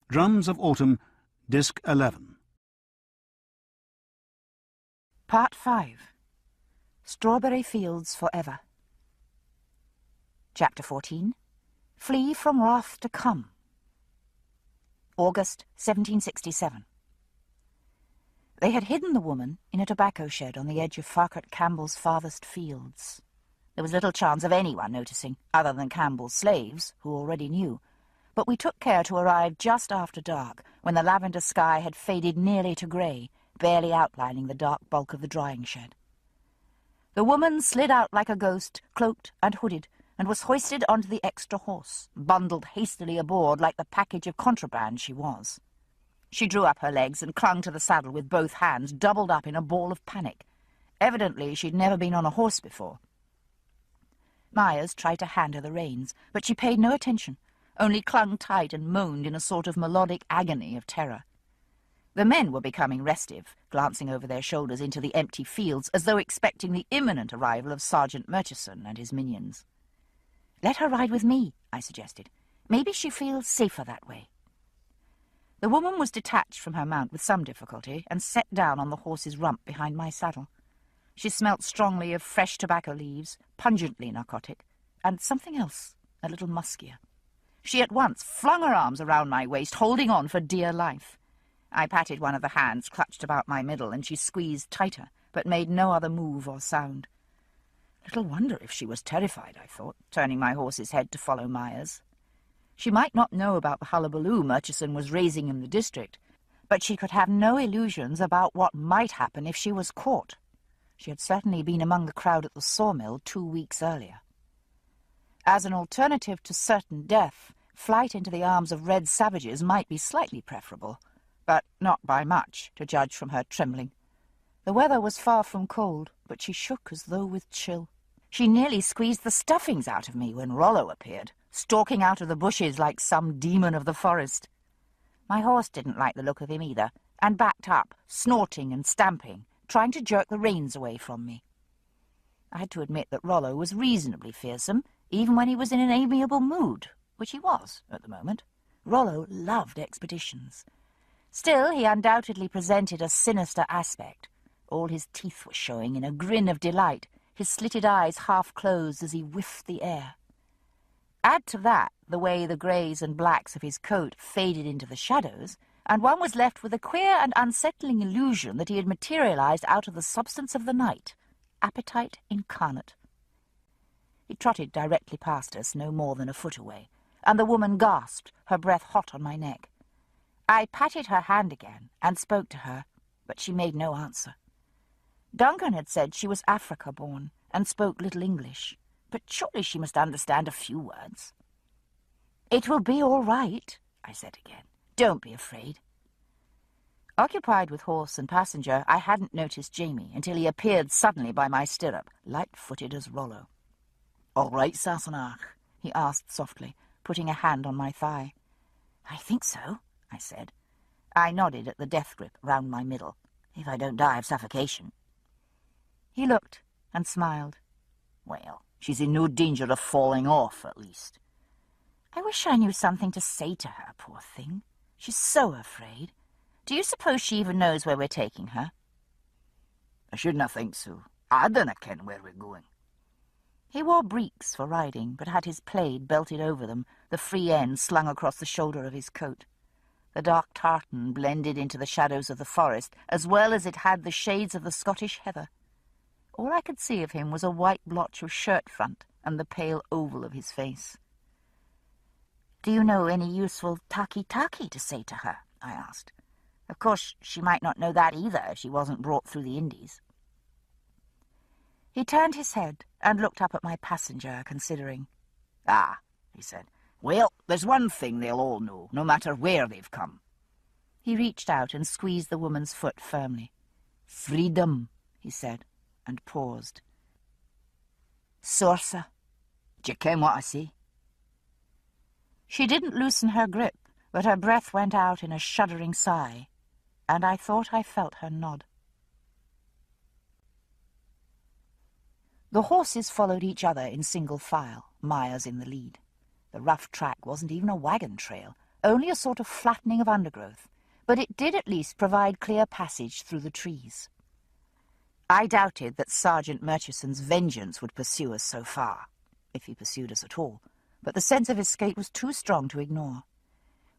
Drums of Autumn, Disc 11. Part 5. Strawberry Fields Forever. Chapter 14. Flee from Wrath to Come. August 1767. They had hidden the woman in a tobacco shed on the edge of Farquhar Campbell's farthest fields. There was little chance of anyone noticing, other than Campbell's slaves, who already knew. But we took care to arrive just after dark, when the lavender sky had faded nearly to grey, barely outlining the dark bulk of the drying shed. The woman slid out like a ghost, cloaked and hooded, and was hoisted onto the extra horse, bundled hastily aboard like the package of contraband she was. She drew up her legs and clung to the saddle with both hands, doubled up in a ball of panic. Evidently she'd never been on a horse before. Myers tried to hand her the reins, but she paid no attention, only clung tight and moaned in a sort of melodic agony of terror. The men were becoming restive, glancing over their shoulders into the empty fields as though expecting the imminent arrival of Sergeant Murchison and his minions. "Let her ride with me," I suggested. "Maybe she feels safer that way." The woman was detached from her mount with some difficulty and set down on the horse's rump behind my saddle. She smelt strongly of fresh tobacco leaves, pungently narcotic, and something else, a little muskier. She at once flung her arms around my waist, holding on for dear life. I patted one of the hands clutched about my middle, and she squeezed tighter, but made no other move or sound. Little wonder if she was terrified, I thought, turning my horse's head to follow Myers. She might not know about the hullabaloo Murchison was raising in the district, but she could have no illusions about what might happen if she was caught. She had certainly been among the crowd at the sawmill 2 weeks earlier. As an alternative to certain death, flight into the arms of red savages might be slightly preferable, but not by much, to judge from her trembling. The weather was far from cold, but she shook as though with chill. She nearly squeezed the stuffings out of me when Rollo appeared, stalking out of the bushes like some demon of the forest. My horse didn't like the look of him either, and backed up, snorting and stamping, trying to jerk the reins away from me. I had to admit that Rollo was reasonably fearsome, even when he was in an amiable mood, which he was at the moment. Rollo loved expeditions. Still, he undoubtedly presented a sinister aspect. All his teeth were showing in a grin of delight, his slitted eyes half closed as he whiffed the air. Add to that the way the greys and blacks of his coat faded into the shadows, and one was left with a queer and unsettling illusion that he had materialized out of the substance of the night, appetite incarnate. He trotted directly past us, no more than a foot away, and the woman gasped, her breath hot on my neck. I patted her hand again and spoke to her, but she made no answer. Duncan had said she was Africa-born and spoke little English, but surely she must understand a few words. "It will be all right," I said again. "Don't be afraid." Occupied with horse and passenger, I hadn't noticed Jamie until he appeared suddenly by my stirrup, light-footed as Rollo. "All right, Sassenach?" he asked softly, putting a hand on my thigh. "I think so," I said. I nodded at the death grip round my middle. "If I don't die of suffocation." He looked and smiled. "Well, she's in no danger of falling off, at least." I wish I knew something to say to her, poor thing. She's so afraid. Do you suppose she even knows where we're taking her? "I shouldn't think so. I dunna ken where we're going." He wore breeks for riding, but had his plaid belted over them, the free end slung across the shoulder of his coat. The dark tartan blended into the shadows of the forest, as well as it had the shades of the Scottish heather. All I could see of him was a white blotch of shirt front and the pale oval of his face. "Do you know any useful taki-taki to say to her?" I asked. Of course, she might not know that either if she wasn't brought through the Indies. He turned his head and looked up at my passenger, considering. "Ah," he said. "Well, there's one thing they'll all know, no matter where they've come." He reached out and squeezed the woman's foot firmly. "Freedom," he said, and paused. "Sorsa, d'ye ken what I say?" She didn't loosen her grip, but her breath went out in a shuddering sigh, and I thought I felt her nod. The horses followed each other in single file, Myers in the lead. The rough track wasn't even a wagon trail, only a sort of flattening of undergrowth, but it did at least provide clear passage through the trees. I doubted that Sergeant Murchison's vengeance would pursue us so far, if he pursued us at all, but the sense of escape was too strong to ignore.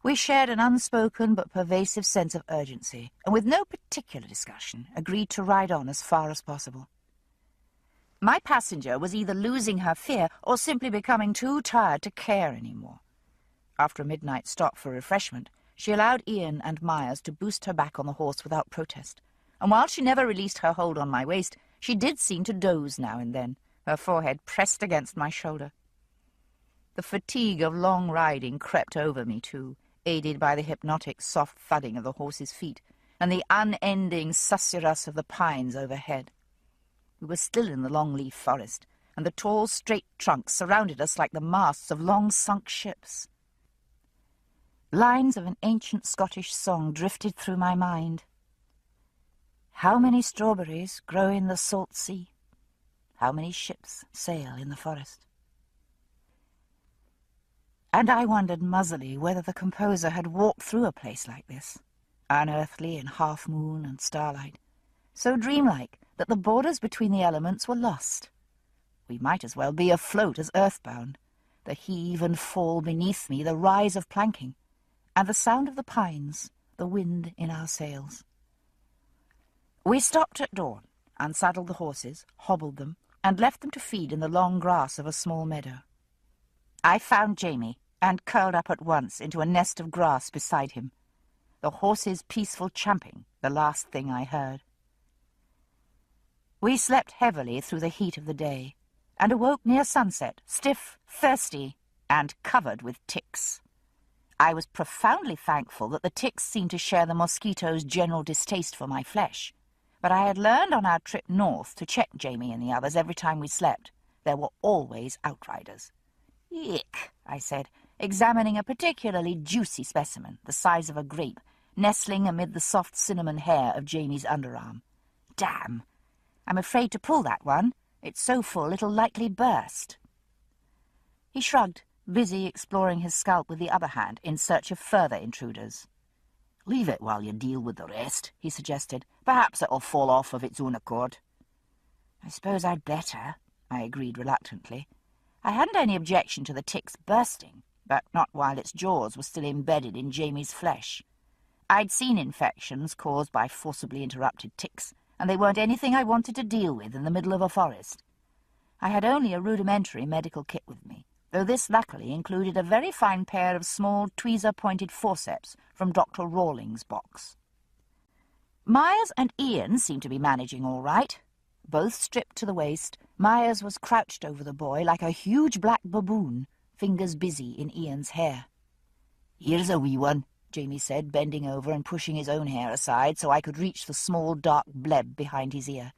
We shared an unspoken but pervasive sense of urgency, and with no particular discussion, agreed to ride on as far as possible. My passenger was either losing her fear or simply becoming too tired to care any more. After a midnight stop for refreshment, she allowed Ian and Myers to boost her back on the horse without protest, and while she never released her hold on my waist, she did seem to doze now and then, her forehead pressed against my shoulder. The fatigue of long riding crept over me, too, aided by the hypnotic soft thudding of the horse's feet and the unending susurrus of the pines overhead. We were still in the long-leaf forest, and the tall, straight trunks surrounded us like the masts of long-sunk ships. Lines of an ancient Scottish song drifted through my mind. How many strawberries grow in the salt sea? How many ships sail in the forest? And I wondered muzzily whether the composer had walked through a place like this, unearthly in half-moon and starlight, so dreamlike that the borders between the elements were lost. We might as well be afloat as earthbound, the heave and fall beneath me, the rise of planking, and the sound of the pines, the wind in our sails. We stopped at dawn, unsaddled the horses, hobbled them, and left them to feed in the long grass of a small meadow. I found Jamie and curled up at once into a nest of grass beside him, the horse's peaceful champing the last thing I heard. We slept heavily through the heat of the day, and awoke near sunset, stiff, thirsty, and covered with ticks. I was profoundly thankful that the ticks seemed to share the mosquitoes' general distaste for my flesh, but I had learned on our trip north to check Jamie and the others every time we slept. There were always outriders. "Ick," I said, examining a particularly juicy specimen, the size of a grape, nestling amid the soft cinnamon hair of Jamie's underarm. "Damn! I'm afraid to pull that one. It's so full it'll likely burst." He shrugged, busy exploring his scalp with the other hand in search of further intruders. "Leave it while you deal with the rest," he suggested. "Perhaps it'll fall off of its own accord." "I suppose I'd better," I agreed reluctantly. I hadn't any objection to the tick's bursting, but not while its jaws were still embedded in Jamie's flesh. I'd seen infections caused by forcibly interrupted ticks, and they weren't anything I wanted to deal with in the middle of a forest. I had only a rudimentary medical kit with me, though this luckily included a very fine pair of small tweezer-pointed forceps from Dr. Rawlings' box. Myers and Ian seemed to be managing all right. Both stripped to the waist, Myers was crouched over the boy like a huge black baboon, fingers busy in Ian's hair. "Here's a wee one," Jamie said, bending over and pushing his own hair aside so I could reach the small dark bleb behind his ear.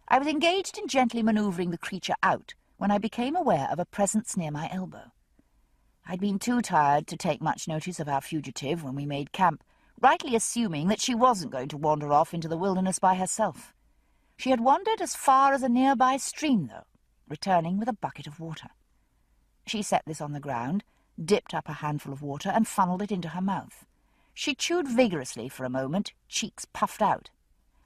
I was engaged in gently manoeuvring the creature out when I became aware of a presence near my elbow. I'd been too tired to take much notice of our fugitive when we made camp, rightly assuming that she wasn't going to wander off into the wilderness by herself. She had wandered as far as a nearby stream, though, returning with a bucket of water. She set this on the ground, dipped up a handful of water, and funneled it into her mouth. She chewed vigorously for a moment, cheeks puffed out.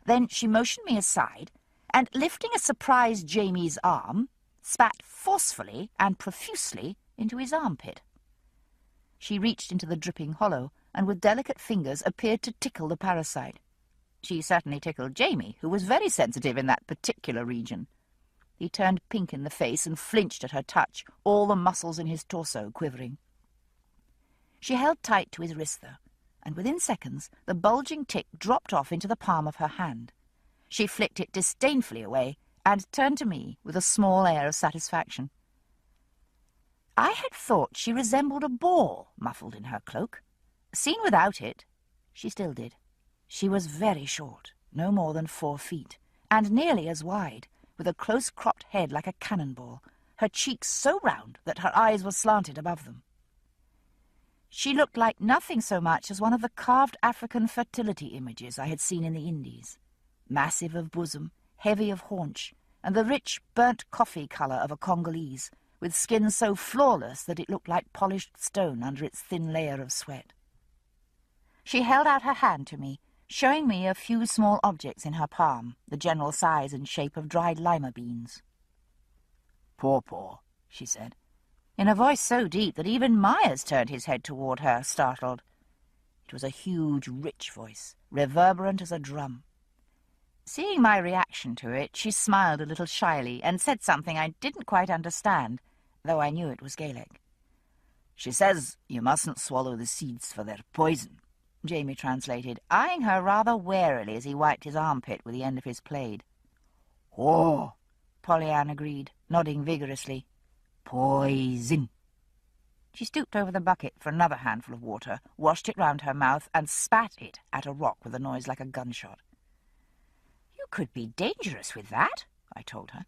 Then she motioned me aside, and, lifting a surprised Jamie's arm, spat forcefully and profusely into his armpit. She reached into the dripping hollow, and with delicate fingers appeared to tickle the parasite. She certainly tickled Jamie, who was very sensitive in that particular region. He turned pink in the face and flinched at her touch, all the muscles in his torso quivering. She held tight to his wrist, though, and within seconds the bulging tick dropped off into the palm of her hand. She flicked it disdainfully away and turned to me with a small air of satisfaction. I had thought she resembled a ball muffled in her cloak. Seen without it, she still did. She was very short, no more than 4 feet, and nearly as wide, with a close-cropped head like a cannonball, her cheeks so round that her eyes were slanted above them. She looked like nothing so much as one of the carved African fertility images I had seen in the Indies, massive of bosom, heavy of haunch, and the rich, burnt coffee colour of a Congolese, with skin so flawless that it looked like polished stone under its thin layer of sweat. She held out her hand to me, showing me a few small objects in her palm, the general size and shape of dried lima beans. "Pawpaw," she said, in a voice so deep that even Myers turned his head toward her, startled. It was a huge, rich voice, reverberant as a drum. Seeing my reaction to it, she smiled a little shyly and said something I didn't quite understand, though I knew it was Gaelic. "She says you mustn't swallow the seeds for their poison," Jamie translated, eyeing her rather warily as he wiped his armpit with the end of his plaid. "Oh," Pollyann agreed, nodding vigorously. "Poison." She stooped over the bucket for another handful of water, washed it round her mouth, and spat it at a rock with a noise like a gunshot. "You could be dangerous with that," I told her.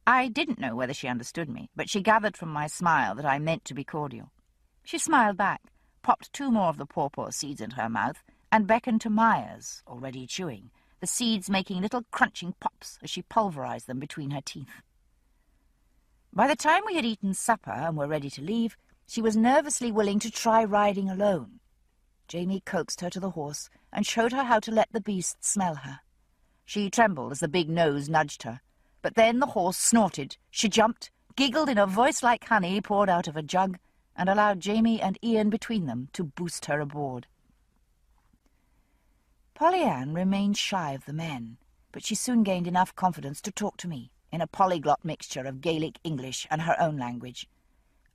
I didn't know whether she understood me, but she gathered from my smile that I meant to be cordial. She smiled back, popped 2 more of the pawpaw seeds into her mouth, and beckoned to Myers, already chewing, the seeds making little crunching pops as she pulverized them between her teeth. By the time we had eaten supper and were ready to leave, she was nervously willing to try riding alone. Jamie coaxed her to the horse and showed her how to let the beast smell her. She trembled as the big nose nudged her, but then the horse snorted. She jumped, giggled in a voice like honey poured out of a jug, and allowed Jamie and Ian between them to boost her aboard. Pollyann remained shy of the men, but she soon gained enough confidence to talk to me, in a polyglot mixture of Gaelic English and her own language.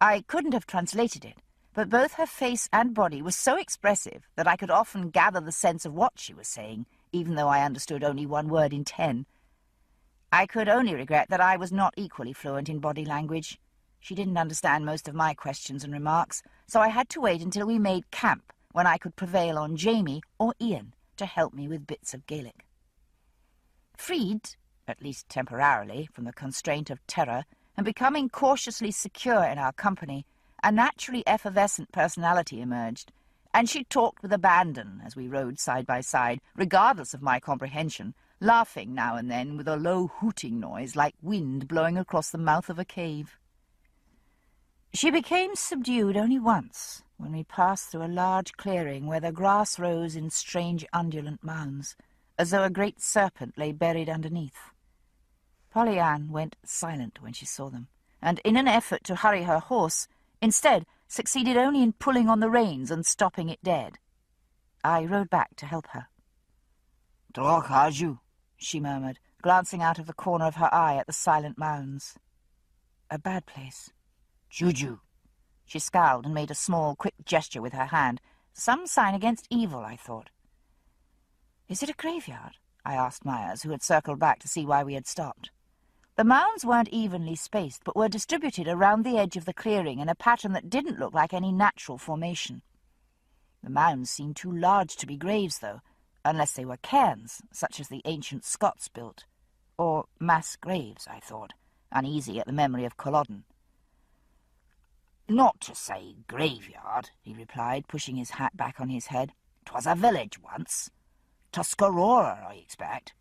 I couldn't have translated it, but both her face and body were so expressive that I could often gather the sense of what she was saying, even though I understood only 1 word in 10. I could only regret that I was not equally fluent in body language. She didn't understand most of my questions and remarks, so I had to wait until we made camp, when I could prevail on Jamie or Ian to help me with bits of Gaelic. Freed, at least temporarily, from the constraint of terror, and becoming cautiously secure in our company, a naturally effervescent personality emerged, and she talked with abandon as we rode side by side, regardless of my comprehension, laughing now and then with a low hooting noise like wind blowing across the mouth of a cave. She became subdued only once, when we passed through a large clearing where the grass rose in strange undulant mounds, as though a great serpent lay buried underneath. Pollyann went silent when she saw them, and in an effort to hurry her horse, instead succeeded only in pulling on the reins and stopping it dead. I rode back to help her. "Droghaju," she murmured, glancing out of the corner of her eye at the silent mounds. "A bad place." "Juju." She scowled and made a small, quick gesture with her hand, some sign against evil, I thought. "Is it a graveyard?" I asked Myers, who had circled back to see why we had stopped. The mounds weren't evenly spaced, but were distributed around the edge of the clearing in a pattern that didn't look like any natural formation. The mounds seemed too large to be graves, though, unless they were cairns, such as the ancient Scots built. Or mass graves, I thought, uneasy at the memory of Culloden. "Not to say graveyard," he replied, pushing his hat back on his head. "'Twas a village once. Tuscarora, I expect.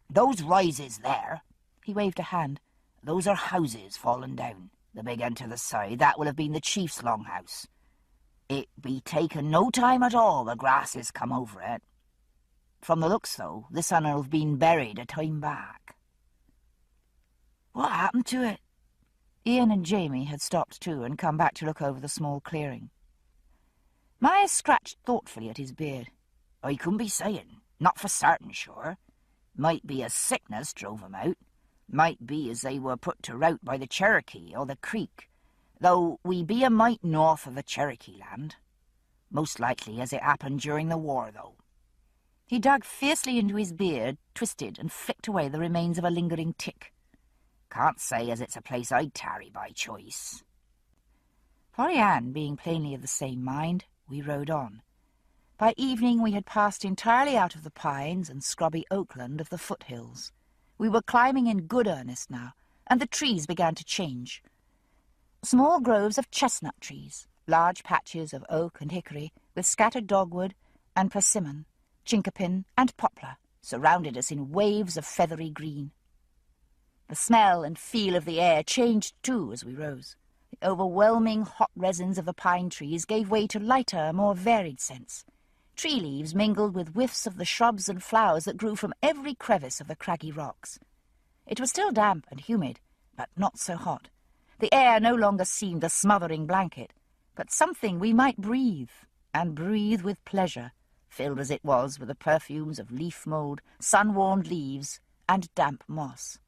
Those rises there," he waved a hand, "those are houses fallen down. The big end to the side, that will have been the chief's longhouse. It be taken no time at all, the grasses come over it. From the looks, though, this un'll have been buried a time back." "What happened to it?" Ian and Jamie had stopped too and come back to look over the small clearing. Myers scratched thoughtfully at his beard. "I couldn't be saying. Not for certain, sure. Might be a sickness drove 'em out. Might be as they were put to rout by the Cherokee or the Creek, though we be a mite north of the Cherokee land. Most likely as it happened during the war, though." He dug fiercely into his beard, twisted, and flicked away the remains of a lingering tick. "Can't say as it's a place I'd tarry by choice." Pollyann being plainly of the same mind, we rode on. By evening we had passed entirely out of the pines and scrubby oakland of the foothills. We were climbing in good earnest now, and the trees began to change. Small groves of chestnut trees, large patches of oak and hickory, with scattered dogwood and persimmon, chinkapin and poplar, surrounded us in waves of feathery green. The smell and feel of the air changed too as we rose. The overwhelming hot resins of the pine trees gave way to lighter, more varied scents. Tree leaves mingled with whiffs of the shrubs and flowers that grew from every crevice of the craggy rocks. It was still damp and humid, but not so hot. The air no longer seemed a smothering blanket, but something we might breathe, and breathe with pleasure, filled as it was with the perfumes of leaf mould, sun-warmed leaves, and damp moss.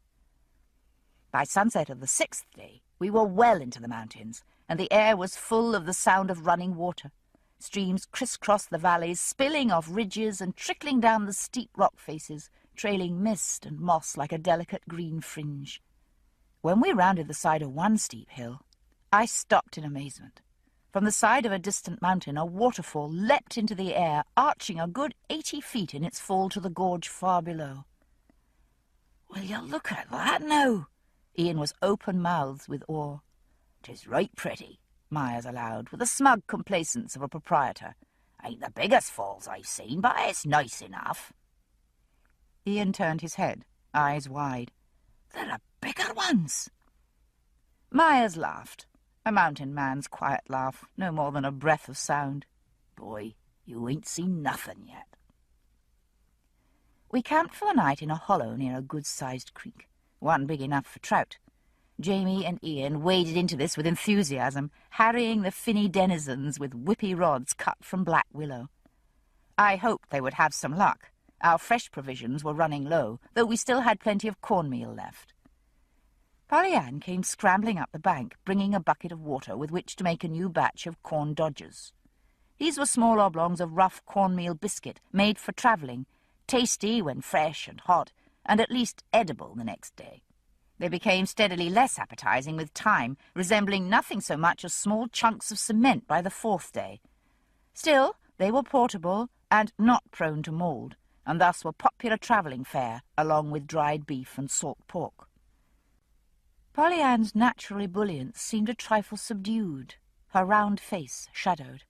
By sunset of the 6th day, we were well into the mountains, and the air was full of the sound of running water. Streams crisscrossed the valleys, spilling off ridges and trickling down the steep rock faces, trailing mist and moss like a delicate green fringe. When we rounded the side of one steep hill, I stopped in amazement. From the side of a distant mountain, a waterfall leapt into the air, arching a good 80 feet in its fall to the gorge far below. "Will you look at that now?" Ian was open-mouthed with awe. "'Tis right pretty," Myers allowed, with the smug complacence of a proprietor. "Ain't the biggest falls I've seen, but it's nice enough." Ian turned his head, eyes wide. "There are bigger ones." Myers laughed, a mountain man's quiet laugh, no more than a breath of sound. "Boy, you ain't seen nothing yet." We camped for the night in a hollow near a good-sized creek, one big enough for trout. Jamie and Ian waded into this with enthusiasm, harrying the finny denizens with whippy rods cut from black willow. I hoped they would have some luck. Our fresh provisions were running low, though we still had plenty of cornmeal left. Polly-Ann came scrambling up the bank, bringing a bucket of water with which to make a new batch of corn dodgers. These were small oblongs of rough cornmeal biscuit, made for travelling, tasty when fresh and hot, and at least edible the next day. They became steadily less appetizing with time, resembling nothing so much as small chunks of cement by the 4th day. Still, they were portable and not prone to mould, and thus were popular travelling fare, along with dried beef and salt pork. Polly-Ann's natural ebullience seemed a trifle subdued, her round face shadowed.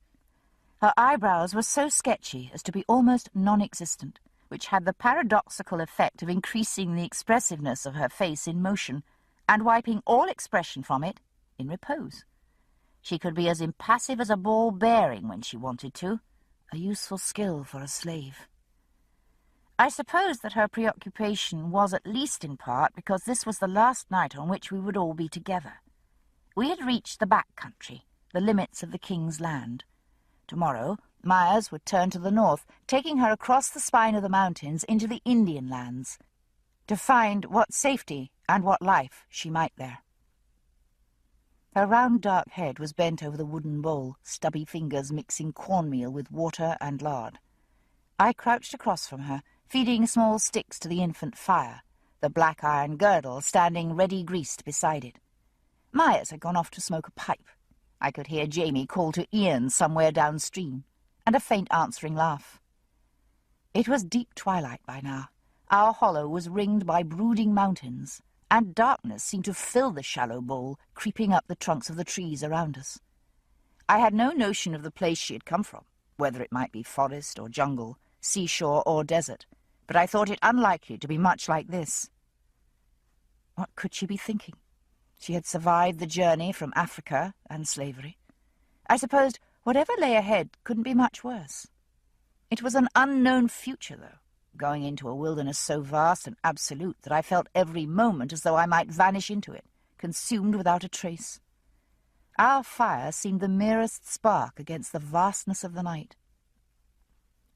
Her eyebrows were so sketchy as to be almost non-existent, which had the paradoxical effect of increasing the expressiveness of her face in motion and wiping all expression from it in repose. She could be as impassive as a ball bearing when she wanted to, a useful skill for a slave. I suppose that her preoccupation was at least in part because this was the last night on which we would all be together. We had reached the back country, the limits of the King's land. Tomorrow, Myers would turn to the north, taking her across the spine of the mountains into the Indian lands, to find what safety and what life she might there. Her round dark head was bent over the wooden bowl, stubby fingers mixing cornmeal with water and lard. I crouched across from her, feeding small sticks to the infant fire, the black iron girdle standing ready greased beside it. Myers had gone off to smoke a pipe. I could hear Jamie call to Ian somewhere downstream, and a faint answering laugh. It was deep twilight by now. Our hollow was ringed by brooding mountains, and darkness seemed to fill the shallow bowl, creeping up the trunks of the trees around us. I had no notion of the place she had come from, whether it might be forest or jungle, seashore or desert, but I thought it unlikely to be much like this. What could she be thinking? She had survived the journey from Africa and slavery. I supposed whatever lay ahead couldn't be much worse. It was an unknown future, though, going into a wilderness so vast and absolute that I felt every moment as though I might vanish into it, consumed without a trace. Our fire seemed the merest spark against the vastness of the night.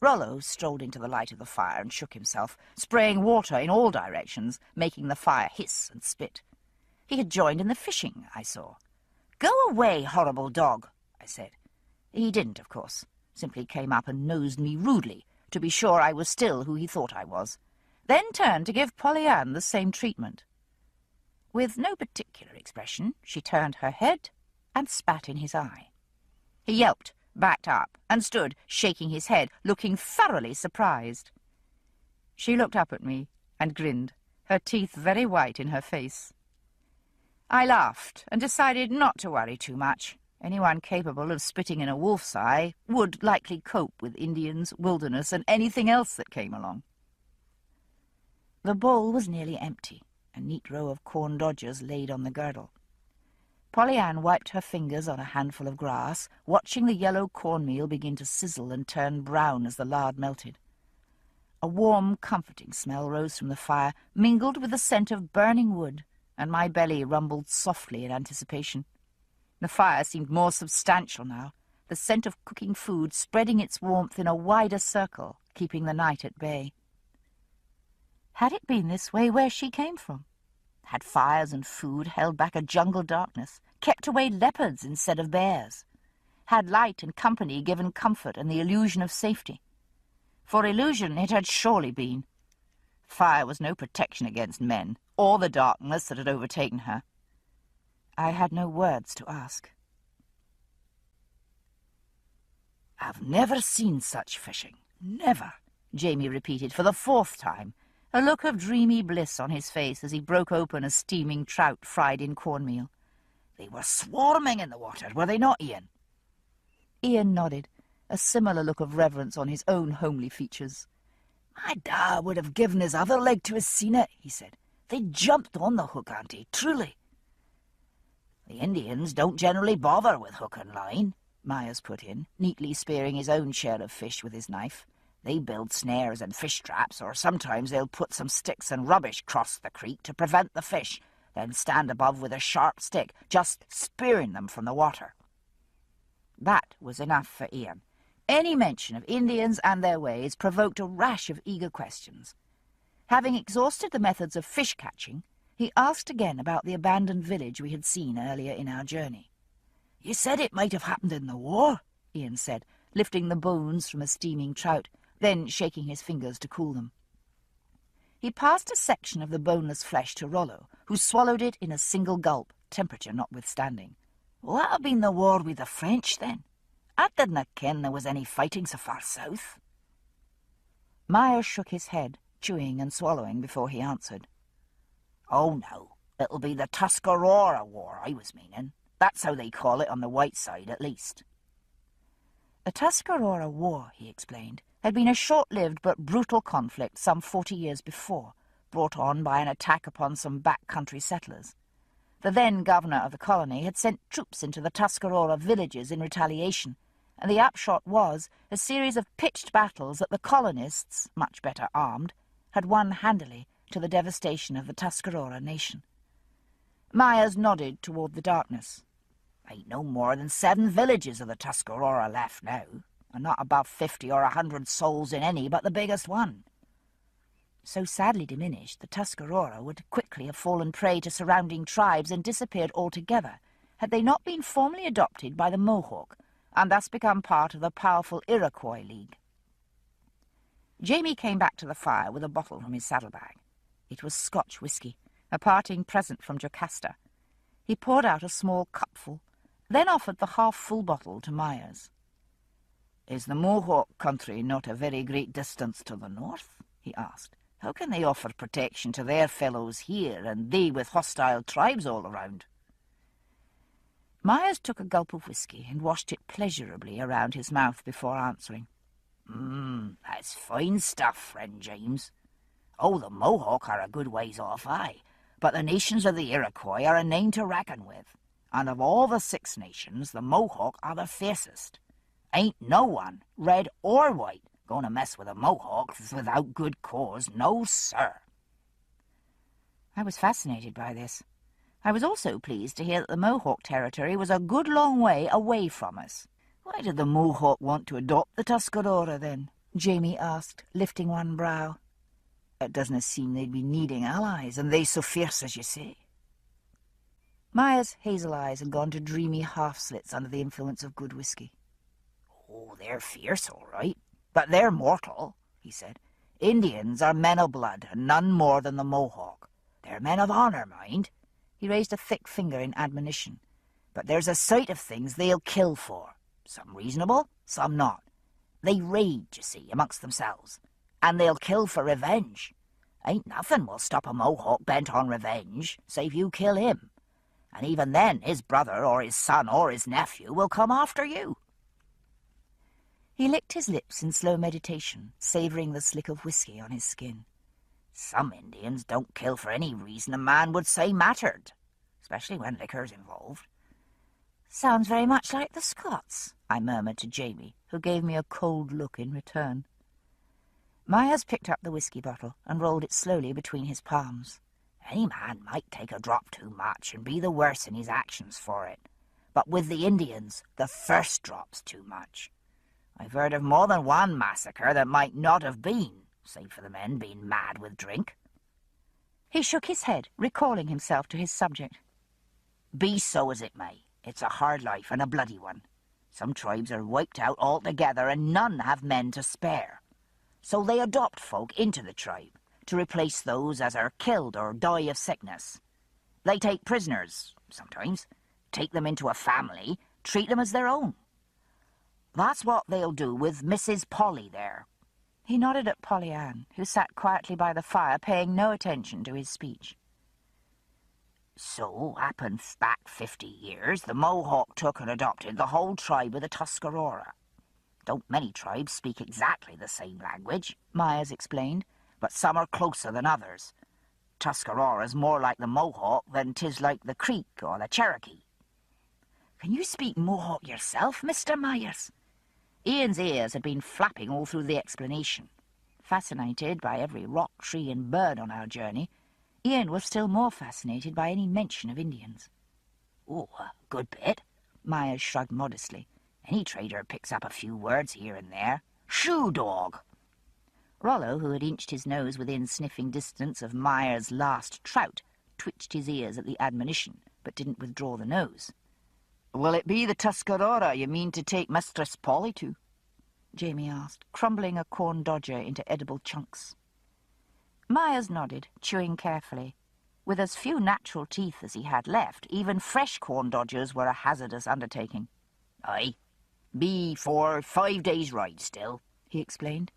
Rollo strolled into the light of the fire and shook himself, spraying water in all directions, making the fire hiss and spit. He had joined in the fishing, I saw. "Go away, horrible dog," I said. He didn't, of course, simply came up and nosed me rudely, to be sure I was still who he thought I was, then turned to give Polly-Ann the same treatment. With no particular expression, she turned her head and spat in his eye. He yelped, backed up, and stood, shaking his head, looking thoroughly surprised. She looked up at me and grinned, her teeth very white in her face. I laughed and decided not to worry too much. Anyone capable of spitting in a wolf's eye would likely cope with Indians, wilderness, and anything else that came along. The bowl was nearly empty, a neat row of corn dodgers laid on the girdle. Polly Ann wiped her fingers on a handful of grass, watching the yellow cornmeal begin to sizzle and turn brown as the lard melted. A warm, comforting smell rose from the fire, mingled with the scent of burning wood, and my belly rumbled softly in anticipation. The fire seemed more substantial now, the scent of cooking food spreading its warmth in a wider circle, keeping the night at bay. Had it been this way where she came from? Had fires and food held back a jungle darkness, kept away leopards instead of bears? Had light and company given comfort and the illusion of safety? For illusion it had surely been. Fire was no protection against men, or the darkness that had overtaken her. I had no words to ask. "I've never seen such fishing. Never," Jamie repeated for the 4th time, a look of dreamy bliss on his face as he broke open a steaming trout fried in cornmeal. "They were swarming in the water, were they not, Ian?" Ian nodded, a similar look of reverence on his own homely features. "My da would have given his other leg to have seen it," he said. "They jumped on the hook, auntie, truly." "The Indians don't generally bother with hook and line," Myers put in, neatly spearing his own share of fish with his knife. "They build snares and fish traps, or sometimes they'll put some sticks and rubbish across the creek to prevent the fish, then stand above with a sharp stick, just spearing them from the water." That was enough for Ian. Any mention of Indians and their ways provoked a rash of eager questions. Having exhausted the methods of fish-catching, he asked again about the abandoned village we had seen earlier in our journey. "You said it might have happened in the war," Ian said, lifting the bones from a steaming trout, then shaking his fingers to cool them. He passed a section of the boneless flesh to Rollo, who swallowed it in a single gulp, temperature notwithstanding. "Well, that had been the war with the French, then. I didna ken there was any fighting so far south." Myers shook his head, chewing and swallowing before he answered. "Oh, no, it'll be the Tuscarora War I was meaning. That's how they call it on the white side, at least." The Tuscarora War, he explained, had been a short-lived but brutal conflict some 40 years before, brought on by an attack upon some back-country settlers. The then governor of the colony had sent troops into the Tuscarora villages in retaliation, and the upshot was a series of pitched battles that the colonists, much better armed, had won handily, to the devastation of the Tuscarora nation. Myers nodded toward the darkness. "Ain't no more than 7 villages of the Tuscarora left now, and not above 50 or 100 souls in any but the biggest one." So sadly diminished, the Tuscarora would quickly have fallen prey to surrounding tribes and disappeared altogether, had they not been formally adopted by the Mohawk, and thus become part of the powerful Iroquois League. Jamie came back to the fire with a bottle from his saddlebag. It was Scotch whisky, a parting present from Jocasta. He poured out a small cupful, then offered the half-full bottle to Myers. "Is the Mohawk country not a very great distance to the north?" he asked. "How can they offer protection to their fellows here, and they with hostile tribes all around?" Myers took a gulp of whisky and washed it pleasurably around his mouth before answering. That's fine stuff, friend James. Oh, the Mohawk are a good ways off, aye, but the nations of the Iroquois are a name to reckon with, and of all the 6 nations, the Mohawk are the fiercest. Ain't no one, red or white, going to mess with the Mohawks without good cause, no sir. I was fascinated by this. I was also pleased to hear that the Mohawk territory was a good long way away from us. Why did the Mohawk want to adopt the Tuscarora, then? Jamie asked, lifting one brow. It doesn't seem they'd be needing allies, and they so fierce as you say. Myers' hazel eyes had gone to dreamy half-slits under the influence of good whisky. Oh, they're fierce, all right, but they're mortal, he said. Indians are men of blood, and none more than the Mohawk. They're men of honour, mind. He raised a thick finger in admonition. But there's a sight of things they'll kill for. Some reasonable, some not. They raid, you see, amongst themselves. And they'll kill for revenge. Ain't nothing will stop a Mohawk bent on revenge, save you kill him. And even then his brother or his son or his nephew will come after you. He licked his lips in slow meditation, savouring the slick of whisky on his skin. Some Indians don't kill for any reason a man would say mattered, especially when liquor's involved. Sounds very much like the Scots, I murmured to Jamie, who gave me a cold look in return. Myers picked up the whiskey bottle and rolled it slowly between his palms. Any man might take a drop too much and be the worse in his actions for it. But with the Indians, the first drop's too much. I've heard of more than one massacre that might not have been, save for the men being mad with drink. He shook his head, recalling himself to his subject. Be so as it may, it's a hard life and a bloody one. Some tribes are wiped out altogether and none have men to spare. So they adopt folk into the tribe to replace those as are killed or die of sickness. They take prisoners, sometimes, take them into a family, treat them as their own. That's what they'll do with Mrs. Polly there. He nodded at Polly Ann, who sat quietly by the fire, paying no attention to his speech. So, happened back 50 years, the Mohawk took and adopted the whole tribe of the Tuscarora. Don't many tribes speak exactly the same language, Myers explained, but some are closer than others. Tuscarora's more like the Mohawk than 'tis like the Creek or the Cherokee. Can you speak Mohawk yourself, Mr. Myers? Ian's ears had been flapping all through the explanation. Fascinated by every rock, tree, and bird on our journey, Ian was still more fascinated by any mention of Indians. Oh, a good bit, Myers shrugged modestly. Any trader picks up a few words here and there. Shoe dog. Rollo, who had inched his nose within sniffing distance of Myers' last trout, twitched his ears at the admonition, but didn't withdraw the nose. Will it be the Tuscarora you mean to take Mistress Polly to? Jamie asked, crumbling a corn dodger into edible chunks. Myers nodded, chewing carefully. With as few natural teeth as he had left, even fresh corn dodgers were a hazardous undertaking. Aye. Be for 5 days' ride still, he explained.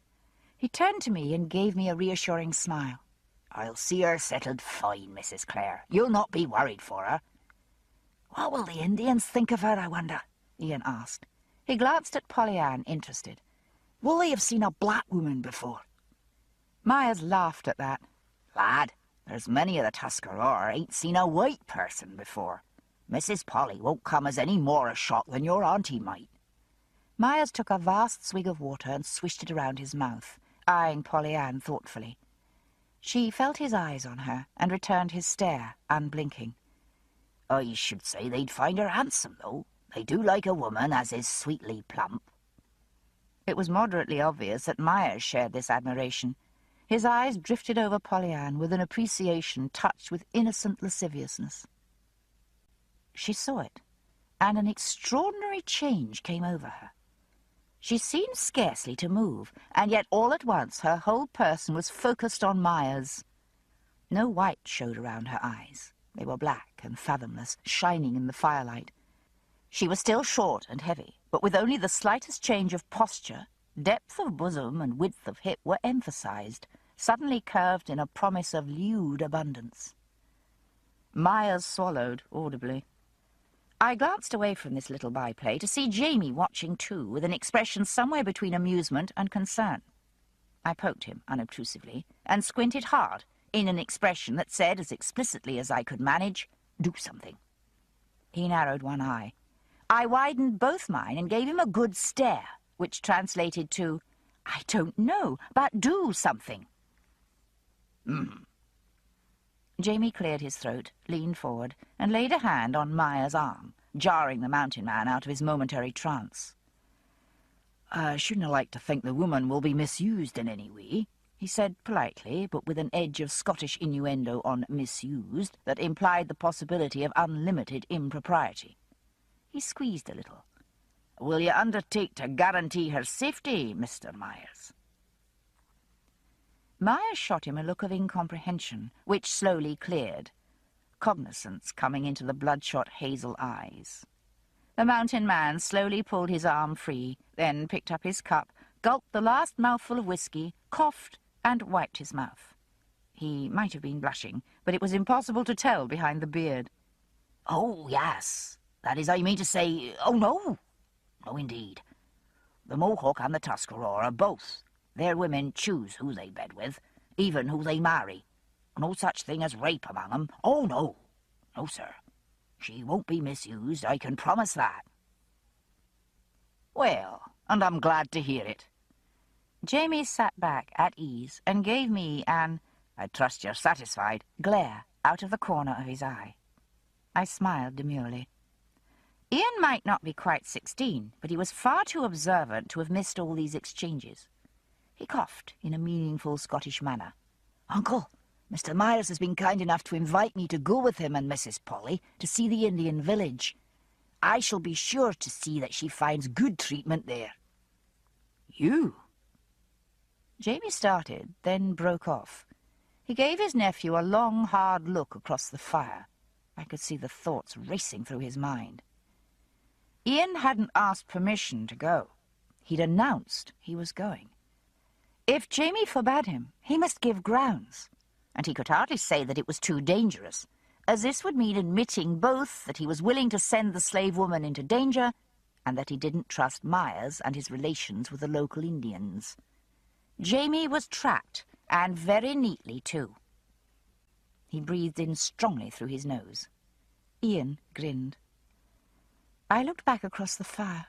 He turned to me and gave me a reassuring smile. I'll see her settled fine, Mrs. Clare. You'll not be worried for her. What will the Indians think of her, I wonder? Ian asked. He glanced at Polly Ann, interested. Will they have seen a black woman before? Myers laughed at that. Lad, there's many of the Tuscarora ain't seen a white person before. Mrs. Polly won't come as any more a shock than your auntie might. Myers took a vast swig of water and swished it around his mouth, eyeing Polly Ann thoughtfully. She felt his eyes on her and returned his stare, unblinking. I should say they'd find her handsome, though. They do like a woman as is sweetly plump. It was moderately obvious that Myers shared this admiration. His eyes drifted over Polly Ann with an appreciation touched with innocent lasciviousness. She saw it, and an extraordinary change came over her. She seemed scarcely to move, and yet all at once her whole person was focused on Myers. No white showed around her eyes. They were black and fathomless, shining in the firelight. She was still short and heavy, but with only the slightest change of posture, depth of bosom and width of hip were emphasized, suddenly curved in a promise of lewd abundance. Myers swallowed audibly. I glanced away from this little byplay to see Jamie watching too, with an expression somewhere between amusement and concern. I poked him unobtrusively and squinted hard, in an expression that said as explicitly as I could manage, do something. He narrowed one eye. I widened both mine and gave him a good stare, which translated to, I don't know, but do something. Jamie cleared his throat, leaned forward, and laid a hand on Myers' arm, jarring the mountain man out of his momentary trance. I shouldn't like to think the woman will be misused in any way, he said politely, but with an edge of Scottish innuendo on misused that implied the possibility of unlimited impropriety. He squeezed a little. Will you undertake to guarantee her safety, Mr. Myers? Myers shot him a look of incomprehension, which slowly cleared, cognizance coming into the bloodshot hazel eyes. The mountain man slowly pulled his arm free, then picked up his cup, gulped the last mouthful of whiskey, coughed, and wiped his mouth. He might have been blushing, but it was impossible to tell behind the beard. Oh, yes. That is, I mean to say, oh, no. No, indeed. The Mohawk and the Tuscarora both. Their women choose who they bed with. even who they marry. No such thing as rape among 'em. Oh, no. No, sir. She won't be misused, I can promise that. Well, and I'm glad to hear it. Jamie sat back at ease and gave me an, I trust you're satisfied, glare out of the corner of his eye. I smiled demurely. Ian might not be quite 16, but he was far too observant to have missed all these exchanges. He coughed in a meaningful Scottish manner. Uncle, Mr. Myers has been kind enough to invite me to go with him and Mrs. Polly to see the Indian village. I shall be sure to see that she finds good treatment there. You? Jamie started, then broke off. He gave his nephew a long, hard look across the fire. I could see the thoughts racing through his mind. Ian hadn't asked permission to go. He'd announced he was going. If Jamie forbade him, he must give grounds, and he could hardly say that it was too dangerous, as this would mean admitting both that he was willing to send the slave woman into danger and that he didn't trust Myers and his relations with the local Indians. Jamie was trapped, and very neatly, too. He breathed in strongly through his nose. Ian grinned. I looked back across the fire.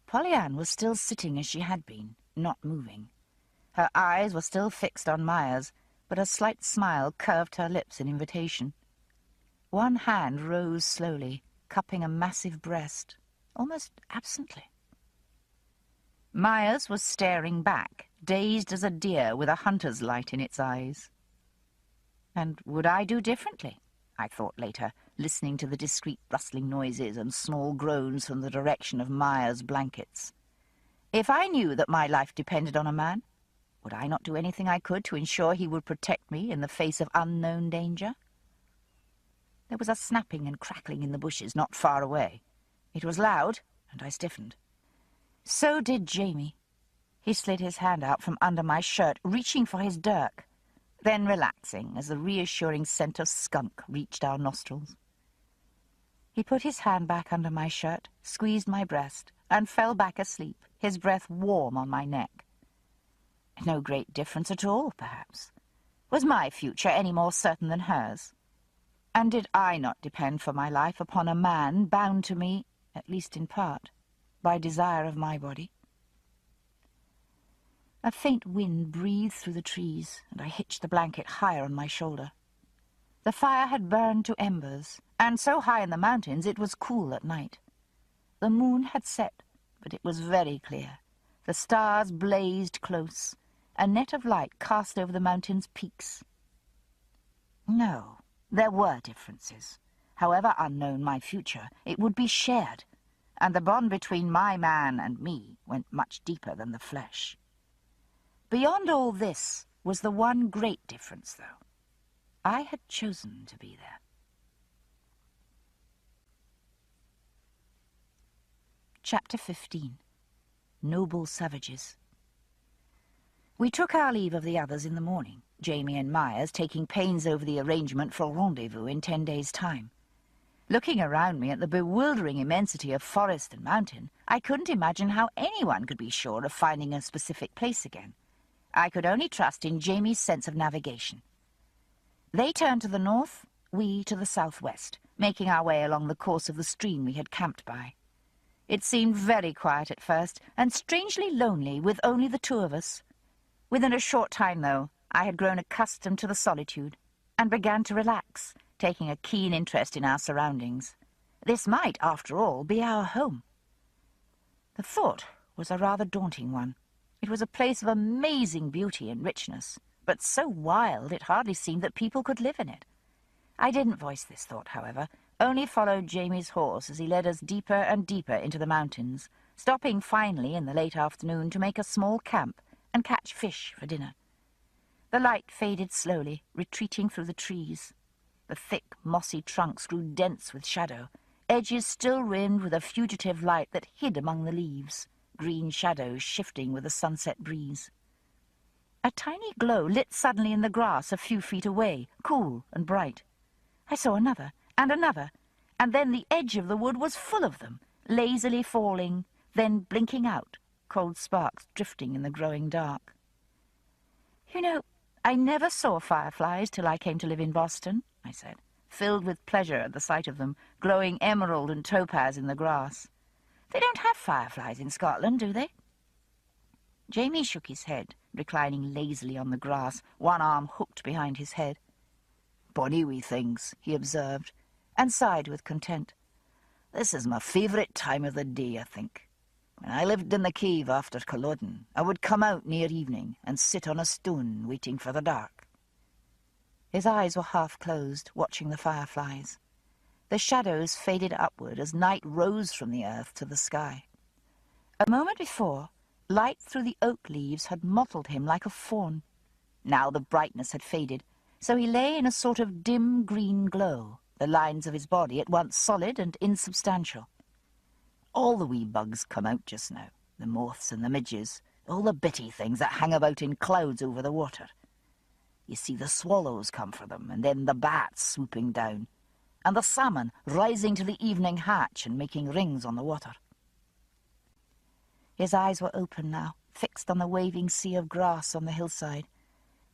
Polly-Ann was still sitting as she had been, not moving. Her eyes were still fixed on Myers, but a slight smile curved her lips in invitation. One hand rose slowly, cupping a massive breast, almost absently. Myers was staring back, dazed as a deer with a hunter's light in its eyes. And would I do differently? I thought later, listening to the discreet rustling noises and small groans from the direction of Myers' blankets. If I knew that my life depended on a man, would I not do anything I could to ensure he would protect me in the face of unknown danger? There was a snapping and crackling in the bushes not far away. It was loud, and I stiffened. So did Jamie. He slid his hand out from under my shirt, reaching for his dirk, then relaxing as the reassuring scent of skunk reached our nostrils. He put his hand back under my shirt, squeezed my breast, and fell back asleep, his breath warm on my neck. No great difference at all, perhaps. Was my future any more certain than hers? And did I not depend for my life upon a man bound to me, at least in part, by desire of my body? A faint wind breathed through the trees, and I hitched the blanket higher on my shoulder. The fire had burned to embers, and so high in the mountains it was cool at night. The moon had set, but it was very clear. The stars blazed close, a net of light cast over the mountain's peaks. No, there were differences. However unknown my future, it would be shared, and the bond between my man and me went much deeper than the flesh. Beyond all this was the one great difference, though. I had chosen to be there. Chapter 15. Noble Savages. We took our leave of the others in the morning, Jamie and Myers taking pains over the arrangement for a rendezvous in 10 days' time. Looking around me at the bewildering immensity of forest and mountain, I couldn't imagine how anyone could be sure of finding a specific place again. I could only trust in Jamie's sense of navigation. They turned to the north, we to the southwest, making our way along the course of the stream we had camped by. It seemed very quiet at first, and strangely lonely with only the two of us. Within a short time, though, I had grown accustomed to the solitude, and began to relax, taking a keen interest in our surroundings. This might, after all, be our home. The thought was a rather daunting one. It was a place of amazing beauty and richness, but so wild it hardly seemed that people could live in it. I didn't voice this thought, however, only followed Jamie's horse as he led us deeper and deeper into the mountains, stopping finally in the late afternoon to make a small camp and catch fish for dinner. The light faded slowly, retreating through the trees. The thick, mossy trunks grew dense with shadow, edges still rimmed with a fugitive light that hid among the leaves, green shadows shifting with the sunset breeze. A tiny glow lit suddenly in the grass a few feet away, cool and bright. I saw another, and then the edge of the wood was full of them, lazily falling, then blinking out, cold sparks drifting in the growing dark. You know, I never saw fireflies till I came to live in Boston, I said, filled with pleasure at the sight of them, glowing emerald and topaz in the grass. They don't have fireflies in Scotland, do they? Jamie shook his head, reclining lazily on the grass, one arm hooked behind his head. Bonny wee things, he observed, and sighed with content. This is my favourite time of the day, I think. When I lived in the cave after Culloden, I would come out near evening and sit on a stone waiting for the dark. His eyes were half closed, watching the fireflies. The shadows faded upward as night rose from the earth to the sky. A moment before, light through the oak leaves had mottled him like a fawn. Now the brightness had faded, so he lay in a sort of dim green glow, the lines of his body at once solid and insubstantial. All the wee bugs come out just now, the moths and the midges, all the bitty things that hang about in clouds over the water. You see the swallows come for them, and then the bats swooping down, and the salmon rising to the evening hatch and making rings on the water. His eyes were open now, fixed on the waving sea of grass on the hillside,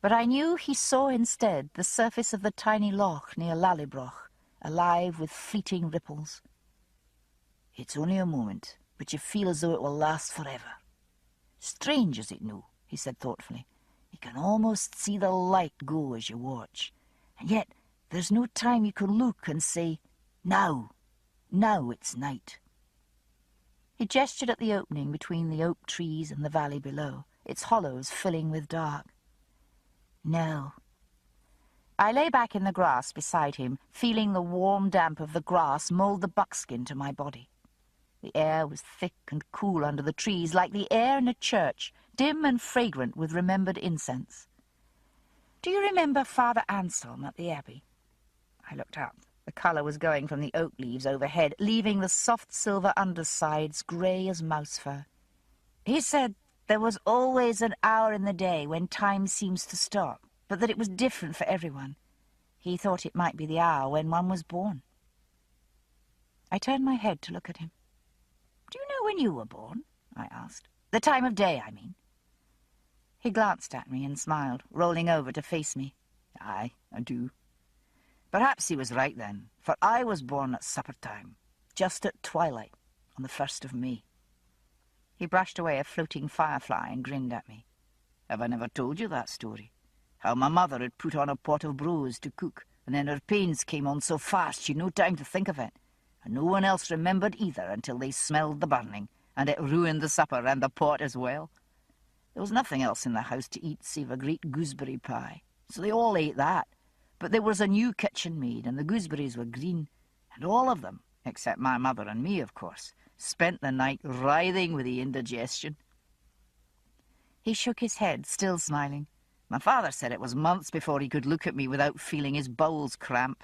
but I knew he saw instead the surface of the tiny loch near Lallybroch, alive with fleeting ripples. It's only a moment, but you feel as though it will last forever. Strange, is it no? He said thoughtfully. You can almost see the light go as you watch, and yet there's no time you can look and say, now it's night. He gestured at the opening between the oak trees and the valley below, its hollows filling with dark. No. I lay back in the grass beside him, feeling the warm damp of the grass mould the buckskin to my body. The air was thick and cool under the trees, like the air in a church, dim and fragrant with remembered incense. Do you remember Father Anselm at the Abbey? I looked up. The colour was going from the oak leaves overhead, leaving the soft silver undersides grey as mouse fur. He said there was always an hour in the day when time seems to stop, but that it was different for everyone. He thought it might be the hour when one was born. I turned my head to look at him. Do you know when you were born? I asked. The time of day, I mean. He glanced at me and smiled, rolling over to face me. Aye, I do. Perhaps he was right then, for I was born at supper time, just at twilight, on the 1st of May. He brushed away a floating firefly and grinned at me. Have I never told you that story? How my mother had put on a pot of brose to cook, and then her pains came on so fast she'd no time to think of it, and no one else remembered either until they smelled the burning, and it ruined the supper and the pot as well. There was nothing else in the house to eat save a great gooseberry pie, so they all ate that. But there was a new kitchen maid, and the gooseberries were green, and all of them, except my mother and me, of course, spent the night writhing with the indigestion. He shook his head, still smiling. My father said it was months before he could look at me without feeling his bowels cramp.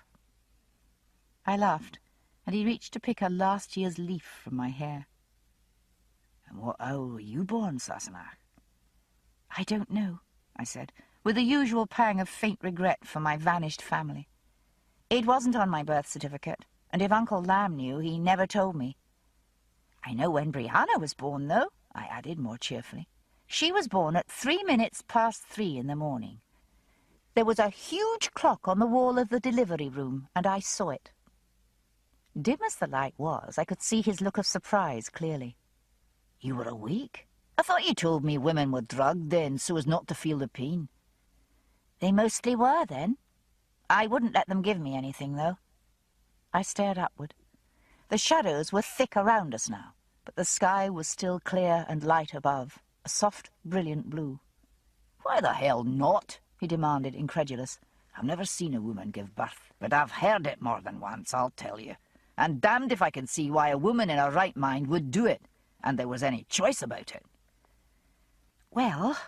I laughed, and he reached to pick a last year's leaf from my hair. And what hour were you born, Sassenach? I don't know, I said, with the usual pang of faint regret for my vanished family. It wasn't on my birth certificate, and if Uncle Lamb knew, he never told me. I know when Brianna was born, though, I added more cheerfully. She was born at 3 minutes past 3 in the morning. There was a huge clock on the wall of the delivery room, and I saw it. Dim as the light was, I could see his look of surprise clearly. You were awake? I thought you told me women were drugged then so as not to feel the pain. They mostly were then. I wouldn't let them give me anything, though. I stared upward. The shadows were thick around us now, but the sky was still clear and light above, a soft, brilliant blue. Why the hell not? He demanded, incredulous. I've never seen a woman give birth, but I've heard it more than once, I'll tell you. And damned if I can see why a woman in her right mind would do it, and there was any choice about it. Well,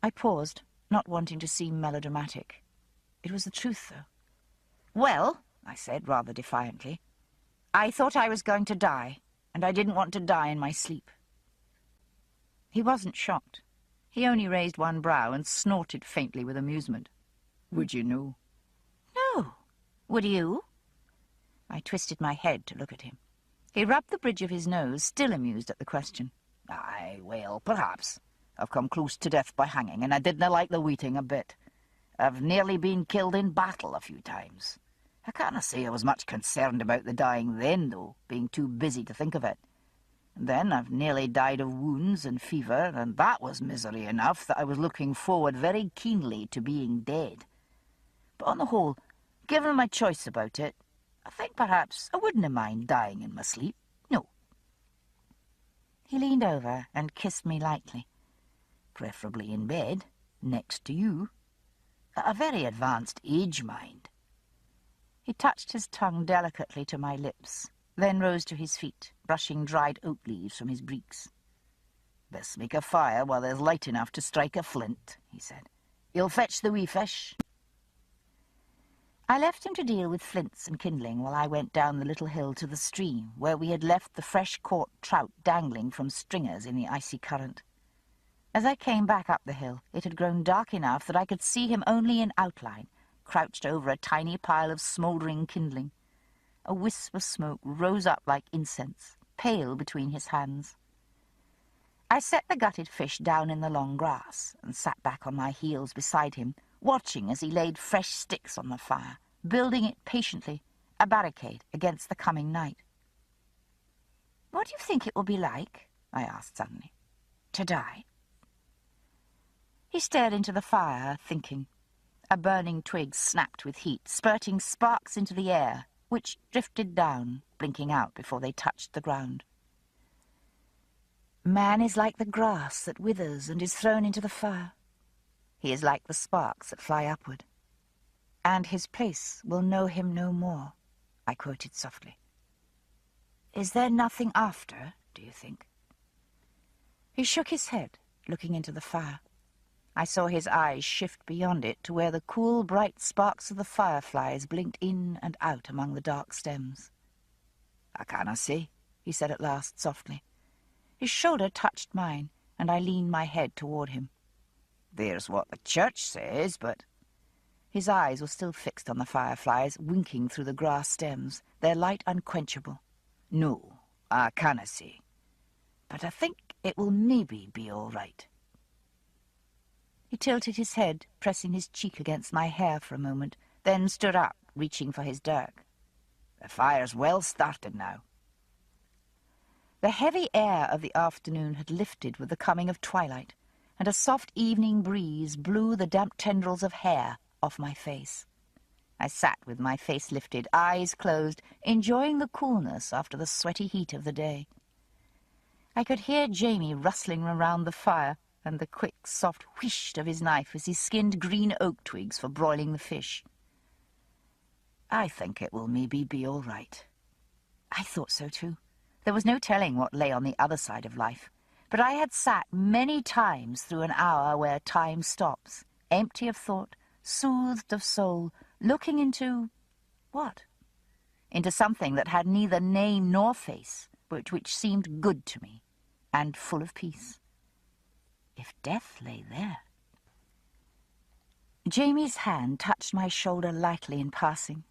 I paused, not wanting to seem melodramatic. It was the truth, though. Well, I said rather defiantly, I thought I was going to die, and I didn't want to die in my sleep. He wasn't shocked. He only raised one brow and snorted faintly with amusement. Would you know? No. Would you? I twisted my head to look at him. He rubbed the bridge of his nose, still amused at the question. Aye, well, perhaps. I've come close to death by hanging, and I didna like the waiting a bit. I've nearly been killed in battle a few times. I canna say I was much concerned about the dying then, though, being too busy to think of it. And then I've nearly died of wounds and fever, and that was misery enough that I was looking forward very keenly to being dead. But on the whole, given my choice about it, I think perhaps I wouldn't mind dying in my sleep. No. He leaned over and kissed me lightly, preferably in bed, next to you. At a very advanced age, mind. He touched his tongue delicately to my lips, then rose to his feet, brushing dried oak leaves from his breeks. Best make a fire while there's light enough to strike a flint, he said. You'll fetch the wee fish. I left him to deal with flints and kindling while I went down the little hill to the stream, where we had left the fresh-caught trout dangling from stringers in the icy current. As I came back up the hill, it had grown dark enough that I could see him only in outline, crouched over a tiny pile of smouldering kindling. A wisp of smoke rose up like incense, pale between his hands. I set the gutted fish down in the long grass and sat back on my heels beside him, watching as he laid fresh sticks on the fire, building it patiently, a barricade against the coming night. "What do you think it will be like?" I asked suddenly. "To die?" He stared into the fire, thinking. A burning twig snapped with heat, spurting sparks into the air, which drifted down, blinking out before they touched the ground. "Man is like the grass that withers and is thrown into the fire. He is like the sparks that fly upward. And his place will know him no more," I quoted softly. "Is there nothing after, do you think?" He shook his head, looking into the fire. I saw his eyes shift beyond it to where the cool, bright sparks of the fireflies blinked in and out among the dark stems. "I canna say," he said at last, softly. His shoulder touched mine, and I leaned my head toward him. "There's what the church says, but—" His eyes were still fixed on the fireflies, winking through the grass stems, their light unquenchable. "No, I canna say. But I think it will maybe be all right." He tilted his head, pressing his cheek against my hair for a moment, then stood up, reaching for his dirk. "The fire's well started now." The heavy air of the afternoon had lifted with the coming of twilight, and a soft evening breeze blew the damp tendrils of hair off my face. I sat with my face lifted, eyes closed, enjoying the coolness after the sweaty heat of the day. I could hear Jamie rustling around the fire, and the quick, soft whoosh of his knife as he skinned green oak twigs for broiling the fish. "I think it will maybe be all right." I thought so too. There was no telling what lay on the other side of life, but I had sat many times through an hour where time stops, empty of thought, soothed of soul, looking into... what? Into something that had neither name nor face, but which seemed good to me, and full of peace. If death lay there... Jamie's hand touched my shoulder lightly in passing,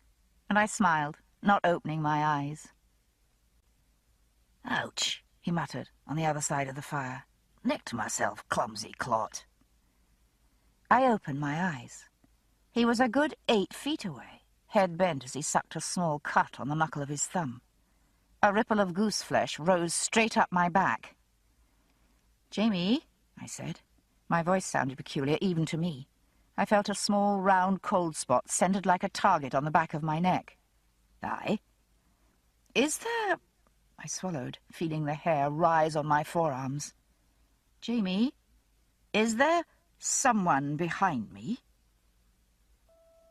and I smiled, not opening my eyes. "Ouch," he muttered, on the other side of the fire. "Nicked myself, clumsy clot." I opened my eyes. He was a good 8 feet away, head bent as he sucked a small cut on the knuckle of his thumb. A ripple of goose flesh rose straight up my back. "Jamie," I said. My voice sounded peculiar even to me. I felt a small, round cold spot centered like a target on the back of my neck. "Aye?" "Is there—" I swallowed, feeling the hair rise on my forearms. "Jamie, is there someone behind me?"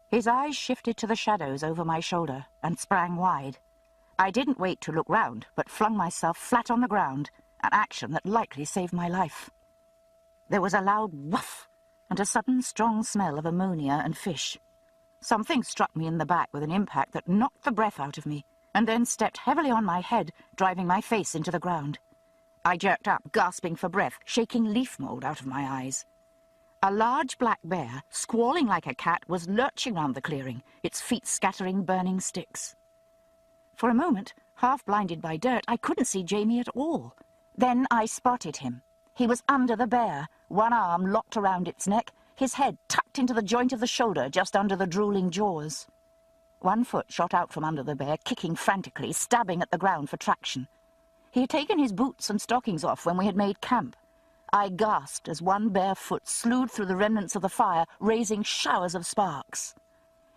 His eyes shifted to the shadows over my shoulder and sprang wide. I didn't wait to look round, but flung myself flat on the ground, an action that likely saved my life. There was a loud woof and a sudden strong smell of ammonia and fish. Something struck me in the back with an impact that knocked the breath out of me, and then stepped heavily on my head, driving my face into the ground. I jerked up, gasping for breath, shaking leaf mould out of my eyes. A large black bear, squalling like a cat, was lurching round the clearing, its feet scattering burning sticks. For a moment, half blinded by dirt, I couldn't see Jamie at all. Then I spotted him. He was under the bear, one arm locked around its neck, his head tucked into the joint of the shoulder just under the drooling jaws. One foot shot out from under the bear, kicking frantically, stabbing at the ground for traction. He had taken his boots and stockings off when we had made camp. I gasped as one bare foot slewed through the remnants of the fire, raising showers of sparks.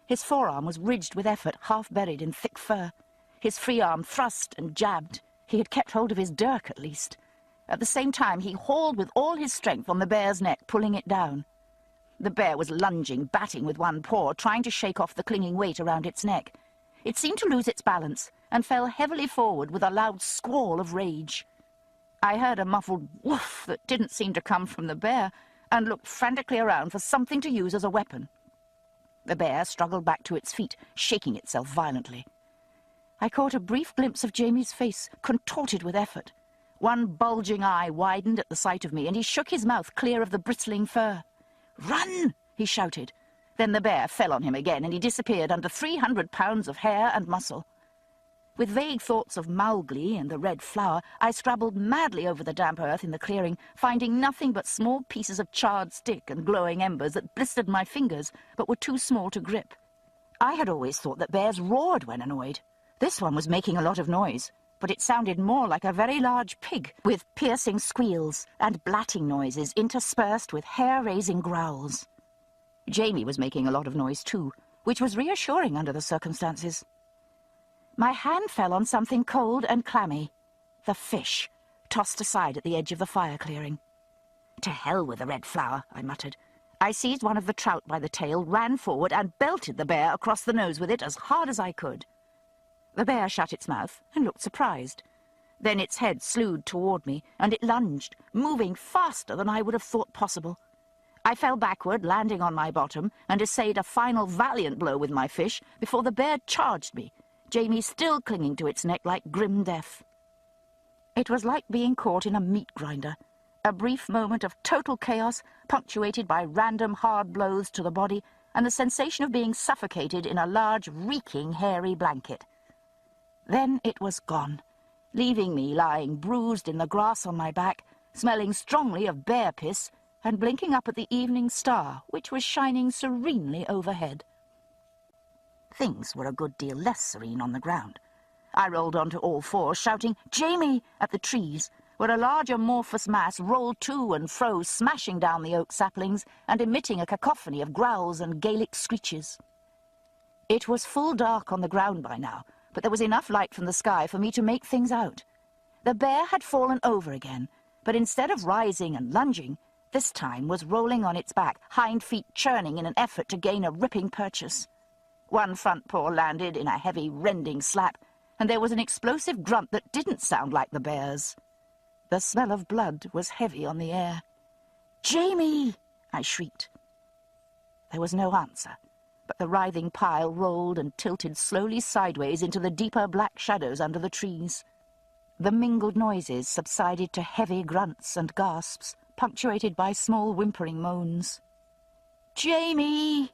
His forearm was ridged with effort, half buried in thick fur. His free arm thrust and jabbed. He had kept hold of his dirk, at least. At the same time, he hauled with all his strength on the bear's neck, pulling it down. The bear was lunging, batting with one paw, trying to shake off the clinging weight around its neck. It seemed to lose its balance and fell heavily forward with a loud squall of rage. I heard a muffled woof that didn't seem to come from the bear and looked frantically around for something to use as a weapon. The bear struggled back to its feet, shaking itself violently. I caught a brief glimpse of Jamie's face, contorted with effort. One bulging eye widened at the sight of me, and he shook his mouth clear of the bristling fur. "Run!" he shouted. Then the bear fell on him again, and he disappeared under 300 pounds of hair and muscle. With vague thoughts of Mowgli and the red flower, I scrabbled madly over the damp earth in the clearing, finding nothing but small pieces of charred stick and glowing embers that blistered my fingers, but were too small to grip. I had always thought that bears roared when annoyed. This one was making a lot of noise, but it sounded more like a very large pig, with piercing squeals and blatting noises interspersed with hair-raising growls. Jamie was making a lot of noise too, which was reassuring under the circumstances. My hand fell on something cold and clammy. The fish, tossed aside at the edge of the fire clearing. "To hell with the red flower," I muttered. I seized one of the trout by the tail, ran forward, and belted the bear across the nose with it as hard as I could. The bear shut its mouth and looked surprised. Then its head slewed toward me, and it lunged, moving faster than I would have thought possible. I fell backward, landing on my bottom, and essayed a final valiant blow with my fish before the bear charged me, Jamie still clinging to its neck like grim death. It was like being caught in a meat grinder, a brief moment of total chaos punctuated by random hard blows to the body and the sensation of being suffocated in a large, reeking, hairy blanket. Then it was gone, leaving me lying bruised in the grass on my back, smelling strongly of bear piss, and blinking up at the evening star, which was shining serenely overhead. Things were a good deal less serene on the ground. I rolled onto all fours, shouting, "Jamie!" at the trees, where a large amorphous mass rolled to and fro, smashing down the oak saplings and emitting a cacophony of growls and Gaelic screeches. It was full dark on the ground by now, but there was enough light from the sky for me to make things out. The bear had fallen over again, but instead of rising and lunging, this time was rolling on its back, hind feet churning in an effort to gain a ripping purchase. One front paw landed in a heavy, rending slap, and there was an explosive grunt that didn't sound like the bear's. The smell of blood was heavy on the air. "Jamie!" I shrieked. There was no answer, but the writhing pile rolled and tilted slowly sideways into the deeper black shadows under the trees. The mingled noises subsided to heavy grunts and gasps, punctuated by small whimpering moans. "Jamie!"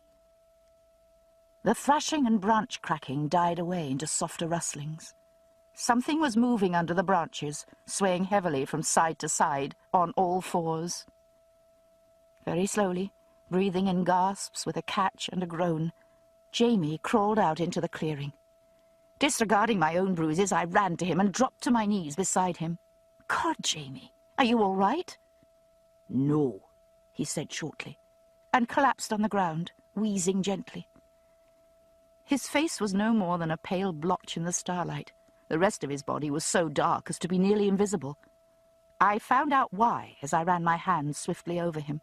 The thrashing and branch cracking died away into softer rustlings. Something was moving under the branches, swaying heavily from side to side, on all fours. Very slowly, breathing in gasps with a catch and a groan, Jamie crawled out into the clearing. Disregarding my own bruises, I ran to him and dropped to my knees beside him. "God, Jamie, are you all right?" "No," he said shortly, and collapsed on the ground, wheezing gently. His face was no more than a pale blotch in the starlight. The rest of his body was so dark as to be nearly invisible. I found out why as I ran my hands swiftly over him.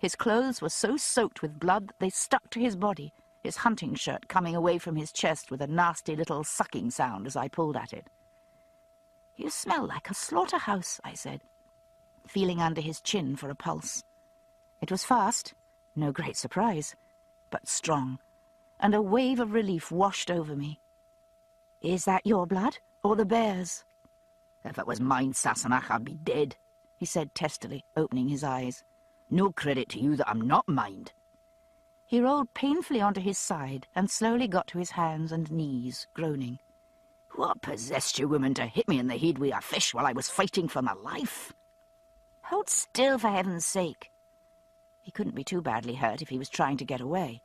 His clothes were so soaked with blood that they stuck to his body, his hunting shirt coming away from his chest with a nasty little sucking sound as I pulled at it. "You smell like a slaughterhouse," I said, feeling under his chin for a pulse. It was fast, no great surprise, but strong, and a wave of relief washed over me. "Is that your blood, or the bear's?" "If it was mine, Sassenach, I'd be dead," he said testily, opening his eyes. "No credit to you that I'm not mined." He rolled painfully onto his side and slowly got to his hands and knees, groaning. "What possessed you women to hit me in the head with a fish while I was fighting for my life?" Hold still, for heaven's sake. He couldn't be too badly hurt if he was trying to get away.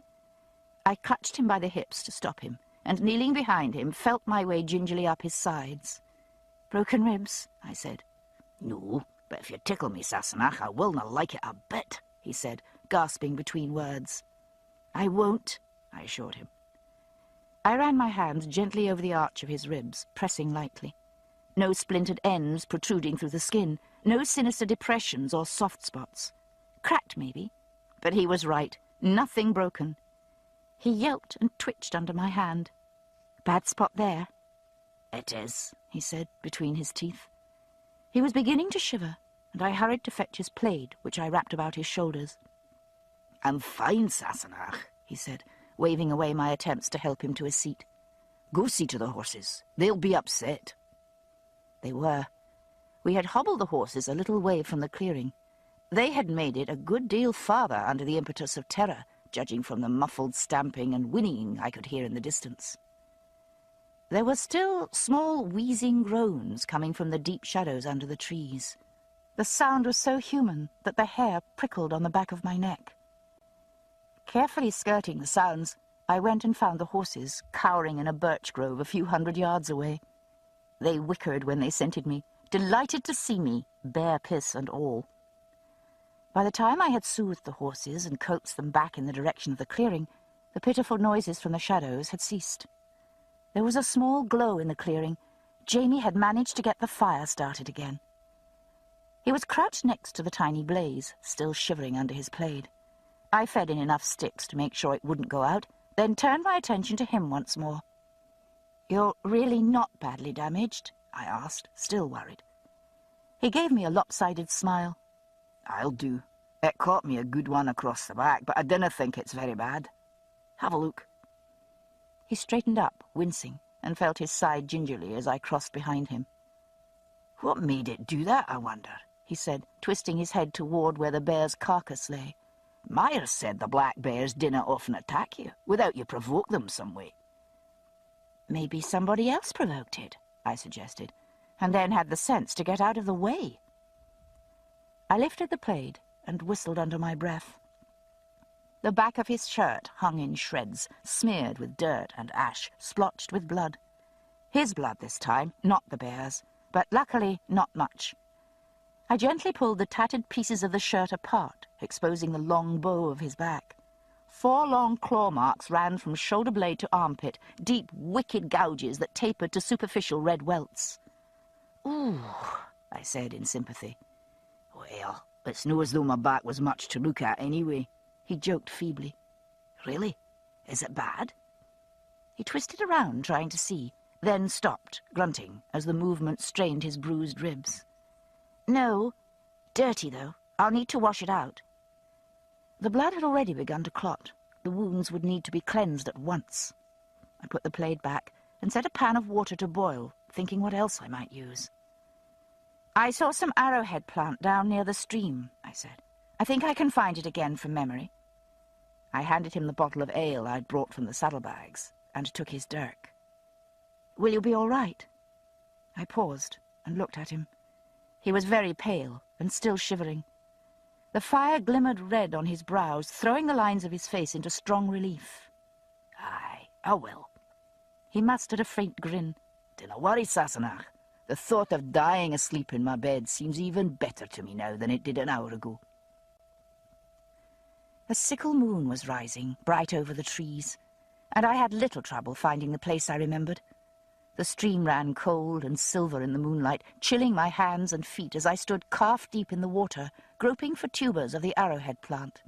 I clutched him by the hips to stop him, and kneeling behind him, felt my way gingerly up his sides. "Broken ribs?" I said. "No, but if you tickle me, Sassenach, I will not like it a bit," he said, gasping between words. "I won't," I assured him. I ran my hands gently over the arch of his ribs, pressing lightly. No splintered ends protruding through the skin, no sinister depressions or soft spots. Cracked, maybe, but he was right. Nothing broken. He yelped and twitched under my hand. "Bad spot there?" "It is," he said, between his teeth. He was beginning to shiver, and I hurried to fetch his plaid, which I wrapped about his shoulders. "I'm fine, Sassenach," he said, waving away my attempts to help him to his seat. "Go see to the horses. They'll be upset." They were. We had hobbled the horses a little way from the clearing. They had made it a good deal farther under the impetus of terror, judging from the muffled stamping and whinnying I could hear in the distance. There were still small wheezing groans coming from the deep shadows under the trees. The sound was so human that the hair prickled on the back of my neck. Carefully skirting the sounds, I went and found the horses cowering in a birch grove a few 100 yards away. They whickered when they scented me, delighted to see me, bear piss and all. By the time I had soothed the horses and coaxed them back in the direction of the clearing, the pitiful noises from the shadows had ceased. There was a small glow in the clearing. Jamie had managed to get the fire started again. He was crouched next to the tiny blaze, still shivering under his plaid. I fed in enough sticks to make sure it wouldn't go out, then turned my attention to him once more. "You're really not badly damaged?" I asked, still worried. He gave me a lopsided smile. "I'll do. It caught me a good one across the back, but I dinna think it's very bad. Have a look." He straightened up, wincing, and felt his side gingerly as I crossed behind him. "What made it do that, I wonder?" he said, twisting his head toward where the bear's carcass lay. "Myers said the black bears dinna often attack you, without you provoke them some way." "Maybe somebody else provoked it," I suggested, and then had the sense to get out of the way. I lifted the plaid and whistled under my breath. The back of his shirt hung in shreds, smeared with dirt and ash, splotched with blood. His blood this time, not the bear's, but luckily not much. I gently pulled the tattered pieces of the shirt apart, exposing the long bow of his back. 4 long claw marks ran from shoulder blade to armpit, deep, wicked gouges that tapered to superficial red welts. "Ooh," I said in sympathy. "Well, it's no as though my back was much to look at anyway," he joked feebly. "Really? Is it bad?" He twisted around, trying to see, then stopped, grunting, as the movement strained his bruised ribs. "No. Dirty, though. I'll need to wash it out." The blood had already begun to clot. The wounds would need to be cleansed at once. I put the plaid back and set a pan of water to boil, thinking what else I might use. "I saw some arrowhead plant down near the stream," I said. "I think I can find it again from memory." I handed him the bottle of ale I'd brought from the saddlebags and took his dirk. "Will you be all right?" I paused and looked at him. He was very pale and still shivering. The fire glimmered red on his brows, throwing the lines of his face into strong relief. "Aye, I will." He mustered a faint grin. "Dinna worry, Sassenach. The thought of dying asleep in my bed seems even better to me now than it did an hour ago." A sickle moon was rising, bright over the trees, and I had little trouble finding the place I remembered. The stream ran cold and silver in the moonlight, chilling my hands and feet as I stood calf-deep in the water, groping for tubers of the arrowhead plant.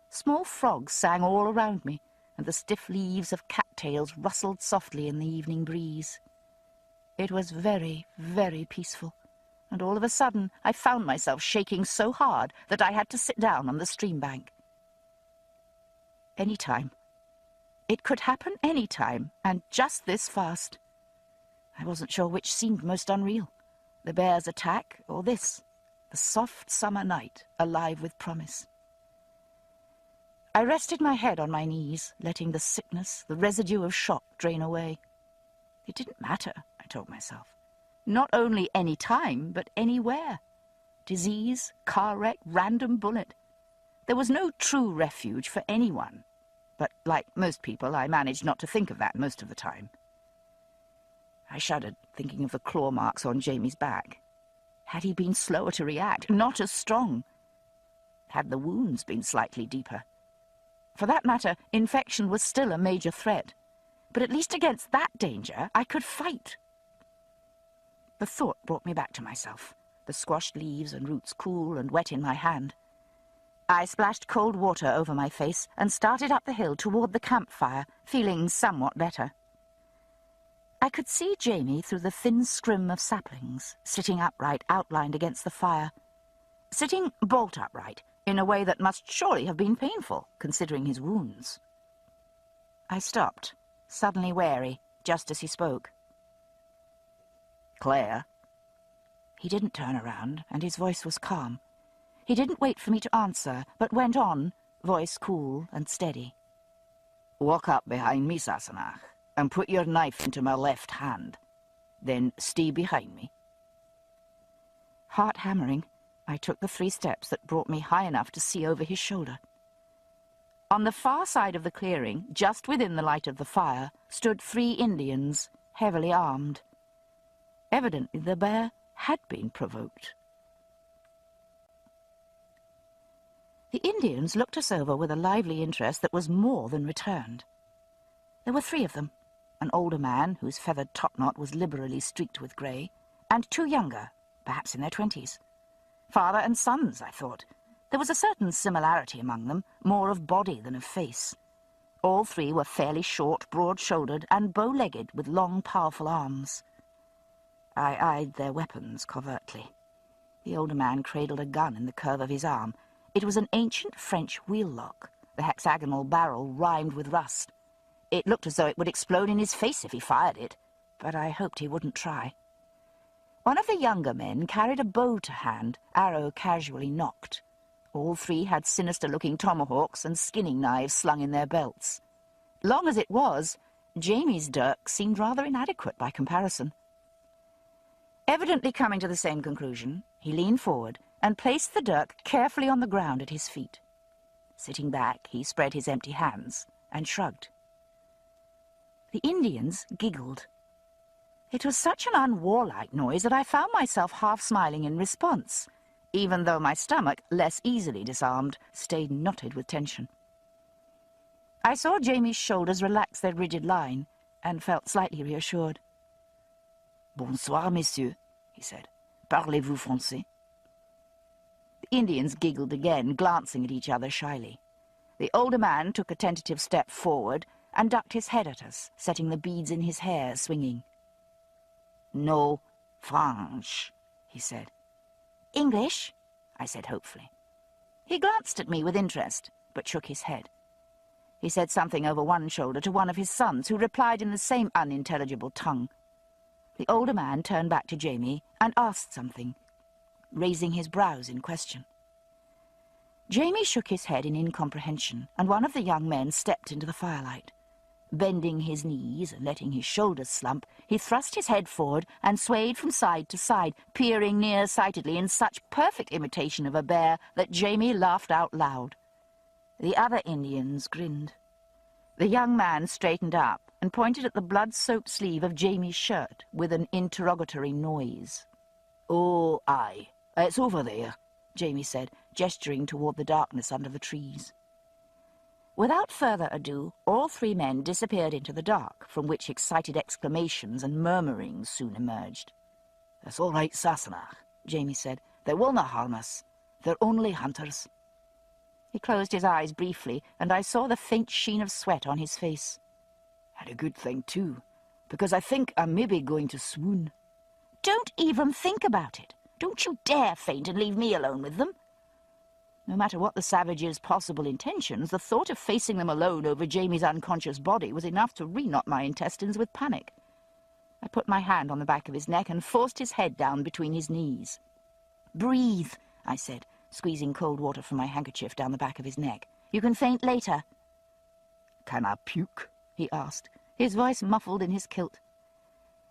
Small frogs sang all around me, and the stiff leaves of cattails rustled softly in the evening breeze. It was very, very peaceful, and all of a sudden I found myself shaking so hard that I had to sit down on the stream bank. Any time. It could happen any time, and just this fast. I wasn't sure which seemed most unreal, the bear's attack or this, the soft summer night alive with promise. I rested my head on my knees, letting the sickness, the residue of shock drain away. It didn't matter, I told myself. Not only any time, but anywhere. disease, car wreck, random bullet. There was no true refuge for anyone, but like most people, I managed not to think of that most of the time. I shuddered, thinking of the claw marks on Jamie's back. Had he been slower to react, not as strong? Had the wounds been slightly deeper? For that matter, infection was still a major threat, but at least against that danger I could fight. The thought brought me back to myself, the squashed leaves and roots cool and wet in my hand. I splashed cold water over my face and started up the hill toward the campfire, feeling somewhat better. I could see Jamie through the thin scrim of saplings, sitting upright, outlined against the fire. Sitting bolt upright, in a way that must surely have been painful, considering his wounds. I stopped, suddenly wary, just as he spoke. "Claire?" He didn't turn around, and his voice was calm. He didn't wait for me to answer, but went on, voice cool and steady. "Walk up behind me, Sassenach, and put your knife into my left hand. Then stay behind me." Heart hammering, I took the 3 steps that brought me high enough to see over his shoulder. On the far side of the clearing, just within the light of the fire, stood 3 Indians, heavily armed. Evidently the bear had been provoked. The Indians looked us over with a lively interest that was more than returned. There were 3 of them, an older man whose feathered topknot was liberally streaked with grey, and 2 younger, perhaps in their 20s. Father and sons, I thought. There was a certain similarity among them, more of body than of face. All 3 were fairly short, broad-shouldered, and bow-legged with long, powerful arms. I eyed their weapons covertly. The older man cradled a gun in the curve of his arm. It was an ancient French wheel-lock, the hexagonal barrel rimed with rust. It looked as though it would explode in his face if he fired it, but I hoped he wouldn't try. One of the younger men carried a bow to hand, arrow casually nocked. All 3 had sinister-looking tomahawks and skinning knives slung in their belts. Long as it was, Jamie's dirk seemed rather inadequate by comparison. Evidently coming to the same conclusion, he leaned forward and placed the dirk carefully on the ground at his feet. Sitting back, he spread his empty hands and shrugged. The Indians giggled. It was such an unwarlike noise that I found myself half smiling in response, even though my stomach, less easily disarmed, stayed knotted with tension. I saw Jamie's shoulders relax their rigid line and felt slightly reassured. "Bonsoir, messieurs," he said. "Parlez-vous français?" The Indians giggled again, glancing at each other shyly. The older man took a tentative step forward and ducked his head at us, setting the beads in his hair swinging. "No, French," he said. "English?" I said hopefully. He glanced at me with interest, but shook his head. He said something over one shoulder to one of his sons, who replied in the same unintelligible tongue. The older man turned back to Jamie and asked something, raising his brows in question. Jamie shook his head in incomprehension, and one of the young men stepped into the firelight. Bending his knees and letting his shoulders slump, he thrust his head forward and swayed from side to side, peering near-sightedly in such perfect imitation of a bear that Jamie laughed out loud. The other Indians grinned. The young man straightened up and pointed at the blood-soaked sleeve of Jamie's shirt with an interrogatory noise. "Oh, aye, it's over there," Jamie said, gesturing toward the darkness under the trees. Without further ado, all 3 men disappeared into the dark, from which excited exclamations and murmurings soon emerged. "That's all right, Sassenach," Jamie said. "They will not harm us. They're only hunters." He closed his eyes briefly, and I saw the faint sheen of sweat on his face. "And a good thing, too, because I think I'm maybe going to swoon." "Don't even think about it. Don't you dare faint and leave me alone with them." No matter what the savages' possible intentions, the thought of facing them alone over Jamie's unconscious body was enough to reknot my intestines with panic. I put my hand on the back of his neck and forced his head down between his knees. "Breathe," I said, squeezing cold water from my handkerchief down the back of his neck. "You can faint later." "Can I puke?" he asked, his voice muffled in his kilt.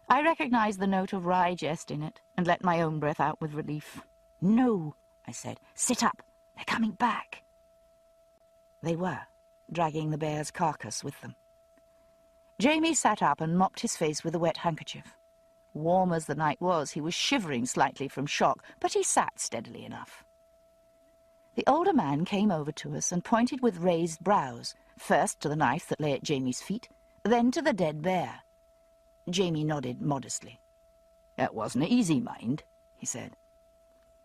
I recognized the note of wry jest in it and let my own breath out with relief. "No," I said. "Sit up. They're coming back." They were, dragging the bear's carcass with them. Jamie sat up and mopped his face with a wet handkerchief. Warm as the night was, he was shivering slightly from shock, but he sat steadily enough. The older man came over to us and pointed with raised brows, first to the knife that lay at Jamie's feet, then to the dead bear. Jamie nodded modestly. "That wasn't easy, mind," he said.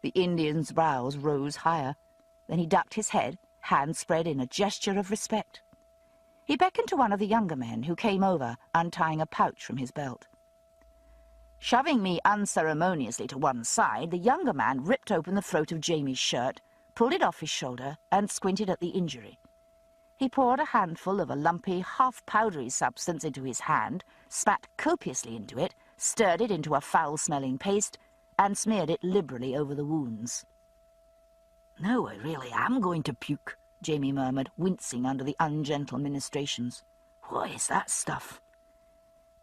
The Indian's brows rose higher. Then he ducked his head, hands spread in a gesture of respect. He beckoned to one of the younger men, who came over, untying a pouch from his belt. Shoving me unceremoniously to one side, the younger man ripped open the throat of Jamie's shirt, pulled it off his shoulder, and squinted at the injury. He poured a handful of a lumpy, half-powdery substance into his hand, spat copiously into it, stirred it into a foul-smelling paste, and smeared it liberally over the wounds. "No, I really am going to puke," Jamie murmured, wincing under the ungentle ministrations. "What is that stuff?"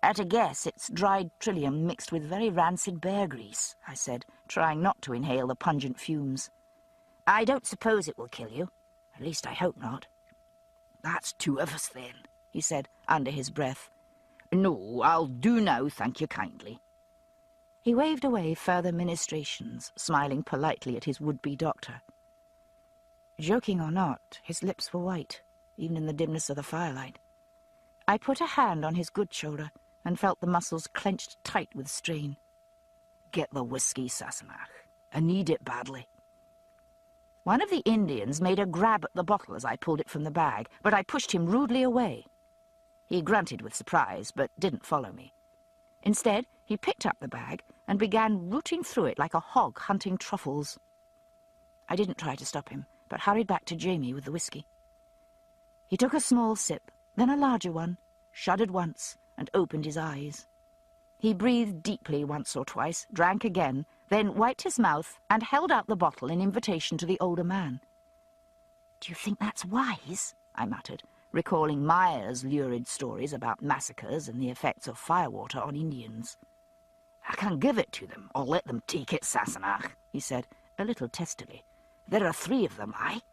"At a guess, it's dried trillium mixed with very rancid bear grease," I said, trying not to inhale the pungent fumes. "I don't suppose it will kill you. At least I hope not." "That's two of us, then," he said, under his breath. "No, I'll do now, thank you kindly." He waved away further ministrations, smiling politely at his would-be doctor. Joking or not, his lips were white, even in the dimness of the firelight. I put a hand on his good shoulder and felt the muscles clenched tight with strain. "Get the whiskey, Sassenach. I need it badly." One of the Indians made a grab at the bottle as I pulled it from the bag, but I pushed him rudely away. He grunted with surprise, but didn't follow me. Instead, he picked up the bag and began rooting through it like a hog hunting truffles. I didn't try to stop him, but hurried back to Jamie with the whiskey. He took a small sip, then a larger one, shuddered once, and opened his eyes. He breathed deeply once or twice, drank again, then wiped his mouth and held out the bottle in invitation to the older man. "Do you think that's wise?" I muttered, recalling Meyer's lurid stories about massacres and the effects of firewater on Indians. "I can give it to them, or let them take it, Sassenach," he said, a little testily. "There are 3 of them, aye?"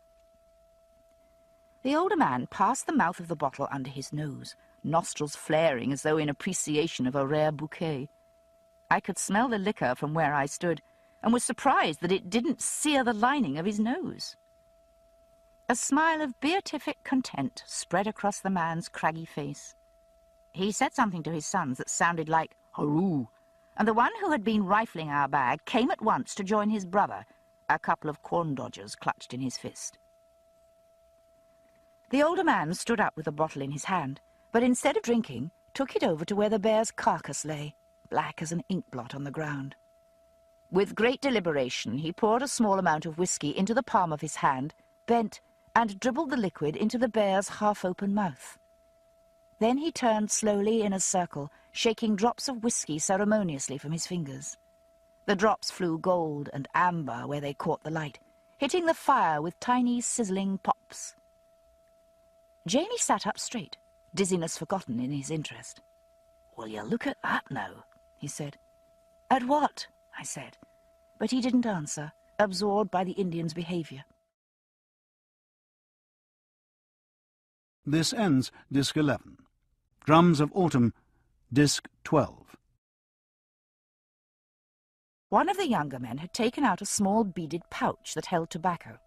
The older man passed the mouth of the bottle under his nose, nostrils flaring as though in appreciation of a rare bouquet. I could smell the liquor from where I stood, and was surprised that it didn't sear the lining of his nose. A smile of beatific content spread across the man's craggy face. He said something to his sons that sounded like "Hurroo," and the one who had been rifling our bag came at once to join his brother, a couple of corn dodgers clutched in his fist. The older man stood up with the bottle in his hand, but instead of drinking, took it over to where the bear's carcass lay, black as an ink blot on the ground. With great deliberation, he poured a small amount of whiskey into the palm of his hand, bent, and dribbled the liquid into the bear's half-open mouth. Then he turned slowly in a circle, shaking drops of whiskey ceremoniously from his fingers. The drops flew gold and amber where they caught the light, hitting the fire with tiny sizzling pops. Jamie sat up straight, dizziness forgotten in his interest. "Will you look at that now?" he said. "At what?" I said, but he didn't answer, absorbed by the Indian's behavior. This ends Disc 11. Drums of Autumn, Disc 12. One of the younger men had taken out a small beaded pouch that held tobacco.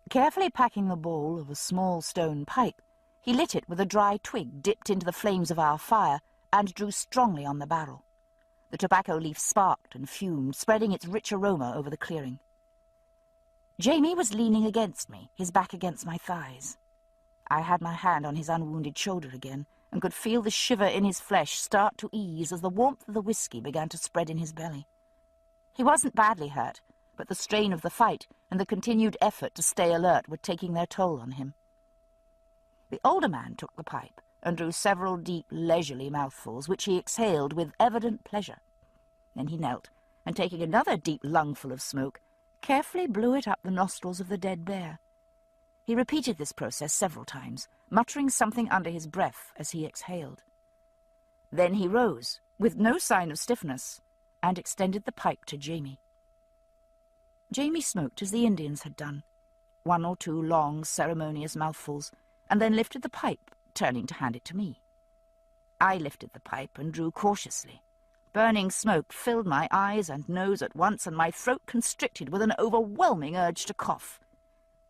Carefully packing the bowl of a small stone pipe, he lit it with a dry twig dipped into the flames of our fire and drew strongly on the barrel. The tobacco leaf sparked and fumed, spreading its rich aroma over the clearing. Jamie was leaning against me, his back against my thighs. I had my hand on his unwounded shoulder again and could feel the shiver in his flesh start to ease as the warmth of the whiskey began to spread in his belly. He wasn't badly hurt, but the strain of the fight and the continued effort to stay alert were taking their toll on him. The older man took the pipe and drew several deep, leisurely mouthfuls, which he exhaled with evident pleasure. Then he knelt, and taking another deep lungful of smoke, carefully blew it up the nostrils of the dead bear. He repeated this process several times, muttering something under his breath as he exhaled. Then he rose, with no sign of stiffness, and extended the pipe to Jamie. Jamie smoked as the Indians had done, 1 or 2 long, ceremonious mouthfuls, and then lifted the pipe, turning to hand it to me. I lifted the pipe and drew cautiously. Burning smoke filled my eyes and nose at once, and my throat constricted with an overwhelming urge to cough.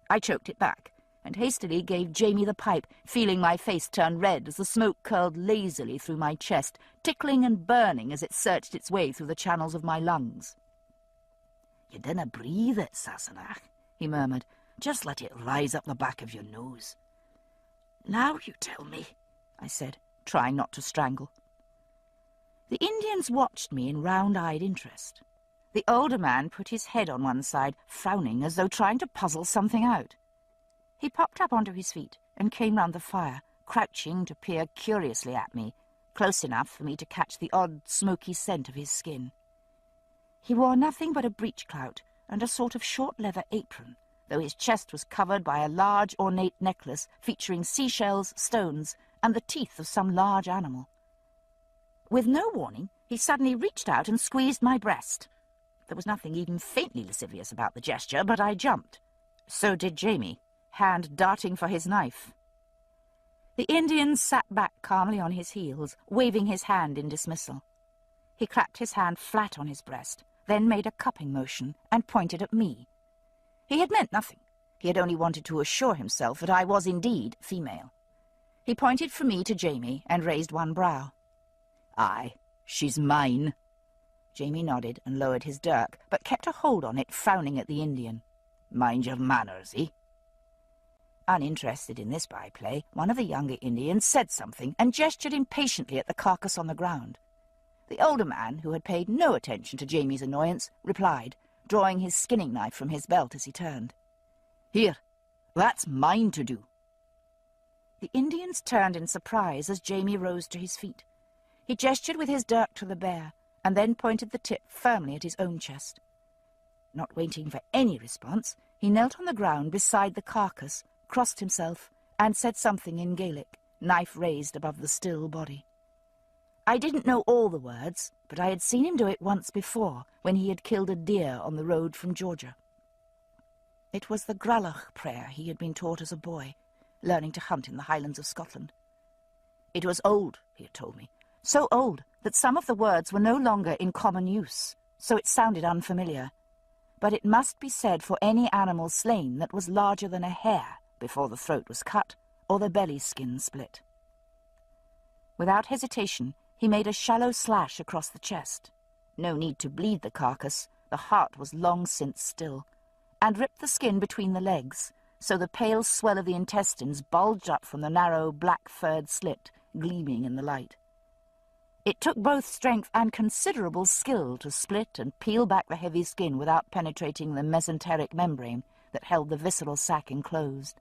I choked it back, and hastily gave Jamie the pipe, feeling my face turn red as the smoke curled lazily through my chest, tickling and burning as it searched its way through the channels of my lungs. "You dinna breathe it, Sassenach," he murmured. "Just let it rise up the back of your nose." "Now you tell me," I said, trying not to strangle. The Indians watched me in round-eyed interest. The older man put his head on one side, frowning as though trying to puzzle something out. He popped up onto his feet and came round the fire, crouching to peer curiously at me, close enough for me to catch the odd, smoky scent of his skin. He wore nothing but a breechclout and a sort of short leather apron, though his chest was covered by a large ornate necklace featuring seashells, stones, and the teeth of some large animal. With no warning, he suddenly reached out and squeezed my breast. There was nothing even faintly lascivious about the gesture, but I jumped. So did Jamie, hand darting for his knife. The Indian sat back calmly on his heels, waving his hand in dismissal. He clapped his hand flat on his breast, then made a cupping motion and pointed at me. He had meant nothing. He had only wanted to assure himself that I was indeed female. He pointed from me to Jamie and raised one brow. "Aye, she's mine." Jamie nodded and lowered his dirk, but kept a hold on it, frowning at the Indian. "Mind your manners, eh?" Uninterested in this byplay, one of the younger Indians said something and gestured impatiently at the carcass on the ground. The older man, who had paid no attention to Jamie's annoyance, replied, drawing his skinning knife from his belt as he turned. "Here, that's mine to do." The Indians turned in surprise as Jamie rose to his feet. He gestured with his dirk to the bear, and then pointed the tip firmly at his own chest. Not waiting for any response, he knelt on the ground beside the carcass, crossed himself, and said something in Gaelic, knife raised above the still body. I didn't know all the words, but I had seen him do it once before, when he had killed a deer on the road from Georgia. It was the Gralach prayer he had been taught as a boy, learning to hunt in the Highlands of Scotland. It was old, he had told me, so old that some of the words were no longer in common use, so it sounded unfamiliar. But it must be said for any animal slain that was larger than a hare before the throat was cut or the belly skin split. Without hesitation, he made a shallow slash across the chest. No need to bleed the carcass, the heart was long since still, and ripped the skin between the legs, so the pale swell of the intestines bulged up from the narrow, black-furred slit, gleaming in the light. It took both strength and considerable skill to split and peel back the heavy skin without penetrating the mesenteric membrane that held the visceral sac enclosed.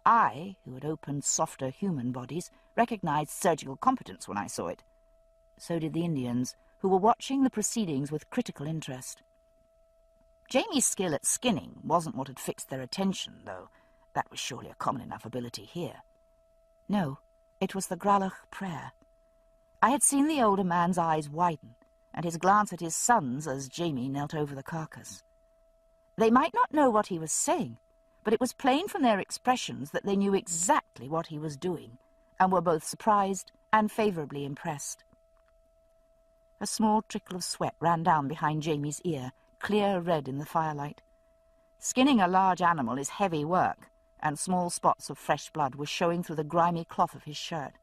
I, who had opened softer human bodies, recognized surgical competence when I saw it. So did the Indians, who were watching the proceedings with critical interest. Jamie's skill at skinning wasn't what had fixed their attention, though that was surely a common enough ability here. No, it was the Gralach prayer. I had seen the older man's eyes widen, and his glance at his sons as Jamie knelt over the carcass. They might not know what he was saying, but it was plain from their expressions that they knew exactly what he was doing, and were both surprised and favourably impressed. A small trickle of sweat ran down behind Jamie's ear, clear red in the firelight. Skinning a large animal is heavy work, and small spots of fresh blood were showing through the grimy cloth of his shirt.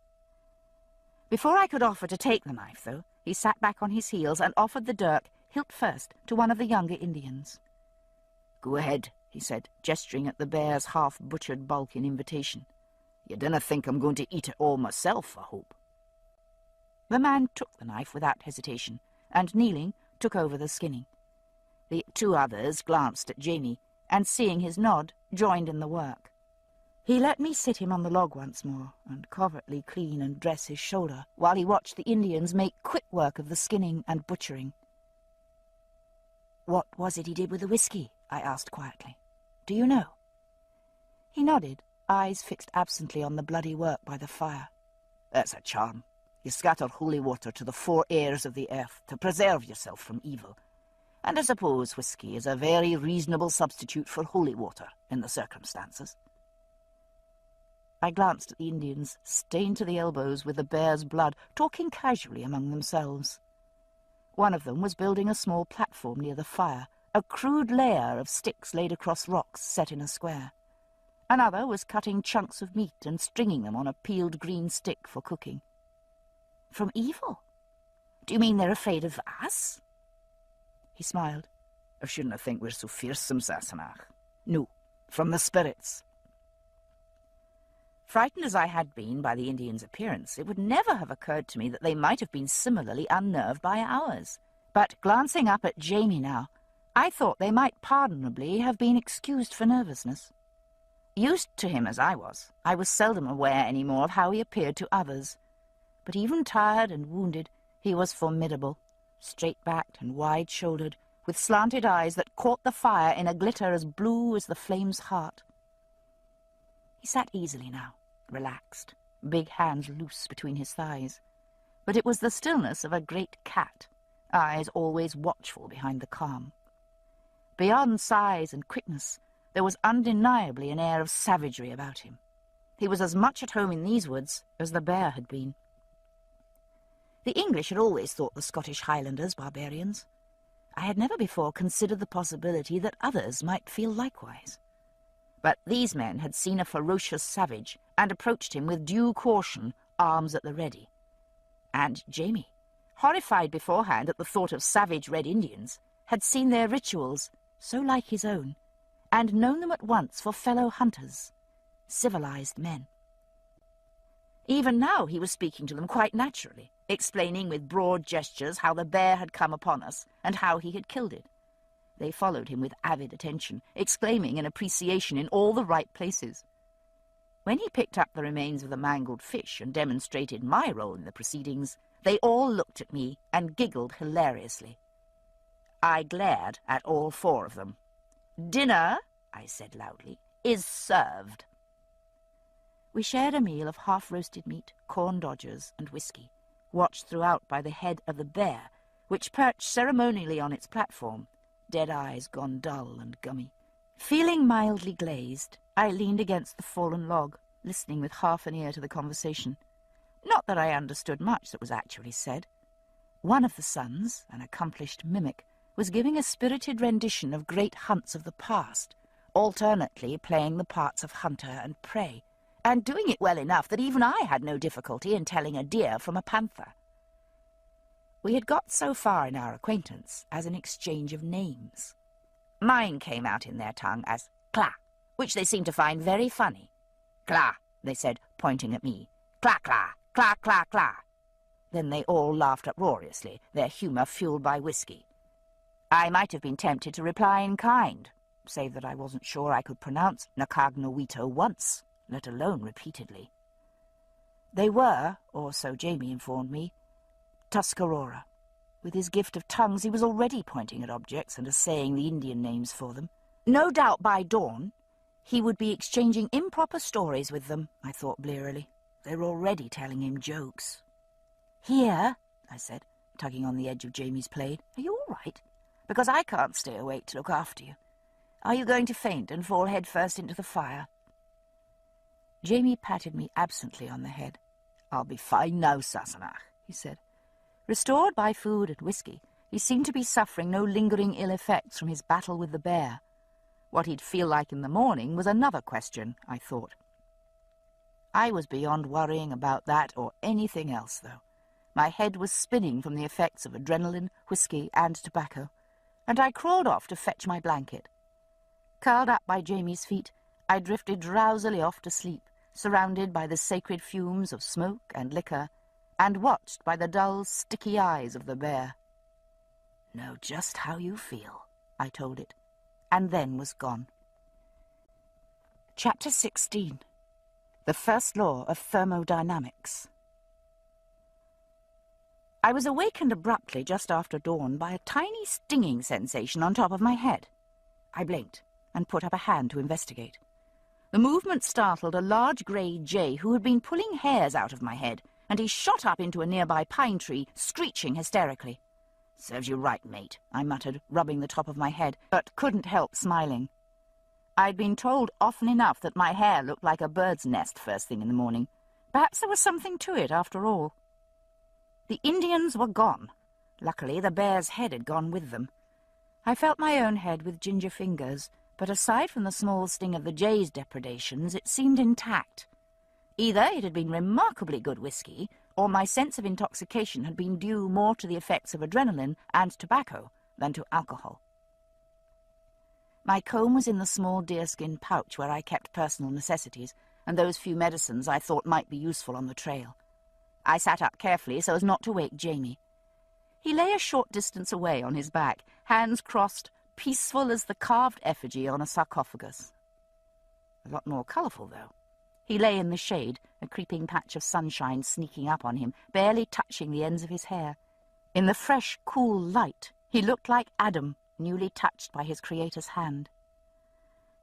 Before I could offer to take the knife, though, he sat back on his heels and offered the dirk, hilt first, to one of the younger Indians. "Go ahead," he said, gesturing at the bear's half-butchered bulk in invitation. "You dinna think I'm going to eat it all myself, I hope." The man took the knife without hesitation, and, kneeling, took over the skinning. The 2 others glanced at Jamie, and, seeing his nod, joined in the work. He let me sit him on the log once more, and covertly clean and dress his shoulder, while he watched the Indians make quick work of the skinning and butchering. "What was it he did with the whiskey?" I asked quietly. "Do you know?" He nodded, eyes fixed absently on the bloody work by the fire. "That's a charm. You scatter holy water to the 4 airs of the earth to preserve yourself from evil. and I suppose whisky is a very reasonable substitute for holy water in the circumstances. I glanced at the Indians, stained to the elbows with the bear's blood, talking casually among themselves. One of them was building a small platform near the fire, a crude layer of sticks laid across rocks set in a square. Another was cutting chunks of meat and stringing them on a peeled green stick for cooking. From evil? Do you mean they're afraid of us? He smiled. I shouldn't think we're so fearsome, Sassenach. No, from the spirits. Frightened as I had been by the Indians' appearance, it would never have occurred to me that they might have been similarly unnerved by ours. But glancing up at Jamie now, I thought they might pardonably have been excused for nervousness. Used to him as I was seldom aware any more of how he appeared to others. But even tired and wounded, he was formidable, straight-backed and wide-shouldered, with slanted eyes that caught the fire in a glitter as blue as the flame's heart. He sat easily now, relaxed, big hands loose between his thighs. But it was the stillness of a great cat, eyes always watchful behind the calm. Beyond size and quickness, there was undeniably an air of savagery about him. He was as much at home in these woods as the bear had been. The English had always thought the Scottish Highlanders barbarians. I had never before considered the possibility that others might feel likewise. But these men had seen a ferocious savage and approached him with due caution, arms at the ready. And Jamie, horrified beforehand at the thought of savage Red Indians, had seen their rituals, so like his own, and known them at once for fellow hunters, civilized men. Even now he was speaking to them quite naturally, explaining with broad gestures how the bear had come upon us and how he had killed it. They followed him with avid attention, exclaiming in appreciation in all the right places. When he picked up the remains of the mangled fish and demonstrated my role in the proceedings, they all looked at me and giggled hilariously. I glared at all four of them. "Dinner," I said loudly, "is served." We shared a meal of half-roasted meat, corn dodgers, and whisky, watched throughout by the head of the bear, which perched ceremonially on its platform, dead eyes gone dull and gummy. Feeling mildly glazed, I leaned against the fallen log, listening with half an ear to the conversation. Not that I understood much that was actually said. One of the sons, an accomplished mimic, was giving a spirited rendition of great hunts of the past, alternately playing the parts of hunter and prey, and doing it well enough that even I had no difficulty in telling a deer from a panther. We had got so far in our acquaintance as an exchange of names. Mine came out in their tongue as Cla, which they seemed to find very funny. Cla, they said, pointing at me. Cla, cla, cla, cla, cla. Then they all laughed uproariously, their humour fuelled by whisky. I might have been tempted to reply in kind, save that I wasn't sure I could pronounce Nakagnawito once, let alone repeatedly. They were, or so Jamie informed me, Tuscarora. With his gift of tongues, he was already pointing at objects and assaying the Indian names for them. No doubt by dawn, he would be exchanging improper stories with them, I thought blearily. They were already telling him jokes. "Here," I said, tugging on the edge of Jamie's plaid. "Are you all right? Because I can't stay awake to look after you. Are you going to faint and fall head-first into the fire?" Jamie patted me absently on the head. "I'll be fine now, Sassenach," he said. Restored by food and whisky, he seemed to be suffering no lingering ill effects from his battle with the bear. What he'd feel like in the morning was another question, I thought. I was beyond worrying about that or anything else, though. My head was spinning from the effects of adrenaline, whisky, and tobacco, and I crawled off to fetch my blanket. Curled up by Jamie's feet, I drifted drowsily off to sleep, surrounded by the sacred fumes of smoke and liquor, and watched by the dull, sticky eyes of the bear. "Know just how you feel," I told it, and then was gone. Chapter 16. The First Law of Thermodynamics. I was awakened abruptly just after dawn by a tiny stinging sensation on top of my head. I blinked and put up a hand to investigate. The movement startled a large grey jay who had been pulling hairs out of my head, and he shot up into a nearby pine tree, screeching hysterically. "Serves you right, mate," I muttered, rubbing the top of my head, but couldn't help smiling. I'd been told often enough that my hair looked like a bird's nest first thing in the morning. Perhaps there was something to it, after all. The Indians were gone. Luckily, the bear's head had gone with them. I felt my own head with ginger fingers, but aside from the small sting of the jay's depredations, it seemed intact. Either it had been remarkably good whiskey, or my sense of intoxication had been due more to the effects of adrenaline and tobacco than to alcohol. My comb was in the small deerskin pouch where I kept personal necessities, and those few medicines I thought might be useful on the trail. I sat up carefully so as not to wake Jamie. He lay a short distance away on his back, hands crossed, peaceful as the carved effigy on a sarcophagus. A lot more colourful, though. He lay in the shade, a creeping patch of sunshine sneaking up on him, barely touching the ends of his hair. In the fresh, cool light, he looked like Adam, newly touched by his Creator's hand.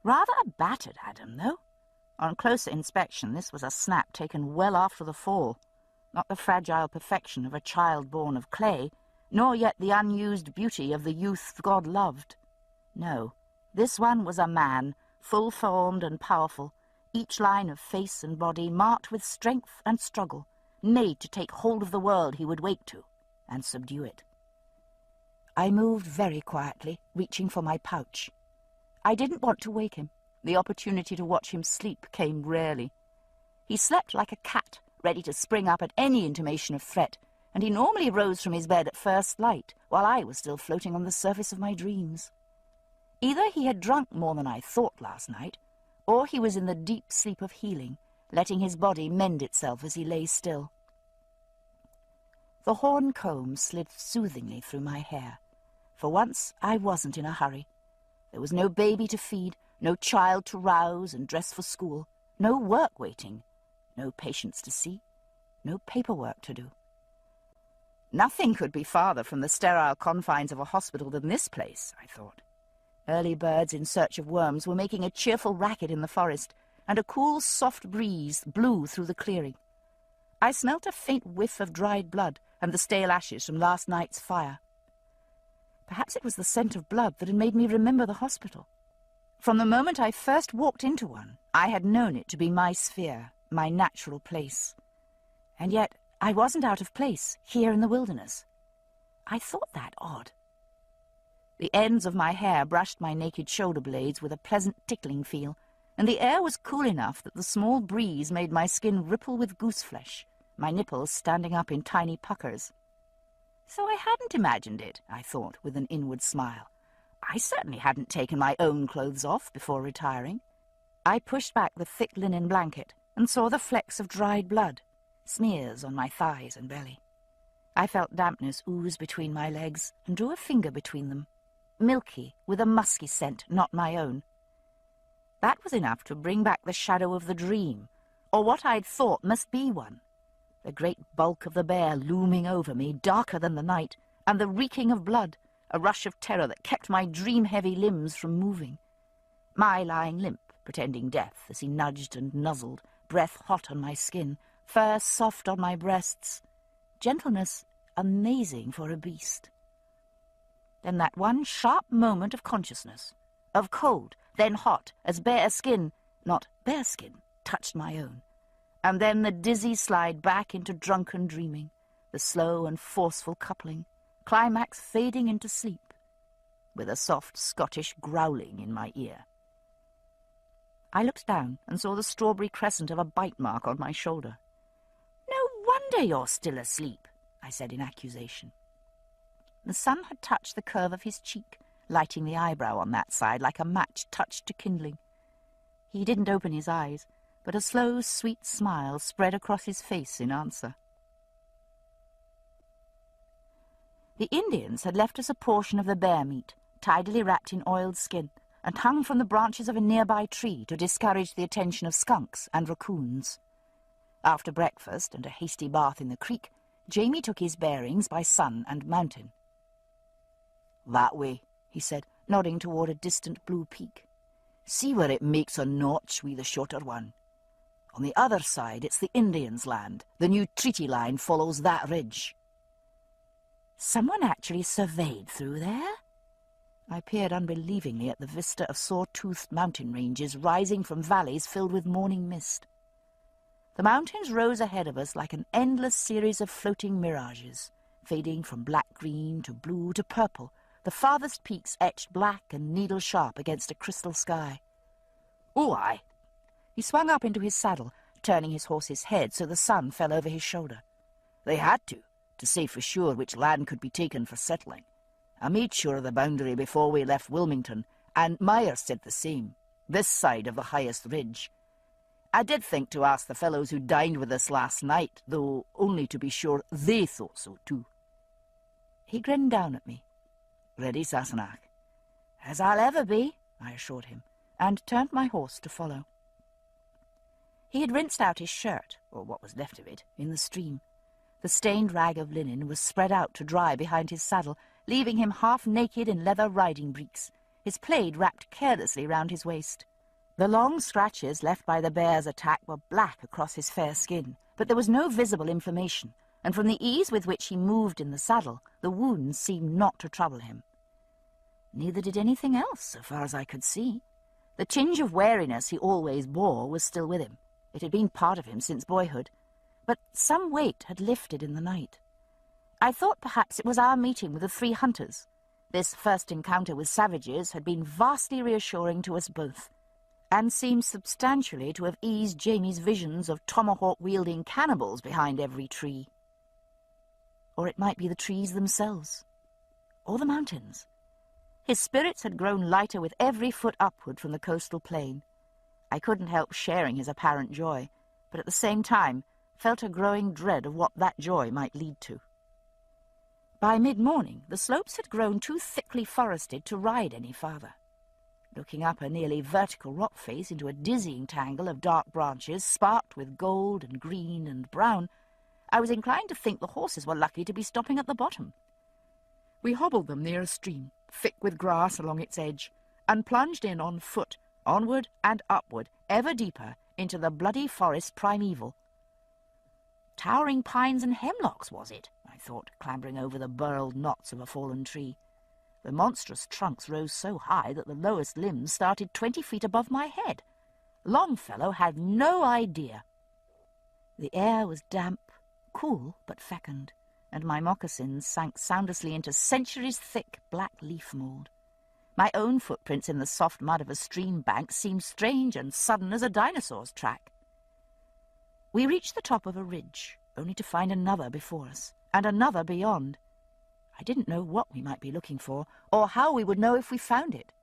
Rather a battered Adam, though. On closer inspection, this was a snap taken well after the fall, not the fragile perfection of a child born of clay, nor yet the unused beauty of the youth God loved. No, this one was a man, full-formed and powerful, each line of face and body marked with strength and struggle, made to take hold of the world he would wake to, and subdue it. I moved very quietly, reaching for my pouch. I didn't want to wake him. The opportunity to watch him sleep came rarely. He slept like a cat, ready to spring up at any intimation of threat, and he normally rose from his bed at first light, while I was still floating on the surface of my dreams. Either he had drunk more than I thought last night, or he was in the deep sleep of healing, letting his body mend itself as he lay still. The horn comb slid soothingly through my hair. For once, I wasn't in a hurry. There was no baby to feed, no child to rouse and dress for school, no work waiting, no patients to see, no paperwork to do. Nothing could be farther from the sterile confines of a hospital than this place, I thought. Early birds in search of worms were making a cheerful racket in the forest, and a cool, soft breeze blew through the clearing. I smelt a faint whiff of dried blood and the stale ashes from last night's fire. Perhaps it was the scent of blood that had made me remember the hospital. From the moment I first walked into one, I had known it to be my sphere, my natural place. And yet I wasn't out of place, here in the wilderness. I thought that odd. The ends of my hair brushed my naked shoulder blades with a pleasant tickling feel, and the air was cool enough that the small breeze made my skin ripple with gooseflesh, my nipples standing up in tiny puckers. So I hadn't imagined it, I thought, with an inward smile. I certainly hadn't taken my own clothes off before retiring. I pushed back the thick linen blanket and saw the flecks of dried blood, smears on my thighs and belly. I felt dampness ooze between my legs and drew a finger between them, milky, with a musky scent not my own. That was enough to bring back the shadow of the dream, or what I'd thought must be one. The great bulk of the bear looming over me, darker than the night, and the reeking of blood, a rush of terror that kept my dream-heavy limbs from moving. My lying limp, pretending death as he nudged and nuzzled, breath hot on my skin, fur soft on my breasts, gentleness amazing for a beast. Then that one sharp moment of consciousness, of cold, then hot, as bare skin, not bare skin, touched my own. And then the dizzy slide back into drunken dreaming, the slow and forceful coupling, climax fading into sleep, with a soft Scottish growling in my ear. I looked down and saw the strawberry crescent of a bite mark on my shoulder. "No wonder you're still asleep," I said in accusation. The sun had touched the curve of his cheek, lighting the eyebrow on that side like a match touched to kindling. He didn't open his eyes, but a slow, sweet smile spread across his face in answer. The Indians had left us a portion of the bear meat, tidily wrapped in oiled skin, and hung from the branches of a nearby tree to discourage the attention of skunks and raccoons. After breakfast and a hasty bath in the creek, Jamie took his bearings by sun and mountain. "That way," he said, nodding toward a distant blue peak. "See where it makes a notch wi' the shorter one. On the other side, it's the Indians' land. The new treaty line follows that ridge." Someone actually surveyed through there? I peered unbelievingly at the vista of saw-toothed mountain ranges rising from valleys filled with morning mist. The mountains rose ahead of us like an endless series of floating mirages, fading from black-green to blue to purple, the farthest peaks etched black and needle-sharp against a crystal sky. "Oh, aye." He swung up into his saddle, turning his horse's head so the sun fell over his shoulder. "They had to say for sure which land could be taken for settling. I made sure of the boundary before we left Wilmington, and Meyer said the same, this side of the highest ridge. I did think to ask the fellows who dined with us last night, though only to be sure they thought so too." He grinned down at me. "Ready, Sassenach?" "As I'll ever be," I assured him, and turned my horse to follow. He had rinsed out his shirt, or what was left of it, in the stream. The stained rag of linen was spread out to dry behind his saddle, leaving him half naked in leather riding breeks, his plaid wrapped carelessly round his waist. The long scratches left by the bear's attack were black across his fair skin, but there was no visible inflammation, and from the ease with which he moved in the saddle, the wounds seemed not to trouble him. Neither did anything else, so far as I could see. The tinge of wariness he always bore was still with him. It had been part of him since boyhood, but some weight had lifted in the night. I thought perhaps it was our meeting with the 3 hunters. This first encounter with savages had been vastly reassuring to us both, and seemed substantially to have eased Jamie's visions of tomahawk-wielding cannibals behind every tree. Or it might be the trees themselves, or the mountains. His spirits had grown lighter with every foot upward from the coastal plain. I couldn't help sharing his apparent joy, but at the same time felt a growing dread of what that joy might lead to. By mid-morning, the slopes had grown too thickly forested to ride any farther. Looking up a nearly vertical rock face into a dizzying tangle of dark branches sparked with gold and green and brown, I was inclined to think the horses were lucky to be stopping at the bottom. We hobbled them near a stream, thick with grass along its edge, and plunged in on foot, onward and upward, ever deeper, into the bloody forest primeval. Towering pines and hemlocks, was it? I thought, clambering over the burled knots of a fallen tree. The monstrous trunks rose so high that the lowest limbs started 20 feet above my head. Longfellow had no idea. The air was damp, cool but fecund, and my moccasins sank soundlessly into centuries-thick black leaf mould. My own footprints in the soft mud of a stream bank seemed strange and sudden as a dinosaur's track. We reached the top of a ridge, only to find another before us, and another beyond. I didn't know what we might be looking for, or how we would know if we found it.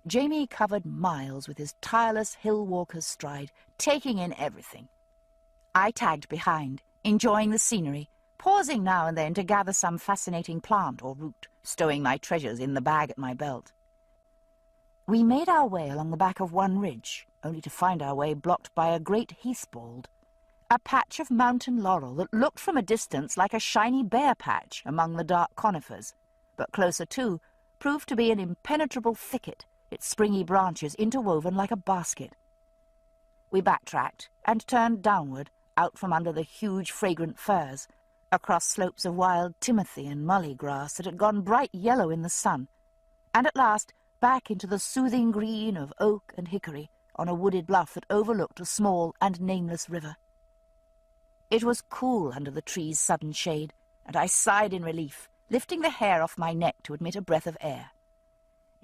Jamie covered miles with his tireless hill-walker's stride, taking in everything. I tagged behind, enjoying the scenery, pausing now and then to gather some fascinating plant or root, stowing my treasures in the bag at my belt. We made our way along the back of one ridge, only to find our way blocked by a great heathbald, a patch of mountain laurel that looked from a distance like a shiny bare patch among the dark conifers, but closer to proved to be an impenetrable thicket, its springy branches interwoven like a basket. We backtracked and turned downward, out from under the huge fragrant firs, across slopes of wild timothy and mully grass that had gone bright yellow in the sun, and at last back into the soothing green of oak and hickory on a wooded bluff that overlooked a small and nameless river. It was cool under the tree's sudden shade, and I sighed in relief, lifting the hair off my neck to admit a breath of air.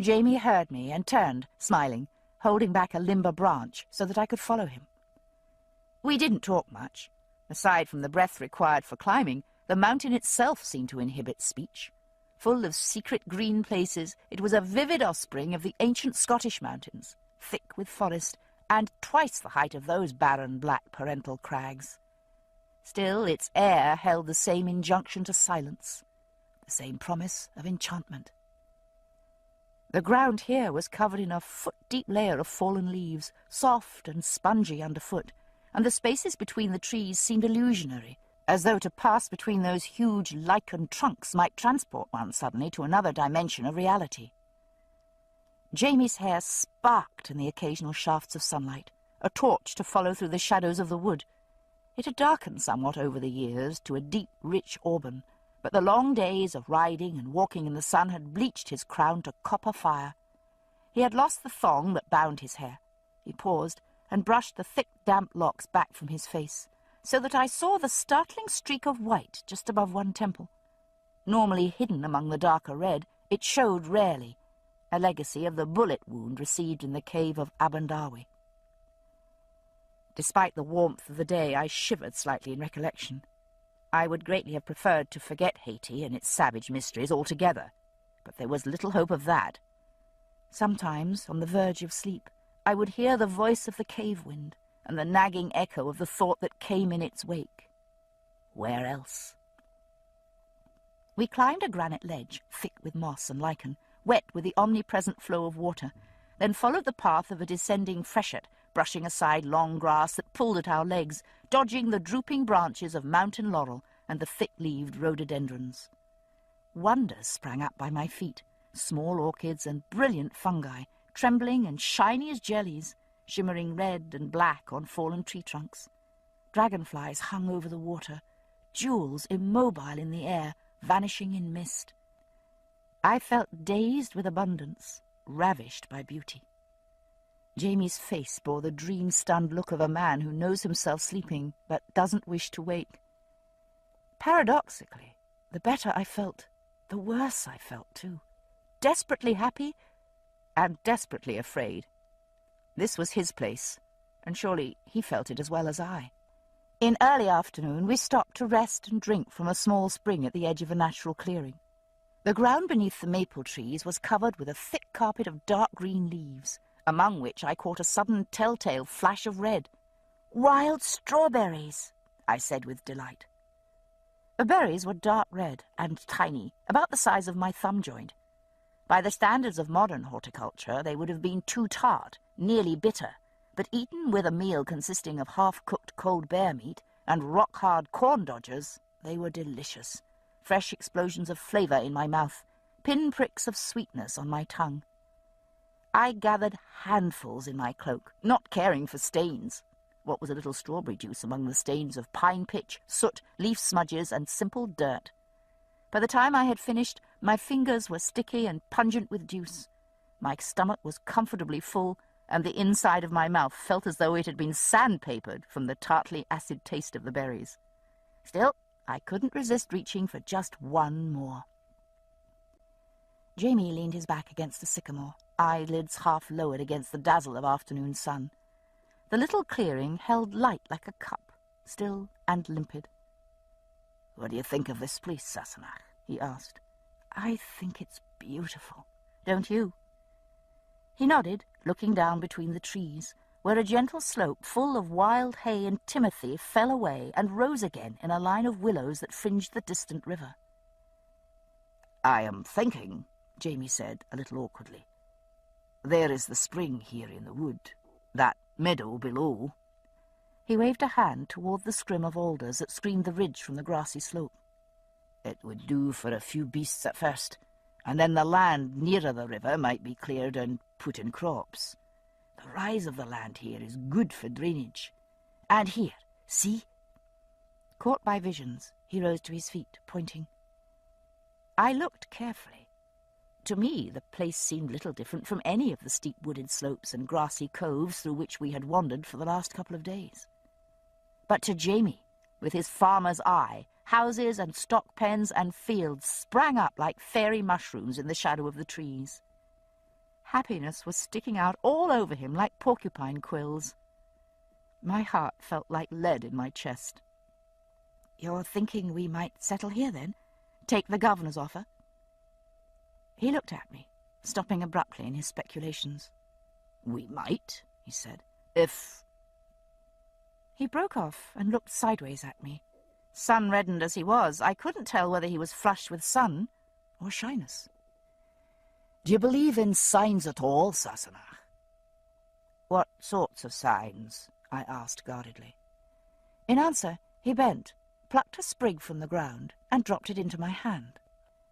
Jamie heard me and turned, smiling, holding back a limber branch so that I could follow him. We didn't talk much. Aside from the breath required for climbing, the mountain itself seemed to inhibit speech. Full of secret green places, it was a vivid offspring of the ancient Scottish mountains, thick with forest, and twice the height of those barren black parental crags. Still, its air held the same injunction to silence, the same promise of enchantment. The ground here was covered in a foot-deep layer of fallen leaves, soft and spongy underfoot, and the spaces between the trees seemed illusionary, as though to pass between those huge lichened trunks might transport one suddenly to another dimension of reality. Jamie's hair sparked in the occasional shafts of sunlight, a torch to follow through the shadows of the wood. It had darkened somewhat over the years to a deep, rich auburn, but the long days of riding and walking in the sun had bleached his crown to copper fire. He had lost the thong that bound his hair. He paused and brushed the thick, damp locks back from his face, so that I saw the startling streak of white just above one temple. Normally hidden among the darker red, it showed rarely, a legacy of the bullet wound received in the cave of Abandawi. Despite the warmth of the day, I shivered slightly in recollection. I would greatly have preferred to forget Haiti and its savage mysteries altogether, but there was little hope of that. Sometimes, on the verge of sleep, I would hear the voice of the cave wind and the nagging echo of the thought that came in its wake. Where else? We climbed a granite ledge, thick with moss and lichen, wet with the omnipresent flow of water, then followed the path of a descending freshet, brushing aside long grass that pulled at our legs, dodging the drooping branches of mountain laurel and the thick-leaved rhododendrons. Wonders sprang up by my feet, small orchids and brilliant fungi, trembling and shiny as jellies, shimmering red and black on fallen tree trunks. Dragonflies hung over the water, jewels immobile in the air, vanishing in mist. I felt dazed with abundance, ravished by beauty. Jamie's face bore the dream-stunned look of a man who knows himself sleeping but doesn't wish to wake. Paradoxically, the better I felt, the worse I felt too. Desperately happy and desperately afraid. This was his place, and surely he felt it as well as I. In early afternoon we stopped to rest and drink from a small spring at the edge of a natural clearing. The ground beneath the maple trees was covered with a thick carpet of dark green leaves, among which I caught a sudden telltale flash of red. "Wild strawberries," I said with delight. The berries were dark red and tiny, about the size of my thumb joint. By the standards of modern horticulture, they would have been too tart, nearly bitter, but eaten with a meal consisting of half-cooked cold bear meat and rock-hard corn dodgers, they were delicious. Fresh explosions of flavour in my mouth, pinpricks of sweetness on my tongue. I gathered handfuls in my cloak, not caring for stains. What was a little strawberry juice among the stains of pine pitch, soot, leaf smudges, and simple dirt? By the time I had finished, my fingers were sticky and pungent with juice. My stomach was comfortably full, and the inside of my mouth felt as though it had been sandpapered from the tartly acid taste of the berries. Still, I couldn't resist reaching for just one more. Jamie leaned his back against the sycamore, eyelids half lowered against the dazzle of afternoon sun. The little clearing held light like a cup, still and limpid. "What do you think of this place, Sassenach?" he asked. "I think it's beautiful. Don't you?" He nodded, looking down between the trees, where a gentle slope full of wild hay and timothy fell away and rose again in a line of willows that fringed the distant river. "I am thinking," Jamie said, a little awkwardly. "There is the spring here in the wood, that meadow below." He waved a hand toward the scrim of alders that screened the ridge from the grassy slope. "It would do for a few beasts at first, and then the land nearer the river might be cleared and put in crops. The rise of the land here is good for drainage. And here, see?" Caught by visions, he rose to his feet, pointing. I looked carefully. To me, the place seemed little different from any of the steep wooded slopes and grassy coves through which we had wandered for the last couple of days. But to Jamie, with his farmer's eye, houses and stock pens and fields sprang up like fairy mushrooms in the shadow of the trees. Happiness was sticking out all over him like porcupine quills. My heart felt like lead in my chest. "You're thinking we might settle here, then? Take the governor's offer?" He looked at me, stopping abruptly in his speculations. "We might," he said, "if—" He broke off and looked sideways at me. Sun-reddened as he was, I couldn't tell whether he was flushed with sun or shyness. "Do you believe in signs at all, Sassenach?" "What sorts of signs?" I asked guardedly. In answer, he bent, plucked a sprig from the ground, and dropped it into my hand.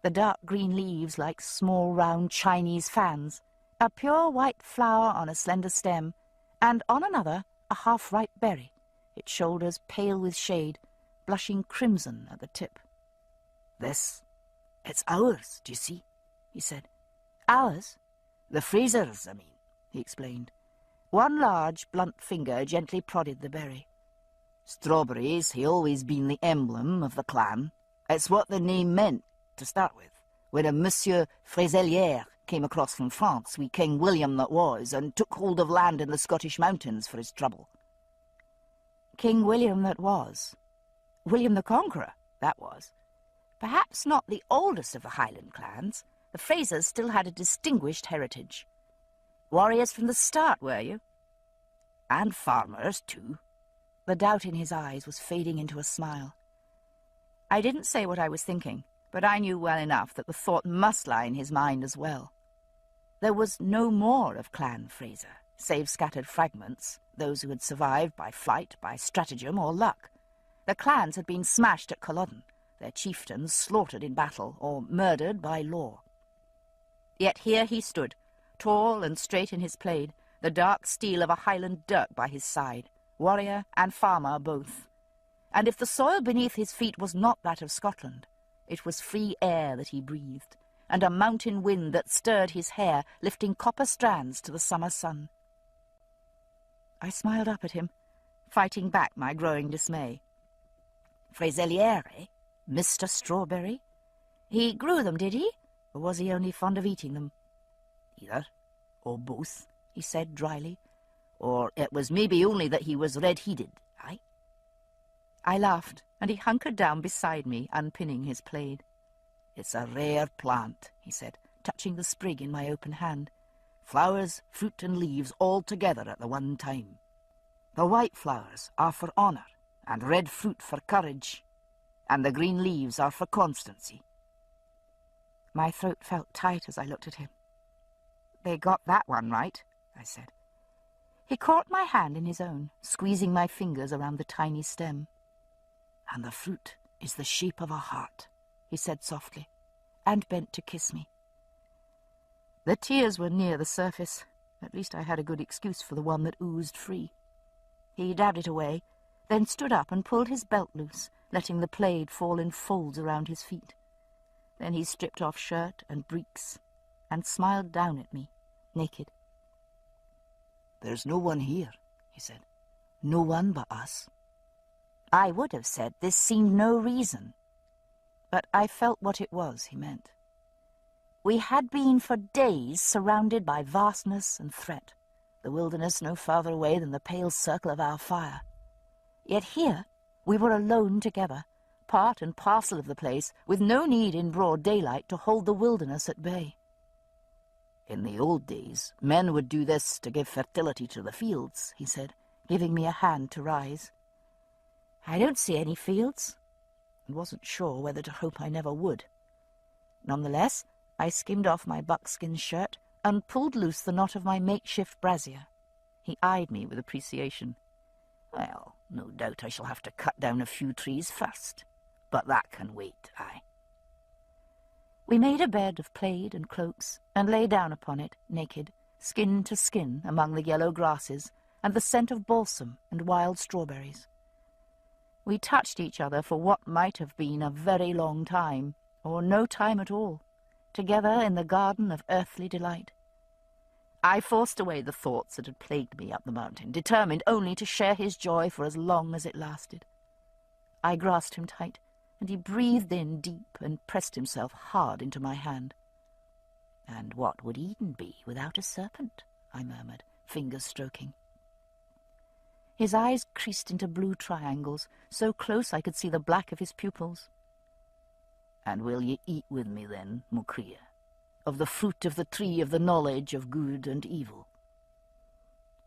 The dark green leaves like small round Chinese fans, a pure white flower on a slender stem, and on another a half-ripe berry, its shoulders pale with shade, blushing crimson at the tip. This, it's ours, do you see? He said. Ours? The Frasers, I mean, he explained. One large, blunt finger gently prodded the berry. Strawberries he always been the emblem of the clan. It's what the name meant, to start with, when a Monsieur Frézelière came across from France wi' King William that was, and took hold of land in the Scottish mountains for his trouble. King William that was? William the Conqueror, that was. Perhaps not the oldest of the Highland clans. The Frasers still had a distinguished heritage. Warriors from the start, were you? And farmers, too. The doubt in his eyes was fading into a smile. I didn't say what I was thinking, but I knew well enough that the thought must lie in his mind as well. There was no more of Clan Fraser, save scattered fragments, those who had survived by flight, by stratagem or luck. The clans had been smashed at Culloden, their chieftains slaughtered in battle or murdered by law. Yet here he stood, tall and straight in his plaid, the dark steel of a Highland dirk by his side, warrior and farmer both. And if the soil beneath his feet was not that of Scotland, it was free air that he breathed, and a mountain wind that stirred his hair, lifting copper strands to the summer sun. I smiled up at him, fighting back my growing dismay. Frézelière, eh? Mr. Strawberry? He grew them, did he? Or was he only fond of eating them? Either, or both, he said dryly. Or it was maybe only that he was red-headed, aye? I laughed, and he hunkered down beside me, unpinning his plaid. It's a rare plant, he said, touching the sprig in my open hand. Flowers, fruit and leaves all together at the one time. The white flowers are for honour, and red fruit for courage, and the green leaves are for constancy. My throat felt tight as I looked at him. They got that one right, I said. He caught my hand in his own, squeezing my fingers around the tiny stem. And the fruit is the shape of a heart, he said softly, and bent to kiss me. The tears were near the surface. At least I had a good excuse for the one that oozed free. He dabbed it away, then stood up and pulled his belt loose, letting the plaid fall in folds around his feet. Then he stripped off shirt and breeks, and smiled down at me, naked. There's no one here, he said. No one but us. I would have said this seemed no reason, but I felt what it was he meant. We had been for days surrounded by vastness and threat, the wilderness no farther away than the pale circle of our fire. Yet here we were alone together, part and parcel of the place, with no need in broad daylight to hold the wilderness at bay. In the old days, men would do this to give fertility to the fields, he said, giving me a hand to rise. I don't see any fields, and wasn't sure whether to hope I never would. Nonetheless, I skimmed off my buckskin shirt and pulled loose the knot of my makeshift brassiere. He eyed me with appreciation. Well, no doubt I shall have to cut down a few trees first, but that can wait, aye. We made a bed of plaid and cloaks, and lay down upon it, naked, skin to skin, among the yellow grasses, and the scent of balsam and wild strawberries. We touched each other for what might have been a very long time, or no time at all, together in the garden of earthly delight. I forced away the thoughts that had plagued me up the mountain, determined only to share his joy for as long as it lasted. I grasped him tight, and he breathed in deep and pressed himself hard into my hand. And what would Eden be without a serpent? I murmured, fingers stroking. His eyes creased into blue triangles, so close I could see the black of his pupils. And will ye eat with me then, Mucria, of the fruit of the tree of the knowledge of good and evil?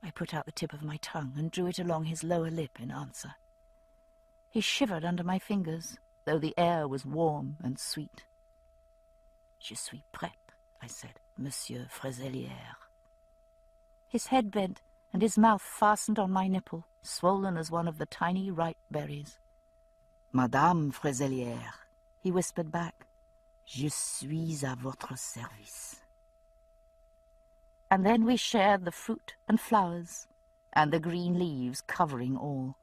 I put out the tip of my tongue and drew it along his lower lip in answer. He shivered under my fingers, though the air was warm and sweet. Je suis prête, I said, Monsieur Frézelière. His head bent, and his mouth fastened on my nipple, swollen as one of the tiny ripe berries. Madame Frézelière, he whispered back, je suis à votre service. And then we shared the fruit and flowers, and the green leaves covering all.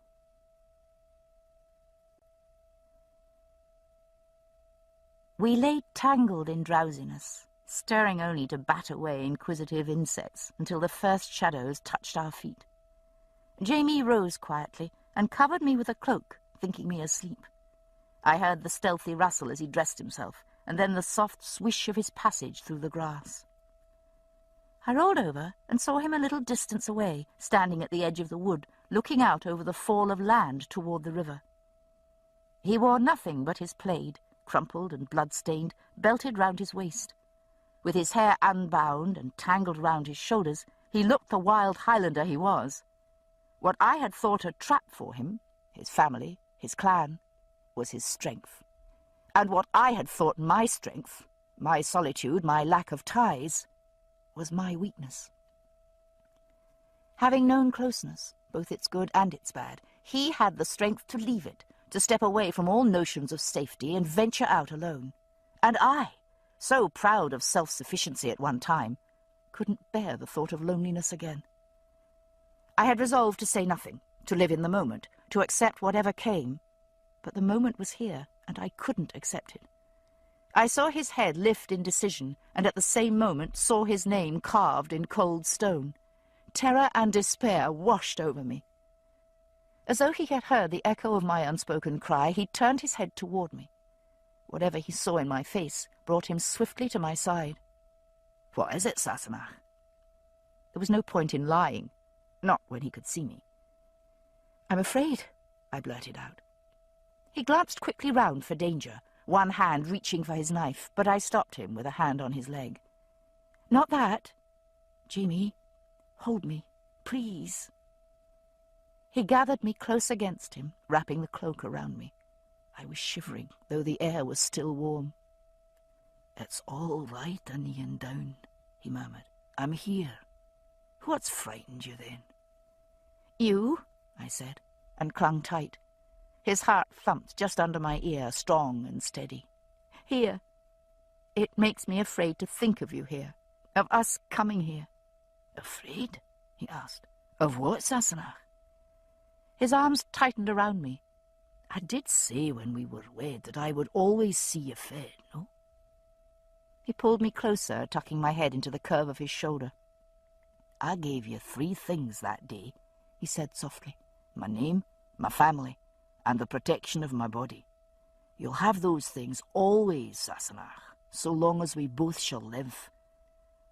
We lay tangled in drowsiness, stirring only to bat away inquisitive insects until the first shadows touched our feet. Jamie rose quietly and covered me with a cloak, thinking me asleep. I heard the stealthy rustle as he dressed himself, and then the soft swish of his passage through the grass. I rolled over and saw him a little distance away, standing at the edge of the wood, looking out over the fall of land toward the river. He wore nothing but his plaid, crumpled and blood-stained, belted round his waist. With his hair unbound and tangled round his shoulders, he looked the wild Highlander he was. What I had thought a trap for him, his family, his clan, was his strength. And what I had thought my strength, my solitude, my lack of ties, was my weakness. Having known closeness, both its good and its bad, he had the strength to leave it, to step away from all notions of safety and venture out alone. And I, so proud of self-sufficiency at one time, couldn't bear the thought of loneliness again. I had resolved to say nothing, to live in the moment, to accept whatever came, but the moment was here, and I couldn't accept it. I saw his head lift in decision, and at the same moment saw his name carved in cold stone. Terror and despair washed over me. As though he had heard the echo of my unspoken cry, he turned his head toward me. Whatever he saw in my face brought him swiftly to my side. "What is it, Sassenach?" There was no point in lying, not when he could see me. "I'm afraid," I blurted out. He glanced quickly round for danger, one hand reaching for his knife, but I stopped him with a hand on his leg. "Not that. Jamie, hold me, please." He gathered me close against him, wrapping the cloak around me. I was shivering, though the air was still warm. "It's all right, Onion Down," he murmured. "I'm here. What's frightened you, then?" "You," I said, and clung tight. His heart thumped just under my ear, strong and steady. "Here. It makes me afraid to think of you here, of us coming here." "Afraid?" he asked. "Of what, Sassenach?" His arms tightened around me. "I did say when we were wed that I would always see you fed, no?" He pulled me closer, tucking my head into the curve of his shoulder. "I gave you 3 things that day," he said softly. "My name, my family, and the protection of my body. You'll have those things always, Sassenach, so long as we both shall live.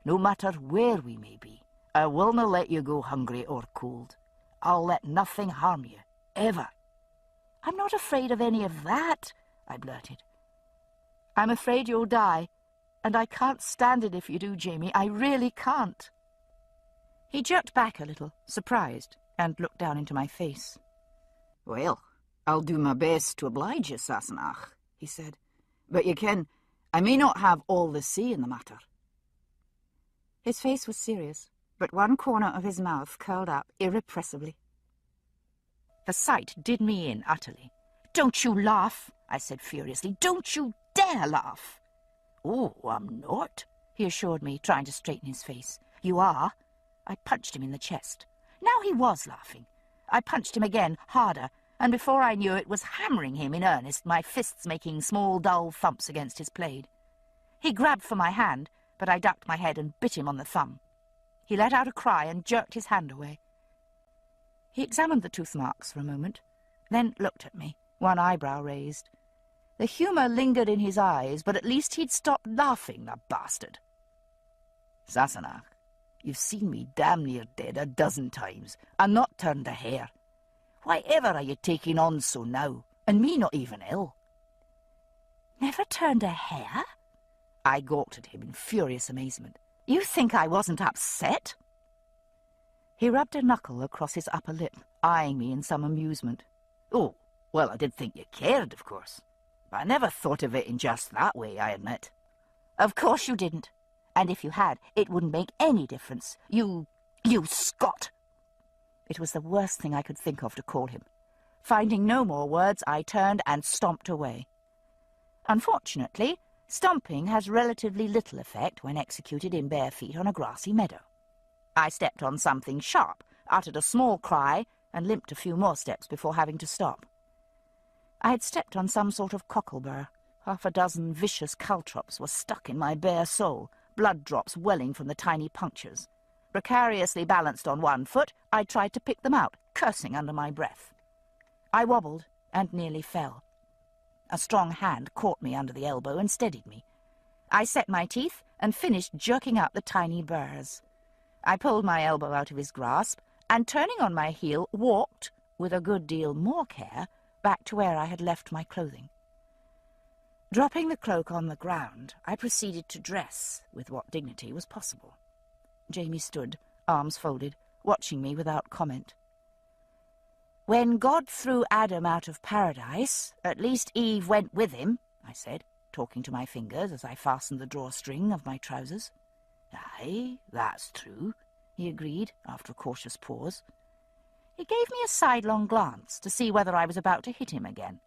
No matter where we may be, I will not let you go hungry or cold. I'll let nothing harm you, ever." "I'm not afraid of any of that," I blurted. "I'm afraid you'll die, and I can't stand it if you do, Jamie. I really can't." He jerked back a little, surprised, and looked down into my face. "Well, I'll do my best to oblige you, Sassenach," he said. "But you ken, I may not have all the say in the matter." His face was serious, but one corner of his mouth curled up irrepressibly. The sight did me in utterly. "Don't you laugh," I said furiously. "Don't you dare laugh." "Oh, I'm not," he assured me, trying to straighten his face. "You are." I punched him in the chest. Now he was laughing. I punched him again, harder, and before I knew it was hammering him in earnest, my fists making small, dull thumps against his plaid. He grabbed for my hand, but I ducked my head and bit him on the thumb. He let out a cry and jerked his hand away. He examined the tooth marks for a moment, then looked at me, one eyebrow raised. The humour lingered in his eyes, but at least he'd stopped laughing, the bastard. "Sassenach, you've seen me damn near dead a dozen times, and not turned a hair. Why ever are you taking on so now, and me not even ill?" "Never turned a hair?" I gawked at him in furious amazement. "You think I wasn't upset?" He rubbed a knuckle across his upper lip, eyeing me in some amusement. "Oh, well, I did think you cared, of course. But I never thought of it in just that way, I admit." "Of course you didn't. And if you had, it wouldn't make any difference. You Scot!" It was the worst thing I could think of to call him. Finding no more words, I turned and stomped away. Unfortunately, stomping has relatively little effect when executed in bare feet on a grassy meadow. I stepped on something sharp, uttered a small cry, and limped a few more steps before having to stop. I had stepped on some sort of cocklebur, Half a dozen vicious caltrops were stuck in my bare sole, blood drops welling from the tiny punctures. Precariously balanced on one foot, I tried to pick them out, cursing under my breath. I wobbled and nearly fell. A strong hand caught me under the elbow and steadied me. I set my teeth and finished jerking out the tiny burrs. I pulled my elbow out of his grasp and, turning on my heel, walked, with a good deal more care, back to where I had left my clothing. Dropping the cloak on the ground, I proceeded to dress with what dignity was possible. Jamie stood, arms folded, watching me without comment. "When God threw Adam out of paradise, at least Eve went with him," I said, talking to my fingers as I fastened the drawstring of my trousers. "Aye, that's true," he agreed, after a cautious pause. He gave me a sidelong glance to see whether I was about to hit him again.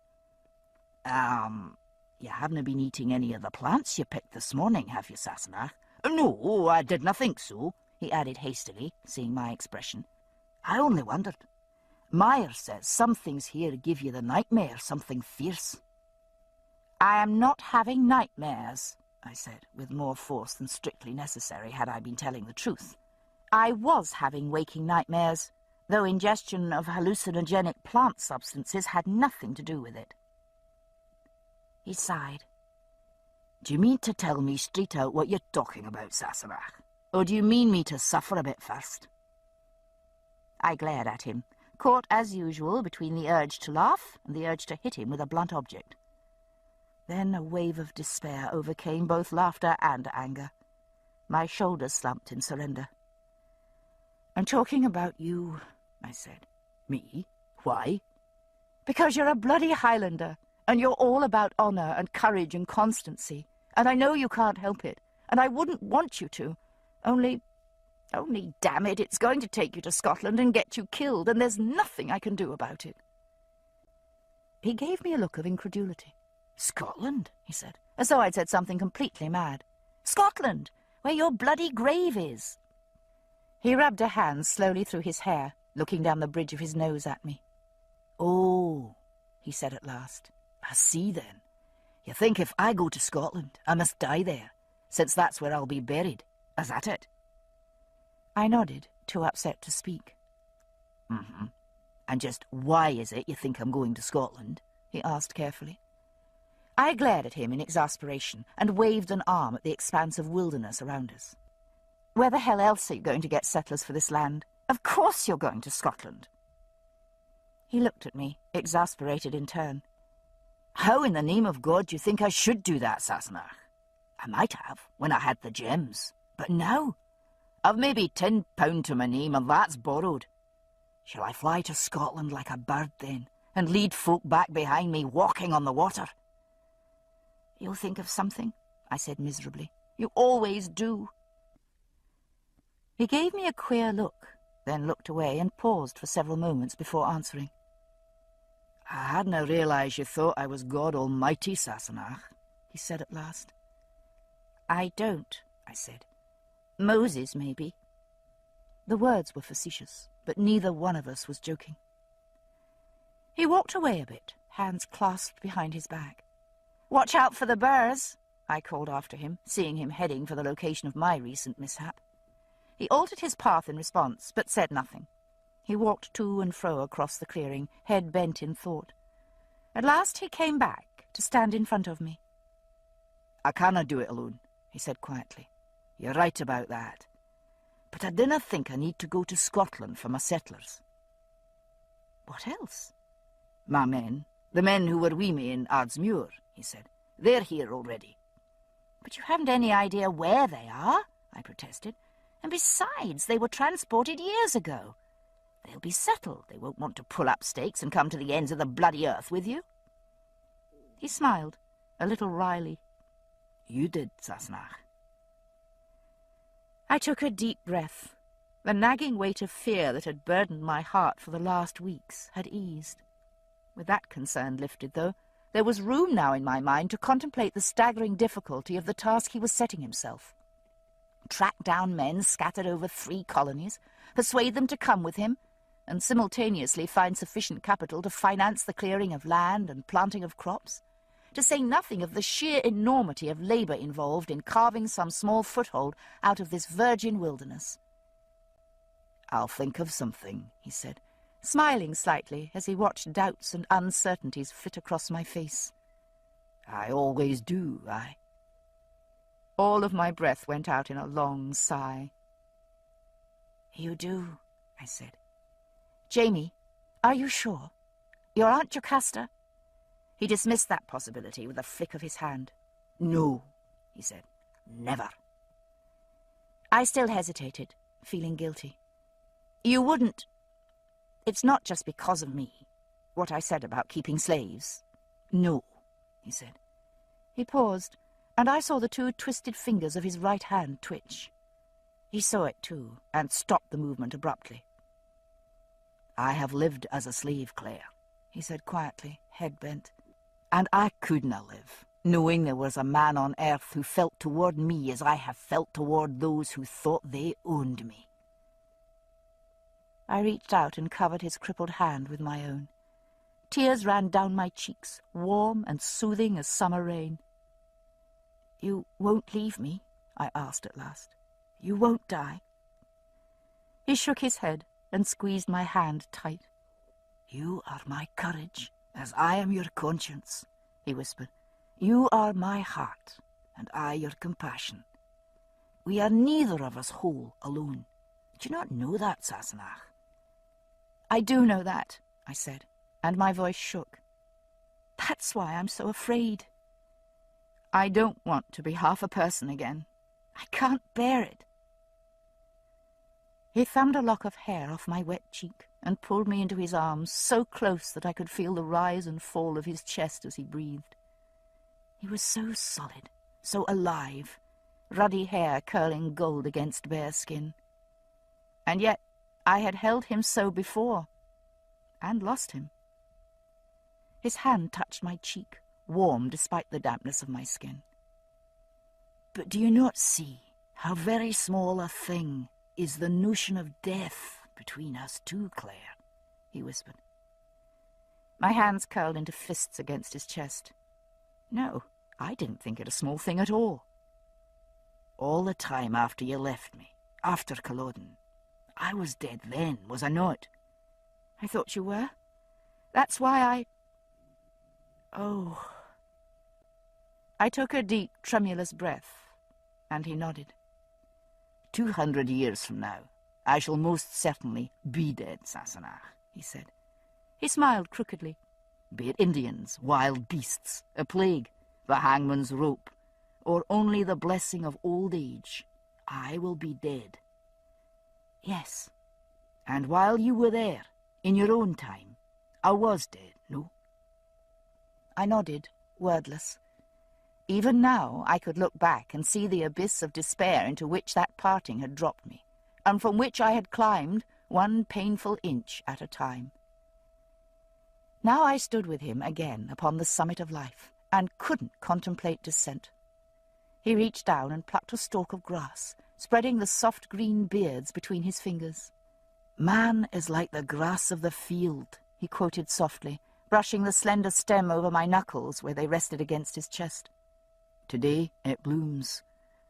You haven't been eating any of the plants you picked this morning, have you, Sassenach?" "No, I didna think so," he added hastily, seeing my expression. "I only wondered. Meyer says some things here give you the nightmare, something fierce." "I am not having nightmares," I said, with more force than strictly necessary had I been telling the truth. I was having waking nightmares, though ingestion of hallucinogenic plant substances had nothing to do with it. He sighed. "Do you mean to tell me straight out what you're talking about, Sassenach? Or do you mean me to suffer a bit first?" I glared at him, caught as usual between the urge to laugh and the urge to hit him with a blunt object. Then a wave of despair overcame both laughter and anger. My shoulders slumped in surrender. "I'm talking about you," I said. "Me? Why?" "Because you're a bloody Highlander, and you're all about honour and courage and constancy, and I know you can't help it, and I wouldn't want you to. Only, damn it, it's going to take you to Scotland and get you killed, and there's nothing I can do about it." He gave me a look of incredulity. "Scotland?" he said, as though I'd said something completely mad. "Scotland, where your bloody grave is." He rubbed a hand slowly through his hair, looking down the bridge of his nose at me. "Oh," he said at last. "I see, then. You think if I go to Scotland, I must die there, since that's where I'll be buried. Is that it?" I nodded, too upset to speak. "Mm-hmm. And just why is it you think I'm going to Scotland?" he asked carefully. I glared at him in exasperation and waved an arm at the expanse of wilderness around us. "Where the hell else are you going to get settlers for this land? Of course you're going to Scotland." He looked at me, exasperated in turn. "How in the name of God do you think I should do that, Sassenach? I might have, when I had the gems, but now I've maybe £10 to my name, and that's borrowed. Shall I fly to Scotland like a bird, then, and lead folk back behind me walking on the water?" "You'll think of something," I said miserably. "You always do." He gave me a queer look, then looked away and paused for several moments before answering. "I hadna realised you thought I was God Almighty, Sassenach," he said at last. "I don't," I said. "Moses, maybe." The words were facetious, but neither one of us was joking. He walked away a bit, hands clasped behind his back. "Watch out for the burrs," I called after him, seeing him heading for the location of my recent mishap. He altered his path in response, but said nothing. He walked to and fro across the clearing, head bent in thought. At last he came back to stand in front of me. "I canna do it alone," he said quietly. "You're right about that. But I dinna think I need to go to Scotland for my settlers." "What else?" "My men, the men who were wi' me in Ardsmuir," he said. "They're here already." "But you haven't any idea where they are," I protested. "And besides, they were transported years ago. They'll be settled. They won't want to pull up stakes and come to the ends of the bloody earth with you." He smiled, a little wryly. "You did, Sassenach." I took a deep breath. The nagging weight of fear that had burdened my heart for the last weeks had eased. With that concern lifted, though, there was room now in my mind to contemplate the staggering difficulty of the task he was setting himself. Track down men scattered over 3 colonies, persuade them to come with him, and simultaneously find sufficient capital to finance the clearing of land and planting of crops, to say nothing of the sheer enormity of labour involved in carving some small foothold out of this virgin wilderness. "I'll think of something," he said, smiling slightly as he watched doubts and uncertainties flit across my face. "I always do, All of my breath went out in a long sigh. "You do," I said. "Jamie, are you sure? Your Aunt Jocasta?" He dismissed that possibility with a flick of his hand. "No," he said. "Never." I still hesitated, feeling guilty. "You wouldn't... It's not just because of me, what I said about keeping slaves." "No," he said. He paused, and I saw the two twisted fingers of his right hand twitch. He saw it too, and stopped the movement abruptly. "I have lived as a slave, Claire," he said quietly, head bent. "And I couldna live, knowing there was a man on earth who felt toward me as I have felt toward those who thought they owned me." I reached out and covered his crippled hand with my own. Tears ran down my cheeks, warm and soothing as summer rain. "You won't leave me?" I asked at last. "You won't die?" He shook his head and squeezed my hand tight. "You are my courage, as I am your conscience," he whispered. "You are my heart, and I your compassion. We are neither of us whole alone. Do you not know that, Sassenach?" "I do know that," I said, and my voice shook. "That's why I'm so afraid. I don't want to be half a person again. I can't bear it." He thumbed a lock of hair off my wet cheek and pulled me into his arms so close that I could feel the rise and fall of his chest as he breathed. He was so solid, so alive, ruddy hair curling gold against bare skin. And yet I had held him so before, and lost him. His hand touched my cheek, warm despite the dampness of my skin. "But do you not see how very small a thing is the notion of death between us two, Claire?" he whispered. My hands curled into fists against his chest. No, I didn't think it a small thing at all. "All the time after you left me, after Culloden, I was dead then, was I not?" "I thought you were. That's why I... Oh." I took a deep, tremulous breath, and he nodded. 200 years from now, I shall most certainly be dead, Sassenach," he said. He smiled crookedly. "Be it Indians, wild beasts, a plague, the hangman's rope, or only the blessing of old age, I will be dead." "Yes." "And while you were there, in your own time, I was dead, no?" I nodded, wordless. Even now I could look back and see the abyss of despair into which that parting had dropped me, and from which I had climbed one painful inch at a time. Now I stood with him again upon the summit of life, and couldn't contemplate descent. He reached down and plucked a stalk of grass, spreading the soft green beards between his fingers. "Man is like the grass of the field," he quoted softly, brushing the slender stem over my knuckles where they rested against his chest. "Today it blooms,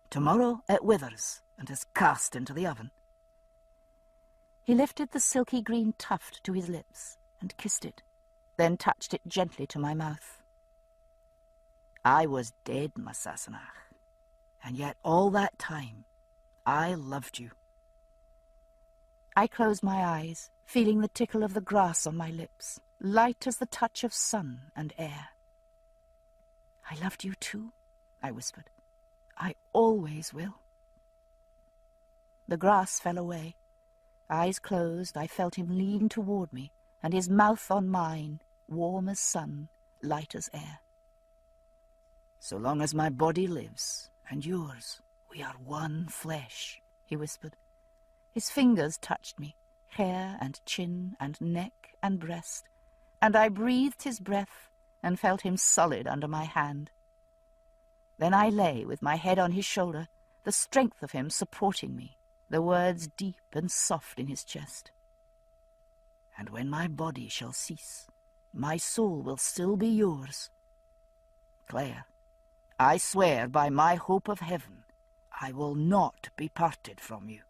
tomorrow it withers and is cast into the oven." He lifted the silky green tuft to his lips and kissed it, then touched it gently to my mouth. "I was dead, my Sassenach, and yet all that time I loved you." I closed my eyes, feeling the tickle of the grass on my lips, light as the touch of sun and air. "I loved you too," I whispered. "I always will." The grass fell away. Eyes closed, I felt him lean toward me, and his mouth on mine, warm as sun, light as air. "So long as my body lives, and yours, we are one flesh," he whispered. His fingers touched me, hair and chin and neck and breast, and I breathed his breath and felt him solid under my hand. Then I lay with my head on his shoulder, the strength of him supporting me, the words deep and soft in his chest. "And when my body shall cease, my soul will still be yours." Claire, I swear by my hope of heaven, I will not be parted from you.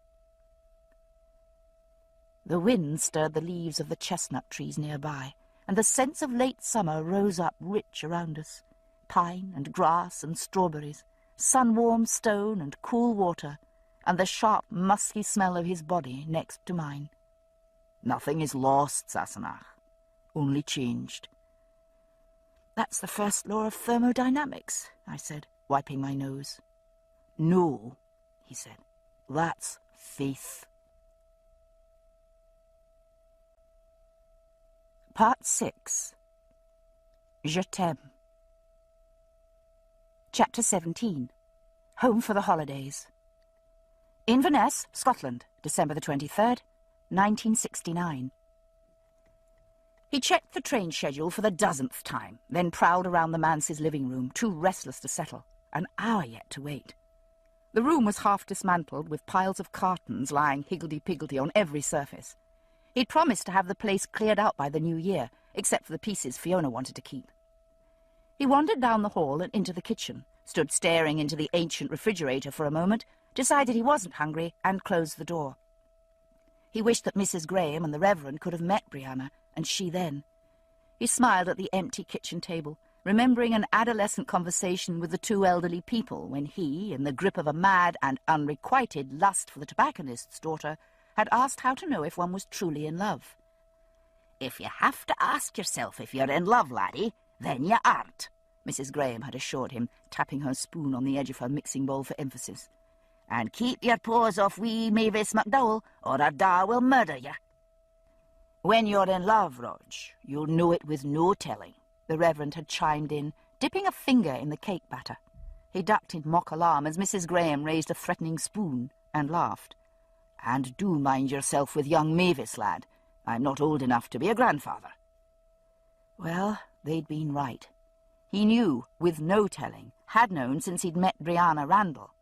The wind stirred the leaves of the chestnut trees nearby, and the scents of late summer rose up rich around us. Pine and grass and strawberries, sun-warmed stone and cool water, and the sharp, musky smell of his body next to mine. Nothing is lost, Sassenach, only changed. That's the first law of thermodynamics, I said, wiping my nose. No, he said, that's faith. Part 6. Je t'aime. Chapter 17. Home for the holidays. Inverness, Scotland, December the 23rd, 1969. He checked the train schedule for the dozenth time, then prowled around the manse's living room, too restless to settle. An hour yet to wait. The room was half dismantled, with piles of cartons lying higgledy-piggledy on every surface. He'd promised to have the place cleared out by the new year, except for the pieces Fiona wanted to keep. He wandered down the hall and into the kitchen, stood staring into the ancient refrigerator for a moment, decided he wasn't hungry, and closed the door. He wished that Mrs. Graham and the Reverend could have met Brianna, and she then. He smiled at the empty kitchen table, remembering an adolescent conversation with the two elderly people when he, in the grip of a mad and unrequited lust for the tobacconist's daughter, had asked how to know if one was truly in love. "If you have to ask yourself if you're in love, laddie, then you aren't," Mrs. Graham had assured him, tapping her spoon on the edge of her mixing bowl for emphasis. "And keep your paws off wee Mavis McDowell, or her da will murder you." "When you're in love, Rog, you'll know it with no telling," the Reverend had chimed in, dipping a finger in the cake batter. He ducked in mock alarm as Mrs. Graham raised a threatening spoon and laughed. "And do mind yourself with young Mavis, lad. I'm not old enough to be a grandfather." Well, they'd been right. He knew, with no telling, had known since he'd met Brianna Randall.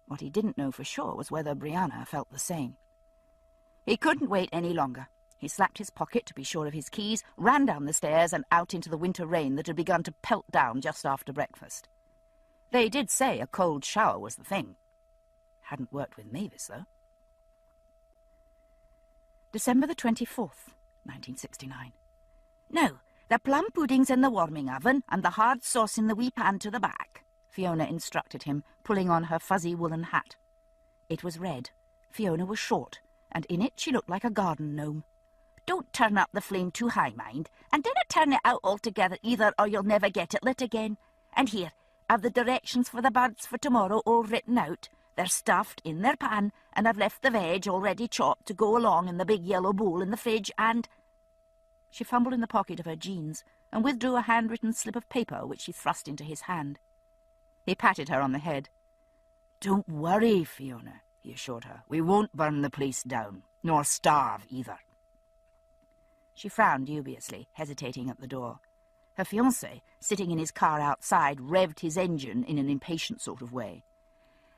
What he didn't know for sure was whether Brianna felt the same. He couldn't wait any longer. He slapped his pocket to be sure of his keys, ran down the stairs and out into the winter rain that had begun to pelt down just after breakfast. They did say a cold shower was the thing. Hadn't worked with Mavis, though. December the 24th, 1969. "Now, the plum pudding's in the warming oven and the hard sauce in the wee pan to the back," Fiona instructed him, pulling on her fuzzy woolen hat. It was red. Fiona was short, and in it she looked like a garden gnome. "Don't turn up the flame too high, mind, and dinna turn it out altogether either, or you'll never get it lit again. And here, I've the directions for the birds for tomorrow all written out. They're stuffed in their pan, and I've left the veg already chopped to go along in the big yellow bowl in the fridge, and—" She fumbled in the pocket of her jeans and withdrew a handwritten slip of paper which she thrust into his hand. He patted her on the head. "Don't worry, Fiona," he assured her. "We won't burn the place down, nor starve either." She frowned dubiously, hesitating at the door. Her fiancé, sitting in his car outside, revved his engine in an impatient sort of way.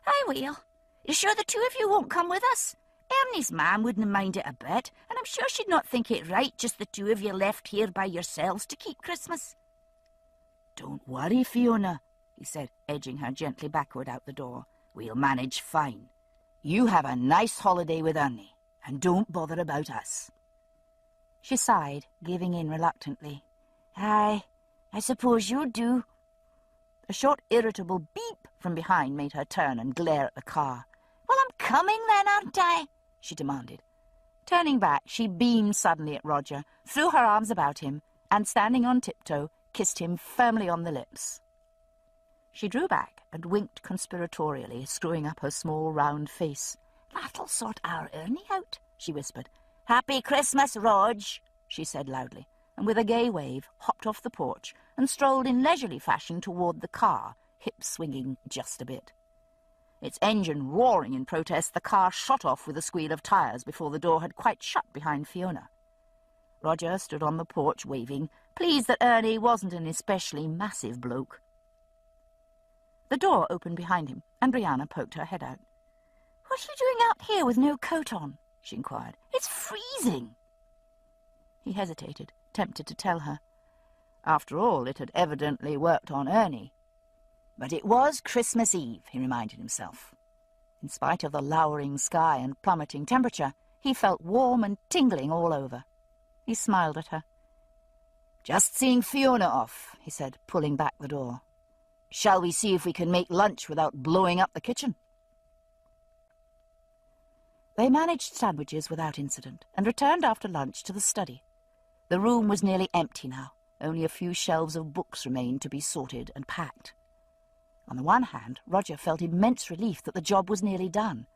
"I will. You sure the two of you won't come with us? Ernie's mam wouldn't mind it a bit, and I'm sure she'd not think it right just the two of you left here by yourselves to keep Christmas." "Don't worry, Fiona," he said, edging her gently backward out the door. "We'll manage fine. You have a nice holiday with Ernie, and don't bother about us." She sighed, giving in reluctantly. "Aye, I suppose you do." A short, irritable beep from behind made her turn and glare at the car. "Well, I'm coming then, aren't I?" she demanded. Turning back, she beamed suddenly at Roger, threw her arms about him, and, standing on tiptoe, kissed him firmly on the lips. She drew back and winked conspiratorially, screwing up her small, round face. "That'll sort our Ernie out," she whispered. "Happy Christmas, Rog," she said loudly, and with a gay wave hopped off the porch and strolled in leisurely fashion toward the car, hips swinging just a bit. Its engine roaring in protest, the car shot off with a squeal of tyres before the door had quite shut behind Fiona. Roger stood on the porch waving, pleased that Ernie wasn't an especially massive bloke. The door opened behind him, and Brianna poked her head out. "What are you doing out here with no coat on?" she inquired. "It's freezing." He hesitated, tempted to tell her. After all, it had evidently worked on Ernie, But it was Christmas Eve, he reminded himself. In spite of the lowering sky and plummeting temperature, he felt warm and tingling all over. He smiled at her. "Just seeing Fiona off," he said, pulling back the door. "Shall we see if we can make lunch without blowing up the kitchen?" They managed sandwiches without incident and returned after lunch to the study. The room was nearly empty now. Only a few shelves of books remained to be sorted and packed. On the one hand, Roger felt immense relief that the job was nearly done.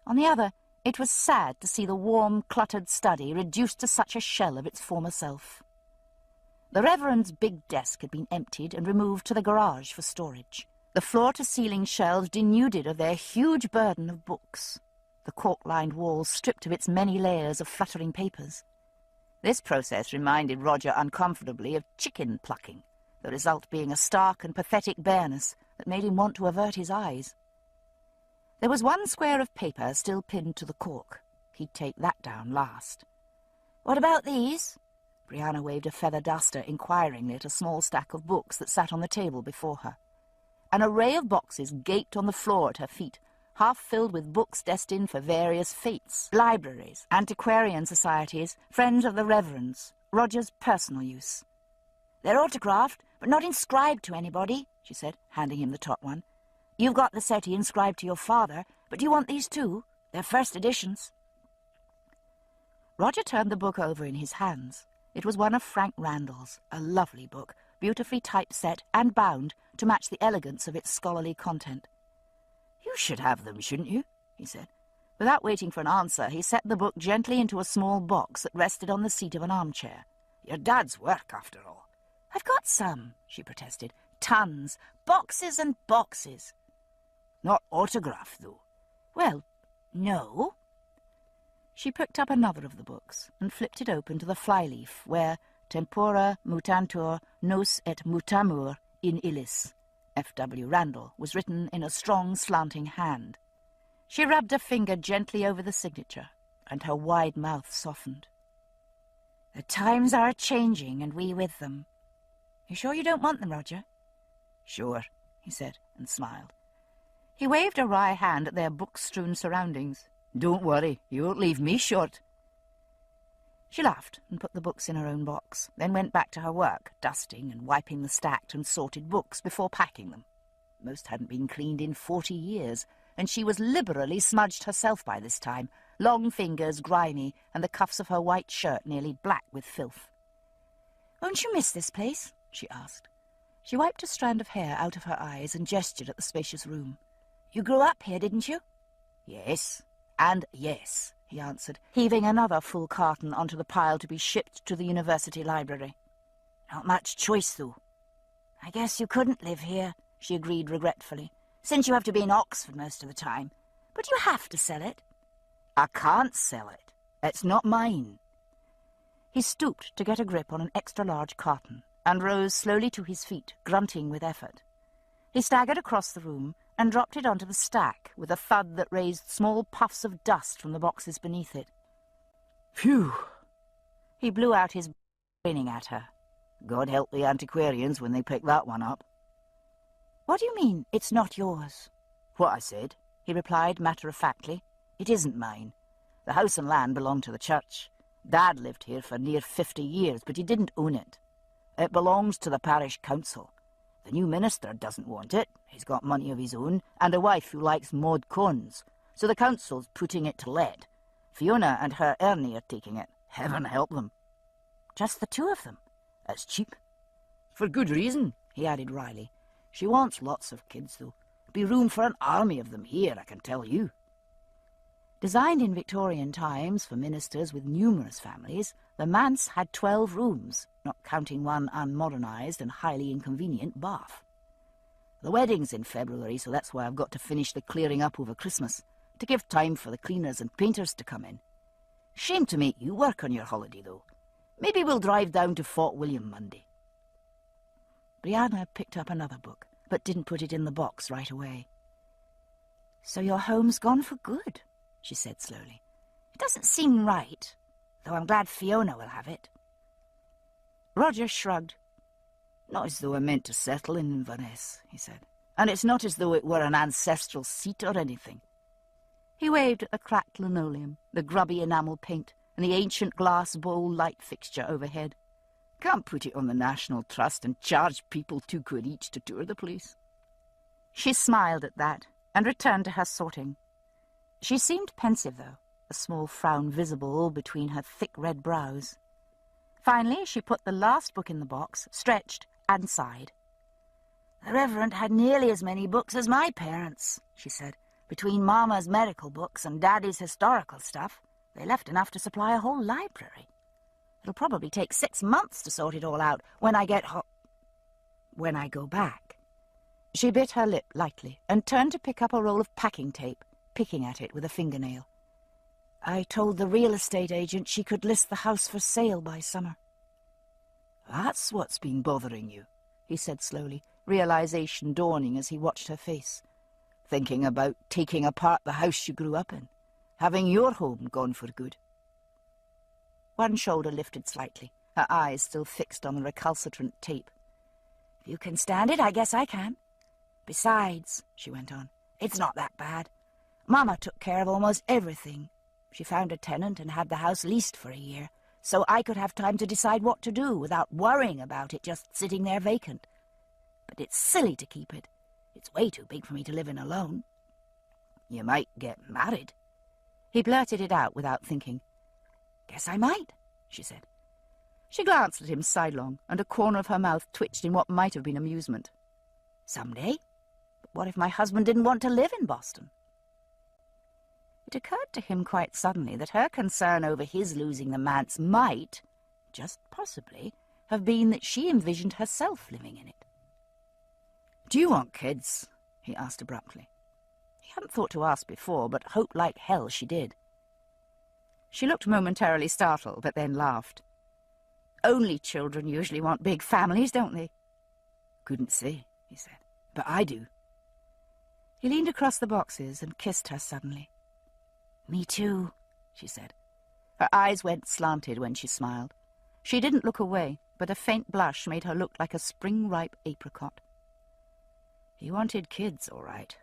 On the other, it was sad to see the warm, cluttered study reduced to such a shell of its former self. The Reverend's big desk had been emptied and removed to the garage for storage. The floor-to-ceiling shelves denuded of their huge burden of books. The cork-lined walls stripped of its many layers of fluttering papers. This process reminded Roger uncomfortably of chicken plucking, the result being a stark and pathetic bareness that made him want to avert his eyes. There was one square of paper still pinned to the cork. He'd take that down last. "What about these?" Brianna waved a feather duster inquiringly at a small stack of books that sat on the table before her. An array of boxes gaped on the floor at her feet, half filled with books destined for various fates, libraries, antiquarian societies, friends of the Reverend's, Roger's personal use. "They're autographed, but not inscribed to anybody," she said, handing him the top one. "You've got the SETI inscribed to your father, but do you want these too? They're first editions." Roger turned the book over in his hands. It was one of Frank Randall's, a lovely book, beautifully typeset and bound to match the elegance of its scholarly content. "You should have them, shouldn't you?" he said. Without waiting for an answer, he set the book gently into a small box that rested on the seat of an armchair. "Your dad's work, after all." "I've got some," she protested. "Tons. Boxes and boxes." "Not autographed, though." "Well, no." She picked up another of the books and flipped it open to the flyleaf where Tempora mutantur nos et mutamur in illis, F.W. Randall, was written in a strong, slanting hand. She rubbed a finger gently over the signature, and her wide mouth softened. "The times are changing, and we with them. You sure you don't want them, Roger?" "Sure," he said, and smiled. He waved a wry hand at their book-strewn surroundings. "Don't worry, you won't leave me short." She laughed and put the books in her own box, then went back to her work, dusting and wiping the stacked and sorted books before packing them. Most hadn't been cleaned in 40 years, and she was liberally smudged herself by this time, long fingers grimy and the cuffs of her white shirt nearly black with filth. "Won't you miss this place?" she asked. She wiped a strand of hair out of her eyes and gestured at the spacious room. "You grew up here, didn't you?" "Yes, and yes," he answered, heaving another full carton onto the pile to be shipped to the university library. "Not much choice, though." "I guess you couldn't live here," she agreed regretfully, "since you have to be in Oxford most of the time. But you have to sell it." "I can't sell it. It's not mine." He stooped to get a grip on an extra-large carton and rose slowly to his feet, grunting with effort. He staggered across the room and dropped it onto the stack with a thud that raised small puffs of dust from the boxes beneath it. "Phew!" He blew out his grinning at her. "God help the antiquarians when they pick that one up." "What do you mean, it's not yours?" "What I said," he replied matter-of-factly. "It isn't mine. The house and land belong to the church. Dad lived here for near 50 years, but he didn't own it. It belongs to the parish council. The new minister doesn't want it. He's got money of his own and a wife who likes Maud Cones, so the council's putting it to let. Fiona and her Ernie are taking it. Heaven help them." "Just the two of them?" "It's cheap." "For good reason," he added wryly. "She wants lots of kids, though. Be room for an army of them here, I can tell you." Designed in Victorian times for ministers with numerous families, the manse had 12 rooms, not counting one unmodernised and highly inconvenient bath. "The wedding's in February, so that's why I've got to finish the clearing up over Christmas, to give time for the cleaners and painters to come in. Shame to make you work on your holiday, though. Maybe we'll drive down to Fort William Monday." Brianna picked up another book, but didn't put it in the box right away. "So your home's gone for good," she said slowly. "It doesn't seem right, though I'm glad Fiona will have it." Roger shrugged. "Not as though I meant to settle in Inverness," he said. and it's not as though it were an ancestral seat or anything." He waved at the cracked linoleum, the grubby enamel paint, and the ancient glass bowl light fixture overhead. "Can't put it on the National Trust and charge people £2 each to tour the place." She smiled at that and returned to her sorting. She seemed pensive, though, a small frown visible all between her thick red brows. Finally, she put the last book in the box, stretched, and sighed. "The Reverend had nearly as many books as my parents," she said. "Between Mama's medical books and Daddy's historical stuff, they left enough to supply a whole library. It'll probably take 6 months to sort it all out when I go back." She bit her lip lightly and turned to pick up a roll of packing tape, picking at it with a fingernail. "I told the real estate agent she could list the house for sale by summer." "That's what's been bothering you," he said slowly, realization dawning as he watched her face. "Thinking about taking apart the house you grew up in, having your home gone for good." One shoulder lifted slightly, her eyes still fixed on the recalcitrant tape. "If you can stand it, I guess I can. Besides," she went on, "it's not that bad. Mama took care of almost everything. She found a tenant and had the house leased for a year, so I could have time to decide what to do without worrying about it just sitting there vacant. But it's silly to keep it. It's way too big for me to live in alone." "You might get married." He blurted it out without thinking. "Guess I might," she said. She glanced at him sidelong, and a corner of her mouth twitched in what might have been amusement. "Someday. But what if my husband didn't want to live in Boston?" It occurred to him quite suddenly that her concern over his losing the manse might, just possibly, have been that she envisioned herself living in it. "Do you want kids?" he asked abruptly. He hadn't thought to ask before, but hoped like hell she did. She looked momentarily startled, but then laughed. "Only children usually want big families, don't they?" "Couldn't say," he said, "but I do." He leaned across the boxes and kissed her suddenly. "Me too," she said. Her eyes went slanted when she smiled. She didn't look away, but a faint blush made her look like a spring-ripe apricot. He wanted kids, all right.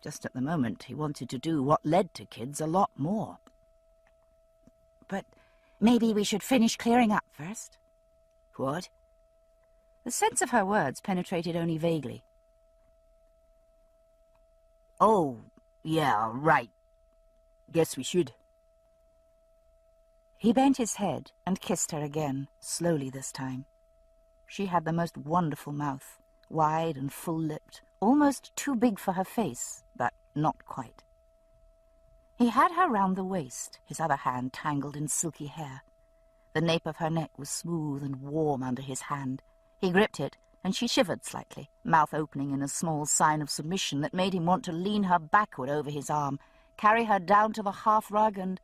Just at the moment, he wanted to do what led to kids a lot more. "But maybe we should finish clearing up first." "What?" The sense of her words penetrated only vaguely. "Oh, yeah, right. Guess we should." He bent his head and kissed her again, slowly this time. She had the most wonderful mouth, wide and full-lipped, almost too big for her face, but not quite. He had her round the waist, his other hand tangled in silky hair. The nape of her neck was smooth and warm under his hand. He gripped it, and she shivered slightly, mouth opening in a small sign of submission that made him want to lean her backward over his arm, carry her down to the hearth-rug and...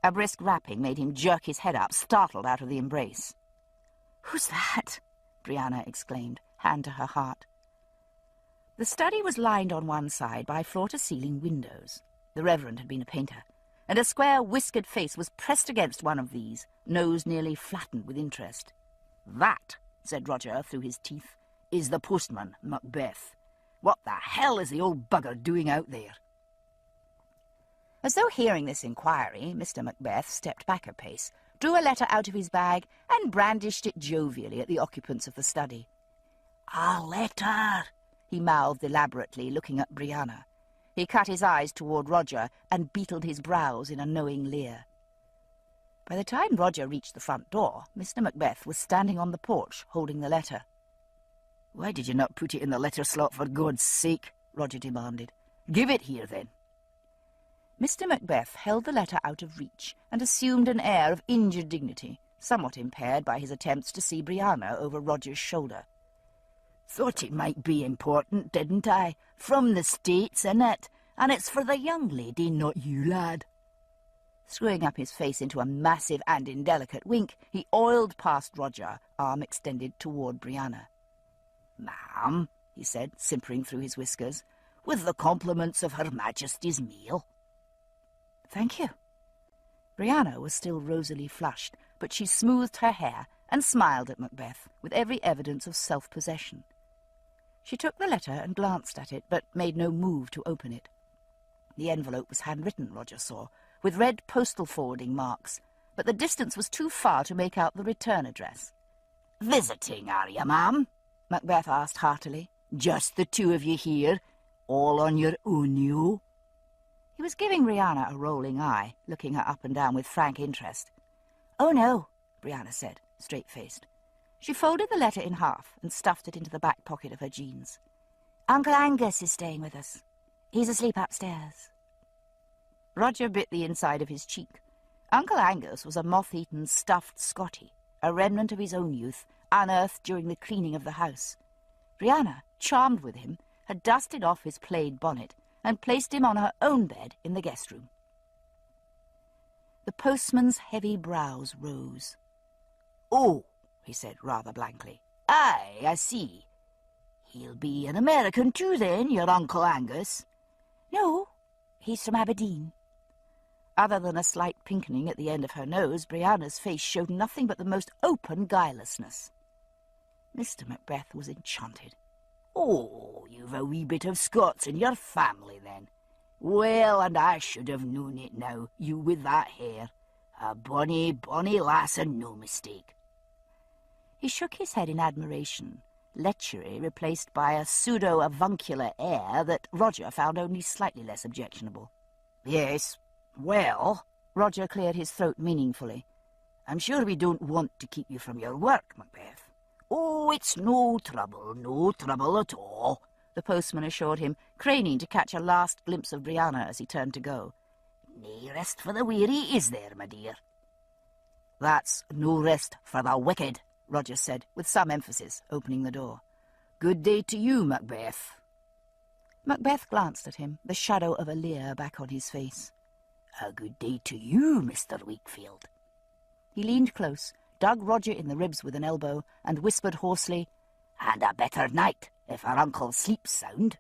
A brisk rapping made him jerk his head up, startled out of the embrace. "Who's that?" Brianna exclaimed, hand to her heart. The study was lined on one side by floor-to-ceiling windows. The Reverend had been a painter, and a square whiskered face was pressed against one of these, nose nearly flattened with interest. "That," said Roger through his teeth, "is the postman, Macbeth. What the hell is the old bugger doing out there?" As though hearing this inquiry, Mr. Macbeth stepped back a pace, drew a letter out of his bag, and brandished it jovially at the occupants of the study. "A letter," he mouthed elaborately, looking at Brianna. He cut his eyes toward Roger and beetled his brows in a knowing leer. By the time Roger reached the front door, Mr. Macbeth was standing on the porch, holding the letter. "Why did you not put it in the letter slot, for God's sake?" Roger demanded. "Give it here, then." Mr. Macbeth held the letter out of reach and assumed an air of injured dignity, somewhat impaired by his attempts to see Brianna over Roger's shoulder. "Thought it might be important, didn't I? From the States, innit? And it's for the young lady, not you, lad." Screwing up his face into a massive and indelicate wink, he oiled past Roger, arm extended toward Brianna. "Ma'am," he said, simpering through his whiskers, "with the compliments of Her Majesty's meal." "Thank you." Brianna was still rosily flushed, but she smoothed her hair and smiled at Macbeth with every evidence of self-possession. She took the letter and glanced at it, but made no move to open it. The envelope was handwritten, Roger saw, with red postal forwarding marks, but the distance was too far to make out the return address. "Visiting, are you, ma'am?" Macbeth asked heartily. "Just the two of you here, all on your own, you?" He was giving Brianna a rolling eye, looking her up and down with frank interest. "Oh, no," Brianna said, straight-faced. She folded the letter in half and stuffed it into the back pocket of her jeans. "Uncle Angus is staying with us. He's asleep upstairs." Roger bit the inside of his cheek. Uncle Angus was a moth-eaten stuffed Scotty, a remnant of his own youth, unearthed during the cleaning of the house. Brianna, charmed with him, had dusted off his plaid bonnet and placed him on her own bed in the guest room. The postman's heavy brows rose. "Oh," he said rather blankly. "Aye, I see. He'll be an American too, then, your Uncle Angus?" "No, he's from Aberdeen." Other than a slight pinkening at the end of her nose, Brianna's face showed nothing but the most open guilelessness. Mr. Macbeth was enchanted. "Oh, you've a wee bit of Scots in your family, then. Well, and I should have known it now, you with that hair. A bonny, bonny lass and no mistake." He shook his head in admiration, lechery replaced by a pseudo-avuncular air that Roger found only slightly less objectionable. "Yes, well," Roger cleared his throat meaningfully, "I'm sure we don't want to keep you from your work, Macbeth." "Oh, it's no trouble at all," the postman assured him, craning to catch a last glimpse of Brianna as he turned to go. "Nae rest for the weary, is there, my dear?" "That's no rest for the wicked," Roger said, with some emphasis, opening the door. "Good day to you, Macbeth." Macbeth glanced at him, the shadow of a leer back on his face. "A good day to you, Mr. Wakefield." He leaned close, dug Roger in the ribs with an elbow, and whispered hoarsely, "And a better night, if our uncle sleeps sound."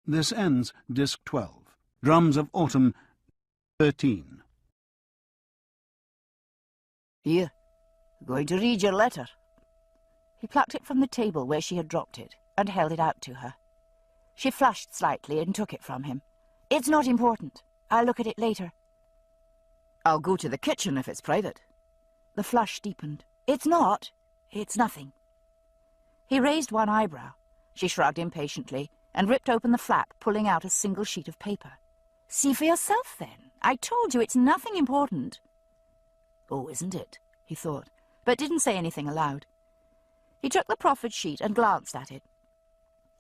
This ends Disc 12. Drums of Autumn 13. "Here, going to read your letter." He plucked it from the table where she had dropped it, and held it out to her. She flushed slightly and took it from him. "It's not important. I'll look at it later." "I'll go to the kitchen if it's private." The flush deepened. "It's not. It's nothing." He raised one eyebrow. She shrugged impatiently and ripped open the flap, pulling out a single sheet of paper. "See for yourself, then. I told you it's nothing important." "Oh, isn't it?" he thought, but didn't say anything aloud. He took the proffered sheet and glanced at it.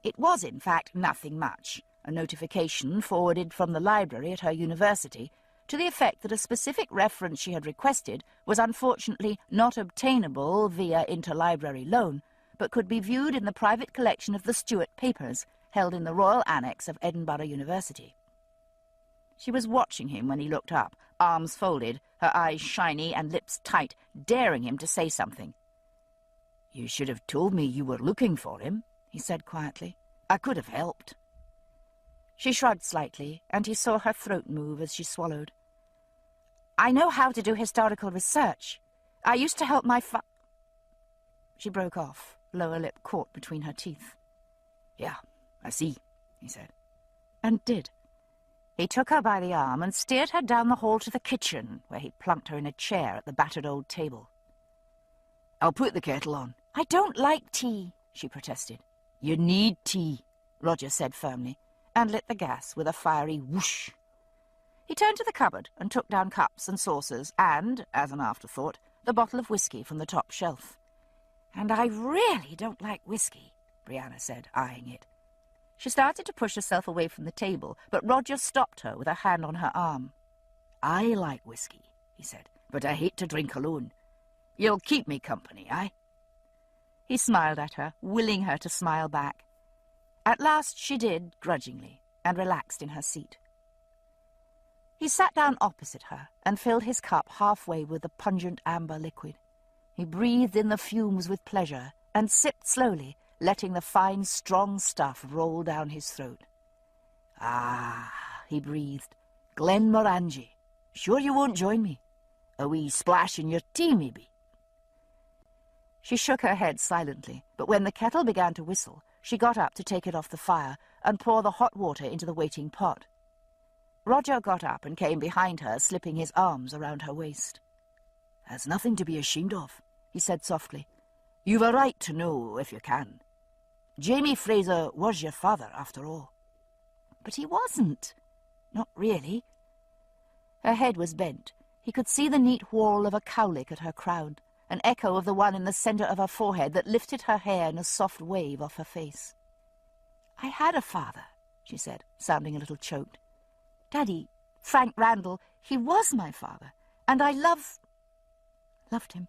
It was, in fact, nothing much, a notification forwarded from the library at her university to the effect that a specific reference she had requested was unfortunately not obtainable via interlibrary loan, but could be viewed in the private collection of the Stuart Papers, held in the Royal Annex of Edinburgh University. She was watching him when he looked up, arms folded, her eyes shiny and lips tight, daring him to say something. "You should have told me you were looking for him," he said quietly. "I could have helped." She shrugged slightly, and he saw her throat move as she swallowed. "I know how to do historical research. I used to help my She broke off, lower lip caught between her teeth. "Yeah, I see," he said. And did. He took her by the arm and steered her down the hall to the kitchen, where he plunked her in a chair at the battered old table. "I'll put the kettle on." "I don't like tea," she protested. "You need tea," Roger said firmly, and lit the gas with a fiery whoosh. He turned to the cupboard and took down cups and saucers and, as an afterthought, the bottle of whiskey from the top shelf. "And I really don't like whiskey," Brianna said, eyeing it. She started to push herself away from the table, but Roger stopped her with a hand on her arm. "I like whiskey," he said, "but I hate to drink alone. You'll keep me company, aye?" He smiled at her, willing her to smile back. At last she did, grudgingly, and relaxed in her seat. He sat down opposite her and filled his cup halfway with the pungent amber liquid. He breathed in the fumes with pleasure and sipped slowly, letting the fine, strong stuff roll down his throat. "Ah," he breathed, "Glenmorangie. Sure you won't join me? A wee splash in your tea, maybe?" She shook her head silently, but when the kettle began to whistle, she got up to take it off the fire and pour the hot water into the waiting pot. Roger got up and came behind her, slipping his arms around her waist. "That's nothing to be ashamed of," he said softly. "You've a right to know if you can. Jamie Fraser was your father, after all." "But he wasn't." "Not really." Her head was bent. He could see the neat whorl of a cowlick at her crown, an echo of the one in the centre of her forehead that lifted her hair in a soft wave off her face. "I had a father," she said, sounding a little choked. "Daddy, Frank Randall, he was my father, and I loved him.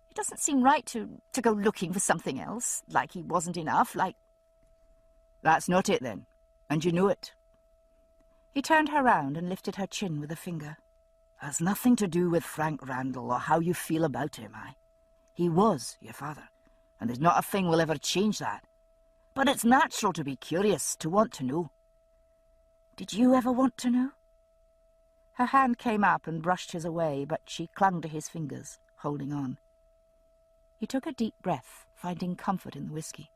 It doesn't seem right to go looking for something else, like he wasn't enough, like—" "That's not it, then, and you know it." He turned her round and lifted her chin with a finger. "Has nothing to do with Frank Randall or how you feel about him, He was your father, and there's not a thing will ever change that. But it's natural to be curious, to want to know." "Did you ever want to know?" Her hand came up and brushed his away, but she clung to his fingers, holding on. He took a deep breath, finding comfort in the whiskey.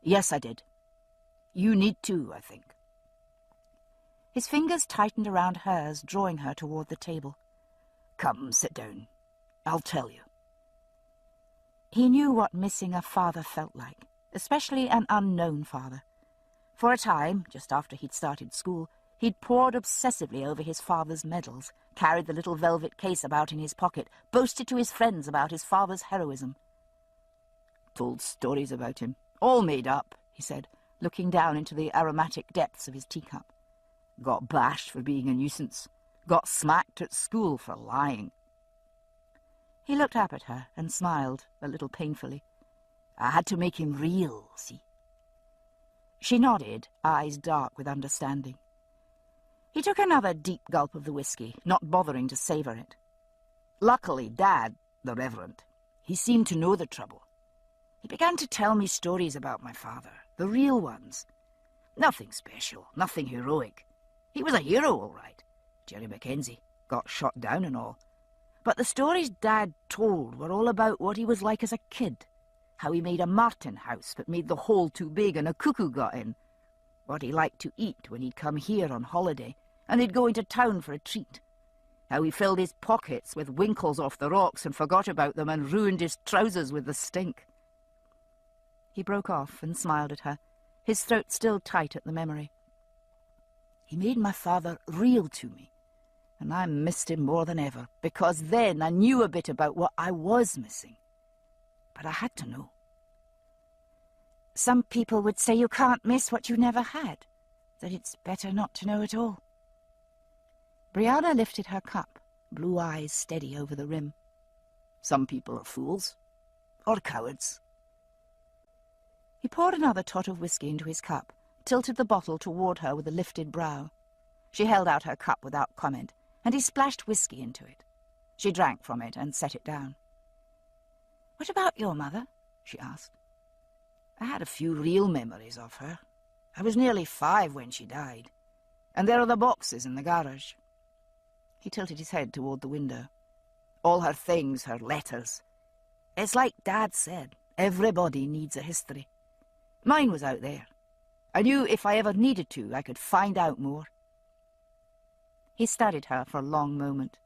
Yes, I did. You need to, I think." His fingers tightened around hers, drawing her toward the table. "Come, sit down. I'll tell you." He knew what missing a father felt like, especially an unknown father. For a time, just after he'd started school, he'd pored obsessively over his father's medals, carried the little velvet case about in his pocket, boasted to his friends about his father's heroism. "Told stories about him, all made up," he said, looking down into the aromatic depths of his teacup. "Got bashed for being a nuisance. Got smacked at school for lying." He looked up at her and smiled, a little painfully. "I had to make him real, see?" She nodded, eyes dark with understanding. He took another deep gulp of the whiskey, not bothering to savour it. "Luckily, Dad, the Reverend, he seemed to know the trouble. He began to tell me stories about my father, the real ones. Nothing special, nothing heroic. He was a hero, all right. Jerry Mackenzie, got shot down and all. But the stories Dad told were all about what he was like as a kid. How he made a martin house but made the hole too big and a cuckoo got in. What he liked to eat when he'd come here on holiday, and they'd go into town for a treat. How he filled his pockets with winkles off the rocks and forgot about them and ruined his trousers with the stink." He broke off and smiled at her, his throat still tight at the memory. "He made my father real to me, and I missed him more than ever, because then I knew a bit about what I was missing. But I had to know." "Some people would say you can't miss what you never had, that it's better not to know at all." Brianna lifted her cup, blue eyes steady over the rim. "Some people are fools, or cowards." He poured another tot of whiskey into his cup, tilted the bottle toward her with a lifted brow. She held out her cup without comment, and he splashed whiskey into it. She drank from it and set it down. "What about your mother?" she asked. "I had a few real memories of her. I was nearly 5 when she died. And there are the boxes in the garage." He tilted his head toward the window. "All her things, her letters. It's like Dad said, everybody needs a history. Mine was out there. I knew if I ever needed to, I could find out more." He studied her for a long moment.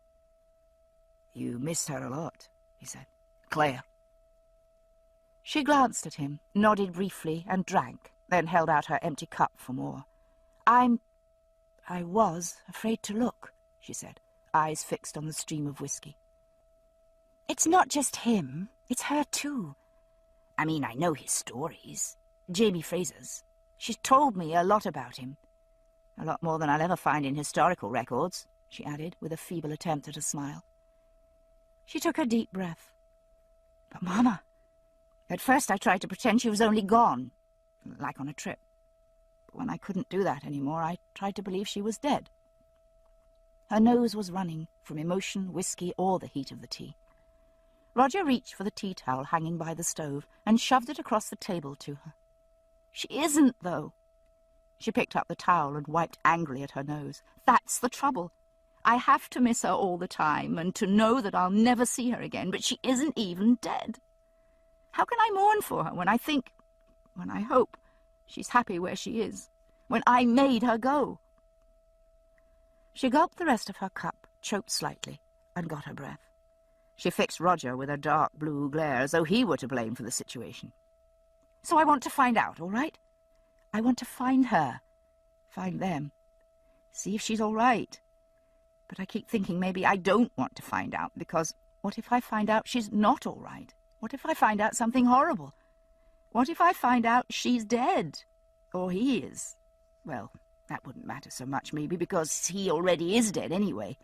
"You missed her a lot," he said. "Claire." She glanced at him, nodded briefly, and drank, then held out her empty cup for more. I was afraid to look," she said, eyes fixed on the stream of whiskey. "It's not just him, it's her too. I mean, I know his stories. Jamie Fraser's. She's told me a lot about him. A lot more than I'll ever find in historical records," she added, with a feeble attempt at a smile. She took a deep breath. "But, Mama, at first I tried to pretend she was only gone, like on a trip. But when I couldn't do that anymore, I tried to believe she was dead." Her nose was running from emotion, whiskey, or the heat of the tea. Roger reached for the tea towel hanging by the stove and shoved it across the table to her. "She isn't, though." She picked up the towel and wiped angrily at her nose. "That's the trouble. I have to miss her all the time and to know that I'll never see her again, but she isn't even dead. How can I mourn for her when I hope she's happy where she is, when I made her go? She gulped the rest of her cup, choked slightly, and got her breath. She fixed Roger with her dark blue glare, as though he were to blame for the situation. So I want to find out, all right? I want to find her, find them, see if she's all right. But I keep thinking maybe I don't want to find out, because what if I find out she's not all right? What if I find out something horrible? What if I find out she's dead? Or he is? Well, that wouldn't matter so much, maybe, because he already is dead anyway.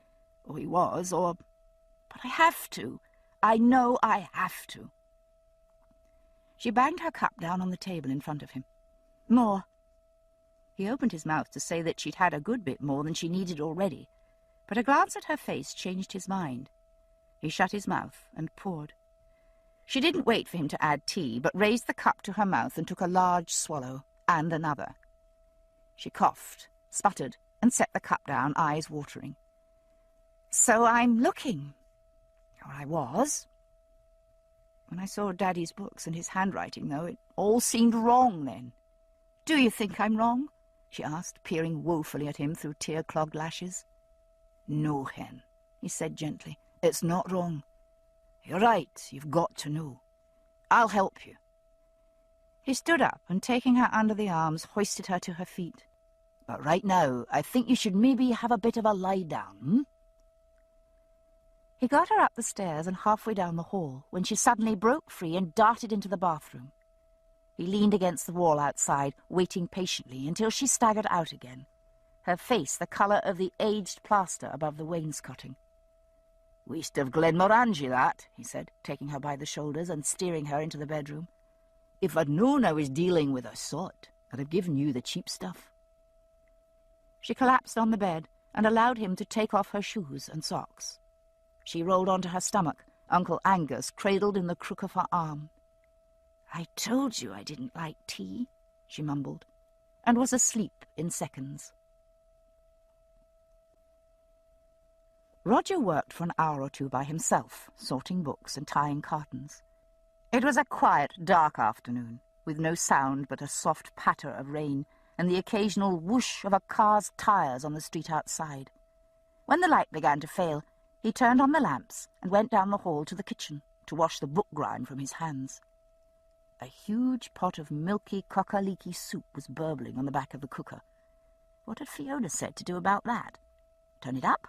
Or he was, or... But I have to. I know I have to. She banged her cup down on the table in front of him. More. He opened his mouth to say that she'd had a good bit more than she needed already, but a glance at her face changed his mind. He shut his mouth and poured. She didn't wait for him to add tea, but raised the cup to her mouth and took a large swallow, and another. She coughed, sputtered, and set the cup down, eyes watering. So I'm looking. Or I was. When I saw Daddy's books and his handwriting, though, it all seemed wrong then. Do you think I'm wrong? She asked, peering woefully at him through tear-clogged lashes. No, Hen, he said gently. It's not wrong. You're right, you've got to know. I'll help you. He stood up and, taking her under the arms, hoisted her to her feet. But right now, I think you should maybe have a bit of a lie down, hmm? He got her up the stairs and halfway down the hall, when she suddenly broke free and darted into the bathroom. He leaned against the wall outside, waiting patiently until she staggered out again, her face the colour of the aged plaster above the wainscoting. "Waste of Glenmorangie, that," he said, taking her by the shoulders and steering her into the bedroom. "If I'd known I was dealing with a sot, I'd have given you the cheap stuff." She collapsed on the bed and allowed him to take off her shoes and socks. She rolled onto her stomach, Uncle Angus cradled in the crook of her arm. "I told you I didn't like tea," she mumbled, and was asleep in seconds. Roger worked for an hour or two by himself, sorting books and tying cartons. It was a quiet, dark afternoon, with no sound but a soft patter of rain and the occasional whoosh of a car's tires on the street outside. When the light began to fail, he turned on the lamps and went down the hall to the kitchen to wash the book grime from his hands. A huge pot of milky cocker-leaky soup was burbling on the back of the cooker. What had Fiona said to do about that? Turn it up?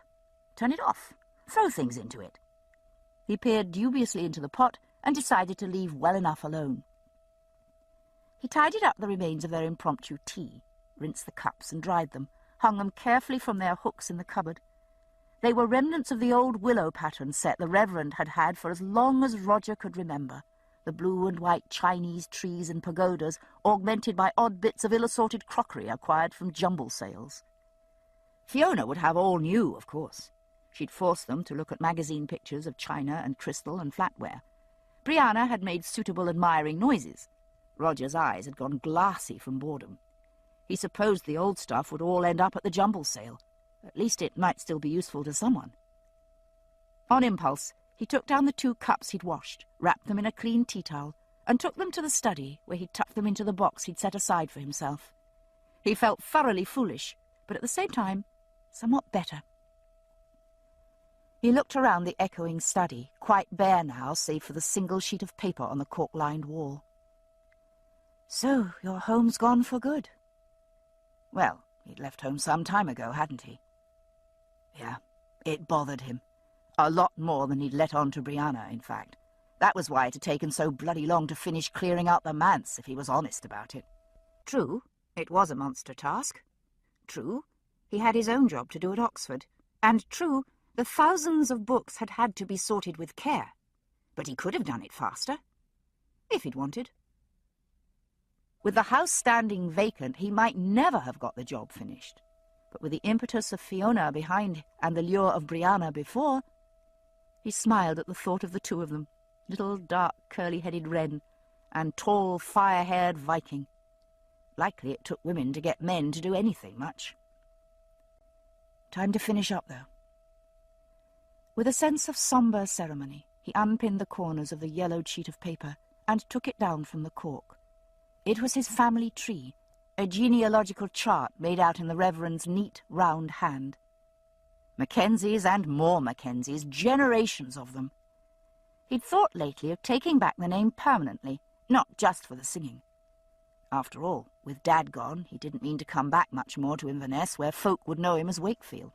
Turn it off? Throw things into it? He peered dubiously into the pot and decided to leave well enough alone. He tidied up the remains of their impromptu tea, rinsed the cups and dried them, hung them carefully from their hooks in the cupboard. They were remnants of the old willow pattern set the Reverend had had for as long as Roger could remember, the blue and white Chinese trees and pagodas augmented by odd bits of ill-assorted crockery acquired from jumble sales. Fiona would have all new, of course. She'd forced them to look at magazine pictures of china and crystal and flatware. Brianna had made suitable admiring noises. Roger's eyes had gone glassy from boredom. He supposed the old stuff would all end up at the jumble sale. At least it might still be useful to someone. On impulse, he took down the 2 cups he'd washed, wrapped them in a clean tea towel, and took them to the study, where he tucked them into the box he'd set aside for himself. He felt thoroughly foolish, but at the same time, somewhat better. He looked around the echoing study, quite bare now, save for the single sheet of paper on the cork-lined wall. "So, your home's gone for good?" Well, he'd left home some time ago, hadn't he? Yeah, it bothered him. A lot more than he'd let on to Brianna, in fact. That was why it had taken so bloody long to finish clearing out the manse, if he was honest about it. True, it was a monster task. True, he had his own job to do at Oxford. And true, the thousands of books had had to be sorted with care. But he could have done it faster, if he'd wanted. With the house standing vacant, he might never have got the job finished. But with the impetus of Fiona behind and the lure of Brianna before, he smiled at the thought of the 2 of them, little dark curly-headed Wren and tall fire-haired Viking. Likely it took women to get men to do anything much. Time to finish up, though. With a sense of sombre ceremony, he unpinned the corners of the yellowed sheet of paper and took it down from the cork. It was his family tree, a genealogical chart made out in the Reverend's neat, round hand. Mackenzies and more Mackenzies, generations of them. He'd thought lately of taking back the name permanently, not just for the singing. After all, with Dad gone, he didn't mean to come back much more to Inverness, where folk would know him as Wakefield.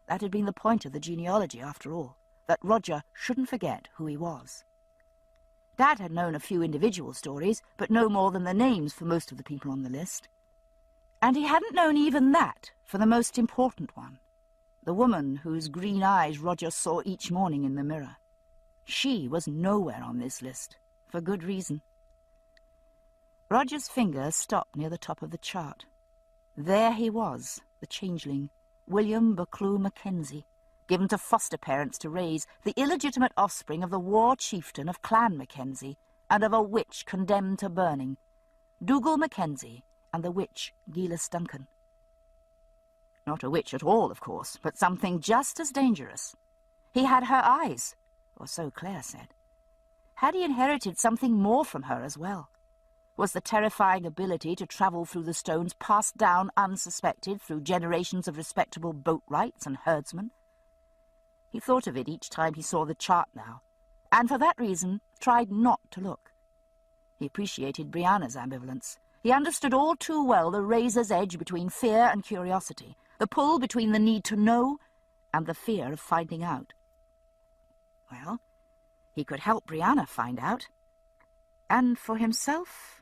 That had been the point of the genealogy, after all, that Roger shouldn't forget who he was. Dad had known a few individual stories, but no more than the names for most of the people on the list. And he hadn't known even that for the most important one, the woman whose green eyes Roger saw each morning in the mirror. She was nowhere on this list, for good reason. Roger's finger stopped near the top of the chart. There he was, the changeling, William Buccleuch Mackenzie, given to foster parents to raise, the illegitimate offspring of the war chieftain of Clan Mackenzie and of a witch condemned to burning, Dougal Mackenzie and the witch Gilas Duncan. Not a witch at all, of course, but something just as dangerous. He had her eyes, or so Claire said. Had he inherited something more from her as well? Was the terrifying ability to travel through the stones passed down unsuspected through generations of respectable boatwrights and herdsmen? He thought of it each time he saw the chart now, and for that reason tried not to look. He appreciated Brianna's ambivalence. He understood all too well the razor's edge between fear and curiosity, the pull between the need to know and the fear of finding out. Well, he could help Brianna find out. And for himself...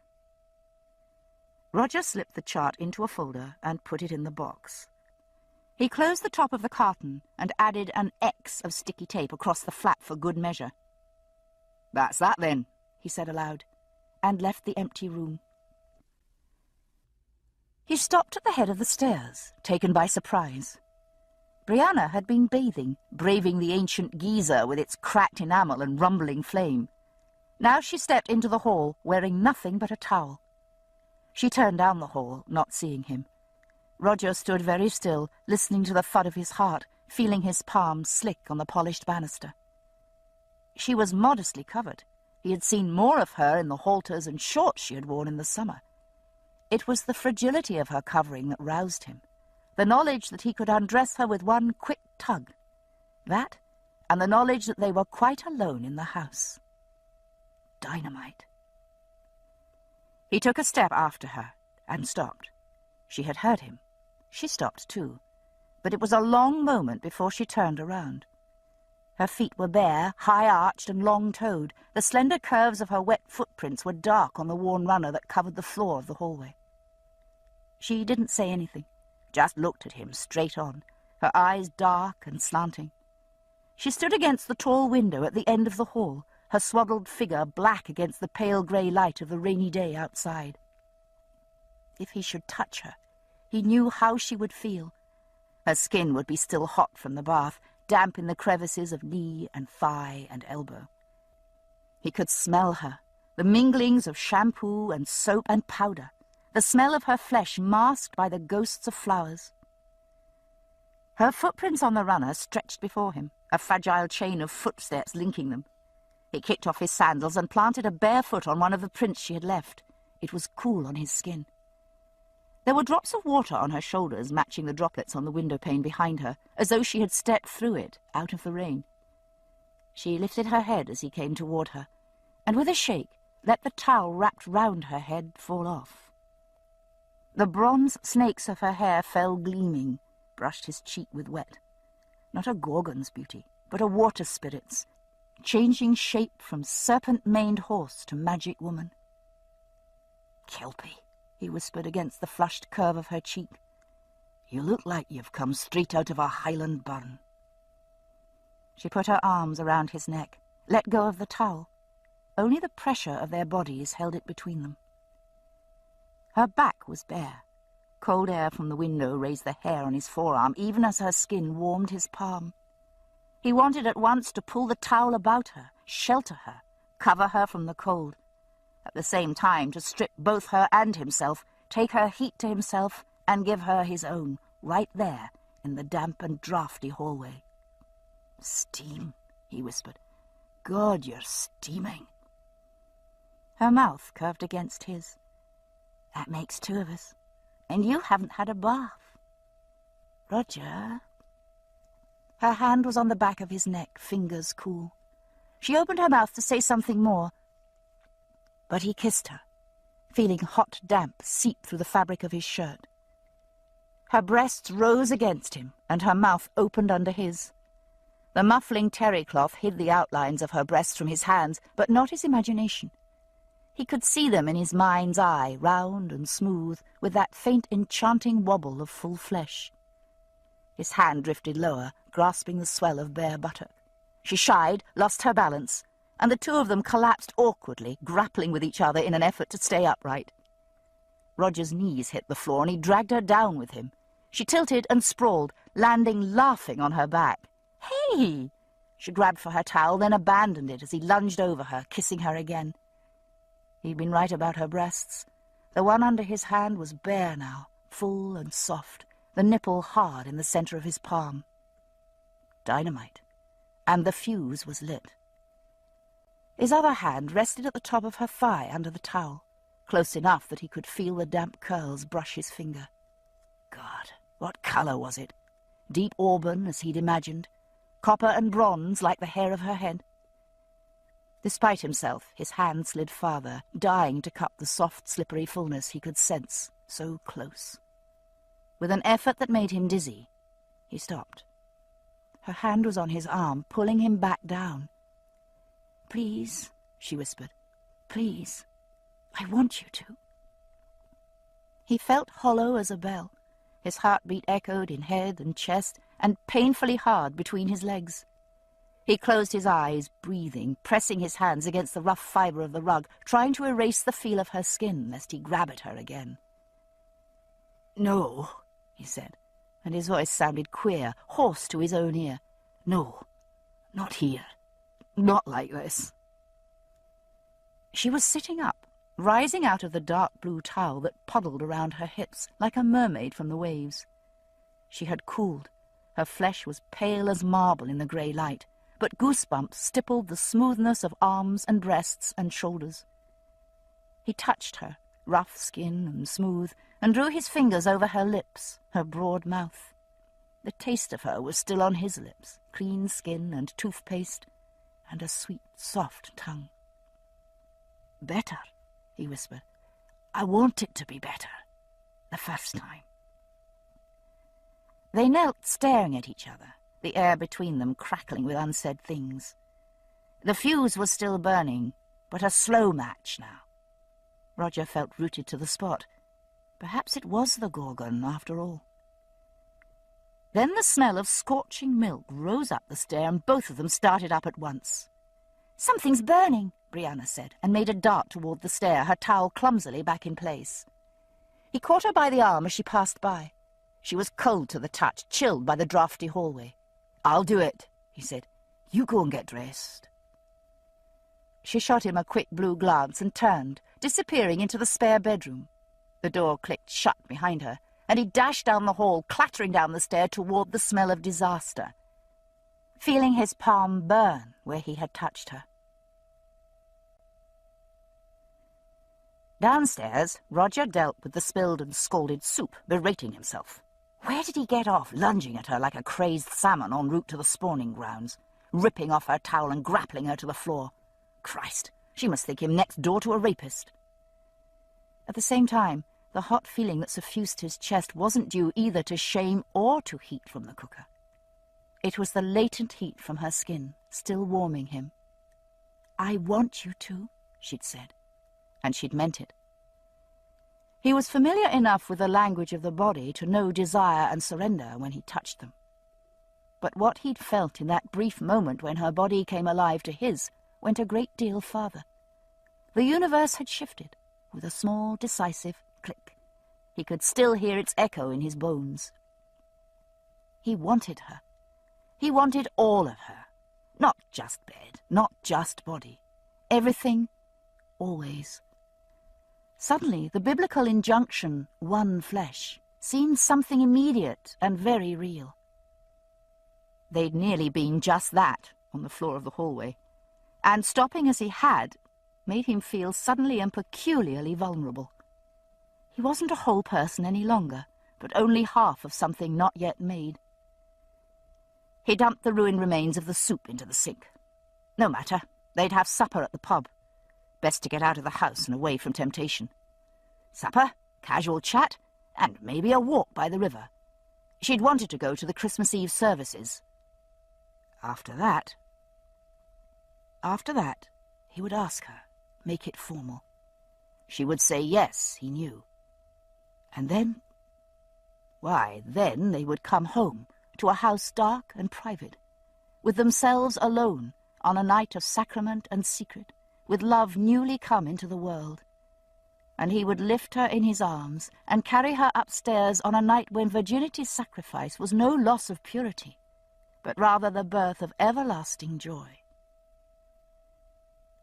Roger slipped the chart into a folder and put it in the box. He closed the top of the carton and added an X of sticky tape across the flap for good measure. "That's that, then," he said aloud, and left the empty room. He stopped at the head of the stairs, taken by surprise. Brianna had been bathing, braving the ancient geyser with its cracked enamel and rumbling flame. Now she stepped into the hall, wearing nothing but a towel. She turned down the hall, not seeing him. Roger stood very still, listening to the thud of his heart, feeling his palms slick on the polished banister. She was modestly covered. He had seen more of her in the halters and shorts she had worn in the summer. It was the fragility of her covering that roused him, the knowledge that he could undress her with one quick tug. That, and the knowledge that they were quite alone in the house. Dynamite. He took a step after her, and stopped. She had heard him. She stopped too, but it was a long moment before she turned around. Her feet were bare, high-arched and long-toed. The slender curves of her wet footprints were dark on the worn runner that covered the floor of the hallway. She didn't say anything, just looked at him straight on, her eyes dark and slanting. She stood against the tall window at the end of the hall, her swaddled figure black against the pale grey light of the rainy day outside. If he should touch her, he knew how she would feel. Her skin would be still hot from the bath, damp in the crevices of knee and thigh and elbow. He could smell her, the minglings of shampoo and soap and powder, the smell of her flesh masked by the ghosts of flowers. Her footprints on the runner stretched before him, a fragile chain of footsteps linking them. He kicked off his sandals and planted a bare foot on one of the prints she had left. It was cool on his skin. There were drops of water on her shoulders, matching the droplets on the window pane behind her, as though she had stepped through it, out of the rain. She lifted her head as he came toward her, and with a shake let the towel wrapped round her head fall off. The bronze snakes of her hair fell gleaming, brushed his cheek with wet. Not a Gorgon's beauty, but a water spirit's, changing shape from serpent-maned horse to magic woman. "Kelpie," he whispered against the flushed curve of her cheek. "You look like you've come straight out of a Highland burn." She put her arms around his neck, let go of the towel. Only the pressure of their bodies held it between them. Her back was bare. Cold air from the window raised the hair on his forearm, even as her skin warmed his palm. He wanted at once to pull the towel about her, shelter her, cover her from the cold. At the same time, to strip both her and himself, take her heat to himself, and give her his own, right there, in the damp and draughty hallway. Steam, he whispered. God, you're steaming. Her mouth curved against his. That makes two of us. And you haven't had a bath. Roger. Her hand was on the back of his neck, fingers cool. She opened her mouth to say something more, but he kissed her, feeling hot damp seep through the fabric of his shirt. Her breasts rose against him, and her mouth opened under his. The muffling terry cloth hid the outlines of her breasts from his hands, but not his imagination. He could see them in his mind's eye, round and smooth, with that faint enchanting wobble of full flesh. His hand drifted lower, grasping the swell of bare buttock. She shied, lost her balance, and the two of them collapsed awkwardly, grappling with each other in an effort to stay upright. Roger's knees hit the floor, and he dragged her down with him. She tilted and sprawled, landing laughing on her back. "Hey!" She grabbed for her towel, then abandoned it as he lunged over her, kissing her again. He'd been right about her breasts. The one under his hand was bare now, full and soft, the nipple hard in the center of his palm. Dynamite. And the fuse was lit. His other hand rested at the top of her thigh under the towel, close enough that he could feel the damp curls brush his finger. God, what color was it? Deep auburn, as he'd imagined, copper and bronze like the hair of her head. Despite himself, his hand slid farther, dying to cup the soft, slippery fullness he could sense, so close. With an effort that made him dizzy, he stopped. Her hand was on his arm, pulling him back down. "Please," she whispered. "Please. I want you to." He felt hollow as a bell. His heartbeat echoed in head and chest, and painfully hard between his legs. He closed his eyes, breathing, pressing his hands against the rough fibre of the rug, trying to erase the feel of her skin, lest he grab at her again. "No," he said, and his voice sounded queer, hoarse to his own ear. "No, not here. Not like this." She was sitting up, rising out of the dark blue towel that puddled around her hips like a mermaid from the waves. She had cooled. Her flesh was pale as marble in the grey light, but goosebumps stippled the smoothness of arms and breasts and shoulders. He touched her, rough skin and smooth, and drew his fingers over her lips, her broad mouth. The taste of her was still on his lips, clean skin and toothpaste, and a sweet, soft tongue. "Better," he whispered. "I want it to be better. The first time." They knelt staring at each other, the air between them crackling with unsaid things. The fuse was still burning, but a slow match now. Roger felt rooted to the spot. Perhaps it was the Gorgon, after all. Then the smell of scorching milk rose up the stair, and both of them started up at once. "Something's burning," Brianna said, and made a dart toward the stair, her towel clumsily back in place. He caught her by the arm as she passed by. She was cold to the touch, chilled by the draughty hallway. "I'll do it," he said. "You go and get dressed." She shot him a quick blue glance and turned, disappearing into the spare bedroom. The door clicked shut behind her, and he dashed down the hall, clattering down the stair toward the smell of disaster, feeling his palm burn where he had touched her. Downstairs, Roger dealt with the spilled and scalded soup, berating himself. Where did he get off, lunging at her like a crazed salmon en route to the spawning grounds, ripping off her towel and grappling her to the floor? Christ, she must think him next door to a rapist. At the same time, the hot feeling that suffused his chest wasn't due either to shame or to heat from the cooker. It was the latent heat from her skin, still warming him. "I want you to," she'd said, and she'd meant it. He was familiar enough with the language of the body to know desire and surrender when he touched them. But what he'd felt in that brief moment when her body came alive to his went a great deal farther. The universe had shifted, with a small, decisive click. He could still hear its echo in his bones. He wanted her. He wanted all of her. Not just bed, not just body. Everything, always. Suddenly, the biblical injunction, "one flesh," seemed something immediate and very real. They'd nearly been just that on the floor of the hallway, and stopping as he had made him feel suddenly and peculiarly vulnerable. He wasn't a whole person any longer, but only half of something not yet made. He dumped the ruined remains of the soup into the sink. No matter, they'd have supper at the pub. Best to get out of the house and away from temptation. Supper, casual chat, and maybe a walk by the river. She'd wanted to go to the Christmas Eve services. After that, he would ask her, make it formal. She would say yes, he knew. And then, why, then they would come home to a house dark and private, with themselves alone on a night of sacrament and secret, with love newly come into the world. And he would lift her in his arms and carry her upstairs on a night when virginity's sacrifice was no loss of purity, but rather the birth of everlasting joy.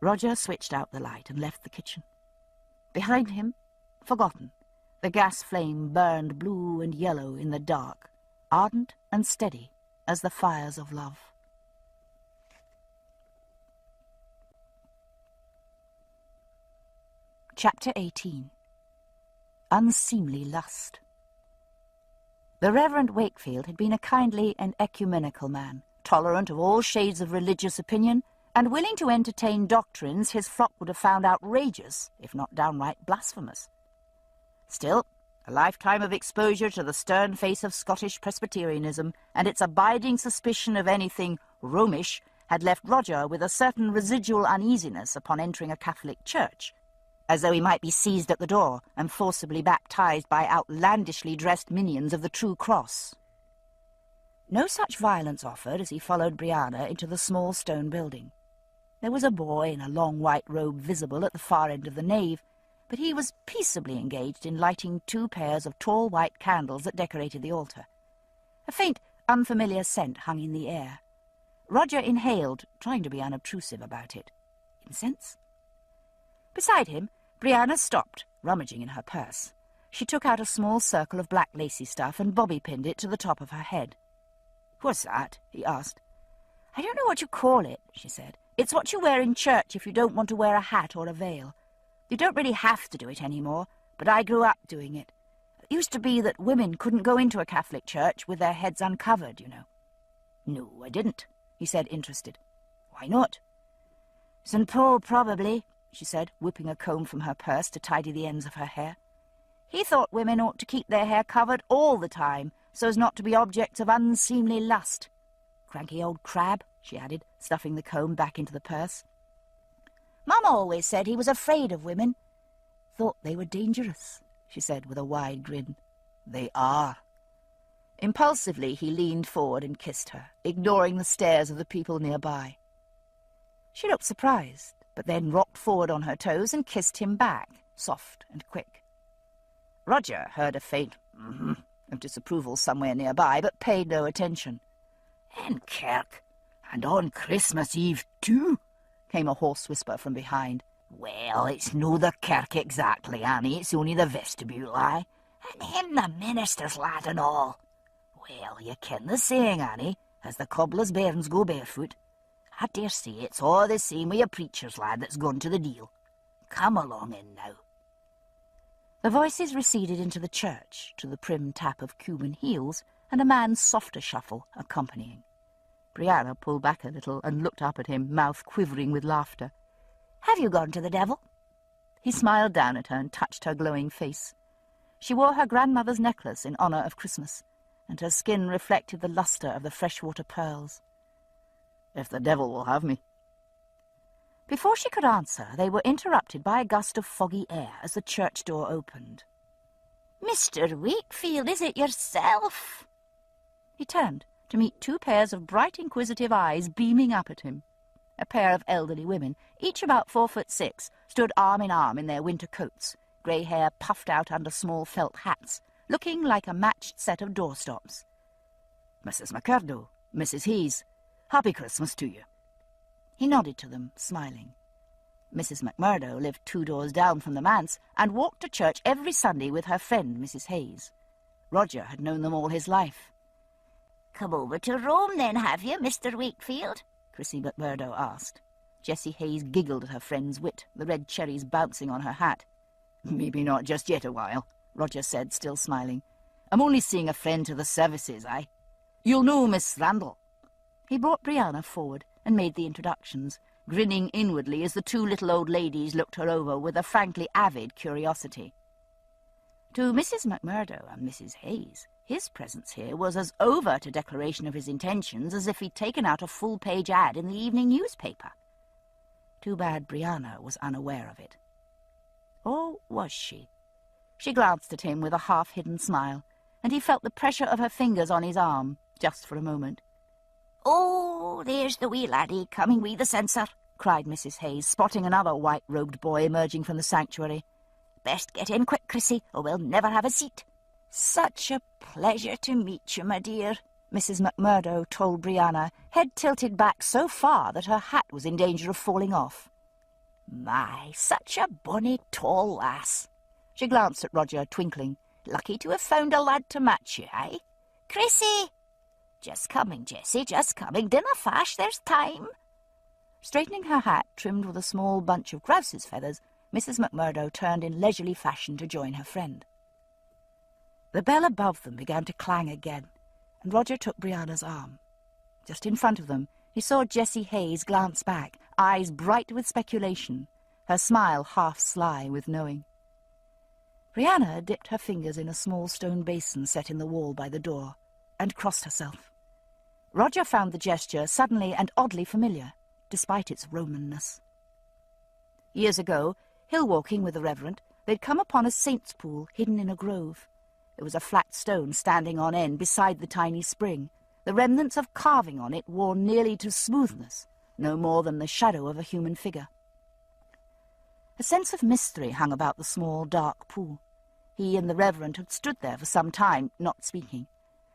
Roger switched out the light and left the kitchen. Behind him, forgotten, the gas flame burned blue and yellow in the dark, ardent and steady as the fires of love. Chapter 18. Unseemly Lust. The Reverend Wakefield had been a kindly and ecumenical man, tolerant of all shades of religious opinion, and willing to entertain doctrines his flock would have found outrageous, if not downright blasphemous. Still, a lifetime of exposure to the stern face of Scottish Presbyterianism and its abiding suspicion of anything Romish had left Roger with a certain residual uneasiness upon entering a Catholic church, as though he might be seized at the door and forcibly baptized by outlandishly dressed minions of the True Cross. No such violence offered as he followed Brianna into the small stone building. There was a boy in a long white robe visible at the far end of the nave, but he was peaceably engaged in lighting 2 pairs of tall white candles that decorated the altar. A faint, unfamiliar scent hung in the air. Roger inhaled, trying to be unobtrusive about it. Incense? Beside him, Brianna stopped, rummaging in her purse. She took out a small circle of black lacy stuff and bobby-pinned it to the top of her head. "What's that?" he asked. "I don't know what you call it," she said. "It's what you wear in church if you don't want to wear a hat or a veil. You don't really have to do it anymore, but I grew up doing it. It used to be that women couldn't go into a Catholic church with their heads uncovered, you know." "No, I didn't," he said, interested. "Why not?" "St. Paul, probably," she said, whipping a comb from her purse to tidy the ends of her hair. "He thought women ought to keep their hair covered all the time, so as not to be objects of unseemly lust. Cranky old crab," she added, stuffing the comb back into the purse. "Mama always said he was afraid of women." "Thought they were dangerous," she said with a wide grin. "They are." Impulsively he leaned forward and kissed her, ignoring the stares of the people nearby. She looked surprised, but then rocked forward on her toes and kissed him back, soft and quick. Roger heard a faint of disapproval somewhere nearby, but paid no attention. "In kirk, and on Christmas Eve too," came a hoarse whisper from behind. "Well, it's no the kirk exactly, Annie, it's only the vestibule, aye, and him the minister's lad and all. Well, you ken the saying, Annie, as the cobbler's bairns go barefoot. I dare say it's all the same with a preacher's lad that's gone to the deal. Come along in now." The voices receded into the church, to the prim tap of Cuban heels and a man's softer shuffle accompanying. Brianna pulled back a little and looked up at him, mouth quivering with laughter. "Have you gone to the devil?" He smiled down at her and touched her glowing face. She wore her grandmother's necklace in honour of Christmas, and her skin reflected the lustre of the freshwater pearls. "If the devil will have me." Before she could answer, they were interrupted by a gust of foggy air as the church door opened. "Mr. Wakefield, is it yourself?" He turned to meet 2 pairs of bright, inquisitive eyes beaming up at him. A pair of elderly women, each about 4'6", stood arm in arm in their winter coats, grey hair puffed out under small felt hats, looking like a matched set of doorstops. "Mrs. McCurdo, Mrs. Hayes, Happy Christmas to you." He nodded to them, smiling. Mrs. McMurdo lived 2 doors down from the manse and walked to church every Sunday with her friend, Mrs. Hayes. Roger had known them all his life. Come over to Rome then, have you, Mr. Wakefield? Chrissy McMurdo asked. Jessie Hayes giggled at her friend's wit, the red cherries bouncing on her hat. Maybe not just yet a while, Roger said, still smiling. I'm only seeing a friend to the services, aye. You'll know Miss Randall. He brought Brianna forward and made the introductions, grinning inwardly as the two little old ladies looked her over with a frankly avid curiosity. To Mrs. McMurdo and Mrs. Hayes, his presence here was as overt a declaration of his intentions as if he'd taken out a full-page ad in the evening newspaper. Too bad Brianna was unaware of it. Or was she? She glanced at him with a half-hidden smile, and he felt the pressure of her fingers on his arm, just for a moment. "Oh, there's the wee laddie coming wi' the censer," cried Mrs. Hayes, spotting another white-robed boy emerging from the sanctuary. "Best get in quick, Chrissy, or we'll never have a seat." "Such a pleasure to meet you, my dear," Mrs. McMurdo told Brianna, head tilted back so far that her hat was in danger of falling off. "My, such a bonny tall lass." She glanced at Roger, twinkling. "Lucky to have found a lad to match you, eh? Chrissy!" "Just coming, Jessie, just coming. Dinner fash, there's time." Straightening her hat, trimmed with a small bunch of grouse's feathers, Mrs. McMurdo turned in leisurely fashion to join her friend. The bell above them began to clang again, and Roger took Brianna's arm. Just in front of them, he saw Jessie Hayes glance back, eyes bright with speculation, her smile half sly with knowing. Brianna dipped her fingers in a small stone basin set in the wall by the door, and crossed herself. Roger found the gesture suddenly and oddly familiar, despite its Romanness. Years ago, hill-walking with the Reverend, they'd come upon a saint's pool hidden in a grove. There was a flat stone standing on end beside the tiny spring, the remnants of carving on it worn nearly to smoothness, no more than the shadow of a human figure. A sense of mystery hung about the small, dark pool. He and the Reverend had stood there for some time, not speaking.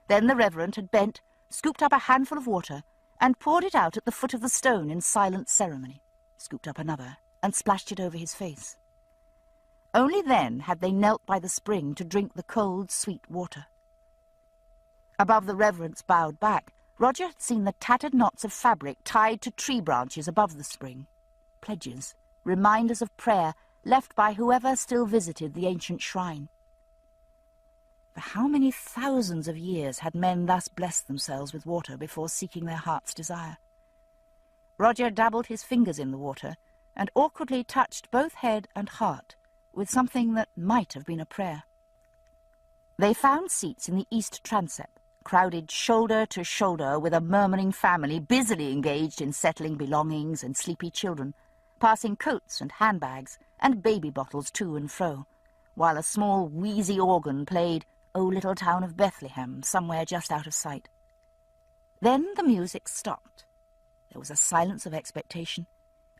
Then the Reverend had bent, scooped up a handful of water, and poured it out at the foot of the stone in silent ceremony, scooped up another, and splashed it over his face. Only then had they knelt by the spring to drink the cold, sweet water. Above the Reverend's bowed back, Roger had seen the tattered knots of fabric tied to tree branches above the spring. Pledges, reminders of prayer left by whoever still visited the ancient shrine. For how many thousands of years had men thus blessed themselves with water before seeking their heart's desire? Roger dabbled his fingers in the water and awkwardly touched both head and heart with something that might have been a prayer. They found seats in the east transept, crowded shoulder to shoulder with a murmuring family busily engaged in settling belongings and sleepy children, passing coats and handbags and baby bottles to and fro, while a small wheezy organ played "O Little Town of Bethlehem" somewhere just out of sight. Then the music stopped. There was a silence of expectation,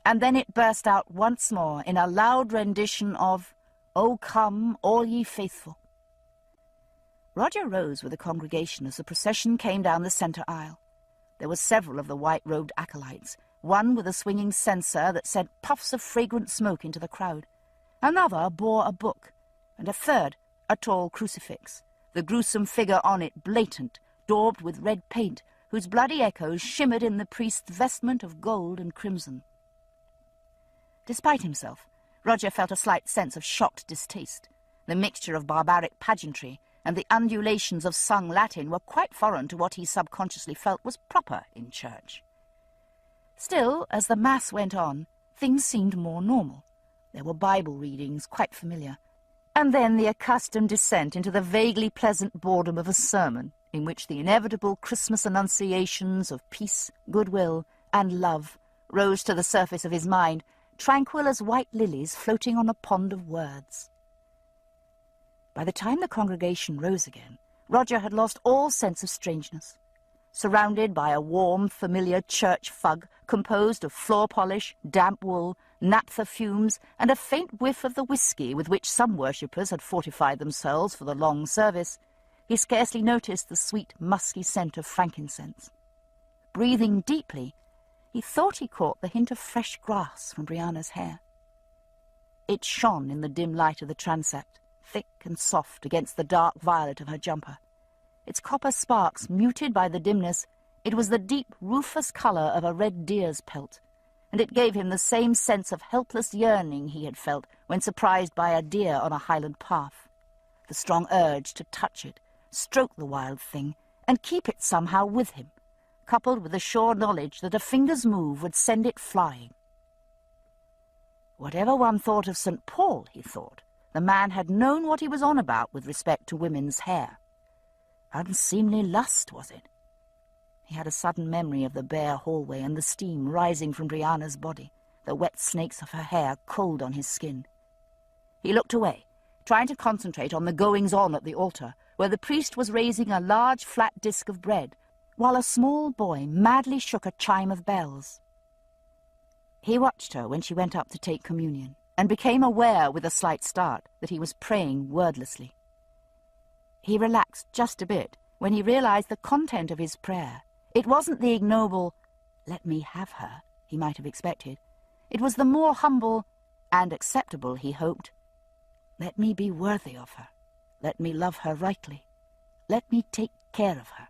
and then it burst out once more in a loud rendition of "O Come, All Ye Faithful." Roger rose with the congregation as the procession came down the centre aisle. There were several of the white-robed acolytes, one with a swinging censer that sent puffs of fragrant smoke into the crowd. Another bore a book, and a third a tall crucifix, the gruesome figure on it blatant, daubed with red paint, whose bloody echoes shimmered in the priest's vestment of gold and crimson. Despite himself, Roger felt a slight sense of shocked distaste. The mixture of barbaric pageantry and the undulations of sung Latin were quite foreign to what he subconsciously felt was proper in church. Still, as the Mass went on, things seemed more normal. There were Bible readings, quite familiar, and then the accustomed descent into the vaguely pleasant boredom of a sermon, in which the inevitable Christmas annunciations of peace, goodwill, and love rose to the surface of his mind, tranquil as white lilies floating on a pond of words. By the time the congregation rose again, Roger had lost all sense of strangeness. Surrounded by a warm, familiar church fug composed of floor polish, damp wool, naphtha fumes, and a faint whiff of the whiskey with which some worshippers had fortified themselves for the long service, he scarcely noticed the sweet, musky scent of frankincense. Breathing deeply, he thought he caught the hint of fresh grass from Brianna's hair. It shone in the dim light of the transept, thick and soft against the dark violet of her jumper. its copper sparks muted by the dimness. It was the deep, rufous colour of a red deer's pelt, and it gave him the same sense of helpless yearning he had felt when surprised by a deer on a highland path. The strong urge to touch it, stroke the wild thing, and keep it somehow with him, coupled with the sure knowledge that a finger's move would send it flying. Whatever one thought of St. Paul, he thought, the man had known what he was on about with respect to women's hair. Unseemly lust, was it? He had a sudden memory of the bare hallway and the steam rising from Brianna's body, the wet snakes of her hair cold on his skin. He looked away, trying to concentrate on the goings-on at the altar, where the priest was raising a large flat disk of bread, while a small boy madly shook a chime of bells. He watched her when she went up to take communion, and became aware with a slight start that he was praying wordlessly. He relaxed just a bit when he realized the content of his prayer. It wasn't the ignoble, "Let me have her," he might have expected. It was the more humble and acceptable, he hoped. "Let me be worthy of her. Let me love her rightly. Let me take care of her."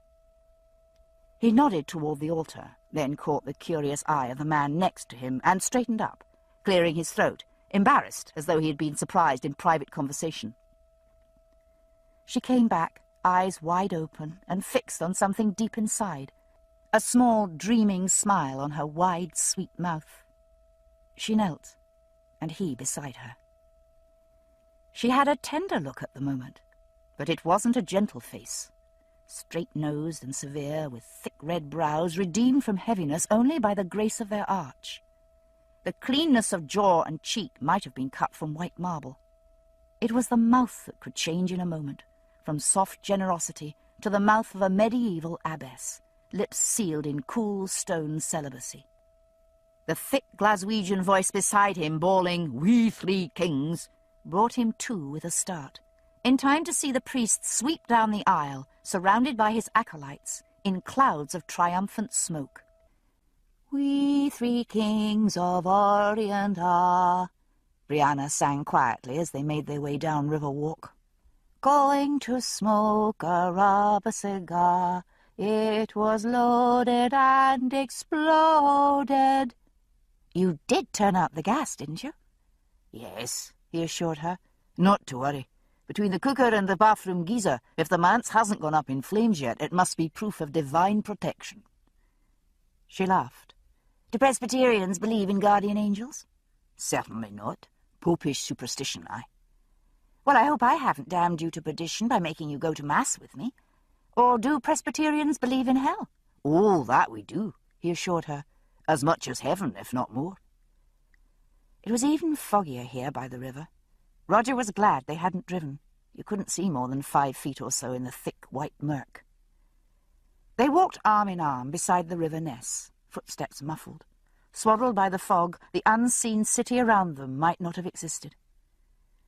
He nodded toward the altar, then caught the curious eye of the man next to him and straightened up, clearing his throat, embarrassed as though he had been surprised in private conversation. She came back, eyes wide open and fixed on something deep inside, a small, dreaming smile on her wide, sweet mouth. She knelt, and he beside her. She had a tender look at the moment, but it wasn't a gentle face, straight-nosed and severe, with thick red brows redeemed from heaviness only by the grace of their arch. The cleanness of jaw and cheek might have been cut from white marble. It was the mouth that could change in a moment, from soft generosity to the mouth of a medieval abbess, lips sealed in cool stone celibacy. The thick Glaswegian voice beside him, bawling, "We three kings," brought him to with a start, in time to see the priest sweep down the aisle, surrounded by his acolytes, in clouds of triumphant smoke. "We three kings of Orient are," Brianna sang quietly as they made their way down River Walk. "Going to smoke a rubber cigar. It was loaded and exploded." "You did turn out the gas, didn't you?" "Yes," he assured her. "Not to worry. Between the cooker and the bathroom geyser, if the manse hasn't gone up in flames yet, it must be proof of divine protection." She laughed. "Do Presbyterians believe in guardian angels?" "Certainly not. Popish superstition, aye." "Well, I hope I haven't damned you to perdition by making you go to Mass with me. Or do Presbyterians believe in hell?" "Oh, that we do," he assured her. "As much as heaven, if not more." It was even foggier here by the river. Roger was glad they hadn't driven. You couldn't see more than 5 feet or so in the thick white murk. They walked arm in arm beside the River Ness, footsteps muffled. Swaddled by the fog, the unseen city around them might not have existed.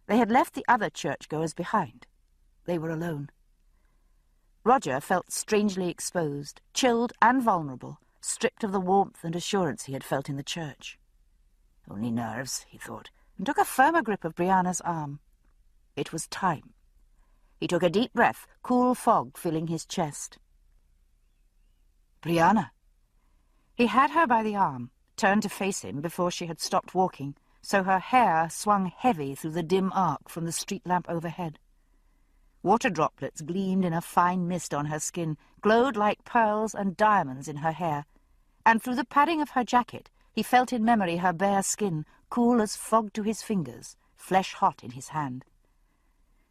They had left the other churchgoers behind. They were alone. Roger felt strangely exposed, chilled and vulnerable, stripped of the warmth and assurance he had felt in the church. Only nerves, he thought, and took a firmer grip of Brianna's arm. It was time. He took a deep breath, cool fog filling his chest. "Brianna." He had her by the arm, turned to face him before she had stopped walking, so her hair swung heavy through the dim arc from the street lamp overhead. Water droplets gleamed in a fine mist on her skin, glowed like pearls and diamonds in her hair, and through the padding of her jacket he felt in memory her bare skin, cool as fog to his fingers, flesh hot in his hand.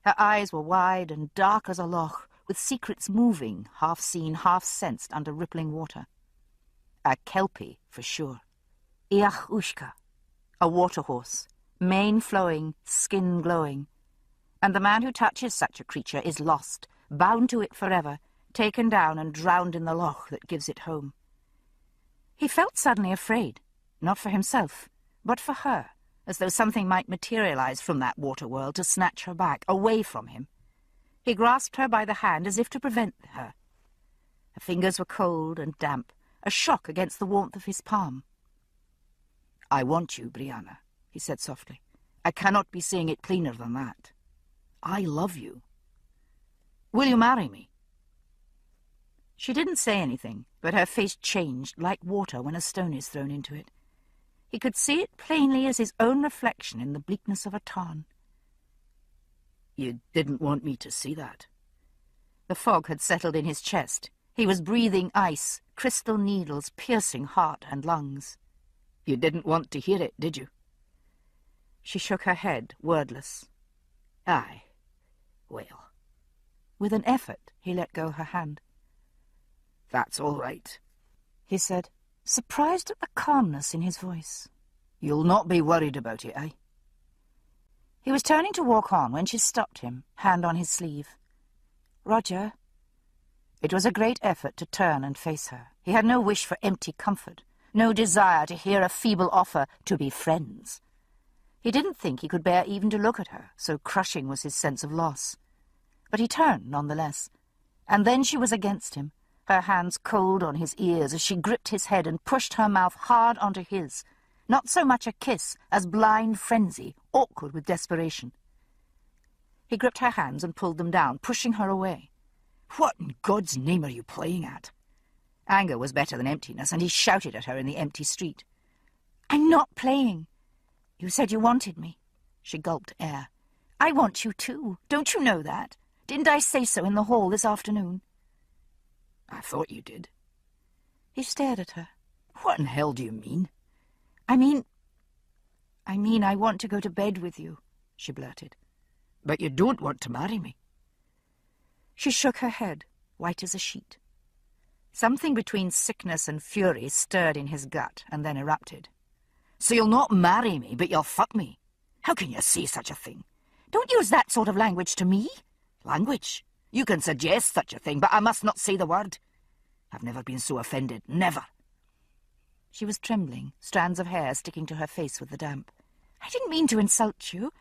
Her eyes were wide and dark as a loch, with secrets moving, half-seen, half-sensed under rippling water. A kelpie, for sure. Iach Ushka, a water-horse, mane flowing, skin glowing. And the man who touches such a creature is lost, bound to it forever, taken down and drowned in the loch that gives it home. He felt suddenly afraid, not for himself, but for her, as though something might materialize from that water world to snatch her back, away from him. He grasped her by the hand as if to prevent her. Her fingers were cold and damp, a shock against the warmth of his palm. "I want you, Brianna," he said softly. "I cannot be saying it plainer than that. I love you. Will you marry me?" She didn't say anything, but her face changed like water when a stone is thrown into it. He could see it plainly as his own reflection in the bleakness of a tarn. You didn't want me to see that. The fog had settled in his chest. He was breathing ice, crystal needles piercing heart and lungs. You didn't want to hear it, did you? She shook her head, wordless. Aye. Well. With an effort, he let go her hand. That's all right, he said, surprised at the calmness in his voice. You'll not be worried about it, eh? He was turning to walk on when she stopped him, hand on his sleeve. Roger. It was a great effort to turn and face her. He had no wish for empty comfort, no desire to hear a feeble offer to be friends. He didn't think he could bear even to look at her, so crushing was his sense of loss. But he turned nonetheless, and then she was against him, her hands cold on his ears as she gripped his head and pushed her mouth hard onto his, not so much a kiss as blind frenzy, awkward with desperation. He gripped her hands and pulled them down, pushing her away. What in God's name are you playing at? Anger was better than emptiness, and he shouted at her in the empty street. I'm not playing. You said you wanted me. She gulped air. I want you too. Don't you know that? Didn't I say so in the hall this afternoon? I thought you did. He stared at her. What in hell do you mean? I mean I want to go to bed with you, she blurted. But you don't want to marry me. She shook her head, white as a sheet. Something between sickness and fury stirred in his gut and then erupted. So you'll not marry me, but you'll fuck me? How can you say such a thing? Don't use that sort of language to me. Language? You can suggest such a thing, but I must not say the word. I've never been so offended, never. She was trembling, strands of hair sticking to her face with the damp. I didn't mean to insult you.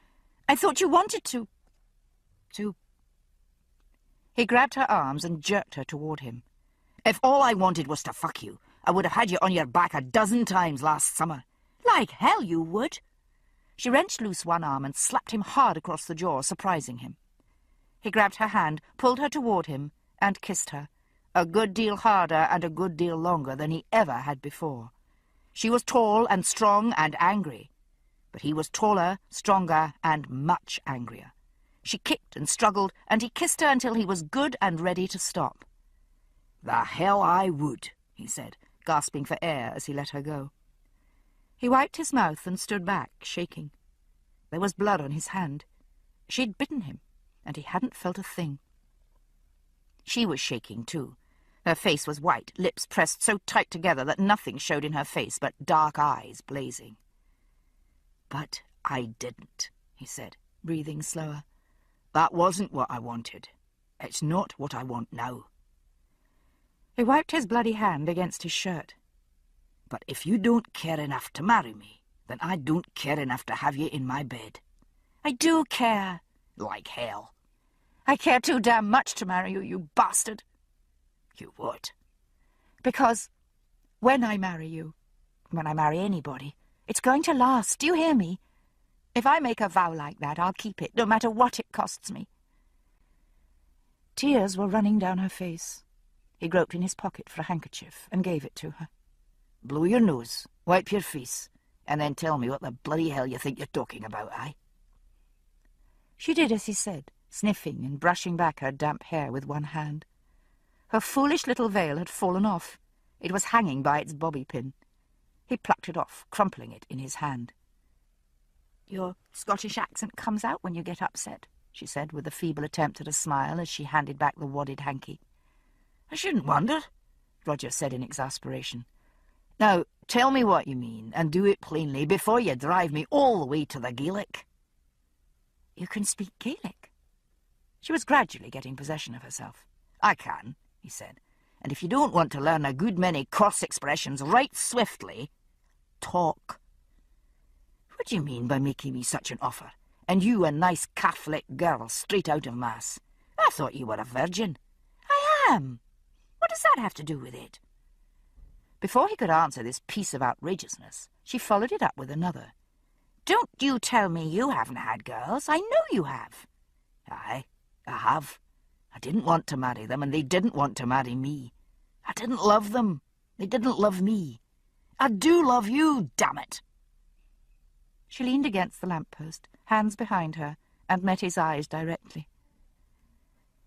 I thought you wanted to. He grabbed her arms and jerked her toward him. If all I wanted was to fuck you, I would have had you on your back a dozen times last summer. Like hell you would. She wrenched loose one arm and slapped him hard across the jaw, surprising him. He grabbed her hand, pulled her toward him, and kissed her, a good deal harder and a good deal longer than he ever had before. She was tall and strong and angry, but he was taller, stronger, and much angrier. She kicked and struggled, and he kissed her until he was good and ready to stop. The hell I would, he said, gasping for air as he let her go. He wiped his mouth and stood back, shaking. There was blood on his hand. She'd bitten him, and he hadn't felt a thing. She was shaking, too. Her face was white, lips pressed so tight together that nothing showed in her face but dark eyes blazing. But I didn't, he said, breathing slower. That wasn't what I wanted. It's not what I want now. He wiped his bloody hand against his shirt. But if you don't care enough to marry me, then I don't care enough to have you in my bed. I do care. Like hell. I care too damn much to marry you, you bastard. You what? Because when I marry you, when I marry anybody, it's going to last, do you hear me? If I make a vow like that, I'll keep it, no matter what it costs me. Tears were running down her face. He groped in his pocket for a handkerchief and gave it to her. Blow your nose, wipe your face, and then tell me what the bloody hell you think you're talking about, aye? She did as he said, sniffing and brushing back her damp hair with one hand. Her foolish little veil had fallen off. It was hanging by its bobby pin. He plucked it off, crumpling it in his hand. Your Scottish accent comes out when you get upset, she said, with a feeble attempt at a smile as she handed back the wadded hanky. I shouldn't wonder, Roger said in exasperation. Now, tell me what you mean, and do it plainly before you drive me all the way to the Gaelic. You can speak Gaelic? She was gradually getting possession of herself. I can, he said, and if you don't want to learn a good many cross expressions right swiftly, talk. What do you mean by making me such an offer? And you a nice Catholic girl straight out of Mass. I thought you were a virgin. I am. What does that have to do with it? Before he could answer this piece of outrageousness, she followed it up with another. Don't you tell me you haven't had girls. I know you have. Aye, I have. I didn't want to marry them, and they didn't want to marry me. I didn't love them. They didn't love me. I do love you, damn it. She leaned against the lamppost, hands behind her, and met his eyes directly.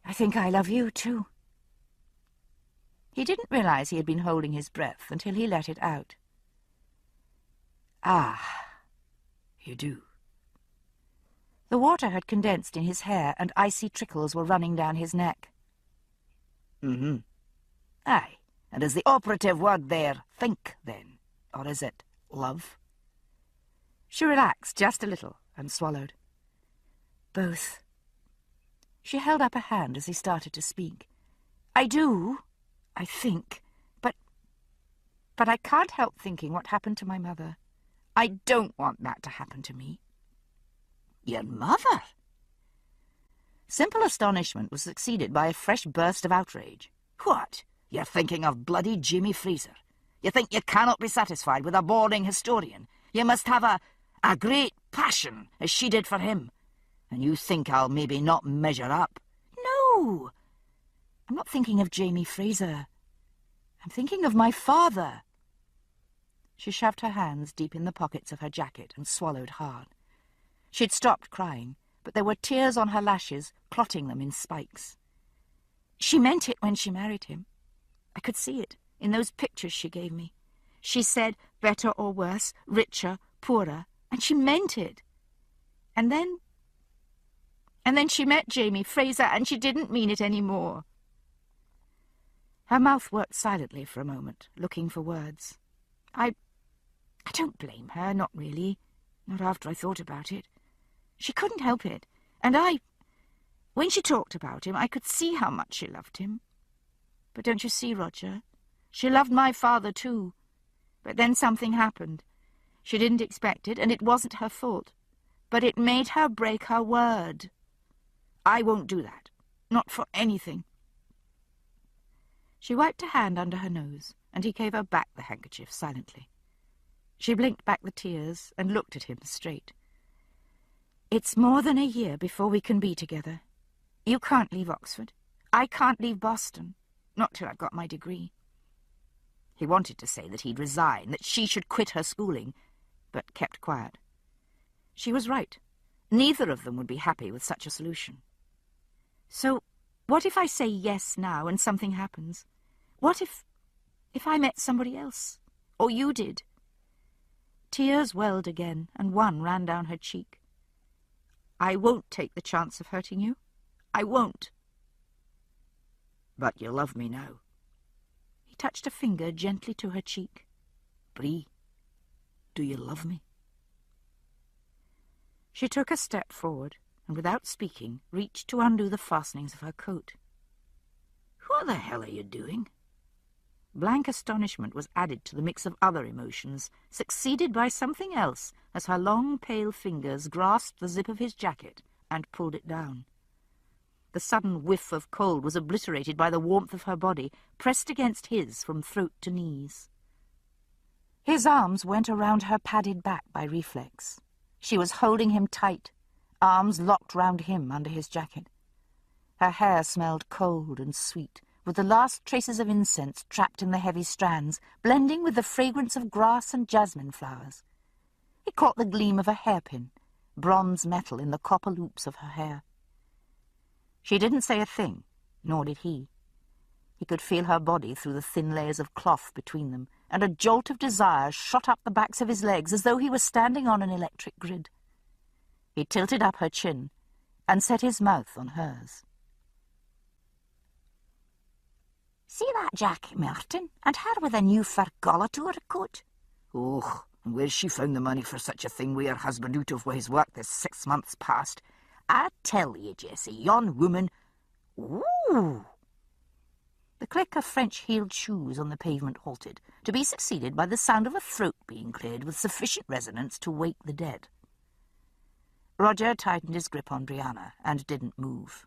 I think I love you, too. He didn't realize he had been holding his breath until he let it out. Ah, you do. The water had condensed in his hair, and icy trickles were running down his neck. Mm-hmm. Aye, and is the operative word there think, then? Or is it love? She relaxed just a little and swallowed. Both. She held up a hand as he started to speak. I do, I think, but I can't help thinking what happened to my mother. I don't want that to happen to me. Your mother? Simple astonishment was succeeded by a fresh burst of outrage. What? You're thinking of bloody Jamie Fraser? You think you cannot be satisfied with a boring historian? You must have a great passion, as she did for him. And you think I'll maybe not measure up? No! I'm not thinking of Jamie Fraser. I'm thinking of my father. She shoved her hands deep in the pockets of her jacket and swallowed hard. She'd stopped crying, but there were tears on her lashes, clotting them in spikes. She meant it when she married him. I could see it in those pictures she gave me. She said better or worse, richer, poorer, and she meant it. And then she met Jamie Fraser, and she didn't mean it anymore. Her mouth worked silently for a moment, looking for words. I don't blame her, not really. Not after I thought about it. She couldn't help it, and when she talked about him, I could see how much she loved him. But don't you see, Roger? She loved my father too. But then something happened. She didn't expect it, and it wasn't her fault. But it made her break her word. I won't do that. Not for anything. She wiped a hand under her nose, and he gave her back the handkerchief silently. She blinked back the tears and looked at him straight. It's more than a year before we can be together. You can't leave Oxford. I can't leave Boston. Not till I've got my degree. He wanted to say that he'd resign, that she should quit her schooling, but kept quiet. She was right. Neither of them would be happy with such a solution. So, what if I say yes now and something happens? What if I met somebody else? Or you did? Tears welled again, and one ran down her cheek. I won't take the chance of hurting you. I won't. But you love me now. He touched a finger gently to her cheek. Bree, do you love me? She took a step forward, and without speaking, reached to undo the fastenings of her coat. What the hell are you doing? Blank astonishment was added to the mix of other emotions, succeeded by something else as her long, pale fingers grasped the zip of his jacket and pulled it down. The sudden whiff of cold was obliterated by the warmth of her body, pressed against his from throat to knees. His arms went around her padded back by reflex. She was holding him tight, arms locked round him under his jacket. Her hair smelled cold and sweet, with the last traces of incense trapped in the heavy strands, blending with the fragrance of grass and jasmine flowers. He caught the gleam of a hairpin, bronze metal in the copper loops of her hair. She didn't say a thing, nor did he. He could feel her body through the thin layers of cloth between them, and a jolt of desire shot up the backs of his legs as though he were standing on an electric grid. He tilted up her chin and set his mouth on hers. See that jacket, Martin, and her with a new fur collar to her coat? Oh, and where's she found the money for such a thing with her husband out of his work this 6 months past? I tell you, Jessie, yon woman... Ooh! The click of French-heeled shoes on the pavement halted, to be succeeded by the sound of a throat being cleared with sufficient resonance to wake the dead. Roger tightened his grip on Brianna and didn't move.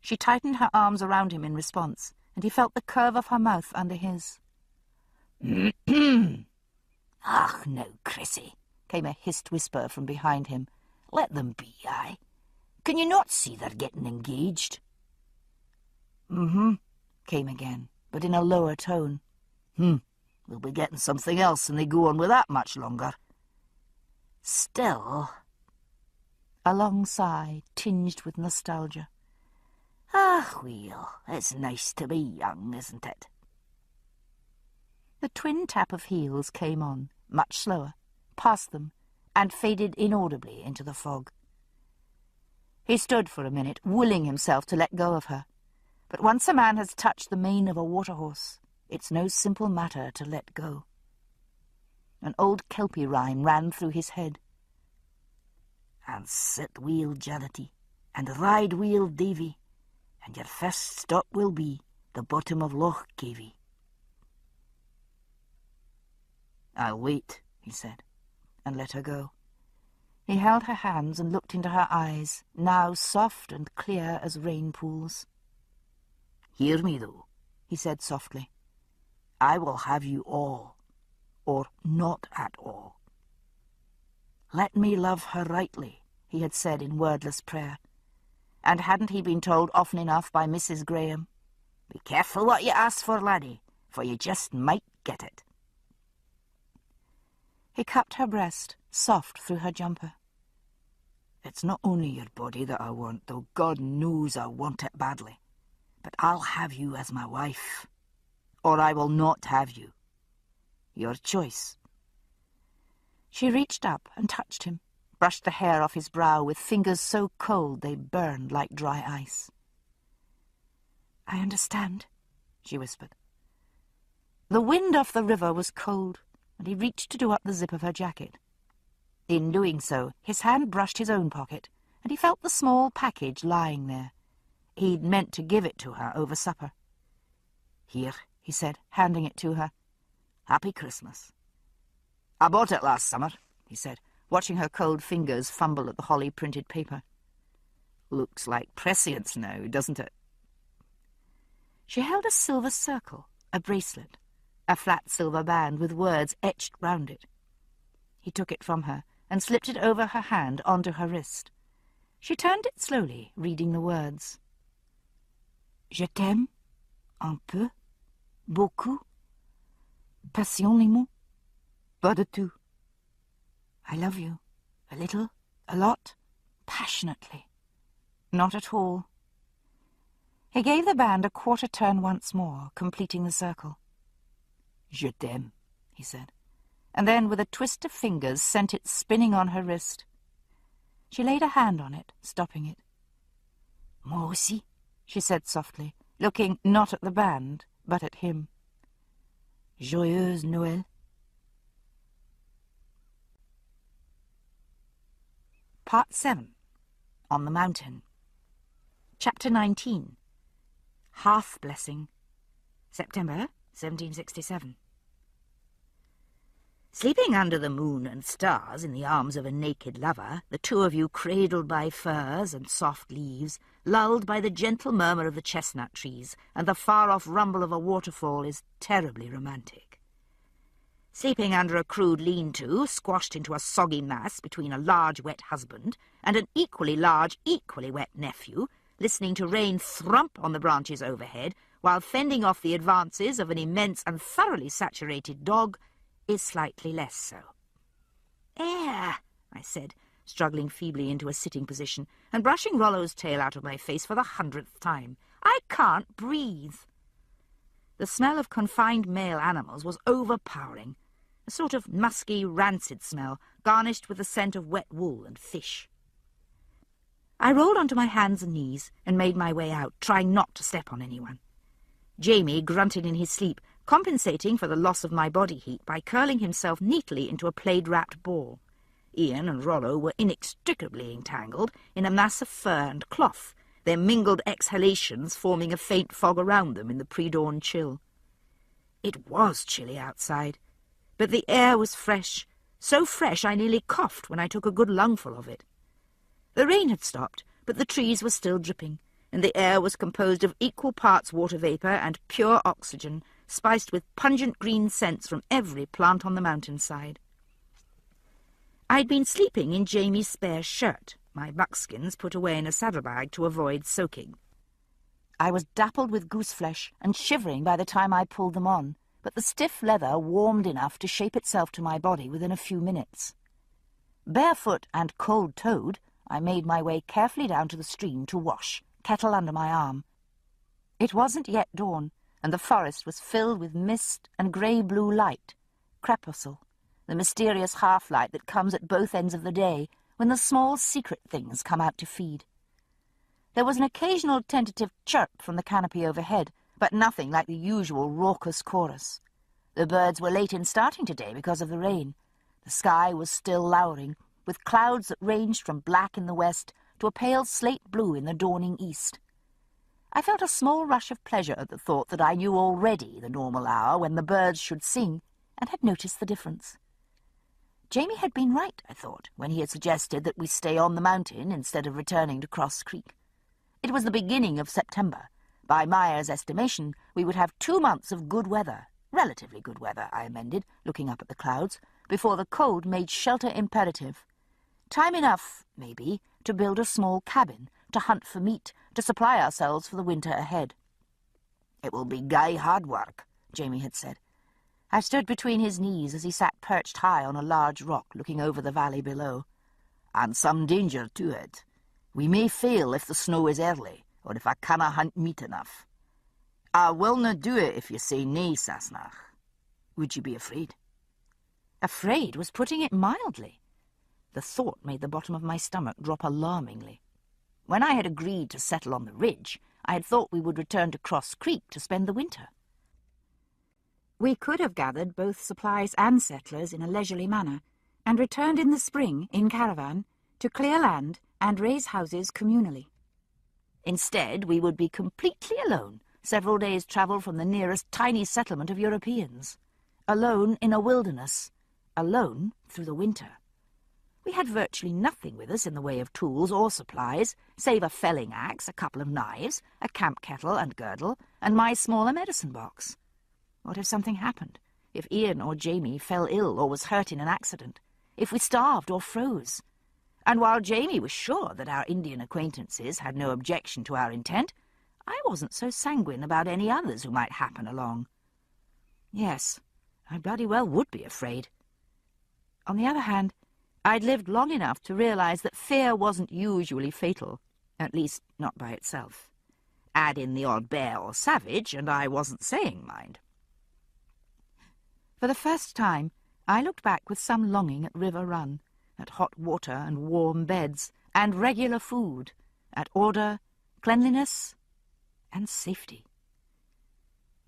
She tightened her arms around him in response, and he felt the curve of her mouth under his. "Ach, no, Chrissy," came a hissed whisper from behind him. "Let them be, aye. Can you not see they're getting engaged?" "Mm-hmm," came again, but in a lower tone. We'll be getting something else, and they go on with that much longer. Still... A long sigh, tinged with nostalgia. Ah, well, it's nice to be young, isn't it? The twin tap of heels came on, much slower, past them, and faded inaudibly into the fog. He stood for a minute, willing himself to let go of her. But once a man has touched the mane of a water-horse, it's no simple matter to let go. An old Kelpie rhyme ran through his head. And sit weel, Janety, and ride weel, Davy, and your first stop will be the bottom of Loch Cavey. I'll wait, he said, and let her go. He held her hands and looked into her eyes, now soft and clear as rain pools. Hear me, though, he said softly. I will have you all, or not at all. Let me love her rightly, he had said in wordless prayer. And hadn't he been told often enough by Mrs. Graham? Be careful what you ask for, laddie, for you just might get it. He cupped her breast, soft through her jumper. It's not only your body that I want, though God knows I want it badly. But I'll have you as my wife, or I will not have you. Your choice. She reached up and touched him, brushed the hair off his brow with fingers so cold they burned like dry ice. I understand, she whispered. The wind off the river was cold, and he reached to do up the zip of her jacket. In doing so, his hand brushed his own pocket, and he felt the small package lying there. He'd meant to give it to her over supper. Here, he said, handing it to her. Happy Christmas. I bought it last summer, he said, watching her cold fingers fumble at the holly-printed paper. Looks like prescience now, doesn't it? She held a silver circle, a bracelet, a flat silver band with words etched round it. He took it from her and slipped it over her hand onto her wrist. She turned it slowly, reading the words. Je t'aime, un peu, beaucoup, passionnément, pas du tout. I love you, a little, a lot, passionately. Not at all. He gave the band a quarter turn once more, completing the circle. Je t'aime, he said, and then with a twist of fingers sent it spinning on her wrist. She laid a hand on it, stopping it. Moi aussi, she said softly, looking not at the band, but at him. Joyeuse Noël. Part 7. On the Mountain. Chapter 19. Hearth Blessing. September 1767. Sleeping under the moon and stars in the arms of a naked lover, the two of you cradled by firs and soft leaves, lulled by the gentle murmur of the chestnut trees and the far-off rumble of a waterfall is terribly romantic. Sleeping under a crude lean-to, squashed into a soggy mass between a large wet husband and an equally large, equally wet nephew, listening to rain thrump on the branches overhead while fending off the advances of an immense and thoroughly saturated dog, is slightly less so. "Air," I said, struggling feebly into a sitting position and brushing Rollo's tail out of my face for the 100th time. "I can't breathe." The smell of confined male animals was overpowering, a sort of musky, rancid smell, garnished with the scent of wet wool and fish. I rolled onto my hands and knees and made my way out, trying not to step on anyone. Jamie grunted in his sleep, compensating for the loss of my body heat by curling himself neatly into a plaid-wrapped ball. Ian and Rollo were inextricably entangled in a mass of fur and cloth, their mingled exhalations forming a faint fog around them in the pre-dawn chill. It was chilly outside, but the air was fresh, so fresh I nearly coughed when I took a good lungful of it. The rain had stopped, but the trees were still dripping, and the air was composed of equal parts water vapour and pure oxygen, spiced with pungent green scents from every plant on the mountainside. I'd been sleeping in Jamie's spare shirt, my buckskins put away in a saddlebag to avoid soaking. I was dappled with gooseflesh and shivering by the time I pulled them on, but the stiff leather warmed enough to shape itself to my body within a few minutes. Barefoot and cold-toed, I made my way carefully down to the stream to wash, kettle under my arm. It wasn't yet dawn, and the forest was filled with mist and grey-blue light, crepuscule, the mysterious half-light that comes at both ends of the day when the small secret things come out to feed. There was an occasional tentative chirp from the canopy overhead, but nothing like the usual raucous chorus. The birds were late in starting today because of the rain. The sky was still lowering, with clouds that ranged from black in the west to a pale slate blue in the dawning east. I felt a small rush of pleasure at the thought that I knew already the normal hour when the birds should sing, and had noticed the difference. Jamie had been right, I thought, when he had suggested that we stay on the mountain instead of returning to Cross Creek. It was the beginning of September. By Myers' estimation, we would have 2 months of good weather, relatively good weather, I amended, looking up at the clouds, before the cold made shelter imperative. Time enough, maybe, to build a small cabin, to hunt for meat, to supply ourselves for the winter ahead. "It will be gay hard work," Jamie had said. I stood between his knees as he sat perched high on a large rock looking over the valley below. "And some danger to it. We may fail if the snow is early, or if I canna hunt meat enough. I will not do it if you say nay, Sassenach. Would you be afraid?" Afraid was putting it mildly. The thought made the bottom of my stomach drop alarmingly. When I had agreed to settle on the ridge, I had thought we would return to Cross Creek to spend the winter. We could have gathered both supplies and settlers in a leisurely manner, and returned in the spring, in caravan, to clear land and raise houses communally. Instead, we would be completely alone, several days' travel from the nearest tiny settlement of Europeans. Alone in a wilderness, alone through the winter. We had virtually nothing with us in the way of tools or supplies, save a felling axe, a couple of knives, a camp kettle and girdle, and my smaller medicine box. What if something happened? If Ian or Jamie fell ill or was hurt in an accident? If we starved or froze? And while Jamie was sure that our Indian acquaintances had no objection to our intent, I wasn't so sanguine about any others who might happen along. Yes, I bloody well would be afraid. On the other hand, I'd lived long enough to realize that fear wasn't usually fatal, at least not by itself. Add in the odd bear or savage, and I wasn't saying, mind. For the first time, I looked back with some longing at River Run, at hot water and warm beds, and regular food, at order, cleanliness, and safety.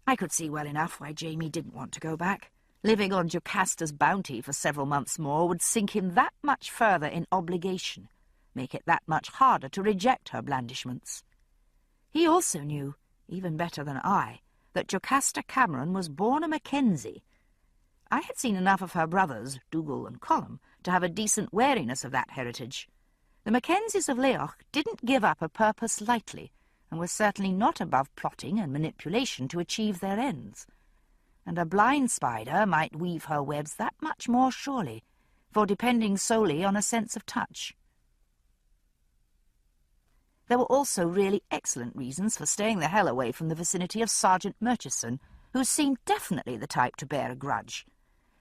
I could see well enough why Jamie didn't want to go back. Living on Jocasta's bounty for several months more would sink him that much further in obligation, make it that much harder to reject her blandishments. He also knew, even better than I, that Jocasta Cameron was born a Mackenzie. I had seen enough of her brothers, Dougal and Colum, to have a decent wariness of that heritage. The Mackenzies of Leoch didn't give up a purpose lightly, and were certainly not above plotting and manipulation to achieve their ends. And a blind spider might weave her webs that much more surely, for depending solely on a sense of touch. There were also really excellent reasons for staying the hell away from the vicinity of Sergeant Murchison, who seemed definitely the type to bear a grudge.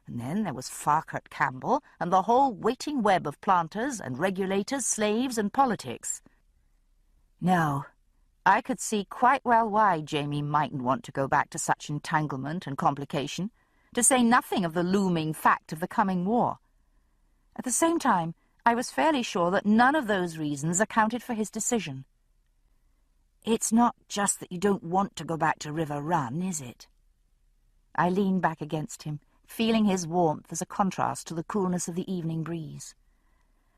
And then there was Farquhar Campbell and the whole waiting web of planters and regulators, slaves and politics. No, I could see quite well why Jamie mightn't want to go back to such entanglement and complication, to say nothing of the looming fact of the coming war. At the same time, I was fairly sure that none of those reasons accounted for his decision. It's not just that you don't want to go back to River Run, is it? I leaned back against him, feeling his warmth as a contrast to the coolness of the evening breeze.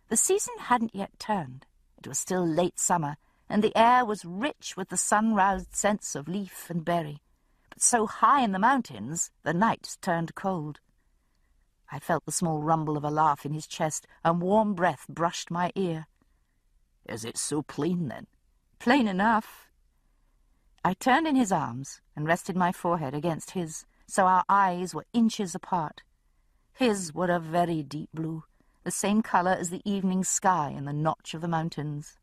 The season hadn't yet turned. It was still late summer, and the air was rich with the sun-roused scents of leaf and berry. But so high in the mountains, the nights turned cold. I felt the small rumble of a laugh in his chest, and warm breath brushed my ear. "Is it so plain, then?" "Plain enough." I turned in his arms and rested my forehead against his, so our eyes were inches apart. His were a very deep blue, the same colour as the evening sky and the notch of the mountains.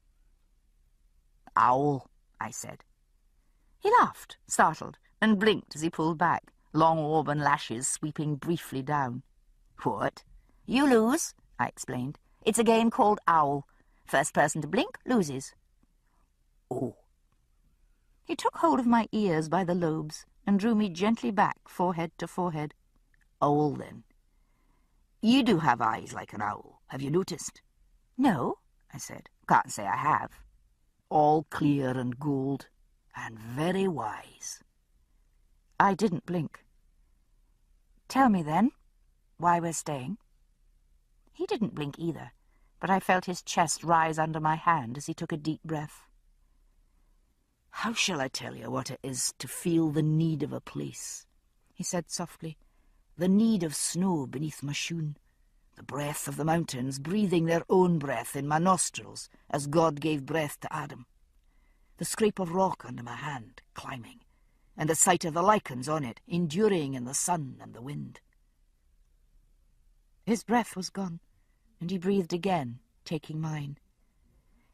"Owl," I said. He laughed, startled, and blinked as he pulled back, long auburn lashes sweeping briefly down. "What? You lose," I explained. "It's a game called Owl. First person to blink loses." "Oh." He took hold of my ears by the lobes and drew me gently back, forehead to forehead. "Owl, then. You do have eyes like an owl, have you noticed?" "No," I said. "Can't say I have." "All clear and gold, and very wise." I didn't blink. "Tell me, then, why we're staying." He didn't blink either, but I felt his chest rise under my hand as he took a deep breath. "How shall I tell you what it is to feel the need of a place?" he said softly. "The need of snow beneath my shoon, the breath of the mountains breathing their own breath in my nostrils as God gave breath to Adam, the scrape of rock under my hand, climbing, and the sight of the lichens on it, enduring in the sun and the wind." His breath was gone, and he breathed again, taking mine.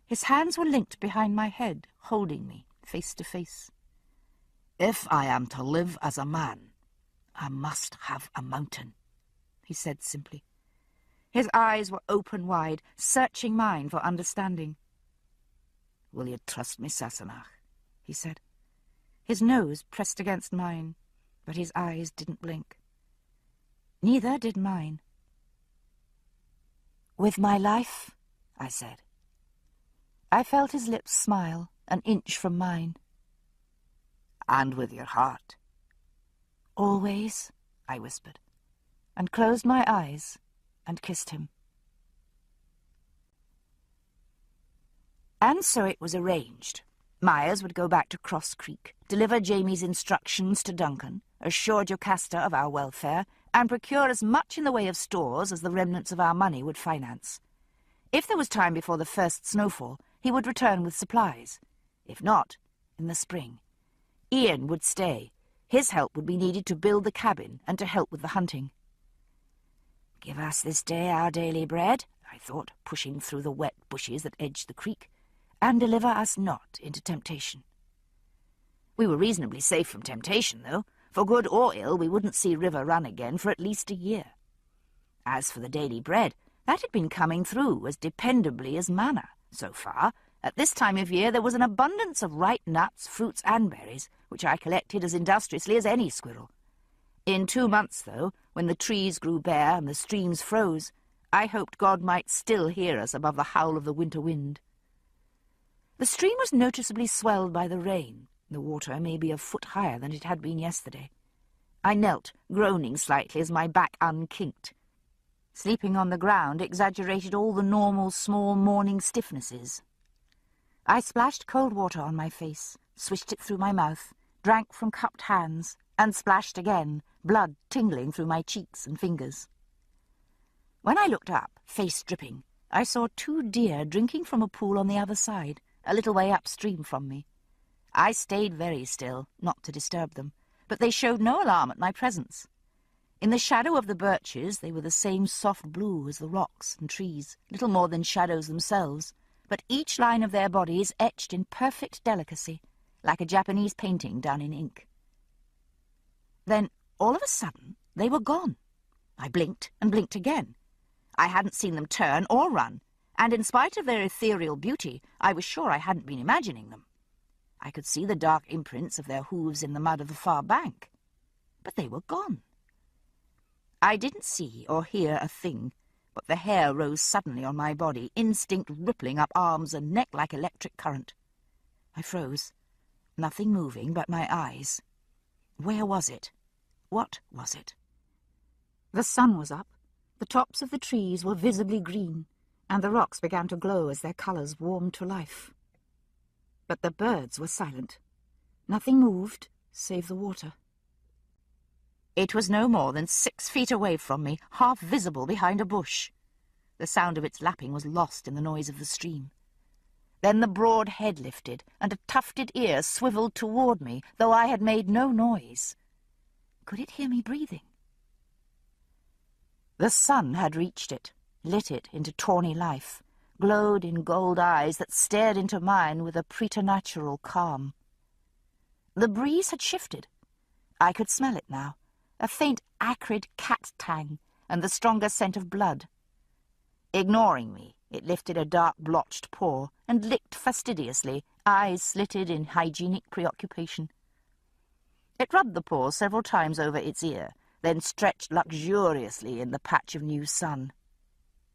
His hands were linked behind my head, holding me, face to face. "If I am to live as a man, I must have a mountain," he said simply. His eyes were open wide, searching mine for understanding. "Will you trust me, Sassenach?" he said. His nose pressed against mine, but his eyes didn't blink. Neither did mine. "With my life," I said. I felt his lips smile, an inch from mine. "And with your heart?" "Always," I whispered, and closed my eyes and kissed him. And so it was arranged. Myers would go back to Cross Creek, deliver Jamie's instructions to Duncan, assure Jocasta of our welfare, and procure as much in the way of stores as the remnants of our money would finance. If there was time before the first snowfall, he would return with supplies. If not, in the spring. Ian would stay. His help would be needed to build the cabin and to help with the hunting. "Give us this day our daily bread," I thought, pushing through the wet bushes that edged the creek, "and deliver us not into temptation." We were reasonably safe from temptation, though. For good or ill, we wouldn't see River Run again for at least a year. As for the daily bread, that had been coming through as dependably as manna. So far, at this time of year, there was an abundance of ripe nuts, fruits, and berries, which I collected as industriously as any squirrel. In 2 months, though, when the trees grew bare and the streams froze, I hoped God might still hear us above the howl of the winter wind. The stream was noticeably swelled by the rain. The water may be a foot higher than it had been yesterday. I knelt, groaning slightly as my back unkinked. Sleeping on the ground exaggerated all the normal small morning stiffnesses. I splashed cold water on my face, swished it through my mouth, drank from cupped hands, and splashed again, blood tingling through my cheeks and fingers. When I looked up, face dripping, I saw 2 deer drinking from a pool on the other side, a little way upstream from me. I stayed very still, not to disturb them, but they showed no alarm at my presence. In the shadow of the birches they were the same soft blue as the rocks and trees, little more than shadows themselves, but each line of their bodies etched in perfect delicacy, like a Japanese painting done in ink. Then, all of a sudden, they were gone. I blinked and blinked again. I hadn't seen them turn or run, and in spite of their ethereal beauty, I was sure I hadn't been imagining them. I could see the dark imprints of their hooves in the mud of the far bank, but they were gone. I didn't see or hear a thing, but the hair rose suddenly on my body, instinct rippling up arms and neck like electric current. I froze, nothing moving but my eyes. Where was it? What was it? The sun was up, the tops of the trees were visibly green, and the rocks began to glow as their colours warmed to life. But the birds were silent. Nothing moved, save the water. It was no more than 6 feet away from me, half visible behind a bush. The sound of its lapping was lost in the noise of the stream. Then the broad head lifted, and a tufted ear swivelled toward me, though I had made no noise. Could it hear me breathing? The sun had reached it, lit it into tawny life, glowed in gold eyes that stared into mine with a preternatural calm. The breeze had shifted. I could smell it now, a faint acrid cat tang and the stronger scent of blood. Ignoring me, it lifted a dark blotched paw and licked fastidiously, eyes slitted in hygienic preoccupation. It rubbed the paw several times over its ear, then stretched luxuriously in the patch of new sun.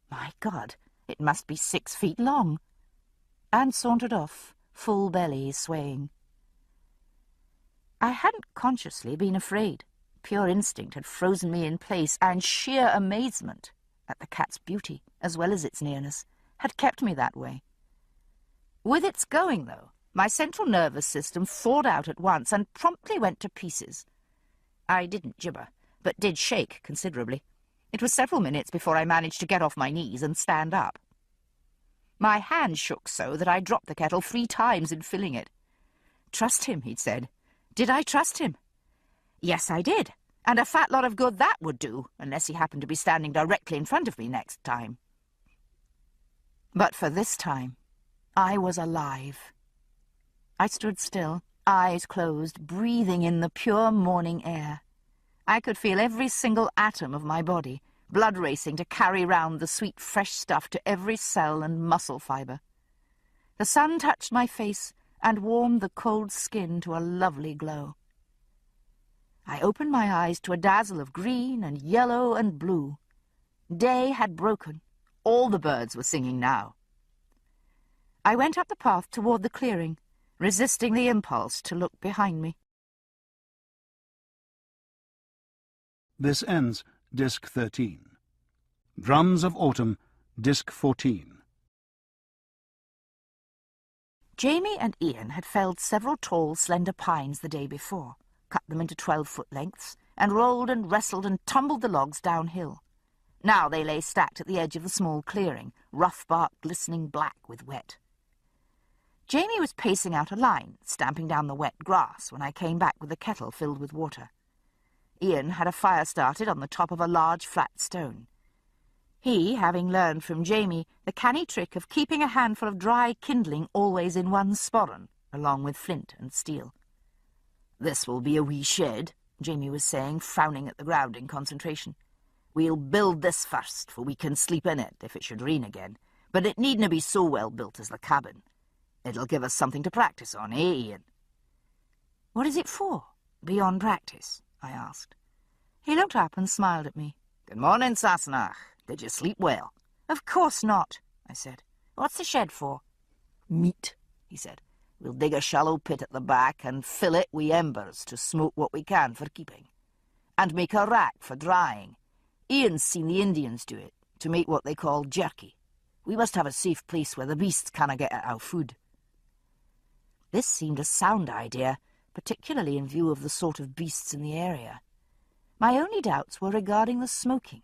My God, it must be 6 feet long, and sauntered off, full belly swaying. I hadn't consciously been afraid. Pure instinct had frozen me in place, and sheer amazement at the cat's beauty, as well as its nearness, had kept me that way. With its going, though, my central nervous system thawed out at once and promptly went to pieces. I didn't gibber, but did shake considerably. It was several minutes before I managed to get off my knees and stand up. My hand shook so that I dropped the kettle 3 times in filling it. "Trust him," he'd said. Did I trust him? Yes, I did, and a fat lot of good that would do, unless he happened to be standing directly in front of me next time. But for this time, I was alive. I stood still, eyes closed, breathing in the pure morning air. I could feel every single atom of my body, blood racing to carry round the sweet fresh stuff to every cell and muscle fibre. The sun touched my face and warmed the cold skin to a lovely glow. I opened my eyes to a dazzle of green and yellow and blue. Day had broken. All the birds were singing now. I went up the path toward the clearing, resisting the impulse to look behind me. This ends Disc 13. Drums of Autumn, Disc 14. Jamie and Ian had felled several tall, slender pines the day before, cut them into 12-foot lengths, and rolled and wrestled and tumbled the logs downhill. Now they lay stacked at the edge of the small clearing, rough bark glistening black with wet. Jamie was pacing out a line, stamping down the wet grass, when I came back with a kettle filled with water. Ian had a fire started on the top of a large flat stone. He, having learned from Jamie the canny trick of keeping a handful of dry kindling always in one sporran, along with flint and steel. "This will be a wee shed," Jamie was saying, frowning at the ground in concentration. "We'll build this first, for we can sleep in it if it should rain again, but it needna be so well built as the cabin. It'll give us something to practice on, eh, Ian?" "What is it for, beyond practice?" I asked. He looked up and smiled at me. "Good morning, Sassenach. Did you sleep well?" "Of course not," I said. "What's the shed for?" "Meat," he said. "We'll dig a shallow pit at the back and fill it with embers to smoke what we can for keeping. And make a rack for drying. Ian's seen the Indians do it, to make what they call jerky. We must have a safe place where the beasts canna get at our food." This seemed a sound idea, particularly in view of the sort of beasts in the area. My only doubts were regarding the smoking.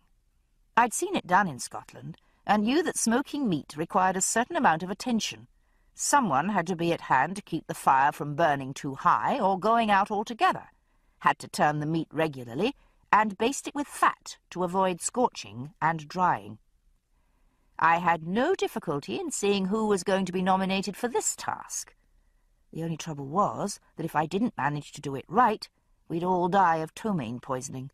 I'd seen it done in Scotland, and knew that smoking meat required a certain amount of attention. Someone had to be at hand to keep the fire from burning too high or going out altogether, had to turn the meat regularly, and baste it with fat to avoid scorching and drying. I had no difficulty in seeing who was going to be nominated for this task. The only trouble was that if I didn't manage to do it right, we'd all die of ptomaine poisoning.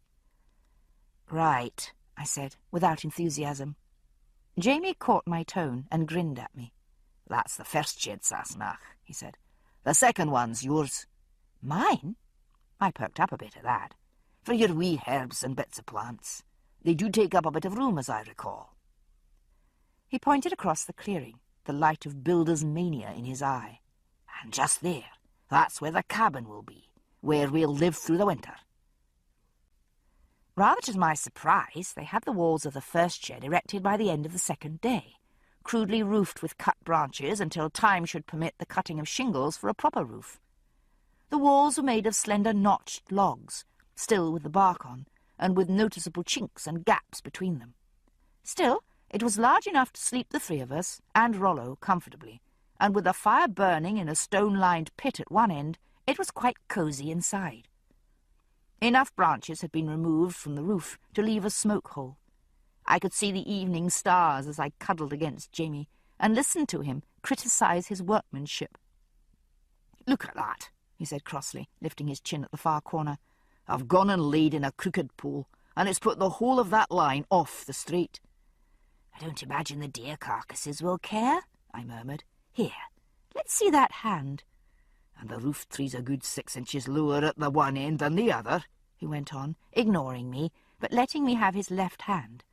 "Right," I said, without enthusiasm. Jamie caught my tone and grinned at me. "That's the first shed, Sassenach," he said. "The second one's yours." "Mine?" I perked up a bit at that. "For your wee herbs and bits of plants. They do take up a bit of room, as I recall." He pointed across the clearing, the light of builder's mania in his eye. "And just there, that's where the cabin will be, where we'll live through the winter." Rather to my surprise, they had the walls of the first shed erected by the end of the second day, crudely roofed with cut branches until time should permit the cutting of shingles for a proper roof. The walls were made of slender notched logs, still with the bark on, and with noticeable chinks and gaps between them. Still, it was large enough to sleep the 3 of us, and Rollo, comfortably, and with a fire burning in a stone-lined pit at one end, it was quite cosy inside. Enough branches had been removed from the roof to leave a smoke hole. I could see the evening stars as I cuddled against Jamie and listened to him criticize his workmanship. "Look at that," he said crossly, lifting his chin at the far corner. "I've gone and laid in a crooked pole, and it's put the whole of that line off the straight." "I don't imagine the deer carcasses will care," I murmured. "Here, let's see that hand." "And the roof tree's a good 6 inches lower at the one end than the other," he went on, ignoring me, but letting me have his left hand.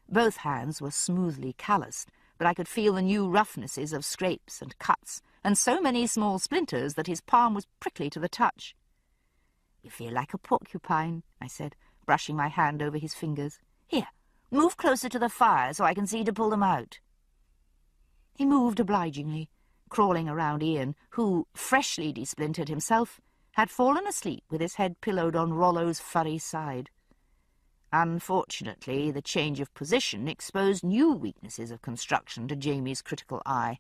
Both hands were smoothly calloused, but I could feel the new roughnesses of scrapes and cuts, and so many small splinters that his palm was prickly to the touch. "You feel like a porcupine," I said, brushing my hand over his fingers. "Here, move closer to the fire so I can see to pull them out." He moved obligingly, crawling around Ian, who, freshly desplintered himself, had fallen asleep with his head pillowed on Rollo's furry side. Unfortunately, the change of position exposed new weaknesses of construction to Jamie's critical eye.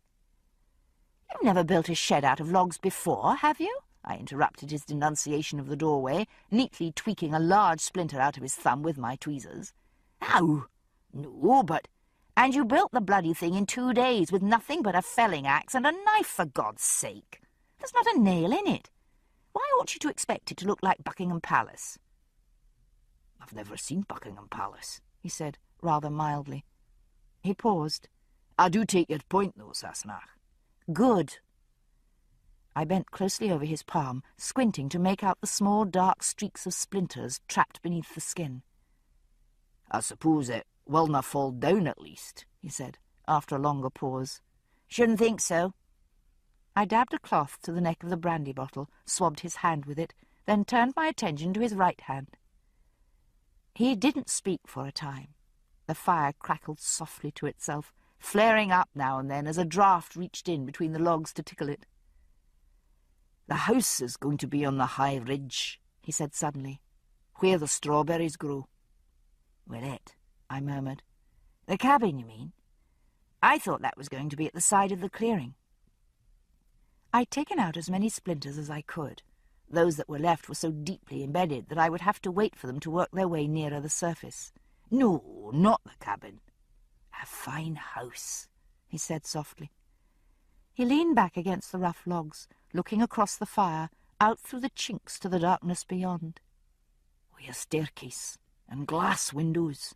"You've never built a shed out of logs before, have you?" I interrupted his denunciation of the doorway, neatly tweaking a large splinter out of his thumb with my tweezers. "Ow! No, but—" "And you built the bloody thing in 2 days with nothing but a felling axe and a knife, for God's sake! There's not a nail in it. Why ought you to expect it to look like Buckingham Palace?" "I've never seen Buckingham Palace," he said, rather mildly. He paused. "I do take your point, though, Sassenach." "Good." I bent closely over his palm, squinting to make out the small dark streaks of splinters trapped beneath the skin. "I suppose it will not fall down at least," he said, after a longer pause. "Shouldn't think so." I dabbed a cloth to the neck of the brandy bottle, swabbed his hand with it, then turned my attention to his right hand. He didn't speak for a time. The fire crackled softly to itself, flaring up now and then as a draught reached in between the logs to tickle it. "The house is going to be on the high ridge," he said suddenly, "where the strawberries grow." "Will it?" I murmured. "The cabin, you mean? I thought that was going to be at the side of the clearing." I'd taken out as many splinters as I could. Those that were left were so deeply embedded that I would have to wait for them to work their way nearer the surface. "No, not the cabin. A fine house," he said softly. He leaned back against the rough logs, looking across the fire, out through the chinks to the darkness beyond. "With a staircase and glass windows."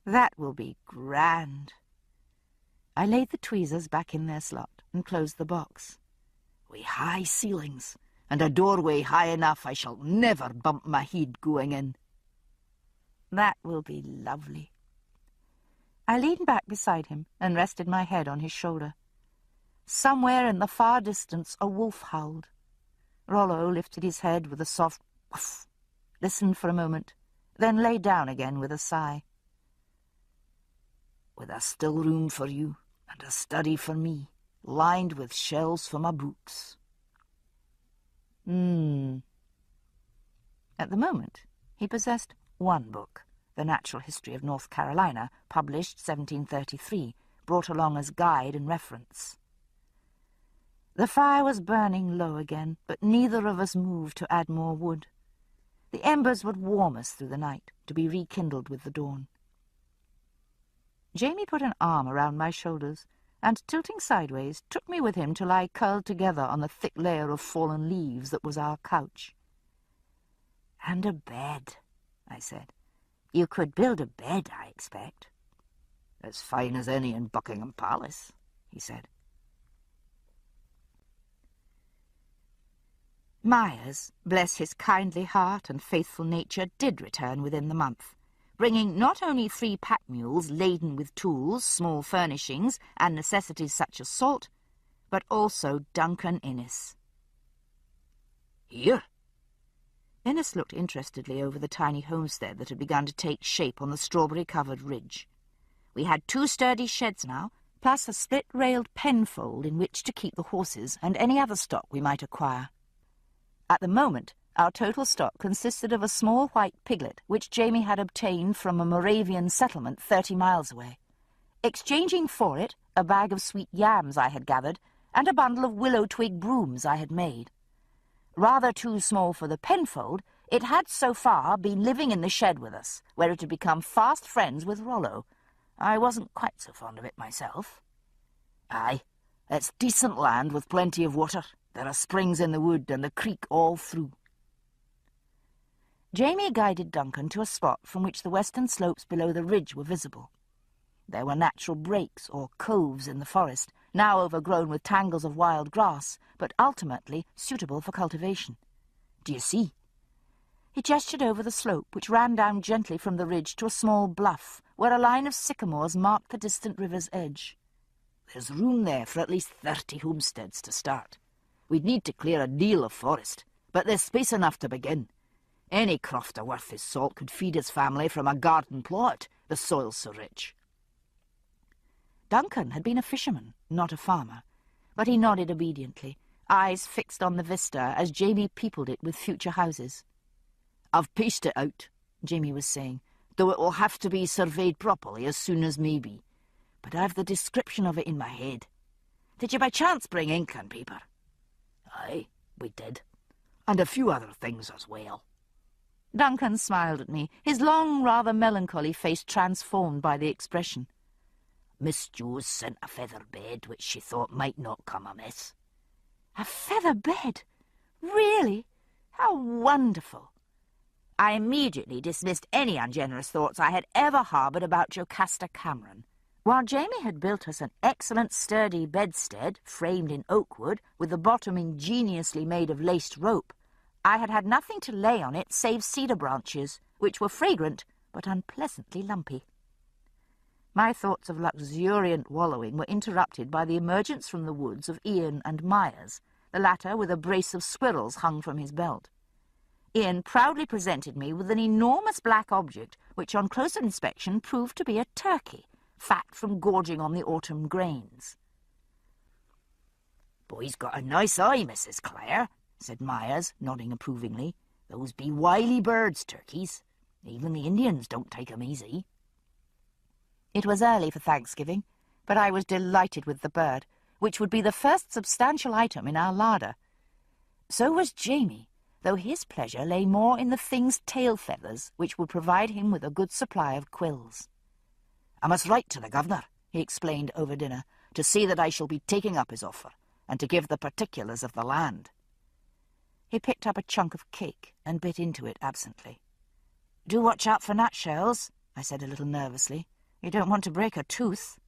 "That will be grand." I laid the tweezers back in their slot and closed the box. "With high ceilings and a doorway high enough I shall never bump my head going in." "That will be lovely." I leaned back beside him and rested my head on his shoulder. Somewhere in the far distance a wolf howled. Rollo lifted his head with a soft woof, listened for a moment, then lay down again with a sigh. "With a still room for you and a study for me, lined with shelves for my books." At the moment, he possessed one book, The Natural History of North Carolina, published 1733, brought along as guide and reference. The fire was burning low again, but neither of us moved to add more wood. The embers would warm us through the night, to be rekindled with the dawn. Jamie put an arm around my shoulders, and, tilting sideways, took me with him to lie curled together on the thick layer of fallen leaves that was our couch. "And a bed," I said. "You could build a bed, I expect." "As fine as any in Buckingham Palace," he said. Myers, bless his kindly heart and faithful nature, did return within the month, bringing not only 3 pack mules laden with tools, small furnishings, and necessities such as salt, but also Duncan Innes. "Here?" Innes looked interestedly over the tiny homestead that had begun to take shape on the strawberry-covered ridge. We had 2 sturdy sheds now, plus a split-railed penfold in which to keep the horses and any other stock we might acquire. At the moment, our total stock consisted of a small white piglet which Jamie had obtained from a Moravian settlement 30 miles away, exchanging for it a bag of sweet yams I had gathered and a bundle of willow twig brooms I had made. Rather too small for the penfold, it had so far been living in the shed with us, where it had become fast friends with Rollo. I wasn't quite so fond of it myself. "Aye, it's decent land with plenty of water," There are springs in the wood and the creek all through. Jamie guided Duncan to a spot from which the western slopes below the ridge were visible. There were natural breaks or coves in the forest, now overgrown with tangles of wild grass, but ultimately suitable for cultivation. Do you see? He gestured over the slope, which ran down gently from the ridge to a small bluff, where a line of sycamores marked the distant river's edge. There's room there for at least 30 homesteads to start. We'd need to clear a deal of forest, but there's space enough to begin. Any crofter worth his salt could feed his family from a garden plot. The soil's so rich. Duncan had been a fisherman, not a farmer, but he nodded obediently, eyes fixed on the vista as Jamie peopled it with future houses. I've pieced it out, Jamie was saying, though it will have to be surveyed properly as soon as may be. But I've the description of it in my head. Did you by chance bring ink and paper? Aye, we did. And a few other things as well. Duncan smiled at me, his long, rather melancholy face transformed by the expression. Miss Jo's sent a feather bed which she thought might not come amiss. A feather bed? Really? How wonderful! I immediately dismissed any ungenerous thoughts I had ever harboured about Jocasta Cameron. While Jamie had built us an excellent sturdy bedstead, framed in oak wood, with the bottom ingeniously made of laced rope, I had had nothing to lay on it save cedar branches, which were fragrant but unpleasantly lumpy. My thoughts of luxuriant wallowing were interrupted by the emergence from the woods of Ian and Myers, the latter with a brace of squirrels hung from his belt. Ian proudly presented me with an enormous black object, which on closer inspection proved to be a turkey, fat from gorging on the autumn grains. "Boy's got a nice eye, Mrs. Clare," said Myers, nodding approvingly. "Those be wily birds, turkeys. Even the Indians don't take 'em easy." It was early for Thanksgiving, but I was delighted with the bird, which would be the first substantial item in our larder. So was Jamie, though his pleasure lay more in the thing's tail feathers, which would provide him with a good supply of quills. "I must write to the governor," he explained over dinner, "to say that I shall be taking up his offer, and to give the particulars of the land." He picked up a chunk of cake and bit into it absently. "Do watch out for nutshells," I said a little nervously. "You don't want to break a tooth."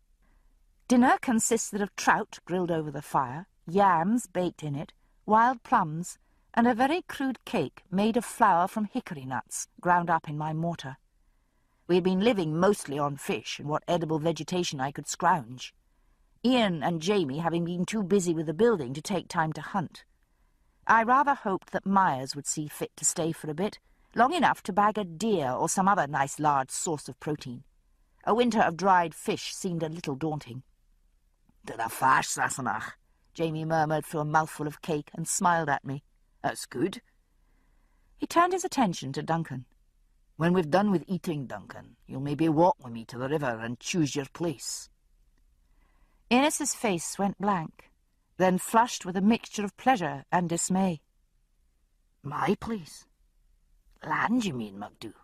Dinner consisted of trout grilled over the fire, yams baked in it, wild plums, and a very crude cake made of flour from hickory nuts ground up in my mortar. We had been living mostly on fish and what edible vegetation I could scrounge, Ian and Jamie having been too busy with the building to take time to hunt. I rather hoped that Myers would see fit to stay for a bit, long enough to bag a deer or some other nice large source of protein. A winter of dried fish seemed a little daunting. "To the fash, Sassenach," Jamie murmured through a mouthful of cake and smiled at me. "That's good." He turned his attention to Duncan. "When we've done with eating, Duncan, you'll maybe walk with me to the river and choose your place." Innes's face went blank, then flushed with a mixture of pleasure and dismay. "My place? Land, you mean, MacDoo?"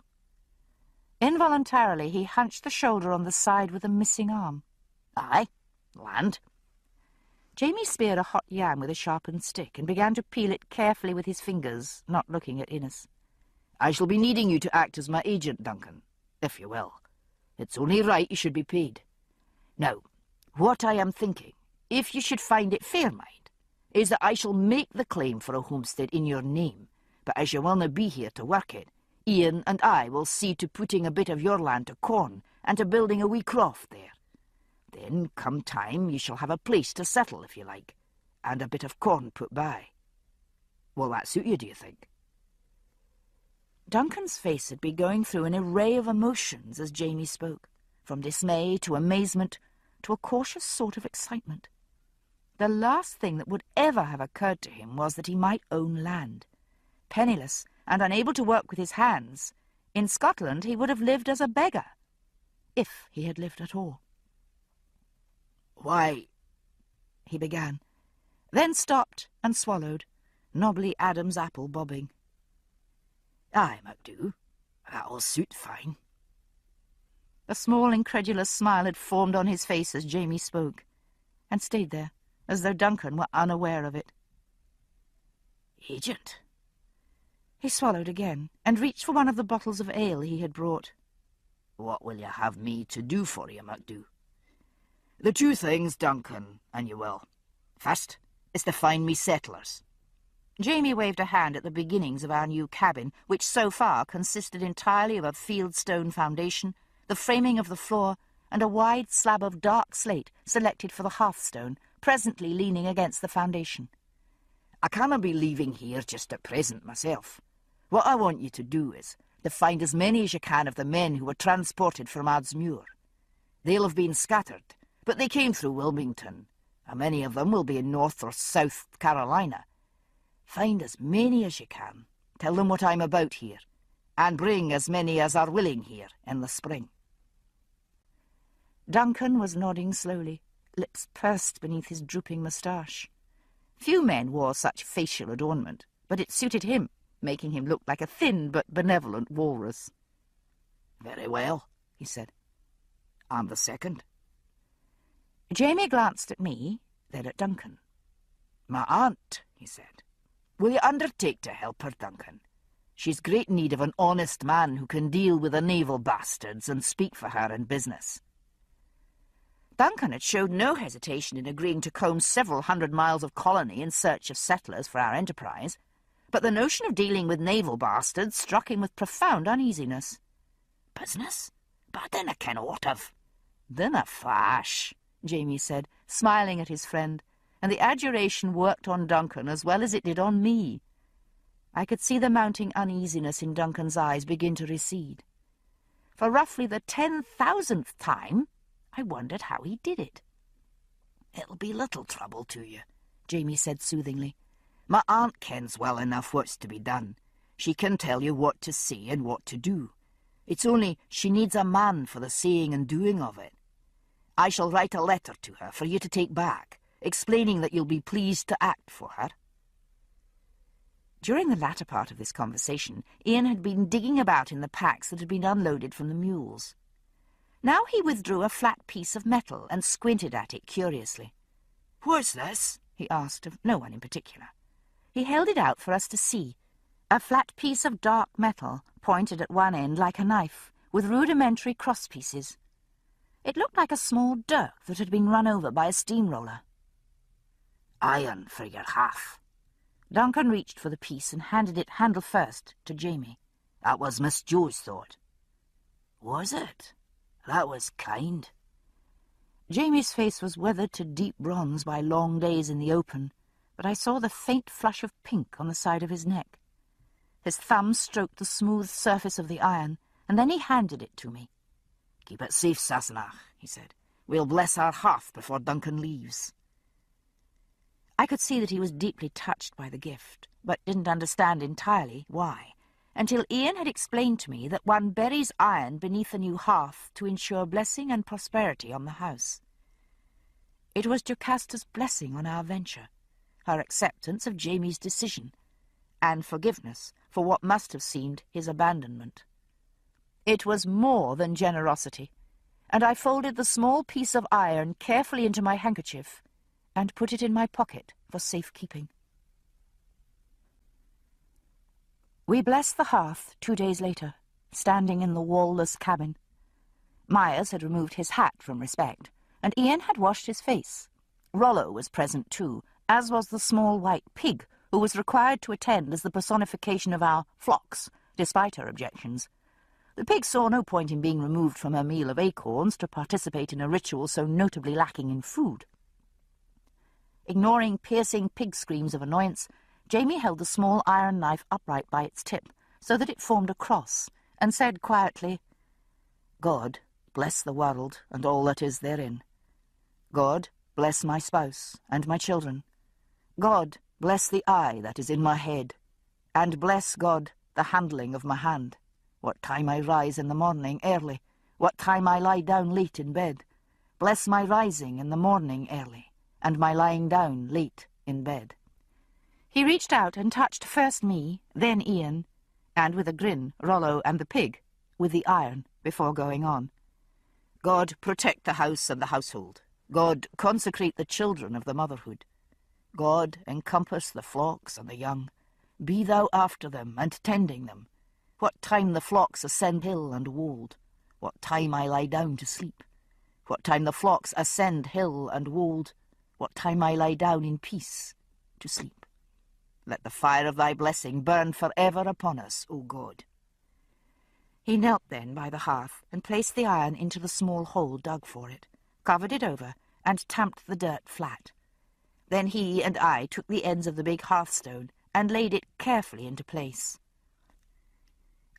Involuntarily, he hunched the shoulder on the side with a missing arm. "Aye, land." Jamie speared a hot yam with a sharpened stick and began to peel it carefully with his fingers, not looking at Innes. "I shall be needing you to act as my agent, Duncan, if you will. It's only right you should be paid. Now, what I am thinking, if you should find it fair, mind, is that I shall make the claim for a homestead in your name, but as you will not be here to work it, Ian and I will see to putting a bit of your land to corn and to building a wee croft there. Then, come time, you shall have a place to settle, if you like, and a bit of corn put by. Will that suit you, do you think?" Duncan's face had been going through an array of emotions as Jamie spoke, from dismay to amazement to a cautious sort of excitement. The last thing that would ever have occurred to him was that he might own land. Penniless and unable to work with his hands, in Scotland he would have lived as a beggar, if he had lived at all. "Why," he began, then stopped and swallowed, knobbly Adam's apple bobbing. "Aye, MacDoo, that'll suit fine." A small incredulous smile had formed on his face as Jamie spoke, and stayed there, as though Duncan were unaware of it. Agent? He swallowed again, and reached for one of the bottles of ale he had brought. What will you have me to do for you, MacDoo? The two things, Duncan, an you will. First is to find me settlers. Jamie waved a hand at the beginnings of our new cabin, which so far consisted entirely of a fieldstone foundation, the framing of the floor, and a wide slab of dark slate selected for the hearthstone, presently leaning against the foundation. I cannot be leaving here just at present myself. What I want you to do is to find as many as you can of the men who were transported from Adsmuir. They'll have been scattered, but they came through Wilmington, and many of them will be in North or South Carolina. Find as many as you can, tell them what I'm about here, and bring as many as are willing here in the spring. Duncan was nodding slowly, lips pursed beneath his drooping moustache. Few men wore such facial adornment, but it suited him, making him look like a thin but benevolent walrus. Very well, he said. I'm the second. Jamie glanced at me, then at Duncan. My aunt, he said. Will you undertake to help her, Duncan? She's great need of an honest man who can deal with the naval bastards and speak for her in business. Duncan had showed no hesitation in agreeing to comb several hundred miles of colony in search of settlers for our enterprise, but the notion of dealing with naval bastards struck him with profound uneasiness. Business? But I dinna ken aught of. Dinna fash, Jamie said, smiling at his friend, and the adjuration worked on Duncan as well as it did on me. I could see the mounting uneasiness in Duncan's eyes begin to recede. For roughly the 10,000th time, I wondered how he did it. It'll be little trouble to you, Jamie said soothingly. My aunt kens well enough what's to be done. She can tell you what to say and what to do. It's only she needs a man for the saying and doing of it. I shall write a letter to her for you to take back, explaining that you'll be pleased to act for her. During the latter part of this conversation, Ian had been digging about in the packs that had been unloaded from the mules. Now he withdrew a flat piece of metal and squinted at it curiously. "What's this?" he asked of no one in particular. He held it out for us to see, a flat piece of dark metal, pointed at one end like a knife, with rudimentary crosspieces. It looked like a small dirk that had been run over by a steamroller. "Iron for your half." Duncan reached for the piece and handed it handle first to Jamie. "That was Miss Jo's thought." "Was it? That was kind." Jamie's face was weathered to deep bronze by long days in the open, but I saw the faint flush of pink on the side of his neck. His thumb stroked the smooth surface of the iron, and then he handed it to me. "Keep it safe, Sassenach," he said. "We'll bless our hearth before Duncan leaves." I could see that he was deeply touched by the gift, but didn't understand entirely why, until Ian had explained to me that one buries iron beneath a new hearth to ensure blessing and prosperity on the house. It was Jocasta's blessing on our venture, her acceptance of Jamie's decision, and forgiveness for what must have seemed his abandonment. It was more than generosity, and I folded the small piece of iron carefully into my handkerchief and put it in my pocket for safekeeping. We blessed the hearth 2 days later, standing in the wall-less cabin. Myers had removed his hat from respect, and Ian had washed his face. Rollo was present too, as was the small white pig, who was required to attend as the personification of our flocks, despite her objections. The pig saw no point in being removed from her meal of acorns to participate in a ritual so notably lacking in food. Ignoring piercing pig screams of annoyance, Jamie held the small iron knife upright by its tip, so that it formed a cross, and said quietly, "God bless the world and all that is therein. God bless my spouse and my children. God bless the eye that is in my head, and bless God the handling of my hand. What time I rise in the morning early, what time I lie down late in bed. Bless my rising in the morning early, and my lying down late in bed." He reached out and touched first me, then Ian, and with a grin, Rollo and the pig, with the iron, before going on. "God protect the house and the household. God consecrate the children of the motherhood. God encompass the flocks and the young. Be thou after them, and tending them. What time the flocks ascend hill and wold, what time I lie down to sleep. What time the flocks ascend hill and wold, what time I lie down in peace to sleep. Let the fire of thy blessing burn for ever upon us, O God. He knelt then by the hearth and placed the iron into the small hole dug for it, covered it over, and tamped the dirt flat. Then he and I took the ends of the big hearthstone and laid it carefully into place.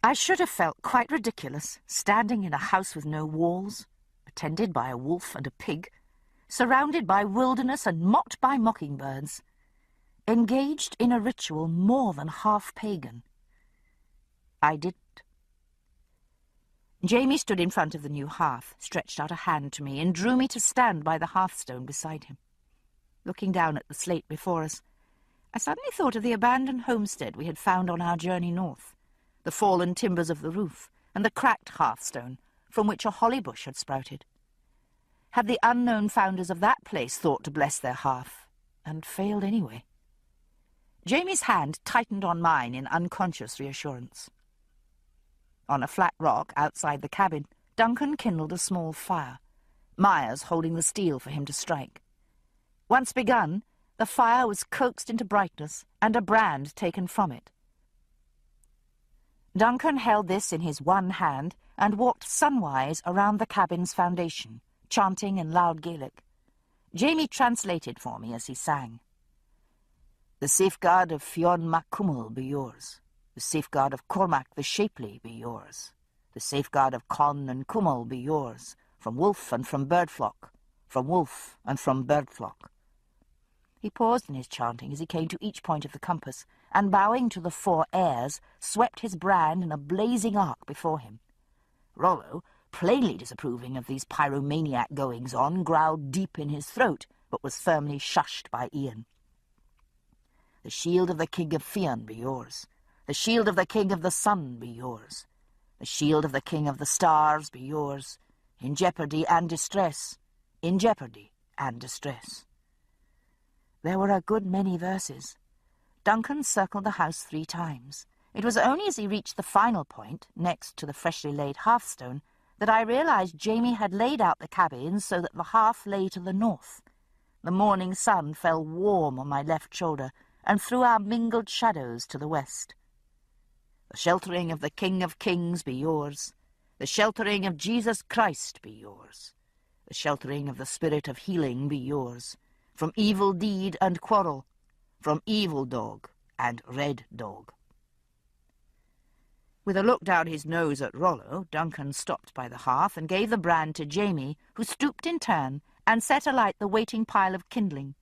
I should have felt quite ridiculous, standing in a house with no walls, attended by a wolf and a pig, surrounded by wilderness and mocked by mockingbirds, engaged in a ritual more than half pagan. I didn't. Jamie stood in front of the new hearth, stretched out a hand to me, and drew me to stand by the hearthstone beside him. Looking down at the slate before us, I suddenly thought of the abandoned homestead we had found on our journey north, the fallen timbers of the roof, and the cracked hearthstone from which a holly bush had sprouted. Had the unknown founders of that place thought to bless their hearth, and failed anyway? Jamie's hand tightened on mine in unconscious reassurance. On a flat rock outside the cabin, Duncan kindled a small fire, Myers holding the steel for him to strike. Once begun, the fire was coaxed into brightness and a brand taken from it. Duncan held this in his one hand and walked sunwise around the cabin's foundation, chanting in loud Gaelic. Jamie translated for me as he sang. The safeguard of Fionn mac Cumhal be yours. The safeguard of Cormac the Shapely be yours. The safeguard of Conn and Cumhal be yours, from wolf and from birdflock, from wolf and from birdflock. He paused in his chanting as he came to each point of the compass, and bowing to the 4 heirs, swept his brand in a blazing arc before him. Rollo, plainly disapproving of these pyromaniac goings-on, growled deep in his throat, but was firmly shushed by Ian. The shield of the King of Fionn be yours. The shield of the King of the Sun be yours. The shield of the King of the Stars be yours. In jeopardy and distress. In jeopardy and distress. There were a good many verses. Duncan circled the house 3 times. It was only as he reached the final point, next to the freshly laid hearthstone, that I realized Jamie had laid out the cabin so that the hearth lay to the north. The morning sun fell warm on my left shoulder and threw our mingled shadows to the west. The sheltering of the King of Kings be yours. The sheltering of Jesus Christ be yours. The sheltering of the Spirit of healing be yours. From evil deed and quarrel, from evil dog and red dog. With a look down his nose at Rollo, Duncan stopped by the hearth and gave the brand to Jamie, who stooped in turn and set alight the waiting pile of kindling.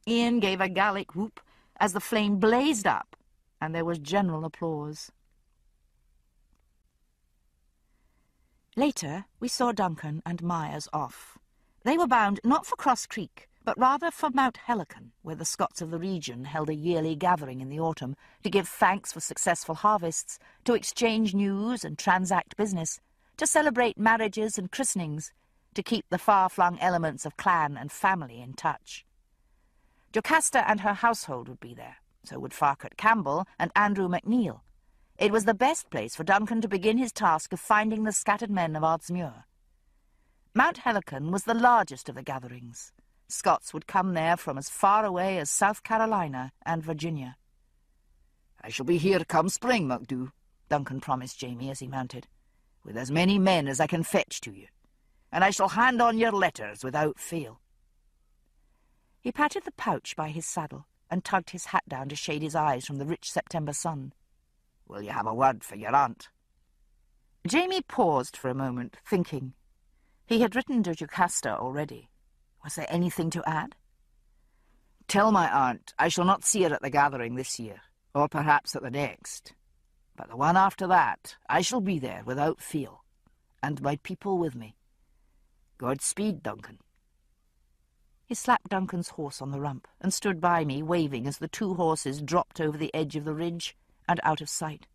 Ian gave a Gaelic whoop as the flame blazed up, and there was general applause. Later, we saw Duncan and Myers off. They were bound not for Cross Creek, but rather for Mount Helicon, where the Scots of the region held a yearly gathering in the autumn to give thanks for successful harvests, to exchange news and transact business, to celebrate marriages and christenings, to keep the far-flung elements of clan and family in touch. Jocasta and her household would be there, so would Farquhar Campbell and Andrew MacNeil. It was the best place for Duncan to begin his task of finding the scattered men of Ardsmuir. Mount Helicon was the largest of the gatherings. Scots would come there from as far away as South Carolina and Virginia. "I shall be here come spring, MacDhu," Duncan promised Jamie as he mounted, "with as many men as I can fetch to you, and I shall hand on your letters without fail." He patted the pouch by his saddle and tugged his hat down to shade his eyes from the rich September sun. "Will you have a word for your aunt?" Jamie paused for a moment, thinking. He had written to Jocasta already. Was there anything to add? "Tell my aunt I shall not see her at the gathering this year, or perhaps at the next. But the one after that, I shall be there without fail, and my people with me. Godspeed, Duncan." He slapped Duncan's horse on the rump and stood by me, waving as the 2 horses dropped over the edge of the ridge and out of sight.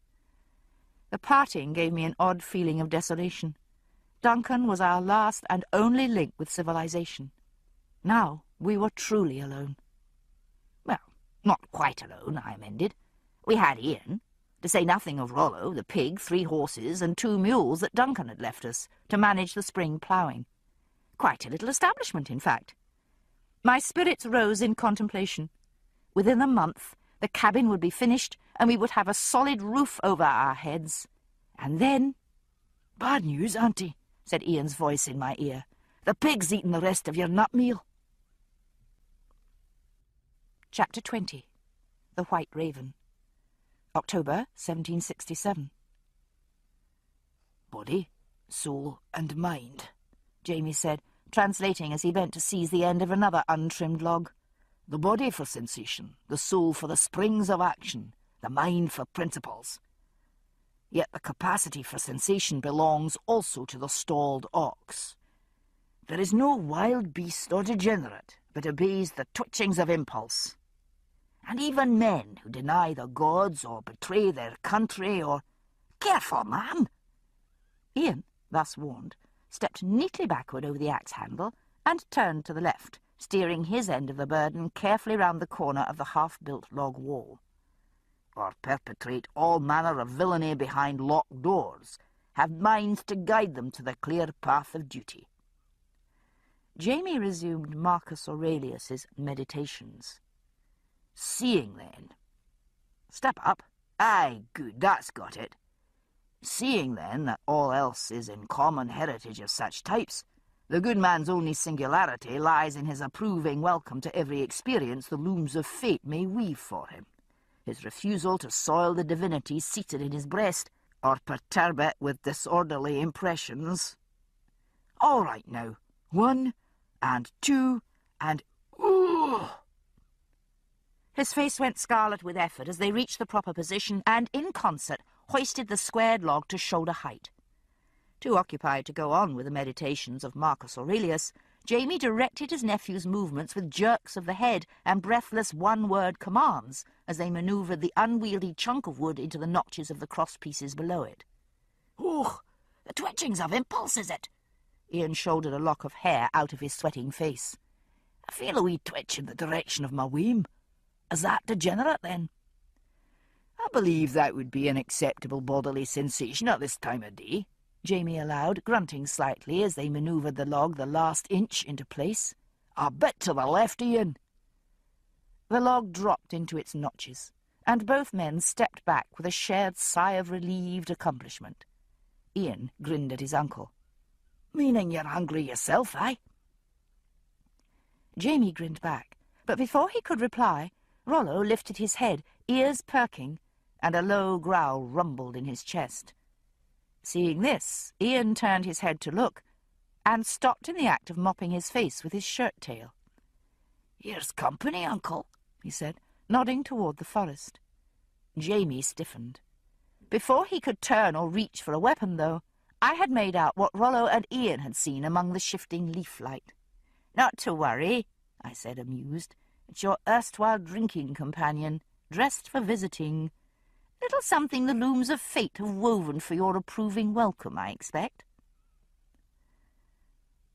The parting gave me an odd feeling of desolation. Duncan was our last and only link with civilization. Now we were truly alone. Well, not quite alone, I amended. We had Ian, to say nothing of Rollo, the pig, 3 horses, and 2 mules that Duncan had left us to manage the spring ploughing. Quite a little establishment, in fact. My spirits rose in contemplation. Within a month, the cabin would be finished, and we would have a solid roof over our heads. And then... "Bad news, Auntie," said Ian's voice in my ear. "The pig's eaten the rest of your nut meal." Chapter 20. The White Raven. October 1767. "Body, soul, and mind," Jamie said, translating as he bent to seize the end of another untrimmed log. "The body for sensation, the soul for the springs of action, the mind for principles. Yet the capacity for sensation belongs also to the stalled ox. There is no wild beast or degenerate but obeys the twitchings of impulse. And even men who deny the gods or betray their country or... Careful, man!" Ian, thus warned, stepped neatly backward over the axe handle and turned to the left, steering his end of the burden carefully round the corner of the half-built log wall. "Or perpetrate all manner of villainy behind locked doors, have minds to guide them to the clear path of duty." Jamie resumed Marcus Aurelius's Meditations. "Seeing, then." "Step up. Aye, good, that's got it. Seeing, then, that all else is in common heritage of such types, the good man's only singularity lies in his approving welcome to every experience the looms of fate may weave for him, his refusal to soil the divinity seated in his breast, or perturb it with disorderly impressions. All right now, 1, and 2, and... ooh!" His face went scarlet with effort as they reached the proper position and, in concert, hoisted the squared log to shoulder height. Too occupied to go on with the meditations of Marcus Aurelius, Jamie directed his nephew's movements with jerks of the head and breathless one-word commands as they manoeuvred the unwieldy chunk of wood into the notches of the cross-pieces below it. "Oh, the twitchings of impulse, is it?" Ian shouldered a lock of hair out of his sweating face. "I feel a wee twitch in the direction of my wame. Is that degenerate, then?" "I believe that would be an acceptable bodily sensation at this time of day," Jamie allowed, grunting slightly as they manoeuvred the log the last inch into place. "A bit to the left, Ian." The log dropped into its notches, and both men stepped back with a shared sigh of relieved accomplishment. Ian grinned at his uncle. "Meaning you're hungry yourself, eh?" Jamie grinned back, but before he could reply, Rollo lifted his head, ears perking, and a low growl rumbled in his chest. Seeing this, Ian turned his head to look, and stopped in the act of mopping his face with his shirt-tail. "Here's company, uncle," he said, nodding toward the forest. Jamie stiffened. Before he could turn or reach for a weapon, though, I had made out what Rollo and Ian had seen among the shifting leaf light. "Not to worry," I said, amused. "It's your erstwhile drinking companion, dressed for visiting. Little something the looms of fate have woven for your approving welcome, I expect."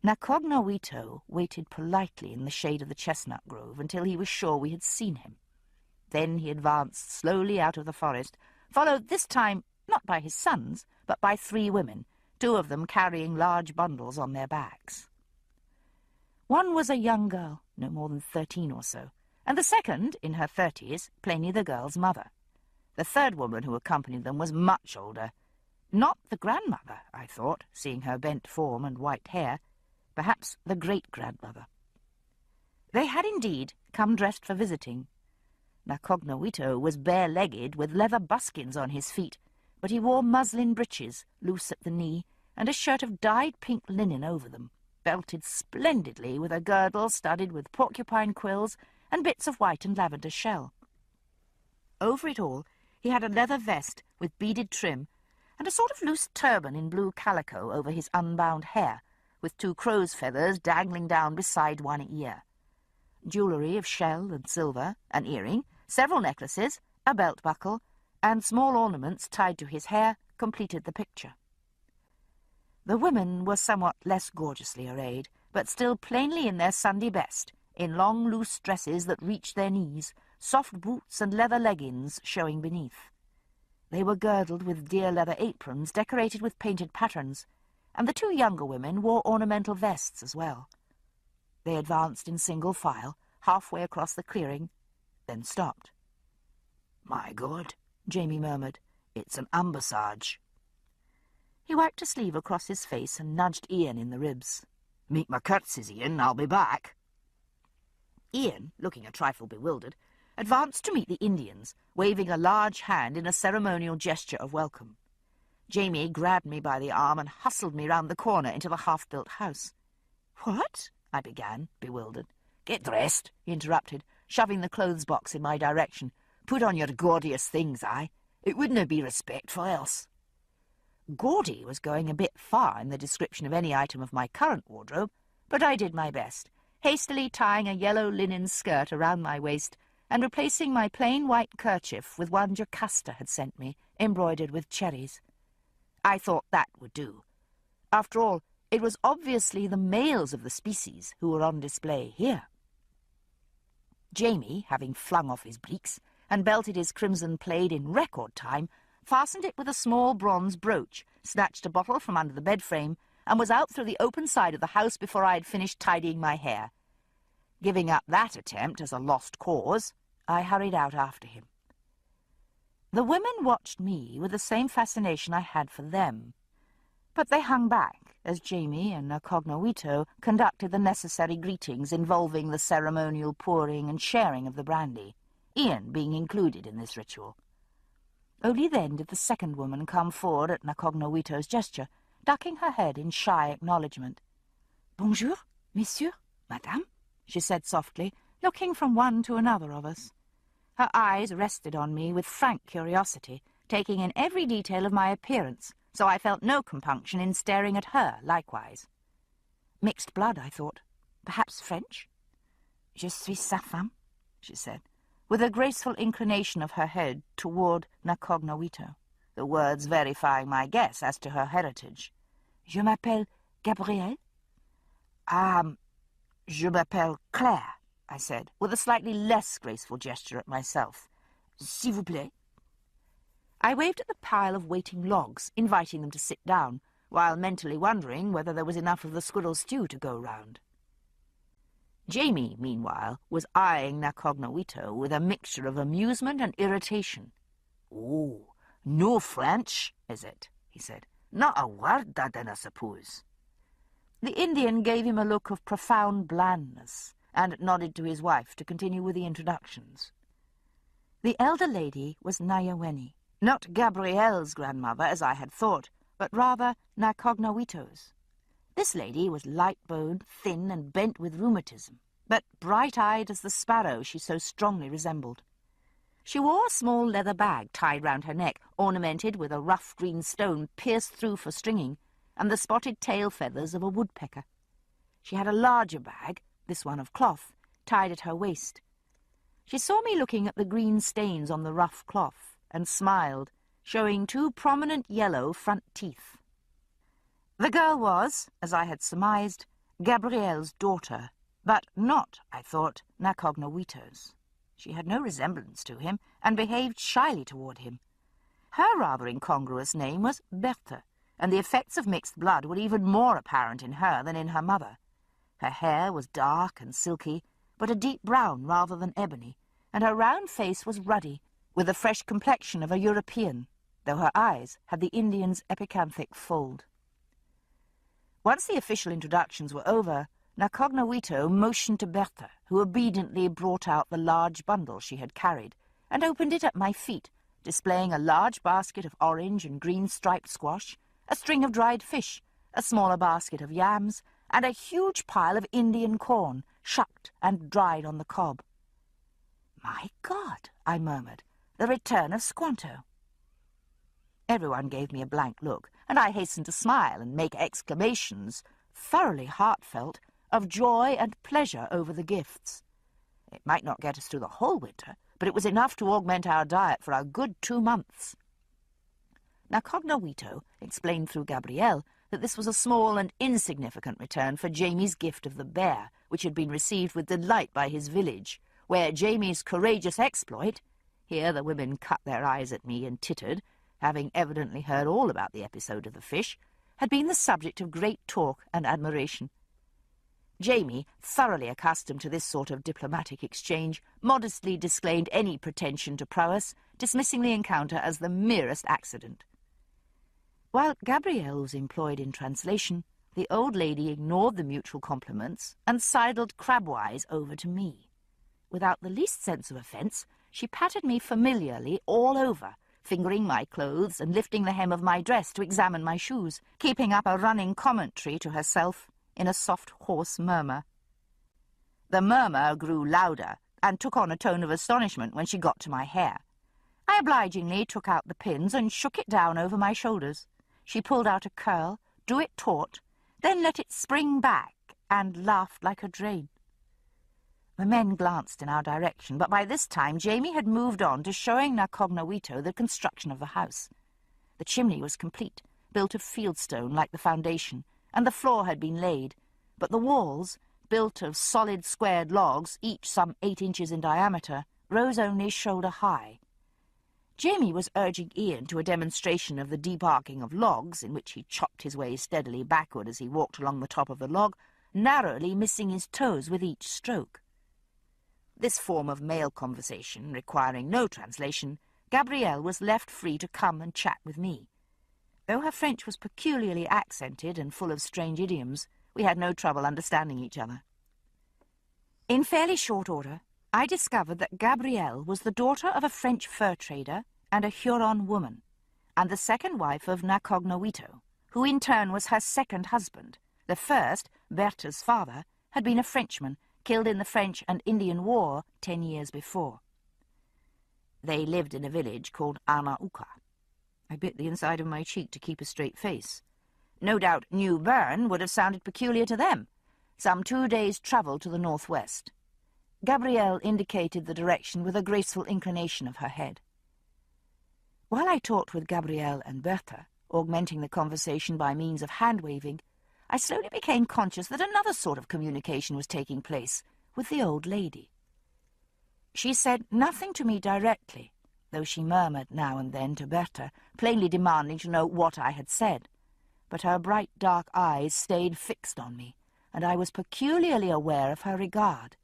Nacognawito waited politely in the shade of the chestnut grove until he was sure we had seen him. Then he advanced slowly out of the forest, followed this time not by his sons, but by 3 women, 2 of them carrying large bundles on their backs. One was a young girl, no more than 13 or so, and the second, in her 30s, plainly the girl's mother. The third woman who accompanied them was much older. Not the grandmother, I thought, seeing her bent form and white hair. Perhaps the great-grandmother. They had indeed come dressed for visiting. Nacognawito was bare-legged with leather buskins on his feet, but he wore muslin breeches, loose at the knee, and a shirt of dyed pink linen over them, belted splendidly with a girdle studded with porcupine quills and bits of white and lavender shell. Over it all he had a leather vest with beaded trim and a sort of loose turban in blue calico over his unbound hair, with 2 crow's feathers dangling down beside one ear. Jewellery of shell and silver, an earring, several necklaces, a belt buckle, and small ornaments tied to his hair completed the picture. The women were somewhat less gorgeously arrayed, but still plainly in their Sunday best, in long, loose dresses that reached their knees, soft boots and leather leggings showing beneath. They were girdled with deer leather aprons decorated with painted patterns, and the two younger women wore ornamental vests as well. They advanced in single file, halfway across the clearing, then stopped. "My God," Jamie murmured, "it's an ambassage." He wiped a sleeve across his face and nudged Ian in the ribs. "Meet my curtsies, Ian, I'll be back." Ian, looking a trifle bewildered, advanced to meet the Indians, waving a large hand in a ceremonial gesture of welcome. Jamie grabbed me by the arm and hustled me round the corner into the half-built house. "What?" I began, bewildered. "Get dressed," he interrupted, shoving the clothes box in my direction. "Put on your gaudiest things, aye? It wouldna be respectful else." Gaudy was going a bit far in the description of any item of my current wardrobe, but I did my best, hastily tying a yellow linen skirt around my waist and replacing my plain white kerchief with one Jocasta had sent me, embroidered with cherries. I thought that would do. After all, it was obviously the males of the species who were on display here. Jamie, having flung off his breeks and belted his crimson plaid in record time, fastened it with a small bronze brooch, snatched a bottle from under the bed frame, and was out through the open side of the house before I had finished tidying my hair. Giving up that attempt as a lost cause, I hurried out after him. The women watched me with the same fascination I had for them, but they hung back as Jamie and Incognito conducted the necessary greetings involving the ceremonial pouring and sharing of the brandy, Ian being included in this ritual. Only then did the second woman come forward at Incognito's gesture, ducking her head in shy acknowledgement. "Bonjour, messieurs, madame," she said softly, looking from one to another of us. Her eyes rested on me with frank curiosity, taking in every detail of my appearance, so I felt no compunction in staring at her likewise. Mixed blood, I thought. Perhaps French? "Je suis sa femme," she said, with a graceful inclination of her head toward Incognito, the words verifying my guess as to her heritage. "Je m'appelle Gabrielle." Je m'appelle Claire," I said, with a slightly less graceful gesture at myself. "S'il vous plaît." I waved at the pile of waiting logs, inviting them to sit down, while mentally wondering whether there was enough of the squirrel stew to go round. Jamie, meanwhile, was eyeing Incognito with a mixture of amusement and irritation. "Oh, no French, is it?" he said. "Not a word, then, I suppose." The Indian gave him a look of profound blandness, and nodded to his wife to continue with the introductions. The elder lady was Nyaweni, not Gabrielle's grandmother, as I had thought, but rather Incognito's. This lady was light-boned, thin, and bent with rheumatism, but bright-eyed as the sparrow she so strongly resembled. She wore a small leather bag tied round her neck, ornamented with a rough green stone pierced through for stringing, and the spotted tail feathers of a woodpecker. She had a larger bag, this one of cloth, tied at her waist. She saw me looking at the green stains on the rough cloth, and smiled, showing two prominent yellow front teeth. The girl was, as I had surmised, Gabrielle's daughter, but not, I thought, Incognito's. She had no resemblance to him, and behaved shyly toward him. Her rather incongruous name was Berthe, and the effects of mixed blood were even more apparent in her than in her mother. Her hair was dark and silky, but a deep brown rather than ebony, and her round face was ruddy, with the fresh complexion of a European, though her eyes had the Indian's epicanthic fold. Once the official introductions were over, Incognito motioned to Berthe, who obediently brought out the large bundle she had carried, and opened it at my feet, displaying a large basket of orange and green-striped squash, a string of dried fish, a smaller basket of yams, and a huge pile of Indian corn, shucked and dried on the cob. "My God," I murmured, "the return of Squanto." Everyone gave me a blank look, and I hastened to smile and make exclamations, thoroughly heartfelt, of joy and pleasure over the gifts. It might not get us through the whole winter, but it was enough to augment our diet for a good 2 months. Incognito explained through Gabrielle that this was a small and insignificant return for Jamie's gift of the bear, which had been received with delight by his village, where Jamie's courageous exploit— here the women cut their eyes at me and tittered, having evidently heard all about the episode of the fish— had been the subject of great talk and admiration. Jamie, thoroughly accustomed to this sort of diplomatic exchange, modestly disclaimed any pretension to prowess, dismissing the encounter as the merest accident. While Gabrielle was employed in translation, the old lady ignored the mutual compliments and sidled crabwise over to me. Without the least sense of offence, she patted me familiarly all over, fingering my clothes and lifting the hem of my dress to examine my shoes, keeping up a running commentary to herself in a soft, hoarse murmur. The murmur grew louder and took on a tone of astonishment when she got to my hair. I obligingly took out the pins and shook it down over my shoulders. She pulled out a curl, drew it taut, then let it spring back and laughed like a drain. The men glanced in our direction, but by this time Jamie had moved on to showing Nacognawito the construction of the house. The chimney was complete, built of fieldstone like the foundation, and the floor had been laid, but the walls, built of solid squared logs, each some 8 inches in diameter, rose only shoulder high. Jamie was urging Ian to a demonstration of the debarking of logs, in which he chopped his way steadily backward as he walked along the top of the log, narrowly missing his toes with each stroke. This form of male conversation, requiring no translation, Gabrielle was left free to come and chat with me. Though her French was peculiarly accented and full of strange idioms, we had no trouble understanding each other. In fairly short order, I discovered that Gabrielle was the daughter of a French fur trader and a Huron woman, and the second wife of Nacognawito, who in turn was her second husband. The first, Bertha's father, had been a Frenchman, killed in the French and Indian War 10 years before. They lived in a village called Anauka. I bit the inside of my cheek to keep a straight face. No doubt New Bern would have sounded peculiar to them, some 2 days' travel to the northwest. Gabrielle indicated the direction with a graceful inclination of her head. While I talked with Gabrielle and Bertha, augmenting the conversation by means of hand-waving, I slowly became conscious that another sort of communication was taking place with the old lady. She said nothing to me directly, though she murmured now and then to Bertha, plainly demanding to know what I had said. But her bright dark eyes stayed fixed on me, and I was peculiarly aware of her regard.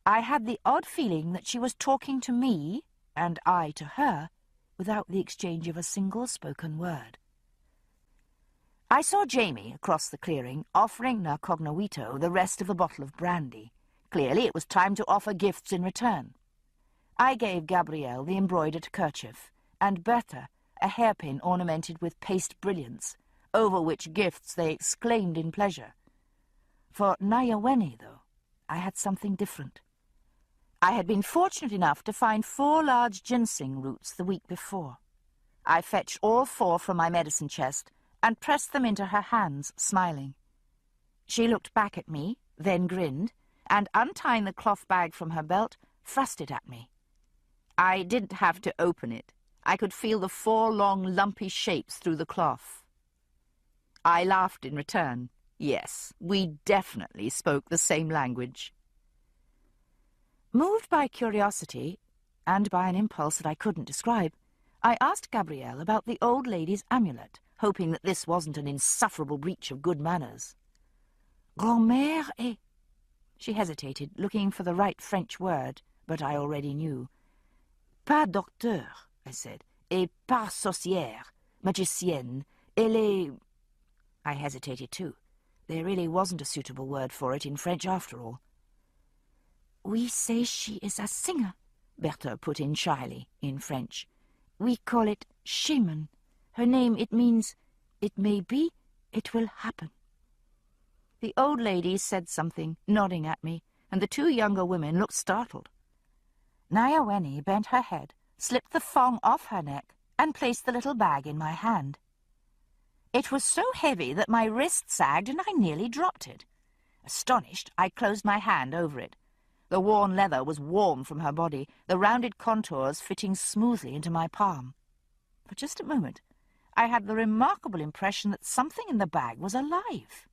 I had the odd feeling that she was talking to me, and I to her, without the exchange of a single spoken word. I saw Jamie, across the clearing, offering Nacognawito the rest of the bottle of brandy. Clearly it was time to offer gifts in return. I gave Gabrielle the embroidered kerchief, and Bertha a hairpin ornamented with paste brilliants, over which gifts they exclaimed in pleasure. For Nayawene, though, I had something different. I had been fortunate enough to find 4 large ginseng roots the week before. I fetched all 4 from my medicine chest and pressed them into her hands, smiling. She looked back at me, then grinned, and untying the cloth bag from her belt, thrust it at me. I didn't have to open it. I could feel the 4 long, lumpy shapes through the cloth. I laughed in return. Yes, we definitely spoke the same language. Moved by curiosity, and by an impulse that I couldn't describe, I asked Gabrielle about the old lady's amulet, hoping that this wasn't an insufferable breach of good manners. Grand-mère est... She hesitated, looking for the right French word, but I already knew. Pas docteur, I said, et pas sorcière, magicienne, elle est... I hesitated too. There really wasn't a suitable word for it in French after all. We say she is a singer, Bertha put in shyly, in French. We call it shaman. Her name, it means, it may be, it will happen. The old lady said something, nodding at me, and the 2 younger women looked startled. Nayawene bent her head, slipped the thong off her neck, and placed the little bag in my hand. It was so heavy that my wrist sagged and I nearly dropped it. Astonished, I closed my hand over it. The worn leather was warm from her body, the rounded contours fitting smoothly into my palm. For just a moment, I had the remarkable impression that something in the bag was alive.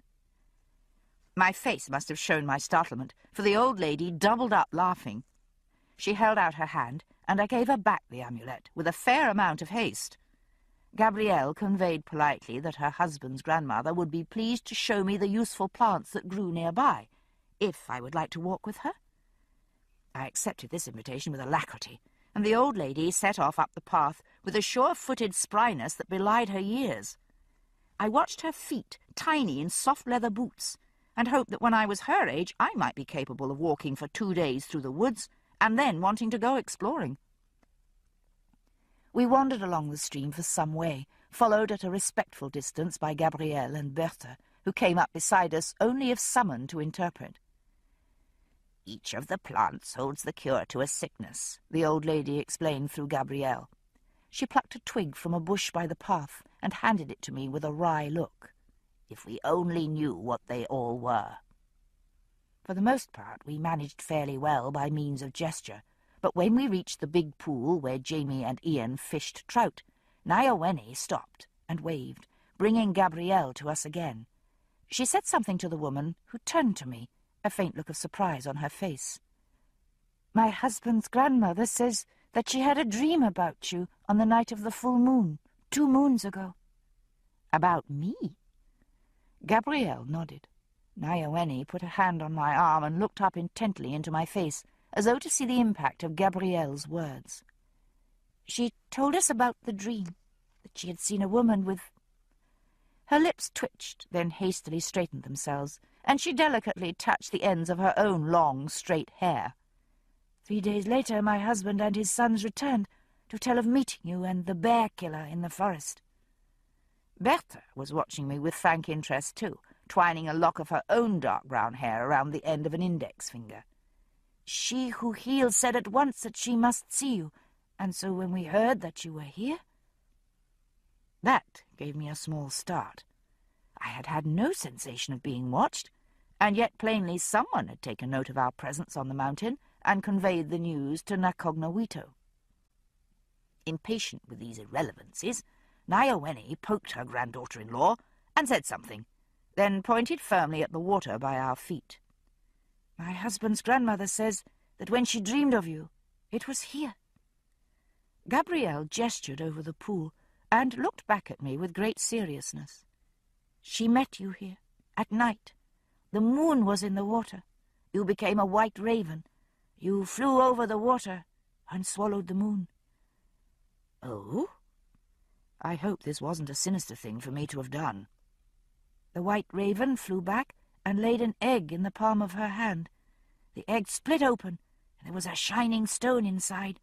My face must have shown my startlement, for the old lady doubled up laughing. She held out her hand, and I gave her back the amulet with a fair amount of haste. Gabrielle conveyed politely that her husband's grandmother would be pleased to show me the useful plants that grew nearby, if I would like to walk with her. I accepted this invitation with alacrity, and the old lady set off up the path with a sure-footed spryness that belied her years. I watched her feet, tiny in soft leather boots, and hoped that when I was her age I might be capable of walking for 2 days through the woods, and then wanting to go exploring. We wandered along the stream for some way, followed at a respectful distance by Gabrielle and Berthe, who came up beside us only if summoned to interpret. "Each of the plants holds the cure to a sickness," the old lady explained through Gabrielle. She plucked a twig from a bush by the path and handed it to me with a wry look. "If we only knew what they all were." For the most part we managed fairly well by means of gesture, but when we reached the big pool where Jamie and Ian fished trout, Nyawene stopped and waved, bringing Gabrielle to us again. She said something to the woman, who turned to me, a faint look of surprise on her face. "My husband's grandmother says that she had a dream about you on the night of the full moon, 2 moons ago." "About me?" Gabrielle nodded. Nyawene put a hand on my arm and looked up intently into my face, as though to see the impact of Gabrielle's words. "She told us about the dream, that she had seen a woman with—" Her lips twitched, then hastily straightened themselves, and she delicately touched the ends of her own long, straight hair. "3 days later my husband and his sons returned to tell of meeting you and the bear-killer in the forest." Berthe was watching me with frank interest too, twining a lock of her own dark brown hair around the end of an index finger. "She who heals said at once that she must see you, and so when we heard that you were here—" That gave me a small start. I had had no sensation of being watched, and yet plainly someone had taken note of our presence on the mountain and conveyed the news to Nacognawito. Impatient with these irrelevancies, Nyawene poked her granddaughter-in-law and said something, then pointed firmly at the water by our feet. "My husband's grandmother says that when she dreamed of you, it was here." Gabrielle gestured over the pool and looked back at me with great seriousness. "She met you here, at night. The moon was in the water. You became a white raven. You flew over the water and swallowed the moon." "Oh?" I hoped this wasn't a sinister thing for me to have done. "The white raven flew back and laid an egg in the palm of her hand. The egg split open, and there was a shining stone inside.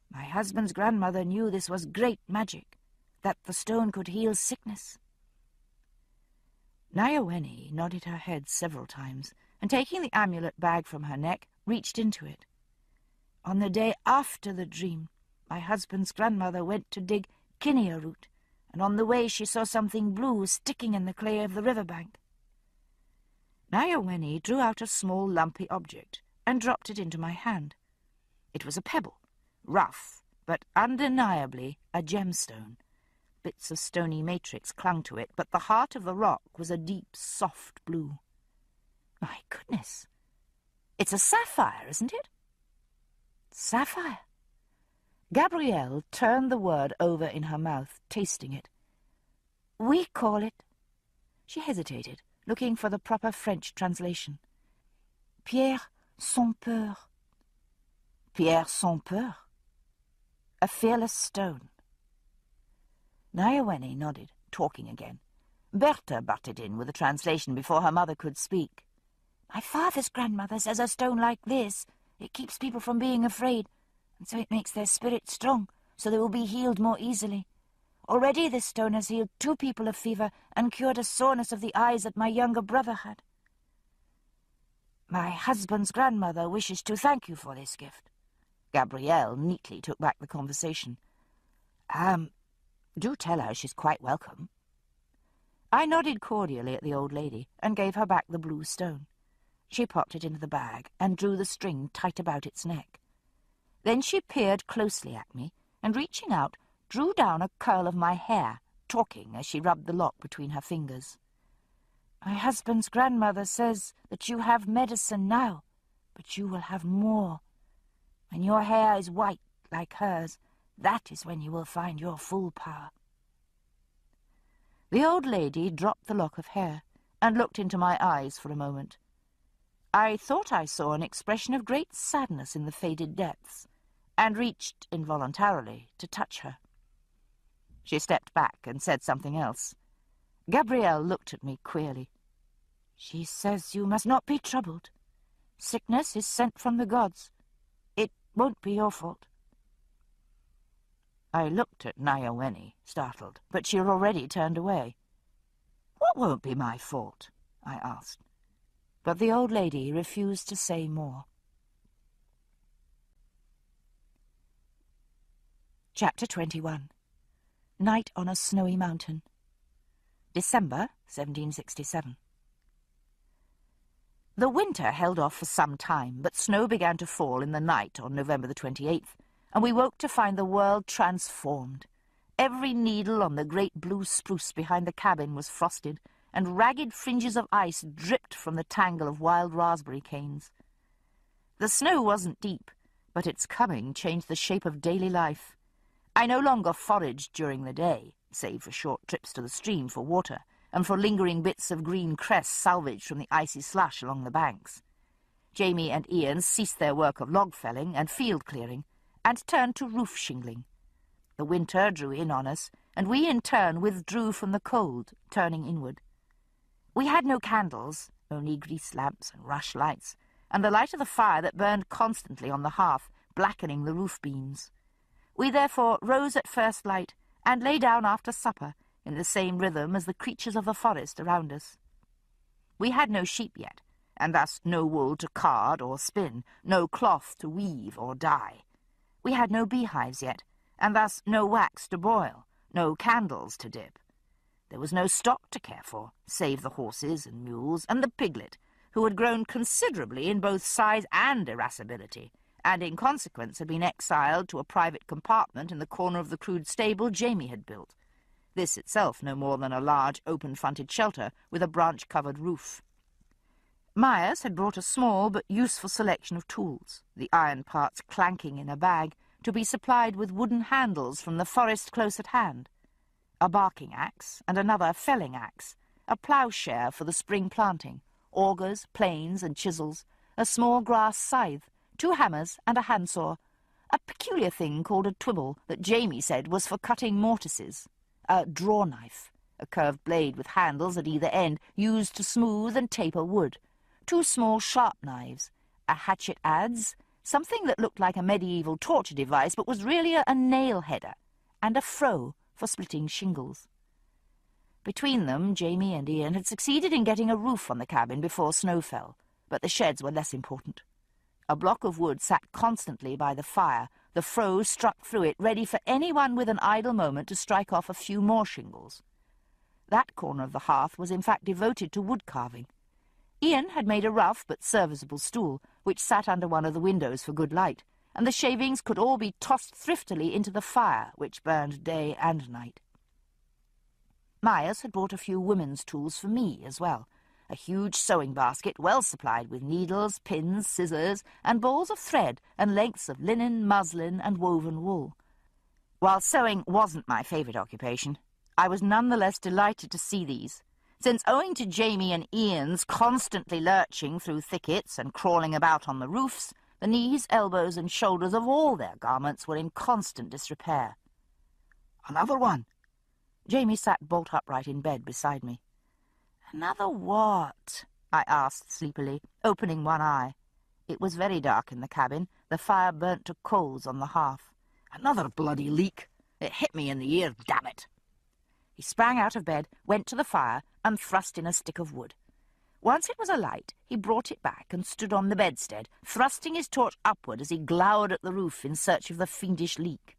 My husband's grandmother knew this was great magic, that the stone could heal sickness." Nyawene nodded her head several times, and taking the amulet bag from her neck, reached into it. "On the day after the dream, my husband's grandmother went to dig kinea root, and on the way she saw something blue sticking in the clay of the riverbank." Nyawene drew out a small lumpy object and dropped it into my hand. It was a pebble, rough, but undeniably a gemstone. Bits of stony matrix clung to it, but the heart of the rock was a deep, soft blue. "My goodness! It's a sapphire, isn't it?" "Sapphire." Gabrielle turned the word over in her mouth, tasting it. "We call it—" She hesitated, looking for the proper French translation. "Pierre sans peur." "Pierre sans peur." "A fearless stone." Nyawene nodded, talking again. Berthe butted in with a translation before her mother could speak. "My father's grandmother says a stone like this, it keeps people from being afraid, and so it makes their spirit strong, so they will be healed more easily. Already this stone has healed 2 people of fever and cured a soreness of the eyes that my younger brother had. My husband's grandmother wishes to thank you for this gift." Gabrielle neatly took back the conversation. Do tell her she's quite welcome." I nodded cordially at the old lady and gave her back the blue stone. She popped it into the bag and drew the string tight about its neck. Then she peered closely at me and, reaching out, drew down a curl of my hair talking as she rubbed the lock between her fingers. "My husband's grandmother says that you have medicine now, but you will have more. When your hair is white like hers, that is when you will find your full power." The old lady dropped the lock of hair and looked into my eyes for a moment. I thought I saw an expression of great sadness in the faded depths, and reached involuntarily to touch her. She stepped back and said something else. Gabrielle looked at me queerly. "She says you must not be troubled. Sickness is sent from the gods. It won't be your fault." I looked at Nyawene, startled, but she had already turned away. "What won't be my fault?" I asked. But the old lady refused to say more. Chapter 21. Night on a Snowy Mountain. December 1767. The winter held off for some time, but snow began to fall in the night on November the 28th, and we woke to find the world transformed. Every needle on the great blue spruce behind the cabin was frosted, and ragged fringes of ice dripped from the tangle of wild raspberry canes. The snow wasn't deep, but its coming changed the shape of daily life. I no longer foraged during the day, save for short trips to the stream for water, and for lingering bits of green cress salvaged from the icy slush along the banks. Jamie and Ian ceased their work of log felling and field clearing, and turned to roof shingling. The winter drew in on us, and we in turn withdrew from the cold, turning inward. We had no candles, only grease lamps and rush lights, and the light of the fire that burned constantly on the hearth, blackening the roof beams. We therefore rose at first light and lay down after supper, in the same rhythm as the creatures of the forest around us. We had no sheep yet, and thus no wool to card or spin, no cloth to weave or dye. We had no beehives yet, and thus no wax to boil, no candles to dip. There was no stock to care for, save the horses and mules and the piglet, who had grown considerably in both size and irascibility, and in consequence had been exiled to a private compartment in the corner of the crude stable Jamie had built. This itself no more than a large open-fronted shelter with a branch-covered roof. Myers had brought a small but useful selection of tools, the iron parts clanking in a bag, to be supplied with wooden handles from the forest close at hand. A barking axe and another felling axe, a ploughshare for the spring planting, augers, planes and chisels, a small grass scythe, 2 hammers and a handsaw, a peculiar thing called a twibble that Jamie said was for cutting mortises, a draw knife, a curved blade with handles at either end used to smooth and taper wood, 2 small sharp knives, a hatchet adze, something that looked like a medieval torture device but was really a nail header, and a froe for splitting shingles. Between them, Jamie and Ian had succeeded in getting a roof on the cabin before snow fell, but the sheds were less important. A block of wood sat constantly by the fire, the froe struck through it, ready for anyone with an idle moment to strike off a few more shingles. That corner of the hearth was in fact devoted to wood carving. Ian had made a rough but serviceable stool, which sat under one of the windows for good light, and the shavings could all be tossed thriftily into the fire, which burned day and night. Myers had brought a few women's tools for me as well, a huge sewing basket well supplied with needles, pins, scissors, and balls of thread and lengths of linen, muslin, and woven wool. While sewing wasn't my favourite occupation, I was none the less delighted to see these, since owing to Jamie and Ian's constantly lurching through thickets and crawling about on the roofs, the knees, elbows, and shoulders of all their garments were in constant disrepair. Another one. Jamie sat bolt upright in bed beside me. "Another what?" I asked sleepily, opening one eye. It was very dark in the cabin. The fire burnt to coals on the hearth. Another bloody leak. It hit me in the ear, damn it. He sprang out of bed, went to the fire, and thrust in a stick of wood. Once it was alight, he brought it back and stood on the bedstead, thrusting his torch upward as he glowered at the roof in search of the fiendish leak.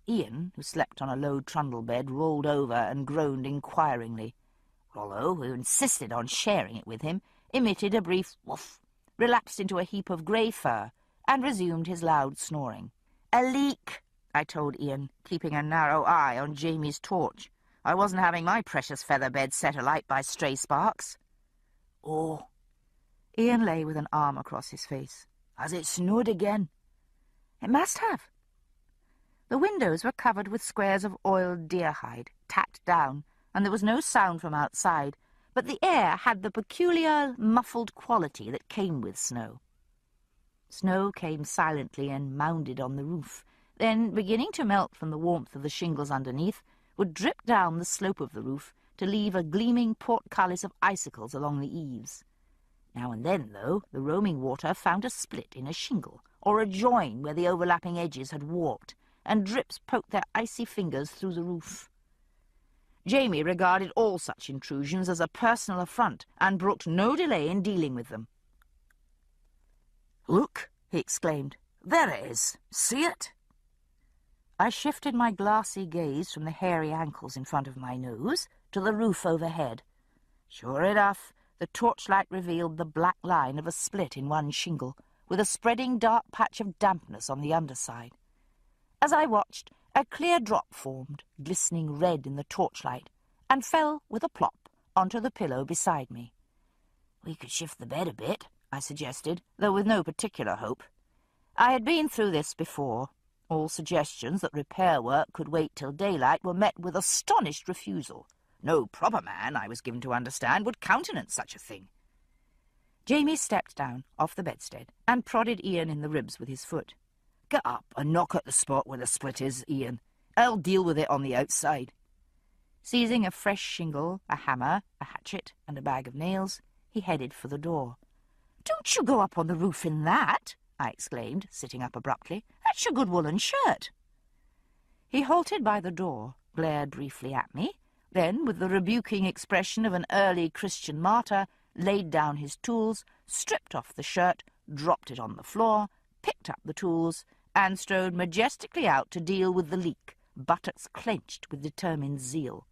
Ian, who slept on a low trundle bed, rolled over and groaned inquiringly. Rollo, who insisted on sharing it with him, emitted a brief woof, relapsed into a heap of grey fur, and resumed his loud snoring. "A leak," I told Ian, keeping a narrow eye on Jamie's torch. I wasn't having my precious feather bed set alight by stray sparks. Oh, Ian lay with an arm across his face. has it snowed again? It must have. The windows were covered with squares of oiled deer hide, tacked down, and there was no sound from outside, but the air had the peculiar, muffled quality that came with snow. Snow came silently and mounded on the roof, then, beginning to melt from the warmth of the shingles underneath, would drip down the slope of the roof to leave a gleaming portcullis of icicles along the eaves. Now and then, though, the roaming water found a split in a shingle, or a join where the overlapping edges had warped, and drips poked their icy fingers through the roof. Jamie regarded all such intrusions as a personal affront, and brooked no delay in dealing with them. Look, he exclaimed. There it is. See it? I shifted my glassy gaze from the hairy ankles in front of my nose to the roof overhead. Sure enough, the torchlight revealed the black line of a split in one shingle, with a spreading dark patch of dampness on the underside. As I watched, a clear drop formed, glistening red in the torchlight, and fell with a plop onto the pillow beside me. We could shift the bed a bit, I suggested, though with no particular hope. I had been through this before. All suggestions that repair work could wait till daylight were met with astonished refusal. No proper man, I was given to understand, would countenance such a thing. Jamie stepped down off the bedstead and prodded Ian in the ribs with his foot. Get up and knock at the spot where the split is, Ian. I'll deal with it on the outside. Seizing a fresh shingle, a hammer, a hatchet, and a bag of nails, he headed for the door. "Don't you go up on the roof in that!" I exclaimed, sitting up abruptly. "That's your good woolen shirt." He halted by the door, glared briefly at me, then, with the rebuking expression of an early Christian martyr, laid down his tools, stripped off the shirt, dropped it on the floor, picked up the tools, and strode majestically out to deal with the leak, buttocks clenched with determined zeal.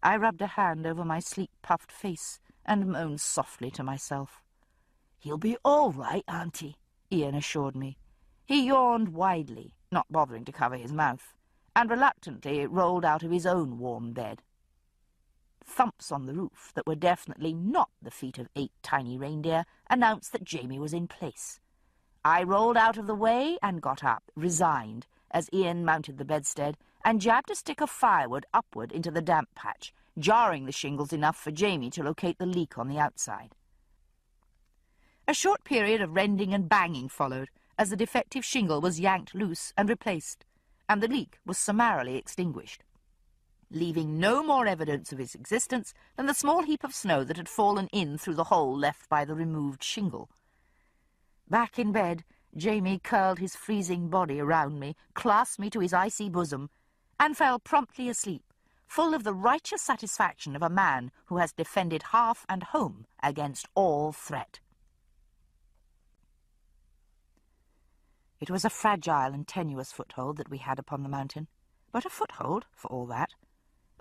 I rubbed a hand over my sleep-puffed face and moaned softly to myself. "He'll be all right, Auntie," Ian assured me. He yawned widely, not bothering to cover his mouth, and reluctantly rolled out of his own warm bed. Thumps on the roof that were definitely not the feet of 8 tiny reindeer announced that Jamie was in place. I rolled out of the way and got up, resigned, as Ian mounted the bedstead and jabbed a stick of firewood upward into the damp patch, jarring the shingles enough for Jamie to locate the leak on the outside. A short period of rending and banging followed, as the defective shingle was yanked loose and replaced, and the leak was summarily extinguished, leaving no more evidence of its existence than the small heap of snow that had fallen in through the hole left by the removed shingle. Back in bed, Jamie curled his freezing body around me, clasped me to his icy bosom, and fell promptly asleep, full of the righteous satisfaction of a man who has defended hearth and home against all threat. It was a fragile and tenuous foothold that we had upon the mountain, but a foothold, for all that.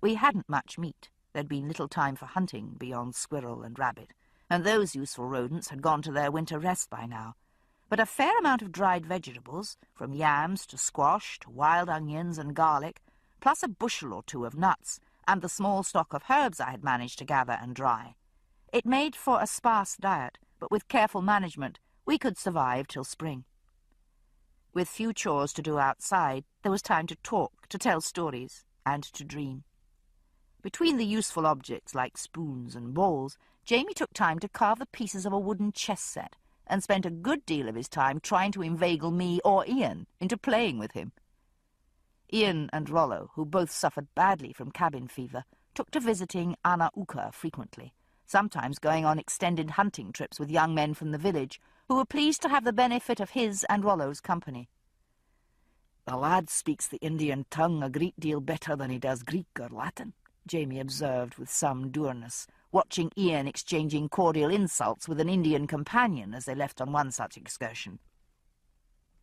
We hadn't much meat. There'd been little time for hunting beyond squirrel and rabbit, and those useful rodents had gone to their winter rest by now. But a fair amount of dried vegetables, from yams to squash to wild onions and garlic, plus a bushel or two of nuts, and the small stock of herbs I had managed to gather and dry. It made for a sparse diet, but with careful management we could survive till spring. With few chores to do outside, there was time to talk, to tell stories, and to dream. Between the useful objects like spoons and bowls, Jamie took time to carve the pieces of a wooden chess set, and spent a good deal of his time trying to inveigle me or Ian into playing with him. Ian and Rollo, who both suffered badly from cabin fever, took to visiting Anna Uka frequently, sometimes going on extended hunting trips with young men from the village, who were pleased to have the benefit of his and Rollo's company. "The lad speaks the Indian tongue a great deal better than he does Greek or Latin," Jamie observed with some dourness, watching Ian exchanging cordial insults with an Indian companion as they left on one such excursion.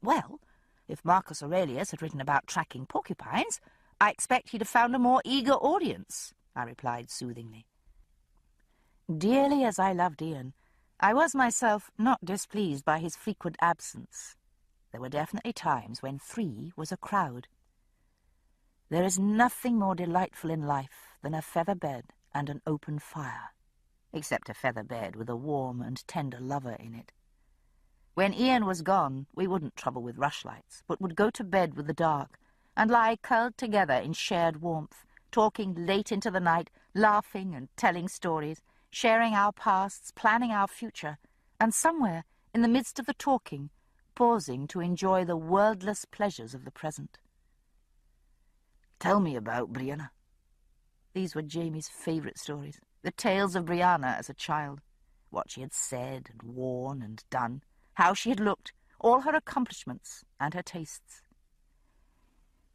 Well, if Marcus Aurelius had written about tracking porcupines, I expect he'd have found a more eager audience, I replied soothingly. Dearly as I loved Ian, I was myself not displeased by his frequent absence. there were definitely times when 3 was a crowd. There is nothing more delightful in life than a feather bed and an open fire, except a feather bed with a warm and tender lover in it. When Ian was gone, we wouldn't trouble with rushlights, but would go to bed with the dark and lie curled together in shared warmth, talking late into the night, laughing and telling stories, sharing our pasts, planning our future, and somewhere in the midst of the talking, pausing to enjoy the worldless pleasures of the present. Tell me about Brianna. These were Jamie's favourite stories, the tales of Brianna as a child, what she had said and worn and done, how she had looked, all her accomplishments and her tastes.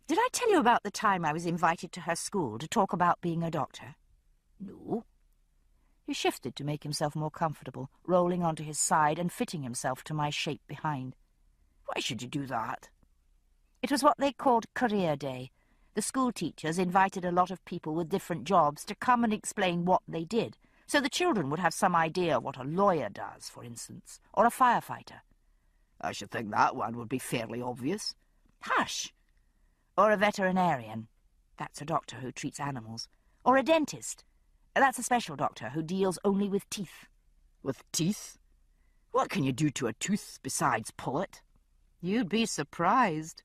Did I tell you about the time I was invited to her school to talk about being a doctor? No. He shifted to make himself more comfortable, rolling onto his side and fitting himself to my shape behind. Why should you do that? It was what they called Career Day. The school teachers invited a lot of people with different jobs to come and explain what they did, so the children would have some idea of what a lawyer does, for instance, or a firefighter. I should think that one would be fairly obvious. Hush! Or a veterinarian. That's a doctor who treats animals. Or a dentist. That's a special doctor who deals only with teeth. With teeth? What can you do to a tooth besides pull it? You'd be surprised.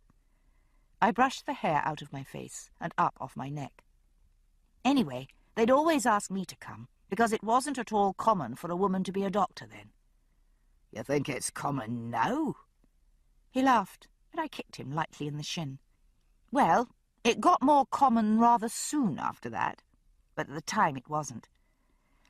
I brushed the hair out of my face and up off my neck. Anyway, they'd always ask me to come, because it wasn't at all common for a woman to be a doctor then. You think it's common now? He laughed, and I kicked him lightly in the shin. Well, it got more common rather soon after that, but at the time it wasn't.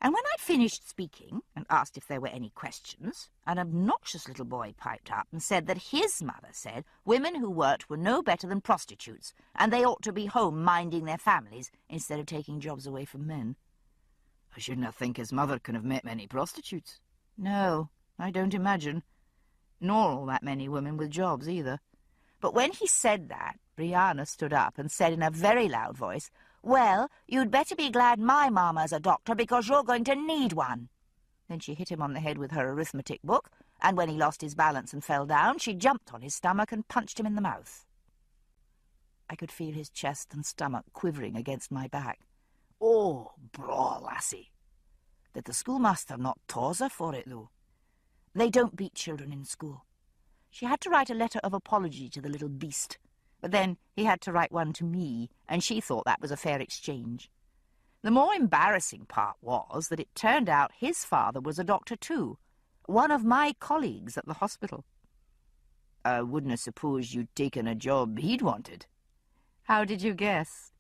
And when I'd finished speaking and asked if there were any questions, an obnoxious little boy piped up and said that his mother said women who worked were no better than prostitutes, and they ought to be home minding their families instead of taking jobs away from men. I shouldn't think his mother could have met many prostitutes. No, I don't imagine. Nor all that many women with jobs either. But when he said that, Brianna stood up and said in a very loud voice, "Well, you'd better be glad my mamma's a doctor, because you're going to need one." Then she hit him on the head with her arithmetic book, and when he lost his balance and fell down, she jumped on his stomach and punched him in the mouth. I could feel his chest and stomach quivering against my back. Oh, braw, lassie. Did the schoolmaster not tause her for it, though? They don't beat children in school. She had to write a letter of apology to the little beast, but then he had to write one to me, and she thought that was a fair exchange. The more embarrassing part was that it turned out his father was a doctor too, one of my colleagues at the hospital. I wouldn't have supposed you'd taken a job he'd wanted. How did you guess?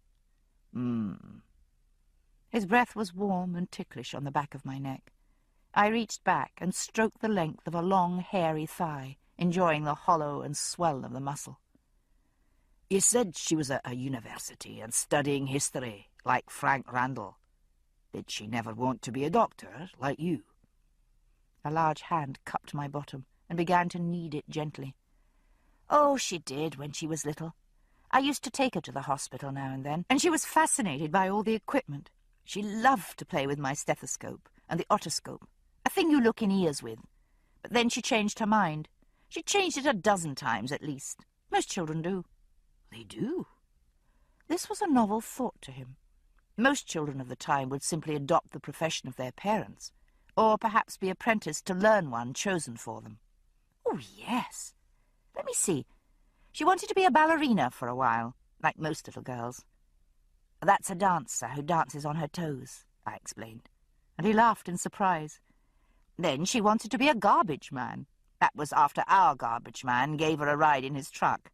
His breath was warm and ticklish on the back of my neck. I reached back and stroked the length of a long, hairy thigh, enjoying the hollow and swell of the muscle. You said she was at a university and studying history, like Frank Randall. Did she never want to be a doctor, like you? A large hand cupped my bottom and began to knead it gently. Oh, she did when she was little. I used to take her to the hospital now and then, and she was fascinated by all the equipment. She loved to play with my stethoscope and the otoscope, a thing you look in ears with. But then she changed her mind. She changed it a dozen times at least. Most children do. They do? This was a novel thought to him. Most children of the time would simply adopt the profession of their parents, or perhaps be apprenticed to learn one chosen for them. Oh, yes. Let me see. She wanted to be a ballerina for a while, like most little girls. That's a dancer who dances on her toes, I explained, and he laughed in surprise. Then she wanted to be a garbage man. That was after our garbage man gave her a ride in his truck.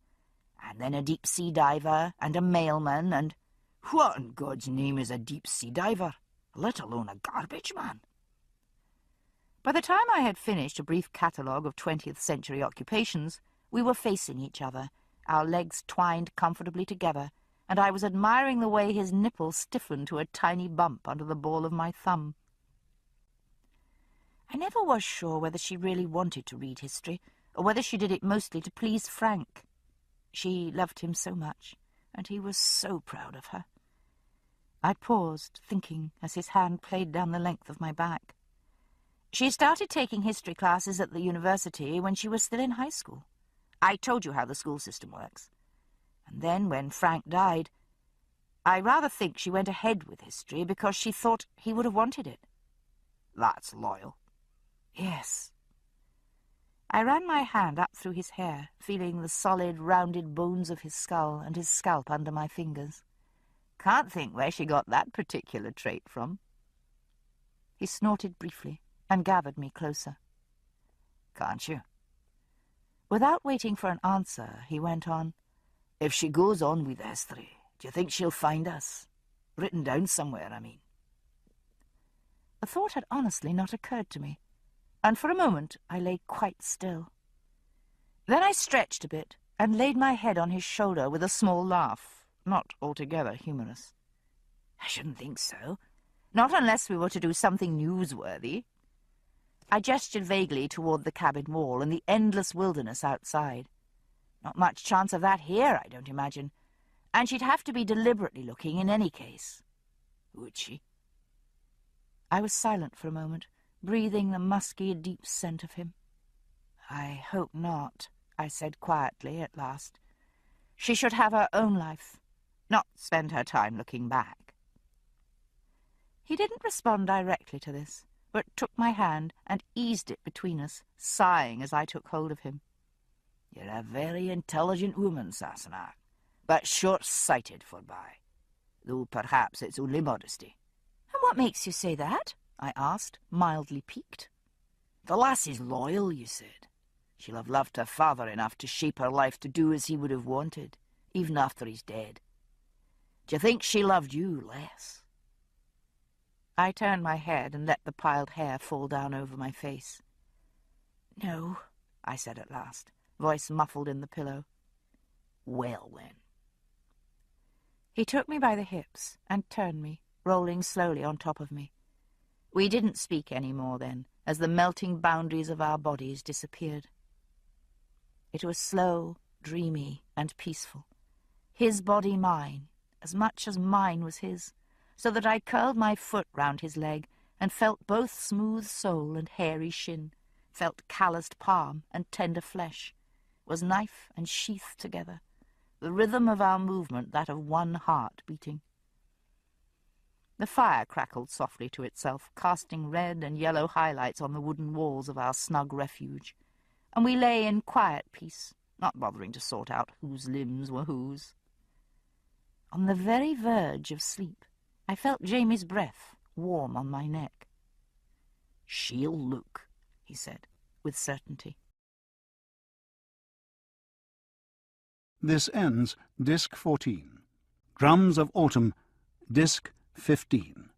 And then a deep-sea diver, and a mailman, and... What in God's name is a deep-sea diver, let alone a garbage man? By the time I had finished a brief catalogue of 20th century occupations, we were facing each other, our legs twined comfortably together, and I was admiring the way his nipple stiffened to a tiny bump under the ball of my thumb. I never was sure whether she really wanted to read history, or whether she did it mostly to please Frank. She loved him so much, and he was so proud of her. I paused, thinking, as his hand played down the length of my back. She started taking history classes at the university when she was still in high school. I told you how the school system works. And then, when Frank died, I rather think she went ahead with history because she thought he would have wanted it. That's loyal. Yes. I ran my hand up through his hair, feeling the solid, rounded bones of his skull and his scalp under my fingers. Can't think where she got that particular trait from. He snorted briefly and gathered me closer. Can't you? Without waiting for an answer, he went on, If she goes on with the history, do you think she'll find us? Written down somewhere, I mean. The thought had honestly not occurred to me, and for a moment I lay quite still. Then I stretched a bit and laid my head on his shoulder with a small laugh, not altogether humorous. I shouldn't think so. Not unless we were to do something newsworthy. I gestured vaguely toward the cabin wall and the endless wilderness outside. Not much chance of that here, I don't imagine, and she'd have to be deliberately looking in any case. Would she? I was silent for a moment, breathing the musky, deep scent of him. I hope not, I said quietly at last. She should have her own life, not spend her time looking back. He didn't respond directly to this, but took my hand and eased it between us, sighing as I took hold of him. You're a very intelligent woman, Sassenach, but short-sighted forby, though perhaps it's only modesty. And what makes you say that? I asked, mildly piqued. The lassie's loyal, you said. She'll have loved her father enough to shape her life to do as he would have wanted, even after he's dead. Do you think she loved you less? I turned my head and let the piled hair fall down over my face. No, I said at last, voice muffled in the pillow. Well, then. He took me by the hips and turned me, rolling slowly on top of me. We didn't speak any more then, as the melting boundaries of our bodies disappeared. It was slow, dreamy, and peaceful. His body mine, as much as mine was his, so that I curled my foot round his leg and felt both smooth sole and hairy shin, felt calloused palm and tender flesh, was knife and sheath together, the rhythm of our movement that of one heart beating. The fire crackled softly to itself, casting red and yellow highlights on the wooden walls of our snug refuge, and we lay in quiet peace, not bothering to sort out whose limbs were whose. On the very verge of sleep, I felt Jamie's breath warm on my neck. She'll look, he said, with certainty. This ends Disc 14. Drums of Autumn, Disc 15.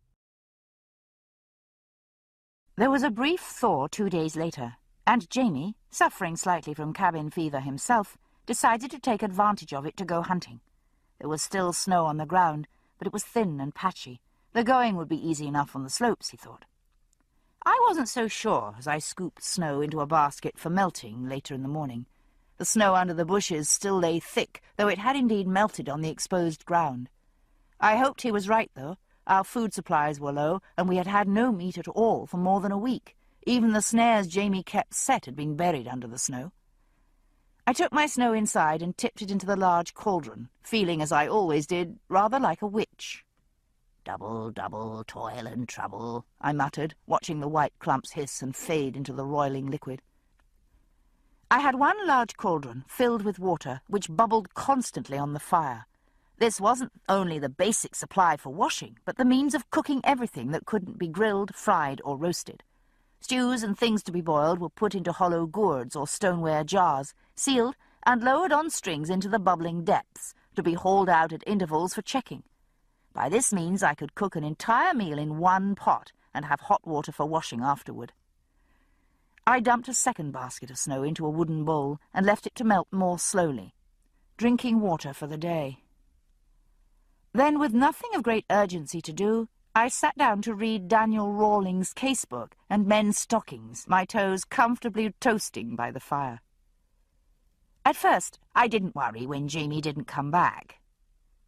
There was a brief thaw 2 days later, and Jamie, suffering slightly from cabin fever himself, decided to take advantage of it to go hunting. There was still snow on the ground, but it was thin and patchy. The going would be easy enough on the slopes, he thought. I wasn't so sure as I scooped snow into a basket for melting later in the morning. The snow under the bushes still lay thick, though it had indeed melted on the exposed ground. I hoped he was right, though. Our food supplies were low, and we had had no meat at all for more than a week. Even the snares Jamie kept set had been buried under the snow. I took my snow inside and tipped it into the large cauldron, feeling, as I always did, rather like a witch. Double, double, toil and trouble, I muttered, watching the white clumps hiss and fade into the roiling liquid. I had one large cauldron filled with water, which bubbled constantly on the fire. This wasn't only the basic supply for washing, but the means of cooking everything that couldn't be grilled, fried, or roasted. Stews and things to be boiled were put into hollow gourds or stoneware jars, sealed and lowered on strings into the bubbling depths, to be hauled out at intervals for checking. By this means I could cook an entire meal in one pot and have hot water for washing afterward. I dumped a second basket of snow into a wooden bowl and left it to melt more slowly, drinking water for the day. Then, with nothing of great urgency to do, I sat down to read Daniel Rawlings' casebook and men's stockings, my toes comfortably toasting by the fire. At first, I didn't worry when Jamie didn't come back.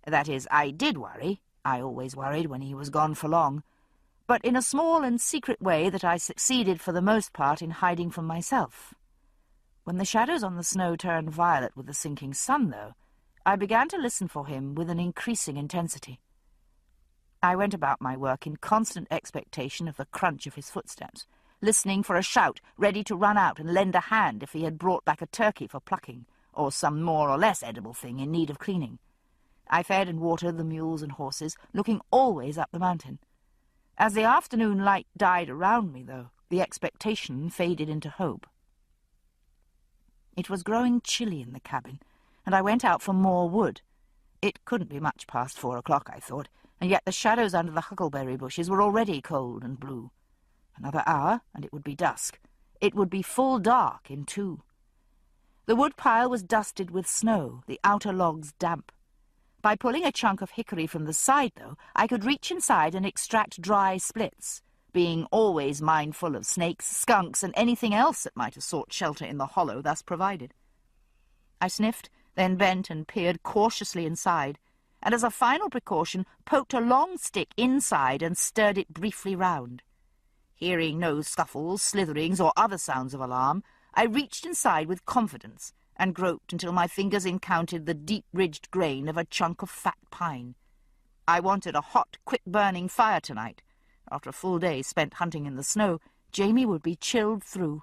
That is, I did worry. I always worried when he was gone for long, but in a small and secret way that I succeeded for the most part in hiding from myself. When the shadows on the snow turned violet with the sinking sun, though, I began to listen for him with an increasing intensity. I went about my work in constant expectation of the crunch of his footsteps, listening for a shout, ready to run out and lend a hand if he had brought back a turkey for plucking, or some more or less edible thing in need of cleaning. I fed and watered the mules and horses, looking always up the mountain. As the afternoon light died around me, though, the expectation faded into hope. It was growing chilly in the cabin, and I went out for more wood. It couldn't be much past 4 o'clock, I thought, and yet the shadows under the huckleberry bushes were already cold and blue. Another hour, and it would be dusk. It would be full dark in 2. The wood pile was dusted with snow, the outer logs damp. By pulling a chunk of hickory from the side, though, I could reach inside and extract dry splits, being always mindful of snakes, skunks, and anything else that might have sought shelter in the hollow thus provided. I sniffed, then bent and peered cautiously inside, and as a final precaution poked a long stick inside and stirred it briefly round. Hearing no scuffles, slitherings, or other sounds of alarm, I reached inside with confidence and groped until my fingers encountered the deep-ridged grain of a chunk of fat pine. I wanted a hot, quick-burning fire tonight. After a full day spent hunting in the snow, Jamie would be chilled through.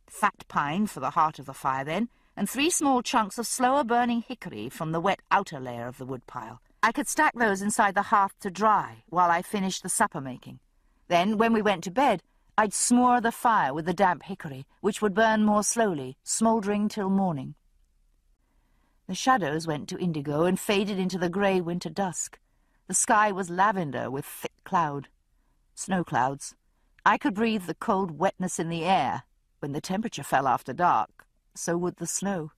Fat pine for the heart of the fire, then, and 3 small chunks of slower-burning hickory from the wet outer layer of the woodpile. I could stack those inside the hearth to dry while I finished the supper-making. Then, when we went to bed, I'd smoor the fire with the damp hickory, which would burn more slowly, smouldering till morning. The shadows went to indigo and faded into the grey winter dusk. The sky was lavender with thick cloud. Snow clouds. I could breathe the cold wetness in the air. When the temperature fell after dark, so would the snow.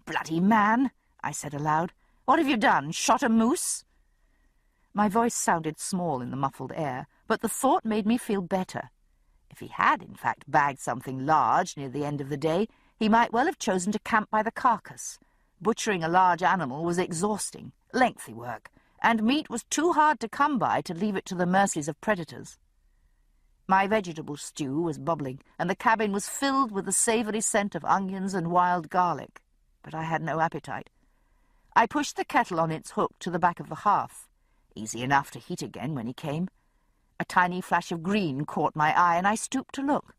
"Bloody man," I said aloud. "What have you done? Shot a moose?" My voice sounded small in the muffled air, but the thought made me feel better. If he had, in fact, bagged something large near the end of the day, he might well have chosen to camp by the carcass. Butchering a large animal was exhausting, lengthy work, and meat was too hard to come by to leave it to the mercies of predators. My vegetable stew was bubbling, and the cabin was filled with the savoury scent of onions and wild garlic, but I had no appetite. I pushed the kettle on its hook to the back of the hearth. Easy enough to heat again when he came. A tiny flash of green caught my eye, and I stooped to look.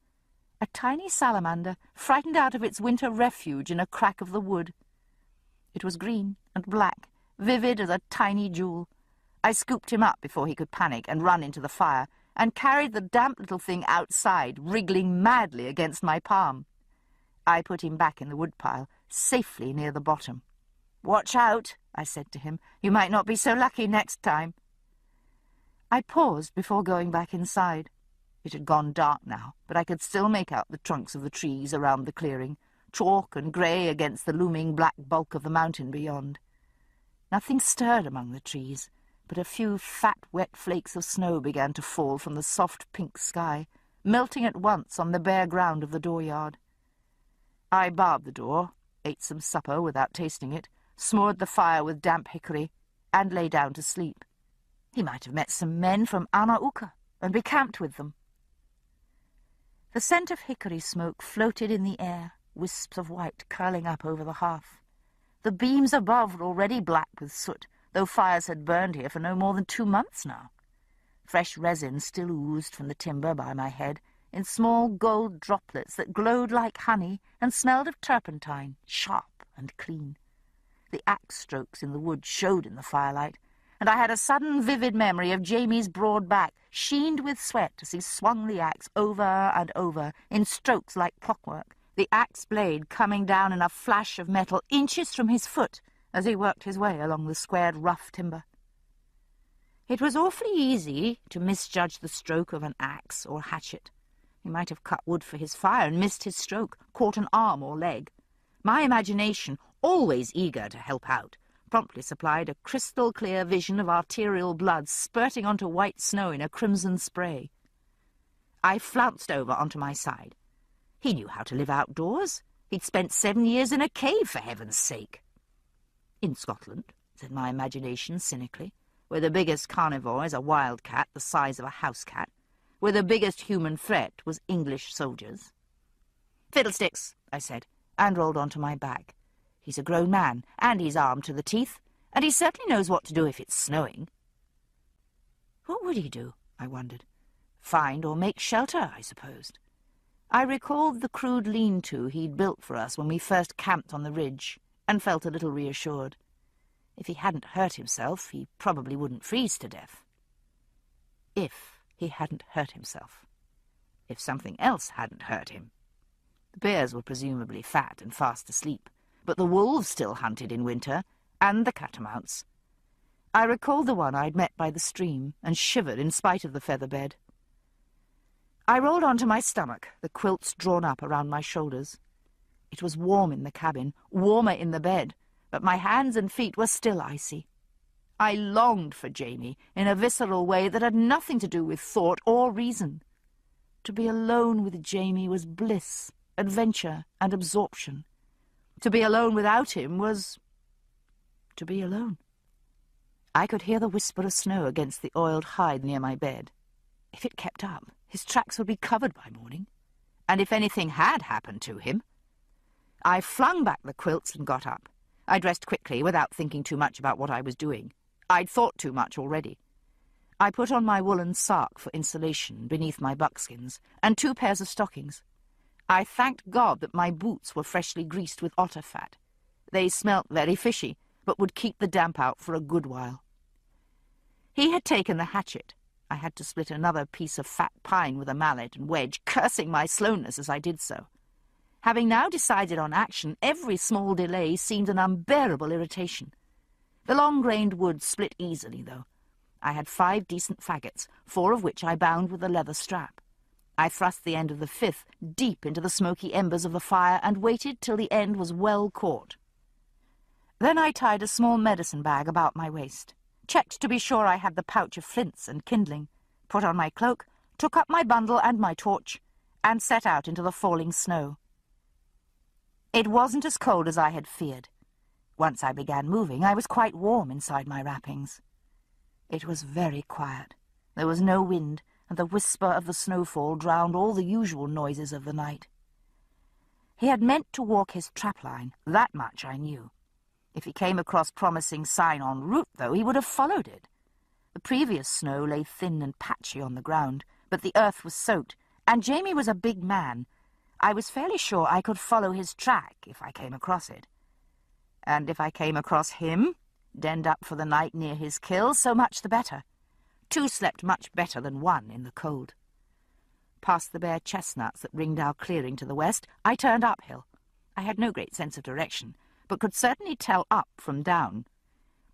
A tiny salamander, frightened out of its winter refuge in a crack of the wood. It was green and black, vivid as a tiny jewel. I scooped him up before he could panic and run into the fire, and carried the damp little thing outside, wriggling madly against my palm. I put him back in the woodpile, safely near the bottom. "Watch out," I said to him. "You might not be so lucky next time." I paused before going back inside. It had gone dark now, but I could still make out the trunks of the trees around the clearing, chalk and grey against the looming black bulk of the mountain beyond. Nothing stirred among the trees, but a few fat, wet flakes of snow began to fall from the soft pink sky, melting at once on the bare ground of the dooryard. I barred the door, ate some supper without tasting it, smoored the fire with damp hickory, and lay down to sleep. He might have met some men from Anauka and be camped with them. The scent of hickory smoke floated in the air, wisps of white curling up over the hearth. The beams above were already black with soot, though fires had burned here for no more than 2 months now. Fresh resin still oozed from the timber by my head, in small gold droplets that glowed like honey and smelled of turpentine, sharp and clean. The axe strokes in the wood showed in the firelight, and I had a sudden vivid memory of Jamie's broad back, sheened with sweat as he swung the axe over and over, in strokes like clockwork, the axe blade coming down in a flash of metal inches from his foot as he worked his way along the squared rough timber. It was awfully easy to misjudge the stroke of an axe or hatchet. He might have cut wood for his fire and missed his stroke, caught an arm or leg. My imagination, always eager to help out, promptly supplied a crystal-clear vision of arterial blood spurting onto white snow in a crimson spray. I flounced over onto my side. He knew how to live outdoors. He'd spent 7 years in a cave, for heaven's sake. "In Scotland," said my imagination cynically, "where the biggest carnivore is a wild cat the size of a house cat, where the biggest human threat was English soldiers." "Fiddlesticks," I said, and rolled onto my back. He's a grown man, and he's armed to the teeth, and he certainly knows what to do if it's snowing. What would he do, I wondered? Find or make shelter, I supposed. I recalled the crude lean-to he'd built for us when we first camped on the ridge, and felt a little reassured. If he hadn't hurt himself, he probably wouldn't freeze to death. If he hadn't hurt himself. If something else hadn't hurt him. The bears were presumably fat and fast asleep, but the wolves still hunted in winter, and the catamounts. I recalled the one I'd met by the stream, and shivered in spite of the feather bed. I rolled onto my stomach, the quilts drawn up around my shoulders. It was warm in the cabin, warmer in the bed, but my hands and feet were still icy. I longed for Jamie in a visceral way that had nothing to do with thought or reason. To be alone with Jamie was bliss, adventure, and absorption. To be alone without him was to be alone. I could hear the whisper of snow against the oiled hide near my bed. If it kept up, his tracks would be covered by morning. And if anything had happened to him... I flung back the quilts and got up. I dressed quickly without thinking too much about what I was doing. I'd thought too much already. I put on my woolen sark for insulation beneath my buckskins, and 2 pairs of stockings. I thanked God that my boots were freshly greased with otter fat. They smelt very fishy, but would keep the damp out for a good while. He had taken the hatchet. I had to split another piece of fat pine with a mallet and wedge, cursing my slowness as I did so. Having now decided on action, every small delay seemed an unbearable irritation. The long-grained wood split easily, though. I had 5 decent faggots, 4 of which I bound with a leather strap. I thrust the end of the 5th deep into the smoky embers of the fire and waited till the end was well caught. Then I tied a small medicine bag about my waist, checked to be sure I had the pouch of flints and kindling, put on my cloak, took up my bundle and my torch, and set out into the falling snow. It wasn't as cold as I had feared. Once I began moving, I was quite warm inside my wrappings. It was very quiet. There was no wind, and the whisper of the snowfall drowned all the usual noises of the night. He had meant to walk his trapline, that much I knew. If he came across promising sign en route, though, he would have followed it. The previous snow lay thin and patchy on the ground, but the earth was soaked, and Jamie was a big man. I was fairly sure I could follow his track if I came across it. And if I came across him, denned up for the night near his kill, so much the better. 2 slept much better than 1 in the cold. Past the bare chestnuts that ringed our clearing to the west, I turned uphill. I had no great sense of direction, but could certainly tell up from down.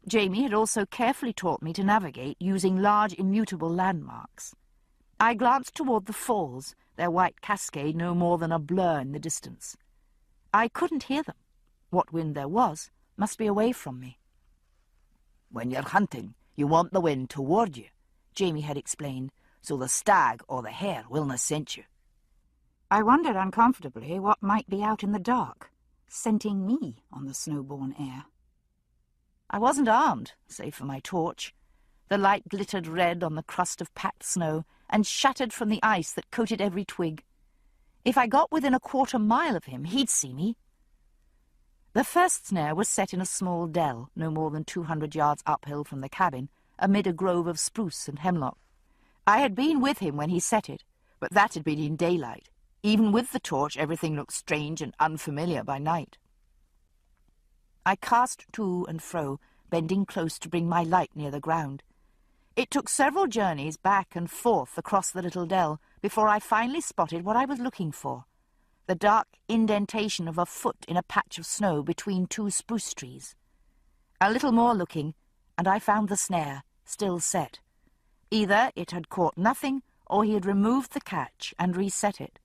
Jamie had also carefully taught me to navigate using large immutable landmarks. I glanced toward the falls, their white cascade no more than a blur in the distance. I couldn't hear them. What wind there was must be away from me. "When you're hunting, you want the wind toward you," Jamie had explained, "so the stag or the hare willna scent you." I wondered uncomfortably what might be out in the dark, scenting me on the snow-born air. I wasn't armed, save for my torch. The light glittered red on the crust of packed snow and shattered from the ice that coated every twig. If I got within a 1/4 mile of him, he'd see me. The first snare was set in a small dell, no more than 200 yards uphill from the cabin, amid a grove of spruce and hemlock. I had been with him when he set it, but that had been in daylight. Even with the torch, everything looked strange and unfamiliar by night. I cast to and fro, bending close to bring my light near the ground. It took several journeys back and forth across the little dell before I finally spotted what I was looking for, the dark indentation of a foot in a patch of snow between 2 spruce trees. A little more looking, and I found the snare, still set. Either it had caught nothing, or he had removed the catch and reset it.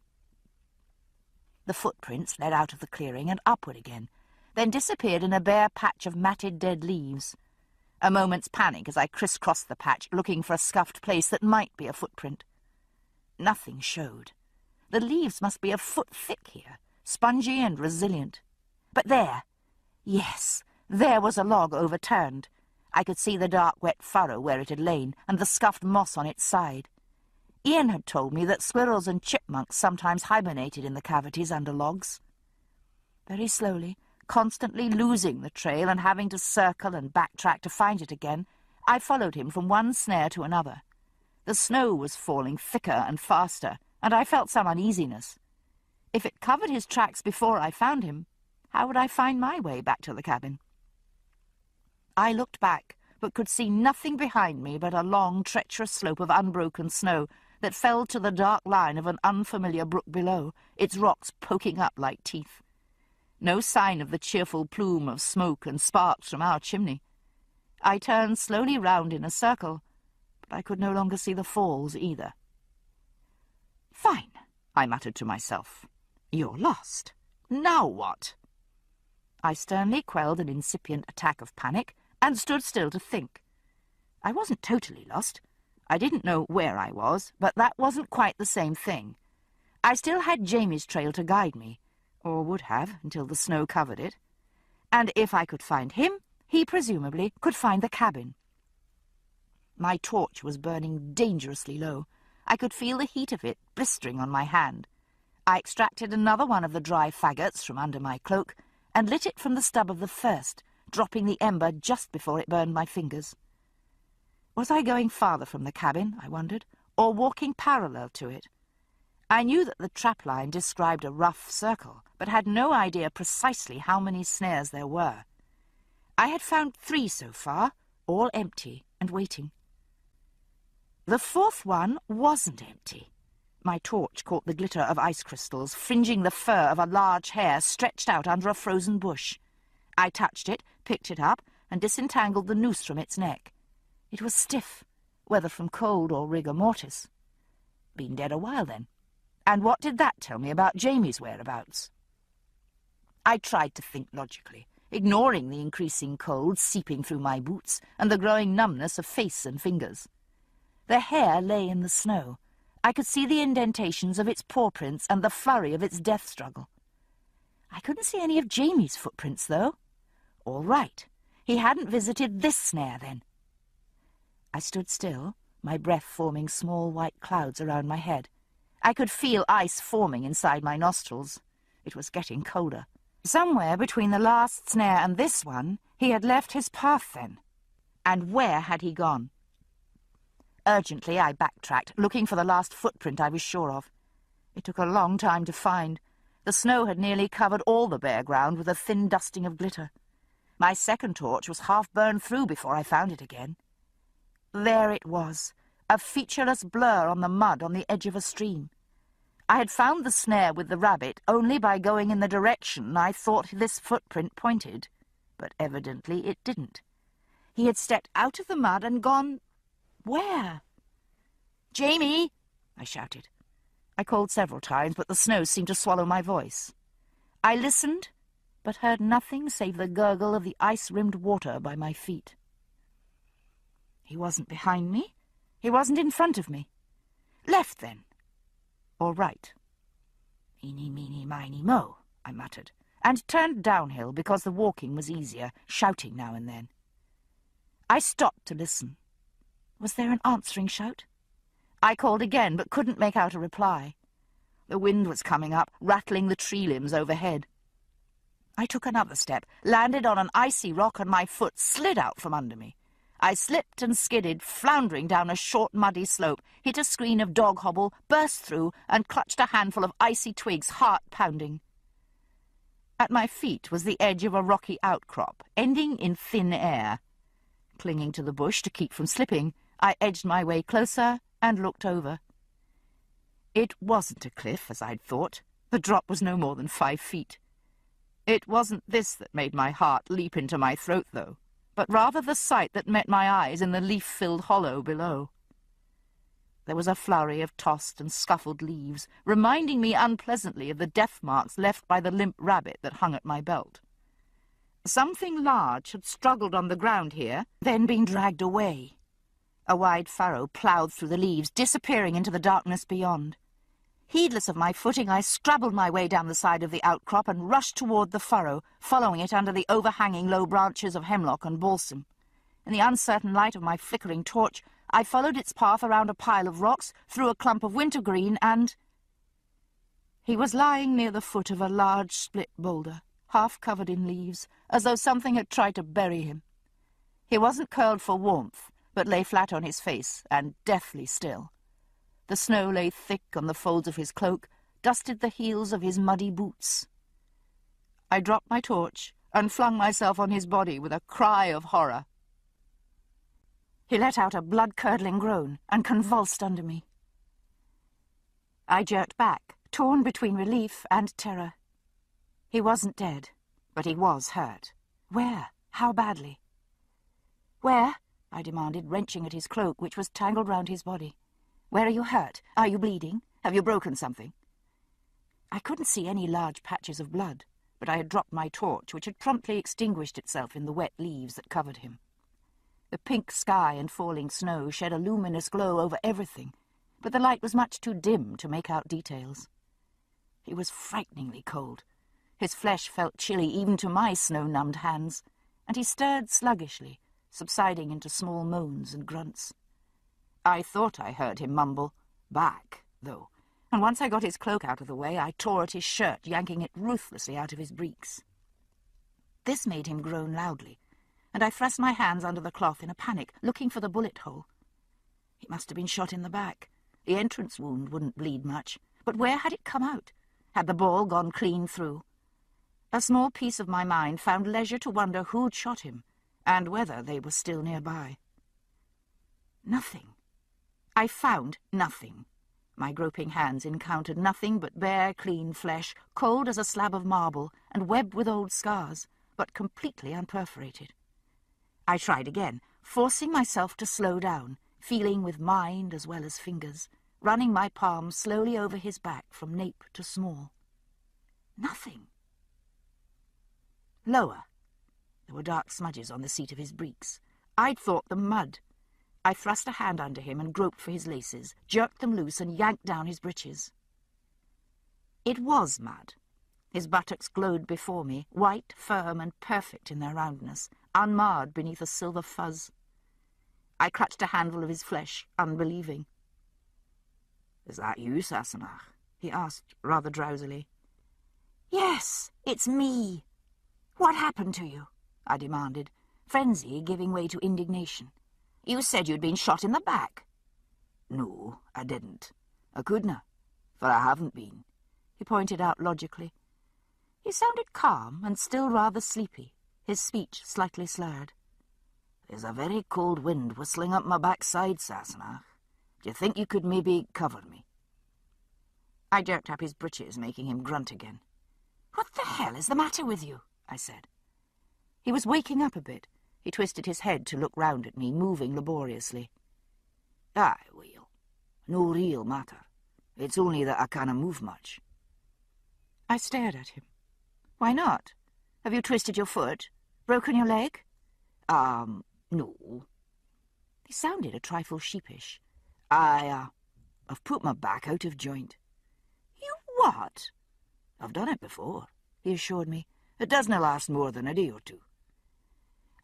The footprints led out of the clearing and upward again, then disappeared in a bare patch of matted dead leaves. A moment's panic as I crisscrossed the patch, looking for a scuffed place that might be a footprint. Nothing showed. The leaves must be a foot thick here, spongy and resilient. But there, yes, there was a log overturned. I could see the dark wet furrow where it had lain, and the scuffed moss on its side. Ian had told me that squirrels and chipmunks sometimes hibernated in the cavities under logs. Very slowly, constantly losing the trail and having to circle and backtrack to find it again, I followed him from one snare to another. The snow was falling thicker and faster, and I felt some uneasiness. If it covered his tracks before I found him, how would I find my way back to the cabin? I looked back, but could see nothing behind me but a long, treacherous slope of unbroken snow that fell to the dark line of an unfamiliar brook below, its rocks poking up like teeth. No sign of the cheerful plume of smoke and sparks from our chimney. I turned slowly round in a circle, but I could no longer see the falls either. "Fine," I muttered to myself. "You're lost. Now what?" I sternly quelled an incipient attack of panic and stood still to think. I wasn't totally lost. I didn't know where I was, but that wasn't quite the same thing. I still had Jamie's trail to guide me, or would have until the snow covered it. And if I could find him, he presumably could find the cabin. My torch was burning dangerously low. I could feel the heat of it blistering on my hand. I extracted another one of the dry faggots from under my cloak and lit it from the stub of the first, dropping the ember just before it burned my fingers. Was I going farther from the cabin, I wondered, or walking parallel to it? I knew that the trapline described a rough circle, but had no idea precisely how many snares there were. I had found 3 so far, all empty and waiting. The 4th one wasn't empty. My torch caught the glitter of ice crystals, fringing the fur of a large hare stretched out under a frozen bush. I touched it, picked it up, and disentangled the noose from its neck. It was stiff, whether from cold or rigor mortis. Been dead a while, then. And what did that tell me about Jamie's whereabouts? I tried to think logically, ignoring the increasing cold seeping through my boots and the growing numbness of face and fingers. The hare lay in the snow. I could see the indentations of its paw prints and the flurry of its death struggle. I couldn't see any of Jamie's footprints, though. All right. He hadn't visited this snare, then. I stood still, my breath forming small white clouds around my head. I could feel ice forming inside my nostrils. It was getting colder. Somewhere between the last snare and this one, he had left his path, then. And where had he gone? Urgently, I backtracked, looking for the last footprint I was sure of. It took a long time to find. The snow had nearly covered all the bare ground with a thin dusting of glitter. My second torch was half burned through before I found it again. There it was, a featureless blur on the mud on the edge of a stream. I had found the snare with the rabbit only by going in the direction I thought this footprint pointed, but evidently it didn't. He had stepped out of the mud and gone... where? "Jamie!" I shouted. I called several times, but the snow seemed to swallow my voice. I listened, but heard nothing save the gurgle of the ice-rimmed water by my feet. He wasn't behind me. He wasn't in front of me. Left, then. Or right. "Eeny, meeny, miny, mo," I muttered, and turned downhill because the walking was easier, shouting now and then. I stopped to listen. Was there an answering shout? I called again, but couldn't make out a reply. The wind was coming up, rattling the tree limbs overhead. I took another step, landed on an icy rock, and my foot slid out from under me. I slipped and skidded, floundering down a short, muddy slope, hit a screen of dog hobble, burst through, and clutched a handful of icy twigs, heart pounding. At my feet was the edge of a rocky outcrop, ending in thin air. Clinging to the bush to keep from slipping, I edged my way closer and looked over. It wasn't a cliff, as I'd thought. The drop was no more than 5 feet. It wasn't this that made my heart leap into my throat, though, but rather the sight that met my eyes in the leaf-filled hollow below. There was a flurry of tossed and scuffled leaves, reminding me unpleasantly of the death marks left by the limp rabbit that hung at my belt. Something large had struggled on the ground here, then been dragged away. A wide furrow ploughed through the leaves, disappearing into the darkness beyond. Heedless of my footing, I scrabbled my way down the side of the outcrop and rushed toward the furrow, following it under the overhanging low branches of hemlock and balsam. In the uncertain light of my flickering torch, I followed its path around a pile of rocks, through a clump of wintergreen, and... He was lying near the foot of a large split boulder, half covered in leaves, as though something had tried to bury him. He wasn't curled for warmth, but lay flat on his face and deathly still. The snow lay thick on the folds of his cloak, dusted the heels of his muddy boots. I dropped my torch and flung myself on his body with a cry of horror. He let out a blood-curdling groan and convulsed under me. I jerked back, torn between relief and terror. He wasn't dead, but he was hurt. Where? How badly? "Where?" I demanded, wrenching at his cloak, which was tangled round his body. "Where are you hurt? Are you bleeding? Have you broken something?" I couldn't see any large patches of blood, but I had dropped my torch, which had promptly extinguished itself in the wet leaves that covered him. The pink sky and falling snow shed a luminous glow over everything, but the light was much too dim to make out details. He was frighteningly cold. His flesh felt chilly even to my snow-numbed hands, and he stirred sluggishly, subsiding into small moans and grunts. I thought I heard him mumble, "Back," though, and once I got his cloak out of the way, I tore at his shirt, yanking it ruthlessly out of his breeks. This made him groan loudly, and I thrust my hands under the cloth in a panic, looking for the bullet hole. He must have been shot in the back. The entrance wound wouldn't bleed much, but where had it come out? Had the ball gone clean through? A small piece of my mind found leisure to wonder who'd shot him, and whether they were still nearby. Nothing. I found nothing. My groping hands encountered nothing but bare, clean flesh, cold as a slab of marble and webbed with old scars, but completely unperforated. I tried again, forcing myself to slow down, feeling with mind as well as fingers, running my palms slowly over his back from nape to small. Nothing. Lower. There were dark smudges on the seat of his breeks. I'd thought them mud. I thrust a hand under him and groped for his laces, jerked them loose and yanked down his breeches. It was mud. His buttocks glowed before me, white, firm, and perfect in their roundness, unmarred beneath a silver fuzz. I clutched a handful of his flesh, unbelieving. "Is that you, Sassenach?" he asked, rather drowsily. "Yes, it's me. What happened to you?" I demanded, frenzy giving way to indignation. "You said you'd been shot in the back." "No, I didn't. I couldna, for I haven't been," he pointed out logically. He sounded calm and still rather sleepy, his speech slightly slurred. "There's a very cold wind whistling up my backside, Sassenach. Do you think you could maybe cover me?" I jerked up his breeches, making him grunt again. "What the hell is the matter with you?" I said. He was waking up a bit. He twisted his head to look round at me, moving laboriously. "Aye, well, no real matter. It's only that I canna move much." I stared at him. "Why not? Have you twisted your foot? Broken your leg?" No." He sounded a trifle sheepish. I've put my back out of joint." "You what?" "I've done it before," he assured me. "It doesn't last more than a day or two."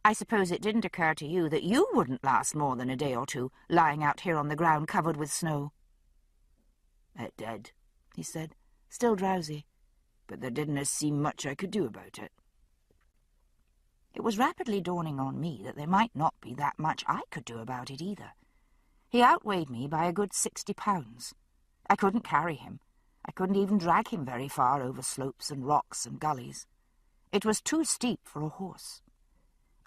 "I suppose it didn't occur to you that you wouldn't last more than a day or two, lying out here on the ground covered with snow." "It did," he said, still drowsy, "but there didn't seem much I could do about it." It was rapidly dawning on me that there might not be that much I could do about it either. He outweighed me by a good 60 pounds. I couldn't carry him. I couldn't even drag him very far over slopes and rocks and gullies. It was too steep for a horse.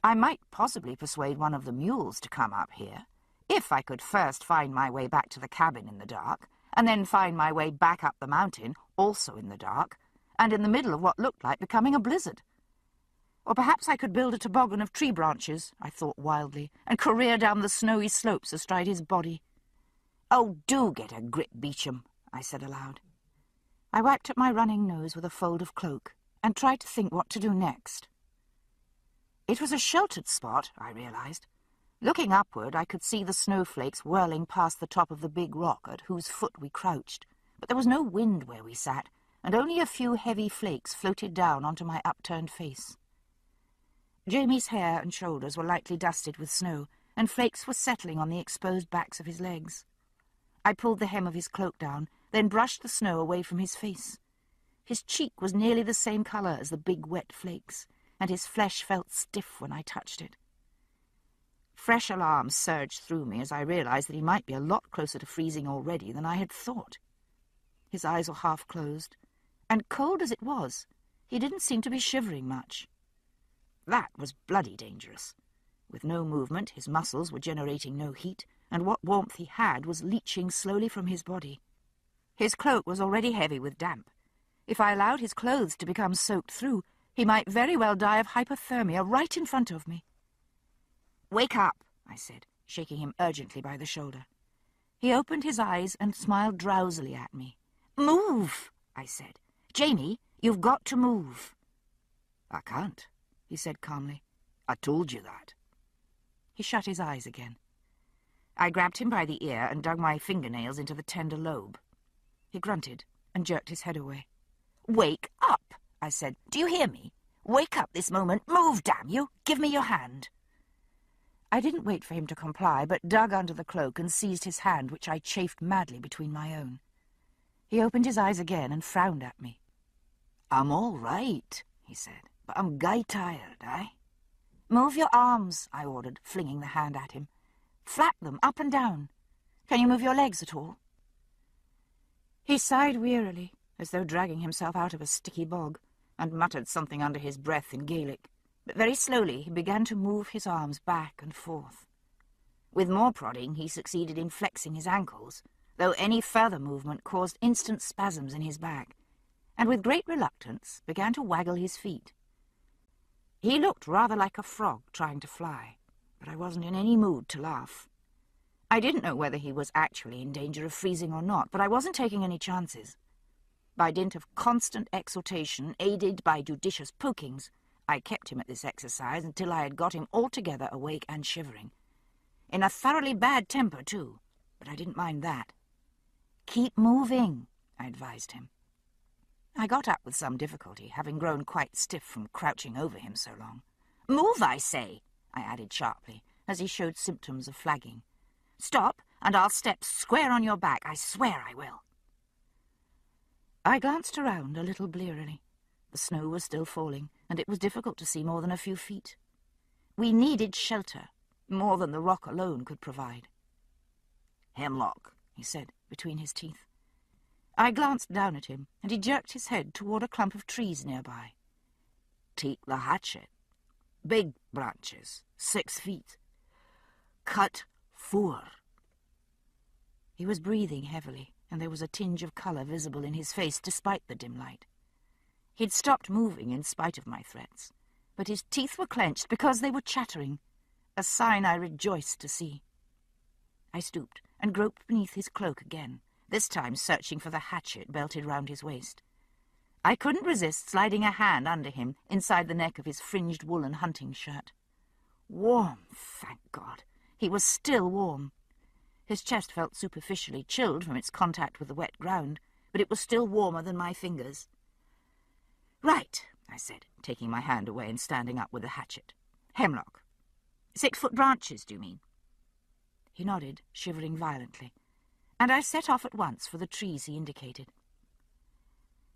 I might possibly persuade one of the mules to come up here, if I could first find my way back to the cabin in the dark, and then find my way back up the mountain, also in the dark, and in the middle of what looked like becoming a blizzard. Or perhaps I could build a toboggan of tree branches, I thought wildly, and career down the snowy slopes astride his body. "Oh, do get a grip, Beecham," I said aloud. I wiped at my running nose with a fold of cloak, and tried to think what to do next. It was a sheltered spot, I realized. Looking upward, I could see the snowflakes whirling past the top of the big rock at whose foot we crouched, but there was no wind where we sat, and only a few heavy flakes floated down onto my upturned face. Jamie's hair and shoulders were lightly dusted with snow, and flakes were settling on the exposed backs of his legs. I pulled the hem of his cloak down, then brushed the snow away from his face. His cheek was nearly the same colour as the big wet flakes, and his flesh felt stiff when I touched it. Fresh alarm surged through me as I realised that he might be a lot closer to freezing already than I had thought. His eyes were half closed, and cold as it was, he didn't seem to be shivering much. That was bloody dangerous. With no movement, his muscles were generating no heat, and what warmth he had was leaching slowly from his body. His cloak was already heavy with damp. If I allowed his clothes to become soaked through, he might very well die of hypothermia right in front of me. "Wake up," I said, shaking him urgently by the shoulder. He opened his eyes and smiled drowsily at me. "Move," I said. "Jamie, you've got to move." "I can't," he said calmly. "I told you that." He shut his eyes again. I grabbed him by the ear and dug my fingernails into the tender lobe. He grunted and jerked his head away. "Wake up," I said. "Do you hear me? Wake up this moment. Move, damn you! Give me your hand." I didn't wait for him to comply, but dug under the cloak and seized his hand, which I chafed madly between my own. He opened his eyes again and frowned at me. "I'm all right," he said, "but I'm guy tired, eh?" "Move your arms," I ordered, flinging the hand at him. "Flap them up and down. Can you move your legs at all?" He sighed wearily, as though dragging himself out of a sticky bog, and muttered something under his breath in Gaelic, but very slowly he began to move his arms back and forth. With more prodding, he succeeded in flexing his ankles, though any further movement caused instant spasms in his back, and with great reluctance began to waggle his feet. He looked rather like a frog trying to fly, but I wasn't in any mood to laugh. I didn't know whether he was actually in danger of freezing or not, but I wasn't taking any chances. By dint of constant exhortation, aided by judicious pokings, I kept him at this exercise until I had got him altogether awake and shivering. In a thoroughly bad temper, too, but I didn't mind that. "Keep moving," I advised him. I got up with some difficulty, having grown quite stiff from crouching over him so long. "Move, I say," I added sharply, as he showed symptoms of flagging. "Stop, and I'll step square on your back. I swear I will." I glanced around a little blearily. The snow was still falling, and it was difficult to see more than a few feet. We needed shelter, more than the rock alone could provide. "Hemlock," he said, between his teeth. I glanced down at him, and he jerked his head toward a clump of trees nearby. "Take the hatchet. Big branches, 6 feet. Cut 4. He was breathing heavily, and there was a tinge of colour visible in his face despite the dim light. He'd stopped moving in spite of my threats, but his teeth were clenched because they were chattering, a sign I rejoiced to see. I stooped and groped beneath his cloak again, this time searching for the hatchet belted round his waist. I couldn't resist sliding a hand under him inside the neck of his fringed woolen hunting shirt. Warm, thank God. He was still warm. His chest felt superficially chilled from its contact with the wet ground, but it was still warmer than my fingers. "Right," I said, taking my hand away and standing up with the hatchet. "Hemlock. 6-foot branches, do you mean?" He nodded, shivering violently, and I set off at once for the trees he indicated.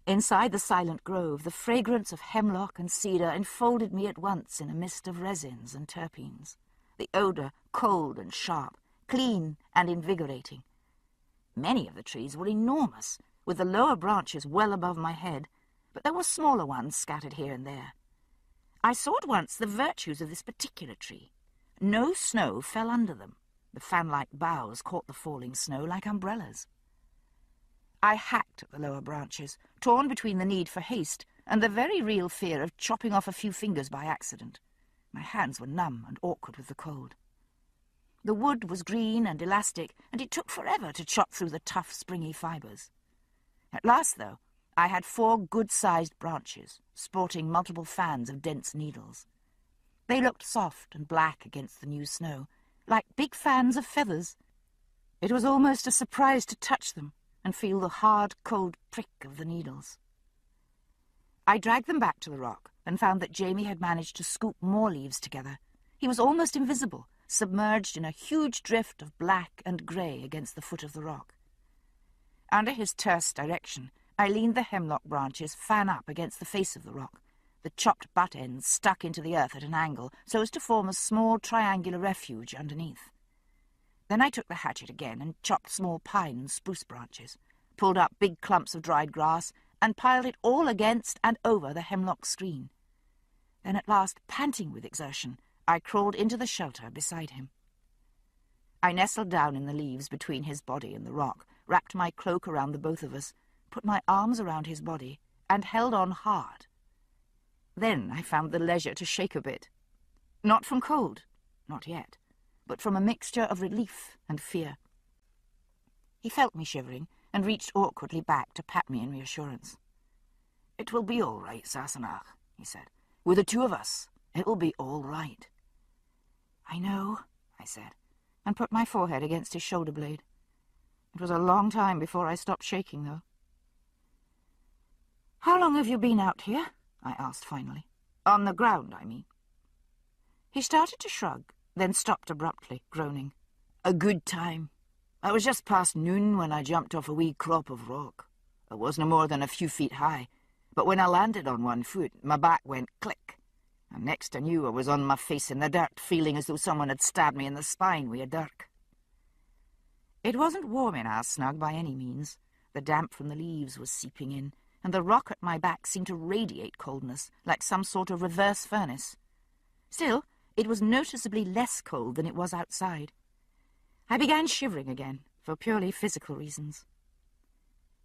Inside the silent grove, the fragrance of hemlock and cedar enfolded me at once in a mist of resins and terpenes, the odour cold and sharp, clean and invigorating. Many of the trees were enormous, with the lower branches well above my head, but there were smaller ones scattered here and there. I saw at once the virtues of this particular tree. No snow fell under them. The fan-like boughs caught the falling snow like umbrellas. I hacked at the lower branches, torn between the need for haste and the very real fear of chopping off a few fingers by accident. My hands were numb and awkward with the cold. The wood was green and elastic, and it took forever to chop through the tough, springy fibres. At last, though, I had 4 good-sized branches, sporting multiple fans of dense needles. They looked soft and black against the new snow, like big fans of feathers. It was almost a surprise to touch them and feel the hard, cold prick of the needles. I dragged them back to the rock and found that Jamie had managed to scoop more leaves together. He was almost invisible, submerged in a huge drift of black and grey against the foot of the rock. Under his terse direction, I leaned the hemlock branches fan up against the face of the rock, the chopped butt ends stuck into the earth at an angle so as to form a small triangular refuge underneath. Then I took the hatchet again and chopped small pine and spruce branches, pulled up big clumps of dried grass, and piled it all against and over the hemlock screen. Then at last, panting with exertion, I crawled into the shelter beside him. I nestled down in the leaves between his body and the rock, wrapped my cloak around the both of us, put my arms around his body, and held on hard. Then I found the leisure to shake a bit. Not from cold, not yet, but from a mixture of relief and fear. He felt me shivering and reached awkwardly back to pat me in reassurance. "It will be all right, Sassenach," he said. "With the two of us, it will be all right." "I know," I said, and put my forehead against his shoulder blade. It was a long time before I stopped shaking, though. "How long have you been out here?" I asked finally. "On the ground, I mean." He started to shrug, then stopped abruptly, groaning. "A good time. It was just past noon when I jumped off a wee crop of rock. It wasn't more than a few feet high, but when I landed on one foot, my back went click, and next I knew I was on my face in the dirt, feeling as though someone had stabbed me in the spine with a dirk." It wasn't warm in our snug by any means. The damp from the leaves was seeping in, and the rock at my back seemed to radiate coldness, like some sort of reverse furnace. Still, it was noticeably less cold than it was outside. I began shivering again, for purely physical reasons.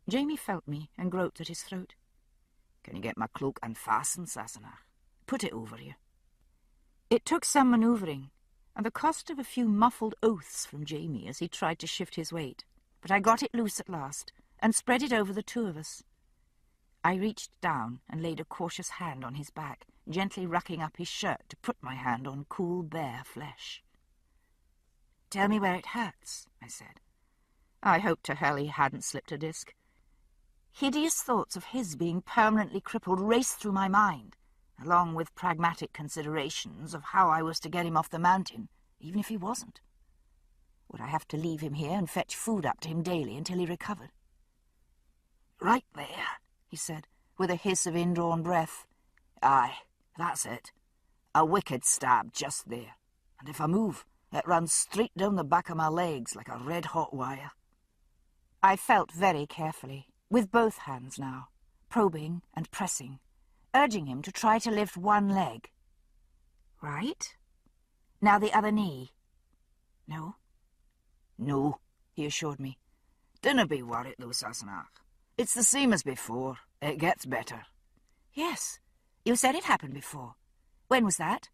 Jamie felt me and groped at his throat. "Can you get my cloak unfastened, Sassenach? Put it over you." It took some manoeuvring, and the cost of a few muffled oaths from Jamie as he tried to shift his weight, but I got it loose at last and spread it over the two of us. I reached down and laid a cautious hand on his back, gently rucking up his shirt to put my hand on cool, bare flesh. "Tell me where it hurts," I said. I hoped to hell he hadn't slipped a disc. Hideous thoughts of his being permanently crippled raced through my mind, along with pragmatic considerations of how I was to get him off the mountain, even if he wasn't. Would I have to leave him here and fetch food up to him daily until he recovered? "Right there," he said, with a hiss of indrawn breath. "Aye, that's it. A wicked stab just there, and if I move, it runs straight down the back of my legs like a red-hot wire." I felt very carefully, with both hands now, probing and pressing, urging him to try to lift one leg. "Right? Now the other knee." "No?" "No," he assured me. "Dinna be worried, though, Sassenach. It's the same as before. It gets better." "Yes, you said it happened before. When was that?"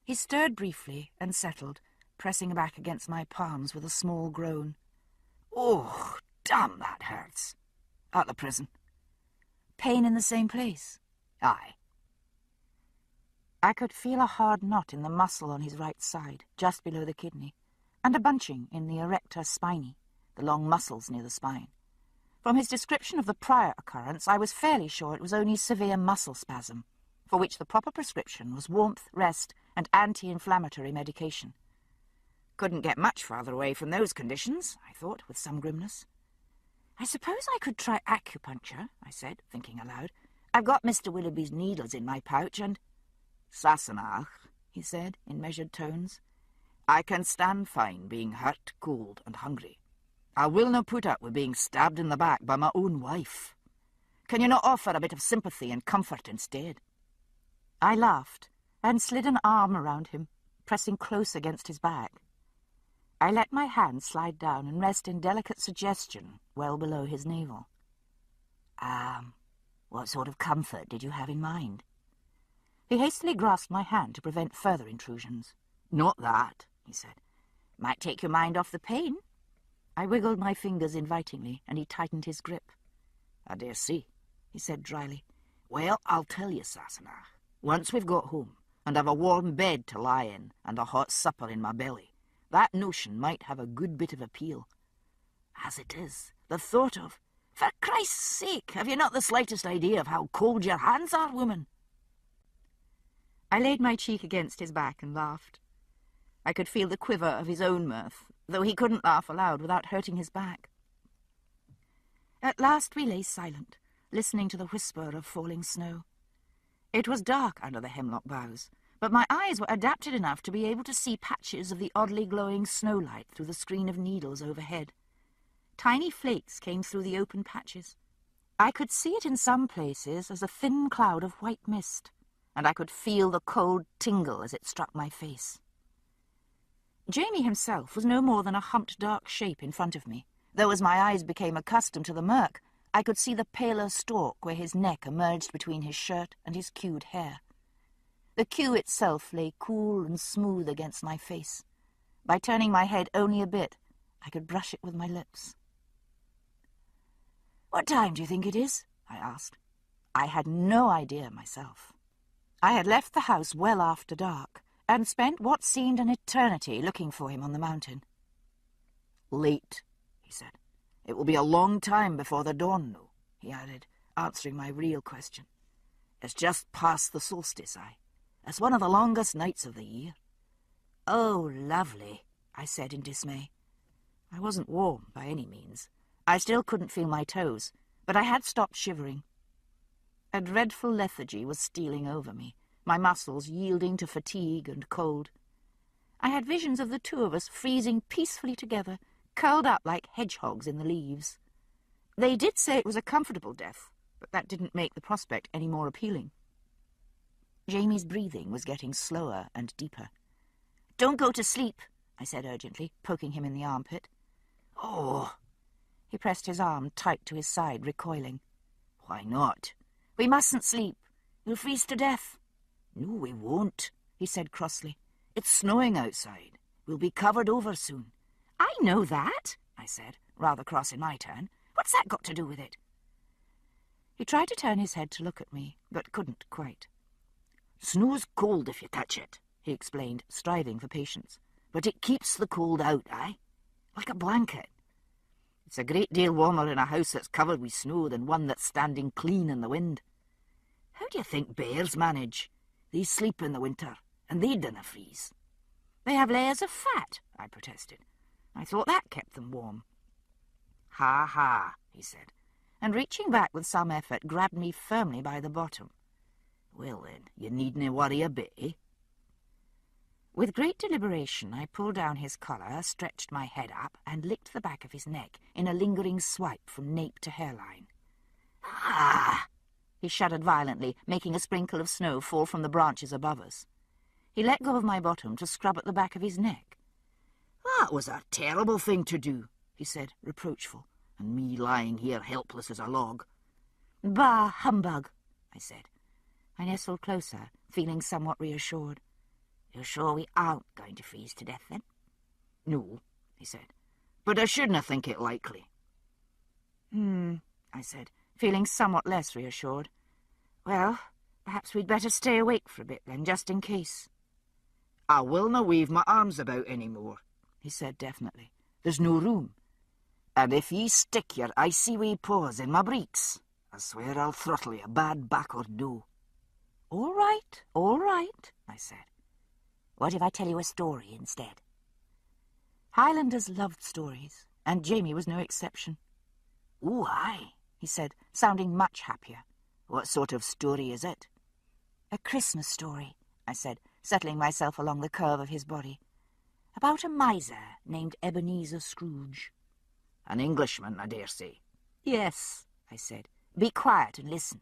He stirred briefly and settled, pressing back against my palms with a small groan. "Oh, damn, that hurts. At the prison." "Pain in the same place?" "Aye." I could feel a hard knot in the muscle on his right side, just below the kidney, and a bunching in the erector spinae, the long muscles near the spine. From his description of the prior occurrence, I was fairly sure it was only severe muscle spasm, for which the proper prescription was warmth, rest, and anti-inflammatory medication. Couldn't get much farther away from those conditions, I thought, with some grimness. "I suppose I could try acupuncture," I said, thinking aloud. "I've got Mr. Willoughby's needles in my pouch, and—" "Sassenach," he said, in measured tones, "I can stand fine being hurt, cold, and hungry. I will not put up with being stabbed in the back by my own wife. Can you not offer a bit of sympathy and comfort instead?" I laughed and slid an arm around him, pressing close against his back. I let my hand slide down and rest in delicate suggestion well below his navel. What sort of comfort did you have in mind?" He hastily grasped my hand to prevent further intrusions. "Not that," he said. "Might take your mind off the pain." I wiggled my fingers invitingly, and he tightened his grip. "I dare say," he said dryly. "Well, I'll tell you, Sassenach. Once we've got home, and have a warm bed to lie in, and a hot supper in my belly, that notion might have a good bit of appeal. As it is, the thought of, for Christ's sake, have you not the slightest idea of how cold your hands are, woman?" I laid my cheek against his back and laughed. I could feel the quiver of his own mirth, though he couldn't laugh aloud without hurting his back. At last we lay silent, listening to the whisper of falling snow. It was dark under the hemlock boughs, but my eyes were adapted enough to be able to see patches of the oddly glowing snowlight through the screen of needles overhead. Tiny flakes came through the open patches. I could see it in some places as a thin cloud of white mist, and I could feel the cold tingle as it struck my face. Jamie himself was no more than a humped dark shape in front of me, though as my eyes became accustomed to the murk, I could see the paler stalk where his neck emerged between his shirt and his queued hair. The queue itself lay cool and smooth against my face. By turning my head only a bit, I could brush it with my lips. "What time do you think it is?" I asked. I had no idea myself. I had left the house well after dark, and spent what seemed an eternity looking for him on the mountain. "Late," he said. "It will be a long time before the dawn, though," he added, answering my real question. "It's just past the solstice, It's one of the longest nights of the year." "Oh, lovely," I said in dismay. I wasn't warm by any means. I still couldn't feel my toes, but I had stopped shivering. A dreadful lethargy was stealing over me, my muscles yielding to fatigue and cold. I had visions of the two of us freezing peacefully together, curled up like hedgehogs in the leaves. They did say it was a comfortable death, but that didn't make the prospect any more appealing. Jamie's breathing was getting slower and deeper. "Don't go to sleep," I said urgently, poking him in the armpit. "Oh!" He pressed his arm tight to his side, recoiling. "Why not?" "We mustn't sleep. You'll freeze to death." "No, we won't," he said crossly. "It's snowing outside. We'll be covered over soon." "I know that," I said, rather cross in my turn. "What's that got to do with it?" He tried to turn his head to look at me, but couldn't quite. "Snow's cold if you touch it," he explained, striving for patience. "But it keeps the cold out, like a blanket. It's a great deal warmer in a house that's covered with snow than one that's standing clean in the wind. How do you think bears manage? They sleep in the winter, and they dinna freeze." "They have layers of fat," I protested. "I thought that kept them warm." "Ha ha," he said, and reaching back with some effort, grabbed me firmly by the bottom. "Well then, you needn't worry a bit, eh?" With great deliberation, I pulled down his collar, stretched my head up, and licked the back of his neck in a lingering swipe from nape to hairline. "Ah!" He shuddered violently, making a sprinkle of snow fall from the branches above us. He let go of my bottom to scrub at the back of his neck. "That was a terrible thing to do," he said, reproachful, "and me lying here helpless as a log." "Bah, humbug," I said. I nestled closer, feeling somewhat reassured. "You're sure we aren't going to freeze to death, then?" "No," he said, "but I shouldn't think it likely." I said, feeling somewhat less reassured. "Well, perhaps we'd better stay awake for a bit, then, just in case." "I willna wave my arms about any more," he said definitely. "There's no room. And if ye stick your icy wee paws in my breeks, I swear I'll throttle you bad back or no." All right, I said. "What if I tell you a story instead?" Highlanders loved stories, and Jamie was no exception. "Oh, aye," he said, sounding much happier. "What sort of story is it?" "A Christmas story," I said, settling myself along the curve of his body. "About a miser named Ebenezer Scrooge." "An Englishman, I dare say." "Yes," I said. "Be quiet and listen."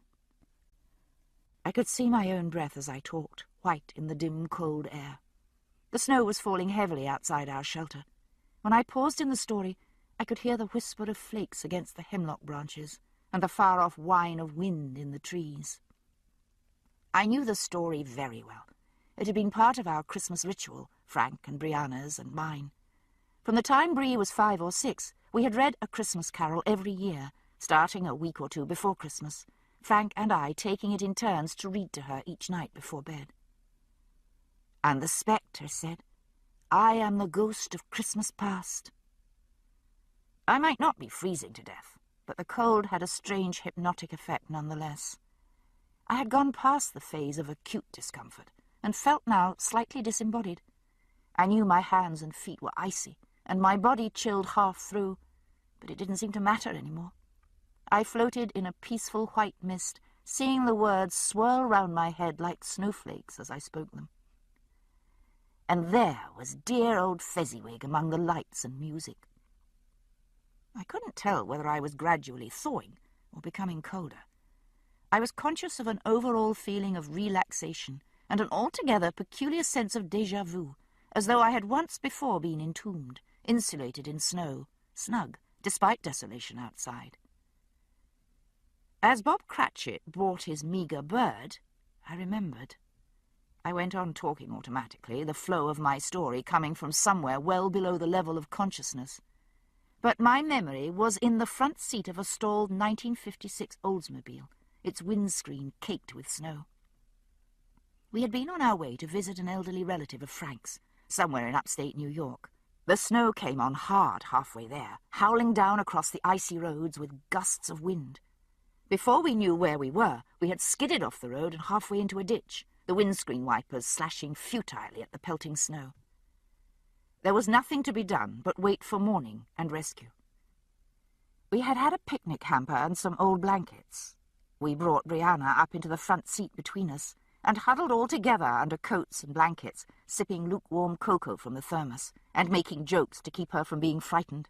I could see my own breath as I talked, white in the dim, cold air. The snow was falling heavily outside our shelter. When I paused in the story, I could hear the whisper of flakes against the hemlock branches and the far-off whine of wind in the trees. I knew the story very well. It had been part of our Christmas ritual, Frank and Brianna's and mine. From the time Brie was 5 or 6, we had read A Christmas Carol every year, starting a week or two before Christmas, Frank and I taking it in turns to read to her each night before bed. And the spectre said, "I am the ghost of Christmas past." I might not be freezing to death, but the cold had a strange hypnotic effect nonetheless. I had gone past the phase of acute discomfort, and felt now slightly disembodied. I knew my hands and feet were icy, and my body chilled half through, but it didn't seem to matter any more. I floated in a peaceful white mist, seeing the words swirl round my head like snowflakes as I spoke them. And there was dear old Fezziwig among the lights and music. I couldn't tell whether I was gradually thawing or becoming colder. I was conscious of an overall feeling of relaxation and an altogether peculiar sense of déjà vu, as though I had once before been entombed, insulated in snow, snug, despite desolation outside. As Bob Cratchit brought his meagre bird, I remembered. I went on talking automatically, the flow of my story coming from somewhere well below the level of consciousness. But my memory was in the front seat of a stalled 1956 Oldsmobile, its windscreen caked with snow. We had been on our way to visit an elderly relative of Frank's, somewhere in upstate New York. The snow came on hard halfway there, howling down across the icy roads with gusts of wind. Before we knew where we were, we had skidded off the road and halfway into a ditch, the windscreen wipers slashing futilely at the pelting snow. There was nothing to be done but wait for morning and rescue. We had had a picnic hamper and some old blankets. We brought Brianna up into the front seat between us and huddled all together under coats and blankets, sipping lukewarm cocoa from the thermos and making jokes to keep her from being frightened.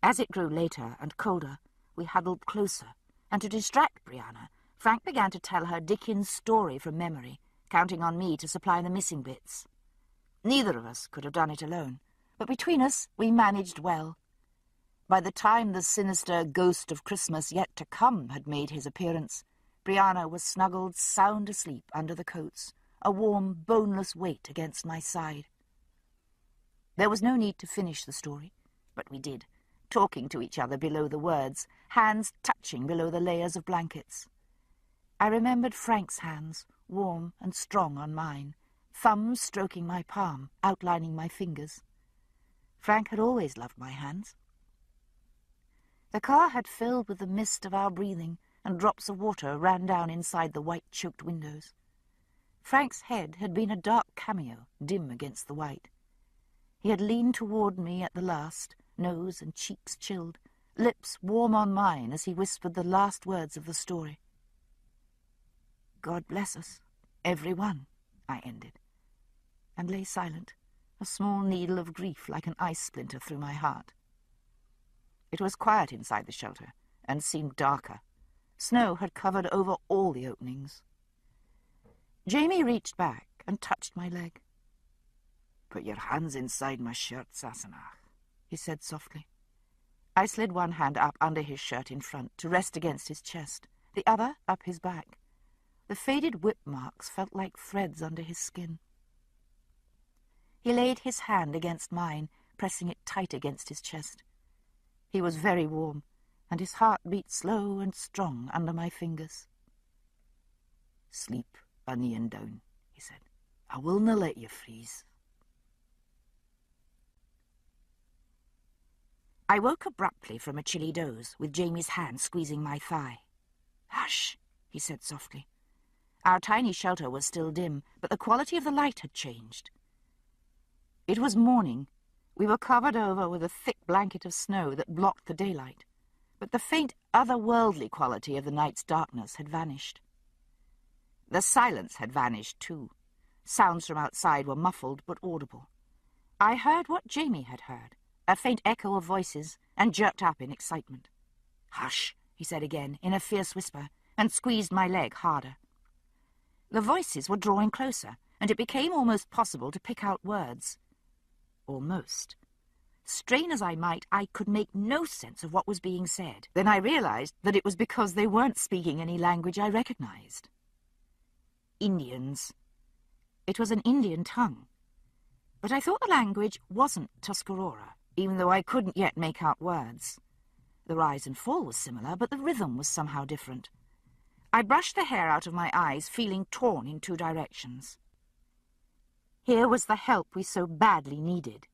As it grew later and colder, we huddled closer, and to distract Brianna, Frank began to tell her Dickens' story from memory, counting on me to supply the missing bits. Neither of us could have done it alone, but between us we managed well. By the time the sinister ghost of Christmas yet to come had made his appearance, Brianna was snuggled sound asleep under the coats, a warm, boneless weight against my side. There was no need to finish the story, but we did, talking to each other below the words, hands touching below the layers of blankets. I remembered Frank's hands, warm and strong on mine, thumbs stroking my palm, outlining my fingers. Frank had always loved my hands. The car had filled with the mist of our breathing, and drops of water ran down inside the white-choked windows. Frank's head had been a dark cameo, dim against the white. He had leaned toward me at the last, nose and cheeks chilled, lips warm on mine as he whispered the last words of the story. God bless us, every one, I ended, and lay silent, a small needle of grief like an ice splinter through my heart. It was quiet inside the shelter, and seemed darker. Snow had covered over all the openings. Jamie reached back and touched my leg. "Put your hands inside my shirt, Sassenach," he said softly. I slid one hand up under his shirt in front to rest against his chest, the other up his back. The faded whip marks felt like threads under his skin. He laid his hand against mine, pressing it tight against his chest. He was very warm, and his heart beat slow and strong under my fingers. "Sleep, onion down," he said. "I willna let you freeze." I woke abruptly from a chilly doze, with Jamie's hand squeezing my thigh. "Hush," he said softly. Our tiny shelter was still dim, but the quality of the light had changed. It was morning. We were covered over with a thick blanket of snow that blocked the daylight, but the faint, otherworldly quality of the night's darkness had vanished. The silence had vanished, too. Sounds from outside were muffled but audible. I heard what Jamie had heard, a faint echo of voices, and jerked up in excitement. "Hush," he said again, in a fierce whisper, and squeezed my leg harder. The voices were drawing closer, and it became almost possible to pick out words. Almost. Strain as I might, I could make no sense of what was being said. Then I realized that it was because they weren't speaking any language I recognized. Indians. It was an Indian tongue. But I thought the language wasn't Tuscarora, even though I couldn't yet make out words. The rise and fall was similar, but the rhythm was somehow different. I brushed the hair out of my eyes, feeling torn in two directions. Here was the help we so badly needed.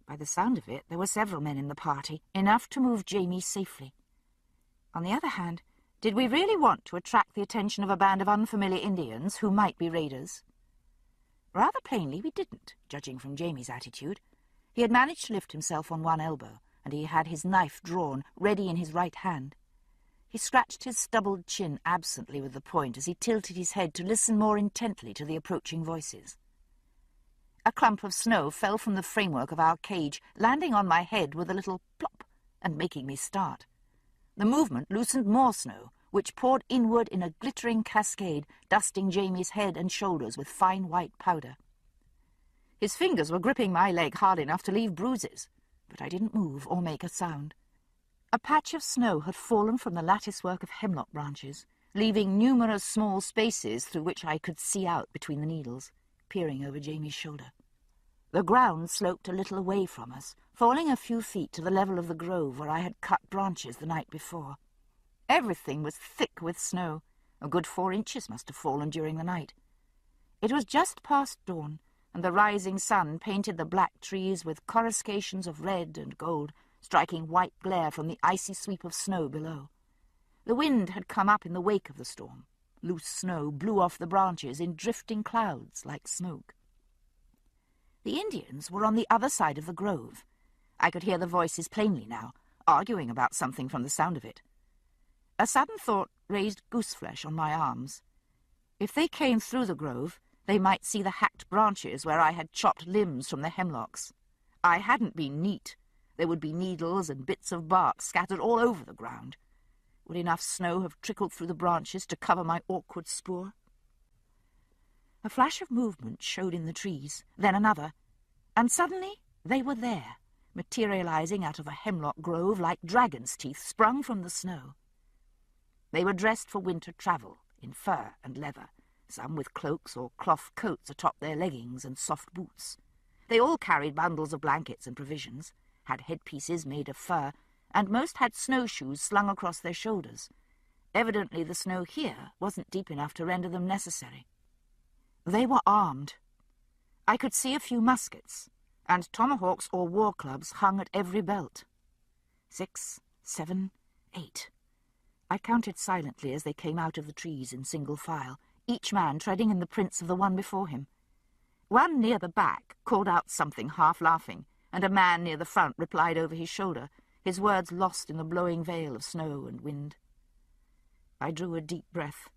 By the sound of it, there were several men in the party, enough to move Jamie safely. On the other hand, did we really want to attract the attention of a band of unfamiliar Indians who might be raiders? Rather plainly, we didn't, judging from Jamie's attitude. He had managed to lift himself on one elbow, and he had his knife drawn, ready in his right hand. He scratched his stubbled chin absently with the point as he tilted his head to listen more intently to the approaching voices. A clump of snow fell from the framework of our cage, landing on my head with a little plop and making me start. The movement loosened more snow, which poured inward in a glittering cascade, dusting Jamie's head and shoulders with fine white powder. His fingers were gripping my leg hard enough to leave bruises, but I didn't move or make a sound. A patch of snow had fallen from the latticework of hemlock branches, leaving numerous small spaces through which I could see out between the needles, peering over Jamie's shoulder. The ground sloped a little away from us, falling a few feet to the level of the grove where I had cut branches the night before. Everything was thick with snow. A good 4 inches must have fallen during the night. It was just past dawn, and the rising sun painted the black trees with coruscations of red and gold, striking white glare from the icy sweep of snow below. The wind had come up in the wake of the storm. Loose snow blew off the branches in drifting clouds like smoke. The Indians were on the other side of the grove. I could hear the voices plainly now, arguing about something from the sound of it. A sudden thought raised gooseflesh on my arms. If they came through the grove, they might see the hacked branches where I had chopped limbs from the hemlocks. I hadn't been neat. There would be needles and bits of bark scattered all over the ground. Would enough snow have trickled through the branches to cover my awkward spoor? A flash of movement showed in the trees, then another, and suddenly they were there, materializing out of a hemlock grove like dragon's teeth sprung from the snow. They were dressed for winter travel, in fur and leather, some with cloaks or cloth coats atop their leggings and soft boots. They all carried bundles of blankets and provisions, had headpieces made of fur, and most had snowshoes slung across their shoulders. Evidently the snow here wasn't deep enough to render them necessary. They were armed. I could see a few muskets, and tomahawks or war clubs hung at every belt. 6, 7, 8. I counted silently as they came out of the trees in single file, each man treading in the prints of the one before him. One near the back called out something half laughing, and a man near the front replied over his shoulder, his words lost in the blowing veil of snow and wind. I drew a deep breath.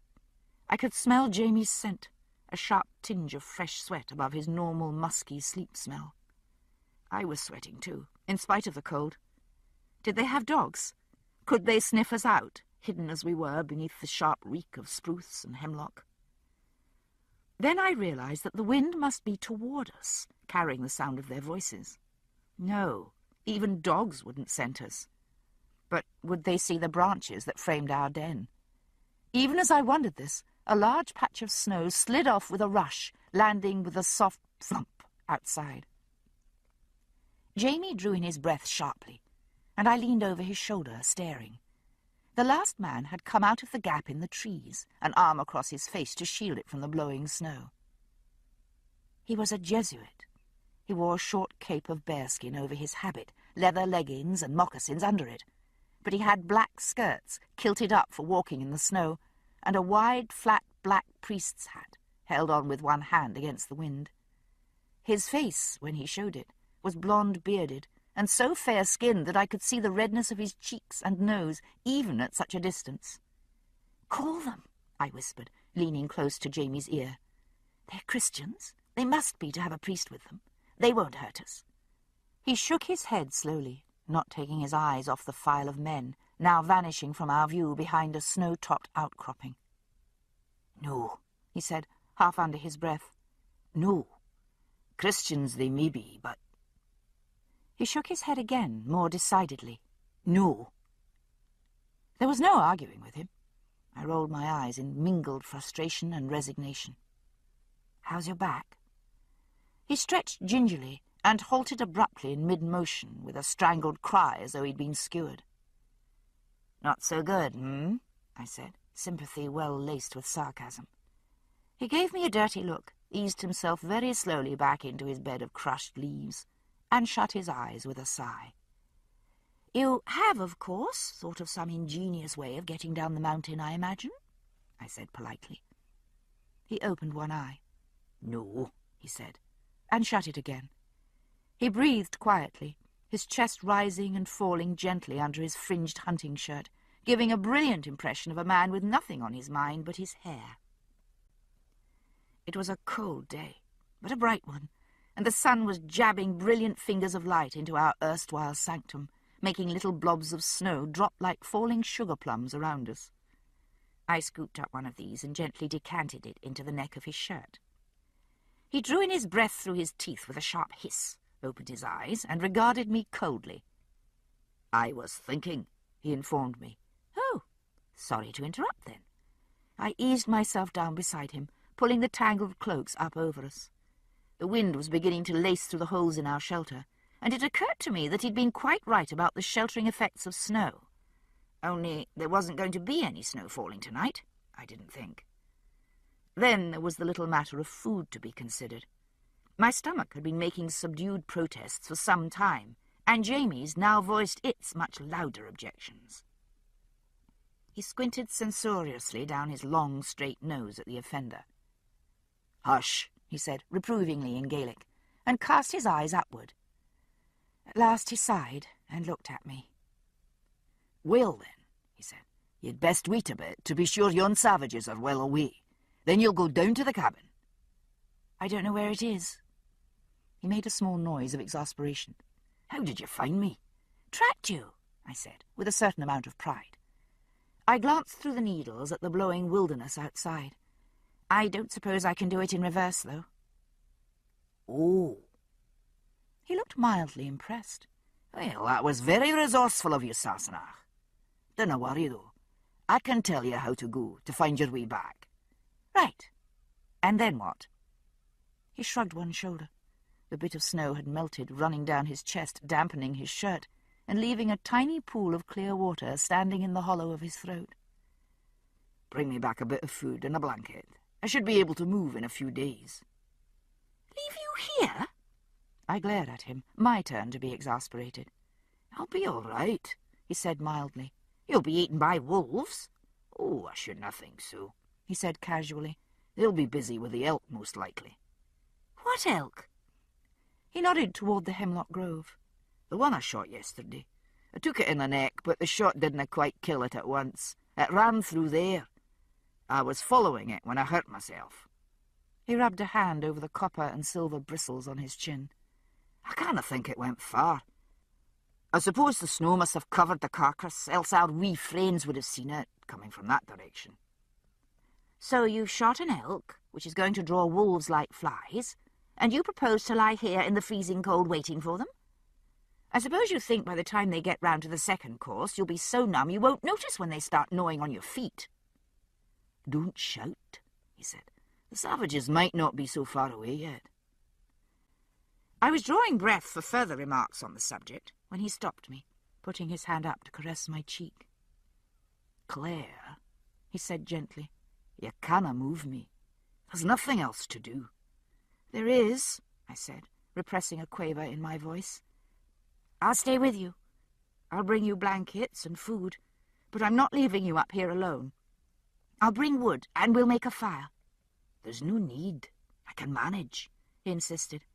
I could smell Jamie's scent, a sharp tinge of fresh sweat above his normal musky sleep smell. I was sweating too, in spite of the cold. Did they have dogs? Could they sniff us out, hidden as we were beneath the sharp reek of spruce and hemlock? Then I realized that the wind must be toward us, carrying the sound of their voices. No, even dogs wouldn't scent us. But would they see the branches that framed our den? Even as I wondered this, a large patch of snow slid off with a rush, landing with a soft thump outside. Jamie drew in his breath sharply, and I leaned over his shoulder, staring. The last man had come out of the gap in the trees, an arm across his face to shield it from the blowing snow. He was a Jesuit. He wore a short cape of bearskin over his habit, leather leggings and moccasins under it, but he had black skirts, kilted up for walking in the snow, and a wide, flat black priest's hat, held on with one hand against the wind. His face, when he showed it, was blonde-bearded, and so fair-skinned that I could see the redness of his cheeks and nose, even at such a distance. "Call them," I whispered, leaning close to Jamie's ear. "They're Christians. They must be to have a priest with them. They won't hurt us." He shook his head slowly, not taking his eyes off the file of men, now vanishing from our view behind a snow-topped outcropping. "No," he said, half under his breath. "No. Christians they may be, but—" He shook his head again, more decidedly. "No." There was no arguing with him. I rolled my eyes in mingled frustration and resignation. "How's your back?" He stretched gingerly and halted abruptly in mid-motion with a strangled cry as though he'd been skewered. "Not so good, I said, sympathy well laced with sarcasm. He gave me a dirty look, eased himself very slowly back into his bed of crushed leaves, and shut his eyes with a sigh. "You have, of course, thought of some ingenious way of getting down the mountain, I imagine?" I said politely. He opened one eye. "No," he said, and shut it again. He breathed quietly, his chest rising and falling gently under his fringed hunting shirt, giving a brilliant impression of a man with nothing on his mind but his hair. It was a cold day, but a bright one, and the sun was jabbing brilliant fingers of light into our erstwhile sanctum, making little blobs of snow drop like falling sugar plums around us. I scooped up one of these and gently decanted it into the neck of his shirt. He drew in his breath through his teeth with a sharp hiss, opened his eyes, and regarded me coldly. "I was thinking," he informed me. "Oh, sorry to interrupt, then." I eased myself down beside him, pulling the tangled cloaks up over us. The wind was beginning to lace through the holes in our shelter, and it occurred to me that he'd been quite right about the sheltering effects of snow. Only there wasn't going to be any snow falling tonight, I didn't think. Then there was the little matter of food to be considered. My stomach had been making subdued protests for some time, and Jamie's now voiced its much louder objections. He squinted censoriously down his long, straight nose at the offender. "Hush," he said, reprovingly in Gaelic, and cast his eyes upward. At last he sighed and looked at me. "Well, then," he said, "you'd best wait a bit to be sure yon savages are well away. Then you'll go down to the cabin." "I don't know where it is." He made a small noise of exasperation. "How did you find me?" "Tracked you," I said, with a certain amount of pride. I glanced through the needles at the blowing wilderness outside. I don't suppose I can do it in reverse, though. "Oh." He looked mildly impressed. "Well, that was very resourceful of you, Sassenach. Dinna worry, though. I can tell you how to go to find your way back." "Right. And then what?" He shrugged one shoulder. The bit of snow had melted, running down his chest, dampening his shirt, and leaving a tiny pool of clear water standing in the hollow of his throat. "Bring me back a bit of food and a blanket. I should be able to move in a few days." "Leave you here?" I glared at him, my turn to be exasperated. "I'll be all right," he said mildly. "You'll be eaten by wolves." "Oh, I shouldn't think so," he said casually. "They'll be busy with the elk, most likely." "What elk?" He nodded toward the hemlock grove. "The one I shot yesterday. I took it in the neck, but the shot didn't quite kill it at once. It ran through there. I was following it when I hurt myself." He rubbed a hand over the copper and silver bristles on his chin. "I can't think it went far. I suppose the snow must have covered the carcass, else our wee friends would have seen it, coming from that direction." "So you shot an elk, which is going to draw wolves like flies, and you propose to lie here in the freezing cold waiting for them? I suppose you think by the time they get round to the second course you'll be so numb you won't notice when they start gnawing on your feet." "Don't shout," he said. "The savages might not be so far away yet." I was drawing breath for further remarks on the subject when he stopped me, putting his hand up to caress my cheek. "Claire," he said gently, "you canna move me. There's nothing else to do." "There is," I said, repressing a quaver in my voice. "I'll stay with you. I'll bring you blankets and food, but I'm not leaving you up here alone. I'll bring wood, and we'll make a fire." "There's no need. I can manage," he insisted.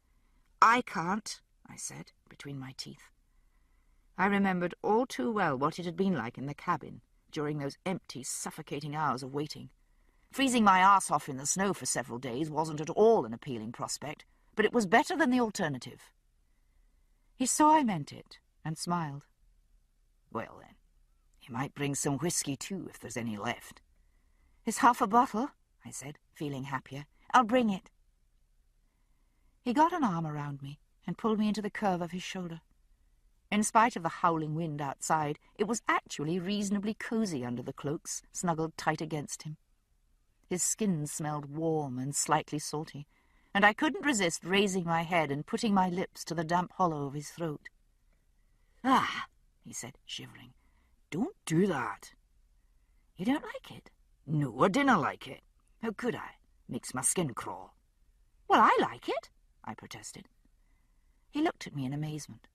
"I can't," I said, between my teeth. I remembered all too well what it had been like in the cabin during those empty, suffocating hours of waiting. Freezing my arse off in the snow for several days wasn't at all an appealing prospect, but it was better than the alternative. He saw I meant it, and smiled. "Well, then, you might bring some whiskey, too, if there's any left." "Is half a bottle?" I said, feeling happier. "I'll bring it." He got an arm around me and pulled me into the curve of his shoulder. In spite of the howling wind outside, it was actually reasonably cosy under the cloaks, snuggled tight against him. His skin smelled warm and slightly salty, and I couldn't resist raising my head and putting my lips to the damp hollow of his throat. "Ah," he said, shivering, "don't do that." "You don't like it?" "No, I dinna like it. How could I? Makes my skin crawl." "Well, I like it," I protested. He looked at me in amazement.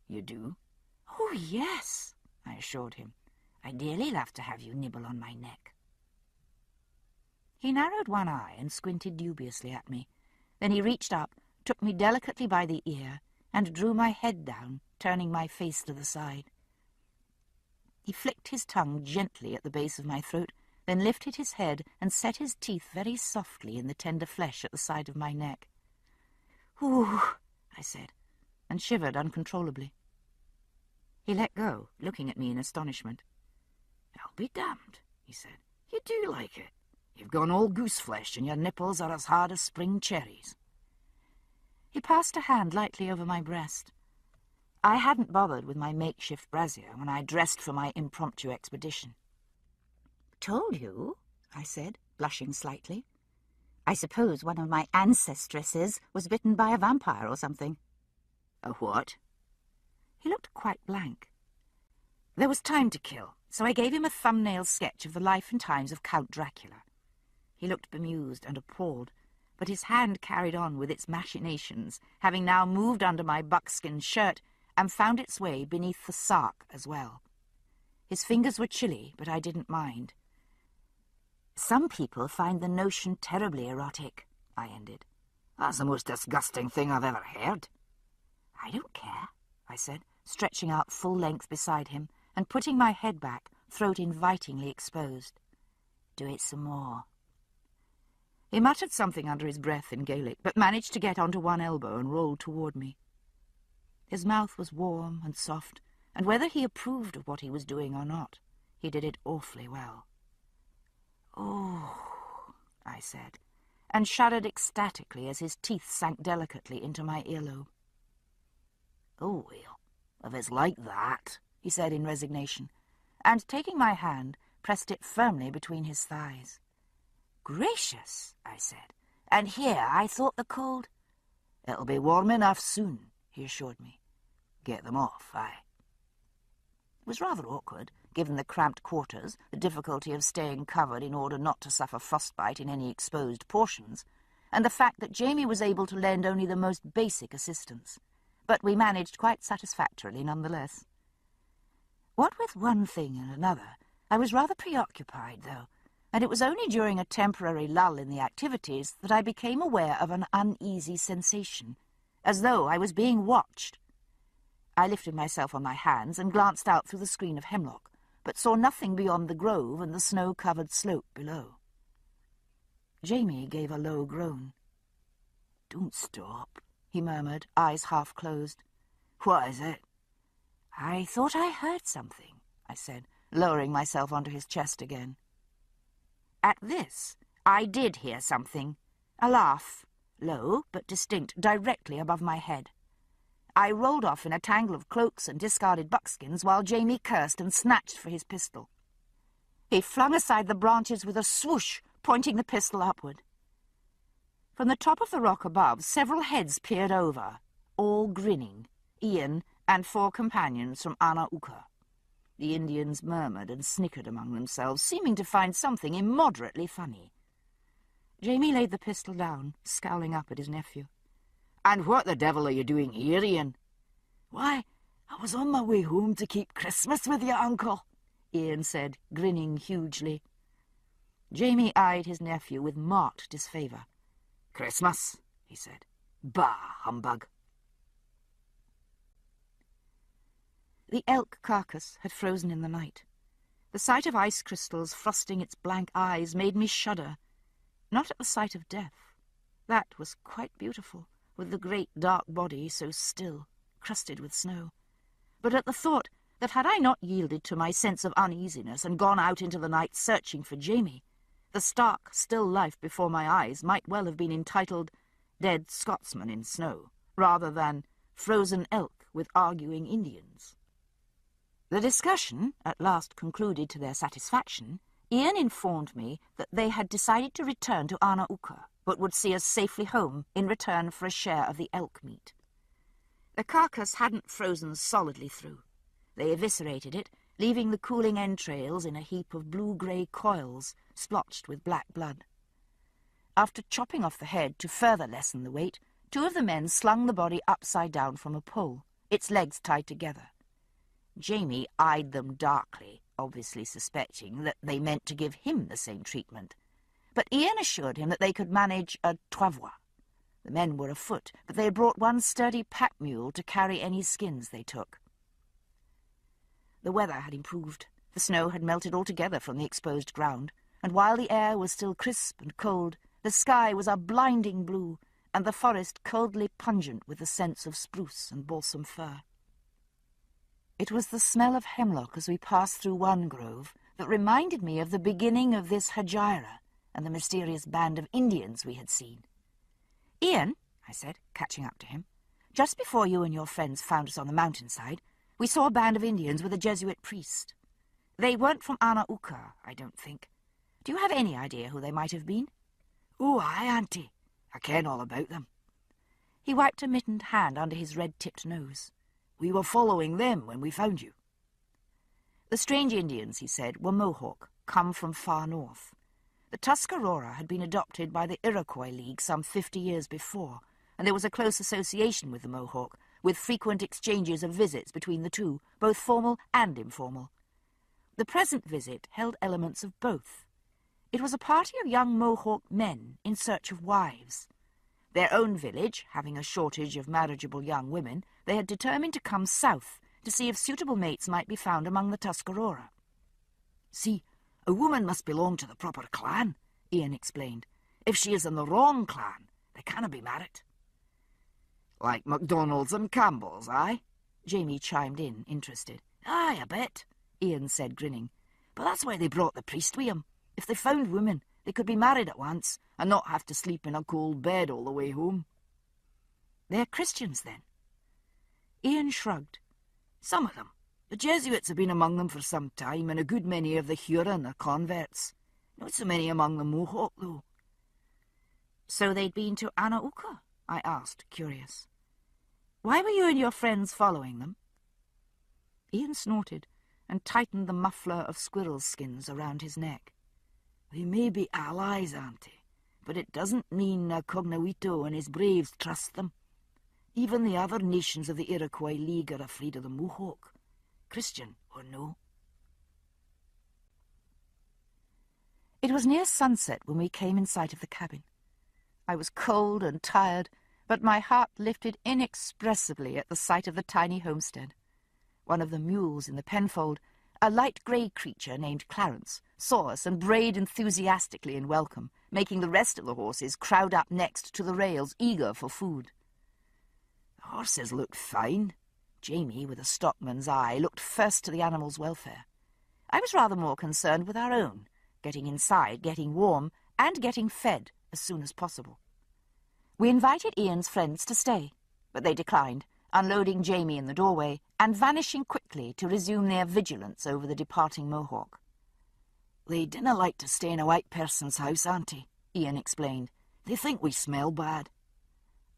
"You do?" "Oh, yes," I assured him. "I'd dearly love to have you nibble on my neck." He narrowed one eye and squinted dubiously at me. Then he reached up, took me delicately by the ear, and drew my head down turning my face to the side. He flicked his tongue gently at the base of my throat, then lifted his head and set his teeth very softly in the tender flesh at the side of my neck. "Ooh," I said, and shivered uncontrollably. He let go, looking at me in astonishment. "I'll be damned," he said. "You do like it. You've gone all goose-flesh and your nipples are as hard as spring cherries." He passed a hand lightly over my breast. I hadn't bothered with my makeshift brassiere when I dressed for my impromptu expedition. "Told you?" I said, blushing slightly. "I suppose one of my ancestresses was bitten by a vampire or something." "A what?" He looked quite blank. There was time to kill, so I gave him a thumbnail sketch of the life and times of Count Dracula. He looked bemused and appalled, but his hand carried on with its machinations, having now moved under my buckskin shirt and found its way beneath the sark as well. His fingers were chilly, but I didn't mind. "Some people find the notion terribly erotic," I ended. "That's the most disgusting thing I've ever heard." "I don't care," I said, stretching out full length beside him and putting my head back, throat invitingly exposed. "Do it some more." He muttered something under his breath in Gaelic, but managed to get onto one elbow and rolled toward me. His mouth was warm and soft, and whether he approved of what he was doing or not, he did it awfully well. "Oh," I said, and shuddered ecstatically as his teeth sank delicately into my earlobe. "Oh, well, if it's like that," he said in resignation, and, taking my hand, pressed it firmly between his thighs. "Gracious," I said, "and here I thought the cold—" "It'll be warm enough soon," he assured me. "Get them off, aye." It was rather awkward, given the cramped quarters, the difficulty of staying covered in order not to suffer frostbite in any exposed portions, and the fact that Jamie was able to lend only the most basic assistance. But we managed quite satisfactorily nonetheless. What with one thing and another, I was rather preoccupied, though, and it was only during a temporary lull in the activities that I became aware of an uneasy sensation, as though I was being watched. I lifted myself on my hands and glanced out through the screen of hemlock, but saw nothing beyond the grove and the snow-covered slope below. Jamie gave a low groan. "Don't stop," he murmured, eyes half closed. "What is it?" "I thought I heard something," I said, lowering myself onto his chest again. At this, I did hear something. A laugh, low but distinct, directly above my head. I rolled off in a tangle of cloaks and discarded buckskins while Jamie cursed and snatched for his pistol. He flung aside the branches with a swoosh, pointing the pistol upward. From the top of the rock above, several heads peered over, all grinning, Ian and 4 companions from Ana Uka. The Indians murmured and snickered among themselves, seeming to find something immoderately funny. Jamie laid the pistol down, scowling up at his nephew. "And what the devil are you doing here, Ian?" "Why, I was on my way home to keep Christmas with you, Uncle," Ian said, grinning hugely. Jamie eyed his nephew with marked disfavour. "Christmas," he said. "Bah, humbug." The elk carcass had frozen in the night. The sight of ice crystals frosting its blank eyes made me shudder, not at the sight of death. That was quite beautiful, with the great dark body so still, crusted with snow, but at the thought that had I not yielded to my sense of uneasiness and gone out into the night searching for Jamie, the stark, still life before my eyes might well have been entitled Dead Scotsman in Snow, rather than Frozen Elk with Arguing Indians. The discussion at last concluded to their satisfaction. Ian informed me that they had decided to return to Ana Uka, but would see us safely home in return for a share of the elk meat. The carcass hadn't frozen solidly through. They eviscerated it, leaving the cooling entrails in a heap of blue-grey coils, splotched with black blood. After chopping off the head to further lessen the weight, 2 of the men slung the body upside down from a pole, its legs tied together. Jamie eyed them darkly, obviously suspecting that they meant to give him the same treatment, but Ian assured him that they could manage a travois. The men were afoot, but they had brought one sturdy pack mule to carry any skins they took. The weather had improved. The snow had melted altogether from the exposed ground, and while the air was still crisp and cold, the sky was a blinding blue, and the forest coldly pungent with the scents of spruce and balsam fir. It was the smell of hemlock as we passed through one grove that reminded me of the beginning of this Hegira and the mysterious band of Indians we had seen. "Ian," I said, catching up to him, "just before you and your friends found us on the mountainside, we saw a band of Indians with a Jesuit priest. They weren't from Ana Uka, I don't think. Do you have any idea who they might have been?" "Oh, aye, Auntie. I ken all about them." He wiped a mittened hand under his red-tipped nose. "We were following them when we found you." The strange Indians, he said, were Mohawk, come from far north. The Tuscarora had been adopted by the Iroquois League some 50 years before, and there was a close association with the Mohawk, with frequent exchanges of visits between the two, both formal and informal. The present visit held elements of both. It was a party of young Mohawk men in search of wives. Their own village, having a shortage of marriageable young women, they had determined to come south to see if suitable mates might be found among the Tuscarora. "See, a woman must belong to the proper clan," Ian explained. "If she is in the wrong clan, they canna be married." "Like MacDonald's and Campbell's, aye?" Jamie chimed in, interested. "Aye, a bit," Ian said, grinning. "But that's why they brought the priest with 'em. If they found women, they could be married at once and not have to sleep in a cold bed all the way home." "They're Christians, then?" Ian shrugged. "Some of them. The Jesuits have been among them for some time, and a good many of the Huron are converts. Not so many among the Mohawk, though." "So they'd been to Ana Uka?" I asked, curious. "Why were you and your friends following them?" Ian snorted and tightened the muffler of squirrel skins around his neck. "They may be allies, Auntie, but it doesn't mean Cognawito and his braves trust them. Even the other nations of the Iroquois League are afraid of the Mohawk, Christian or no." It was near sunset when we came in sight of the cabin. I was cold and tired, but my heart lifted inexpressibly at the sight of the tiny homestead. One of the mules in the penfold, a light grey creature named Clarence, saw us and brayed enthusiastically in welcome, making the rest of the horses crowd up next to the rails, eager for food. "The horses look fine." Jamie, with a stockman's eye, looked first to the animals' welfare. I was rather more concerned with our own, getting inside, getting warm, and getting fed as soon as possible. We invited Ian's friends to stay, but they declined, unloading Jamie in the doorway and vanishing quickly to resume their vigilance over the departing Mohawk. "They dinna like to stay in a white person's house, Auntie," Ian explained. "They think we smell bad."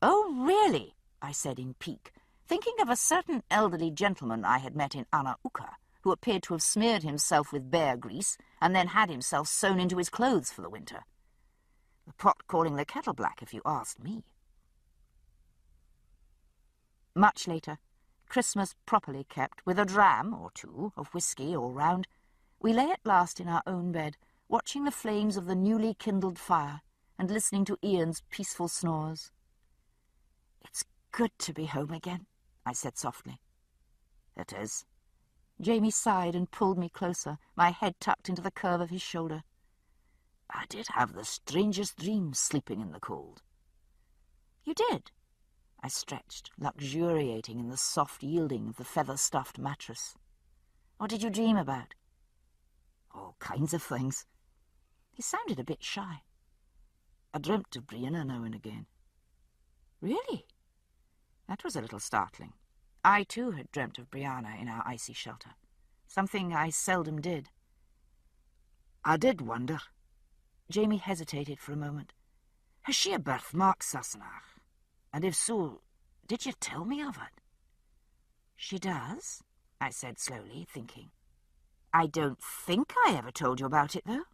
"Oh, really?" I said in pique, thinking of a certain elderly gentleman I had met in Ana Uka, who appeared to have smeared himself with bear grease and then had himself sewn into his clothes for the winter. The pot calling the kettle black, if you asked me. Much later, Christmas properly kept, with a dram or two of whisky all round, we lay at last in our own bed, watching the flames of the newly kindled fire and listening to Ian's peaceful snores. "It's good to be home again," I said softly. "It is." Jamie sighed and pulled me closer, my head tucked into the curve of his shoulder. "I did have the strangest dreams sleeping in the cold." "You did?" I stretched, luxuriating in the soft yielding of the feather-stuffed mattress. "What did you dream about?" "All kinds of things." He sounded a bit shy. "I dreamt of Brianna now and again." "Really?" That was a little startling. I, too, had dreamt of Brianna in our icy shelter, something I seldom did. "I did wonder." Jamie hesitated for a moment. "Has she a birthmark, Sassenach? And if so, did you tell me of it?" "She does," I said slowly, thinking. "I don't think I ever told you about it, though.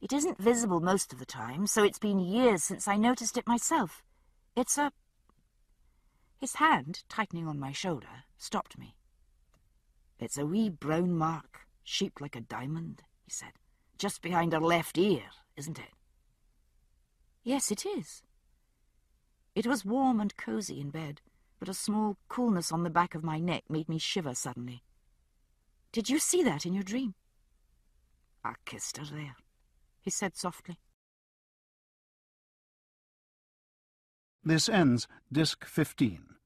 It isn't visible most of the time, so it's been years since I noticed it myself. It's a—" His hand, tightening on my shoulder, stopped me. "It's a wee brown mark, shaped like a diamond," he said. "Just behind her left ear, isn't it?" "Yes, it is." It was warm and cosy in bed, but a small coolness on the back of my neck made me shiver suddenly. "Did you see that in your dream?" "I kissed her there," he said softly. This ends Disc 15.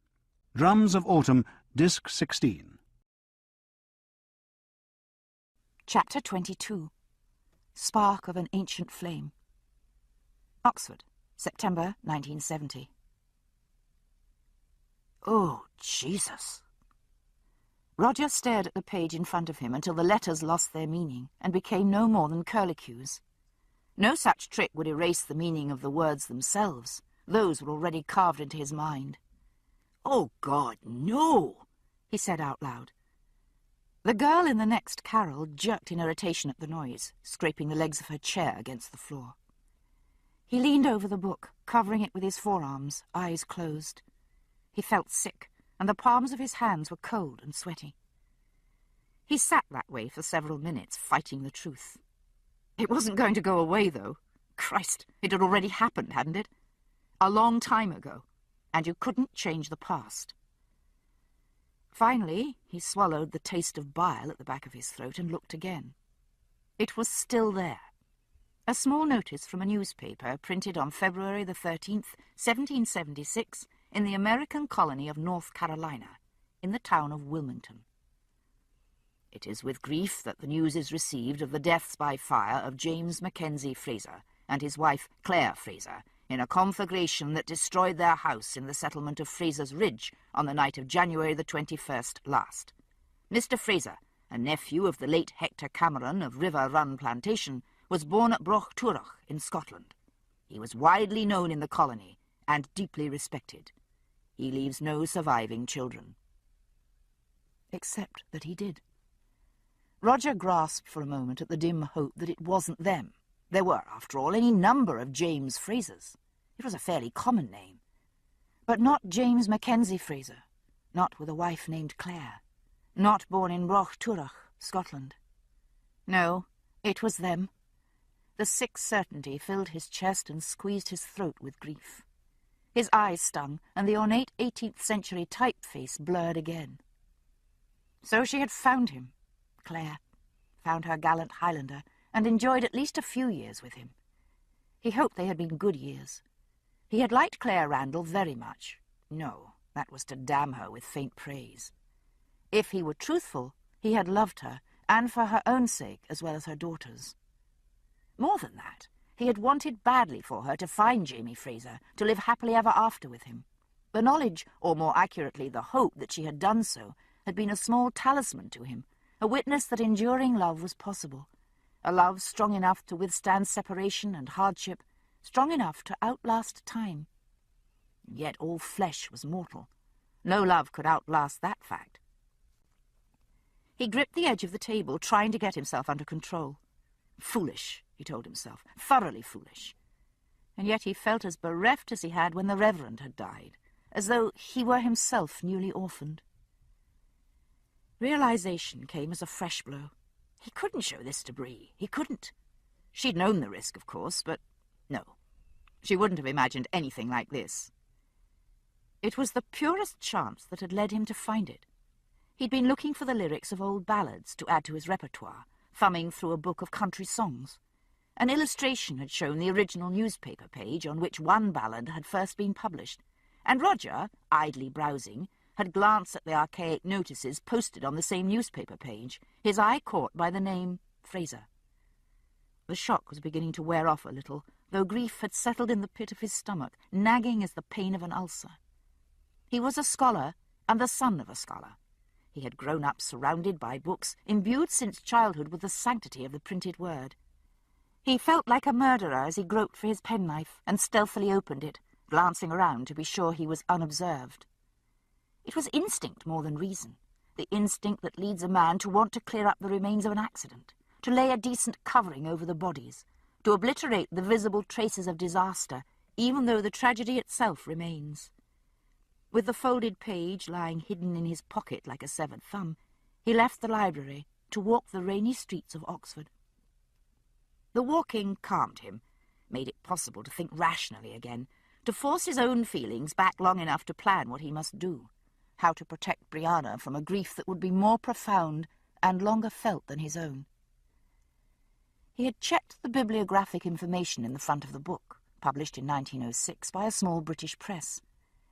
Drums of Autumn, Disc 16. Chapter 22. Spark of an Ancient Flame. Oxford, September 1970. Oh, Jesus! Roger stared at the page in front of him until the letters lost their meaning and became no more than curlicues. No such trick would erase the meaning of the words themselves. Those were already carved into his mind. "Oh, God, no!" he said out loud. The girl in the next carol jerked in irritation at the noise, scraping the legs of her chair against the floor. He leaned over the book, covering it with his forearms, eyes closed. He felt sick, and the palms of his hands were cold and sweaty. He sat that way for several minutes, fighting the truth. It wasn't going to go away, though. Christ, it had already happened, hadn't it? A long time ago, and you couldn't change the past. Finally, he swallowed the taste of bile at the back of his throat and looked again. It was still there. A small notice from a newspaper printed on February the 13th, 1776, in the American colony of North Carolina, in the town of Wilmington. "It is with grief that the news is received of the deaths by fire of James Mackenzie Fraser and his wife Claire Fraser, in a conflagration that destroyed their house in the settlement of Fraser's Ridge on the night of January the 21st last. Mr. Fraser, a nephew of the late Hector Cameron of River Run Plantation, was born at Brochturach in Scotland. He was widely known in the colony and deeply respected. He leaves no surviving children." Except that he did. Roger grasped for a moment at the dim hope that it wasn't them. There were, after all, any number of James Frasers. It was a fairly common name. But not James Mackenzie Fraser, not with a wife named Claire, not born in Brochturach, Scotland. No, it was them. The sick certainty filled his chest and squeezed his throat with grief. His eyes stung, and the ornate 18th-century typeface blurred again. So she had found him, Claire, found her gallant Highlander, and enjoyed at least a few years with him. He hoped they had been good years. He had liked Claire Randall very much. No, that was to damn her with faint praise. If he were truthful, he had loved her, and for her own sake as well as her daughter's. More than that, he had wanted badly for her to find Jamie Fraser, to live happily ever after with him. The knowledge, or more accurately the hope that she had done so, had been a small talisman to him, a witness that enduring love was possible, a love strong enough to withstand separation and hardship, strong enough to outlast time. And yet all flesh was mortal. No love could outlast that fact. He gripped the edge of the table, trying to get himself under control. Foolish, he told himself, thoroughly foolish. And yet he felt as bereft as he had when the Reverend had died, as though he were himself newly orphaned. Realization came as a fresh blow. He couldn't show this to Bree. He couldn't. She'd known the risk, of course, but no. She wouldn't have imagined anything like this. It was the purest chance that had led him to find it. He'd been looking for the lyrics of old ballads to add to his repertoire, thumbing through a book of country songs. An illustration had shown the original newspaper page on which one ballad had first been published, and Roger, idly browsing, had glanced at the archaic notices posted on the same newspaper page, his eye caught by the name Fraser. The shock was beginning to wear off a little, though grief had settled in the pit of his stomach, nagging as the pain of an ulcer. He was a scholar, and the son of a scholar. He had grown up surrounded by books, imbued since childhood with the sanctity of the printed word. He felt like a murderer as he groped for his penknife and stealthily opened it, glancing around to be sure he was unobserved. It was instinct more than reason, the instinct that leads a man to want to clear up the remains of an accident, to lay a decent covering over the bodies, to obliterate the visible traces of disaster, even though the tragedy itself remains. With the folded page lying hidden in his pocket like a severed thumb, he left the library to walk the rainy streets of Oxford. The walking calmed him, made it possible to think rationally again, to force his own feelings back long enough to plan what he must do, how to protect Brianna from a grief that would be more profound and longer felt than his own. He had checked the bibliographic information in the front of the book, published in 1906 by a small British press.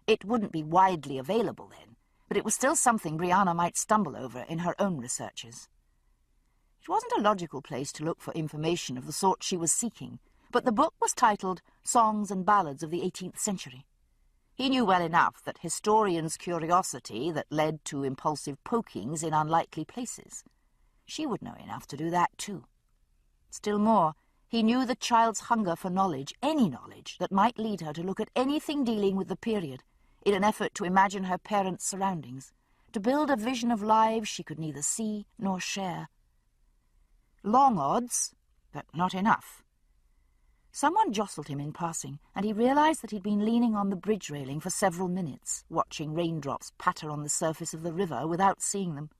It wouldn't be widely available then, but it was still something Brianna might stumble over in her own researches. It wasn't a logical place to look for information of the sort she was seeking, but the book was titled Songs and Ballads of the 18th Century. He knew well enough that historians' curiosity that led to impulsive pokings in unlikely places. She would know enough to do that too. Still more, he knew the child's hunger for knowledge, any knowledge, that might lead her to look at anything dealing with the period, in an effort to imagine her parents' surroundings, to build a vision of lives she could neither see nor share. Long odds, but not enough. Someone jostled him in passing, and he realized that he'd been leaning on the bridge railing for several minutes, watching raindrops patter on the surface of the river without seeing them.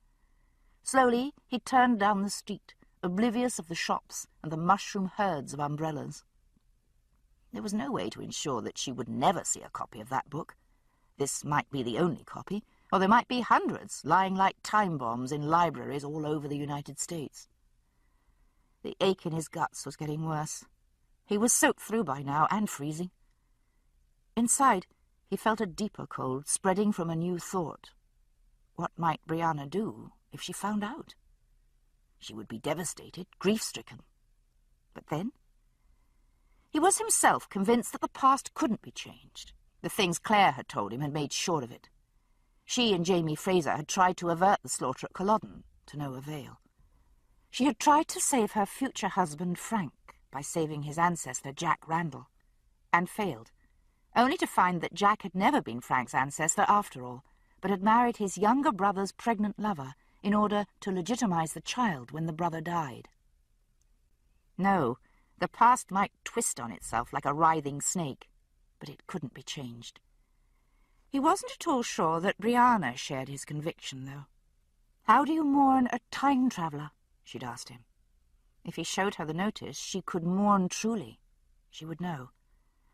Slowly, he turned down the street, oblivious of the shops and the mushroom herds of umbrellas. There was no way to ensure that she would never see a copy of that book. This might be the only copy, or there might be hundreds lying like time bombs in libraries all over the United States. The ache in his guts was getting worse. He was soaked through by now and freezing. Inside, he felt a deeper cold spreading from a new thought. What might Brianna do if she found out? She would be devastated, grief-stricken. But then? He was himself convinced that the past couldn't be changed. The things Claire had told him had made sure of it. She and Jamie Fraser had tried to avert the slaughter at Culloden, to no avail. She had tried to save her future husband, Frank, by saving his ancestor, Jack Randall, and failed, only to find that Jack had never been Frank's ancestor after all, but had married his younger brother's pregnant lover in order to legitimize the child when the brother died. No, the past might twist on itself like a writhing snake, but it couldn't be changed. He wasn't at all sure that Brianna shared his conviction, though. "How do you mourn a time traveller?" she'd asked him. If he showed her the notice, she could mourn truly. She would know.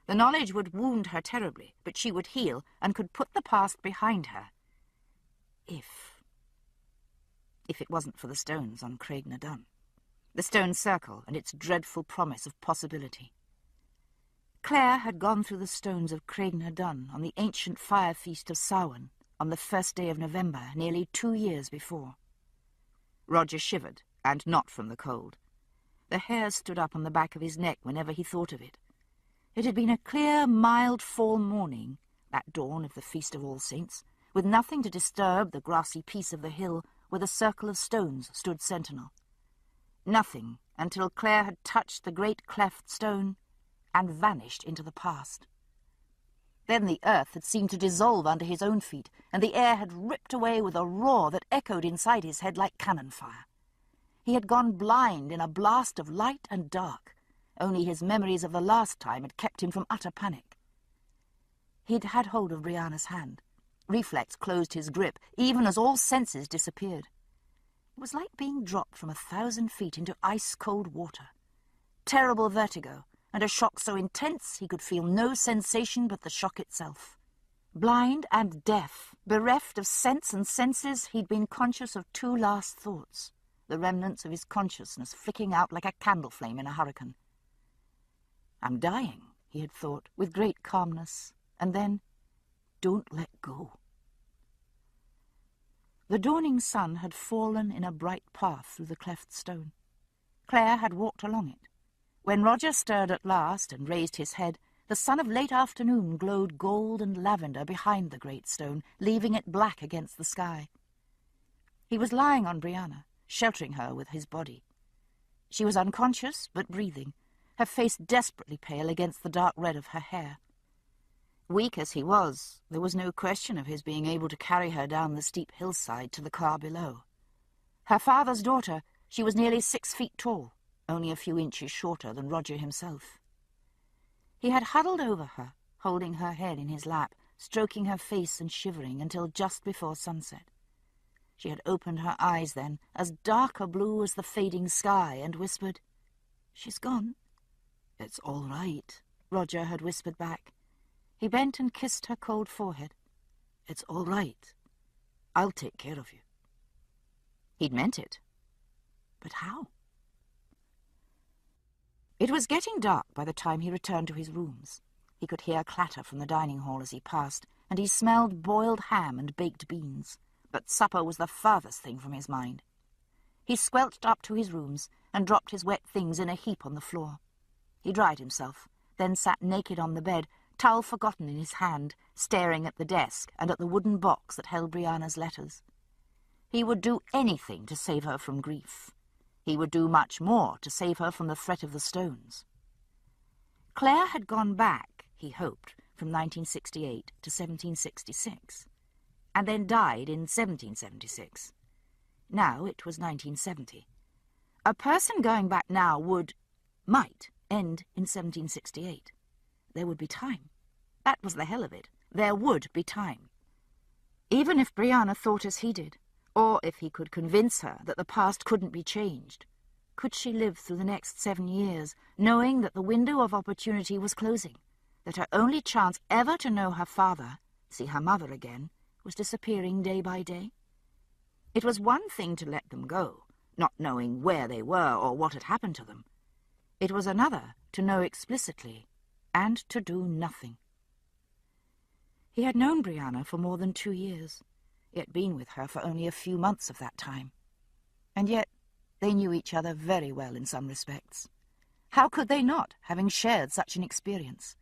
The knowledge would wound her terribly, but she would heal and could put the past behind her. If it wasn't for the stones on Craig na Dun. The stone circle and its dreadful promise of possibility. Claire had gone through the stones of Craig na Dun on the ancient fire feast of Samhain on the 1st day of November, nearly 2 years before. Roger shivered, and not from the cold. The hair stood up on the back of his neck whenever he thought of it. It had been a clear, mild fall morning, that dawn of the Feast of All Saints, with nothing to disturb the grassy piece of the hill where the circle of stones stood sentinel. Nothing until Claire had touched the great cleft stone and vanished into the past. Then the earth had seemed to dissolve under his own feet, and the air had ripped away with a roar that echoed inside his head like cannon fire. He had gone blind in a blast of light and dark. Only his memories of the last time had kept him from utter panic. He'd had hold of Brianna's hand. Reflex closed his grip, even as all senses disappeared. It was like being dropped from 1,000 feet into ice-cold water. Terrible vertigo, and a shock so intense he could feel no sensation but the shock itself. Blind and deaf, bereft of sense and senses, he'd been conscious of 2 last thoughts, the remnants of his consciousness flicking out like a candle flame in a hurricane. "I'm dying," he had thought, with great calmness, and then, "Don't let go." The dawning sun had fallen in a bright path through the cleft stone. Claire had walked along it. When Roger stirred at last and raised his head, the sun of late afternoon glowed gold and lavender behind the great stone, leaving it black against the sky. He was lying on Brianna, sheltering her with his body. She was unconscious, but breathing, her face desperately pale against the dark red of her hair. Weak as he was, there was no question of his being able to carry her down the steep hillside to the car below. Her father's daughter, she was nearly 6 feet tall, only a few inches shorter than Roger himself. He had huddled over her, holding her head in his lap, stroking her face and shivering until just before sunset. She had opened her eyes then, as dark a blue as the fading sky, and whispered, "She's gone." "It's all right," Roger had whispered back. He bent and kissed her cold forehead. "It's all right. I'll take care of you." He'd meant it. But how? It was getting dark by the time he returned to his rooms. He could hear clatter from the dining hall as he passed, and he smelled boiled ham and baked beans. But supper was the farthest thing from his mind. He squelched up to his rooms and dropped his wet things in a heap on the floor. He dried himself, then sat naked on the bed, towel forgotten in his hand, staring at the desk and at the wooden box that held Brianna's letters. He would do anything to save her from grief. He would do much more to save her from the threat of the stones. Claire had gone back, he hoped, from 1968 to 1766, and then died in 1776. Now it was 1970. A person going back now might end in 1768. There would be time. That was the hell of it. There would be time. Even if Brianna thought as he did, or if he could convince her that the past couldn't be changed, could she live through the next 7 years, knowing that the window of opportunity was closing, that her only chance ever to know her father, see her mother again, was disappearing day by day? It was one thing to let them go, not knowing where they were or what had happened to them. It was another to know explicitly and to do nothing. He had known Brianna for more than 2 years, yet been with her for only a few months of that time. And yet they knew each other very well in some respects. How could they not, having shared such an experience?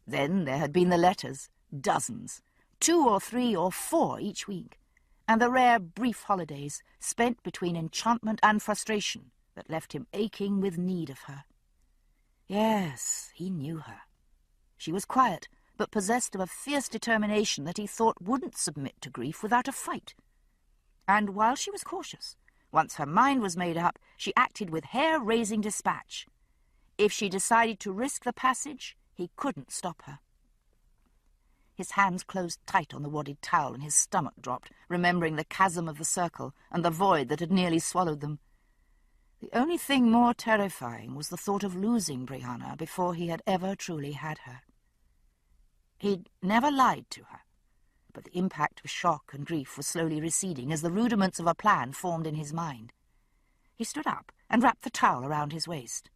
Then there had been the letters, dozens, 2 or 3 or 4 each week, and the rare brief holidays spent between enchantment and frustration that left him aching with need of her. Yes, he knew her. She was quiet, but possessed of a fierce determination that he thought wouldn't submit to grief without a fight. And while she was cautious, once her mind was made up, she acted with hair-raising dispatch. If she decided to risk the passage, he couldn't stop her. His hands closed tight on the wadded towel and his stomach dropped, remembering the chasm of the circle and the void that had nearly swallowed them. The only thing more terrifying was the thought of losing Brianna before he had ever truly had her. He'd never lied to her, but the impact of shock and grief was slowly receding as the rudiments of a plan formed in his mind. He stood up and wrapped the towel around his waist.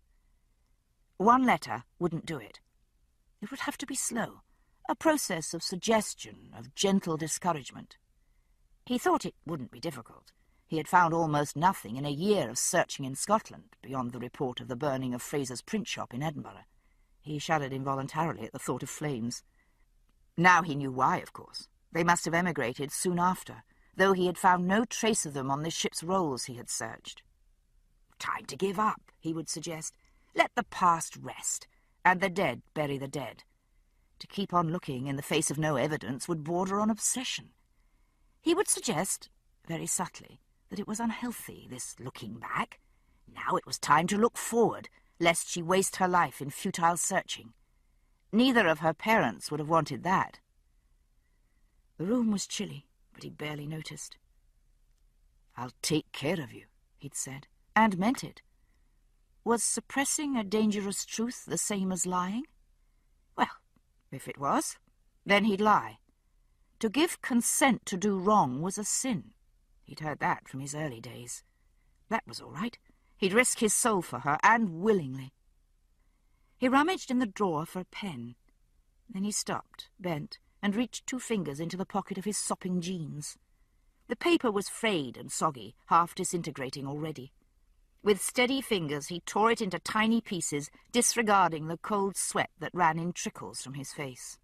One letter wouldn't do it. It would have to be slow, a process of suggestion, of gentle discouragement. He thought it wouldn't be difficult. He had found almost nothing in a year of searching in Scotland, beyond the report of the burning of Fraser's print shop in Edinburgh. He shuddered involuntarily at the thought of flames. Now he knew why, of course. They must have emigrated soon after, though he had found no trace of them on the ship's rolls he had searched. Time to give up, he would suggest. Let the past rest, and the dead bury the dead. To keep on looking in the face of no evidence would border on obsession. He would suggest, very subtly, that it was unhealthy, this looking back. Now it was time to look forward, lest she waste her life in futile searching. Neither of her parents would have wanted that. The room was chilly, but he barely noticed. "I'll take care of you," he'd said, and meant it. Was suppressing a dangerous truth the same as lying? Well, if it was, then he'd lie. To give consent to do wrong was a sin. He'd heard that from his early days. That was all right. He'd risk his soul for her, and willingly. He rummaged in the drawer for a pen. Then he stopped, bent, and reached 2 fingers into the pocket of his sopping jeans. The paper was frayed and soggy, half disintegrating already. With steady fingers he tore it into tiny pieces, disregarding the cold sweat that ran in trickles from his face.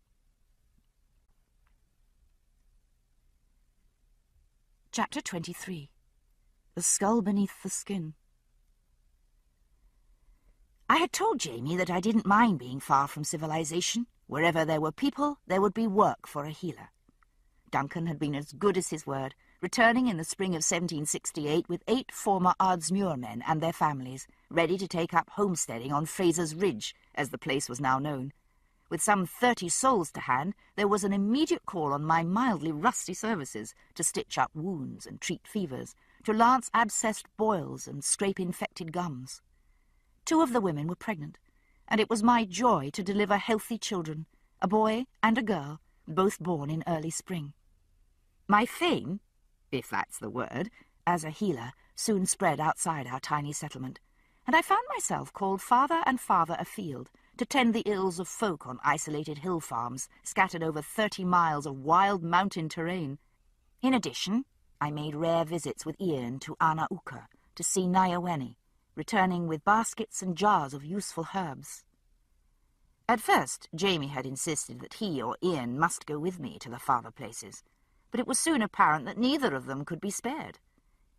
Chapter 23. The Skull Beneath the Skin. I had told Jamie that I didn't mind being far from civilization. Wherever there were people, there would be work for a healer. Duncan had been as good as his word, returning in the spring of 1768 with 8 former Ardsmuir men and their families, ready to take up homesteading on Fraser's Ridge, as the place was now known. With some 30 souls to hand, there was an immediate call on my mildly rusty services to stitch up wounds and treat fevers, to lance abscessed boils and scrape infected gums. 2 of the women were pregnant, and it was my joy to deliver healthy children, a boy and a girl, both born in early spring. My fame, if that's the word, as a healer soon spread outside our tiny settlement, and I found myself called farther and farther afield to tend the ills of folk on isolated hill farms scattered over 30 miles of wild mountain terrain. In addition, I made rare visits with Ian to Ana Uka to see Nyawene, returning with baskets and jars of useful herbs. At first, Jamie had insisted that he or Ian must go with me to the farther places, but it was soon apparent that neither of them could be spared.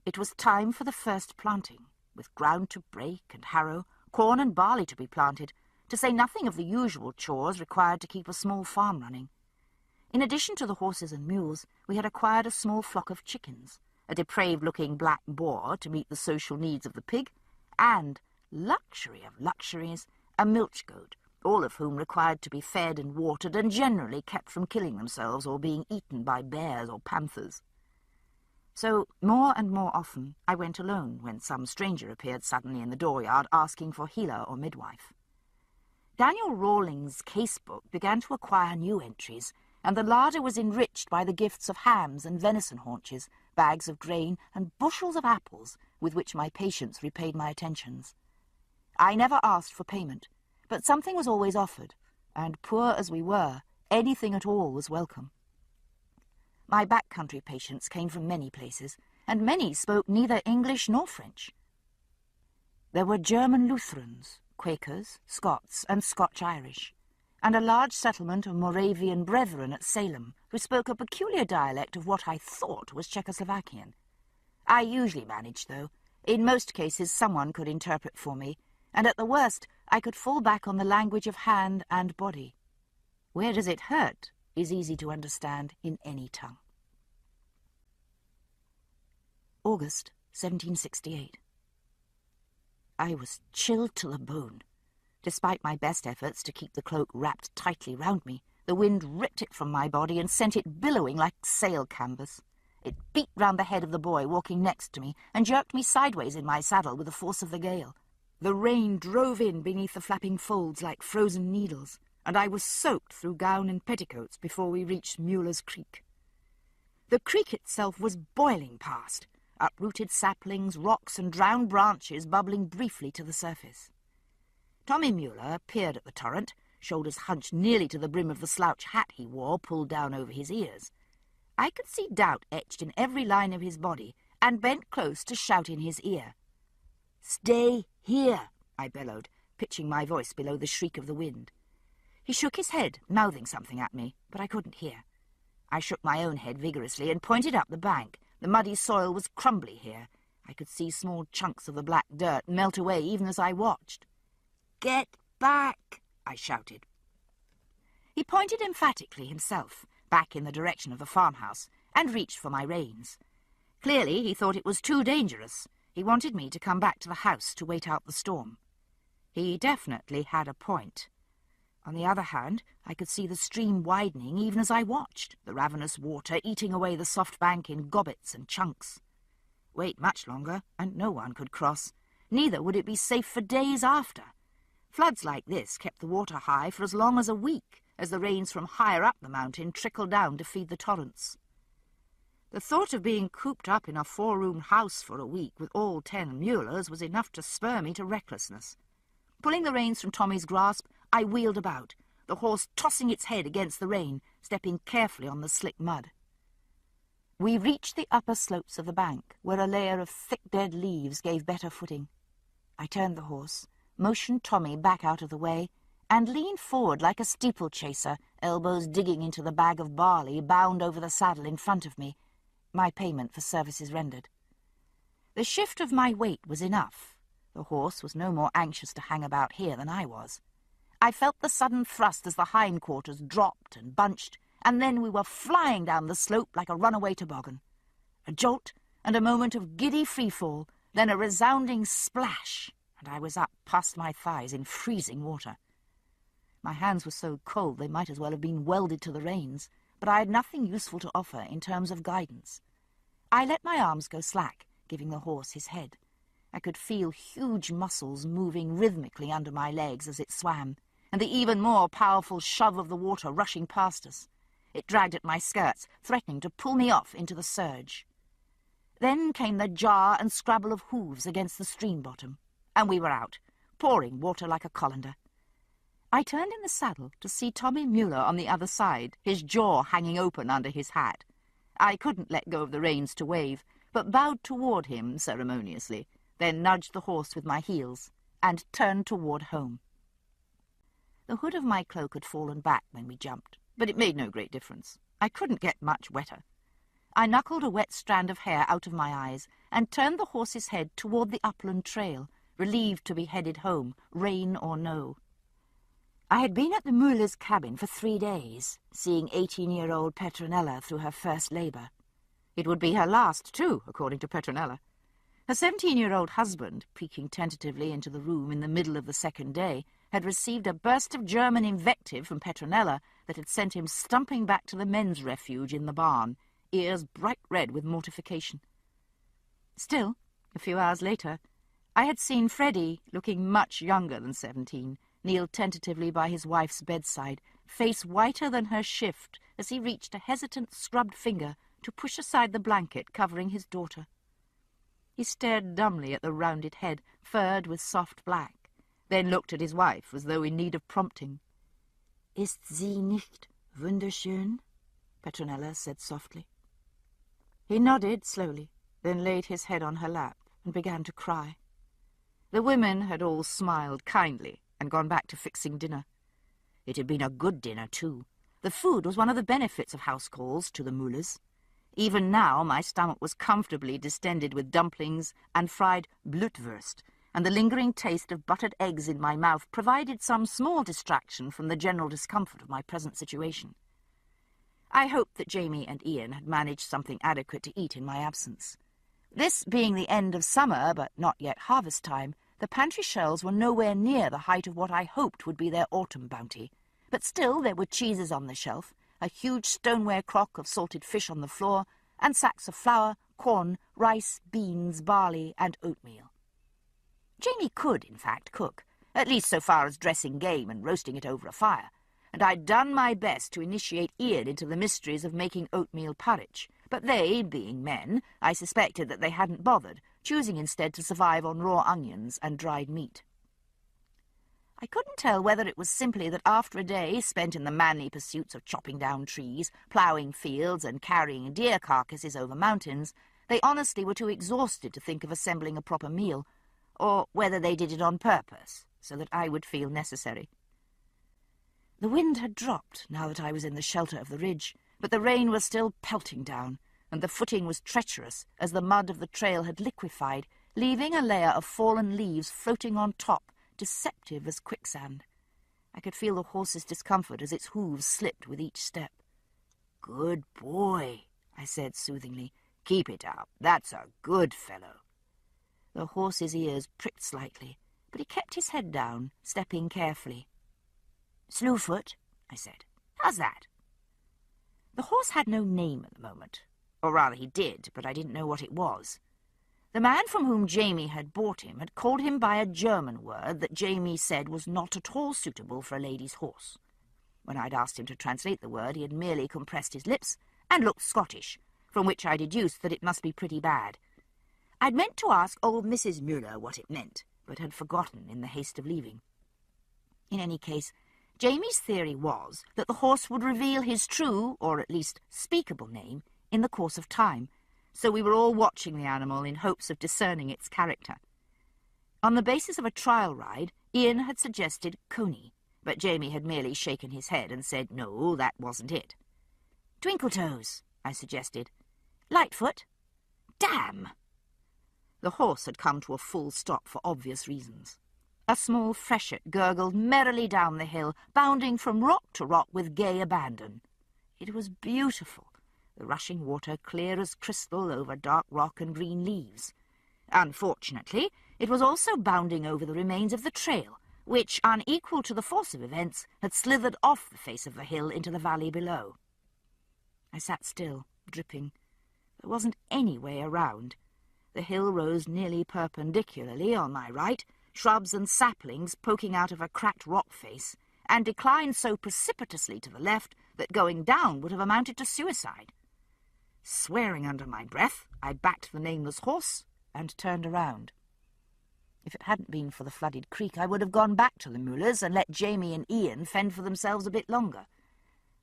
It was time for the first planting, with ground to break and harrow, corn and barley to be planted, to say nothing of the usual chores required to keep a small farm running. In addition to the horses and mules, we had acquired a small flock of chickens, a depraved-looking black boar to meet the social needs of the pig, and, luxury of luxuries, a milch goat, all of whom required to be fed and watered and generally kept from killing themselves or being eaten by bears or panthers. So, more and more often, I went alone when some stranger appeared suddenly in the dooryard asking for healer or midwife. Daniel Rawlings' casebook began to acquire new entries, and the larder was enriched by the gifts of hams and venison haunches, bags of grain, and bushels of apples with which my patients repaid my attentions. I never asked for payment, but something was always offered, and poor as we were, anything at all was welcome. My backcountry patients came from many places, and many spoke neither English nor French. There were German Lutherans, Quakers, Scots, and Scotch-Irish, and a large settlement of Moravian brethren at Salem, who spoke a peculiar dialect of what I thought was Czechoslovakian. I usually managed, though. In most cases someone could interpret for me, and at the worst I could fall back on the language of hand and body. Where does it hurt is easy to understand in any tongue. August 1768. I was chilled to the bone. Despite my best efforts to keep the cloak wrapped tightly round me, the wind ripped it from my body and sent it billowing like sail canvas. It beat round the head of the boy walking next to me and jerked me sideways in my saddle with the force of the gale. The rain drove in beneath the flapping folds like frozen needles, and I was soaked through gown and petticoats before we reached Mueller's Creek. The creek itself was boiling past, uprooted saplings, rocks, and drowned branches bubbling briefly to the surface. Tommy Mueller peered at the torrent, shoulders hunched nearly to the brim of the slouch hat he wore pulled down over his ears. I could see doubt etched in every line of his body, and bent close to shout in his ear. "Stay here," I bellowed, pitching my voice below the shriek of the wind. He shook his head, mouthing something at me, but I couldn't hear. I shook my own head vigorously and pointed up the bank. The muddy soil was crumbly here. I could see small chunks of the black dirt melt away even as I watched. "Get back," I shouted. He pointed emphatically himself, back in the direction of the farmhouse, and reached for my reins. Clearly he thought it was too dangerous. He wanted me to come back to the house to wait out the storm. He definitely had a point. On the other hand, I could see the stream widening even as I watched, the ravenous water eating away the soft bank in gobbets and chunks. Wait much longer, and no one could cross. Neither would it be safe for days after. Floods like this kept the water high for as long as a week, as the rains from higher up the mountain trickled down to feed the torrents. The thought of being cooped up in a 4-room house for a week with all 10 Muellers was enough to spur me to recklessness. Pulling the reins from Tommy's grasp, I wheeled about, the horse tossing its head against the rain, stepping carefully on the slick mud. We reached the upper slopes of the bank, where a layer of thick dead leaves gave better footing. I turned the horse, motioned Tommy back out of the way, and leaned forward like a steeplechaser, elbows digging into the bag of barley bound over the saddle in front of me, my payment for services rendered. The shift of my weight was enough. The horse was no more anxious to hang about here than I was. I felt the sudden thrust as the hindquarters dropped and bunched, and then we were flying down the slope like a runaway toboggan. A jolt and a moment of giddy freefall, then a resounding splash, and I was up past my thighs in freezing water. My hands were so cold they might as well have been welded to the reins, but I had nothing useful to offer in terms of guidance. I let my arms go slack, giving the horse his head. I could feel huge muscles moving rhythmically under my legs as it swam, and the even more powerful shove of the water rushing past us. It dragged at my skirts, threatening to pull me off into the surge. Then came the jar and scrabble of hooves against the stream bottom, and we were out, pouring water like a colander. I turned in the saddle to see Tommy Muller on the other side, his jaw hanging open under his hat. I couldn't let go of the reins to wave, but bowed toward him ceremoniously, then nudged the horse with my heels, and turned toward home. The hood of my cloak had fallen back when we jumped, but it made no great difference. I couldn't get much wetter. I knuckled a wet strand of hair out of my eyes and turned the horse's head toward the upland trail, relieved to be headed home, rain or no. I had been at the Muller's cabin for 3 days, seeing 18-year-old Petronella through her first labour. It would be her last, too, according to Petronella. Her 17-year-old husband, peeking tentatively into the room in the middle of the second day, had received a burst of German invective from Petronella that had sent him stumping back to the men's refuge in the barn, ears bright red with mortification. Still, a few hours later, I had seen Freddie, looking much younger than 17, kneel tentatively by his wife's bedside, face whiter than her shift as he reached a hesitant, scrubbed finger to push aside the blanket covering his daughter. He stared dumbly at the rounded head, furred with soft black, then looked at his wife as though in need of prompting. "Ist sie nicht wunderschön?" Petronella said softly. He nodded slowly, then laid his head on her lap and began to cry. The women had all smiled kindly and gone back to fixing dinner. It had been a good dinner, too. The food was one of the benefits of house calls to the Mullers. Even now my stomach was comfortably distended with dumplings and fried blutwurst, and the lingering taste of buttered eggs in my mouth provided some small distraction from the general discomfort of my present situation. I hoped that Jamie and Ian had managed something adequate to eat in my absence. This being the end of summer, but not yet harvest time, the pantry shelves were nowhere near the height of what I hoped would be their autumn bounty. But still there were cheeses on the shelf, a huge stoneware crock of salted fish on the floor, and sacks of flour, corn, rice, beans, barley, and oatmeal. Jamie could, in fact, cook, at least so far as dressing game and roasting it over a fire, and I'd done my best to initiate Ian into the mysteries of making oatmeal porridge, but they, being men, I suspected that they hadn't bothered, choosing instead to survive on raw onions and dried meat. I couldn't tell whether it was simply that after a day spent in the manly pursuits of chopping down trees, ploughing fields, and carrying deer carcasses over mountains, they honestly were too exhausted to think of assembling a proper meal, or whether they did it on purpose, so that I would feel necessary. The wind had dropped now that I was in the shelter of the ridge, but the rain was still pelting down, and the footing was treacherous as the mud of the trail had liquefied, leaving a layer of fallen leaves floating on top, deceptive as quicksand. I could feel the horse's discomfort as its hooves slipped with each step. "Good boy," I said soothingly. "Keep it up. That's a good fellow." The horse's ears pricked slightly, but he kept his head down, stepping carefully. "Slewfoot," I said. "How's that?" The horse had no name at the moment. Or rather he did, but I didn't know what it was. The man from whom Jamie had bought him had called him by a German word that Jamie said was not at all suitable for a lady's horse. When I'd asked him to translate the word, he had merely compressed his lips and looked Scottish, from which I deduced that it must be pretty bad. I'd meant to ask old Mrs. Muller what it meant, but had forgotten in the haste of leaving. In any case, Jamie's theory was that the horse would reveal his true, or at least speakable name, in the course of time, so we were all watching the animal in hopes of discerning its character. On the basis of a trial ride, Ian had suggested Coney, but Jamie had merely shaken his head and said no, that wasn't it. "Twinkletoes," I suggested. "Lightfoot." "Damn!" The horse had come to a full stop for obvious reasons. A small freshet gurgled merrily down the hill, bounding from rock to rock with gay abandon. It was beautiful, the rushing water clear as crystal over dark rock and green leaves. Unfortunately, it was also bounding over the remains of the trail, which, unequal to the force of events, had slithered off the face of the hill into the valley below. I sat still, dripping. There wasn't any way around. The hill rose nearly perpendicularly on my right, shrubs and saplings poking out of a cracked rock face, and declined so precipitously to the left that going down would have amounted to suicide. Swearing under my breath, I backed the nameless horse and turned around. If it hadn't been for the flooded creek, I would have gone back to the Mullers and let Jamie and Ian fend for themselves a bit longer.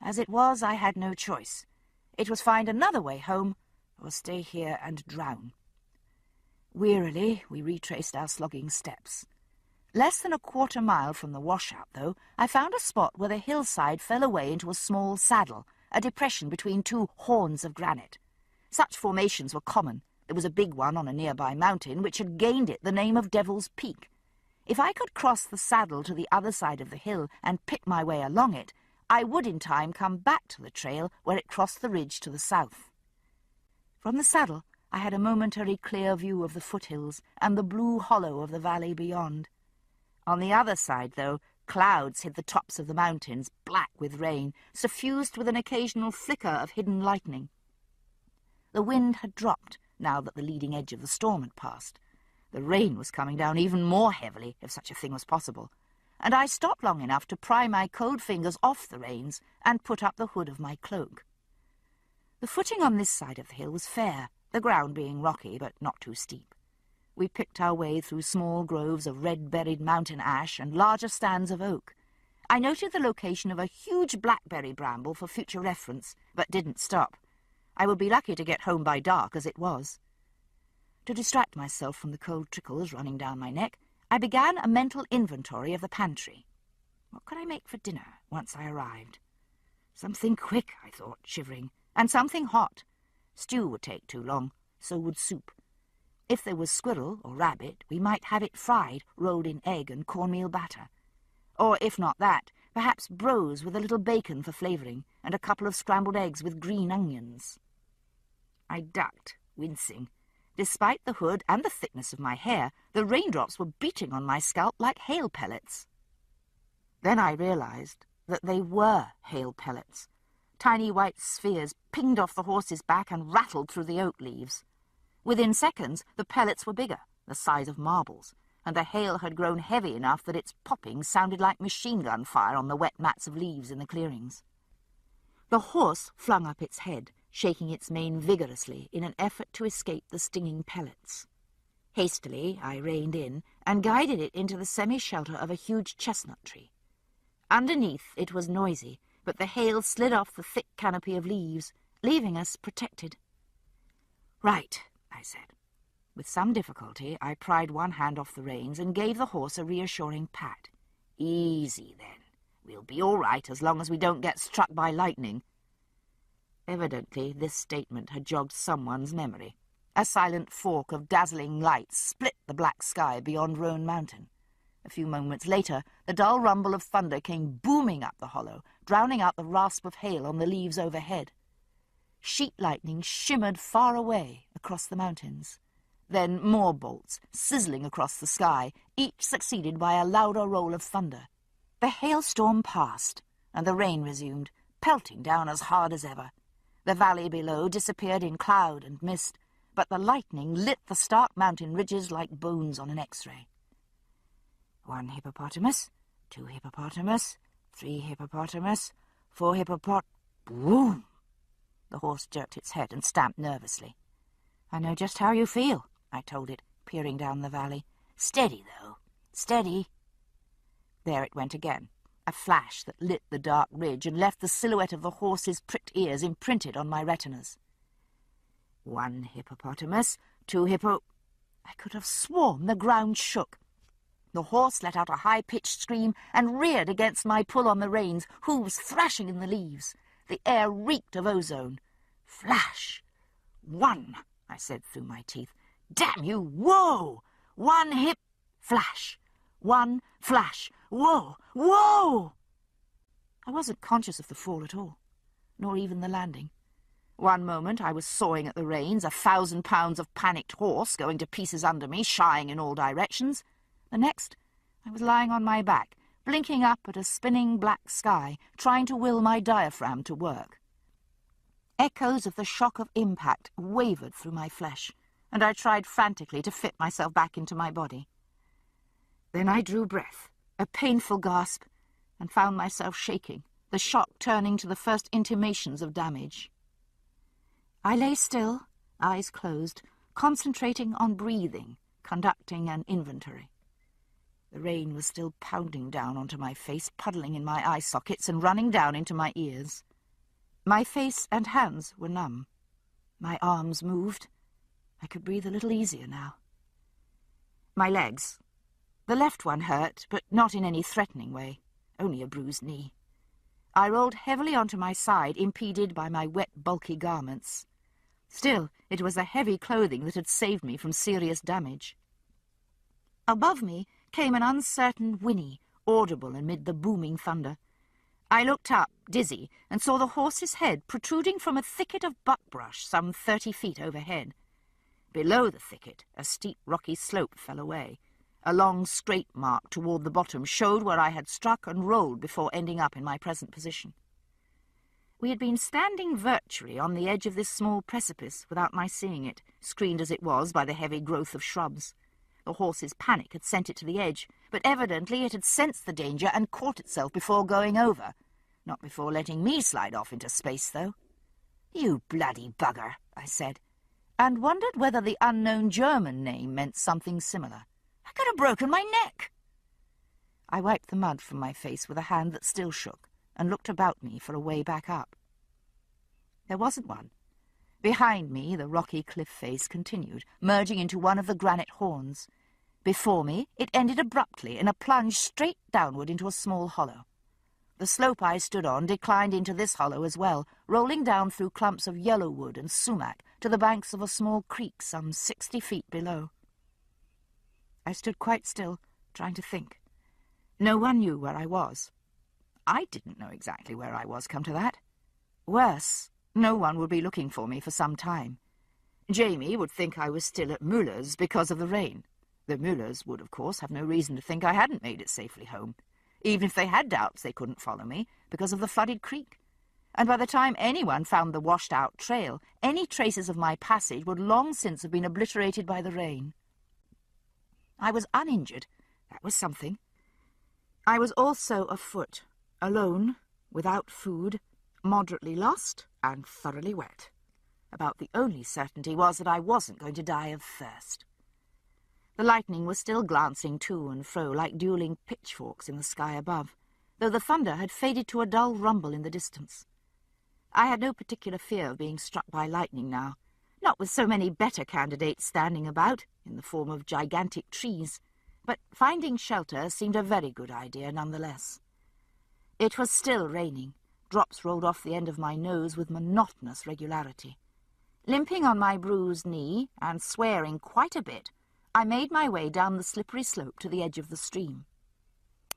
As it was, I had no choice. It was find another way home, or stay here and drown. Wearily, we retraced our slogging steps. Less than a quarter mile from the washout, though, I found a spot where the hillside fell away into a small saddle, a depression between two horns of granite. Such formations were common. There was a big one on a nearby mountain which had gained it the name of Devil's Peak. If I could cross the saddle to the other side of the hill and pick my way along it, I would in time come back to the trail where it crossed the ridge to the south. From the saddle, I had a momentary clear view of the foothills and the blue hollow of the valley beyond. On the other side, though, clouds hid the tops of the mountains, black with rain, suffused with an occasional flicker of hidden lightning. The wind had dropped, now that the leading edge of the storm had passed. The rain was coming down even more heavily, if such a thing was possible, and I stopped long enough to pry my cold fingers off the reins and put up the hood of my cloak. The footing on this side of the hill was fair, the ground being rocky but not too steep. We picked our way through small groves of red-berried mountain ash and larger stands of oak. I noted the location of a huge blackberry bramble for future reference, but didn't stop. I would be lucky to get home by dark as it was. To distract myself from the cold trickles running down my neck, I began a mental inventory of the pantry. What could I make for dinner once I arrived? Something quick, I thought, shivering, and something hot. Stew would take too long, so would soup. If there was squirrel or rabbit, we might have it fried, rolled in egg and cornmeal batter. Or, if not that, perhaps brose with a little bacon for flavouring, and a couple of scrambled eggs with green onions. I ducked, wincing. Despite the hood and the thickness of my hair, the raindrops were beating on my scalp like hail pellets. Then I realised that they were hail pellets. Tiny white spheres pinged off the horse's back and rattled through the oak leaves. Within seconds, the pellets were bigger, the size of marbles, and the hail had grown heavy enough that its popping sounded like machine gun fire on the wet mats of leaves in the clearings. The horse flung up its head, shaking its mane vigorously in an effort to escape the stinging pellets. Hastily, I reined in and guided it into the semi-shelter of a huge chestnut tree. Underneath, it was noisy, but the hail slid off the thick canopy of leaves, leaving us protected. "Right," I said. With some difficulty, I pried one hand off the reins and gave the horse a reassuring pat. "Easy, then. We'll be all right as long as we don't get struck by lightning." Evidently, this statement had jogged someone's memory. A silent fork of dazzling light split the black sky beyond Roan Mountain. A few moments later, the dull rumble of thunder came booming up the hollow, drowning out the rasp of hail on the leaves overhead. Sheet lightning shimmered far away across the mountains. Then more bolts, sizzling across the sky, each succeeded by a louder roll of thunder. The hailstorm passed, and the rain resumed, pelting down as hard as ever. The valley below disappeared in cloud and mist, but the lightning lit the stark mountain ridges like bones on an X-ray. 1 hippopotamus, 2 hippopotamus, 3 hippopotamus, 4 Boom! The horse jerked its head and stamped nervously. "I know just how you feel," I told it, peering down the valley. "Steady, though. Steady." There it went again, a flash that lit the dark ridge and left the silhouette of the horse's pricked ears imprinted on my retinas. 1 hippopotamus, 2 I could have sworn the ground shook. The horse let out a high-pitched scream and reared against my pull on the reins, hooves thrashing in the leaves. The air reeked of ozone. Flash! 1, I said through my teeth. "Damn you! Whoa! 1 Flash! 1 flash! Whoa! Whoa!" I wasn't conscious of the fall at all, nor even the landing. One moment I was sawing at the reins, 1,000 pounds of panicked horse going to pieces under me, shying in all directions. The next, I was lying on my back, blinking up at a spinning black sky, trying to will my diaphragm to work. Echoes of the shock of impact wavered through my flesh, and I tried frantically to fit myself back into my body. Then I drew breath, a painful gasp, and found myself shaking, the shock turning to the first intimations of damage. I lay still, eyes closed, concentrating on breathing, conducting an inventory. The rain was still pounding down onto my face, puddling in my eye sockets and running down into my ears. My face and hands were numb. My arms moved. I could breathe a little easier now. My legs. The left one hurt, but not in any threatening way, only a bruised knee. I rolled heavily onto my side, impeded by my wet, bulky garments. Still, it was the heavy clothing that had saved me from serious damage. Above me came an uncertain whinny, audible amid the booming thunder. I looked up, dizzy, and saw the horse's head protruding from a thicket of buckbrush some 30 feet overhead. Below the thicket, a steep rocky slope fell away. A long straight mark toward the bottom showed where I had struck and rolled before ending up in my present position. We had been standing virtually on the edge of this small precipice without my seeing it, screened as it was by the heavy growth of shrubs. The horse's panic had sent it to the edge, but evidently it had sensed the danger and caught itself before going over. Not before letting me slide off into space, though. "You bloody bugger," I said, and wondered whether the unknown German name meant something similar. "I could have broken my neck." I wiped the mud from my face with a hand that still shook, and looked about me for a way back up. There wasn't one. Behind me, the rocky cliff face continued, merging into one of the granite horns. Before me, it ended abruptly in a plunge straight downward into a small hollow. The slope I stood on declined into this hollow as well, rolling down through clumps of yellowwood and sumac to the banks of a small creek some 60 feet below. I stood quite still, trying to think. No one knew where I was. I didn't know exactly where I was, come to that. Worse, no one would be looking for me for some time. Jamie would think I was still at Müller's because of the rain. The Müllers would, of course, have no reason to think I hadn't made it safely home. Even if they had doubts, they couldn't follow me because of the flooded creek. And by the time anyone found the washed-out trail, any traces of my passage would long since have been obliterated by the rain. I was uninjured. That was something. I was also afoot, alone, without food, moderately lost, and thoroughly wet. About the only certainty was that I wasn't going to die of thirst. The lightning was still glancing to and fro like dueling pitchforks in the sky above, though the thunder had faded to a dull rumble in the distance. I had no particular fear of being struck by lightning now, not with so many better candidates standing about, in the form of gigantic trees, but finding shelter seemed a very good idea nonetheless. It was still raining. Drops rolled off the end of my nose with monotonous regularity. Limping on my bruised knee, and swearing quite a bit, I made my way down the slippery slope to the edge of the stream.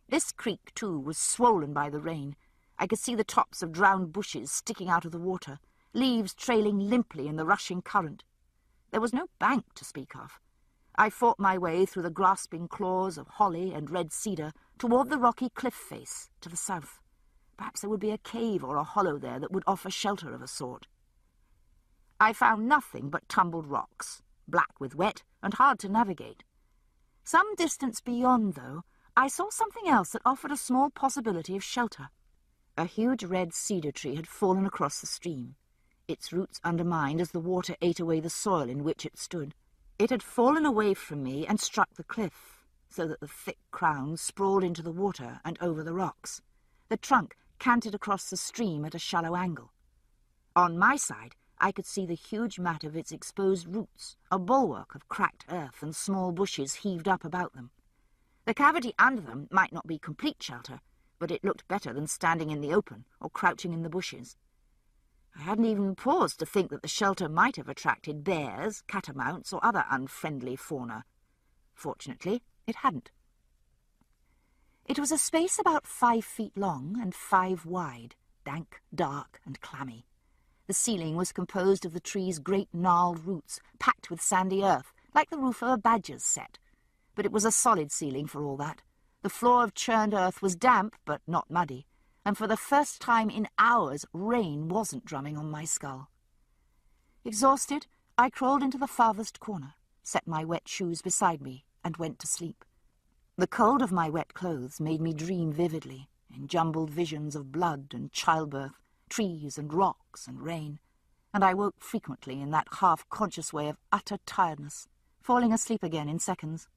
This creek, too, was swollen by the rain. I could see the tops of drowned bushes sticking out of the water, leaves trailing limply in the rushing current. There was no bank to speak of. I fought my way through the grasping claws of holly and red cedar toward the rocky cliff face to the south. Perhaps there would be a cave or a hollow there that would offer shelter of a sort. I found nothing but tumbled rocks, black with wet and hard to navigate. Some distance beyond, though, I saw something else that offered a small possibility of shelter. A huge red cedar tree had fallen across the stream, its roots undermined as the water ate away the soil in which it stood. It had fallen away from me and struck the cliff, so that the thick crown sprawled into the water and over the rocks. The trunk canted across the stream at a shallow angle. On my side, I could see the huge mat of its exposed roots, a bulwark of cracked earth and small bushes heaved up about them. The cavity under them might not be complete shelter, but it looked better than standing in the open or crouching in the bushes. I hadn't even paused to think that the shelter might have attracted bears, catamounts, or other unfriendly fauna. Fortunately, it hadn't. It was a space about 5 feet long and 5 wide, dank, dark, and clammy. The ceiling was composed of the tree's great gnarled roots, packed with sandy earth, like the roof of a badger's set. But it was a solid ceiling for all that. The floor of churned earth was damp, but not muddy, and for the first time in hours, rain wasn't drumming on my skull. Exhausted, I crawled into the farthest corner, set my wet shoes beside me, and went to sleep. The cold of my wet clothes made me dream vividly, in jumbled visions of blood and childbirth, trees and rocks and rain, and I woke frequently in that half-conscious way of utter tiredness, falling asleep again in seconds.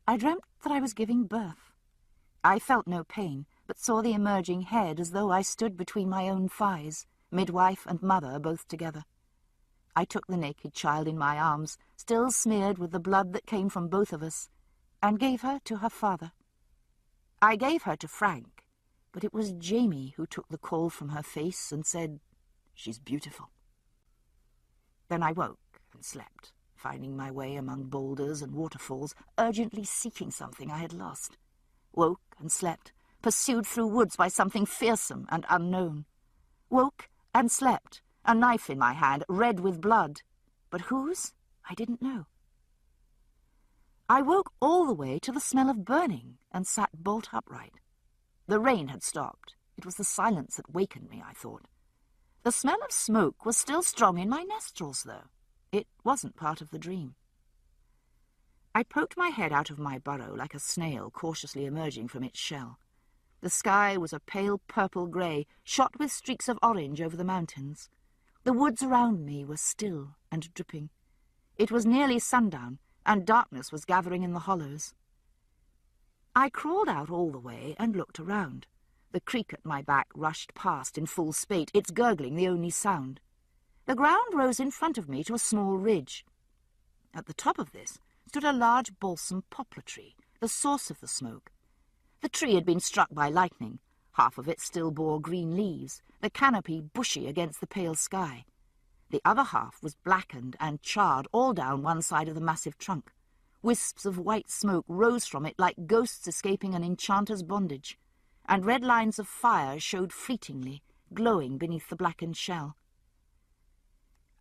I dreamt that I was giving birth. I felt no pain, but saw the emerging head as though I stood between my own thighs, midwife and mother both together. I took the naked child in my arms, still smeared with the blood that came from both of us, and gave her to her father. I gave her to Frank, but it was Jamie who took the coal from her face and said, "She's beautiful." Then I woke and slept, finding my way among boulders and waterfalls, urgently seeking something I had lost. Woke and slept, pursued through woods by something fearsome and unknown. Woke and slept, a knife in my hand, red with blood. But whose? I didn't know. I woke all the way to the smell of burning and sat bolt upright. The rain had stopped. It was the silence that wakened me, I thought. The smell of smoke was still strong in my nostrils, though. It wasn't part of the dream. I poked my head out of my burrow like a snail cautiously emerging from its shell. The sky was a pale purple-grey, shot with streaks of orange over the mountains. The woods around me were still and dripping. It was nearly sundown, and darkness was gathering in the hollows. I crawled out all the way and looked around. The creek at my back rushed past in full spate, its gurgling the only sound. The ground rose in front of me to a small ridge. At the top of this stood a large balsam poplar tree, the source of the smoke. The tree had been struck by lightning. Half of it still bore green leaves, the canopy bushy against the pale sky. The other half was blackened and charred all down one side of the massive trunk. Wisps of white smoke rose from it like ghosts escaping an enchanter's bondage, and red lines of fire showed fleetingly, glowing beneath the blackened shell.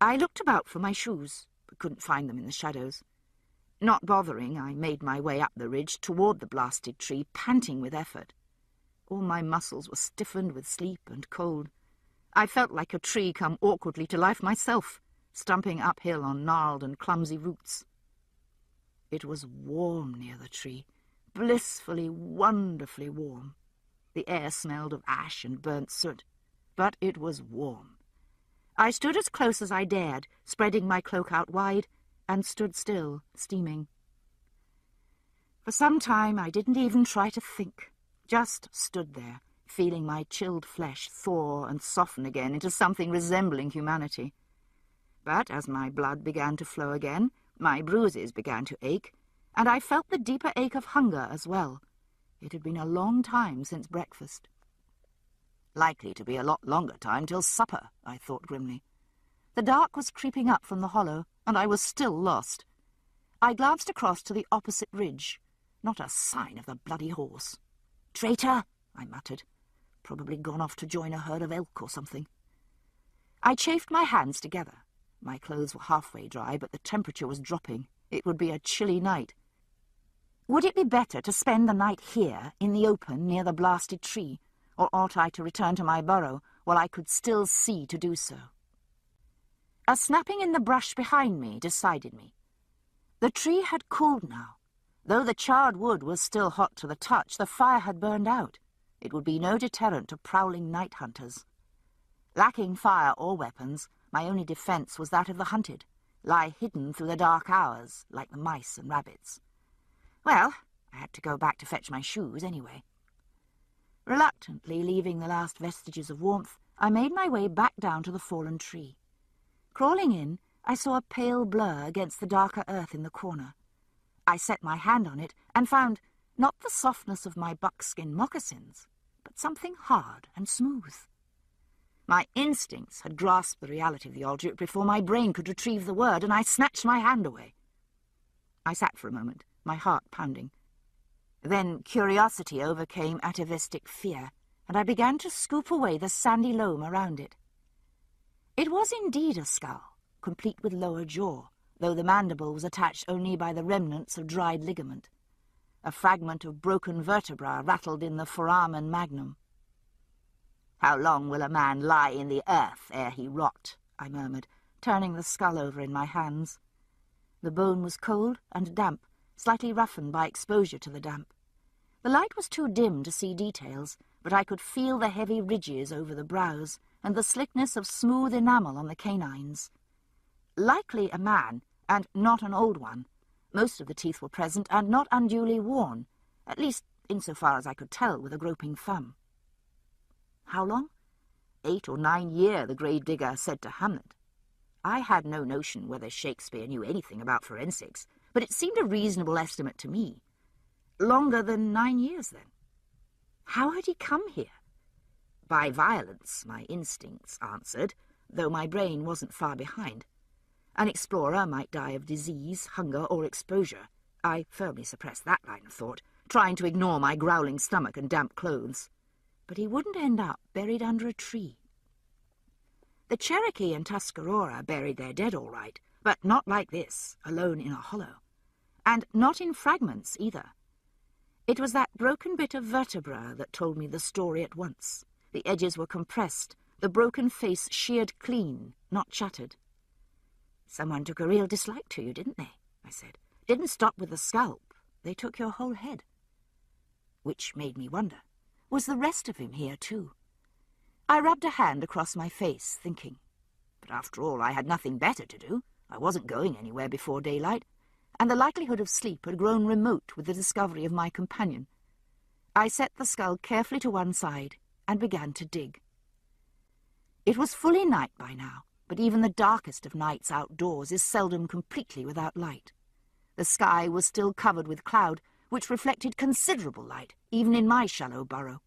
I looked about for my shoes, but couldn't find them in the shadows. Not bothering, I made my way up the ridge toward the blasted tree, panting with effort. All my muscles were stiffened with sleep and cold. I felt like a tree come awkwardly to life myself, stumping uphill on gnarled and clumsy roots. It was warm near the tree, blissfully, wonderfully warm. The air smelled of ash and burnt soot, but it was warm. I stood as close as I dared, spreading my cloak out wide, and stood still, steaming. For some time I didn't even try to think, just stood there, feeling my chilled flesh thaw and soften again into something resembling humanity. But as my blood began to flow again, my bruises began to ache, and I felt the deeper ache of hunger as well. It had been a long time since breakfast. Likely to be a lot longer time till supper, I thought grimly. The dark was creeping up from the hollow, and I was still lost. I glanced across to the opposite ridge. Not a sign of the bloody horse. "Traitor," I muttered. "Probably gone off to join a herd of elk or something." I chafed my hands together. My clothes were halfway dry, but the temperature was dropping. It would be a chilly night. Would it be better to spend the night here, in the open, near the blasted tree, or ought I to return to my burrow while I could still see to do so? A snapping in the brush behind me decided me. The tree had cooled now. Though the charred wood was still hot to the touch, the fire had burned out. It would be no deterrent to prowling night hunters. Lacking fire or weapons, my only defence was that of the hunted, lie hidden through the dark hours, like the mice and rabbits. Well, I had to go back to fetch my shoes anyway. Reluctantly leaving the last vestiges of warmth, I made my way back down to the fallen tree. Crawling in, I saw a pale blur against the darker earth in the corner. I set my hand on it and found not the softness of my buckskin moccasins, but something hard and smooth. My instincts had grasped the reality of the object before my brain could retrieve the word, and I snatched my hand away. I sat for a moment, my heart pounding. Then curiosity overcame atavistic fear, and I began to scoop away the sandy loam around it. It was indeed a skull, complete with lower jaw, though the mandible was attached only by the remnants of dried ligament. A fragment of broken vertebra rattled in the foramen magnum. "How long will a man lie in the earth ere he rot?" I murmured, turning the skull over in my hands. The bone was cold and damp, slightly roughened by exposure to the damp. The light was too dim to see details, but I could feel the heavy ridges over the brows and the slickness of smooth enamel on the canines. Likely a man, and not an old one. Most of the teeth were present and not unduly worn, at least insofar as I could tell with a groping thumb. How long? 8 or 9 years, the grave digger said to Hamlet. I had no notion whether Shakespeare knew anything about forensics, but it seemed a reasonable estimate to me. Longer than 9 years, then. How had he come here? By violence, my instincts answered, though my brain wasn't far behind. An explorer might die of disease, hunger, or exposure. I firmly suppressed that line of thought, trying to ignore my growling stomach and damp clothes. But he wouldn't end up buried under a tree. The Cherokee and Tuscarora buried their dead all right, but not like this, alone in a hollow. And not in fragments, either. It was that broken bit of vertebra that told me the story at once. The edges were compressed, the broken face sheared clean, not shattered. Someone took a real dislike to you, didn't they? I said. Didn't stop with the scalp. They took your whole head. Which made me wonder, was the rest of him here too? I rubbed a hand across my face, thinking. But after all, I had nothing better to do. I wasn't going anywhere before daylight, and the likelihood of sleep had grown remote with the discovery of my companion. I set the skull carefully to one side and began to dig. It was fully night by now, but even the darkest of nights outdoors is seldom completely without light. The sky was still covered with cloud, which reflected considerable light, even in my shallow burrow.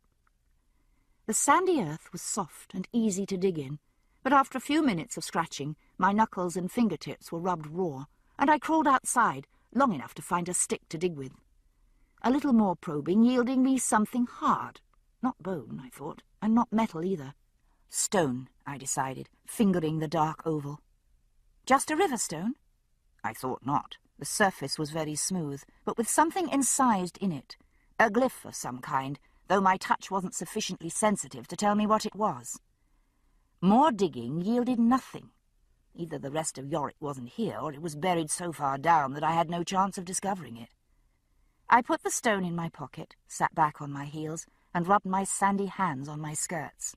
The sandy earth was soft and easy to dig in, but after a few minutes of scratching, my knuckles and fingertips were rubbed raw, and I crawled outside, long enough to find a stick to dig with. A little more probing yielding me something hard. Not bone, I thought, and not metal either. Stone, I decided, fingering the dark oval. Just a river stone? I thought not. The surface was very smooth, but with something incised in it. A glyph of some kind, though my touch wasn't sufficiently sensitive to tell me what it was. More digging yielded nothing. Either the rest of Yorick wasn't here, or it was buried so far down that I had no chance of discovering it. I put the stone in my pocket, sat back on my heels, and rubbed my sandy hands on my skirts.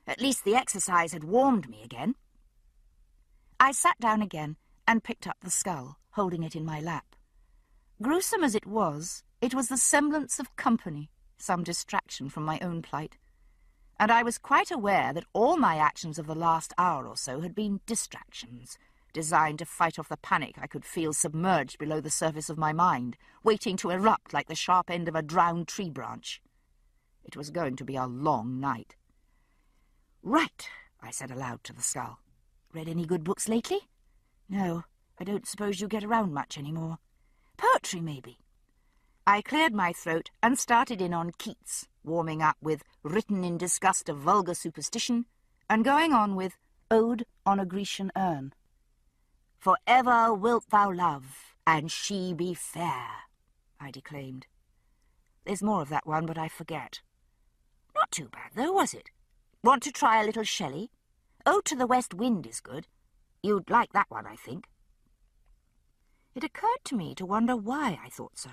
At least the exercise had warmed me again. I sat down again and picked up the skull, holding it in my lap. Gruesome as it was the semblance of company, some distraction from my own plight. And I was quite aware that all my actions of the last hour or so had been distractions, designed to fight off the panic I could feel submerged below the surface of my mind, waiting to erupt like the sharp end of a drowned tree branch. It was going to be a long night. "Right," I said aloud to the skull. "Read any good books lately?" "No, I don't suppose you get around much anymore." "Poetry, maybe?" I cleared my throat and started in on Keats, warming up with Written in Disgust of Vulgar Superstition, and going on with Ode on a Grecian Urn. "For ever wilt thou love, and she be fair," I declaimed. There's more of that one, but I forget. Not too bad, though, was it? Want to try a little Shelley? Ode to the West Wind is good. You'd like that one, I think. It occurred to me to wonder why I thought so.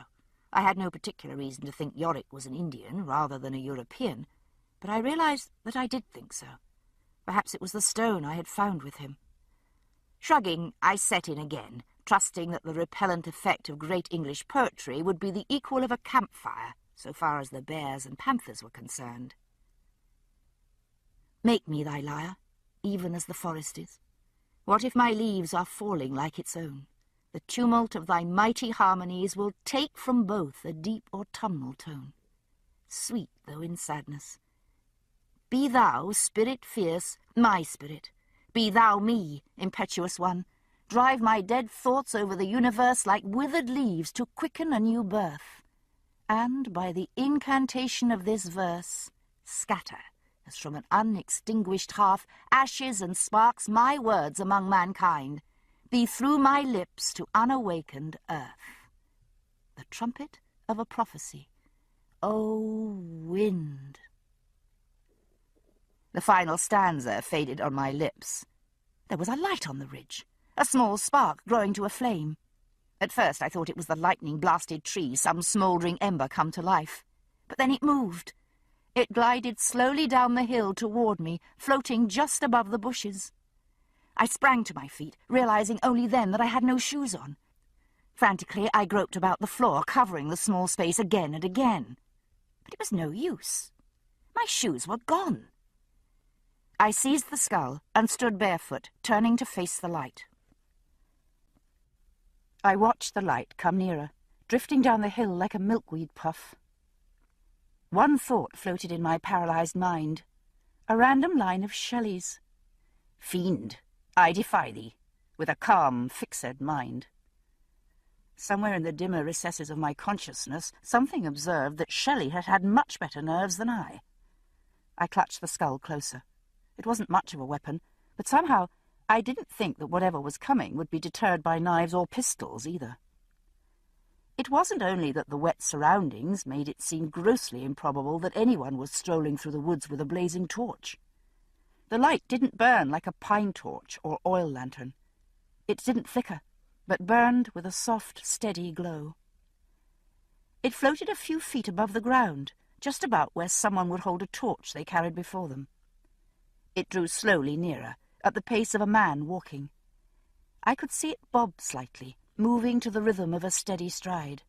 I had no particular reason to think Yorick was an Indian rather than a European, but I realized that I did think so. Perhaps it was the stone I had found with him. Shrugging, I set in again, trusting that the repellent effect of great English poetry would be the equal of a campfire, so far as the bears and panthers were concerned. Make me thy lyre, even as the forest is. What if my leaves are falling like its own? The tumult of thy mighty harmonies will take from both a deep autumnal tone, sweet though in sadness. Be thou, spirit fierce, my spirit. Be thou me, impetuous one. Drive my dead thoughts over the universe like withered leaves to quicken a new birth. And by the incantation of this verse, scatter, as from an unextinguished hearth, ashes and sparks my words among mankind. Be through my lips to unawakened earth. The trumpet of a prophecy. O wind. The final stanza faded on my lips. There was a light on the ridge, a small spark growing to a flame. At first I thought it was the lightning-blasted tree, some smouldering ember come to life. But then it moved. It glided slowly down the hill toward me, floating just above the bushes. I sprang to my feet, realizing only then that I had no shoes on. Frantically, I groped about the floor, covering the small space again and again. But it was no use. My shoes were gone. I seized the skull and stood barefoot, turning to face the light. I watched the light come nearer, drifting down the hill like a milkweed puff. One thought floated in my paralyzed mind, a random line of Shelley's. "Fiend, I defy thee, with a calm, fixed mind." Somewhere in the dimmer recesses of my consciousness, something observed that Shelley had had much better nerves than I. I clutched the skull closer. It wasn't much of a weapon, but somehow I didn't think that whatever was coming would be deterred by knives or pistols either. It wasn't only that the wet surroundings made it seem grossly improbable that anyone was strolling through the woods with a blazing torch. The light didn't burn like a pine torch or oil lantern. It didn't flicker, but burned with a soft, steady glow. It floated a few feet above the ground, just about where someone would hold a torch they carried before them. It drew slowly nearer, at the pace of a man walking. I could see it bob slightly, moving to the rhythm of a steady stride.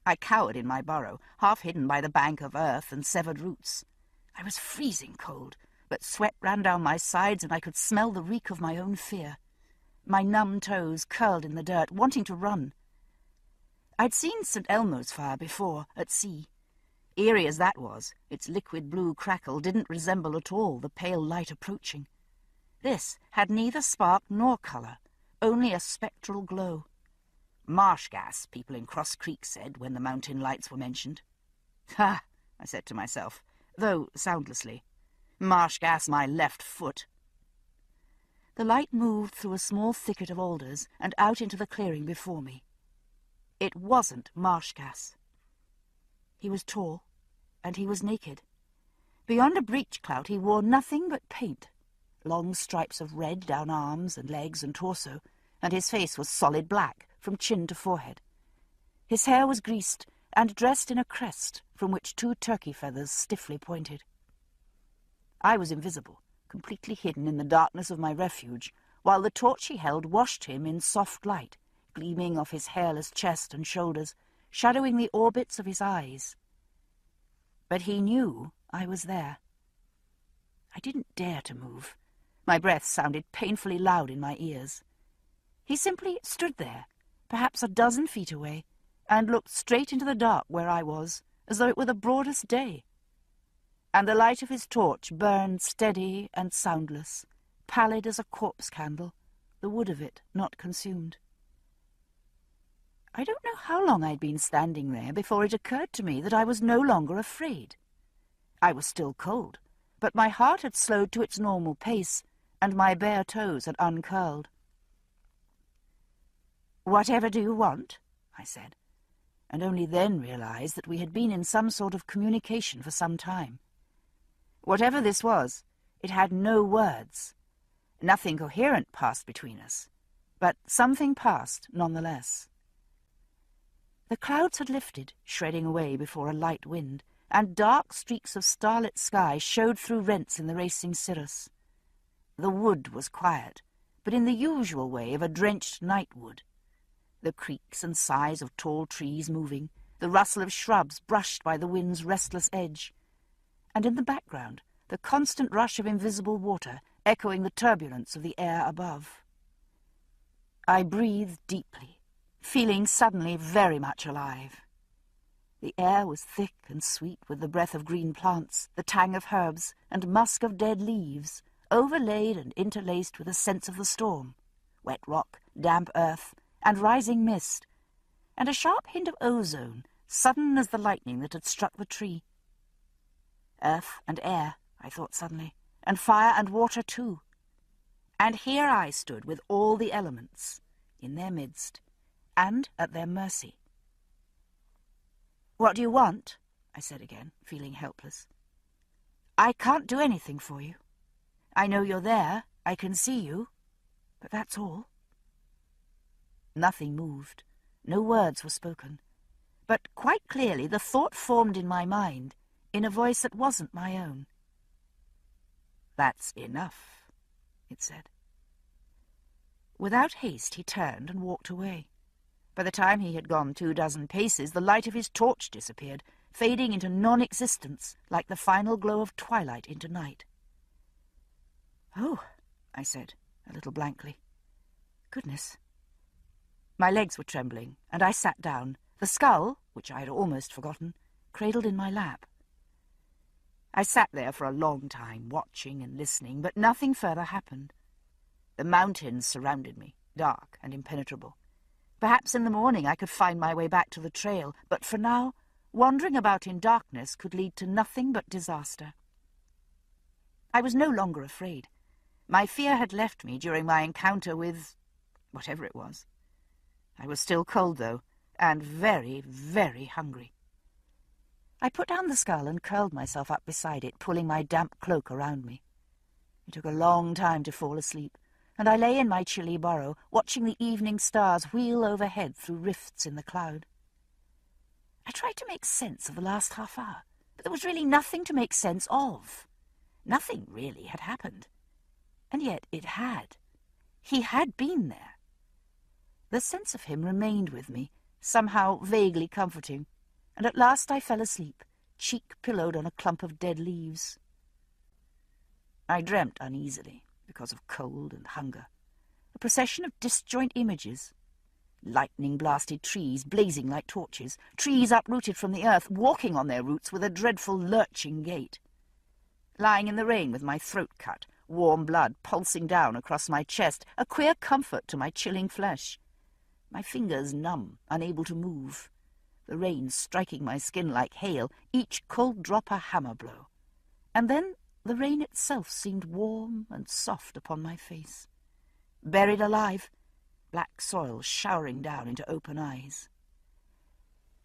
I cowered in my burrow, half hidden by the bank of earth and severed roots. I was freezing cold, but sweat ran down my sides and I could smell the reek of my own fear. My numb toes curled in the dirt, wanting to run. I'd seen St. Elmo's fire before, at sea. Eerie as that was, its liquid blue crackle didn't resemble at all the pale light approaching. This had neither spark nor colour, only a spectral glow. Marsh gas, people in Cross Creek said when the mountain lights were mentioned. "Ha!" I said to myself, though soundlessly. "Marsh gas my left foot." The light moved through a small thicket of alders and out into the clearing before me. It wasn't marsh gas. He was tall, and he was naked. Beyond a breechclout he wore nothing but paint, long stripes of red down arms and legs and torso, and his face was solid black from chin to forehead. His hair was greased and dressed in a crest from which 2 turkey feathers stiffly pointed. I was invisible, completely hidden in the darkness of my refuge, while the torch he held washed him in soft light, gleaming off his hairless chest and shoulders, shadowing the orbits of his eyes. But he knew I was there. I didn't dare to move. My breath sounded painfully loud in my ears. He simply stood there, perhaps a dozen feet away, and looked straight into the dark where I was, as though it were the broadest day. And the light of his torch burned steady and soundless, pallid as a corpse candle, the wood of it not consumed. I don't know how long I'd been standing there before it occurred to me that I was no longer afraid. I was still cold, but my heart had slowed to its normal pace, and my bare toes had uncurled. "Whatever do you want?" I said, and only then realized that we had been in some sort of communication for some time. Whatever this was, it had no words. Nothing coherent passed between us, but something passed nonetheless. The clouds had lifted, shredding away before a light wind, and dark streaks of starlit sky showed through rents in the racing cirrus. The wood was quiet, but in the usual way of a drenched night wood. The creaks and sighs of tall trees moving, the rustle of shrubs brushed by the wind's restless edge, and in the background the constant rush of invisible water echoing the turbulence of the air above. I breathed deeply, feeling suddenly very much alive. The air was thick and sweet with the breath of green plants, the tang of herbs, and musk of dead leaves, overlaid and interlaced with a sense of the storm, wet rock, damp earth, and rising mist, and a sharp hint of ozone, sudden as the lightning that had struck the tree. Earth and air, I thought suddenly, and fire and water too. And here I stood with all the elements, in their midst, and at their mercy. "What do you want?" I said again, feeling helpless. "I can't do anything for you. I know you're there, I can see you, but that's all." Nothing moved, no words were spoken, But quite clearly the thought formed in my mind in a voice that wasn't my own. "That's enough," it said. Without haste he turned and walked away. By the time he had gone 24 paces, the light of his torch disappeared, fading into non-existence like the final glow of twilight into night. "Oh," I said, a little blankly. "Goodness." My legs were trembling, and I sat down, the skull, which I had almost forgotten, cradled in my lap. I sat there for a long time, watching and listening, but nothing further happened. The mountains surrounded me, dark and impenetrable. Perhaps in the morning I could find my way back to the trail, but for now, wandering about in darkness could lead to nothing but disaster. I was no longer afraid. My fear had left me during my encounter with whatever it was. I was still cold, though, and very, very hungry. I put down the skull and curled myself up beside it, pulling my damp cloak around me. It took a long time to fall asleep, and I lay in my chilly burrow, watching the evening stars wheel overhead through rifts in the cloud. I tried to make sense of the last half hour, but there was really nothing to make sense of. Nothing really had happened. And yet it had. He had been there. The sense of him remained with me, somehow vaguely comforting, and at last I fell asleep, cheek pillowed on a clump of dead leaves. I dreamt uneasily, because of cold and hunger, a procession of disjoint images. Lightning-blasted trees blazing like torches, trees uprooted from the earth, walking on their roots with a dreadful lurching gait. Lying in the rain with my throat cut, warm blood pulsing down across my chest, a queer comfort to my chilling flesh. My fingers numb, unable to move. The rain striking my skin like hail, each cold drop a hammer blow. And then the rain itself seemed warm and soft upon my face. Buried alive, black soil showering down into open eyes.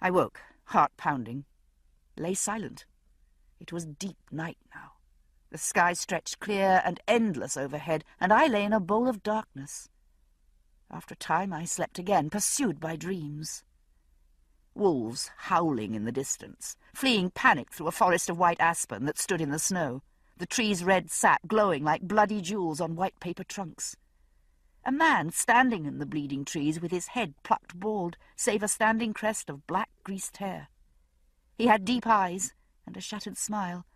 I woke, heart pounding, lay silent. It was deep night now. The sky stretched clear and endless overhead, and I lay in a bowl of darkness. After a time I slept again, pursued by dreams. Wolves howling in the distance, fleeing panic through a forest of white aspen that stood in the snow, the tree's red sap glowing like bloody jewels on white paper trunks. A man standing in the bleeding trees with his head plucked bald, save a standing crest of black greased hair. He had deep eyes and a shattered smile,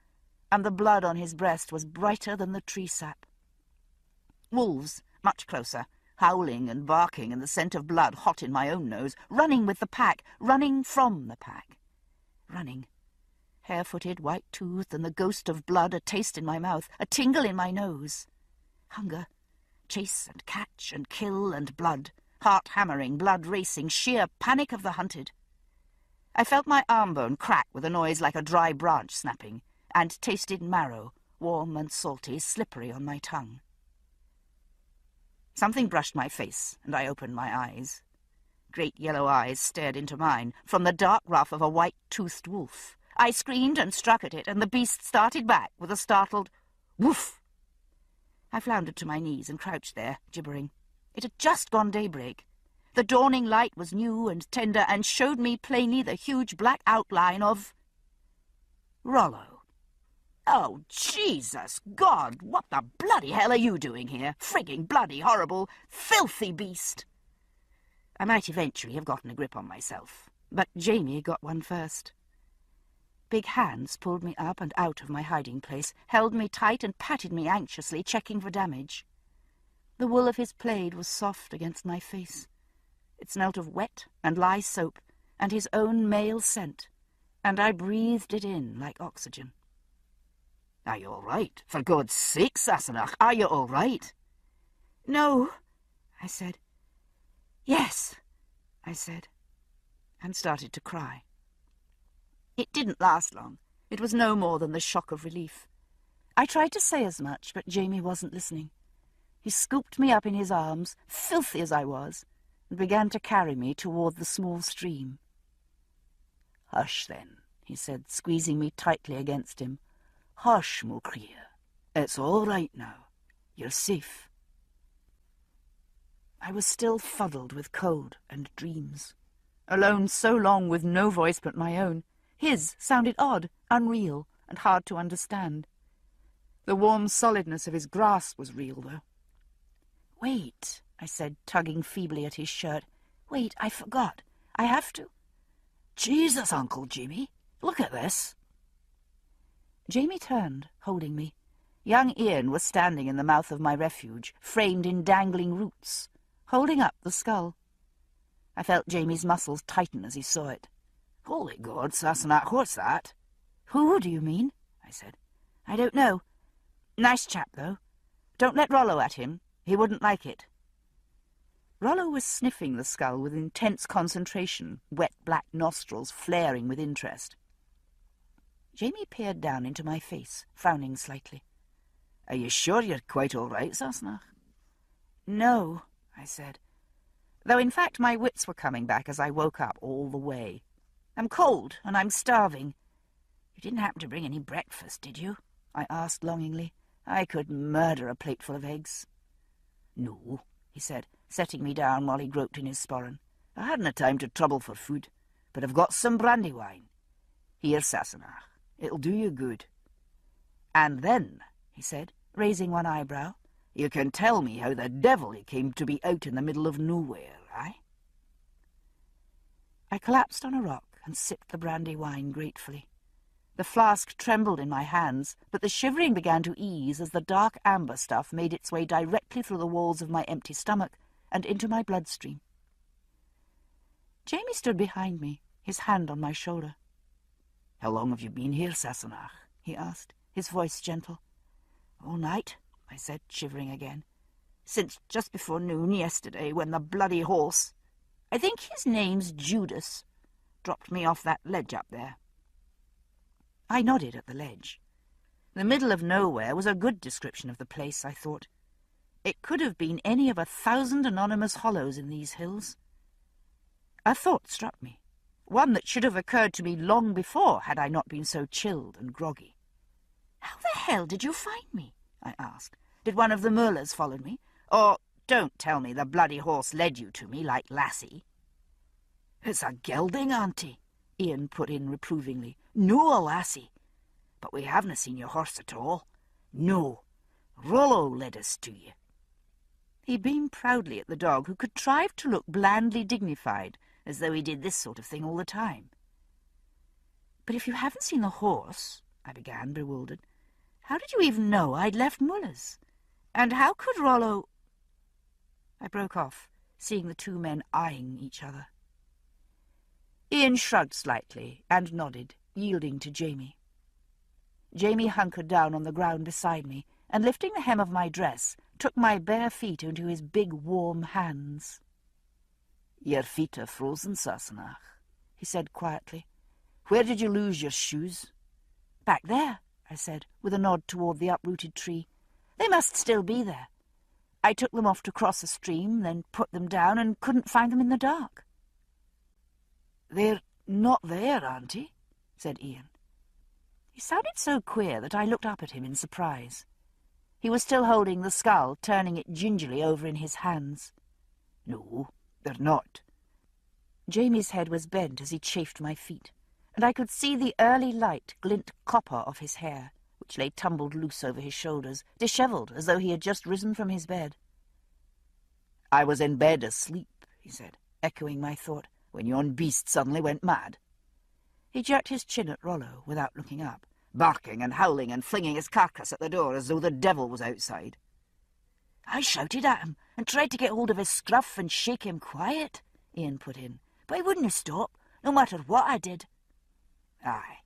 and the blood on his breast was brighter than the tree sap. Wolves, much closer, howling and barking, and the scent of blood hot in my own nose, running with the pack, running from the pack. Running, hair-footed, white-toothed, and the ghost of blood a taste in my mouth, a tingle in my nose. Hunger, chase and catch and kill and blood, heart hammering, blood racing, sheer panic of the hunted. I felt my arm bone crack with a noise like a dry branch snapping, and tasted marrow, warm and salty, slippery on my tongue. Something brushed my face, and I opened my eyes. Great yellow eyes stared into mine, from the dark ruff of a white-toothed wolf. I screamed and struck at it, and the beast started back with a startled woof. I floundered to my knees and crouched there, gibbering. It had just gone daybreak. The dawning light was new and tender, and showed me plainly the huge black outline of Rollo. "Oh, Jesus God, what the bloody hell are you doing here? Frigging bloody horrible, filthy beast!" I might eventually have gotten a grip on myself, but Jamie got one first. Big hands pulled me up and out of my hiding place, held me tight and patted me anxiously, checking for damage. The wool of his plaid was soft against my face. It smelt of wet and lye soap and his own male scent, and I breathed it in like oxygen. "Are you all right? For God's sake, Sassenach, are you all right?" "No," I said. "Yes," I said, and started to cry. It didn't last long. It was no more than the shock of relief. I tried to say as much, but Jamie wasn't listening. He scooped me up in his arms, filthy as I was, and began to carry me toward the small stream. "Hush, then," he said, squeezing me tightly against him. "Hush, Mulcrea. It's all right now. You're safe." I was still fuddled with cold and dreams. alone so long with no voice but my own. His sounded odd, unreal, and hard to understand. The warm solidness of his grasp was real, though. "Wait," I said, tugging feebly at his shirt. "Wait, I forgot. I have to." "Jesus, Uncle Jimmy, look at this." Jamie turned, holding me. Young Ian was standing in the mouth of my refuge, framed in dangling roots, holding up the skull. I felt Jamie's muscles tighten as he saw it. "Holy God, Sassenach, what's that?" "Who do you mean?" I said. "I don't know. Nice chap, though. Don't let Rollo at him. He wouldn't like it." Rollo was sniffing the skull with intense concentration, wet black nostrils flaring with interest. Jamie peered down into my face, frowning slightly. "Are you sure you're quite all right, Sassenach?" "No," I said, though in fact my wits were coming back as I woke up all the way. "I'm cold and I'm starving." "You didn't happen to bring any breakfast, did you?" I asked longingly. I could murder a plateful of eggs. "No," he said, setting me down while he groped in his sporran. "I hadn't time to trouble for food, but I've got some brandy wine. Here, Sassenach, it'll do you good." "And then," he said, raising one eyebrow, "you can tell me how the devil you came to be out in the middle of nowhere, eh?" I collapsed on a rock and sipped the brandy wine gratefully. The flask trembled in my hands, but the shivering began to ease as the dark amber stuff made its way directly through the walls of my empty stomach and into my bloodstream. Jamie stood behind me, his hand on my shoulder. "How long have you been here, Sassenach?" he asked, his voice gentle. "All night," I said, shivering again. "Since just before noon yesterday, when the bloody horse, I think his name's Judas, dropped me off that ledge up there." I nodded at the ledge. The middle of nowhere was a good description of the place, I thought. It could have been any of 1,000 anonymous hollows in these hills. A thought struck me, one that should have occurred to me long before had I not been so chilled and groggy. "How the hell did you find me?" I asked. "Did one of the Mullahs follow me? Or don't tell me the bloody horse led you to me like Lassie." "It's a gelding, Auntie," Ian put in reprovingly. "No a lassie. But we haven't seen your horse at all. No, Rollo led us to you." He beamed proudly at the dog, who contrived to look blandly dignified, as though he did this sort of thing all the time. "But if you haven't seen the horse," I began, bewildered, "how did you even know I'd left Mullah's? And how could Rollo—" I broke off, seeing the two men eyeing each other. Ian shrugged slightly and nodded, yielding to Jamie. Jamie hunkered down on the ground beside me, and lifting the hem of my dress, took my bare feet into his big, warm hands. "Your feet are frozen, Sassenach," he said quietly. "Where did you lose your shoes?" "Back there," I said, with a nod toward the uprooted tree. "They must still be there. I took them off to cross a stream, then put them down and couldn't find them in the dark." "They're not there, Auntie," said Ian. He sounded so queer that I looked up at him in surprise. He was still holding the skull, turning it gingerly over in his hands. "No, they're not." Jamie's head was bent as he chafed my feet, and I could see the early light glint copper of his hair, which lay tumbled loose over his shoulders, dishevelled as though he had just risen from his bed. "I was in bed asleep," he said, echoing my thought, "when yon beast suddenly went mad." He jerked his chin at Rollo without looking up, barking and howling and flinging his carcass at the door as though the devil was outside. "I shouted at him and tried to get hold of his scruff and shake him quiet," Ian put in, "but he wouldn't stop, no matter what I did." "Aye.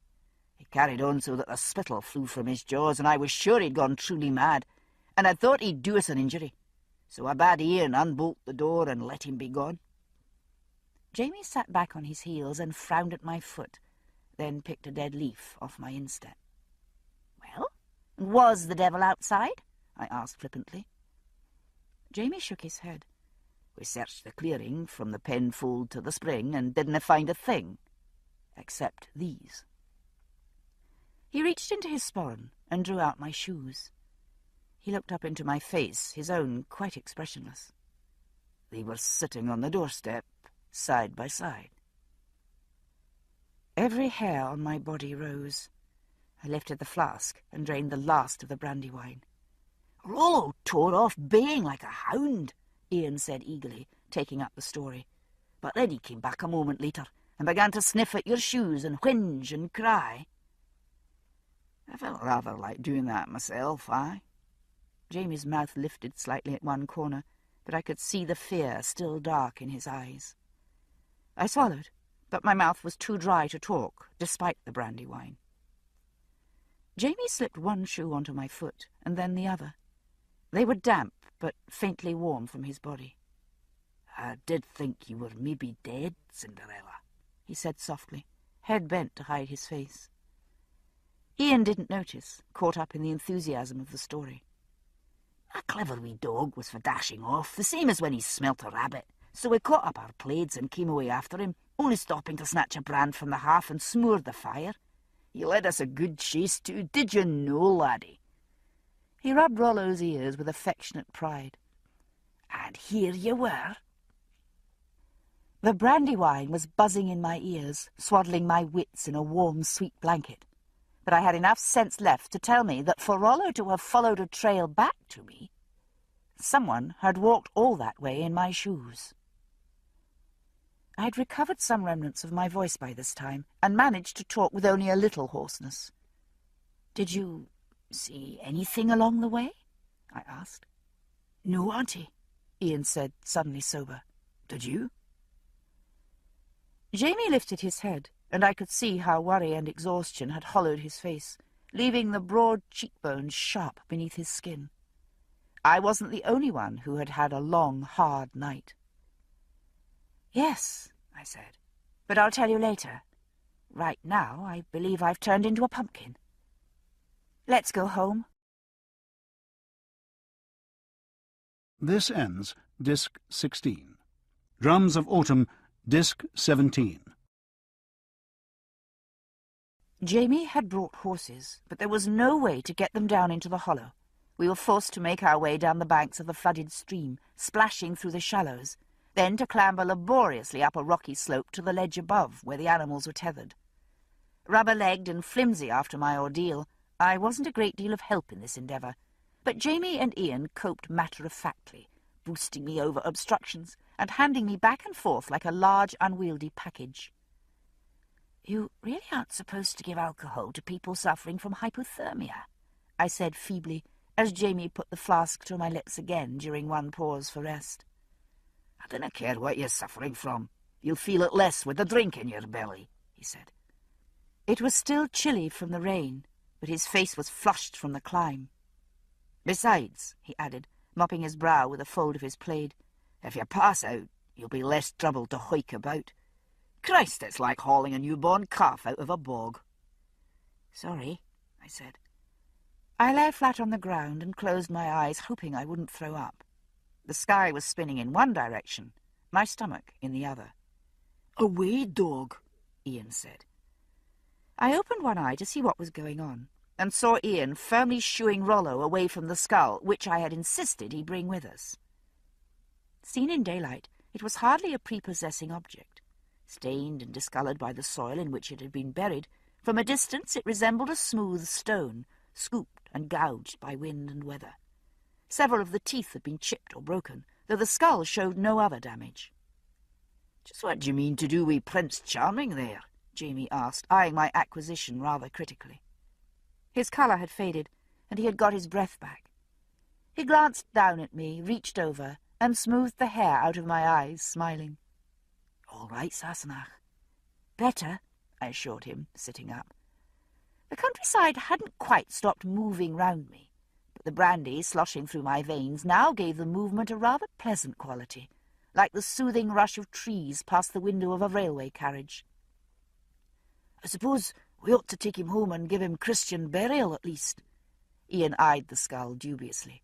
He carried on so that the spittle flew from his jaws, and I was sure he'd gone truly mad, and I thought he'd do us an injury. So I bade Ian unbolt the door and let him be gone." Jamie sat back on his heels and frowned at my foot, then picked a dead leaf off my instep. "Well, was the devil outside?" I asked flippantly. Jamie shook his head. "We searched the clearing from the penfold to the spring and didn't find a thing, except these." He reached into his sporran and drew out my shoes. He looked up into my face, his own quite expressionless. "They were sitting on the doorstep, side by side." Every hair on my body rose. I lifted the flask and drained the last of the brandy wine. "Rollo tore off baying like a hound," Ian said eagerly, taking up the story. "But then he came back a moment later and began to sniff at your shoes and whinge and cry." I felt rather like doing that myself, Jamie's mouth lifted slightly at one corner, but I could see the fear still dark in his eyes. I swallowed, but my mouth was too dry to talk, despite the brandy wine. Jamie slipped one shoe onto my foot, and then the other. They were damp, but faintly warm from his body. "I did think you were maybe dead, Cinderella," he said softly, head bent to hide his face. Ian didn't notice, caught up in the enthusiasm of the story. "A clever wee dog was for dashing off, the same as when he smelt a rabbit, so we caught up our plaids and came away after him, only stopping to snatch a brand from the hearth and smoor the fire. You led us a good chase too, did you know, laddie?" He rubbed Rollo's ears with affectionate pride. "And here you were." The brandy wine was buzzing in my ears, swaddling my wits in a warm, sweet blanket. But I had enough sense left to tell me that for Rollo to have followed a trail back to me, someone had walked all that way in my shoes. I had recovered some remnants of my voice by this time, and managed to talk with only a little hoarseness. "Did you see anything along the way?" I asked. "No, Auntie," Ian said, suddenly sober. "Did you?" Jamie lifted his head, and I could see how worry and exhaustion had hollowed his face, leaving the broad cheekbones sharp beneath his skin. I wasn't the only one who had had a long, hard night. "Yes," I said, "but I'll tell you later. Right now, I believe I've turned into a pumpkin. Let's go home." This ends Disc 16. Drums of Autumn, Disc 17. Jamie had brought horses, but there was no way to get them down into the hollow. We were forced to make our way down the banks of the flooded stream, splashing through the shallows, then to clamber laboriously up a rocky slope to the ledge above, where the animals were tethered. Rubber-legged and flimsy after my ordeal, I wasn't a great deal of help in this endeavour, but Jamie and Ian coped matter-of-factly, boosting me over obstructions and handing me back and forth like a large, unwieldy package. "You really aren't supposed to give alcohol to people suffering from hypothermia," I said feebly, as Jamie put the flask to my lips again during one pause for rest. "I dinna care what you're suffering from. You'll feel it less with the drink in your belly," he said. It was still chilly from the rain, but his face was flushed from the climb. "Besides," he added, mopping his brow with a fold of his plaid, "if you pass out, you'll be less trouble to hoik about. Christ, it's like hauling a newborn calf out of a bog." "Sorry," I said. I lay flat on the ground and closed my eyes, hoping I wouldn't throw up. The sky was spinning in one direction, my stomach in the other. "Away, dog," Ian said. I opened one eye to see what was going on, and saw Ian firmly shooing Rollo away from the skull, which I had insisted he bring with us. Seen in daylight, it was hardly a prepossessing object. Stained and discoloured by the soil in which it had been buried, from a distance it resembled a smooth stone, scooped and gouged by wind and weather. Several of the teeth had been chipped or broken, though the skull showed no other damage. "Just what do you mean to do with Prince Charming there?" Jamie asked, eyeing my acquisition rather critically. His colour had faded, and he had got his breath back. He glanced down at me, reached over, and smoothed the hair out of my eyes, smiling. "All right, Sassenach." "Better," I assured him, sitting up. The countryside hadn't quite stopped moving round me, but the brandy sloshing through my veins now gave the movement a rather pleasant quality, like the soothing rush of trees past the window of a railway carriage. "I suppose we ought to take him home and give him Christian burial at least." Ian eyed the skull dubiously.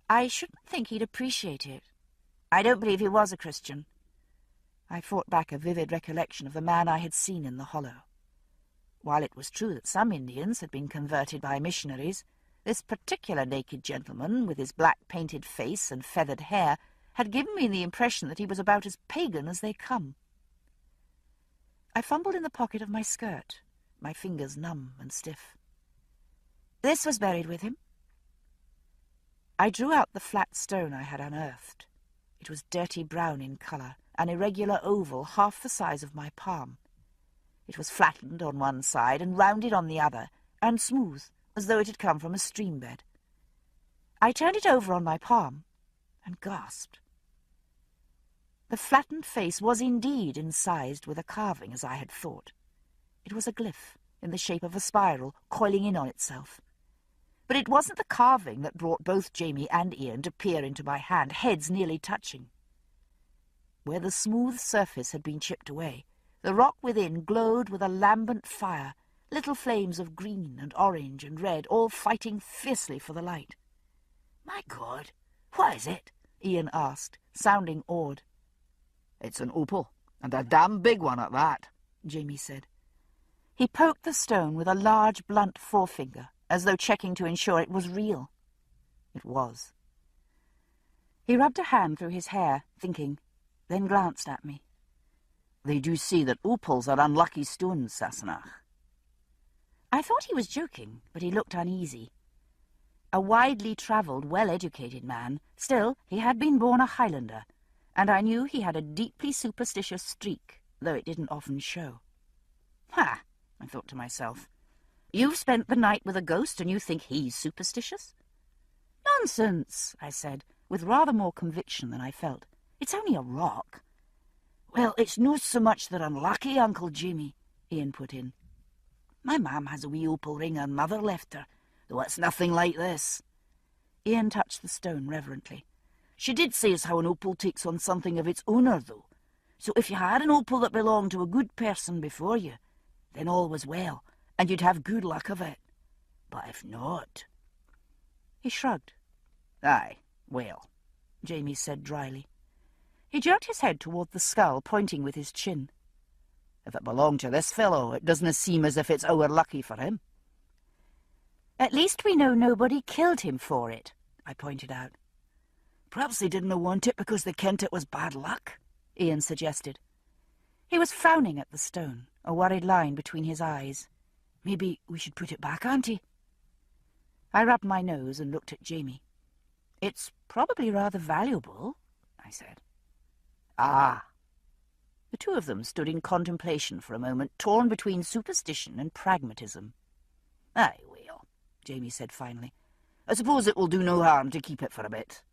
"I shouldn't think he'd appreciate it. I don't believe he was a Christian." I fought back a vivid recollection of the man I had seen in the hollow. While it was true that some Indians had been converted by missionaries, this particular naked gentleman, with his black painted face and feathered hair, had given me the impression that he was about as pagan as they come. I fumbled in the pocket of my skirt, my fingers numb and stiff. This was buried with him. I drew out the flat stone I had unearthed. It was dirty brown in colour, an irregular oval half the size of my palm. It was flattened on one side and rounded on the other, and smooth, as though it had come from a stream bed. I turned it over on my palm and gasped. The flattened face was indeed incised with a carving, as I had thought. It was a glyph, in the shape of a spiral, coiling in on itself. But it wasn't the carving that brought both Jamie and Ian to peer into my hand, heads nearly touching. Where the smooth surface had been chipped away, the rock within glowed with a lambent fire, little flames of green and orange and red, all fighting fiercely for the light. "My God, what is it?" Ian asked, sounding awed. "It's an opal, and a damn big one at that," Jamie said. He poked the stone with a large, blunt forefinger, as though checking to ensure it was real. It was. He rubbed a hand through his hair, thinking, then glanced at me. "They do say that opals are unlucky stones, Sassenach." I thought he was joking, but he looked uneasy. A widely travelled, well-educated man, still he had been born a Highlander, and I knew he had a deeply superstitious streak, though it didn't often show. "Ha!" I thought to myself. "You've spent the night with a ghost and you think he's superstitious?" "Nonsense," I said, with rather more conviction than I felt. "It's only a rock." "Well, it's no so much they're unlucky, Uncle Jamie," Ian put in. "My mam has a wee opal ring her mother left her, though it's nothing like this." Ian touched the stone reverently. "She did say as how an opal takes on something of its owner, though. So if you had an opal that belonged to a good person before you, then all was well, and you'd have good luck of it. But if not—" He shrugged. "Aye, well," Jamie said dryly. He jerked his head toward the skull, pointing with his chin. "If it belonged to this fellow, it doesn't seem as if it's our lucky for him." "At least we know nobody killed him for it," I pointed out. "Perhaps they didn't want it because they kent it was bad luck," Ian suggested. He was frowning at the stone, a worried line between his eyes. "Maybe we should put it back, Auntie." I rubbed my nose and looked at Jamie. "It's probably rather valuable," I said. "Ah." The two of them stood in contemplation for a moment, torn between superstition and pragmatism. "Aye, well," Jamie said finally. "I suppose it will do no harm to keep it for a bit."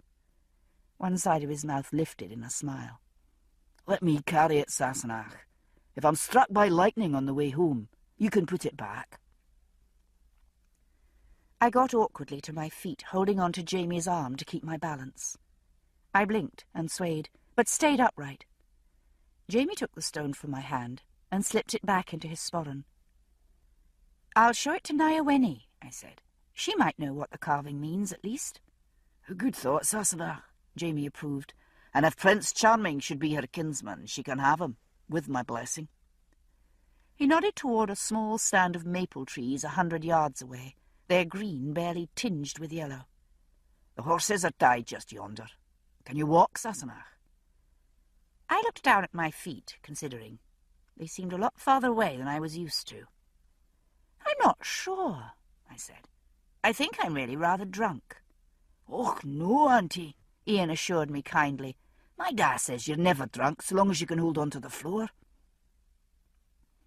One side of his mouth lifted in a smile. "Let me carry it, Sassenach. If I'm struck by lightning on the way home, you can put it back." I got awkwardly to my feet, holding on to Jamie's arm to keep my balance. I blinked and swayed, but stayed upright. Jamie took the stone from my hand and slipped it back into his sporran. "I'll show it to Nioweni," I said. "She might know what the carving means, at least." "A good thought, Sassenach," Jamie approved. "And if Prince Charming should be her kinsman, she can have him, with my blessing." He nodded toward a small stand of maple trees 100 yards away, their green barely tinged with yellow. "The horses are tied just yonder. Can you walk, Sassenach?" I looked down at my feet, considering. They seemed a lot farther away than I was used to. "I'm not sure," I said. "I think I'm really rather drunk." "Och, no, Auntie," Ian assured me kindly. "My dad says you're never drunk so long as you can hold on to the floor."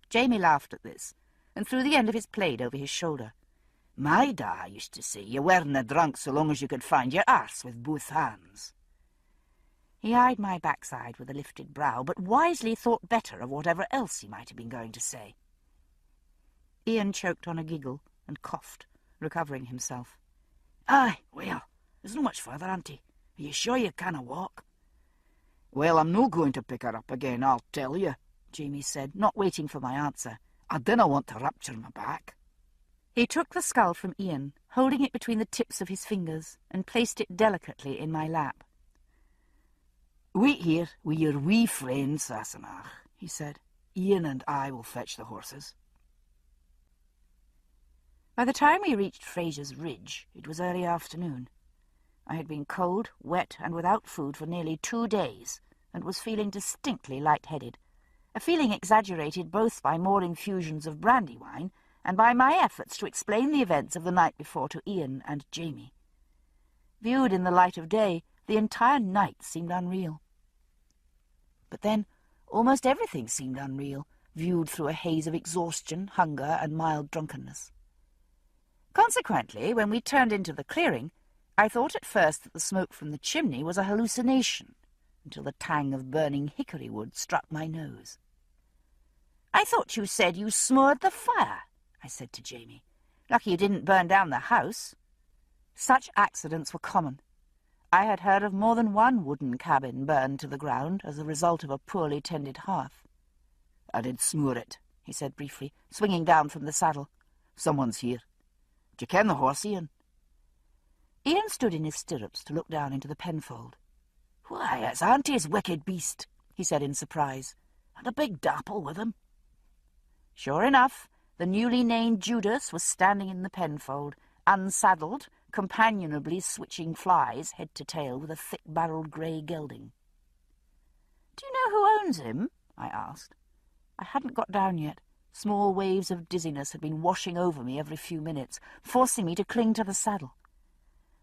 Jamie laughed at this and threw the end of his plaid over his shoulder. "My dad used to say you weren't drunk so long as you could find your arse with both hands." He eyed my backside with a lifted brow, but wisely thought better of whatever else he might have been going to say. Ian choked on a giggle and coughed, recovering himself. "Aye, well, there's no much further, Auntie. Are you sure you canna walk?" "Well, I'm no going to pick her up again, I'll tell you," Jamie said, not waiting for my answer. "I dinna want to rupture my back." He took the skull from Ian, holding it between the tips of his fingers, and placed it delicately in my lap. "Wait here with your wee friend, Sassenach," he said. "Ian and I will fetch the horses." By the time we reached Fraser's Ridge, it was early afternoon. I had been cold, wet, and without food for nearly 2 days, and was feeling distinctly light-headed. a feeling exaggerated both by more infusions of brandy wine and by my efforts to explain the events of the night before to Ian and Jamie. Viewed in the light of day, the entire night seemed unreal. But then, almost everything seemed unreal, viewed through a haze of exhaustion, hunger, and mild drunkenness. Consequently, when we turned into the clearing, I thought at first that the smoke from the chimney was a hallucination, until the tang of burning hickory wood struck my nose. "I thought you said you smored the fire," I said to Jamie. "Lucky you didn't burn down the house." Such accidents were common. I had heard of more than one wooden cabin burned to the ground as a result of a poorly tended hearth. "I did smoor it," he said briefly, swinging down from the saddle. "Someone's here. Do you ken the horse, Ian?" Ian stood in his stirrups to look down into the penfold. "Why, it's Auntie's wicked beast," he said in surprise, "and a big dapple with him." Sure enough, the newly named Judas was standing in the penfold, unsaddled, companionably switching flies head to tail with a thick-barreled grey gelding. "Do you know who owns him?" I asked. I hadn't got down yet. Small waves of dizziness had been washing over me every few minutes, forcing me to cling to the saddle.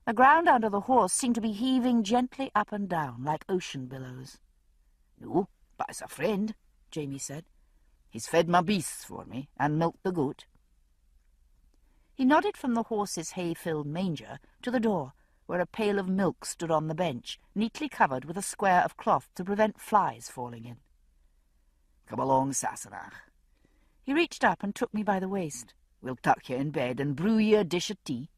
The ground under the horse seemed to be heaving gently up and down like ocean billows. "No, but it's a friend," Jamie said. "He's fed my beasts for me and milked the goat." He nodded from the horse's hay-filled manger to the door, where a pail of milk stood on the bench, neatly covered with a square of cloth to prevent flies falling in. "Come along, Sassenach." He reached up and took me by the waist. "We'll tuck you in bed and brew you a dish of tea."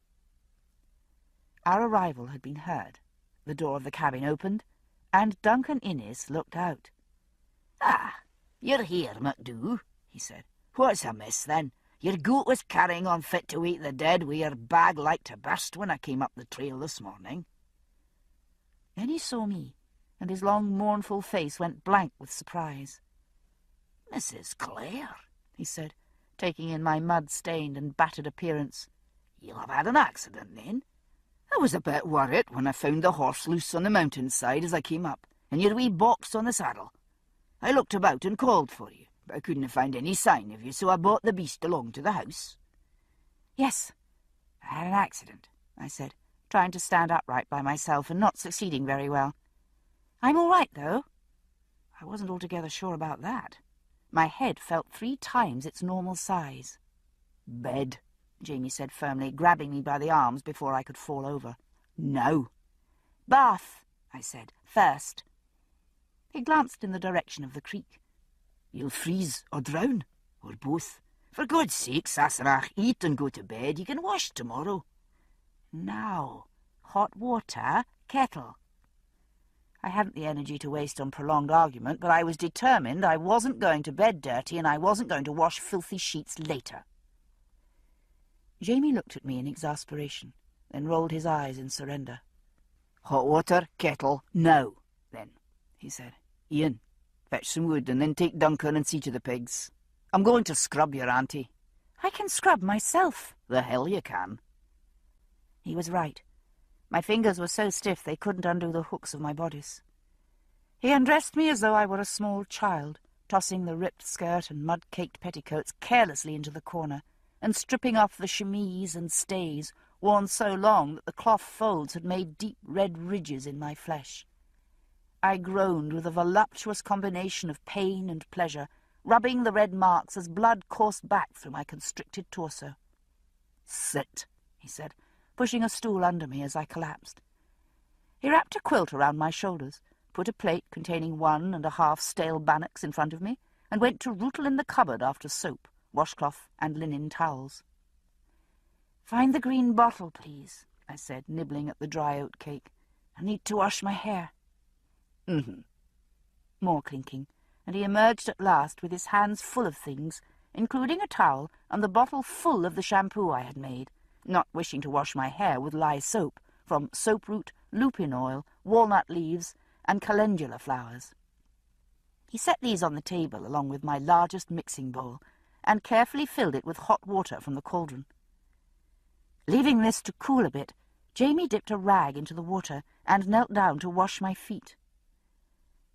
Our arrival had been heard. The door of the cabin opened, and Duncan Innes looked out. "Ah, you're here, MacDoo," he said. "What's amiss, then? Your goat was carrying on fit to eat the dead with your bag like to burst when I came up the trail this morning." Then he saw me, and his long, mournful face went blank with surprise. "Mrs. Clare," he said, taking in my mud-stained and battered appearance. "You'll have had an accident, then? I was a bit worried when I found the horse loose on the mountainside as I came up, and your wee box on the saddle. I looked about and called for you, but I couldn't find any sign of you, so I brought the beast along to the house." "Yes, I had an accident," I said, trying to stand upright by myself and not succeeding very well. "I'm all right, though." I wasn't altogether sure about that. My head felt 3 times its normal size. "Bed," Jamie said firmly, grabbing me by the arms before I could fall over. "Now." "Bath," I said, "first." He glanced in the direction of the creek. "You'll freeze or drown, or both. For God's sake, Sassenach, eat and go to bed. You can wash tomorrow." "Now, hot water, kettle." I hadn't the energy to waste on prolonged argument, but I was determined I wasn't going to bed dirty and I wasn't going to wash filthy sheets later. Jamie looked at me in exasperation, then rolled his eyes in surrender. "Hot water, kettle, now, then," he said. "Ian, fetch some wood and then take Duncan and see to the pigs. I'm going to scrub your auntie." "I can scrub myself." "The hell you can." He was right. My fingers were so stiff they couldn't undo the hooks of my bodice. He undressed me as though I were a small child, tossing the ripped skirt and mud-caked petticoats carelessly into the corner, and stripping off the chemise and stays, worn so long that the cloth folds had made deep red ridges in my flesh. I groaned with a voluptuous combination of pain and pleasure, rubbing the red marks as blood coursed back through my constricted torso. "Sit," he said, pushing a stool under me as I collapsed. He wrapped a quilt around my shoulders, put a plate containing 1½ stale bannocks in front of me, and went to rootle in the cupboard after soap, washcloth, and linen towels. "Find the green bottle, please," I said, nibbling at the dry oat cake. "I need to wash my hair." "Mm-hmm." More clinking, and he emerged at last with his hands full of things, including a towel and the bottle full of the shampoo I had made, not wishing to wash my hair with lye soap, from soap root, lupin oil, walnut leaves, and calendula flowers. He set these on the table along with my largest mixing bowl, and carefully filled it with hot water from the cauldron. Leaving this to cool a bit, Jamie dipped a rag into the water and knelt down to wash my feet.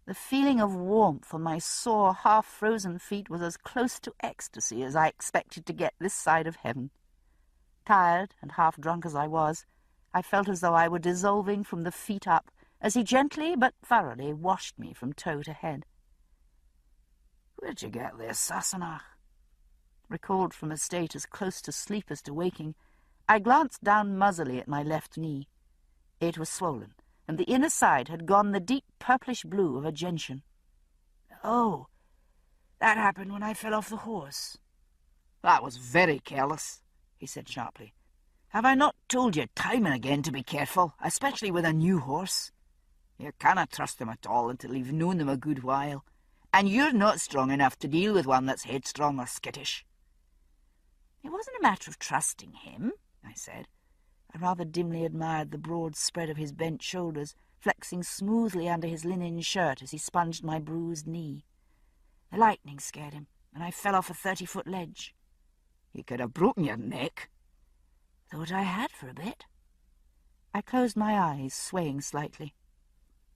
The feeling of warmth on my sore, half-frozen feet was as close to ecstasy as I expected to get this side of heaven. Tired and half-drunk as I was, I felt as though I were dissolving from the feet up, as he gently but thoroughly washed me from toe to head. "Where'd you get this, Sassenach?" Recalled from a state as close to sleep as to waking, I glanced down muzzily at my left knee. It was swollen, and the inner side had gone the deep purplish blue of a gentian. "Oh, that happened when I fell off the horse." "That was very careless," he said sharply. "Have I not told you time and again to be careful, especially with a new horse? You cannot trust them at all until you've known them a good while, and you're not strong enough to deal with one that's headstrong or skittish." "It wasn't a matter of trusting him," I said. I rather dimly admired the broad spread of his bent shoulders, flexing smoothly under his linen shirt as he sponged my bruised knee. "The lightning scared him, and I fell off a 30-foot ledge." "You could have broken your neck." "Thought I had for a bit." I closed my eyes, swaying slightly.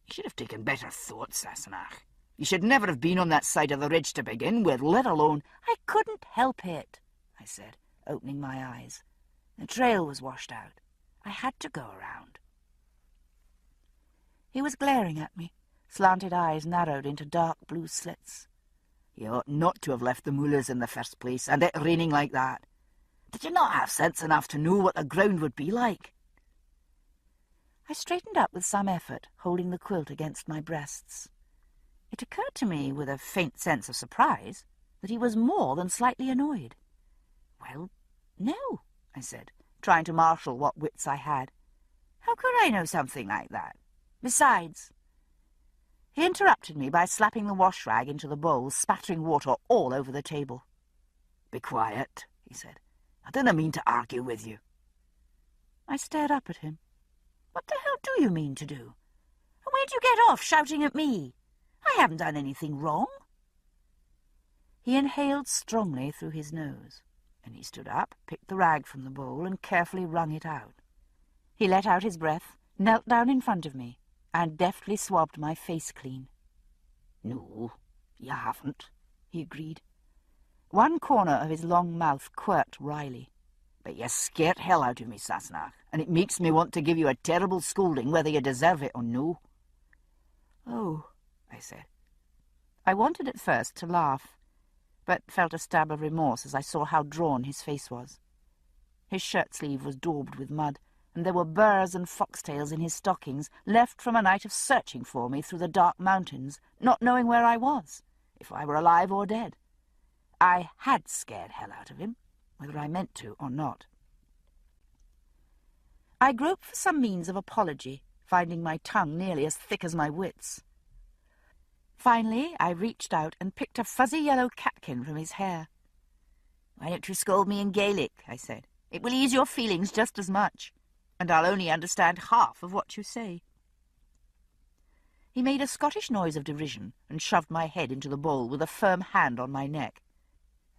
"You should have taken better thought, Sassenach. You should never have been on that side of the ridge to begin with, let alone—" "I couldn't help it," I said, opening my eyes. "The trail was washed out. I had to go around." He was glaring at me, slanted eyes narrowed into dark blue slits. "You ought not to have left the moolahs in the first place, and it raining like that. Did you not have sense enough to know what the ground would be like?" I straightened up with some effort, holding the quilt against my breasts. It occurred to me, with a faint sense of surprise, that he was more than slightly annoyed. "Well, no," I said, trying to marshal what wits I had. "How could I know something like that? Besides—" He interrupted me by slapping the wash-rag into the bowl, spattering water all over the table. "Be quiet," he said. "I didn't mean to argue with you." I stared up at him. "What the hell do you mean to do? And where'd you get off shouting at me? I haven't done anything wrong." He inhaled strongly through his nose. And he stood up, picked the rag from the bowl, and carefully wrung it out. He let out his breath, knelt down in front of me, and deftly swabbed my face clean. "No, you haven't," he agreed. One corner of his long mouth quirked wryly. "But you scared hell out of me, Sassenach, and it makes me want to give you a terrible scolding whether you deserve it or no." "Oh," I said. I wanted at first to laugh, but felt a stab of remorse as I saw how drawn his face was. His shirt-sleeve was daubed with mud, and there were burrs and foxtails in his stockings, left from a night of searching for me through the dark mountains, not knowing where I was, if I were alive or dead. I had scared hell out of him, whether I meant to or not. I groped for some means of apology, finding my tongue nearly as thick as my wits. Finally, I reached out and picked a fuzzy yellow catkin from his hair. "Why don't you scold me in Gaelic?" I said. "It will ease your feelings just as much, and I'll only understand half of what you say." He made a Scottish noise of derision and shoved my head into the bowl with a firm hand on my neck.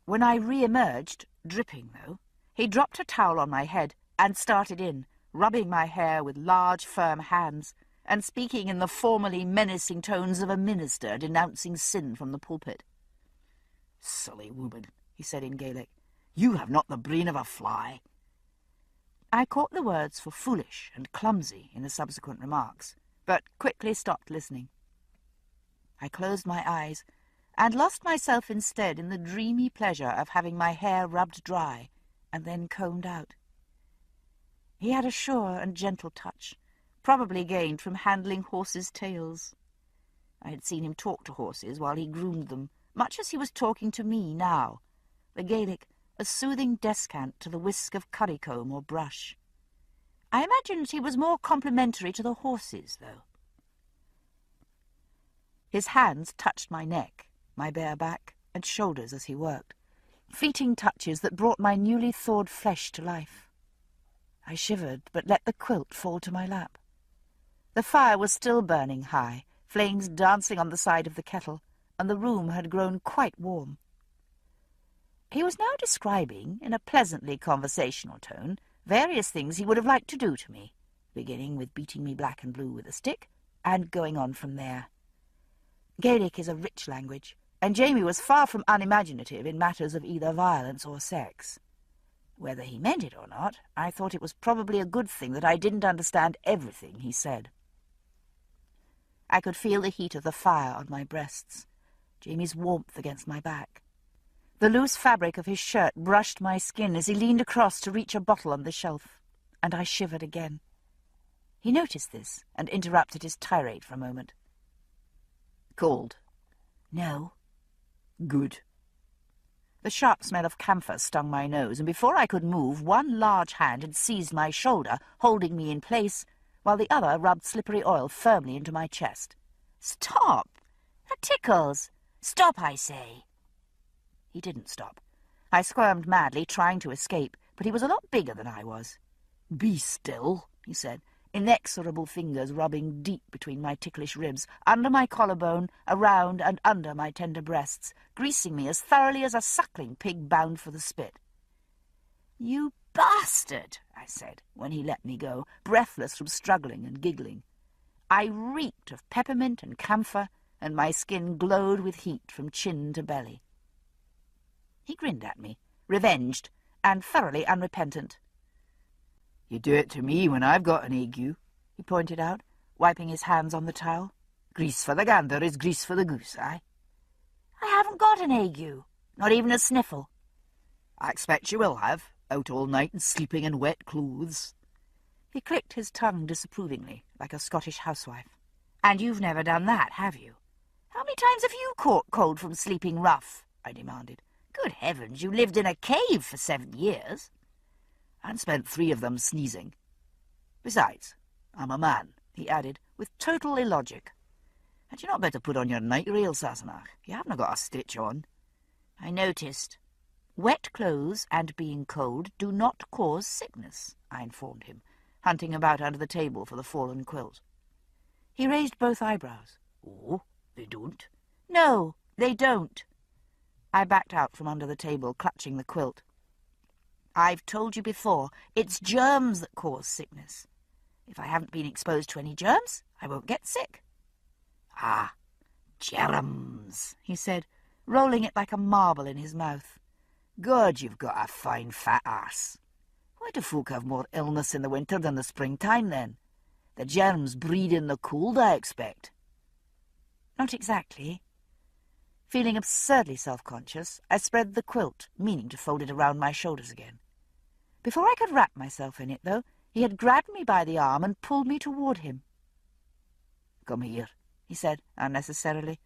When I re-emerged, dripping though, he dropped a towel on my head and started in, rubbing my hair with large, firm hands, and speaking in the formally menacing tones of a minister denouncing sin from the pulpit. "Silly woman," he said in Gaelic, "you have not the brain of a fly." I caught the words for foolish and clumsy in the subsequent remarks, but quickly stopped listening. I closed my eyes and lost myself instead in the dreamy pleasure of having my hair rubbed dry and then combed out. He had a sure and gentle touch, probably gained from handling horses' tails. I had seen him talk to horses while he groomed them, much as he was talking to me now, the Gaelic a soothing descant to the whisk of currycomb or brush. I imagined he was more complimentary to the horses, though. His hands touched my neck, my bare back, and shoulders as he worked, fleeting touches that brought my newly thawed flesh to life. I shivered, but let the quilt fall to my lap. The fire was still burning high, flames dancing on the side of the kettle, and the room had grown quite warm. He was now describing, in a pleasantly conversational tone, various things he would have liked to do to me, beginning with beating me black and blue with a stick, and going on from there. Gaelic is a rich language, and Jamie was far from unimaginative in matters of either violence or sex. Whether he meant it or not, I thought it was probably a good thing that I didn't understand everything he said. I could feel the heat of the fire on my breasts, Jamie's warmth against my back. The loose fabric of his shirt brushed my skin as he leaned across to reach a bottle on the shelf, and I shivered again. He noticed this and interrupted his tirade for a moment. Cold? No. Good. The sharp smell of camphor stung my nose, and before I could move, one large hand had seized my shoulder, holding me in place, while the other rubbed slippery oil firmly into my chest. Stop! That tickles! Stop, I say! He didn't stop. I squirmed madly, trying to escape, but he was a lot bigger than I was. Be still, he said, inexorable fingers rubbing deep between my ticklish ribs, under my collarbone, around and under my tender breasts, greasing me as thoroughly as a suckling pig bound for the spit. You bastard, I said, when he let me go, breathless from struggling and giggling. I reeked of peppermint and camphor, and my skin glowed with heat from chin to belly. He grinned at me, revenged, and thoroughly unrepentant. You do it to me when I've got an ague, he pointed out, wiping his hands on the towel. Grease for the gander is grease for the goose, I haven't got an ague, not even a sniffle. I expect you will have, out all night and sleeping in wet clothes. He clicked his tongue disapprovingly, like a Scottish housewife. And you've never done that, have you? How many times have you caught cold from sleeping rough? I demanded. Good heavens, you lived in a cave for 7 years. And spent 3 of them sneezing. Besides, I'm a man, he added, with total illogic. Had you not better put on your night rail, Sassenach? You haven't got a stitch on. I noticed. Wet clothes and being cold do not cause sickness, I informed him, hunting about under the table for the fallen quilt. He raised both eyebrows. Oh, they don't? No, they don't. I backed out from under the table, clutching the quilt. I've told you before, it's germs that cause sickness. If I haven't been exposed to any germs, I won't get sick. Ah, germs, he said, rolling it like a marble in his mouth. God, you've got a fine fat ass. Why do folk have more illness in the winter than the springtime, then? The germs breed in the cold, I expect. Not exactly. Feeling absurdly self-conscious, I spread the quilt, meaning to fold it around my shoulders again. Before I could wrap myself in it, though, he had grabbed me by the arm and pulled me toward him. Come here, he said, unnecessarily.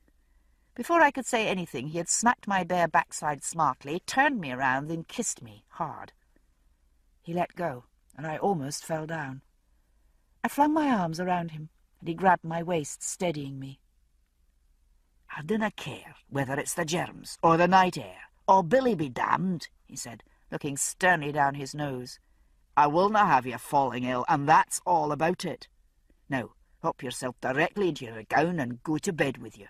Before I could say anything, he had smacked my bare backside smartly, turned me around, and kissed me hard. He let go, and I almost fell down. I flung my arms around him, and he grabbed my waist, steadying me. I dinna care whether it's the germs or the night air, or Billy be damned, he said, looking sternly down his nose. I will not have you falling ill, and that's all about it. Now, hop yourself directly into your gown and go to bed with you.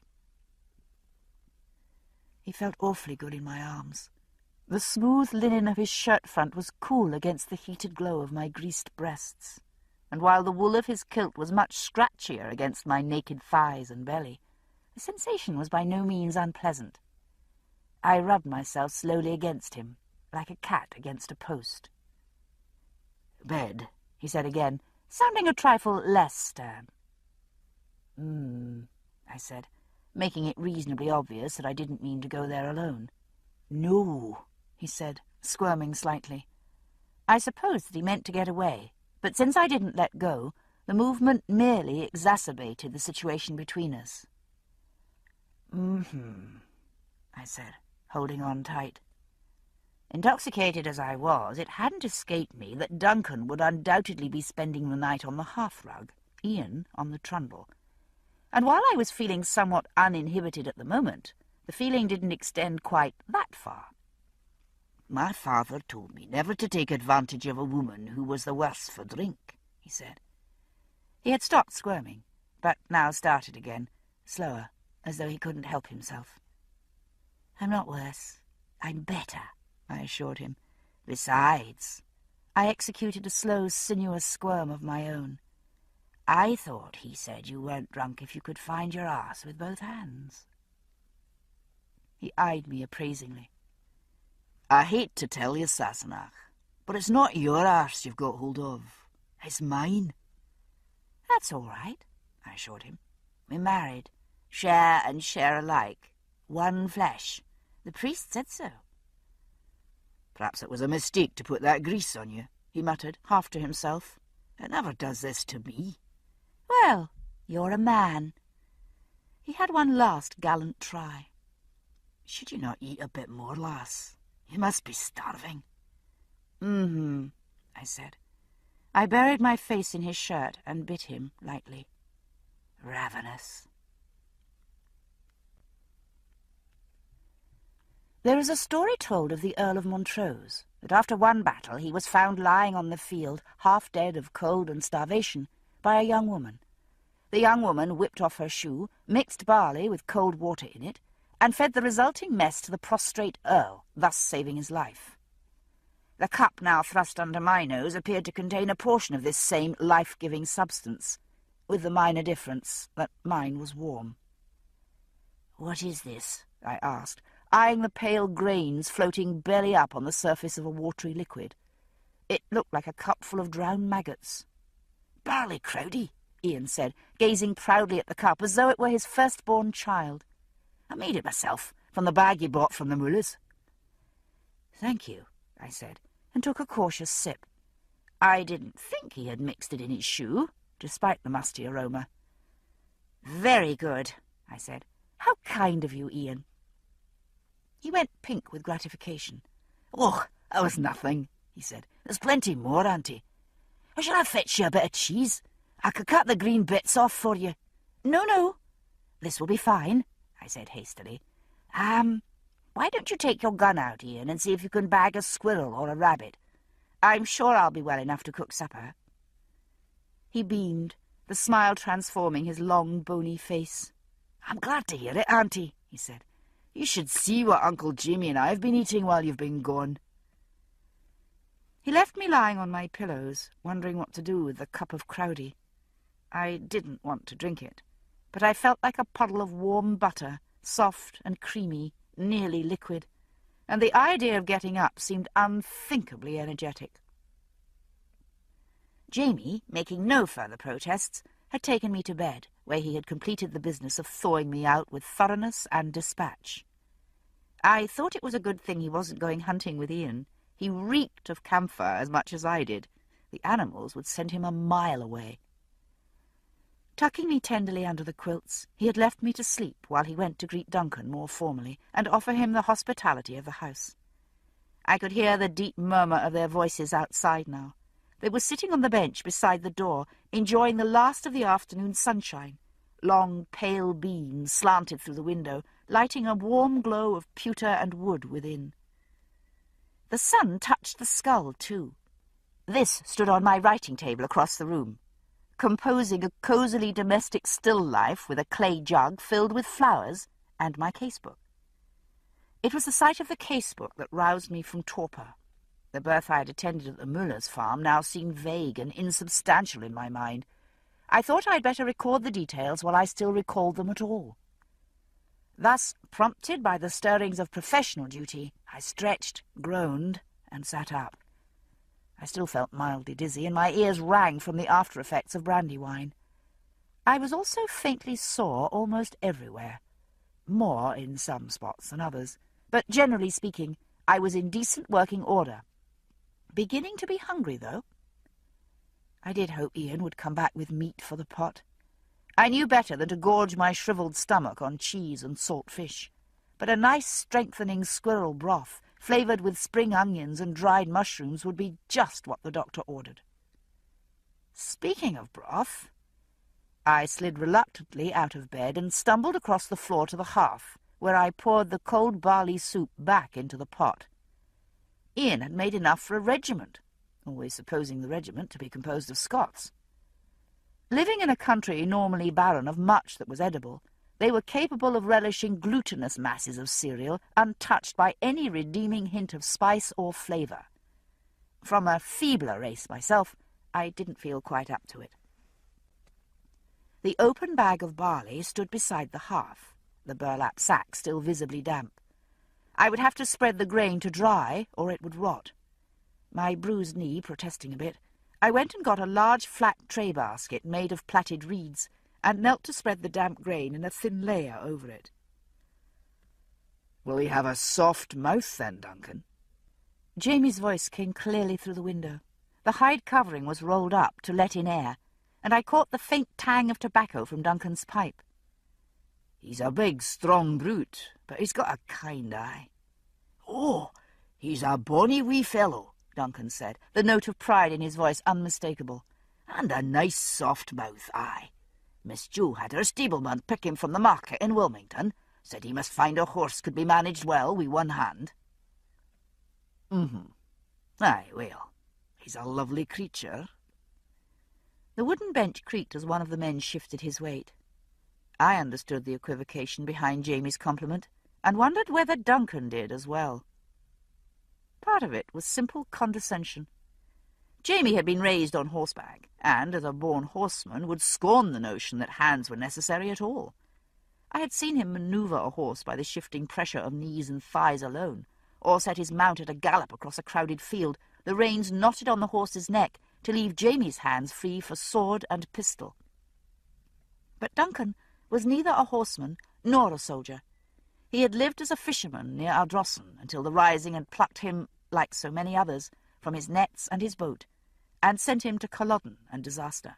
He felt awfully good in my arms. The smooth linen of his shirt front was cool against the heated glow of my greased breasts, and while the wool of his kilt was much scratchier against my naked thighs and belly, the sensation was by no means unpleasant. I rubbed myself slowly against him, like a cat against a post. Bed, he said again, sounding a trifle less stern. I said, making it reasonably obvious that I didn't mean to go there alone. No, he said, squirming slightly. I supposed that he meant to get away, but since I didn't let go, the movement merely exacerbated the situation between us. I said, holding on tight. Intoxicated as I was, it hadn't escaped me that Duncan would undoubtedly be spending the night on the hearthrug, Ian on the trundle. And while I was feeling somewhat uninhibited at the moment, the feeling didn't extend quite that far. My father told me never to take advantage of a woman who was the worse for drink, he said. He had stopped squirming, but now started again, slower, as though he couldn't help himself. I'm not worse. I'm better, I assured him. Besides, I executed a slow, sinuous squirm of my own. I thought he said you weren't drunk if you could find your arse with both hands. He eyed me appraisingly. I hate to tell you, Sassenach, but it's not your arse you've got hold of. It's mine. That's all right, I assured him. We're married. Share and share alike. One flesh. The priest said so. Perhaps it was a mistake to put that grease on you, he muttered, half to himself. It never does this to me. Well, you're a man. He had one last gallant try. Should you not eat a bit more, lass? You must be starving. Mm-hmm, I said. I buried my face in his shirt and bit him lightly. Ravenous. There is a story told of the Earl of Montrose, that after one battle he was found lying on the field, half dead of cold and starvation, by a young woman. The young woman whipped off her shoe, mixed barley with cold water in it, and fed the resulting mess to the prostrate Earl, thus saving his life. The cup now thrust under my nose appeared to contain a portion of this same life-giving substance, with the minor difference that mine was warm. "What is this?" I asked, eyeing the pale grains floating belly up on the surface of a watery liquid. It looked like a cup full of drowned maggots. "Barley crowdy," Ian said, gazing proudly at the cup as though it were his firstborn child. "I made it myself, from the bag you bought from the Mullers." "Thank you," I said, and took a cautious sip. I didn't think he had mixed it in his shoe, despite the musty aroma. "Very good," I said. "How kind of you, Ian." He went pink with gratification. "Oh, that was nothing," he said. "There's plenty more, auntie. Or shall I fetch you a bit of cheese? I could cut the green bits off for you." No, this will be fine," I said hastily. Why don't you take your gun out, Ian, and see if you can bag a squirrel or a rabbit? I'm sure I'll be well enough to cook supper." He beamed, the smile transforming his long, bony face. "I'm glad to hear it, auntie," he said. "You should see what Uncle Jimmy and I have been eating while you've been gone." He left me lying on my pillows, wondering what to do with the cup of crowdy. I didn't want to drink it, but I felt like a puddle of warm butter, soft and creamy, nearly liquid, and the idea of getting up seemed unthinkably energetic. Jamie, making no further protests, had taken me to bed, where he had completed the business of thawing me out with thoroughness and dispatch. I thought it was a good thing he wasn't going hunting with Ian. He reeked of camphor as much as I did. The animals would send him a mile away. Tucking me tenderly under the quilts, he had left me to sleep while he went to greet Duncan more formally and offer him the hospitality of the house. I could hear the deep murmur of their voices outside now. They were sitting on the bench beside the door, enjoying the last of the afternoon sunshine. Long, pale beams slanted through the window, lighting a warm glow of pewter and wood within. The sun touched the skull, too. This stood on my writing table across the room, composing a cosily domestic still life with a clay jug filled with flowers and my casebook. It was the sight of the casebook that roused me from torpor. The birth I had attended at the Muller's farm now seemed vague and insubstantial in my mind. I thought I'd better record the details while I still recalled them at all. Thus, prompted by the stirrings of professional duty, I stretched, groaned, and sat up. I still felt mildly dizzy, and my ears rang from the after-effects of brandy wine. I was also faintly sore almost everywhere, more in some spots than others, but generally speaking, I was in decent working order. Beginning to be hungry, though. I did hope Ian would come back with meat for the pot. I knew better than to gorge my shriveled stomach on cheese and salt fish, but a nice strengthening squirrel broth, flavoured with spring onions and dried mushrooms, would be just what the doctor ordered. Speaking of broth, I slid reluctantly out of bed and stumbled across the floor to the hearth, where I poured the cold barley soup back into the pot. Ian had made enough for a regiment, always supposing the regiment to be composed of Scots. Living in a country normally barren of much that was edible, they were capable of relishing glutinous masses of cereal untouched by any redeeming hint of spice or flavour. From a feebler race myself, I didn't feel quite up to it. The open bag of barley stood beside the hearth, the burlap sack still visibly damp. I would have to spread the grain to dry, or it would rot. My bruised knee protesting a bit, I went and got a large flat tray basket made of plaited reeds, and knelt to spread the damp grain in a thin layer over it. "Will he have a soft mouth then, Duncan?" Jamie's voice came clearly through the window. The hide covering was rolled up to let in air, and I caught the faint tang of tobacco from Duncan's pipe. "He's a big, strong brute, but he's got a kind eye." "Oh, he's a bonny wee fellow," Duncan said, the note of pride in his voice unmistakable. "And a nice soft mouth, aye. Miss Jo had her stableman pick him from the market in Wilmington, said he must find a horse could be managed well wi' one hand." "Aye, well, he's a lovely creature." The wooden bench creaked as one of the men shifted his weight. I understood the equivocation behind Jamie's compliment, and wondered whether Duncan did as well. Part of it was simple condescension. Jamie had been raised on horseback, and, as a born horseman, would scorn the notion that hands were necessary at all. I had seen him manoeuvre a horse by the shifting pressure of knees and thighs alone, or set his mount at a gallop across a crowded field, the reins knotted on the horse's neck, to leave Jamie's hands free for sword and pistol. But Duncan was neither a horseman nor a soldier. He had lived as a fisherman near Ardrossan until the rising had plucked him, like so many others, from his nets and his boat, and sent him to Culloden and disaster.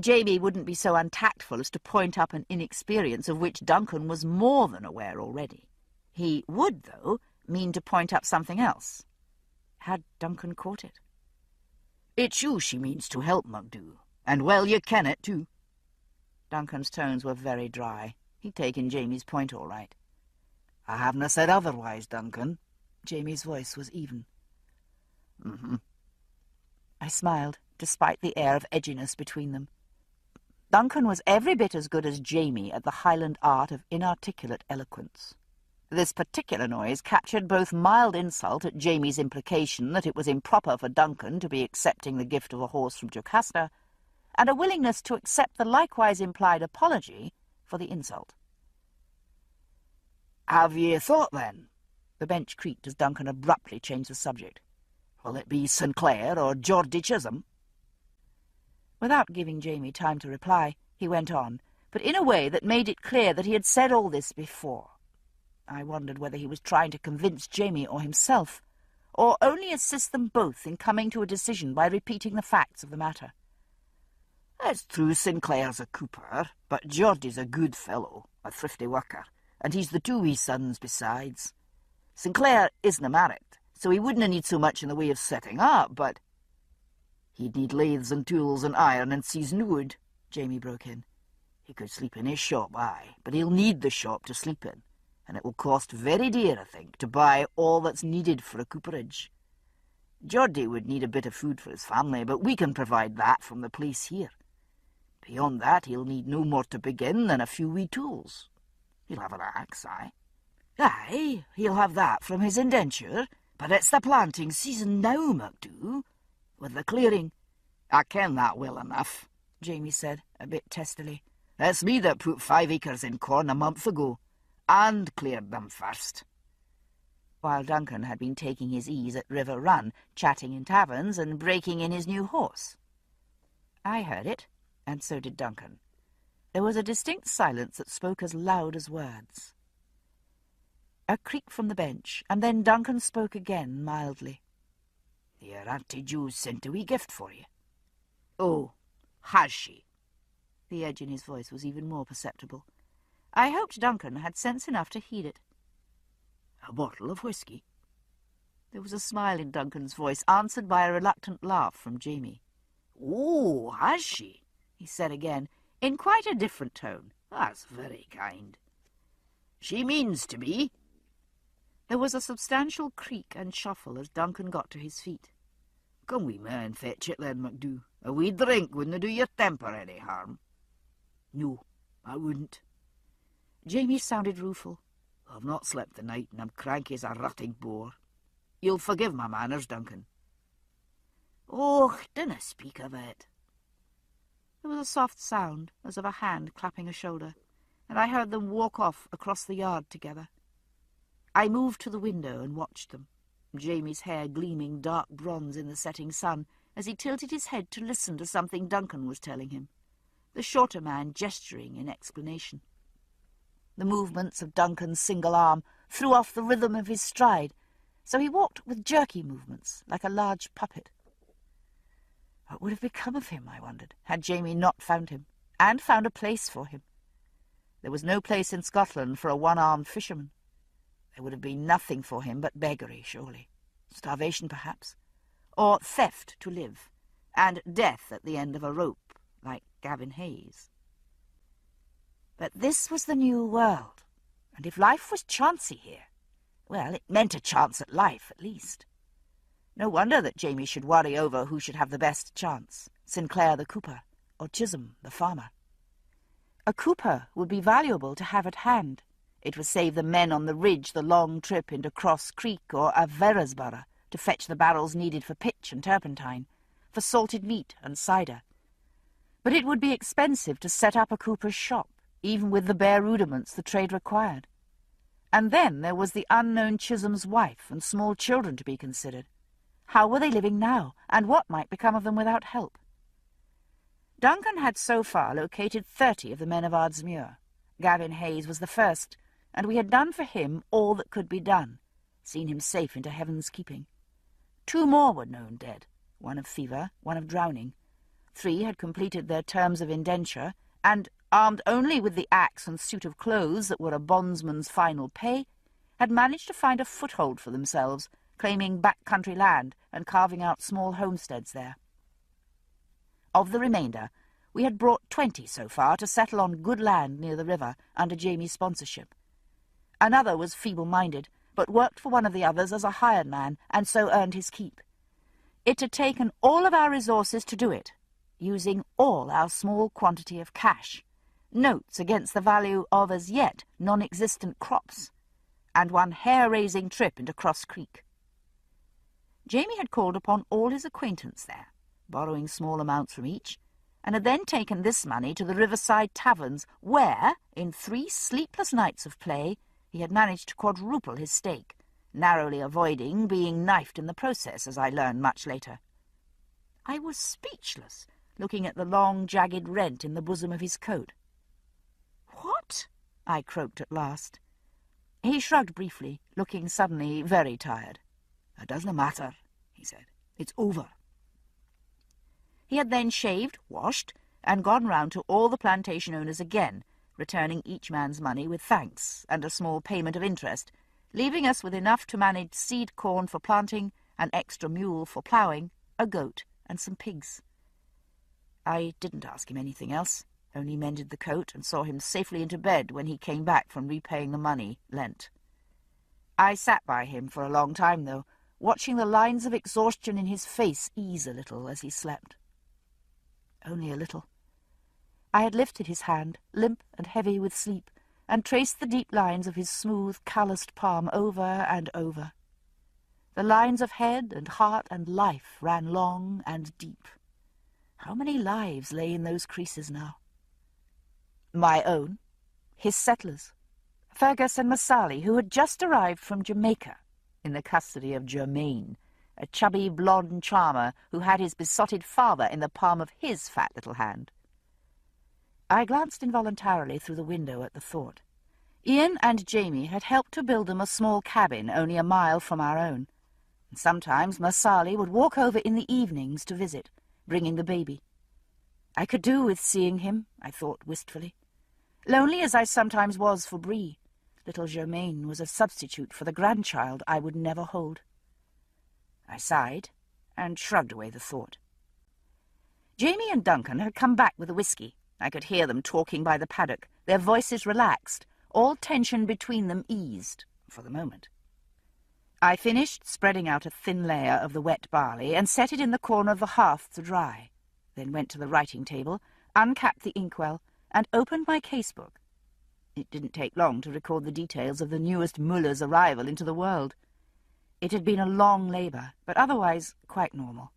Jamie wouldn't be so untactful as to point up an inexperience of which Duncan was more than aware already. He would, though, mean to point up something else. Had Duncan caught it? "It's you she means to help, MacDoo, and well you ken it, too." Duncan's tones were very dry. He'd taken Jamie's point all right. "I havena said otherwise, Duncan." Jamie's voice was even. I smiled, despite the air of edginess between them. Duncan was every bit as good as Jamie at the Highland art of inarticulate eloquence. This particular noise captured both mild insult at Jamie's implication that it was improper for Duncan to be accepting the gift of a horse from Jocasta, and a willingness to accept the likewise implied apology for the insult. "Have ye thought, then?" The bench creaked as Duncan abruptly changed the subject. "Will it be Sinclair or Geordie Chisholm?" Without giving Jamie time to reply, he went on, but in a way that made it clear that he had said all this before. I wondered whether he was trying to convince Jamie or himself, or only assist them both in coming to a decision by repeating the facts of the matter. "It's true Sinclair's a cooper, but Geordie's a good fellow, a thrifty worker, and he's the two wee sons besides. Sinclair isna married, so he wouldna need so much in the way of setting up, but—" "He'd need lathes and tools and iron and seasoned wood," Jamie broke in. "He could sleep in his shop, aye, but he'll need the shop to sleep in, and it will cost very dear, I think, to buy all that's needed for a cooperage. Geordie would need a bit of food for his family, but we can provide that from the place here. Beyond that, he'll need no more to begin than a few wee tools. He'll have an axe, aye." "Aye, he'll have that from his indenture, but it's the planting season now, MacDoo. With the clearing—" "I ken that well enough," Jamie said, a bit testily. "It's me that put 5 acres in corn a month ago, and cleared them first." While Duncan had been taking his ease at River Run, chatting in taverns and breaking in his new horse. I heard it, and so did Duncan. There was a distinct silence that spoke as loud as words. A creak from the bench, and then Duncan spoke again, mildly. "Your Auntie Jo's sent a wee gift for you." "Oh, has she?" The edge in his voice was even more perceptible. I hoped Duncan had sense enough to heed it. "A bottle of whisky?" There was a smile in Duncan's voice, answered by a reluctant laugh from Jamie. "Oh, has she?" he said again, in quite a different tone. "That's very kind. She means to be." There was a substantial creak and shuffle as Duncan got to his feet. "Come we ma and fetch it then, MacDoo. A wee drink wouldna do your temper any harm." "No, I wouldn't." Jamie sounded rueful. "I've not slept the night, and I'm cranky as a rutting boar. You'll forgive my manners, Duncan." "Oh, dinna speak of it." There was a soft sound, as of a hand clapping a shoulder, and I heard them walk off across the yard together. I moved to the window and watched them, Jamie's hair gleaming dark bronze in the setting sun, as he tilted his head to listen to something Duncan was telling him, the shorter man gesturing in explanation. The movements of Duncan's single arm threw off the rhythm of his stride, so he walked with jerky movements, like a large puppet. What would have become of him, I wondered, had Jamie not found him, and found a place for him? There was no place in Scotland for a one-armed fisherman. There would have been nothing for him but beggary, surely. Starvation, perhaps. Or theft to live, and death at the end of a rope, like Gavin Hayes. But this was the new world, and if life was chancy here, well, it meant a chance at life, at least. No wonder that Jamie should worry over who should have the best chance, Sinclair the cooper, or Chisholm the farmer. A cooper would be valuable to have at hand. It would save the men on the ridge the long trip into Cross Creek or Averisborough to fetch the barrels needed for pitch and turpentine, for salted meat and cider. But it would be expensive to set up a cooper's shop, even with the bare rudiments the trade required. And then there was the unknown Chisholm's wife and small children to be considered. How were they living now, and what might become of them without help? Duncan had so far located 30 of the men of Ardsmuir. Gavin Hayes was the first, and we had done for him all that could be done, seen him safe into heaven's keeping. 2 more were known dead, one of fever, one of drowning. 3 had completed their terms of indenture, and, armed only with the axe and suit of clothes that were a bondsman's final pay, had managed to find a foothold for themselves, claiming back-country land and carving out small homesteads there. Of the remainder, we had brought 20 so far to settle on good land near the river under Jamie's sponsorship. Another was feeble-minded, but worked for one of the others as a hired man, and so earned his keep. It had taken all of our resources to do it, using all our small quantity of cash, notes against the value of as yet non-existent crops, and one hair-raising trip into Cross Creek. Jamie had called upon all his acquaintance there, borrowing small amounts from each, and had then taken this money to the riverside taverns where, in 3 sleepless nights of play, he had managed to quadruple his stake, narrowly avoiding being knifed in the process, as I learned much later. I was speechless, looking at the long, jagged rent in the bosom of his coat. "What?" I croaked at last. He shrugged briefly, looking suddenly very tired. "It doesn't matter," he said. "It's over." He had then shaved, washed, and gone round to all the plantation owners again, returning each man's money with thanks and a small payment of interest, leaving us with enough to manage seed corn for planting, an extra mule for ploughing, a goat, and some pigs. I didn't ask him anything else, only mended the coat and saw him safely into bed when he came back from repaying the money lent. I sat by him for a long time, though, watching the lines of exhaustion in his face ease a little as he slept. Only a little. I had lifted his hand, limp and heavy with sleep, and traced the deep lines of his smooth, calloused palm over and over. The lines of head and heart and life ran long and deep. How many lives lay in those creases now? My own, his settlers, Fergus and Massali, who had just arrived from Jamaica in the custody of Germain, a chubby blonde charmer who had his besotted father in the palm of his fat little hand. I glanced involuntarily through the window at the thought. Ian and Jamie had helped to build them a small cabin only a mile from our own, and sometimes Massali would walk over in the evenings to visit, bringing the baby. I could do with seeing him, I thought wistfully. Lonely as I sometimes was for Bree, little Germain was a substitute for the grandchild I would never hold. I sighed and shrugged away the thought. Jamie and Duncan had come back with the whiskey. I could hear them talking by the paddock, their voices relaxed, all tension between them eased, for the moment. I finished spreading out a thin layer of the wet barley and set it in the corner of the hearth to dry, then went to the writing table, uncapped the inkwell, and opened my casebook. It didn't take long to record the details of the newest Muller's arrival into the world. It had been a long labour, but otherwise quite normal.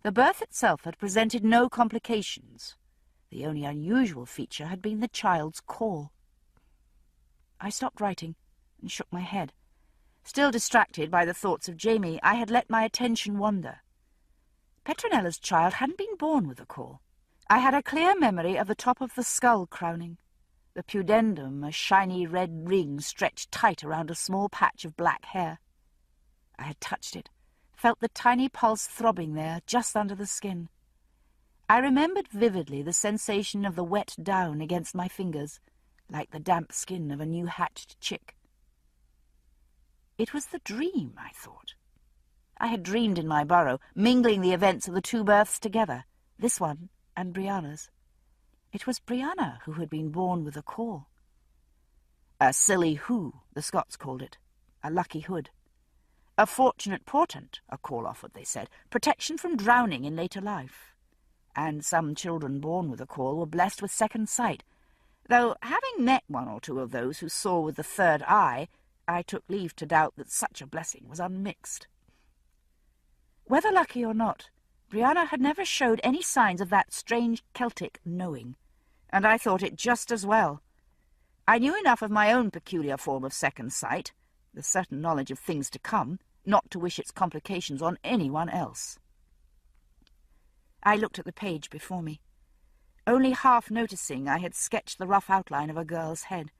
The birth itself had presented no complications. The only unusual feature had been the child's call. I stopped writing and shook my head. Still distracted by the thoughts of Jamie, I had let my attention wander. Petronella's child hadn't been born with a call. I had a clear memory of the top of the skull crowning, the pudendum, a shiny red ring stretched tight around a small patch of black hair. I had touched it, felt the tiny pulse throbbing there, just under the skin. I remembered vividly the sensation of the wet down against my fingers, like the damp skin of a new-hatched chick. It was the dream, I thought. I had dreamed in my burrow, mingling the events of the two births together, this one and Brianna's. It was Brianna who had been born with a call. A silly who, the Scots called it, a lucky hood. A fortunate portent, a call offered, they said, protection from drowning in later life. And some children born with a call were blessed with second sight, though, having met one or two of those who saw with the third eye, I took leave to doubt that such a blessing was unmixed. Whether lucky or not, Brianna had never showed any signs of that strange Celtic knowing, and I thought it just as well. I knew enough of my own peculiar form of second sight, the certain knowledge of things to come, not to wish its complications on anyone else. I looked at the page before me. Only half noticing, I had sketched the rough outline of a girl's head,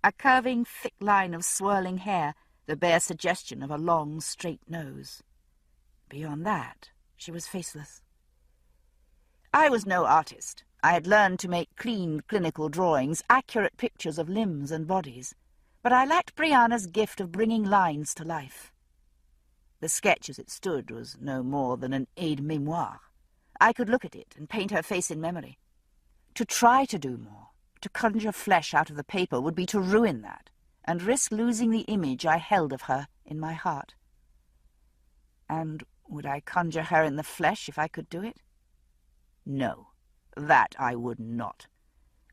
a curving, thick line of swirling hair, the bare suggestion of a long, straight nose. Beyond that, she was faceless. I was no artist. I had learned to make clean, clinical drawings, accurate pictures of limbs and bodies, but I lacked Brianna's gift of bringing lines to life. The sketch as it stood was no more than an aide-mémoire. I could look at it and paint her face in memory. To try to do more, to conjure flesh out of the paper, would be to ruin that, and risk losing the image I held of her in my heart. And would I conjure her in the flesh if I could do it? No, that I would not.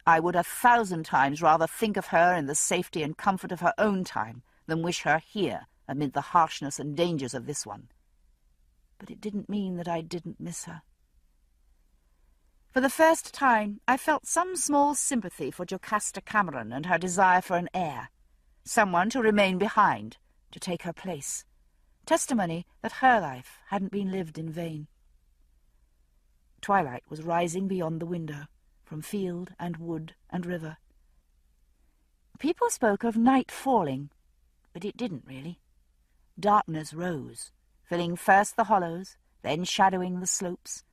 I would 1,000 times rather think of her in the safety and comfort of her own time than wish her here amid the harshness and dangers of this one. But it didn't mean that I didn't miss her. For the first time, I felt some small sympathy for Jocasta Cameron and her desire for an heir, someone to remain behind, to take her place, testimony that her life hadn't been lived in vain. Twilight was rising beyond the window, from field and wood and river. People spoke of night falling, but it didn't really. Darkness rose, filling first the hollows, then shadowing the slopes,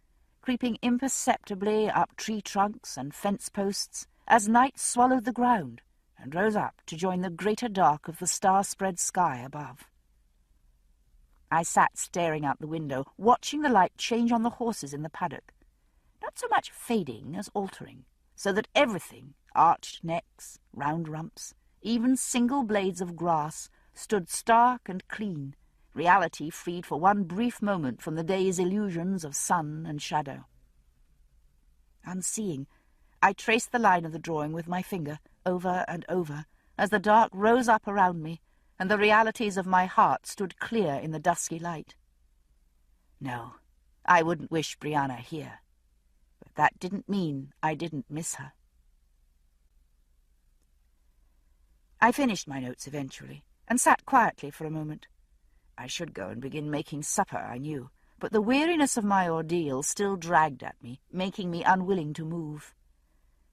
creeping imperceptibly up tree trunks and fence posts as night swallowed the ground and rose up to join the greater dark of the star-spread sky above. I sat staring out the window, watching the light change on the horses in the paddock, not so much fading as altering, so that everything, arched necks, round rumps, even single blades of grass, stood stark and clean, reality freed for one brief moment from the day's illusions of sun and shadow. Unseeing, I traced the line of the drawing with my finger, over and over, as the dark rose up around me, and the realities of my heart stood clear in the dusky light. No, I wouldn't wish Brianna here, but that didn't mean I didn't miss her. I finished my notes eventually, and sat quietly for a moment. I should go and begin making supper, I knew, but the weariness of my ordeal still dragged at me, making me unwilling to move.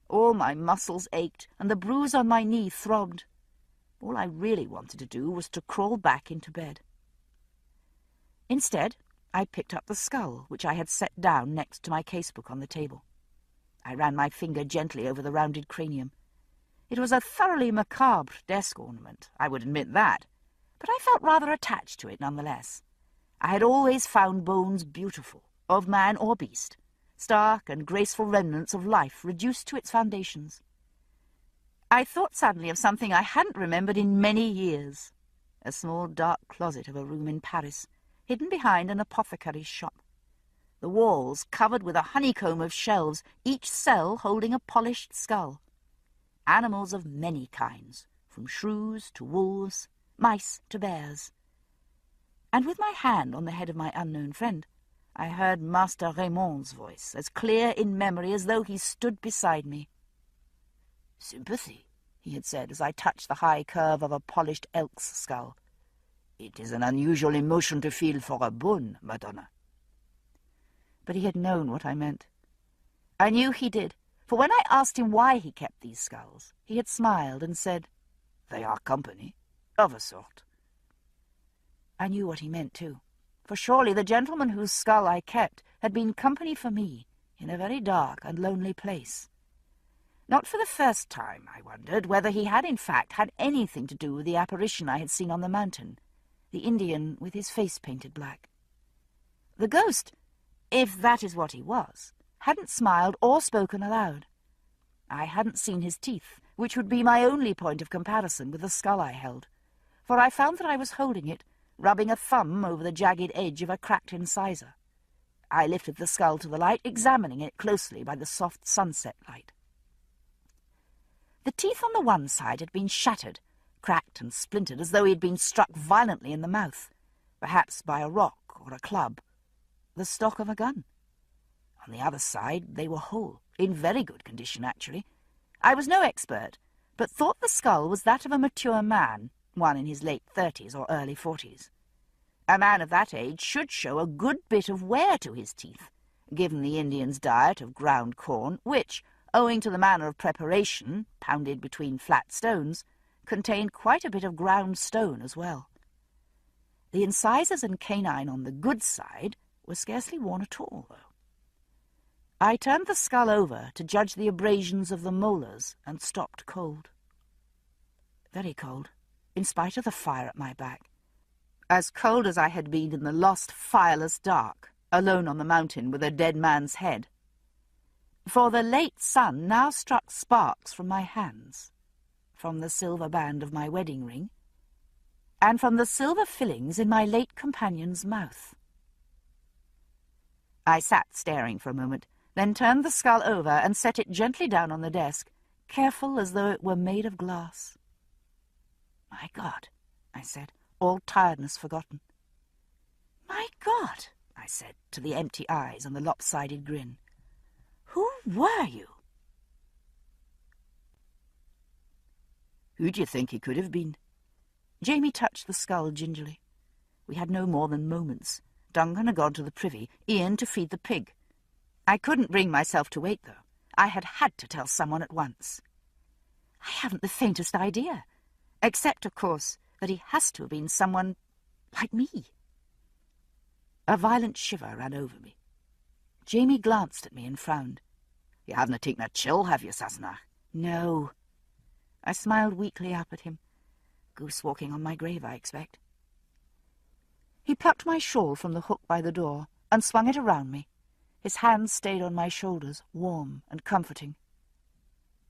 All my muscles ached, and the bruise on my knee throbbed. All I really wanted to do was to crawl back into bed. Instead, I picked up the skull, which I had set down next to my casebook on the table. I ran my finger gently over the rounded cranium. It was a thoroughly macabre desk ornament, I would admit that, but I felt rather attached to it nonetheless. I had always found bones beautiful, of man or beast, stark and graceful remnants of life reduced to its foundations. I thought suddenly of something I hadn't remembered in many years, a small dark closet of a room in Paris, hidden behind an apothecary's shop. The walls covered with a honeycomb of shelves, each cell holding a polished skull. Animals of many kinds, from shrews to wolves, mice to bears. And with my hand on the head of my unknown friend, I heard Master Raymond's voice, as clear in memory as though he stood beside me. "Sympathy," he had said as I touched the high curve of a polished elk's skull. "It is an unusual emotion to feel for a bone, Madonna." But he had known what I meant. I knew he did, for when I asked him why he kept these skulls, he had smiled and said, "They are company, of a sort." I knew what he meant, too, for surely the gentleman whose skull I kept had been company for me in a very dark and lonely place. Not for the first time, I wondered whether he had in fact had anything to do with the apparition I had seen on the mountain, the Indian with his face painted black. The ghost, if that is what he was, hadn't smiled or spoken aloud. I hadn't seen his teeth, which would be my only point of comparison with the skull I held, for I found that I was holding it, rubbing a thumb over the jagged edge of a cracked incisor. I lifted the skull to the light, examining it closely by the soft sunset light. The teeth on the one side had been shattered, cracked and splintered as though he had been struck violently in the mouth, perhaps by a rock or a club, the stock of a gun. On the other side they were whole, in very good condition actually. I was no expert, but thought the skull was that of a mature man, one in his late 30s or early 40s. A man of that age should show a good bit of wear to his teeth, given the Indian's diet of ground corn, which, owing to the manner of preparation, pounded between flat stones, contained quite a bit of ground stone as well. The incisors and canine on the good side were scarcely worn at all, though. I turned the skull over to judge the abrasions of the molars and stopped cold. Very cold, in spite of the fire at my back. As cold as I had been in the lost, fireless dark, alone on the mountain with a dead man's head. For the late sun now struck sparks from my hands, from the silver band of my wedding ring, and from the silver fillings in my late companion's mouth. I sat staring for a moment, then turned the skull over and set it gently down on the desk, careful as though it were made of glass. "My God," I said, all tiredness forgotten. "My God," I said, to the empty eyes and the lopsided grin. "Who were you?" "Who do you think he could have been?" Jamie touched the skull gingerly. We had no more than moments. Duncan had gone to the privy, Ian to feed the pig. I couldn't bring myself to wait, though. I had to tell someone at once. "I haven't the faintest idea, except, of course, that he has to have been someone like me." A violent shiver ran over me. Jamie glanced at me and frowned. "You haven't taken a chill, have you, Sassenach?" "No." I smiled weakly up at him. Goose walking on my grave, I expect. He plucked my shawl from the hook by the door and swung it around me. His hands stayed on my shoulders, warm and comforting.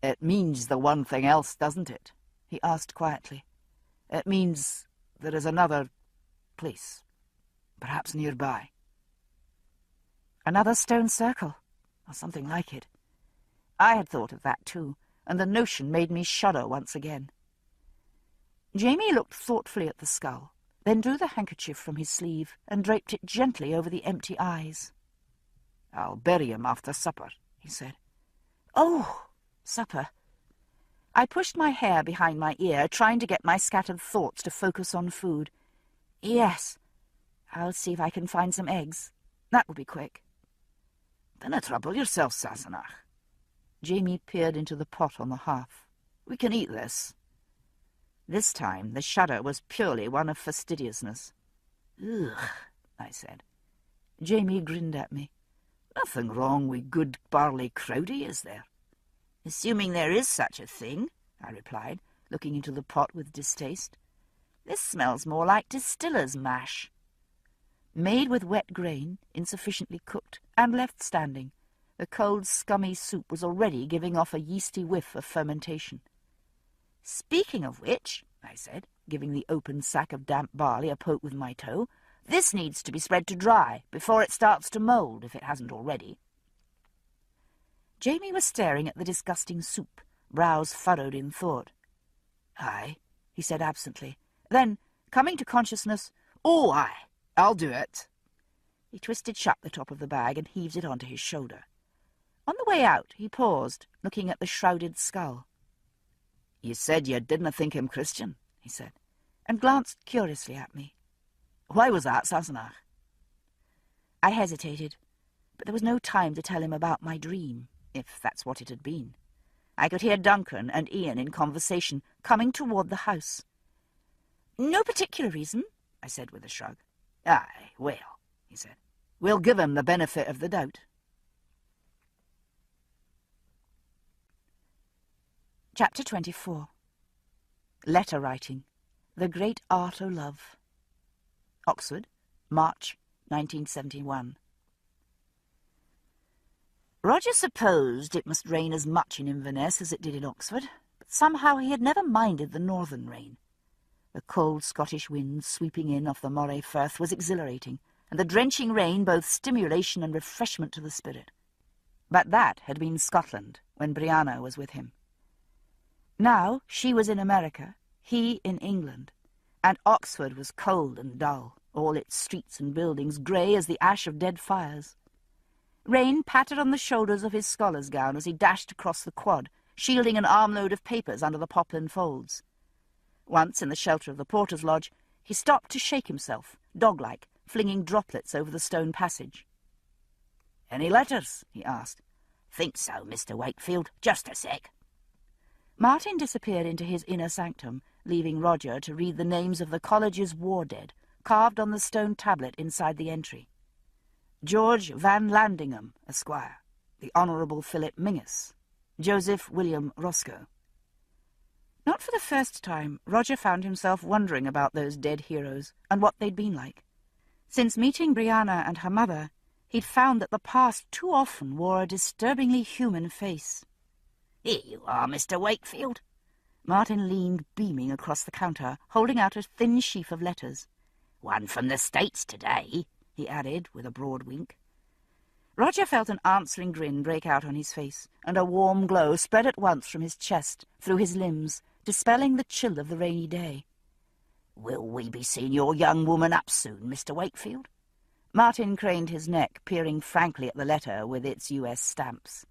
"It means the one thing else, doesn't it?" he asked quietly. "It means there is another place, perhaps nearby." Another stone circle, or something like it. I had thought of that too, and the notion made me shudder once again. Jamie looked thoughtfully at the skull, then drew the handkerchief from his sleeve and draped it gently over the empty eyes. "I'll bury him after supper," he said. "Oh, supper." I pushed my hair behind my ear, trying to get my scattered thoughts to focus on food. "Yes, I'll see if I can find some eggs. That will be quick." "Dinna trouble yourself, Sassenach." Jamie peered into the pot on the hearth. "We can eat this." This time the shudder was purely one of fastidiousness. "Ugh," I said. Jamie grinned at me. "Nothing wrong with good barley crowdy, is there?" "Assuming there is such a thing," I replied, looking into the pot with distaste. "This smells more like distiller's mash." Made with wet grain, insufficiently cooked, and left standing, the cold, scummy soup was already giving off a yeasty whiff of fermentation. "Speaking of which," I said, giving the open sack of damp barley a poke with my toe, "this needs to be spread to dry before it starts to mould, if it hasn't already." Jamie was staring at the disgusting soup, brows furrowed in thought. "Aye," he said absently. Then, coming to consciousness, "Oh, aye, I'll do it." He twisted shut the top of the bag and heaved it onto his shoulder. On the way out, he paused, looking at the shrouded skull. "You said you didn't think him Christian," he said, and glanced curiously at me. "Why was that, Sassenach?" I hesitated, but there was no time to tell him about my dream, if that's what it had been. I could hear Duncan and Ian in conversation, coming toward the house. "No particular reason," I said with a shrug. "Aye, well," he said, "we'll give him the benefit of the doubt." Chapter 24. Letter Writing. The Great Art o' Love. Oxford, March 1971. Roger supposed it must rain as much in Inverness as it did in Oxford, but somehow he had never minded the northern rain. The cold Scottish wind sweeping in off the Moray Firth was exhilarating, and the drenching rain both stimulation and refreshment to the spirit. But that had been Scotland when Brianna was with him. Now she was in America, he in England, and Oxford was cold and dull, all its streets and buildings grey as the ash of dead fires. Rain pattered on the shoulders of his scholar's gown as he dashed across the quad, shielding an armload of papers under the poplin folds. Once, in the shelter of the porter's lodge, he stopped to shake himself, dog-like, flinging droplets over the stone passage. "Any letters?" he asked. "Think so, Mr. Wakefield. Just a sec." Martin disappeared into his inner sanctum, leaving Roger to read the names of the college's war dead, carved on the stone tablet inside the entry. George Van Landingham, Esquire, the Honourable Philip Mingus, Joseph William Roscoe. Not for the first time, Roger found himself wondering about those dead heroes and what they'd been like. Since meeting Brianna and her mother, he'd found that the past too often wore a disturbingly human face. "Here you are, Mr. Wakefield." Martin leaned, beaming, across the counter, holding out a thin sheaf of letters. "One from the States today," he added, with a broad wink. Roger felt an answering grin break out on his face, and a warm glow spread at once from his chest, through his limbs, dispelling the chill of the rainy day. "Will we be seeing your young woman up soon, Mr. Wakefield?" Martin craned his neck, peering frankly at the letter with its US stamps.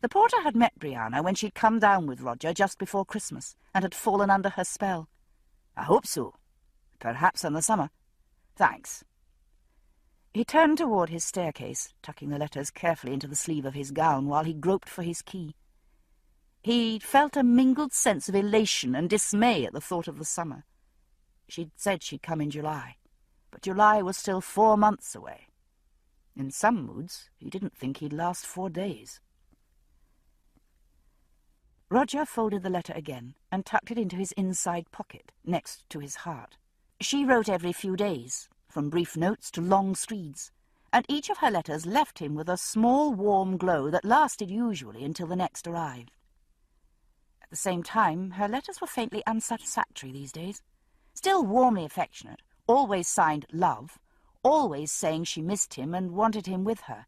The porter had met Brianna when she'd come down with Roger just before Christmas, and had fallen under her spell. "I hope so. Perhaps in the summer. Thanks." He turned toward his staircase, tucking the letters carefully into the sleeve of his gown while he groped for his key. He felt a mingled sense of elation and dismay at the thought of the summer. She'd said she'd come in July, but July was still 4 months away. In some moods, he didn't think he'd last 4 days. Roger folded the letter again and tucked it into his inside pocket, next to his heart. She wrote every few days, from brief notes to long screeds, and each of her letters left him with a small warm glow that lasted usually until the next arrived. At the same time, her letters were faintly unsatisfactory these days, still warmly affectionate, always signed Love, always saying she missed him and wanted him with her.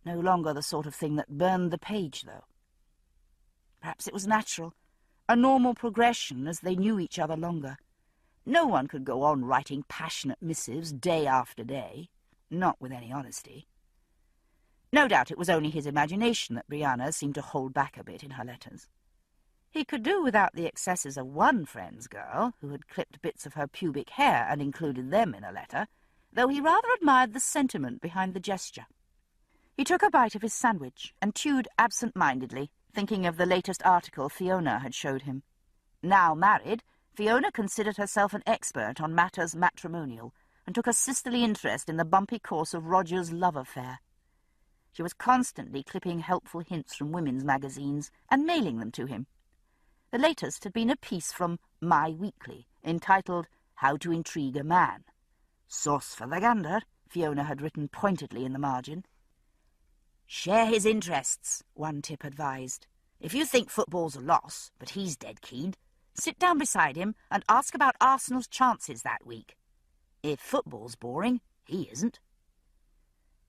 No longer the sort of thing that burned the page, though. Perhaps it was natural, a normal progression as they knew each other longer. No one could go on writing passionate missives day after day, not with any honesty. No doubt it was only his imagination that Brianna seemed to hold back a bit in her letters. He could do without the excesses of one friend's girl, who had clipped bits of her pubic hair and included them in a letter, though he rather admired the sentiment behind the gesture. He took a bite of his sandwich and chewed absent-mindedly, thinking of the latest article Fiona had showed him. Now married, Fiona considered herself an expert on matters matrimonial and took a sisterly interest in the bumpy course of Roger's love affair. She was constantly clipping helpful hints from women's magazines and mailing them to him. The latest had been a piece from My Weekly, entitled How to Intrigue a Man. "Sauce for the gander," Fiona had written pointedly in the margin. "Share his interests," one tip advised. "If you think football's a loss, but he's dead keen, sit down beside him and ask about Arsenal's chances that week. If football's boring, he isn't."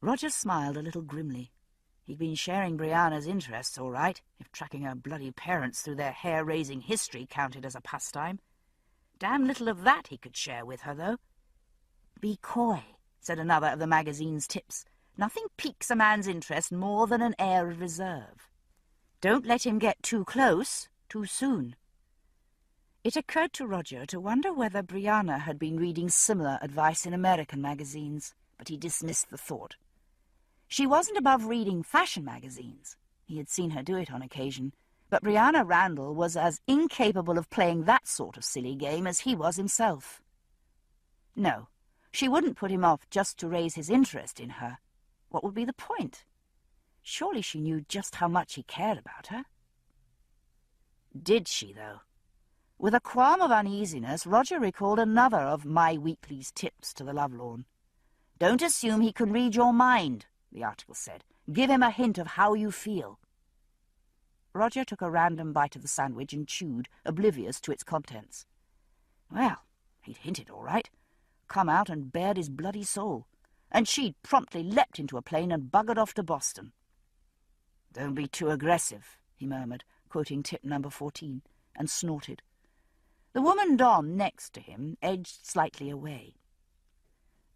Roger smiled a little grimly. He'd been sharing Brianna's interests all right, if tracking her bloody parents through their hair-raising history counted as a pastime. Damn little of that he could share with her, though. "Be coy," said another of the magazine's tips. "Nothing piques a man's interest more than an air of reserve. Don't let him get too close too soon." It occurred to Roger to wonder whether Brianna had been reading similar advice in American magazines, but he dismissed the thought. She wasn't above reading fashion magazines. He had seen her do it on occasion, but Brianna Randall was as incapable of playing that sort of silly game as he was himself. No, she wouldn't put him off just to raise his interest in her. What would be the point? Surely she knew just how much he cared about her. Did she, though? With a qualm of uneasiness, Roger recalled another of My Weekly's tips to the lovelorn. "Don't assume he can read your mind," the article said. "Give him a hint of how you feel." Roger took a random bite of the sandwich and chewed, oblivious to its contents. Well, he'd hinted all right. Come out and bared his bloody soul. And she'd promptly leapt into a plane and buggered off to Boston. "Don't be too aggressive," he murmured, quoting tip number 14, and snorted. The woman Don next to him edged slightly away.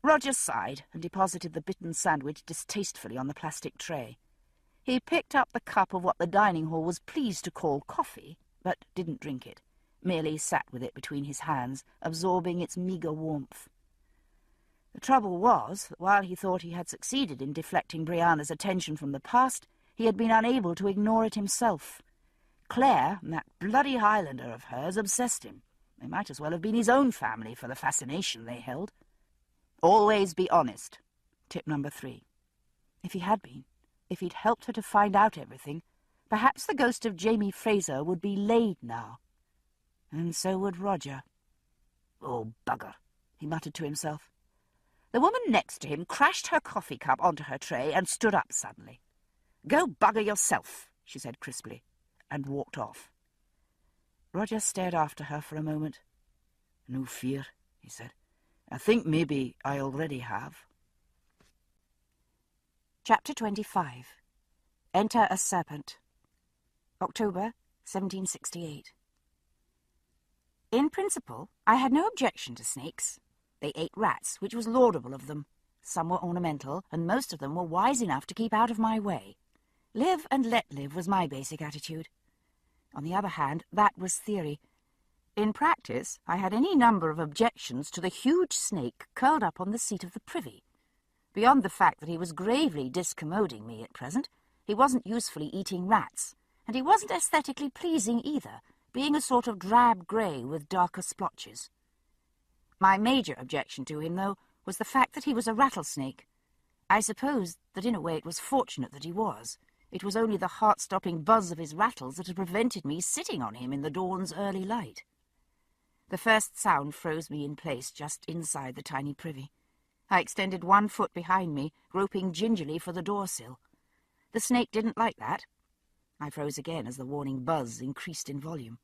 Roger sighed and deposited the bitten sandwich distastefully on the plastic tray. He picked up the cup of what the dining hall was pleased to call coffee, but didn't drink it, merely sat with it between his hands, absorbing its meagre warmth. The trouble was that while he thought he had succeeded in deflecting Brianna's attention from the past, he had been unable to ignore it himself. Claire, and that bloody Highlander of hers, obsessed him. They might as well have been his own family for the fascination they held. Always be honest. Tip number 3. If he had been, if he'd helped her to find out everything, perhaps the ghost of Jamie Fraser would be laid now. And so would Roger. "Oh, bugger," he muttered to himself. The woman next to him crashed her coffee cup onto her tray and stood up suddenly. "Go bugger yourself," she said crisply, and walked off. Roger stared after her for a moment. "No fear," he said. "I think maybe I already have." Chapter 25. Enter a Serpent. October 1768. In principle, I had no objection to snakes. They ate rats, which was laudable of them. Some were ornamental, and most of them were wise enough to keep out of my way. Live and let live was my basic attitude. On the other hand, that was theory. In practice, I had any number of objections to the huge snake curled up on the seat of the privy. Beyond the fact that he was gravely discommoding me at present, he wasn't usefully eating rats, and he wasn't aesthetically pleasing either, being a sort of drab grey with darker splotches. My major objection to him, though, was the fact that he was a rattlesnake. I suppose that in a way it was fortunate that he was. It was only the heart-stopping buzz of his rattles that had prevented me sitting on him in the dawn's early light. The first sound froze me in place just inside the tiny privy. I extended 1 foot behind me, groping gingerly for the door-sill. The snake didn't like that. I froze again as the warning buzz increased in volume.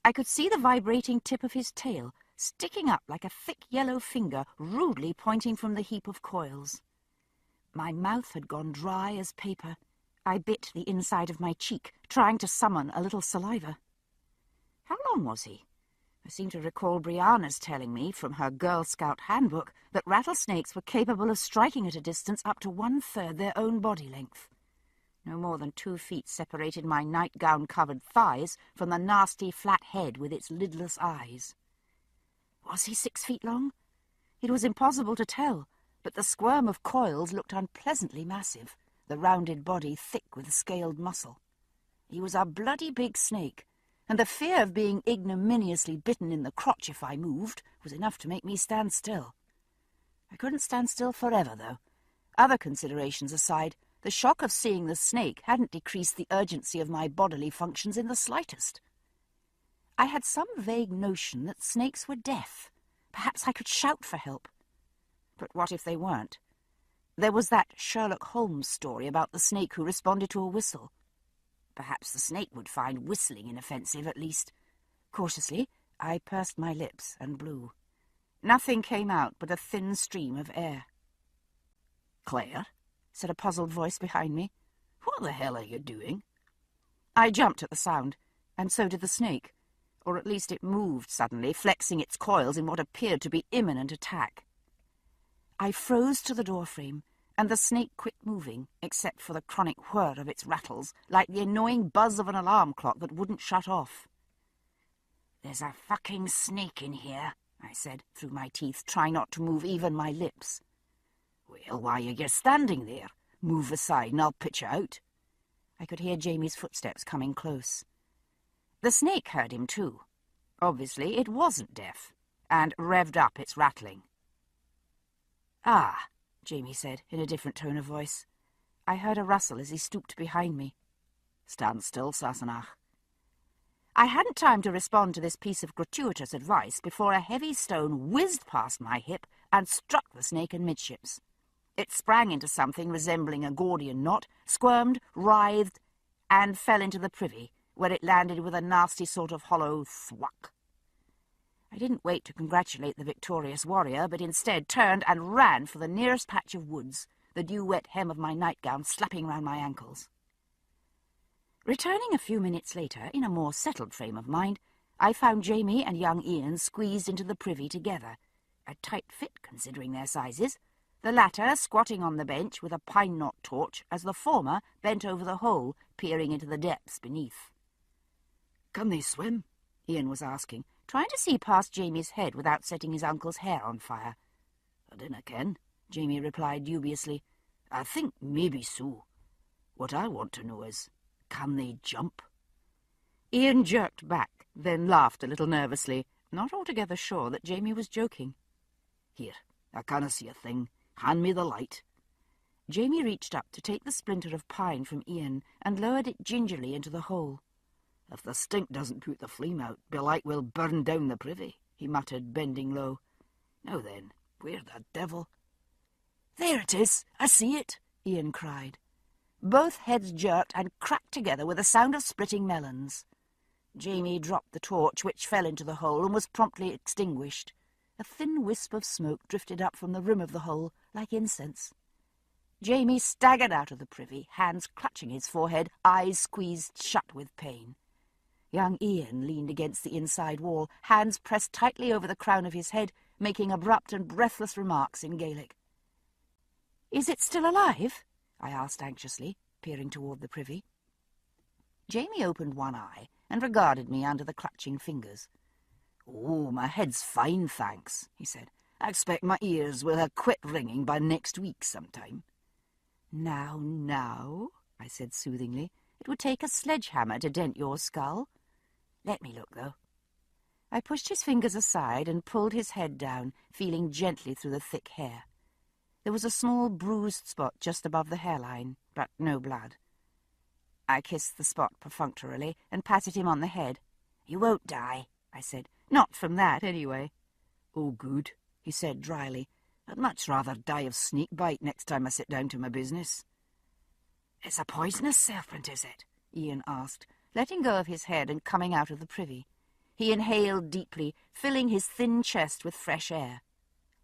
I could see the vibrating tip of his tail, sticking up like a thick yellow finger, rudely pointing from the heap of coils. My mouth had gone dry as paper. I bit the inside of my cheek, trying to summon a little saliva. How long was he? I seem to recall Brianna's telling me, from her Girl Scout handbook, that rattlesnakes were capable of striking at a distance up to 1/3 their own body length. No more than 2 feet separated my nightgown-covered thighs from the nasty flat head with its lidless eyes. Was he 6 feet long? It was impossible to tell, but the squirm of coils looked unpleasantly massive, the rounded body thick with scaled muscle. He was a bloody big snake, and the fear of being ignominiously bitten in the crotch if I moved was enough to make me stand still. I couldn't stand still forever, though. Other considerations aside, the shock of seeing the snake hadn't decreased the urgency of my bodily functions in the slightest. I had some vague notion that snakes were deaf. Perhaps I could shout for help. But what if they weren't? There was that Sherlock Holmes story about the snake who responded to a whistle. Perhaps the snake would find whistling inoffensive, at least. Cautiously, I pursed my lips and blew. Nothing came out but a thin stream of air. "Claire," said a puzzled voice behind me. "What the hell are you doing?" I jumped at the sound, and so did the snake, or at least it moved suddenly, flexing its coils in what appeared to be imminent attack. I froze to the doorframe, and the snake quit moving, except for the chronic whir of its rattles, like the annoying buzz of an alarm clock that wouldn't shut off. "There's a fucking snake in here," I said through my teeth, trying not to move even my lips. "Well, why are you standing there? Move aside and I'll pitch you out." I could hear Jamie's footsteps coming close. The snake heard him too. Obviously, it wasn't deaf, and revved up its rattling. "Ah," Jamie said in a different tone of voice. I heard a rustle as he stooped behind me. "Stand still, Sassenach." I hadn't time to respond to this piece of gratuitous advice before a heavy stone whizzed past my hip and struck the snake amidships. It sprang into something resembling a Gordian knot, squirmed, writhed, and fell into the privy, where it landed with a nasty sort of hollow thwack. I didn't wait to congratulate the victorious warrior, but instead turned and ran for the nearest patch of woods, the dew-wet hem of my nightgown slapping round my ankles. Returning a few minutes later, in a more settled frame of mind, I found Jamie and young Ian squeezed into the privy together, a tight fit considering their sizes, the latter squatting on the bench with a pine-knot torch as the former bent over the hole, peering into the depths beneath. "Can they swim?" Ian was asking, trying to see past Jamie's head without setting his uncle's hair on fire. "I dinna ken," Jamie replied dubiously. "I think maybe so. What I want to know is, can they jump?" Ian jerked back, then laughed a little nervously, not altogether sure that Jamie was joking. "Here, I canna see a thing. Hand me the light." Jamie reached up to take the splinter of pine from Ian and lowered it gingerly into the hole. "If the stink doesn't put the flame out, belike we'll burn down the privy," he muttered, bending low. "Now then, where the devil—" "There it is! I see it!" Ian cried. Both heads jerked and cracked together with a sound of splitting melons. Jamie dropped the torch, which fell into the hole and was promptly extinguished. A thin wisp of smoke drifted up from the rim of the hole, like incense. Jamie staggered out of the privy, hands clutching his forehead, eyes squeezed shut with pain. Young Ian leaned against the inside wall, hands pressed tightly over the crown of his head, making abrupt and breathless remarks in Gaelic. "Is it still alive?" I asked anxiously, peering toward the privy. Jamie opened one eye and regarded me under the clutching fingers. "Oh, my head's fine, thanks," he said. "I expect my ears will have quit ringing by next week sometime." Now, I said soothingly. "It would take a sledgehammer to dent your skull. Let me look, though." I pushed his fingers aside and pulled his head down, feeling gently through the thick hair. There was a small bruised spot just above the hairline, but no blood. I kissed the spot perfunctorily and patted him on the head. "You won't die," I said. "Not from that, anyway." "Oh, good," he said dryly. "I'd much rather die of snake bite next time I sit down to my business." "It's a poisonous serpent, is it?" Ian asked, letting go of his head and coming out of the privy. He inhaled deeply, filling his thin chest with fresh air.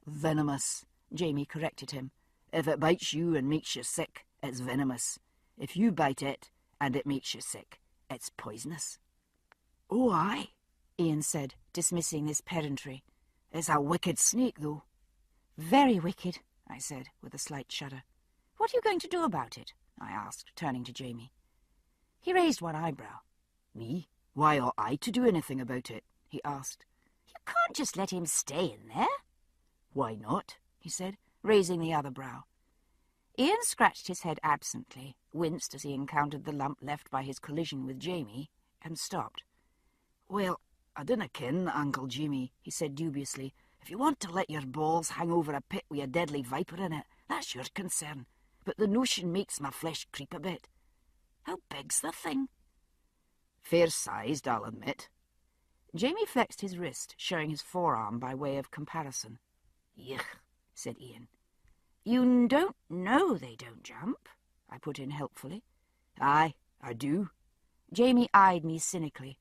"Venomous," Jamie corrected him. "If it bites you and makes you sick, it's venomous. If you bite it and it makes you sick, it's poisonous." "Oh, aye," Ian said, dismissing this pedantry. "It's a wicked snake, though." "Very wicked," I said, with a slight shudder. "What are you going to do about it?" I asked, turning to Jamie. He raised one eyebrow. "Me? Why ought I to do anything about it?" he asked. "You can't just let him stay in there." "Why not?" he said, raising the other brow. Ian scratched his head absently, winced as he encountered the lump left by his collision with Jamie, and stopped. "Well, I dinna ken, Uncle Jamie," he said dubiously. "If you want to let your balls hang over a pit with a deadly viper in it, that's your concern. But the notion makes my flesh creep a bit. How big's the thing?" "Fair-sized, I'll admit." Jamie flexed his wrist, showing his forearm by way of comparison. "Yuck," said Ian. "You don't know they don't jump," I put in helpfully. "Aye, I do." Jamie eyed me cynically.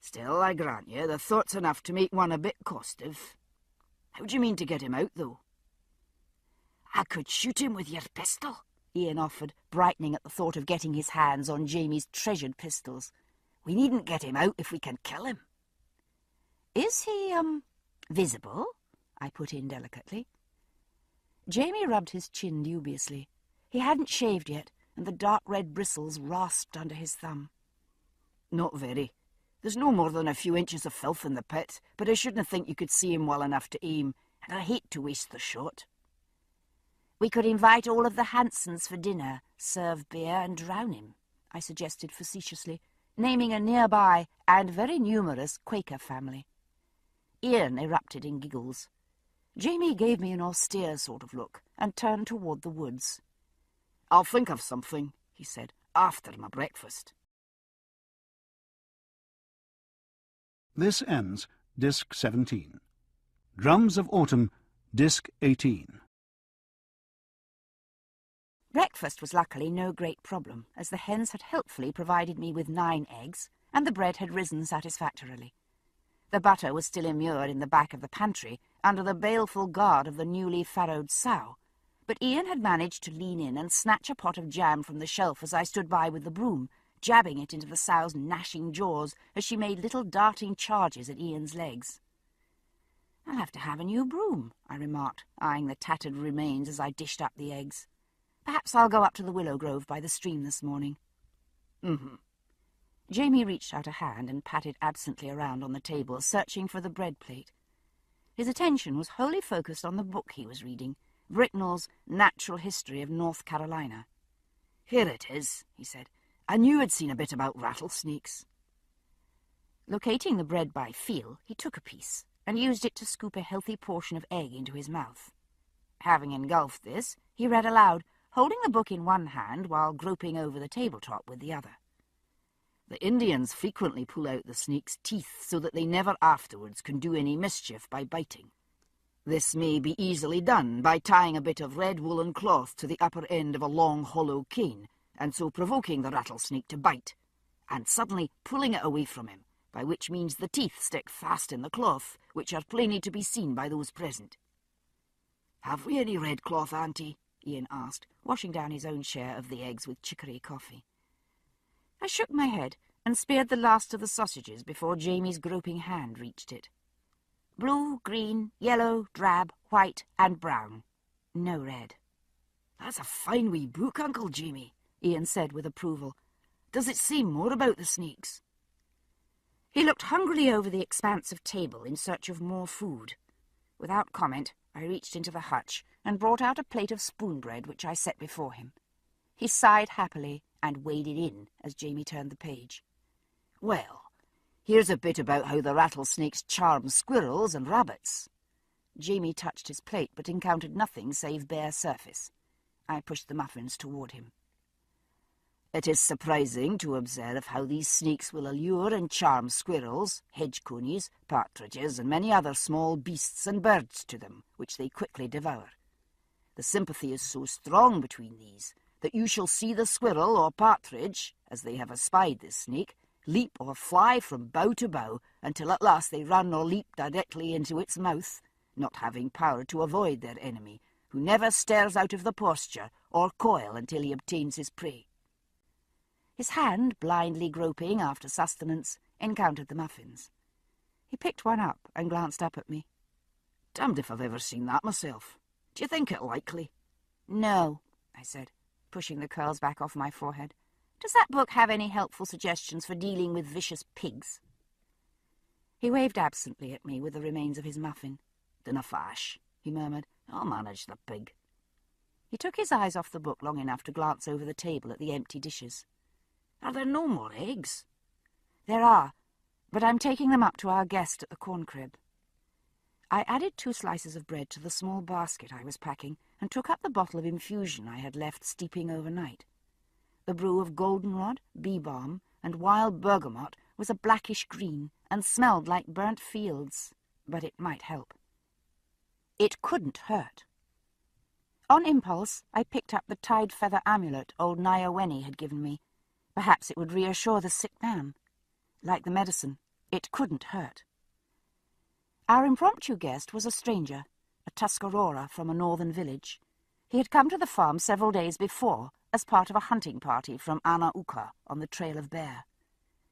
"Still, I grant you, the thought's enough to make one a bit costive. How do you mean to get him out, though?" "I could shoot him with your pistol," Ian offered, brightening at the thought of getting his hands on Jamie's treasured pistols. "We needn't get him out if we can kill him." "Is he, visible?" I put in delicately. Jamie rubbed his chin dubiously. He hadn't shaved yet, and the dark red bristles rasped under his thumb. Not very. There's no more than a few inches of filth in the pit, but I shouldn't think you could see him well enough to aim, and I hate to waste the shot. We could invite all of the Hansons for dinner, serve beer and drown him, I suggested facetiously, naming a nearby and very numerous Quaker family. Ian erupted in giggles. Jamie gave me an austere sort of look and turned toward the woods. I'll think of something, he said, after my breakfast. This ends Disc 17. Drums of Autumn, Disc 18. Breakfast was luckily no great problem, as the hens had helpfully provided me with 9 eggs, and the bread had risen satisfactorily. The butter was still immured in the back of the pantry, under the baleful guard of the newly farrowed sow, but Ian had managed to lean in and snatch a pot of jam from the shelf as I stood by with the broom, jabbing it into the sow's gnashing jaws as she made little darting charges at Ian's legs. "I'll have to have a new broom," I remarked, eyeing the tattered remains as I dished up the eggs. "Perhaps I'll go up to the willow grove by the stream this morning." Jamie reached out a hand and patted absently around on the table, searching for the bread plate. His attention was wholly focused on the book he was reading, Britnell's Natural History of North Carolina. "Here it is," he said. "I knew I'd seen a bit about rattlesnakes." Locating the bread by feel, he took a piece and used it to scoop a healthy portion of egg into his mouth. Having engulfed this, he read aloud, holding the book in one hand while groping over the tabletop with the other. "The Indians frequently pull out the snake's teeth so that they never afterwards can do any mischief by biting. This may be easily done by tying a bit of red woolen cloth to the upper end of a long hollow cane, and so provoking the rattlesnake to bite, and suddenly pulling it away from him, by which means the teeth stick fast in the cloth, which are plainly to be seen by those present." "Have we any red cloth, Auntie?" Ian asked, washing down his own share of the eggs with chicory coffee. I shook my head and spared the last of the sausages before Jamie's groping hand reached it. "Blue, green, yellow, drab, white, and brown. No red." "That's a fine wee book, Uncle Jamie," Ian said with approval. "Does it say more about the snakes?" He looked hungrily over the expanse of table in search of more food. Without comment, I reached into the hutch and brought out a plate of spoon bread which I set before him. He sighed happily and waded in as Jamie turned the page. "Well, here's a bit about how the rattlesnakes charm squirrels and rabbits." Jamie touched his plate but encountered nothing save bare surface. I pushed the muffins toward him. "It is surprising to observe how these snakes will allure and charm squirrels, hedge-conies, partridges, and many other small beasts and birds to them, which they quickly devour. The sympathy is so strong between these that you shall see the squirrel or partridge, as they have espied this snake, leap or fly from bough to bough until at last they run or leap directly into its mouth, not having power to avoid their enemy, who never stirs out of the posture or coil until he obtains his prey." His hand, blindly groping after sustenance, encountered the muffins. He picked one up and glanced up at me. "Damned if I've ever seen that myself. Do you think it likely?" "No," I said, pushing the curls back off my forehead. "Does that book have any helpful suggestions for dealing with vicious pigs?" He waved absently at me with the remains of his muffin. "Dinna fash," he murmured. "I'll manage the pig." He took his eyes off the book long enough to glance over the table at the empty dishes. "Are there no more eggs?" "There are, but I'm taking them up to our guest at the corn crib." I added 2 slices of bread to the small basket I was packing and took up the bottle of infusion I had left steeping overnight. The brew of goldenrod, bee-balm, and wild bergamot was a blackish green and smelled like burnt fields, but it might help. It couldn't hurt. On impulse, I picked up the tied feather amulet old Nyaweni had given me. Perhaps it would reassure the sick man. Like the medicine, it couldn't hurt. Our impromptu guest was a stranger, a Tuscarora from a northern village. He had come to the farm several days before as part of a hunting party from Anauka on the Trail of Bear.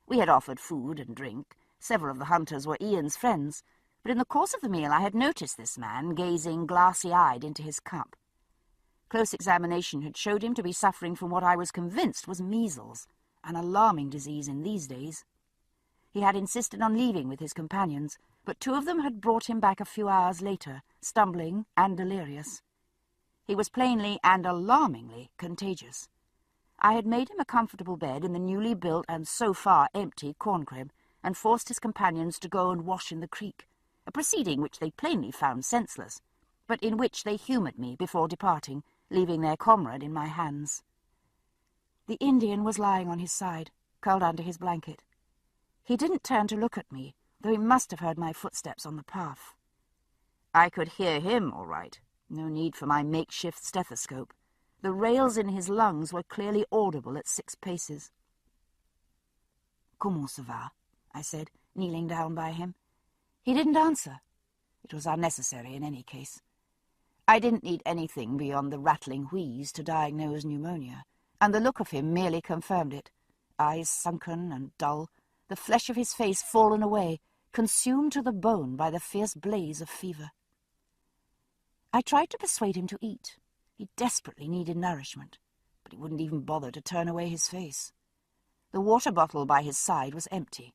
We had offered food and drink. Several of the hunters were Ian's friends, but in the course of the meal I had noticed this man gazing glassy-eyed into his cup, Close examination had showed him to be suffering from what I was convinced was measles, an alarming disease in these days. He had insisted on leaving with his companions, but 2 of them had brought him back a few hours later, stumbling and delirious. He was plainly and alarmingly contagious. I had made him a comfortable bed in the newly built and so far empty corn crib, and forced his companions to go and wash in the creek, a proceeding which they plainly found senseless, but in which they humoured me before departing, leaving their comrade in my hands. The Indian was lying on his side, curled under his blanket. He didn't turn to look at me, though he must have heard my footsteps on the path. I could hear him all right. No need for my makeshift stethoscope. The rails in his lungs were clearly audible at 6 paces. "Comment ça va?" I said, kneeling down by him. He didn't answer. It was unnecessary in any case. I didn't need anything beyond the rattling wheeze to diagnose pneumonia, and the look of him merely confirmed it. Eyes sunken and dull, the flesh of his face fallen away, consumed to the bone by the fierce blaze of fever. I tried to persuade him to eat. He desperately needed nourishment, but he wouldn't even bother to turn away his face. The water bottle by his side was empty.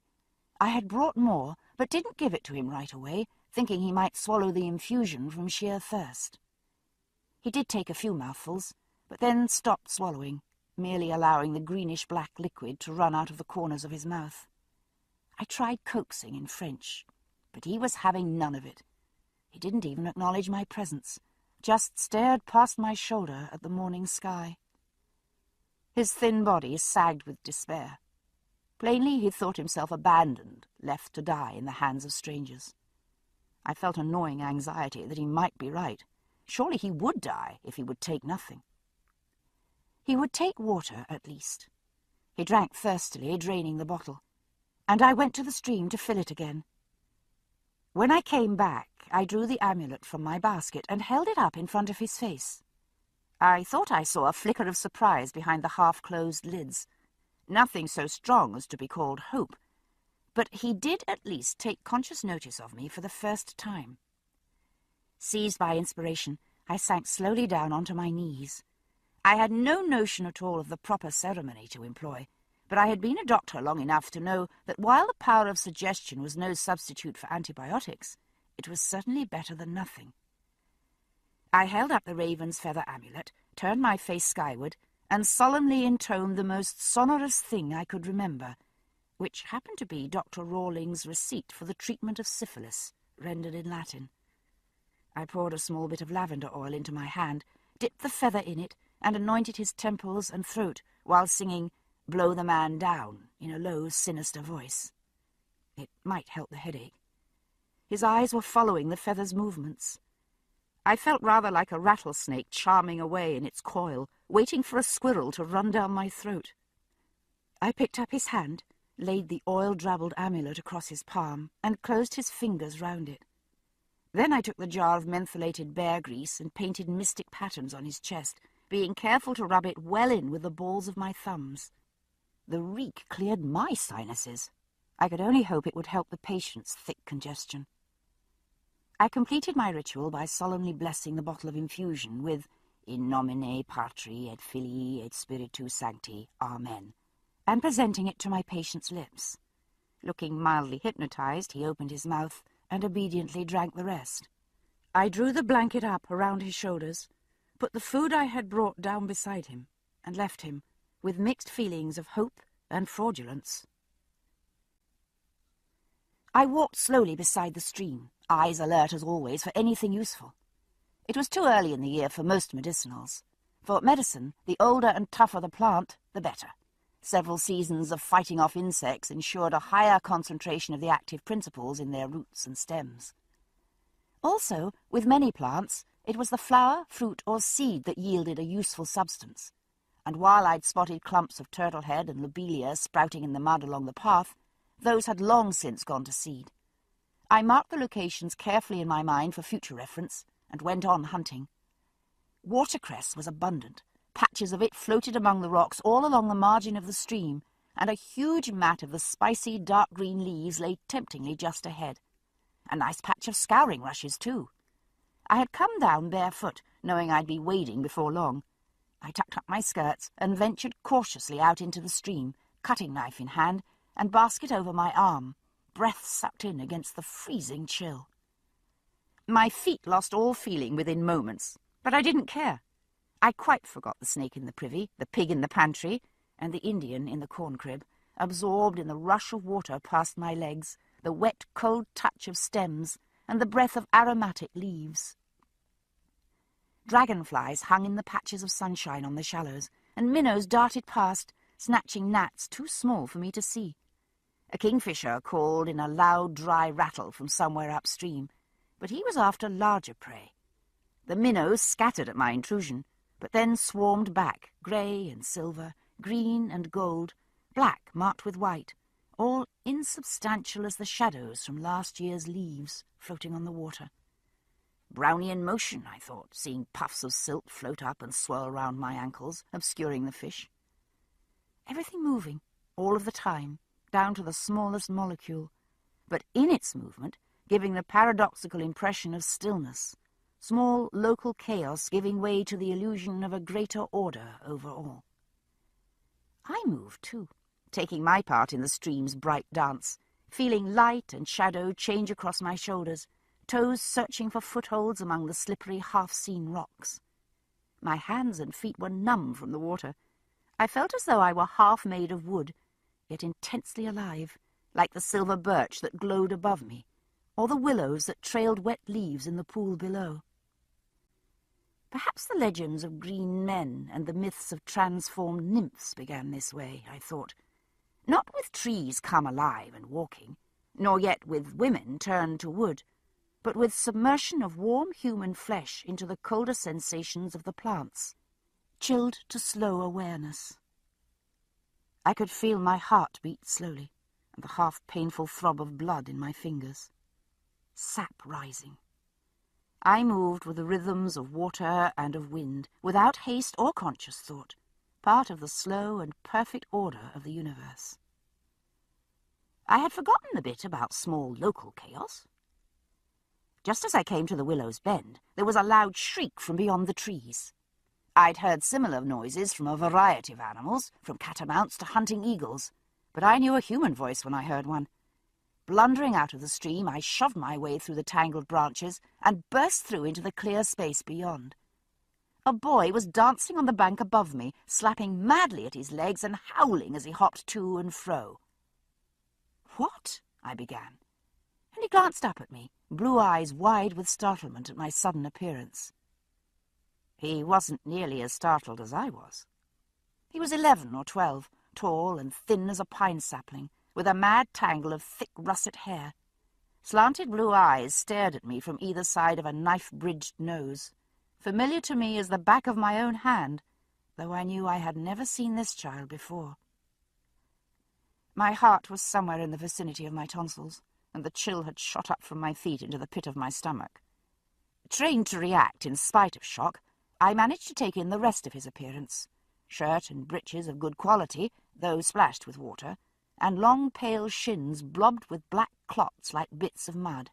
I had brought more, but didn't give it to him right away, thinking he might swallow the infusion from sheer thirst. He did take a few mouthfuls, but then stopped swallowing, merely allowing the greenish-black liquid to run out of the corners of his mouth. I tried coaxing in French, but he was having none of it. He didn't even acknowledge my presence, just stared past my shoulder at the morning sky. His thin body sagged with despair. Plainly he thought himself abandoned, left to die in the hands of strangers. I felt a gnawing anxiety that he might be right. Surely he would die if he would take nothing. He would take water, at least. He drank thirstily, draining the bottle, and I went to the stream to fill it again. When I came back, I drew the amulet from my basket and held it up in front of his face. I thought I saw a flicker of surprise behind the half-closed lids. Nothing so strong as to be called hope, but he did at least take conscious notice of me for the first time. Seized by inspiration, I sank slowly down onto my knees. I had no notion at all of the proper ceremony to employ, but I had been a doctor long enough to know that while the power of suggestion was no substitute for antibiotics, it was certainly better than nothing. I held up the raven's feather amulet, turned my face skyward, and solemnly intoned the most sonorous thing I could remember, which happened to be Dr. Rawling's receipt for the treatment of syphilis, rendered in Latin. I poured a small bit of lavender oil into my hand, dipped the feather in it, and anointed his temples and throat, while singing "Blow the Man Down" in a low, sinister voice. It might help the headache. His eyes were following the feather's movements. I felt rather like a rattlesnake charming away in its coil, waiting for a squirrel to run down my throat. I picked up his hand, laid the oil-drabbled amulet across his palm, and closed his fingers round it. Then I took the jar of mentholated bear grease and painted mystic patterns on his chest, being careful to rub it well in with the balls of my thumbs. The reek cleared my sinuses. I could only hope it would help the patient's thick congestion. I completed my ritual by solemnly blessing the bottle of infusion with "In nomine Patri et Filii et Spiritus Sancti, Amen," and presenting it to my patient's lips. Looking mildly hypnotized, he opened his mouth and obediently drank the rest. I drew the blanket up around his shoulders, put the food I had brought down beside him, and left him, with mixed feelings of hope and fraudulence. I walked slowly beside the stream, eyes alert as always for anything useful. It was too early in the year for most medicinals. For medicine, the older and tougher the plant, the better. Several seasons of fighting off insects ensured a higher concentration of the active principles in their roots and stems. Also, with many plants, it was the flower, fruit, or seed that yielded a useful substance, and while I'd spotted clumps of turtlehead and lobelia sprouting in the mud along the path, those had long since gone to seed. I marked the locations carefully in my mind for future reference, and went on hunting. Watercress was abundant. Patches of it floated among the rocks all along the margin of the stream, and a huge mat of the spicy dark green leaves lay temptingly just ahead. A nice patch of scouring rushes, too. I had come down barefoot, knowing I'd be wading before long. I tucked up my skirts and ventured cautiously out into the stream, cutting knife in hand and basket over my arm, breath sucked in against the freezing chill. My feet lost all feeling within moments, but I didn't care. I quite forgot the snake in the privy, the pig in the pantry, and the Indian in the corn crib, absorbed in the rush of water past my legs, the wet, cold touch of stems, and the breath of aromatic leaves. Dragonflies hung in the patches of sunshine on the shallows, and minnows darted past, snatching gnats too small for me to see. A kingfisher called in a loud, dry rattle from somewhere upstream, but he was after larger prey. The minnows scattered at my intrusion, but then swarmed back, grey and silver, green and gold, black marked with white, all insubstantial as the shadows from last year's leaves floating on the water. Brownian motion, I thought, seeing puffs of silt float up and swirl round my ankles, obscuring the fish. Everything moving, all of the time, down to the smallest molecule, but in its movement giving the paradoxical impression of stillness, small local chaos giving way to the illusion of a greater order over all. I moved too, taking my part in the stream's bright dance, feeling light and shadow change across my shoulders, toes searching for footholds among the slippery, half-seen rocks. My hands and feet were numb from the water. I felt as though I were half made of wood, yet intensely alive, like the silver birch that glowed above me, or the willows that trailed wet leaves in the pool below. Perhaps the legends of green men and the myths of transformed nymphs began this way, I thought. Not with trees come alive and walking, nor yet with women turned to wood, but with submersion of warm human flesh into the colder sensations of the plants, chilled to slow awareness. I could feel my heart beat slowly, and the half-painful throb of blood in my fingers. Sap rising. I moved with the rhythms of water and of wind, without haste or conscious thought, part of the slow and perfect order of the universe. I had forgotten the bit about small local chaos. Just as I came to the Willow's Bend, there was a loud shriek from beyond the trees. I'd heard similar noises from a variety of animals, from catamounts to hunting eagles, but I knew a human voice when I heard one. Blundering out of the stream, I shoved my way through the tangled branches and burst through into the clear space beyond. A boy was dancing on the bank above me, slapping madly at his legs and howling as he hopped to and fro. "What?" I began, and he glanced up at me, blue eyes wide with startlement at my sudden appearance. He wasn't nearly as startled as I was. He was 11 or 12, tall and thin as a pine sapling, with a mad tangle of thick russet hair. Slanted blue eyes stared at me from either side of a knife-bridged nose, familiar to me as the back of my own hand, though I knew I had never seen this child before. My heart was somewhere in the vicinity of my tonsils, and the chill had shot up from my feet into the pit of my stomach. Trained to react in spite of shock, I managed to take in the rest of his appearance. Shirt and breeches of good quality, though splashed with water, and long pale shins blobbed with black clots like bits of mud.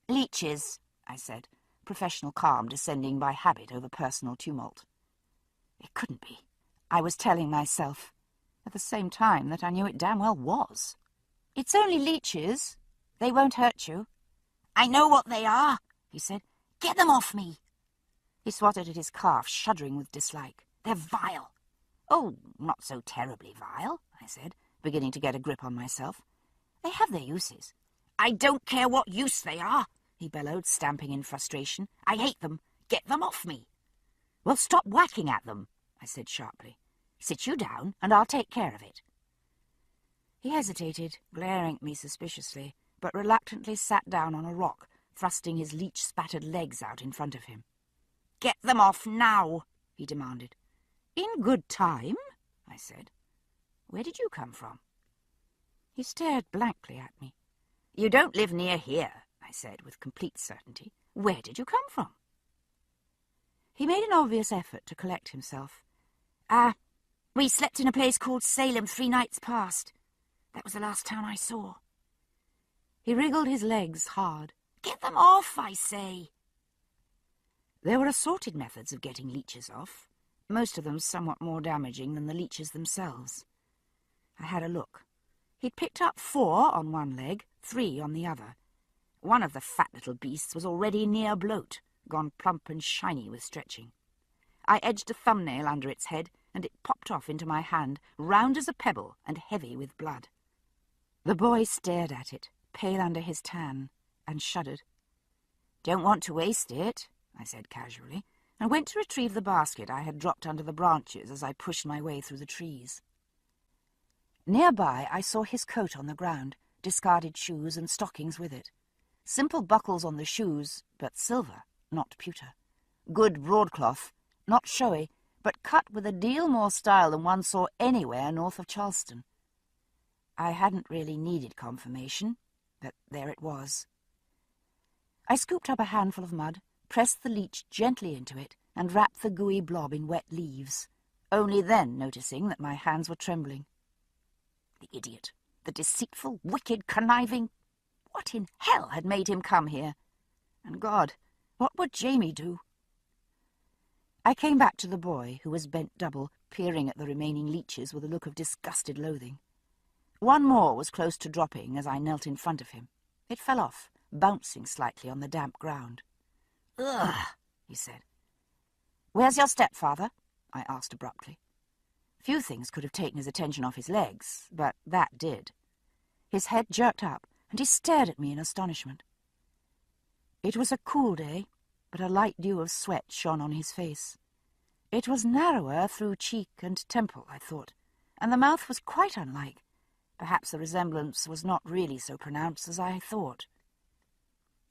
"Leeches," I said, professional calm descending by habit over personal tumult. It couldn't be, I was telling myself, at the same time that I knew it damn well was. "It's only leeches. They won't hurt you." "I know what they are," he said. "Get them off me." He swatted at his calf, shuddering with dislike. "They're vile." "Oh, not so terribly vile," I said, beginning to get a grip on myself. "They have their uses." "I don't care what use they are," he bellowed, stamping in frustration. "I hate them. Get them off me." "Well, stop whacking at them," I said sharply. "Sit you down, and I'll take care of it." He hesitated, glaring at me suspiciously, but reluctantly sat down on a rock, thrusting his leech-spattered legs out in front of him. "Get them off now," he demanded. "In good time," I said. "Where did you come from?" He stared blankly at me. "You don't live near here," I said with complete certainty. "Where did you come from?" He made an obvious effort to collect himself. We slept in a place called Salem 3 nights past. That was the last town I saw." He wriggled his legs hard. "Get them off, I say." There were assorted methods of getting leeches off, most of them somewhat more damaging than the leeches themselves. I had a look. He'd picked up 4 on one leg, 3 on the other. One of the fat little beasts was already near bloat, gone plump and shiny with stretching. I edged a thumbnail under its head, and it popped off into my hand, round as a pebble and heavy with blood. The boy stared at it, pale under his tan, and shuddered. "Don't want to waste it," I said casually, and went to retrieve the basket I had dropped under the branches as I pushed my way through the trees. Nearby I saw his coat on the ground, discarded shoes and stockings with it. Simple buckles on the shoes, but silver, not pewter. Good broadcloth, not showy, but cut with a deal more style than one saw anywhere north of Charleston. I hadn't really needed confirmation, but there it was. I scooped up a handful of mud, pressed the leech gently into it, and wrapped the gooey blob in wet leaves, only then noticing that my hands were trembling. The idiot, the deceitful, wicked, conniving... What in hell had made him come here? And God, what would Jamie do? I came back to the boy, who was bent double, peering at the remaining leeches with a look of disgusted loathing. One more was close to dropping as I knelt in front of him. It fell off, bouncing slightly on the damp ground. "Ugh," he said. "Where's your stepfather?" I asked abruptly. Few things could have taken his attention off his legs, but that did. His head jerked up, and he stared at me in astonishment. It was a cool day, but a light dew of sweat shone on his face. It was narrower through cheek and temple, I thought, and the mouth was quite unlike. Perhaps the resemblance was not really so pronounced as I thought.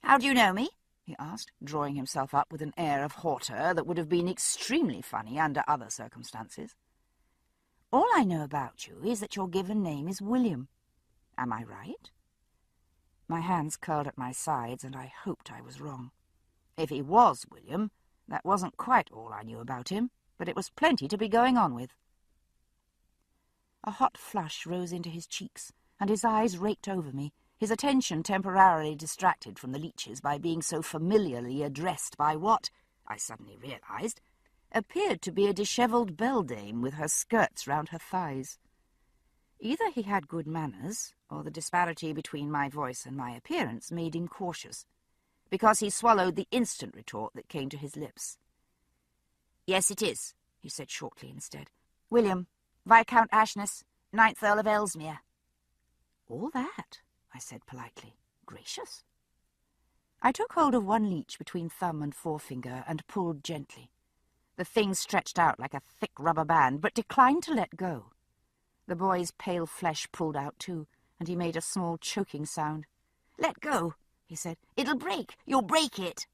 "How do you know me?" he asked, drawing himself up with an air of hauteur that would have been extremely funny under other circumstances. "All I know about you is that your given name is William. Am I right?" My hands curled at my sides, and I hoped I was wrong. If he was William, that wasn't quite all I knew about him, but it was plenty to be going on with. A hot flush rose into his cheeks, and his eyes raked over me, his attention temporarily distracted from the leeches by being so familiarly addressed by what, I suddenly realized, appeared to be a dishevelled beldame with her skirts round her thighs. Either he had good manners, or the disparity between my voice and my appearance made him cautious, because he swallowed the instant retort that came to his lips. "Yes, it is," he said shortly instead. "William, Viscount Ashness, 9th Earl of Ellesmere." "All that," I said politely. "Gracious." I took hold of one leech between thumb and forefinger and pulled gently. The thing stretched out like a thick rubber band, but declined to let go. The boy's pale flesh pulled out too, and he made a small choking sound. "Let go," he said. "It'll break. You'll break it."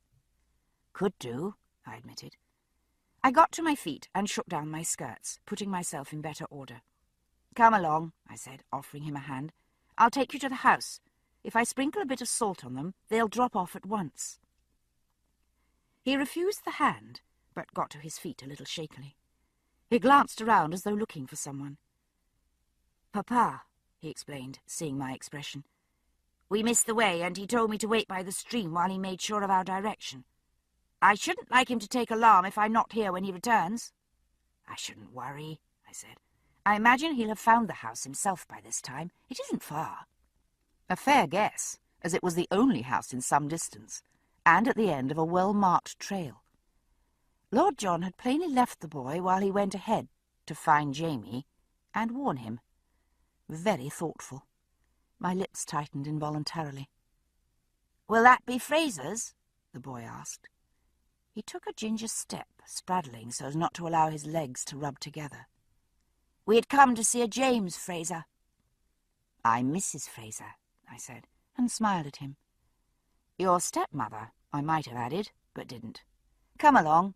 "Could do," I admitted. I got to my feet and shook down my skirts, putting myself in better order. "Come along," I said, offering him a hand. "I'll take you to the house. If I sprinkle a bit of salt on them, they'll drop off at once." He refused the hand, but got to his feet a little shakily. He glanced around as though looking for someone. "Papa," he explained, seeing my expression. "We missed the way, and he told me to wait by the stream while he made sure of our direction. I shouldn't like him to take alarm if I'm not here when he returns." "I shouldn't worry," I said. "I imagine he'll have found the house himself by this time. It isn't far." A fair guess, as it was the only house in some distance, and at the end of a well-marked trail. Lord John had plainly left the boy while he went ahead to find Jamie and warn him. Very thoughtful. My lips tightened involuntarily. "Will that be Fraser's?" the boy asked. He took a ginger step, spraddling so as not to allow his legs to rub together. "We had come to see a James Fraser." "I'm Mrs. Fraser," I said, and smiled at him. "Your stepmother," I might have added, but didn't. "Come along."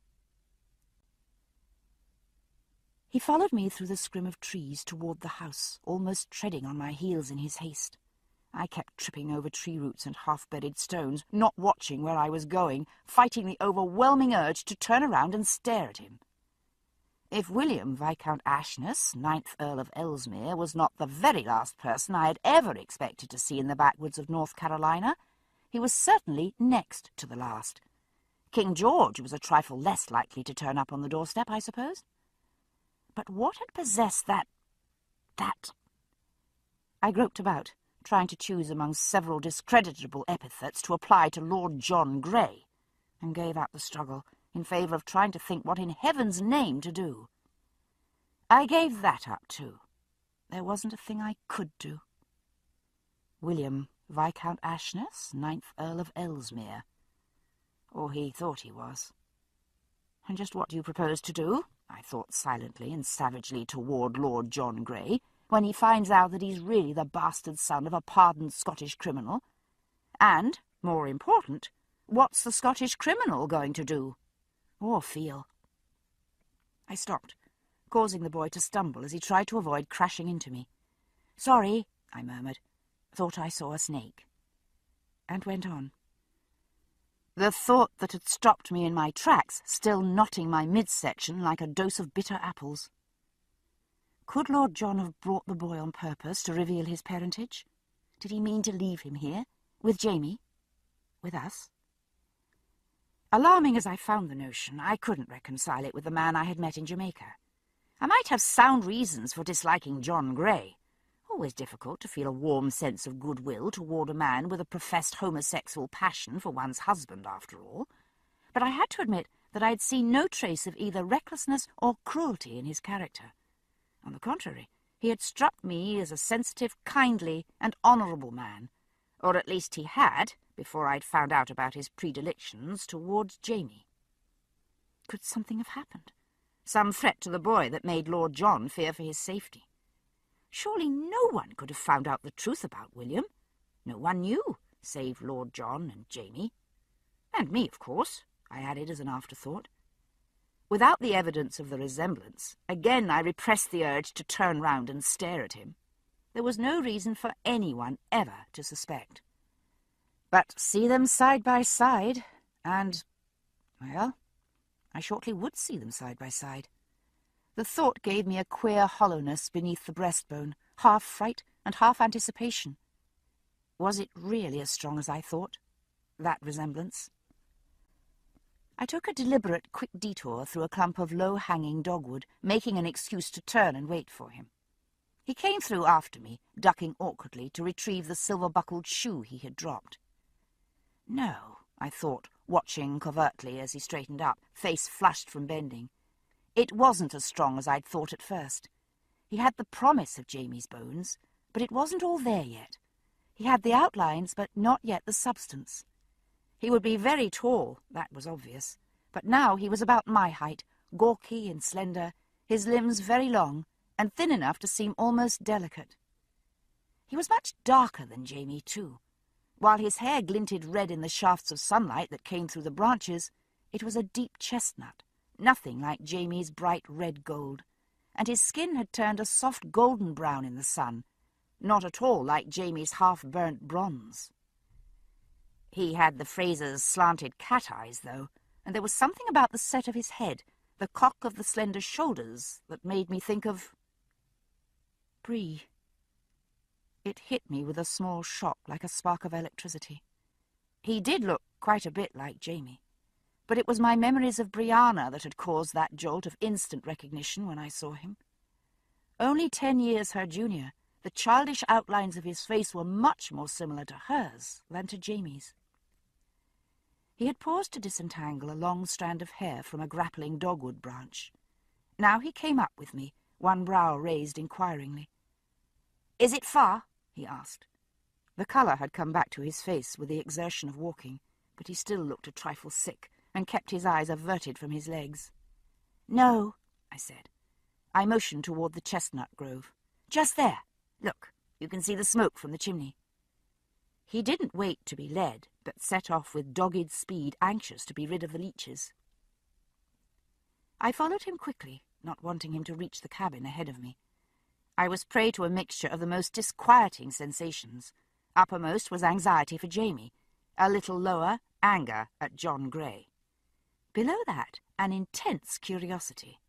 He followed me through the scrim of trees toward the house, almost treading on my heels in his haste. I kept tripping over tree roots and half-bedded stones, not watching where I was going, fighting the overwhelming urge to turn around and stare at him. If William Viscount Ashness, 9th Earl of Ellesmere, was not the very last person I had ever expected to see in the backwoods of North Carolina, he was certainly next to the last. King George was a trifle less likely to turn up on the doorstep, I suppose. But what had possessed that... I groped about, trying to choose among several discreditable epithets to apply to Lord John Grey, and gave up the struggle in favour of trying to think what in heaven's name to do. I gave that up too. There wasn't a thing I could do. William Viscount Ashness, 9th Earl of Ellesmere. Or he thought he was. And just what do you propose to do? I thought silently and savagely toward Lord John Grey, when he finds out that he's really the bastard son of a pardoned Scottish criminal. And, more important, what's the Scottish criminal going to do? Or feel? I stopped, causing the boy to stumble as he tried to avoid crashing into me. "Sorry," I murmured. "Thought I saw a snake." And went on. The thought that had stopped me in my tracks still knotting my midsection like a dose of bitter apples. Could Lord John have brought the boy on purpose to reveal his parentage? Did he mean to leave him here, with Jamie, with us? Alarming as I found the notion, I couldn't reconcile it with the man I had met in Jamaica. I might have sound reasons for disliking John Grey. Always difficult to feel a warm sense of goodwill toward a man with a professed homosexual passion for one's husband, after all. But I had to admit that I had seen no trace of either recklessness or cruelty in his character. On the contrary, he had struck me as a sensitive, kindly, and honourable man, or at least he had, before I'd found out about his predilections towards Jamie. Could something have happened? Some threat to the boy that made Lord John fear for his safety? Surely no one could have found out the truth about William. No one knew, save Lord John and Jamie. And me, of course, I added as an afterthought. Without the evidence of the resemblance, again I repressed the urge to turn round and stare at him. There was no reason for anyone ever to suspect. But see them side by side, and, well, I shortly would see them side by side. The thought gave me a queer hollowness beneath the breastbone, half fright and half anticipation. Was it really as strong as I thought, that resemblance? I took a deliberate, quick detour through a clump of low-hanging dogwood, making an excuse to turn and wait for him. He came through after me, ducking awkwardly to retrieve the silver-buckled shoe he had dropped. No, I thought, watching covertly as he straightened up, face flushed from bending. It wasn't as strong as I'd thought at first. He had the promise of Jamie's bones, but it wasn't all there yet. He had the outlines, but not yet the substance. He would be very tall, that was obvious, but now he was about my height, gawky and slender, his limbs very long, and thin enough to seem almost delicate. He was much darker than Jamie, too. While his hair glinted red in the shafts of sunlight that came through the branches, it was a deep chestnut, nothing like Jamie's bright red gold, and his skin had turned a soft golden brown in the sun, not at all like Jamie's half-burnt bronze. He had the Frasers' slanted cat eyes, though, and there was something about the set of his head, the cock of the slender shoulders, that made me think of... Bree. It hit me with a small shock like a spark of electricity. He did look quite a bit like Jamie, but it was my memories of Brianna that had caused that jolt of instant recognition when I saw him. Only 10 years her junior, the childish outlines of his face were much more similar to hers than to Jamie's. He had paused to disentangle a long strand of hair from a grappling dogwood branch. Now he came up with me, one brow raised inquiringly. "Is it far?" he asked. The colour had come back to his face with the exertion of walking, but he still looked a trifle sick and kept his eyes averted from his legs. "No," I said. I motioned toward the chestnut grove. "Just there. Look, you can see the smoke from the chimney." He didn't wait to be led, but set off with dogged speed, anxious to be rid of the leeches. I followed him quickly, not wanting him to reach the cabin ahead of me. I was prey to a mixture of the most disquieting sensations. Uppermost was anxiety for Jamie, a little lower, anger at John Grey. Below that, an intense curiosity.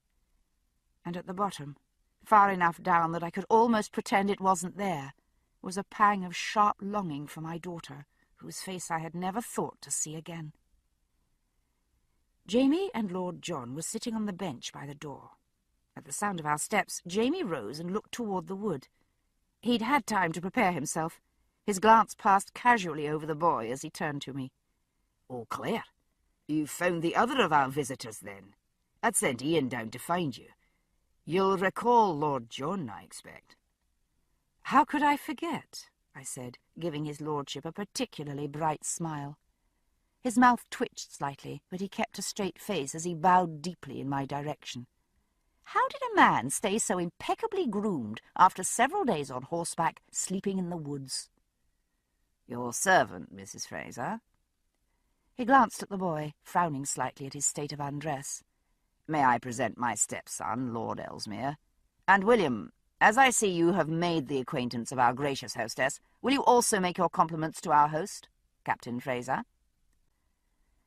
And at the bottom, far enough down that I could almost pretend it wasn't there, was a pang of sharp longing for my daughter, whose face I had never thought to see again. Jamie and Lord John were sitting on the bench by the door. At the sound of our steps, Jamie rose and looked toward the wood. He'd had time to prepare himself. His glance passed casually over the boy as he turned to me. "Oh, Claire, you've found the other of our visitors, then. I'd sent Ian down to find you. You'll recall Lord John, I expect." "How could I forget?" I said, giving his lordship a particularly bright smile. His mouth twitched slightly, but he kept a straight face as he bowed deeply in my direction. How did a man stay so impeccably groomed after several days on horseback, sleeping in the woods? "Your servant, Mrs. Fraser." He glanced at the boy, frowning slightly at his state of undress. "May I present my stepson, Lord Ellesmere? And William, as I see you have made the acquaintance of our gracious hostess, will you also make your compliments to our host, Captain Fraser?"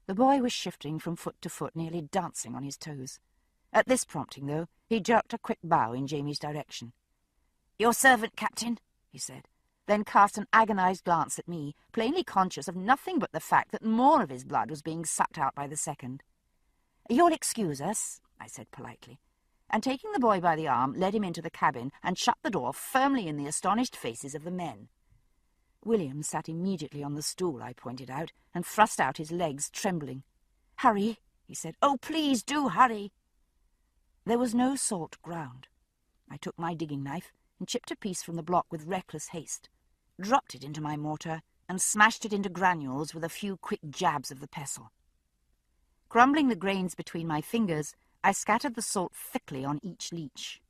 The boy was shifting from foot to foot, nearly dancing on his toes. At this prompting, though, he jerked a quick bow in Jamie's direction. "Your servant, Captain," he said, then cast an agonized glance at me, plainly conscious of nothing but the fact that more of his blood was being sucked out by the second. "You'll excuse us," I said politely, and taking the boy by the arm, led him into the cabin and shut the door firmly in the astonished faces of the men. William sat immediately on the stool I pointed out and thrust out his legs, trembling. "Hurry," he said. "Oh, please do hurry." There was no salt ground. I took my digging knife and chipped a piece from the block with reckless haste, dropped it into my mortar, and smashed it into granules with a few quick jabs of the pestle. Crumbling the grains between my fingers, I scattered the salt thickly on each leech.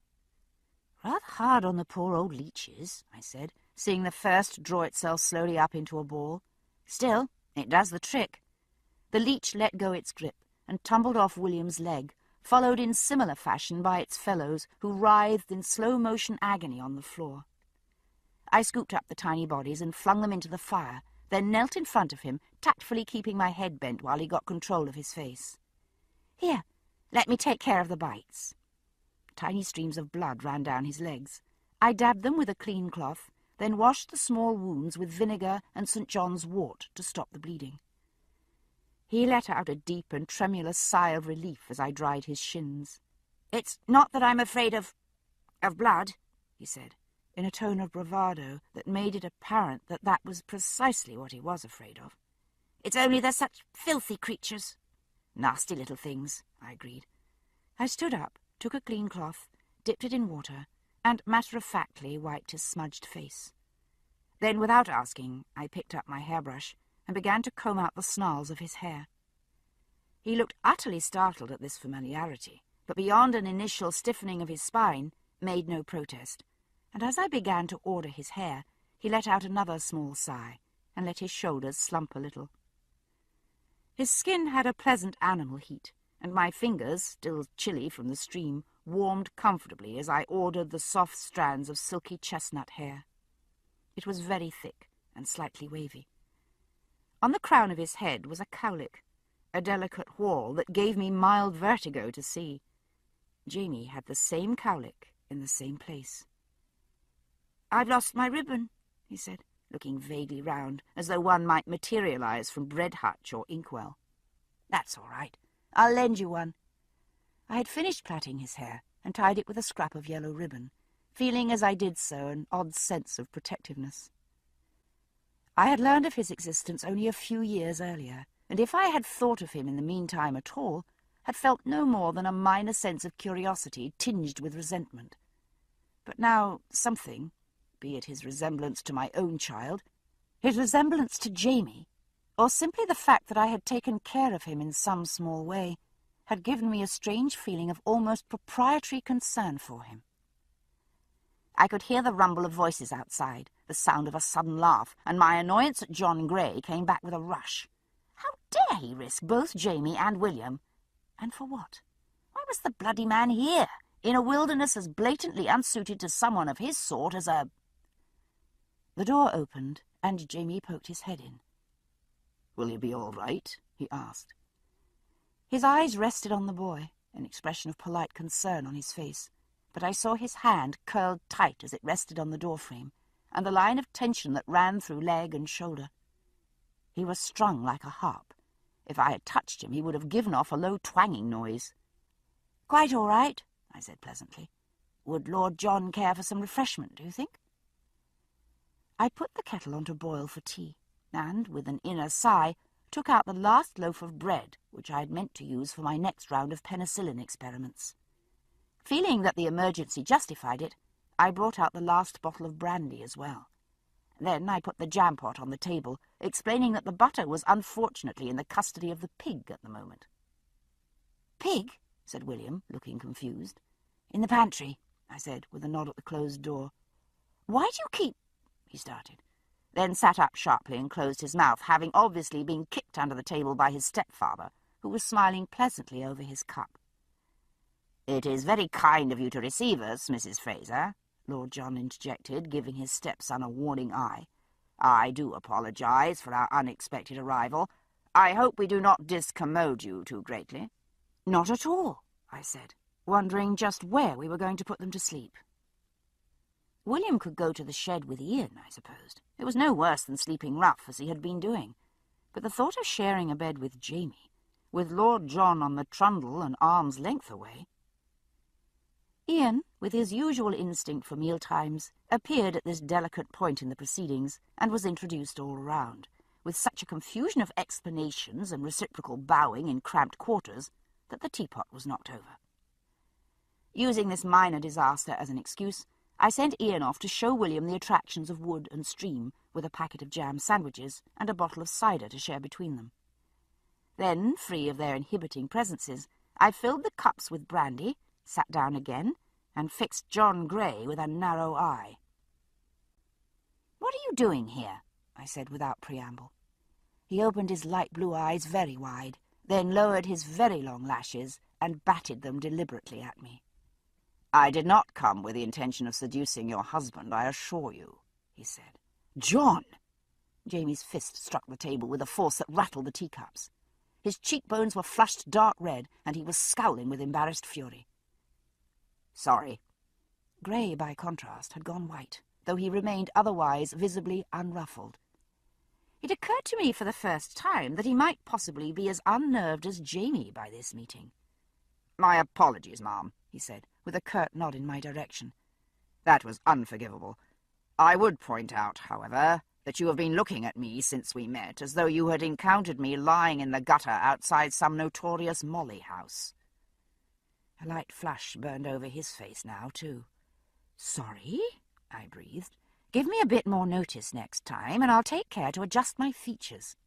"Rather hard on the poor old leeches," I said, seeing the first draw itself slowly up into a ball. "Still, it does the trick." The leech let go its grip and tumbled off William's leg, followed in similar fashion by its fellows, who writhed in slow-motion agony on the floor. I scooped up the tiny bodies and flung them into the fire, then knelt in front of him, tactfully keeping my head bent while he got control of his face. "Here, let me take care of the bites." Tiny streams of blood ran down his legs. I dabbed them with a clean cloth, then washed the small wounds with vinegar and St. John's wort to stop the bleeding. He let out a deep and tremulous sigh of relief as I dried his shins. "It's not that I'm afraid of blood," he said, in a tone of bravado that made it apparent that that was precisely what he was afraid of. "It's only they're such filthy creatures." "Nasty little things," I agreed. I stood up, took a clean cloth, dipped it in water, and matter-of-factly wiped his smudged face. Then, without asking, I picked up my hairbrush and began to comb out the snarls of his hair. He looked utterly startled at this familiarity, but beyond an initial stiffening of his spine, made no protest, and as I began to order his hair, he let out another small sigh and let his shoulders slump a little. His skin had a pleasant animal heat, and my fingers, still chilly from the stream, warmed comfortably as I ordered the soft strands of silky chestnut hair. It was very thick and slightly wavy. On the crown of his head was a cowlick, a delicate whorl that gave me mild vertigo to see. Jamie had the same cowlick in the same place. "I've lost my ribbon," he said, looking vaguely round, as though one might materialize from Bread Hutch or Inkwell. "That's all right. I'll lend you one." I had finished plaiting his hair and tied it with a scrap of yellow ribbon, feeling as I did so an odd sense of protectiveness. I had learned of his existence only a few years earlier, and if I had thought of him in the meantime at all, had felt no more than a minor sense of curiosity tinged with resentment. But now something, be it his resemblance to my own child, his resemblance to Jamie, or simply the fact that I had taken care of him in some small way, had given me a strange feeling of almost proprietary concern for him. I could hear the rumble of voices outside, the sound of a sudden laugh, and my annoyance at John Grey came back with a rush. How dare he risk both Jamie and William? And for what? Why was the bloody man here, in a wilderness as blatantly unsuited to someone of his sort as a... The door opened, and Jamie poked his head in. "Will you be all right?" he asked. His eyes rested on the boy, an expression of polite concern on his face, but I saw his hand curled tight as it rested on the doorframe, and the line of tension that ran through leg and shoulder. He was strung like a harp, If I had touched him, he would have given off a low twanging noise. "Quite all right," I said pleasantly. "Would Lord John care for some refreshment, do you think?" I put the kettle on to boil for tea, and, with an inner sigh, took out the last loaf of bread which I had meant to use for my next round of penicillin experiments. Feeling that the emergency justified it, I brought out the last bottle of brandy as well. Then I put the jam pot on the table, explaining that the butter was unfortunately in the custody of the pig at the moment. "Pig?" said William, looking confused. "In the pantry," I said, with a nod at the closed door. "Why do you keep—" he started, then sat up sharply and closed his mouth, having obviously been kicked under the table by his stepfather, who was smiling pleasantly over his cup. "It is very kind of you to receive us, Mrs. Fraser," Lord John interjected, giving his stepson a warning eye. "I do apologize for our unexpected arrival. I hope we do not discommode you too greatly." "Not at all," I said, wondering just where we were going to put them to sleep. William could go to the shed with Ian, I supposed. It was no worse than sleeping rough, as he had been doing. But the thought of sharing a bed with Jamie, with Lord John on the trundle an arm's length away— Ian, with his usual instinct for mealtimes, appeared at this delicate point in the proceedings and was introduced all round, with such a confusion of explanations and reciprocal bowing in cramped quarters that the teapot was knocked over. Using this minor disaster as an excuse, I sent Ian off to show William the attractions of wood and stream, with a packet of jam sandwiches and a bottle of cider to share between them. Then, free of their inhibiting presences, I filled the cups with brandy, sat down again, and fixed John Grey with a narrow eye. "What are you doing here?" I said without preamble. He opened his light blue eyes very wide, then lowered his very long lashes and batted them deliberately at me. "I did not come with the intention of seducing your husband, I assure you," he said. "John!" Jamie's fist struck the table with a force that rattled the teacups. His cheekbones were flushed dark red, and he was scowling with embarrassed fury. "Sorry." Grey, by contrast, had gone white, though he remained otherwise visibly unruffled. It occurred to me for the first time that he might possibly be as unnerved as Jamie by this meeting. "My apologies, ma'am," he said, with a curt nod in my direction. "That was unforgivable. I would point out, however, that you have been looking at me since we met, as though you had encountered me lying in the gutter outside some notorious Molly house." A light flush burned over his face now, too. "Sorry?" I breathed. "Give me a bit more notice next time, and I'll take care to adjust my features."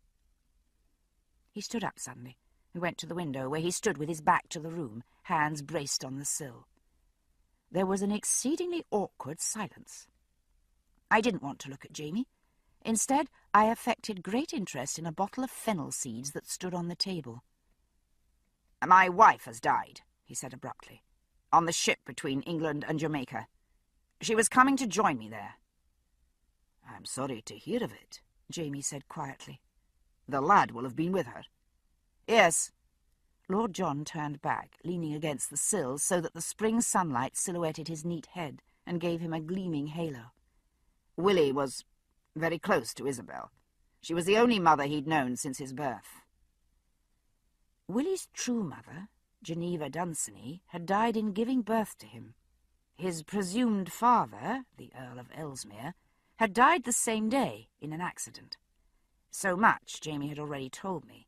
He stood up suddenly. We went to the window, where he stood with his back to the room, hands braced on the sill. There was an exceedingly awkward silence. I didn't want to look at Jamie. Instead, I affected great interest in a bottle of fennel seeds that stood on the table. "My wife has died," he said abruptly, "on the ship between England and Jamaica. She was coming to join me there." "I'm sorry to hear of it," Jamie said quietly. "The lad will have been with her." "Yes." Lord John turned back, leaning against the sill so that the spring sunlight silhouetted his neat head and gave him a gleaming halo. "Willie was very close to Isabel. She was the only mother he'd known since his birth." Willie's true mother, Geneva Dunsany, had died in giving birth to him. His presumed father, the Earl of Ellesmere, had died the same day in an accident. So much Jamie had already told me.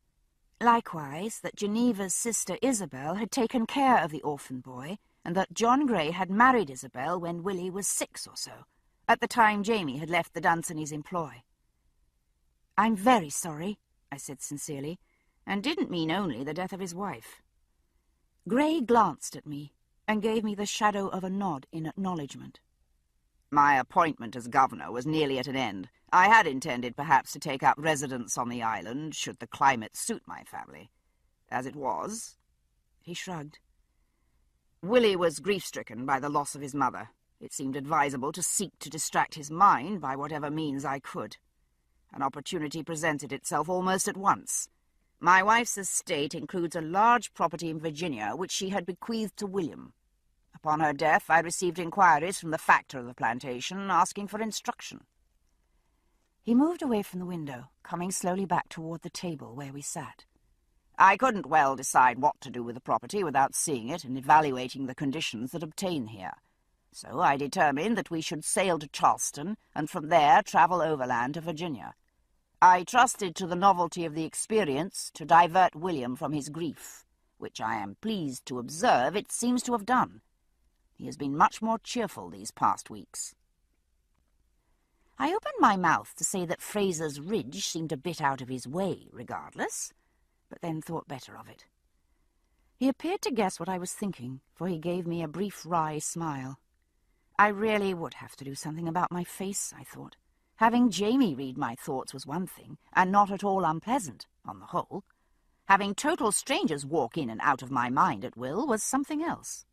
Likewise, that Geneva's sister Isabel had taken care of the orphan boy, and that John Grey had married Isabel when Willie was 6 or so, at the time Jamie had left the Dunsanys' employ. "I'm very sorry," I said sincerely, and didn't mean only the death of his wife. Grey glanced at me and gave me the shadow of a nod in acknowledgement. "My appointment as governor was nearly at an end. I had intended perhaps to take up residence on the island, should the climate suit my family. As it was—" He shrugged. "Willie was grief-stricken by the loss of his mother. It seemed advisable to seek to distract his mind by whatever means I could. An opportunity presented itself almost at once. My wife's estate includes a large property in Virginia which she had bequeathed to William. Upon her death, I received inquiries from the factor of the plantation asking for instruction." He moved away from the window, coming slowly back toward the table where we sat. I couldn't well decide what to do with the property without seeing it and evaluating the conditions that obtain here. So I determined that we should sail to Charleston and from there travel overland to Virginia. I trusted to the novelty of the experience to divert William from his grief, which I am pleased to observe it seems to have done. He has been much more cheerful these past weeks. I opened my mouth to say that Fraser's Ridge seemed a bit out of his way, regardless, but then thought better of it. He appeared to guess what I was thinking, for he gave me a brief wry smile. I really would have to do something about my face, I thought. Having Jamie read my thoughts was one thing, and not at all unpleasant, on the whole. Having total strangers walk in and out of my mind at will was something else.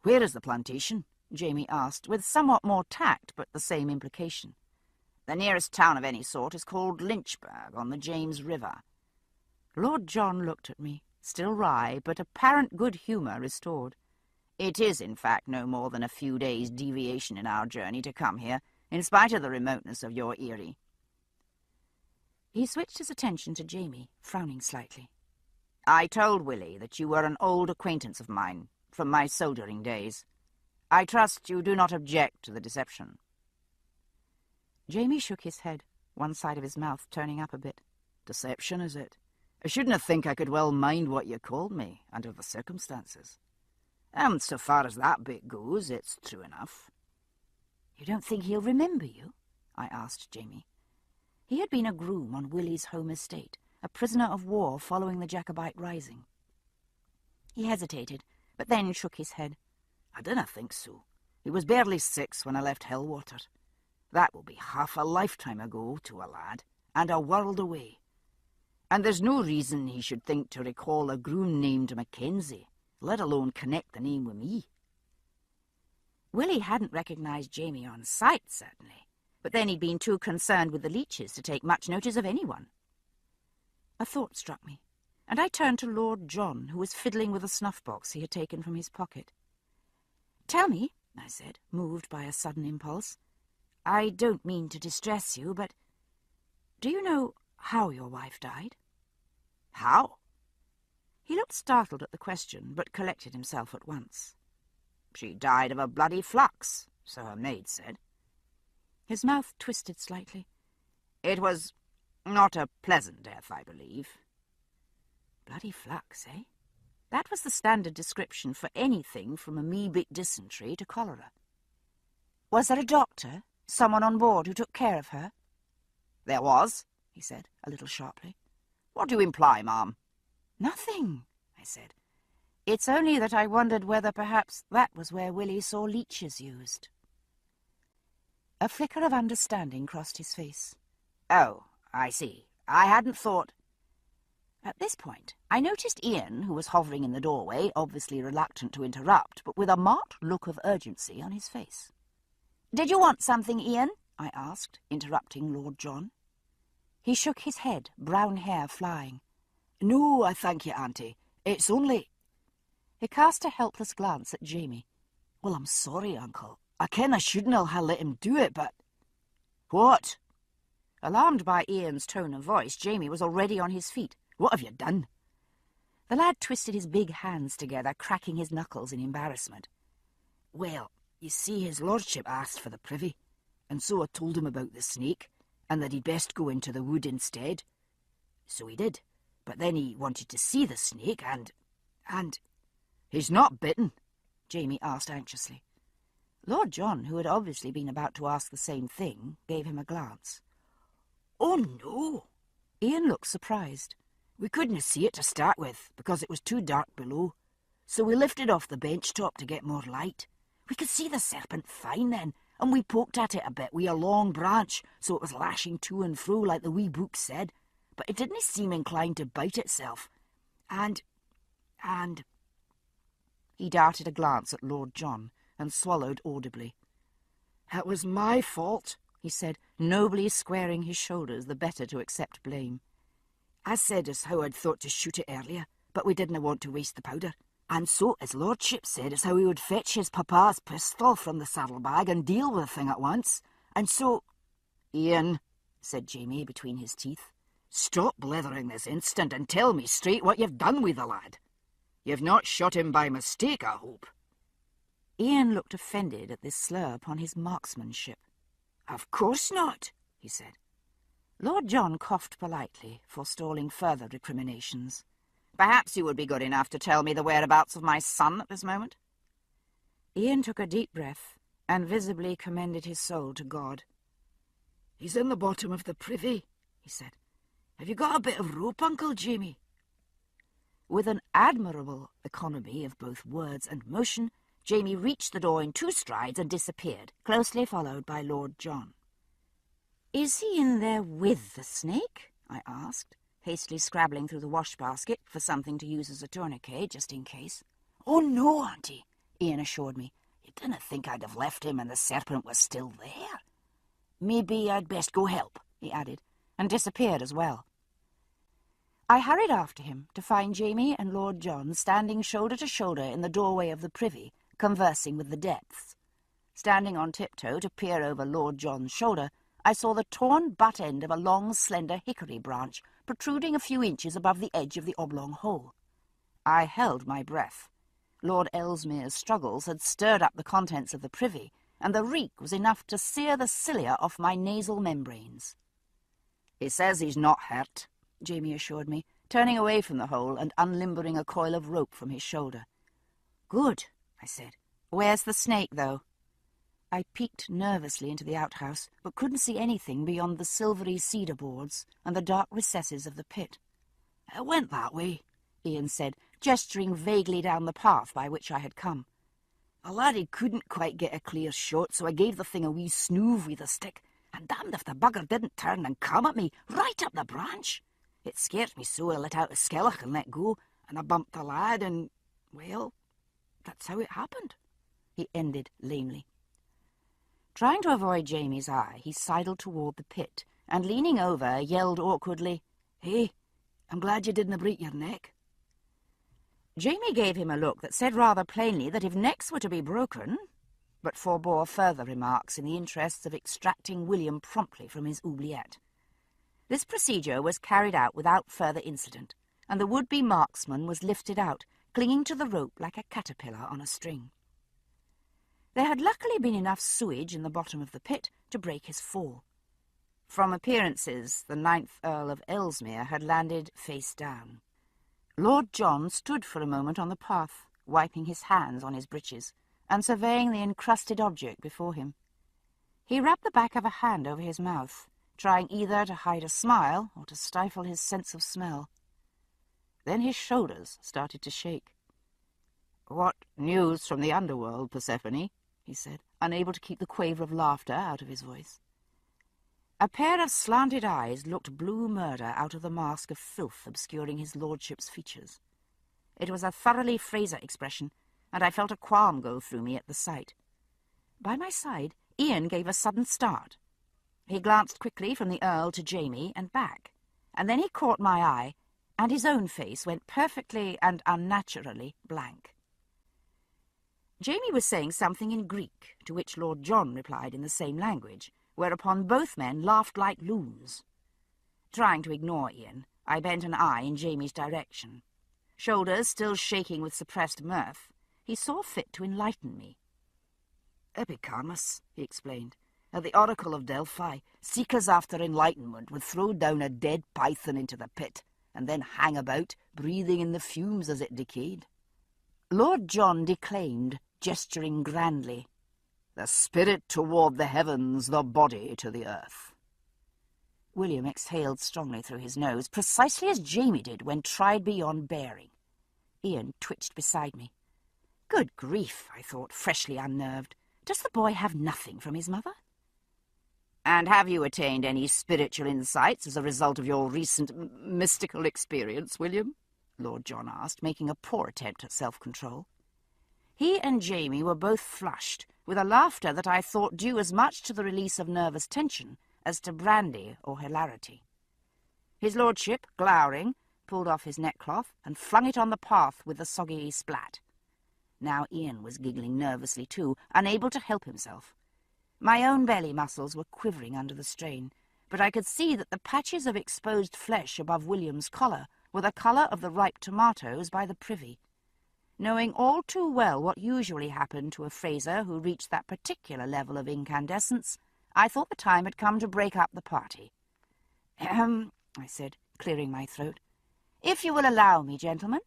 "Where is the plantation?" Jamie asked, with somewhat more tact, but the same implication. "The nearest town of any sort is called Lynchburg, on the James River." Lord John looked at me, still wry, but apparent good humour restored. "It is, in fact, no more than a few days' deviation in our journey to come here, in spite of the remoteness of your Erie." He switched his attention to Jamie, frowning slightly. "I told Willie that you were an old acquaintance of mine, from my soldiering days. I trust you do not object to the deception." Jamie shook his head, one side of his mouth turning up a bit. "Deception, is it? I shouldn't think I could well mind what you called me, under the circumstances. And so far as that bit goes, it's true enough." "You don't think he'll remember you?" I asked Jamie. He had been a groom on Willie's home estate, a prisoner of war following the Jacobite Rising. He hesitated, but then shook his head. "I dinna think so. He was barely 6 when I left Hellwater. That will be half a lifetime ago to a lad, and a world away. And there's no reason he should think to recall a groom named Mackenzie, let alone connect the name with me." Willie hadn't recognised Jamie on sight, certainly, but then he'd been too concerned with the leeches to take much notice of anyone. A thought struck me, and I turned to Lord John, who was fiddling with a snuff-box he had taken from his pocket. "Tell me," I said, moved by a sudden impulse, "I don't mean to distress you, but do you know how your wife died?" "How?" He looked startled at the question, but collected himself at once. "She died of a bloody flux, so her maid said." His mouth twisted slightly. "It was not a pleasant death, I believe." Bloody flux, eh? That was the standard description for anything from amoebic dysentery to cholera. "Was there a doctor, someone on board who took care of her?" "There was," he said, a little sharply. "What do you imply, ma'am?" "Nothing," I said. "It's only that I wondered whether perhaps that was where Willie saw leeches used." A flicker of understanding crossed his face. "Oh, I see. I hadn't thought—" At this point, I noticed Ian, who was hovering in the doorway, obviously reluctant to interrupt, but with a marked look of urgency on his face. "Did you want something, Ian?" I asked, interrupting Lord John. He shook his head, brown hair flying. "No, I thank you, Auntie. It's only—" He cast a helpless glance at Jamie. "Well, I'm sorry, Uncle. I ken I shouldn't ha' let him do it, but—" "What?" Alarmed by Ian's tone of voice, Jamie was already on his feet. "What have you done?" The lad twisted his big hands together, cracking his knuckles in embarrassment. "Well, you see, his lordship asked for the privy, and so I told him about the snake, and that he'd best go into the wood instead. So he did, but then he wanted to see the snake, and... "He's not bitten?" Jamie asked anxiously. Lord John, who had obviously been about to ask the same thing, gave him a glance. "Oh, no." Ian looked surprised. "We couldn't see it to start with, because it was too dark below. So we lifted off the bench top to get more light. We could see the serpent fine then, and we poked at it a bit with a long branch, so it was lashing to and fro like the wee book said, but it didn't seem inclined to bite itself. And... He darted a glance at Lord John, and swallowed audibly. "It was my fault," he said, nobly squaring his shoulders the better to accept blame. "I said as how I'd thought to shoot it earlier, but we didn't want to waste the powder. And so his lordship said as how he would fetch his papa's pistol from the saddle-bag and deal with the thing at once. And so—" "Ian," said Jamie between his teeth, Stop blethering this instant and tell me straight what you've done with the lad. You've not shot him by mistake, I hope." Ian looked offended at this slur upon his marksmanship. "Of course not," he said. Lord John coughed politely, forestalling further recriminations. "Perhaps you would be good enough to tell me the whereabouts of my son at this moment?" Ian took a deep breath and visibly commended his soul to God. "He's in the bottom of the privy," he said. "Have you got a bit of rope, Uncle Jamie?" With an admirable economy of both words and motion, Jamie reached the door in 2 strides and disappeared, closely followed by Lord John. "Is he in there with the snake?" I asked, hastily scrabbling through the wash-basket for something to use as a tourniquet, just in case. "Oh, no, Auntie," Ian assured me. "You didn't think I'd have left him and the serpent was still there? Maybe I'd best go help," he added, and disappeared as well. I hurried after him to find Jamie and Lord John standing shoulder to shoulder in the doorway of the privy, conversing with the depths. Standing on tiptoe to peer over Lord John's shoulder, I saw the torn butt end of a long, slender hickory branch protruding a few inches above the edge of the oblong hole. I held my breath. Lord Ellesmere's struggles had stirred up the contents of the privy, and the reek was enough to sear the cilia off my nasal membranes. "He says he's not hurt," Jamie assured me, turning away from the hole and unlimbering a coil of rope from his shoulder. "Good," I said. "Where's the snake, though?" I peeked nervously into the outhouse, but couldn't see anything beyond the silvery cedar boards and the dark recesses of the pit. "It went that way," Ian said, gesturing vaguely down the path by which I had come. "A laddie couldn't quite get a clear shot, so I gave the thing a wee snoove with a stick, and damned if the bugger didn't turn and come at me right up the branch. It scared me so I let out a skelloch and let go, and I bumped the lad, and, well, that's how it happened," he ended lamely. Trying to avoid Jamie's eye, he sidled toward the pit, and leaning over, yelled awkwardly, "Hey, I'm glad you didn't break your neck." Jamie gave him a look that said rather plainly that if necks were to be broken, but forbore further remarks in the interests of extracting William promptly from his oubliette. This procedure was carried out without further incident, and the would-be marksman was lifted out, clinging to the rope like a caterpillar on a string. There had luckily been enough sewage in the bottom of the pit to break his fall. From appearances, the 9th Earl of Ellesmere had landed face down. Lord John stood for a moment on the path, wiping his hands on his breeches, and surveying the encrusted object before him. He rubbed the back of a hand over his mouth, trying either to hide a smile or to stifle his sense of smell. Then his shoulders started to shake. "What news from the underworld, Persephone?" he said, unable to keep the quaver of laughter out of his voice. A pair of slanted eyes looked blue murder out of the mask of filth obscuring his lordship's features. It was a thoroughly Fraser expression, and I felt a qualm go through me at the sight. By my side, Ian gave a sudden start. He glanced quickly from the Earl to Jamie and back, and then he caught my eye, and his own face went perfectly and unnaturally blank. Jamie was saying something in Greek, to which Lord John replied in the same language, whereupon both men laughed like loons. Trying to ignore Ian, I bent an eye in Jamie's direction. Shoulders still shaking with suppressed mirth, he saw fit to enlighten me. "Epicharmus," he explained, "at the Oracle of Delphi, seekers after enlightenment would throw down a dead python into the pit, and then hang about, breathing in the fumes as it decayed." Lord John declaimed, gesturing grandly, "The spirit toward the heavens, the body to the earth." William exhaled strongly through his nose, precisely as Jamie did when tried beyond bearing. Ian twitched beside me. Good grief, I thought, freshly unnerved. Does the boy have nothing from his mother? "And have you attained any spiritual insights as a result of your recent mystical experience, William?" Lord John asked, making a poor attempt at self-control. He and Jamie were both flushed, with a laughter that I thought due as much to the release of nervous tension as to brandy or hilarity. His lordship, glowering, pulled off his neckcloth and flung it on the path with a soggy splat. Now Ian was giggling nervously too, unable to help himself. My own belly muscles were quivering under the strain, but I could see that the patches of exposed flesh above William's collar were the colour of the ripe tomatoes by the privy. Knowing all too well what usually happened to a Fraser who reached that particular level of incandescence, I thought the time had come to break up the party. "Ahem," I said, clearing my throat. "If you will allow me, gentlemen,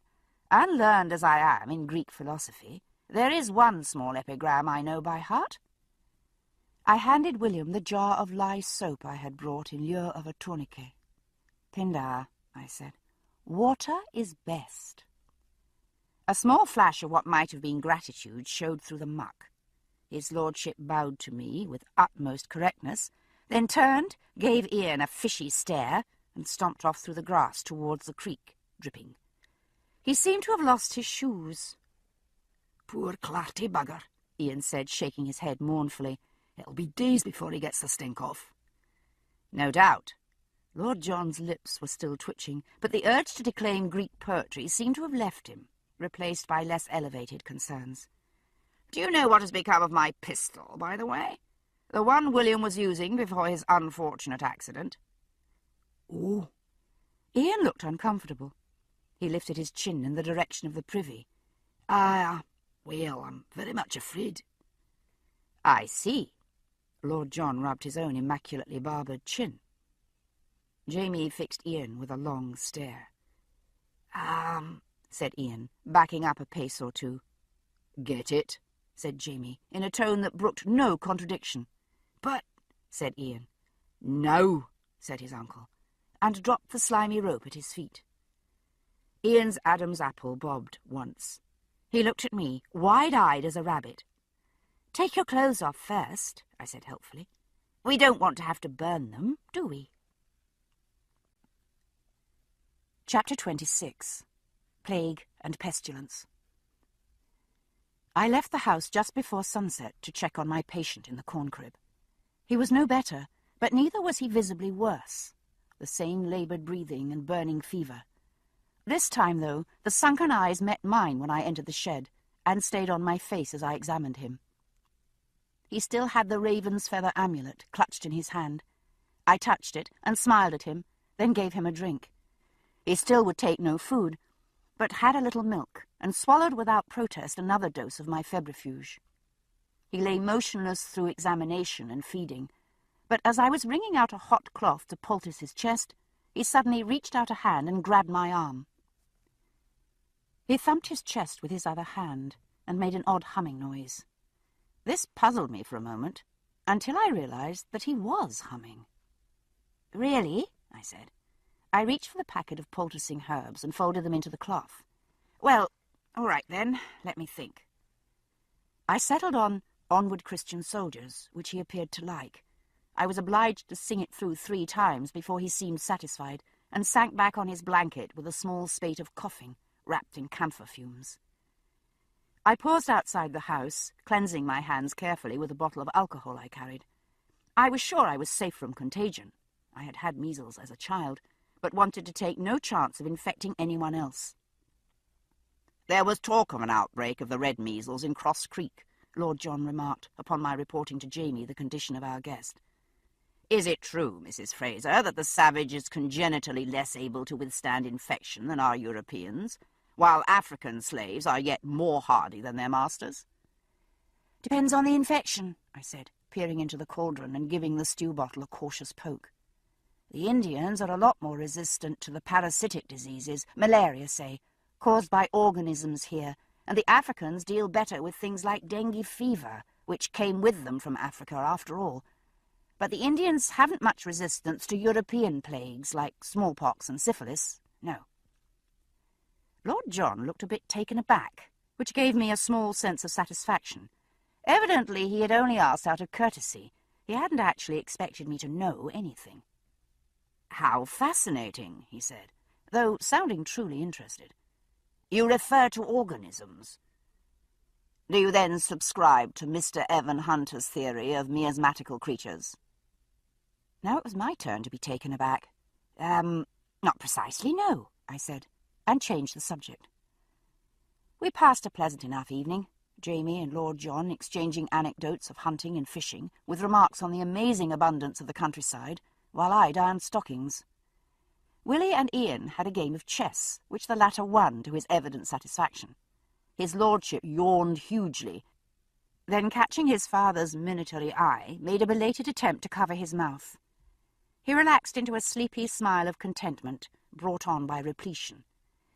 unlearned as I am in Greek philosophy, there is one small epigram I know by heart." I handed William the jar of lye soap I had brought in lieu of a tourniquet. "Pindar," I said, "water is best." A small flash of what might have been gratitude showed through the muck. His lordship bowed to me with utmost correctness, then turned, gave Ian a fishy stare, and stomped off through the grass towards the creek, dripping. He seemed to have lost his shoes. "Poor clarty bugger," Ian said, shaking his head mournfully. "It'll be days before he gets the stink off." No doubt. Lord John's lips were still twitching, but the urge to declaim Greek poetry seemed to have left him, replaced by less elevated concerns. "Do you know what has become of my pistol, by the way? The one William was using before his unfortunate accident?" "Oh." Ian looked uncomfortable. He lifted his chin in the direction of the privy. Well, I'm very much afraid." "I see." Lord John rubbed his own immaculately barbered chin. Jamie fixed Ian with a long stare. Said Ian, backing up a pace or two. "Get it?" said Jamie, in a tone that brooked no contradiction. "But," said Ian. "No," said his uncle, and dropped the slimy rope at his feet. Ian's Adam's apple bobbed once. He looked at me, wide-eyed as a rabbit. "Take your clothes off first," I said helpfully. "We don't want to have to burn them, do we?" Chapter 26. Plague and Pestilence. I left the house just before sunset to check on my patient in the corn crib. He was no better, but neither was he visibly worse. The same laboured breathing and burning fever. This time, though, the sunken eyes met mine when I entered the shed, and stayed on my face as I examined him. He still had the raven's feather amulet clutched in his hand. I touched it and smiled at him, then gave him a drink. He still would take no food, but had a little milk, and swallowed without protest another dose of my febrifuge. He lay motionless through examination and feeding, but as I was wringing out a hot cloth to poultice his chest, he suddenly reached out a hand and grabbed my arm. He thumped his chest with his other hand, and made an odd humming noise. This puzzled me for a moment, until I realized that he was humming. "Really?" I said. I reached for the packet of poulticing herbs and folded them into the cloth. "Well, all right then, let me think." I settled on "Onward, Christian Soldiers," which he appeared to like. I was obliged to sing it through 3 times before he seemed satisfied, and sank back on his blanket with a small spate of coughing, wrapped in camphor fumes. I paused outside the house, cleansing my hands carefully with a bottle of alcohol I carried. I was sure I was safe from contagion. I had had measles as a child, but wanted to take no chance of infecting anyone else. "There was talk of an outbreak of the red measles in Cross Creek," Lord John remarked, upon my reporting to Jamie the condition of our guest. "Is it true, Mrs. Fraser, that the savage is congenitally less able to withstand infection than our Europeans, while African slaves are yet more hardy than their masters?" "Depends on the infection," I said, peering into the cauldron and giving the stew bottle a cautious poke. "The Indians are a lot more resistant to the parasitic diseases, malaria, say, caused by organisms here, and the Africans deal better with things like dengue fever, which came with them from Africa after all. But the Indians haven't much resistance to European plagues like smallpox and syphilis, no." Lord John looked a bit taken aback, which gave me a small sense of satisfaction. Evidently he had only asked out of courtesy. He hadn't actually expected me to know anything. "How fascinating," he said, though sounding truly interested. "You refer to organisms. Do you then subscribe to Mr. Evan Hunter's theory of miasmatical creatures?" Now it was my turn to be taken aback. Not precisely, no," I said, and changed the subject. We passed a pleasant enough evening, Jamie and Lord John exchanging anecdotes of hunting and fishing, with remarks on the amazing abundance of the countryside, while I darned stockings. Willie and Ian had a game of chess, which the latter won to his evident satisfaction. His lordship yawned hugely, then catching his father's minatory eye, made a belated attempt to cover his mouth. He relaxed into a sleepy smile of contentment, brought on by repletion.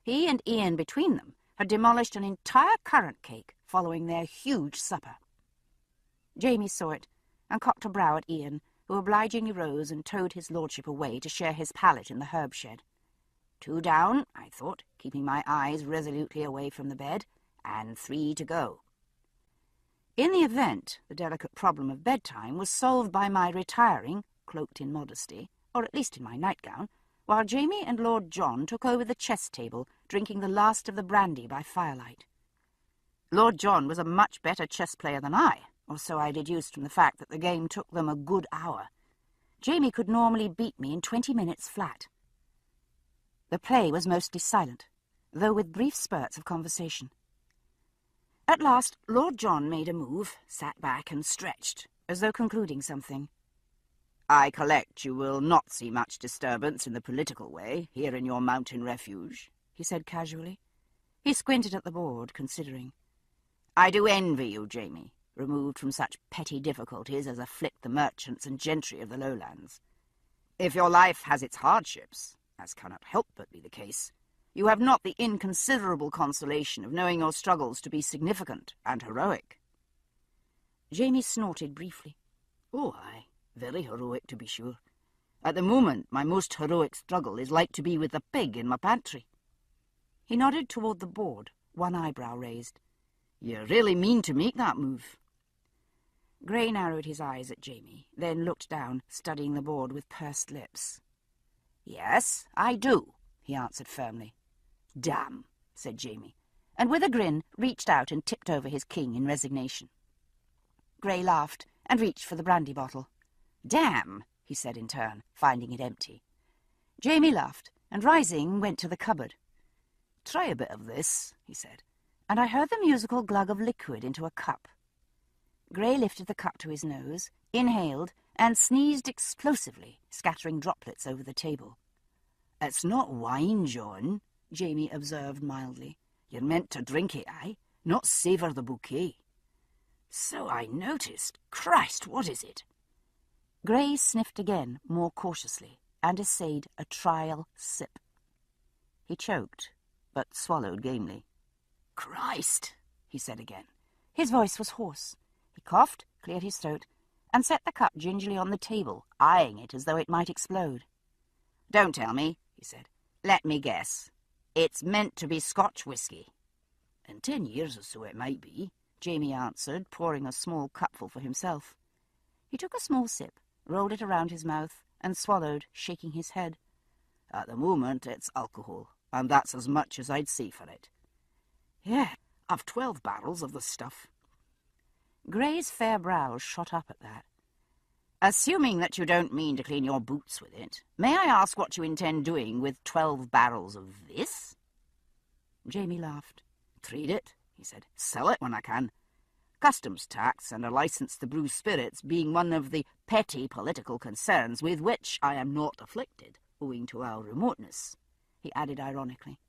He and Ian between them had demolished an entire currant cake following their huge supper. Jamie saw it, and cocked a brow at Ian, who obligingly rose and towed his lordship away to share his pallet in the herb shed. 2 down, I thought, keeping my eyes resolutely away from the bed, and 3 to go. In the event, the delicate problem of bedtime was solved by my retiring, cloaked in modesty, or at least in my nightgown, while Jamie and Lord John took over the chess table, drinking the last of the brandy by firelight. Lord John was a much better chess player than I, or so I deduced from the fact that the game took them a good hour. Jamie could normally beat me in 20 minutes flat. The play was mostly silent, though with brief spurts of conversation. At last, Lord John made a move, sat back and stretched, as though concluding something. "I collect you will not see much disturbance in the political way here in your mountain refuge," he said casually. He squinted at the board, considering. "I do envy you, Jamie, removed from such petty difficulties as afflict the merchants and gentry of the lowlands. If your life has its hardships, as cannot help but be the case, you have not the inconsiderable consolation of knowing your struggles to be significant and heroic." Jamie snorted briefly. "Oh, aye, very heroic to be sure. At the moment, my most heroic struggle is like to be with the pig in my pantry." He nodded toward the board, one eyebrow raised. "You really mean to make that move?" Grey narrowed his eyes at Jamie, then looked down, studying the board with pursed lips. "Yes, I do," he answered firmly. "Damn," said Jamie, and with a grin reached out and tipped over his king in resignation. Grey laughed and reached for the brandy bottle. "Damn," he said in turn, finding it empty. Jamie laughed, and rising went to the cupboard. "Try a bit of this," he said, and I heard the musical glug of liquid into a cup. Grey lifted the cup to his nose, inhaled, and sneezed explosively, scattering droplets over the table. "It's not wine, John," Jamie observed mildly. "You're meant to drink it, not savour the bouquet." "So I noticed. Christ, what is it?" Grey sniffed again, more cautiously, and essayed a trial sip. He choked, but swallowed gamely. "Christ," he said again. His voice was hoarse. He coughed, cleared his throat, and set the cup gingerly on the table, eyeing it as though it might explode. "Don't tell me," he said. "Let me guess. It's meant to be Scotch whisky." "In 10 years or so it might be," Jamie answered, pouring a small cupful for himself. He took a small sip, rolled it around his mouth, and swallowed, shaking his head. "At the moment it's alcohol, and that's as much as I'd say for it." "Yeah, I've 12 barrels of the stuff." Grey's fair brows shot up at that. "Assuming that you don't mean to clean your boots with it, may I ask what you intend doing with 12 barrels of this?" Jamie laughed. "Trade it," he said. "Sell it when I can. Customs tax and a licence to brew spirits being one of the petty political concerns with which I am not afflicted, owing to our remoteness," he added ironically.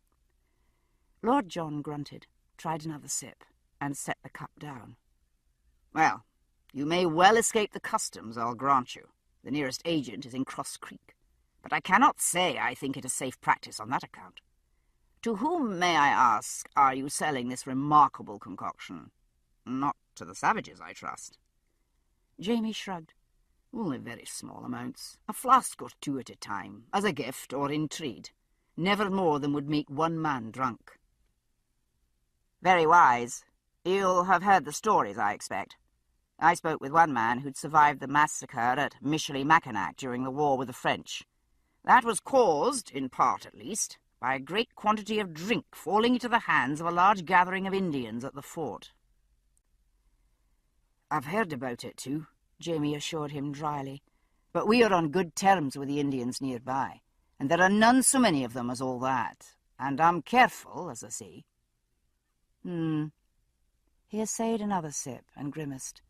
Lord John grunted, tried another sip, and set the cup down. "Well, you may well escape the customs, I'll grant you. The nearest agent is in Cross Creek. But I cannot say I think it a safe practice on that account. To whom, may I ask, are you selling this remarkable concoction? Not to the savages, I trust." Jamie shrugged. "Only very small amounts. A flask or 2 at a time, as a gift or in trade. Never more than would make one man drunk." "Very wise. You'll have heard the stories, I expect. I spoke with one man who'd survived the massacre at Michilimackinac during the war with the French. That was caused, in part at least, by a great quantity of drink falling into the hands of a large gathering of Indians at the fort." "I've heard about it too," Jamie assured him dryly. "But we are on good terms with the Indians nearby, and there are none so many of them as all that, and I'm careful, as I say." He essayed another sip and grimaced.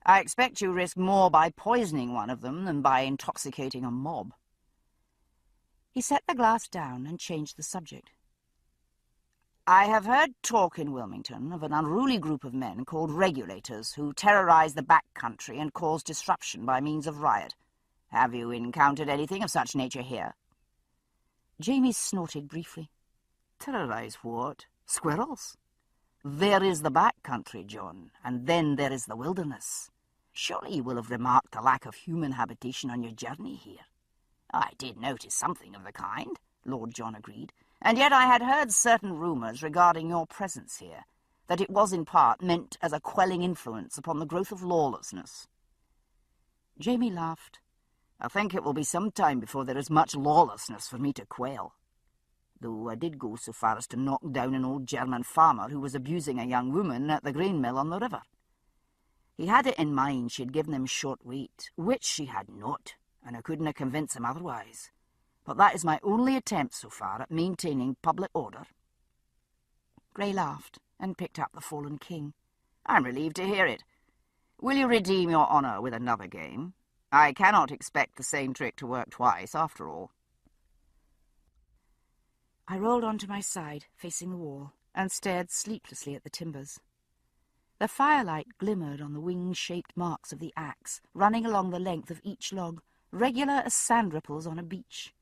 I expect you risk more by poisoning one of them than by intoxicating a mob. He set the glass down and changed the subject. I have heard talk in Wilmington of an unruly group of men called regulators who terrorize the back country and cause disruption by means of riot. Have you encountered anything of such nature here? Jamie snorted briefly. Terrorize what? Squirrels? There is the back country, John, and then there is the wilderness. Surely you will have remarked the lack of human habitation on your journey here. I did notice something of the kind, Lord John agreed, and yet I had heard certain rumours regarding your presence here, that it was in part meant as a quelling influence upon the growth of lawlessness. Jamie laughed. I think it will be some time before there is much lawlessness for me to quell. Though I did go so far as to knock down an old German farmer who was abusing a young woman at the grain mill on the river. He had it in mind she had given him short weight, which she had not, and I couldn't convince him otherwise. But that is my only attempt so far at maintaining public order. Grey laughed and picked up the fallen king. I'm relieved to hear it. Will you redeem your honour with another game? I cannot expect the same trick to work twice, after all. I rolled onto my side, facing the wall, and stared sleeplessly at the timbers. The firelight glimmered on the wing-shaped marks of the axe, running along the length of each log, regular as sand ripples on a beach.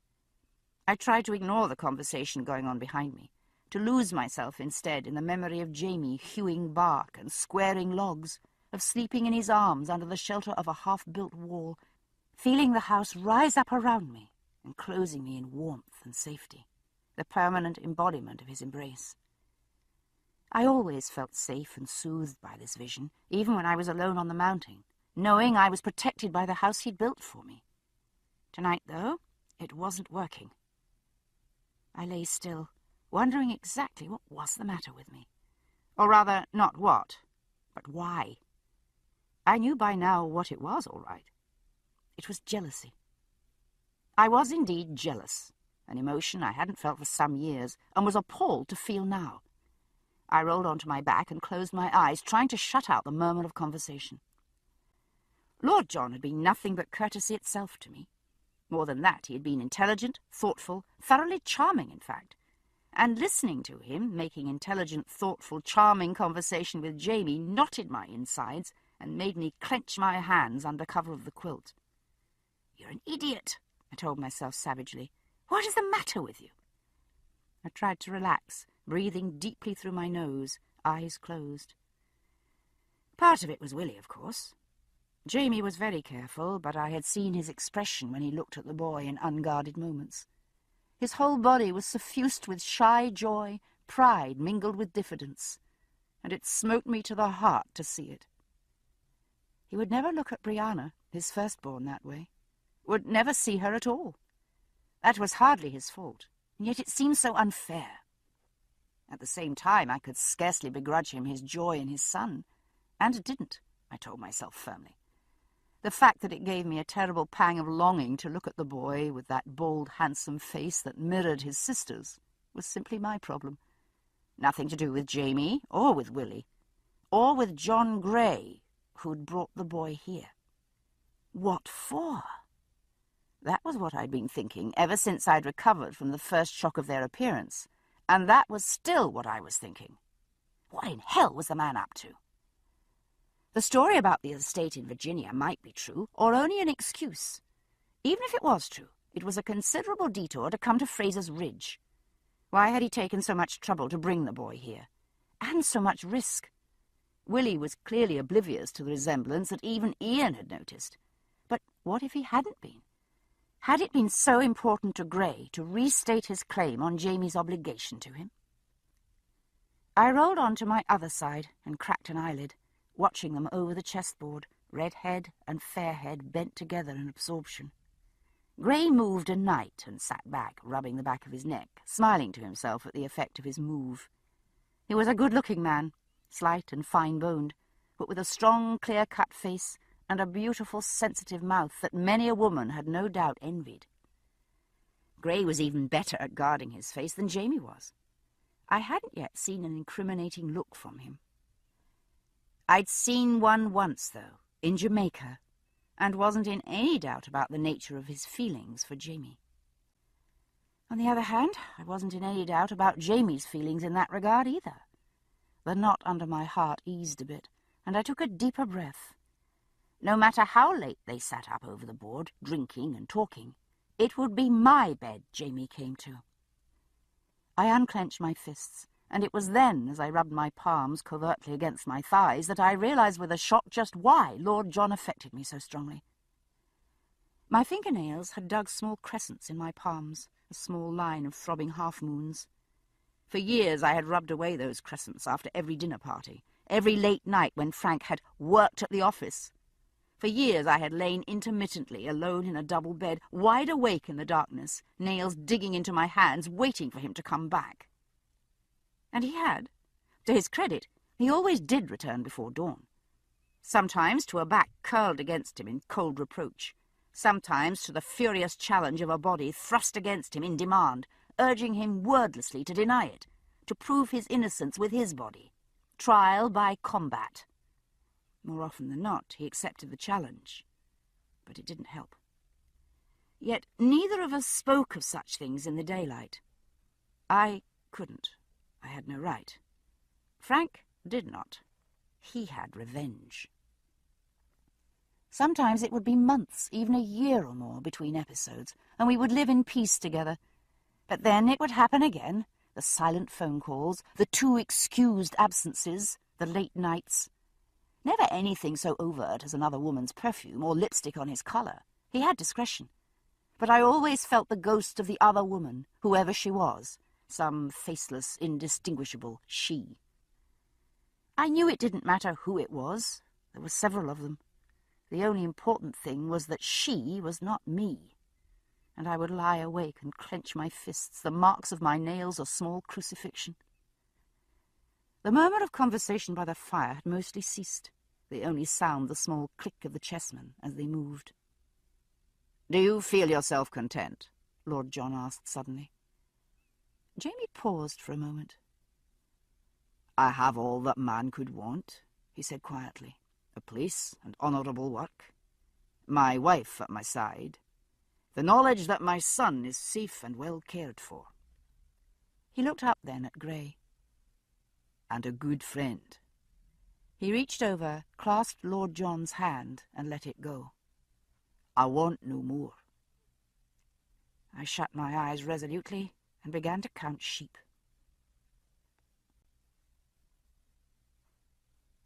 I tried to ignore the conversation going on behind me, to lose myself instead in the memory of Jamie hewing bark and squaring logs, of sleeping in his arms under the shelter of a half-built wall, feeling the house rise up around me, enclosing me in warmth and safety, the permanent embodiment of his embrace. I always felt safe and soothed by this vision, even when I was alone on the mountain, knowing I was protected by the house he'd built for me. Tonight, though, it wasn't working. I lay still, wondering exactly what was the matter with me. Or rather, not what, but why. I knew by now what it was, all right. It was jealousy. I was indeed jealous, an emotion I hadn't felt for some years, and was appalled to feel now. I rolled onto my back and closed my eyes, trying to shut out the murmur of conversation. Lord John had been nothing but courtesy itself to me. More than that, he had been intelligent, thoughtful, thoroughly charming, in fact. And listening to him, making intelligent, thoughtful, charming conversation with Jamie, knotted my insides and made me clench my hands under cover of the quilt. "You're an idiot," I told myself savagely. "What is the matter with you?" I tried to relax, breathing deeply through my nose, eyes closed. Part of it was Willie, of course. Jamie was very careful, but I had seen his expression when he looked at the boy in unguarded moments. His whole body was suffused with shy joy, pride mingled with diffidence, and it smote me to the heart to see it. He would never look at Brianna, his firstborn, that way. Would never see her at all. That was hardly his fault, and yet it seemed so unfair. At the same time, I could scarcely begrudge him his joy in his son, and didn't, I told myself firmly. The fact that it gave me a terrible pang of longing to look at the boy with that bold, handsome face that mirrored his sister's was simply my problem. Nothing to do with Jamie, or with Willie, or with John Grey, who'd brought the boy here. What for? That was what I'd been thinking ever since I'd recovered from the first shock of their appearance, and that was still what I was thinking. What in hell was the man up to? The story about the estate in Virginia might be true, or only an excuse. Even if it was true, it was a considerable detour to come to Fraser's Ridge. Why had he taken so much trouble to bring the boy here? And so much risk? Willie was clearly oblivious to the resemblance that even Ian had noticed. But what if he hadn't been? Had it been so important to Grey to restate his claim on Jamie's obligation to him? I rolled on to my other side and cracked an eyelid, watching them over the chessboard, red head and fair head bent together in absorption. Grey moved a knight and sat back, rubbing the back of his neck, smiling to himself at the effect of his move. He was a good-looking man, slight and fine-boned, but with a strong, clear-cut face and a beautiful, sensitive mouth that many a woman had no doubt envied. Grey was even better at guarding his face than Jamie was. I hadn't yet seen an incriminating look from him. I'd seen one once, though, in Jamaica, and wasn't in any doubt about the nature of his feelings for Jamie. On the other hand, I wasn't in any doubt about Jamie's feelings in that regard either. The knot under my heart eased a bit, and I took a deeper breath. No matter how late they sat up over the board, drinking and talking, it would be my bed Jamie came to. I unclenched my fists, and it was then, as I rubbed my palms covertly against my thighs, that I realized with a shock just why Lord John affected me so strongly. My fingernails had dug small crescents in my palms, a small line of throbbing half-moons. For years I had rubbed away those crescents after every dinner party, every late night when Frank had worked at the office. For years I had lain intermittently alone in a double bed, wide awake in the darkness, nails digging into my hands, waiting for him to come back. And he had. To his credit, he always did return before dawn. Sometimes to a back curled against him in cold reproach, sometimes to the furious challenge of a body thrust against him in demand, urging him wordlessly to deny it, to prove his innocence with his body. Trial by combat. More often than not, he accepted the challenge, but it didn't help. Yet neither of us spoke of such things in the daylight. I couldn't. I had no right. Frank did not. He had revenge. Sometimes it would be months, even a year or more, between episodes, and we would live in peace together. But then it would happen again, the silent phone calls, the 2 excused absences, the late nights. Never anything so overt as another woman's perfume or lipstick on his collar. He had discretion. But I always felt the ghost of the other woman, whoever she was, some faceless, indistinguishable she. I knew it didn't matter who it was. There were several of them. The only important thing was that she was not me. And I would lie awake and clench my fists, the marks of my nails a small crucifixion. The murmur of conversation by the fire had mostly ceased, the only sound the small click of the chessmen as they moved. "Do you feel yourself content?" Lord John asked suddenly. Jamie paused for a moment. "I have all that man could want," he said quietly. "A place and honourable work. My wife at my side. The knowledge that my son is safe and well cared for." He looked up then at Grey. "And a good friend." He reached over, clasped Lord John's hand, and let it go. "I want no more." I shut my eyes resolutely and began to count sheep.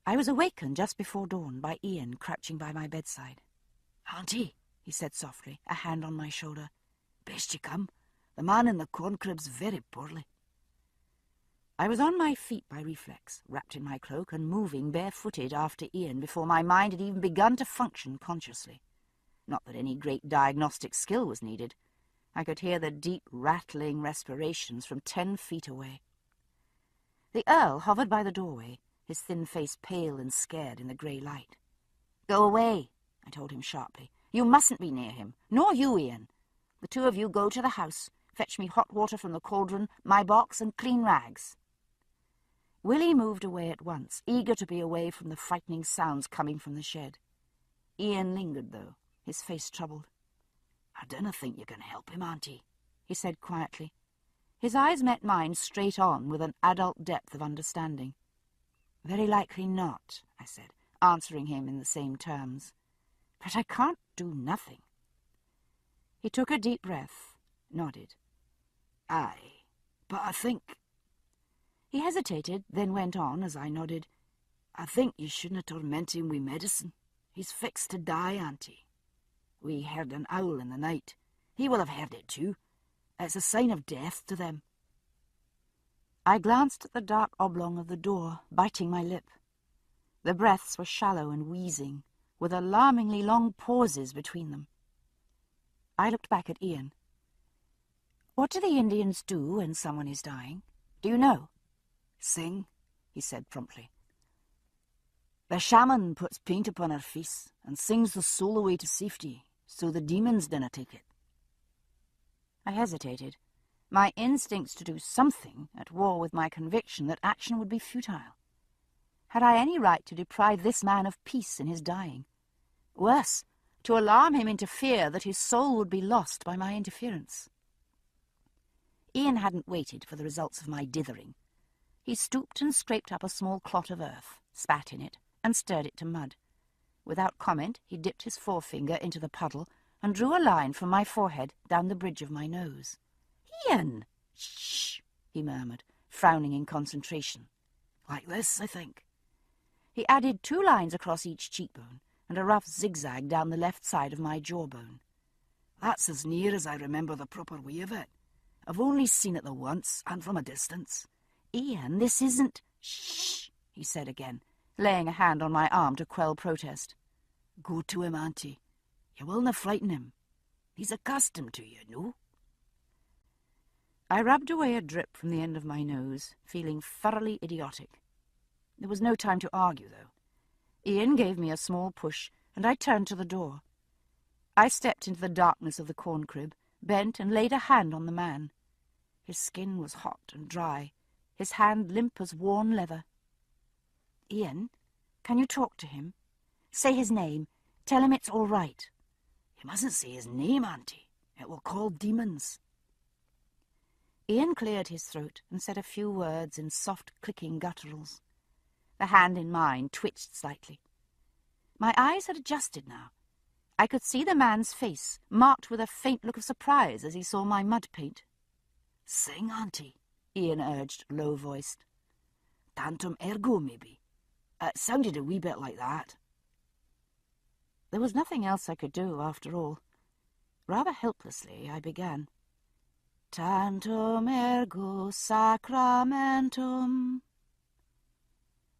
I was awakened just before dawn by Ian crouching by my bedside. "Auntie," he said softly, a hand on my shoulder. "Best you come. The man in the corn crib's very poorly." I was on my feet by reflex, wrapped in my cloak and moving barefooted after Ian before my mind had even begun to function consciously. Not that any great diagnostic skill was needed. I could hear the deep, rattling respirations from 10 feet away. The Earl hovered by the doorway, his thin face pale and scared in the grey light. "Go away," I told him sharply. "You mustn't be near him, nor you, Ian. The 2 of you go to the house, fetch me hot water from the cauldron, my box, and clean rags." Willie moved away at once, eager to be away from the frightening sounds coming from the shed. Ian lingered, though, his face troubled. "I dunna think you can help him, Auntie," he said quietly. His eyes met mine straight on with an adult depth of understanding. "Very likely not," I said, answering him in the same terms. "But I can't do nothing." He took a deep breath, nodded. "Aye, but I think—" He hesitated, then went on as I nodded. "I think you shouldn't torment him with medicine. He's fixed to die, Auntie. We heard an owl in the night. He will have heard it too. It's a sign of death to them." I glanced at the dark oblong of the door, biting my lip. The breaths were shallow and wheezing, with alarmingly long pauses between them. I looked back at Ian. "What do the Indians do when someone is dying? Do you know?" "Sing," he said promptly. "The shaman puts paint upon her face and sings the soul away to safety, so the demons dinna take it." I hesitated, my instincts to do something at war with my conviction that action would be futile. Had I any right to deprive this man of peace in his dying? Worse, to alarm him into fear that his soul would be lost by my interference. Ian hadn't waited for the results of my dithering. He stooped and scraped up a small clot of earth, spat in it, and stirred it to mud. Without comment, he dipped his forefinger into the puddle and drew a line from my forehead down the bridge of my nose. "Ian!" "Shh!" he murmured, frowning in concentration. "Like this, I think." He added 2 lines across each cheekbone and a rough zigzag down the left side of my jawbone. "That's as near as I remember the proper way of it. I've only seen it the once, and from a distance." "Ian, this isn't—" "Shh!" he said again, laying a hand on my arm to quell protest. "Go to him, Auntie. You willna frighten him. He's accustomed to you, no?" I rubbed away a drip from the end of my nose, feeling thoroughly idiotic. There was no time to argue, though. Ian gave me a small push, and I turned to the door. I stepped into the darkness of the corn crib, bent and laid a hand on the man. His skin was hot and dry, his hand limp as worn leather. "Ian, can you talk to him? Say his name. Tell him it's all right." "You mustn't say his name, Auntie. It will call demons." Ian cleared his throat and said a few words in soft, clicking gutturals. The hand in mine twitched slightly. My eyes had adjusted now. I could see the man's face, marked with a faint look of surprise as he saw my mud paint. "Sing, Auntie," Ian urged, low-voiced. "Tantum ergo, maybe. It sounded a wee bit like that." There was nothing else I could do, after all. Rather helplessly, I began. "Tantum ergo sacramentum."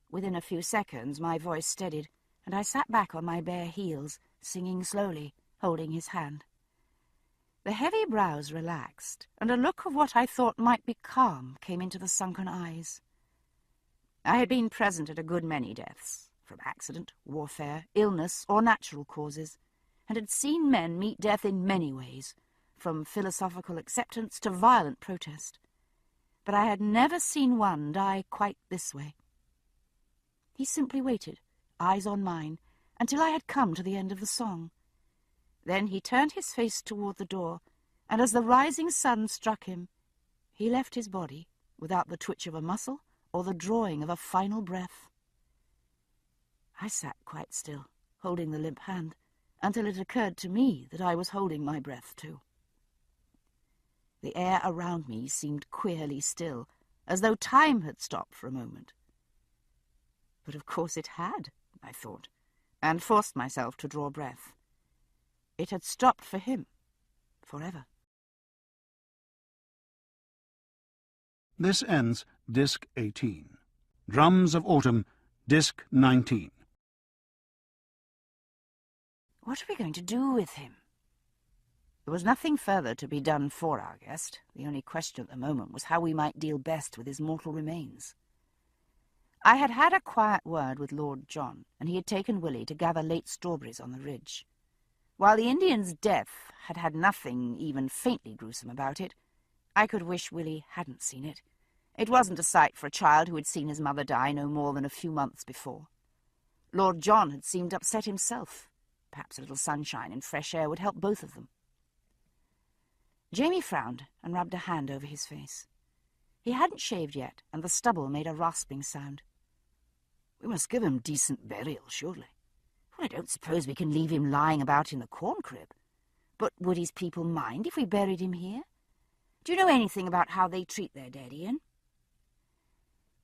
Within a few seconds my voice steadied, and I sat back on my bare heels, singing slowly, holding his hand. The heavy brows relaxed, and a look of what I thought might be calm came into the sunken eyes. I had been present at a good many deaths, from accident, warfare, illness, or natural causes, and had seen men meet death in many ways, from philosophical acceptance to violent protest. But I had never seen one die quite this way. He simply waited, eyes on mine, until I had come to the end of the song. Then he turned his face toward the door, and as the rising sun struck him, he left his body without the twitch of a muscle or the drawing of a final breath. I sat quite still, holding the limp hand, until it occurred to me that I was holding my breath too. The air around me seemed queerly still, as though time had stopped for a moment. But of course it had, I thought, and forced myself to draw breath. It had stopped for him, forever. This ends Disc 18. Drums of Autumn, Disc 19. What are we going to do with him? There was nothing further to be done for our guest. The only question at the moment was how we might deal best with his mortal remains. I had had a quiet word with Lord John, and he had taken Willie to gather late strawberries on the ridge. While the Indian's death had had nothing even faintly gruesome about it, I could wish Willie hadn't seen it. It wasn't a sight for a child who had seen his mother die no more than a few months before. Lord John had seemed upset himself. Perhaps a little sunshine and fresh air would help both of them. Jamie frowned and rubbed a hand over his face. He hadn't shaved yet, and the stubble made a rasping sound. "We must give him decent burial, surely." Well, I don't suppose we can leave him lying about in the corn crib. But would his people mind if we buried him here? Do you know anything about how they treat their dead, Ian?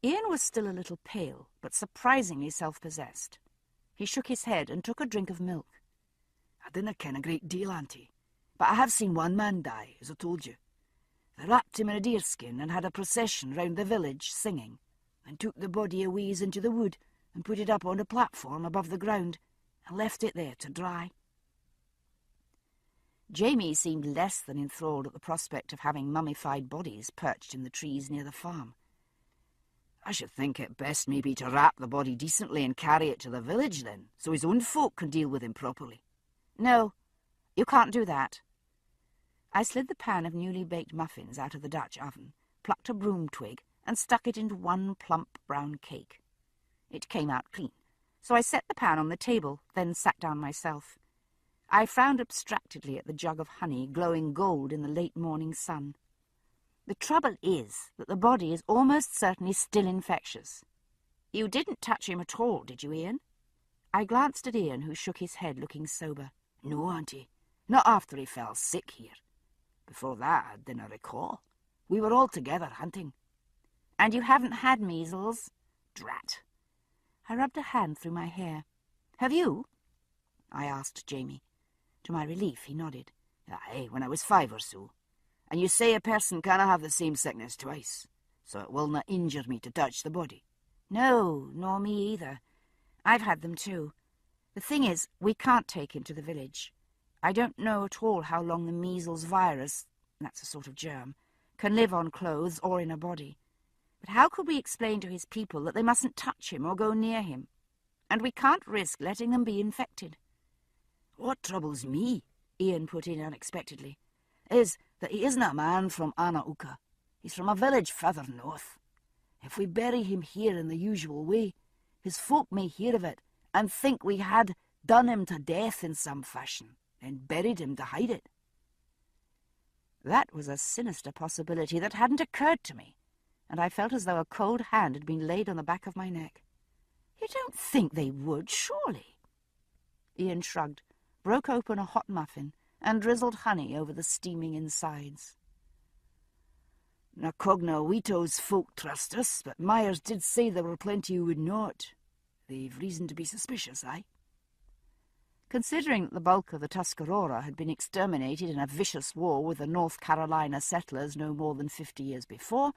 Ian was still a little pale, but surprisingly self-possessed. He shook his head and took a drink of milk. "I dinna ken a great deal, Auntie, but I have seen one man die, as I told you. They wrapped him in a deerskin and had a procession round the village, singing, and took the body a ways into the wood and put it up on a platform above the ground and left it there to dry." Jamie seemed less than enthralled at the prospect of having mummified bodies perched in the trees near the farm. "I should think it best maybe to wrap the body decently and carry it to the village then, so his own folk can deal with him properly." "No, you can't do that." I slid the pan of newly baked muffins out of the Dutch oven, plucked a broom twig, and stuck it into one plump brown cake. It came out clean, so I set the pan on the table, then sat down myself. I frowned abstractedly at the jug of honey glowing gold in the late morning sun. The trouble is that the body is almost certainly still infectious. You didn't touch him at all, did you, Ian? I glanced at Ian, who shook his head, looking sober. No, Auntie. Not after he fell sick here. Before that, I didn't recall. We were all together hunting. And you haven't had measles? Drat. I rubbed a hand through my hair. Have you? I asked Jamie. To my relief, he nodded. Aye, when I was 5 or so. And you say a person canna have the same sickness twice, so it will not injure me to touch the body. No, nor me either. I've had them too. The thing is, we can't take him to the village. I don't know at all how long the measles virus, that's a sort of germ, can live on clothes or in a body. But how could we explain to his people that they mustn't touch him or go near him? And we can't risk letting them be infected. What troubles me, Ian put in unexpectedly, is that he isn't a man from Ana Uka. He's from a village further north. If we bury him here in the usual way, his folk may hear of it and think we had done him to death in some fashion and buried him to hide it. That was a sinister possibility that hadn't occurred to me, and I felt as though a cold hand had been laid on the back of my neck. You don't think they would, surely? Ian shrugged, broke open a hot muffin, and drizzled honey over the steaming insides. Nakogna-Wito's folk trust us, but Myers did say there were plenty who would not. They've reason to be suspicious, aye? Considering that the bulk of the Tuscarora had been exterminated in a vicious war with the North Carolina settlers no more than 50 years before,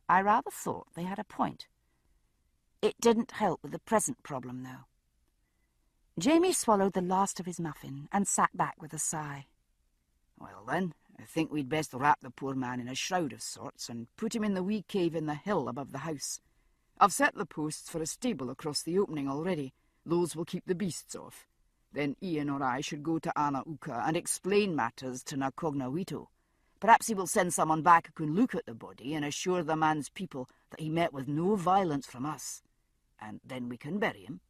I rather thought they had a point. It didn't help with the present problem, though. Jamie swallowed the last of his muffin and sat back with a sigh. Well, then, I think we'd best wrap the poor man in a shroud of sorts and put him in the wee cave in the hill above the house. I've set the posts for a stable across the opening already. Those will keep the beasts off. Then Ian or I should go to Ana Uka and explain matters to Nakogna-Wito. Perhaps he will send someone back who can look at the body and assure the man's people that he met with no violence from us. And then we can bury him.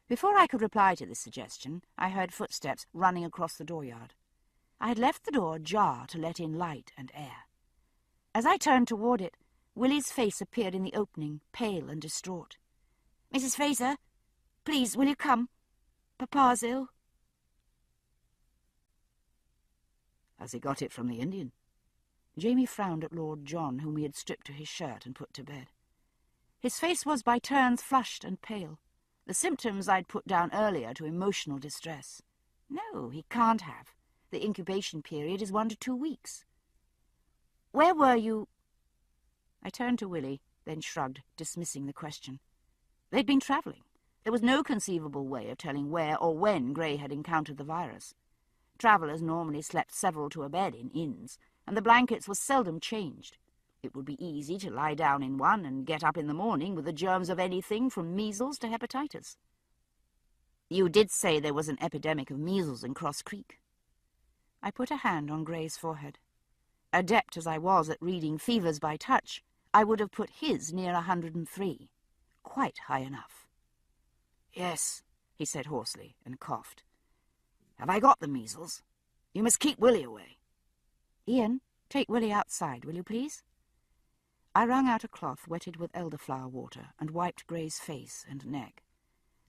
Before I could reply to this suggestion, I heard footsteps running across the dooryard. I had left the door ajar to let in light and air. As I turned toward it, Willie's face appeared in the opening, pale and distraught. "Mrs. Fraser, please, will you come? Papa's ill." Has he got it from the Indian? Jamie frowned at Lord John, whom he had stripped to his shirt and put to bed. His face was by turns flushed and pale, the symptoms I'd put down earlier to emotional distress. "No, he can't have. The incubation period is 1 to 2 weeks. Where were you?" I turned to Willie, then shrugged, dismissing the question. They'd been travelling. There was no conceivable way of telling where or when Grey had encountered the virus. Travellers normally slept several to a bed in inns, and the blankets were seldom changed. It would be easy to lie down in one and get up in the morning with the germs of anything from measles to hepatitis. "You did say there was an epidemic of measles in Cross Creek." I put a hand on Grey's forehead. Adept as I was at reading fevers by touch, I would have put his near 103. Quite high enough. "Yes," he said hoarsely, and coughed. "Have I got the measles? You must keep Willie away." "Ian, take Willie outside, will you please?" I wrung out a cloth wetted with elderflower water and wiped Grey's face and neck.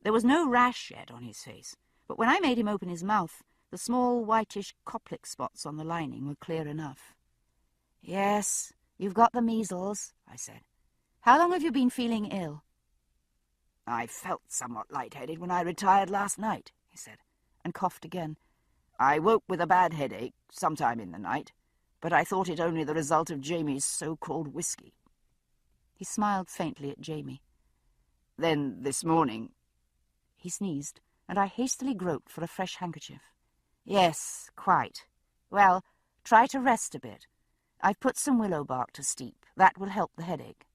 There was no rash yet on his face, but when I made him open his mouth, the small whitish koplik spots on the lining were clear enough. "Yes, you've got the measles," I said. "How long have you been feeling ill?" "I felt somewhat light-headed when I retired last night," he said, and coughed again. "I woke with a bad headache sometime in the night, but I thought it only the result of Jamie's so-called whiskey." He smiled faintly at Jamie. "Then this morning—" He sneezed, and I hastily groped for a fresh handkerchief. "Yes, quite. Well, try to rest a bit. I've put some willow bark to steep. That will help the headache."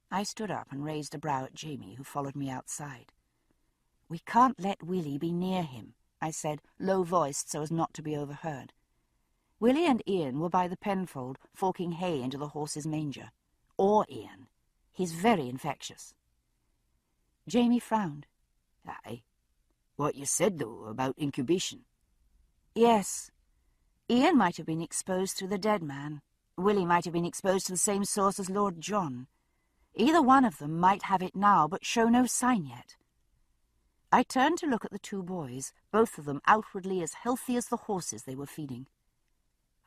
I stood up and raised a brow at Jamie, who followed me outside. "We can't let Willie be near him," I said, low-voiced so as not to be overheard. Willie and Ian were by the penfold, forking hay into the horse's manger. Or Ian. He's very infectious. Jamie frowned. Aye. What you said, though, about incubation. Yes. Ian might have been exposed through the dead man. Willie might have been exposed to the same source as Lord John. Either one of them might have it now, but show no sign yet. I turned to look at the two boys, both of them outwardly as healthy as the horses they were feeding.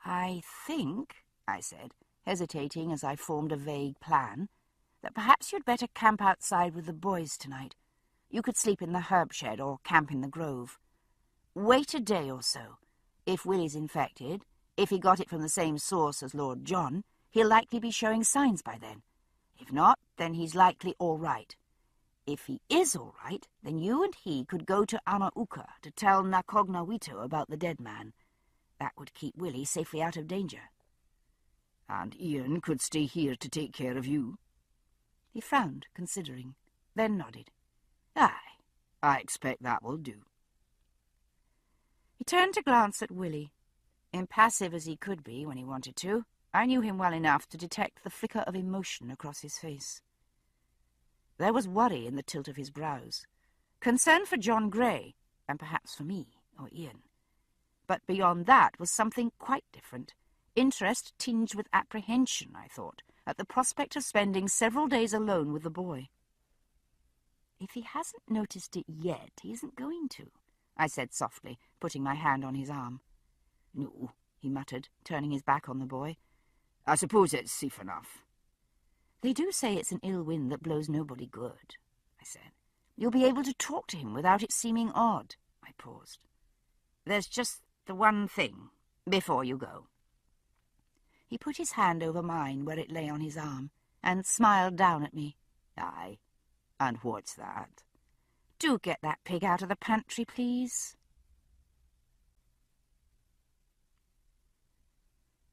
I think, I said, hesitating as I formed a vague plan, that perhaps you'd better camp outside with the boys tonight. You could sleep in the herb shed or camp in the grove. Wait a day or so. If Willie's infected, if he got it from the same source as Lord John, he'll likely be showing signs by then. If not, then he's likely all right. If he is all right, then you and he could go to Anauka to tell Nakognawito about the dead man. That would keep Willie safely out of danger. And Ian could stay here to take care of you. He frowned, considering, then nodded. Aye, I expect that will do. He turned to glance at Willie. Impassive as he could be when he wanted to, I knew him well enough to detect the flicker of emotion across his face. There was worry in the tilt of his brows, concern for John Grey, and perhaps for me, or Ian. But beyond that was something quite different, interest tinged with apprehension, I thought, at the prospect of spending several days alone with the boy. If he hasn't noticed it yet, he isn't going to, I said softly, putting my hand on his arm. No, he muttered, turning his back on the boy. I suppose it's safe enough. They do say it's an ill wind that blows nobody good, I said. You'll be able to talk to him without it seeming odd. I paused. There's just the one thing, before you go. He put his hand over mine where it lay on his arm, and smiled down at me. Aye, and what's that? Do get that pig out of the pantry, please.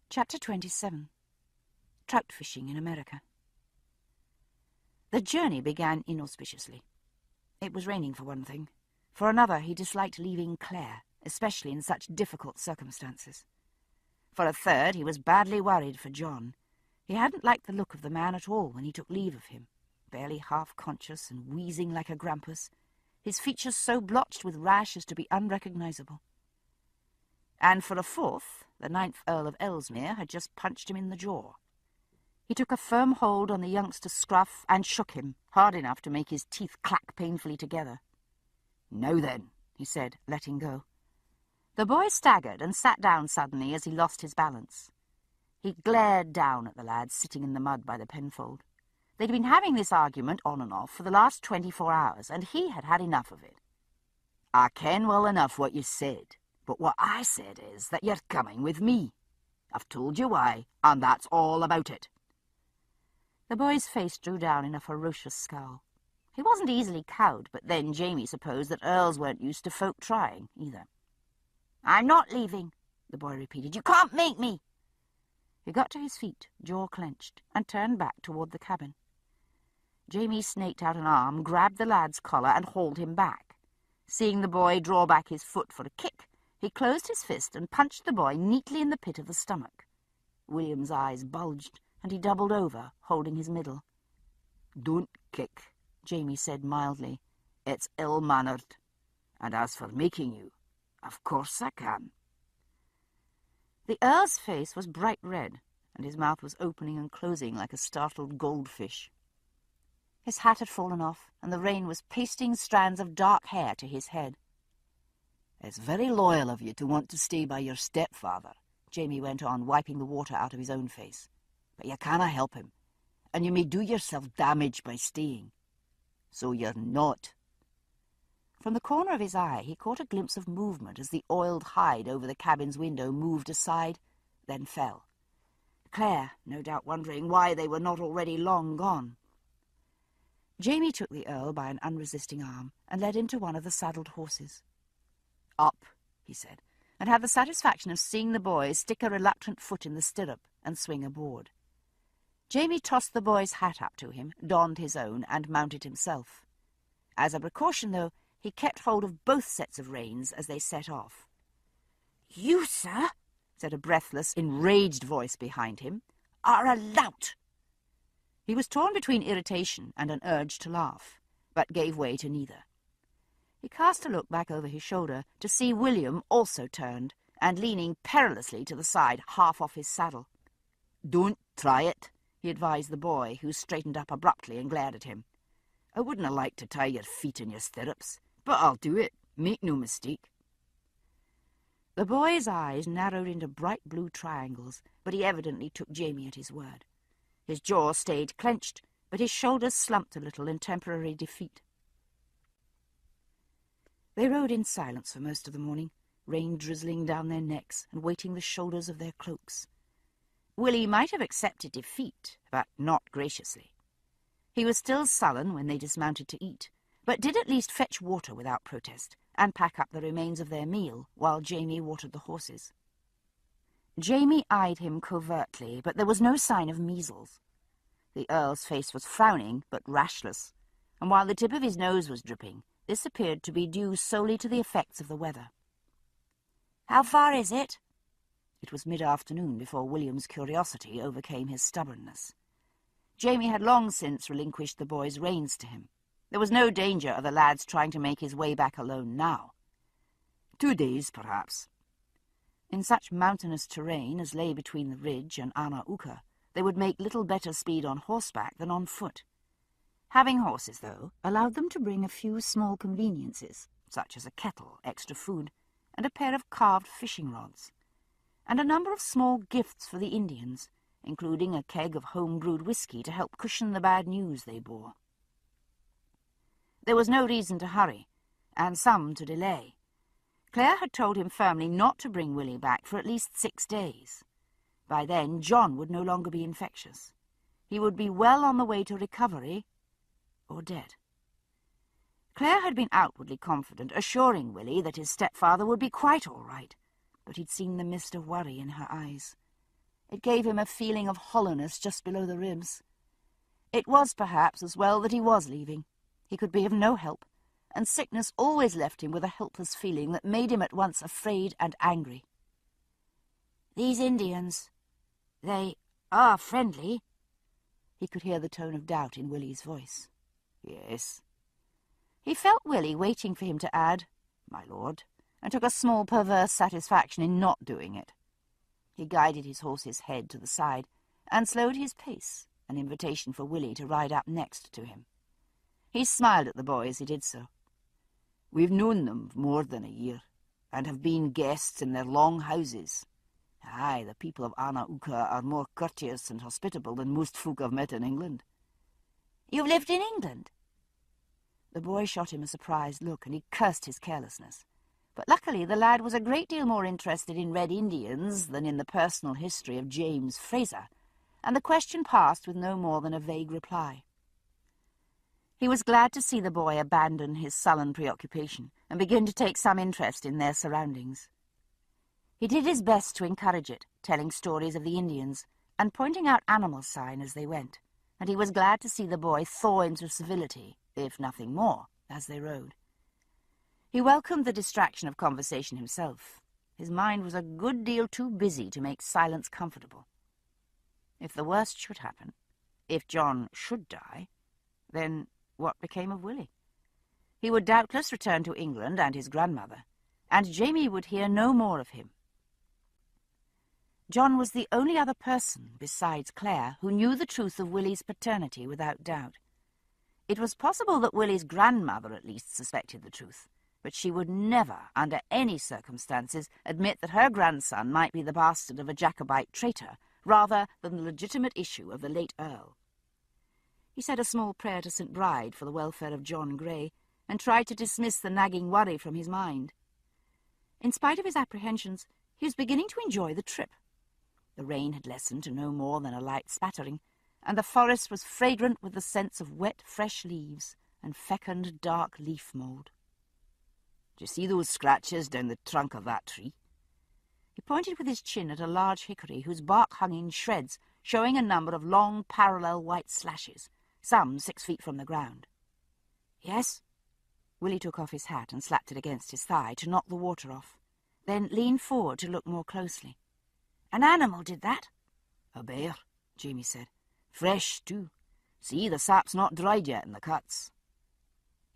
Chapter 27. Trout fishing in America. The journey began inauspiciously. It was raining for one thing. For another, he disliked leaving Claire, especially in such difficult circumstances. For a third, he was badly worried for John. He hadn't liked the look of the man at all when he took leave of him, barely half-conscious and wheezing like a grampus, his features so blotched with rash as to be unrecognizable. And for a fourth, the 9th Earl of Ellesmere had just punched him in the jaw. He took a firm hold on the youngster's scruff and shook him, hard enough to make his teeth clack painfully together. "Now then," he said, letting go. The boy staggered and sat down suddenly as he lost his balance. He glared down at the lad sitting in the mud by the penfold. They'd been having this argument on and off for the last 24 hours, and he had had enough of it. "I ken well enough what you said, but what I said is that you're coming with me. I've told you why, and that's all about it." The boy's face drew down in a ferocious scowl. He wasn't easily cowed, but then Jamie supposed that earls weren't used to folk trying, either. "I'm not leaving," the boy repeated. "You can't make me." He got to his feet, jaw clenched, and turned back toward the cabin. Jamie snaked out an arm, grabbed the lad's collar, and hauled him back. Seeing the boy draw back his foot for a kick, he closed his fist and punched the boy neatly in the pit of the stomach. William's eyes bulged, and he doubled over, holding his middle. "Don't kick," Jamie said mildly. "It's ill-mannered. And as for making you, of course I can." The Earl's face was bright red, and his mouth was opening and closing like a startled goldfish. His hat had fallen off, and the rain was pasting strands of dark hair to his head. "It's very loyal of you to want to stay by your stepfather," Jamie went on, wiping the water out of his own face. "But you canna help him, and you may do yourself damage by staying. So you're not." From the corner of his eye he caught a glimpse of movement as the oiled hide over the cabin's window moved aside, then fell. Claire, no doubt wondering why they were not already long gone. Jamie took the Earl by an unresisting arm and led him to one of the saddled horses. "Up," he said, and had the satisfaction of seeing the boy stick a reluctant foot in the stirrup and swing aboard. Jamie tossed the boy's hat up to him, donned his own, and mounted himself. As a precaution, though, he kept hold of both sets of reins as they set off. "You, sir," said a breathless, enraged voice behind him, "are a lout." He was torn between irritation and an urge to laugh, but gave way to neither. He cast a look back over his shoulder to see William also turned and leaning perilously to the side, half off his saddle. "Don't try it," he advised the boy, who straightened up abruptly and glared at him. "I wouldn't have liked to tie your feet in your stirrups, but I'll do it. Make no mistake." The boy's eyes narrowed into bright blue triangles, but he evidently took Jamie at his word. His jaw stayed clenched, but his shoulders slumped a little in temporary defeat. They rode in silence for most of the morning, rain drizzling down their necks and weighting the shoulders of their cloaks. Willie might have accepted defeat, but not graciously. He was still sullen when they dismounted to eat, but did at least fetch water without protest and pack up the remains of their meal while Jamie watered the horses. Jamie eyed him covertly, but there was no sign of measles. The Earl's face was frowning, but rashless, and while the tip of his nose was dripping, this appeared to be due solely to the effects of the weather. "How far is it?" It was mid-afternoon before William's curiosity overcame his stubbornness. Jamie had long since relinquished the boy's reins to him. There was no danger of the lad's trying to make his way back alone now. 2 days, perhaps. In such mountainous terrain as lay between the ridge and Ana Uka, they would make little better speed on horseback than on foot. Having horses, though, allowed them to bring a few small conveniences, such as a kettle, extra food, and a pair of carved fishing rods, and a number of small gifts for the Indians, including a keg of home-brewed whiskey to help cushion the bad news they bore. There was no reason to hurry, and some to delay. Claire had told him firmly not to bring Willie back for at least 6 days. By then, John would no longer be infectious. He would be well on the way to recovery, or dead. Claire had been outwardly confident, assuring Willie that his stepfather would be quite all right, but he'd seen the mist of worry in her eyes. It gave him a feeling of hollowness just below the ribs. It was perhaps as well that he was leaving. He could be of no help, and sickness always left him with a helpless feeling that made him at once afraid and angry. "These Indians, they are friendly?" He could hear the tone of doubt in Willie's voice. "Yes." He felt Willie waiting for him to add, "my lord," and took a small perverse satisfaction in not doing it. He guided his horse's head to the side and slowed his pace, an invitation for Willie to ride up next to him. He smiled at the boy as he did so. "We've known them more than a year, and have been guests in their long houses. Aye, the people of Ana Uka are more courteous and hospitable than most folk I've met in England." "You've lived in England?" The boy shot him a surprised look, and he cursed his carelessness. But luckily the lad was a great deal more interested in Red Indians than in the personal history of James Fraser, and the question passed with no more than a vague reply. He was glad to see the boy abandon his sullen preoccupation and begin to take some interest in their surroundings. He did his best to encourage it, telling stories of the Indians and pointing out animal sign as they went, and he was glad to see the boy thaw into civility, if nothing more, as they rode. He welcomed the distraction of conversation himself. His mind was a good deal too busy to make silence comfortable. If the worst should happen, if John should die, then what became of Willie? He would doubtless return to England and his grandmother, and Jamie would hear no more of him. John was the only other person, besides Claire, who knew the truth of Willie's paternity without doubt. It was possible that Willie's grandmother at least suspected the truth, but she would never, under any circumstances, admit that her grandson might be the bastard of a Jacobite traitor, rather than the legitimate issue of the late Earl. He said a small prayer to St. Bride for the welfare of John Grey, and tried to dismiss the nagging worry from his mind. In spite of his apprehensions, he was beginning to enjoy the trip. The rain had lessened to no more than a light spattering, and the forest was fragrant with the scents of wet, fresh leaves and fecund, dark leaf mould. "Do you see those scratches down the trunk of that tree?" He pointed with his chin at a large hickory whose bark hung in shreds, showing a number of long, parallel white slashes, some 6 feet from the ground. "Yes?" Willie took off his hat and slapped it against his thigh to knock the water off, then leaned forward to look more closely. "An animal did that?" "A bear," Jamie said. "Fresh, too. See, the sap's not dried yet in the cuts."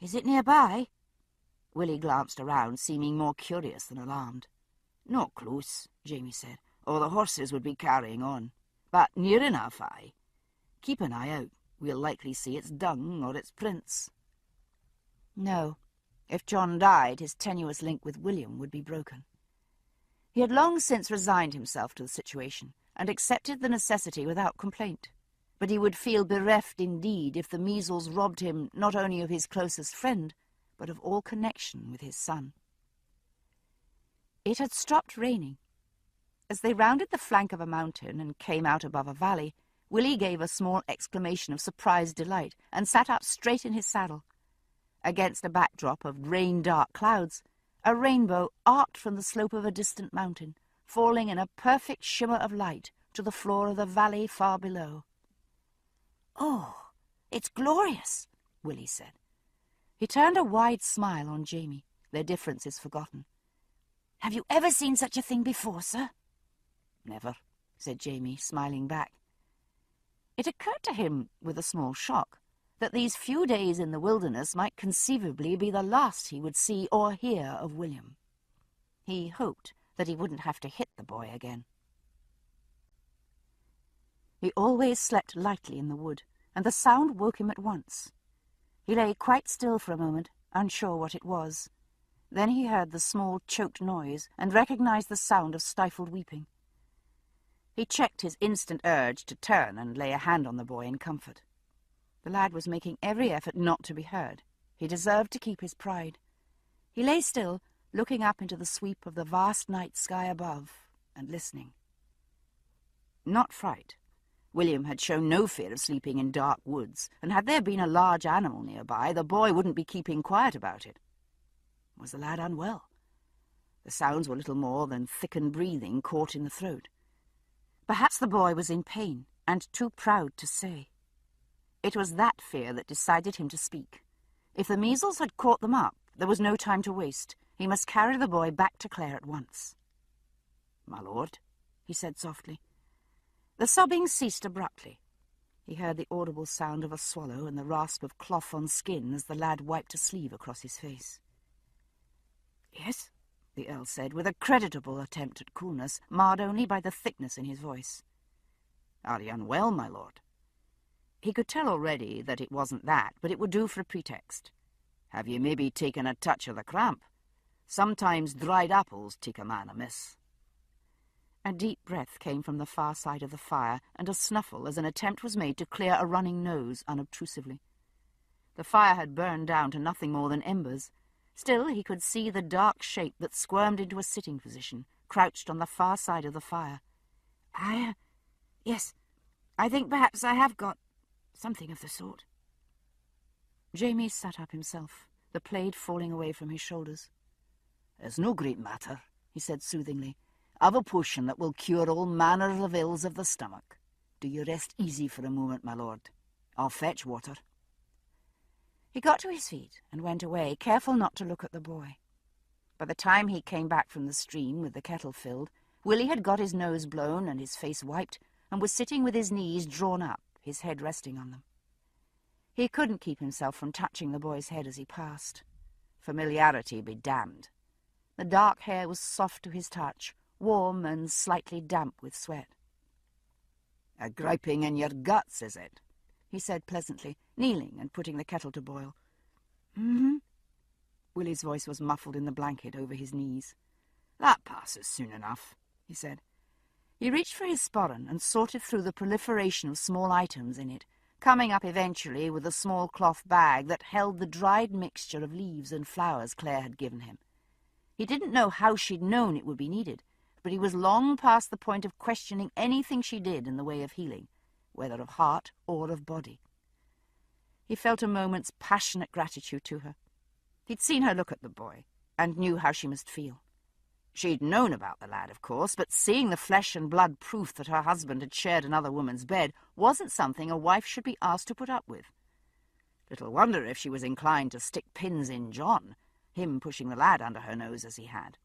Is it nearby? Willie glanced around, seeming more curious than alarmed. Not close, Jamie said, or the horses would be carrying on. But near enough, aye. Keep an eye out. We'll likely see its dung or its prints. No. If John died, his tenuous link with William would be broken. He had long since resigned himself to the situation and accepted the necessity without complaint. But he would feel bereft indeed if the measles robbed him not only of his closest friend, but of all connection with his son. It had stopped raining. As they rounded the flank of a mountain and came out above a valley, Willie gave a small exclamation of surprised delight and sat up straight in his saddle. Against a backdrop of rain-dark clouds, a rainbow arced from the slope of a distant mountain, falling in a perfect shimmer of light to the floor of the valley far below. "Oh, it's glorious," Willie said. He turned a wide smile on Jamie, their differences forgotten. "Have you ever seen such a thing before, sir?" "Never," said Jamie, smiling back. It occurred to him, with a small shock, that these few days in the wilderness might conceivably be the last he would see or hear of William. He hoped that he wouldn't have to hit the boy again. He always slept lightly in the wood, and the sound woke him at once. He lay quite still for a moment, unsure what it was. Then he heard the small, choked noise and recognized the sound of stifled weeping. He checked his instant urge to turn and lay a hand on the boy in comfort. The lad was making every effort not to be heard. He deserved to keep his pride. He lay still, looking up into the sweep of the vast night sky above, and listening. Not fright. William had shown no fear of sleeping in dark woods, and had there been a large animal nearby, the boy wouldn't be keeping quiet about it. Was the lad unwell? The sounds were little more than thickened breathing caught in the throat. Perhaps the boy was in pain, and too proud to say. It was that fear that decided him to speak. If the measles had caught them up, there was no time to waste. He must carry the boy back to Clare at once. "My lord," he said softly. The sobbing ceased abruptly. He heard the audible sound of a swallow and the rasp of cloth on skin as the lad wiped a sleeve across his face. "Yes," the Earl said, with a creditable attempt at coolness, marred only by the thickness in his voice. "Are you unwell, my lord?" He could tell already that it wasn't that, but it would do for a pretext. "Have you maybe taken a touch of the cramp? Sometimes dried apples take a man amiss." A deep breath came from the far side of the fire, and a snuffle as an attempt was made to clear a running nose unobtrusively. The fire had burned down to nothing more than embers. Still, he could see the dark shape that squirmed into a sitting position, crouched on the far side of the fire. Yes, I think perhaps I have got something of the sort." Jamie sat up himself, the plaid falling away from his shoulders. "It's no great matter," he said soothingly. "I've a potion that will cure all manner of ills of the stomach. Do you rest easy for a moment, my lord. I'll fetch water." He got to his feet and went away, careful not to look at the boy. By the time he came back from the stream with the kettle filled, Willie had got his nose blown and his face wiped, and was sitting with his knees drawn up, his head resting on them. He couldn't keep himself from touching the boy's head as he passed. Familiarity be damned. The dark hair was soft to his touch, warm and slightly damp with sweat. "A griping in your guts, is it?" he said pleasantly, kneeling and putting the kettle to boil. "Mm-hmm." Willie's voice was muffled in the blanket over his knees. "That passes soon enough," he said. He reached for his sporran and sorted through the proliferation of small items in it, coming up eventually with a small cloth bag that held the dried mixture of leaves and flowers Clare had given him. He didn't know how she'd known it would be needed, but he was long past the point of questioning anything she did in the way of healing, whether of heart or of body. He felt a moment's passionate gratitude to her. He'd seen her look at the boy, and knew how she must feel. She'd known about the lad, of course, but seeing the flesh-and-blood proof that her husband had shared another woman's bed wasn't something a wife should be asked to put up with. Little wonder if she was inclined to stick pins in John, him pushing the lad under her nose as he had.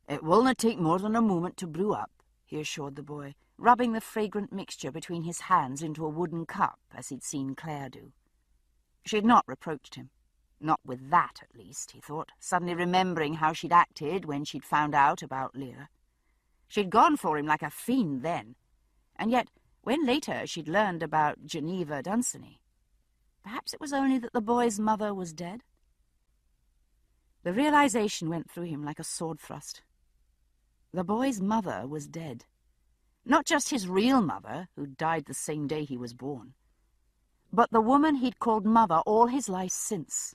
"It willna take more than a moment to brew up," he assured the boy, rubbing the fragrant mixture between his hands into a wooden cup, as he'd seen Clare do. She had not reproached him. Not with that, at least, he thought, suddenly remembering how she'd acted when she'd found out about Lear. She'd gone for him like a fiend then, and yet, when later she'd learned about Geneva Dunsany, perhaps it was only that the boy's mother was dead. The realization went through him like a sword thrust. The boy's mother was dead. Not just his real mother, who died the same day he was born, but the woman he'd called mother all his life since.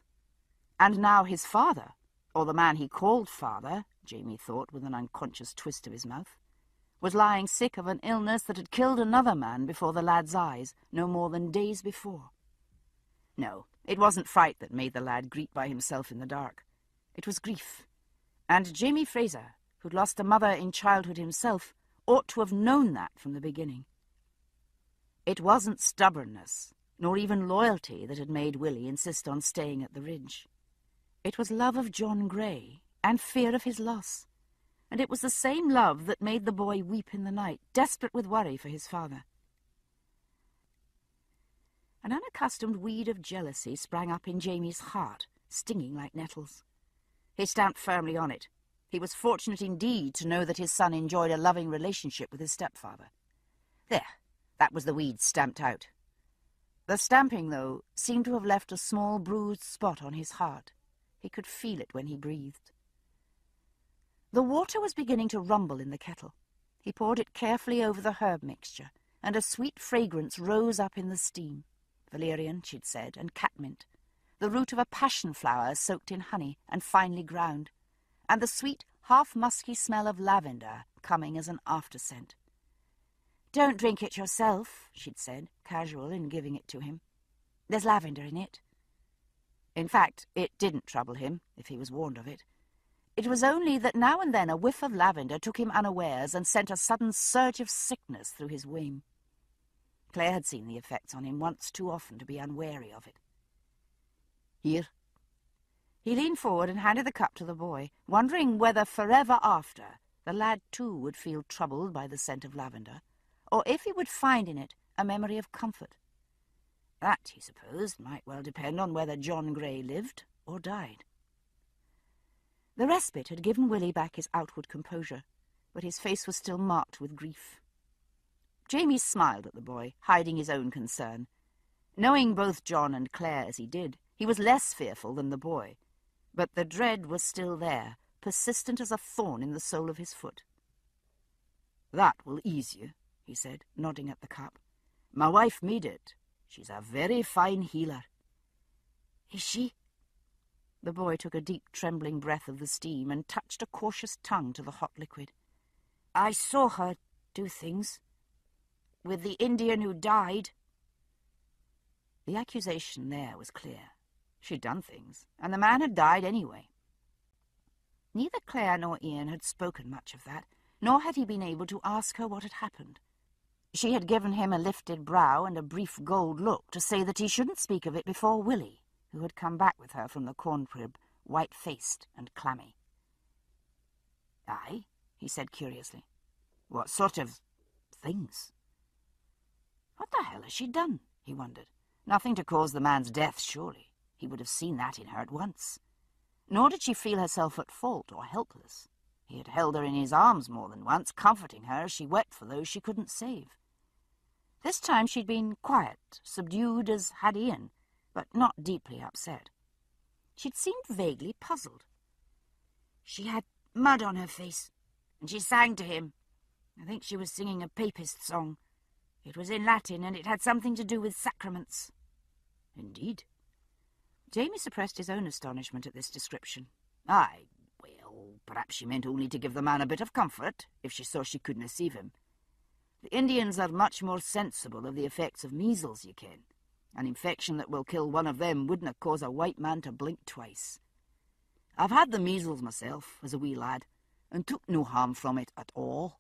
And now his father, or the man he called father, Jamie thought with an unconscious twist of his mouth, was lying sick of an illness that had killed another man before the lad's eyes no more than days before. No, it wasn't fright that made the lad greet by himself in the dark. It was grief. And Jamie Fraser, who'd lost a mother in childhood himself, ought to have known that from the beginning. It wasn't stubbornness, nor even loyalty, that had made Willie insist on staying at the Ridge. It was love of John Grey and fear of his loss, and it was the same love that made the boy weep in the night, desperate with worry for his father. An unaccustomed weed of jealousy sprang up in Jamie's heart, stinging like nettles. He stamped firmly on it. He was fortunate indeed to know that his son enjoyed a loving relationship with his stepfather. There, that was the weed stamped out. The stamping, though, seemed to have left a small bruised spot on his heart. He could feel it when he breathed. The water was beginning to rumble in the kettle. He poured it carefully over the herb mixture, and a sweet fragrance rose up in the steam. Valerian, she'd said, and catmint, the root of a passion flower soaked in honey and finely ground, and the sweet, half-musky smell of lavender coming as an after-scent. "Don't drink it yourself," she'd said, casual in giving it to him. "There's lavender in it." In fact, it didn't trouble him, if he was warned of it. It was only that now and then a whiff of lavender took him unawares and sent a sudden surge of sickness through his wame. Claire had seen the effects on him once too often to be unwary of it. "Here." He leaned forward and handed the cup to the boy, wondering whether forever after the lad too would feel troubled by the scent of lavender, or if he would find in it a memory of comfort. That, he supposed, might well depend on whether John Grey lived or died. The respite had given Willie back his outward composure, but his face was still marked with grief. Jamie smiled at the boy, hiding his own concern. Knowing both John and Claire as he did, he was less fearful than the boy, but the dread was still there, persistent as a thorn in the sole of his foot. "That will ease you," he said, nodding at the cup. "My wife made it. She's a very fine healer." "Is she?" The boy took a deep, trembling breath of the steam and touched a cautious tongue to the hot liquid. "I saw her do things. With the Indian who died." The accusation there was clear. She'd done things, and the man had died anyway. Neither Claire nor Ian had spoken much of that, nor had he been able to ask her what had happened. She had given him a lifted brow and a brief gold look to say that he shouldn't speak of it before Willie, who had come back with her from the corn crib, white-faced and clammy. "Aye?" he said curiously. "What sort of things?" What the hell has she done? He wondered. Nothing to cause the man's death, surely. He would have seen that in her at once. Nor did she feel herself at fault or helpless. He had held her in his arms more than once, comforting her as she wept for those she couldn't save. This time she'd been quiet, subdued as had Ian, but not deeply upset. She'd seemed vaguely puzzled. "She had mud on her face, and she sang to him. I think she was singing a papist song. It was in Latin, and it had something to do with sacraments." "Indeed?" Jamie suppressed his own astonishment at this description. "Aye, well, perhaps she meant only to give the man a bit of comfort, if she saw she couldn't deceive him. The Indians are much more sensible of the effects of measles, ye ken. An infection that will kill one of them wouldn't cause a white man to blink twice. I've had the measles myself, as a wee lad, and took no harm from it at all."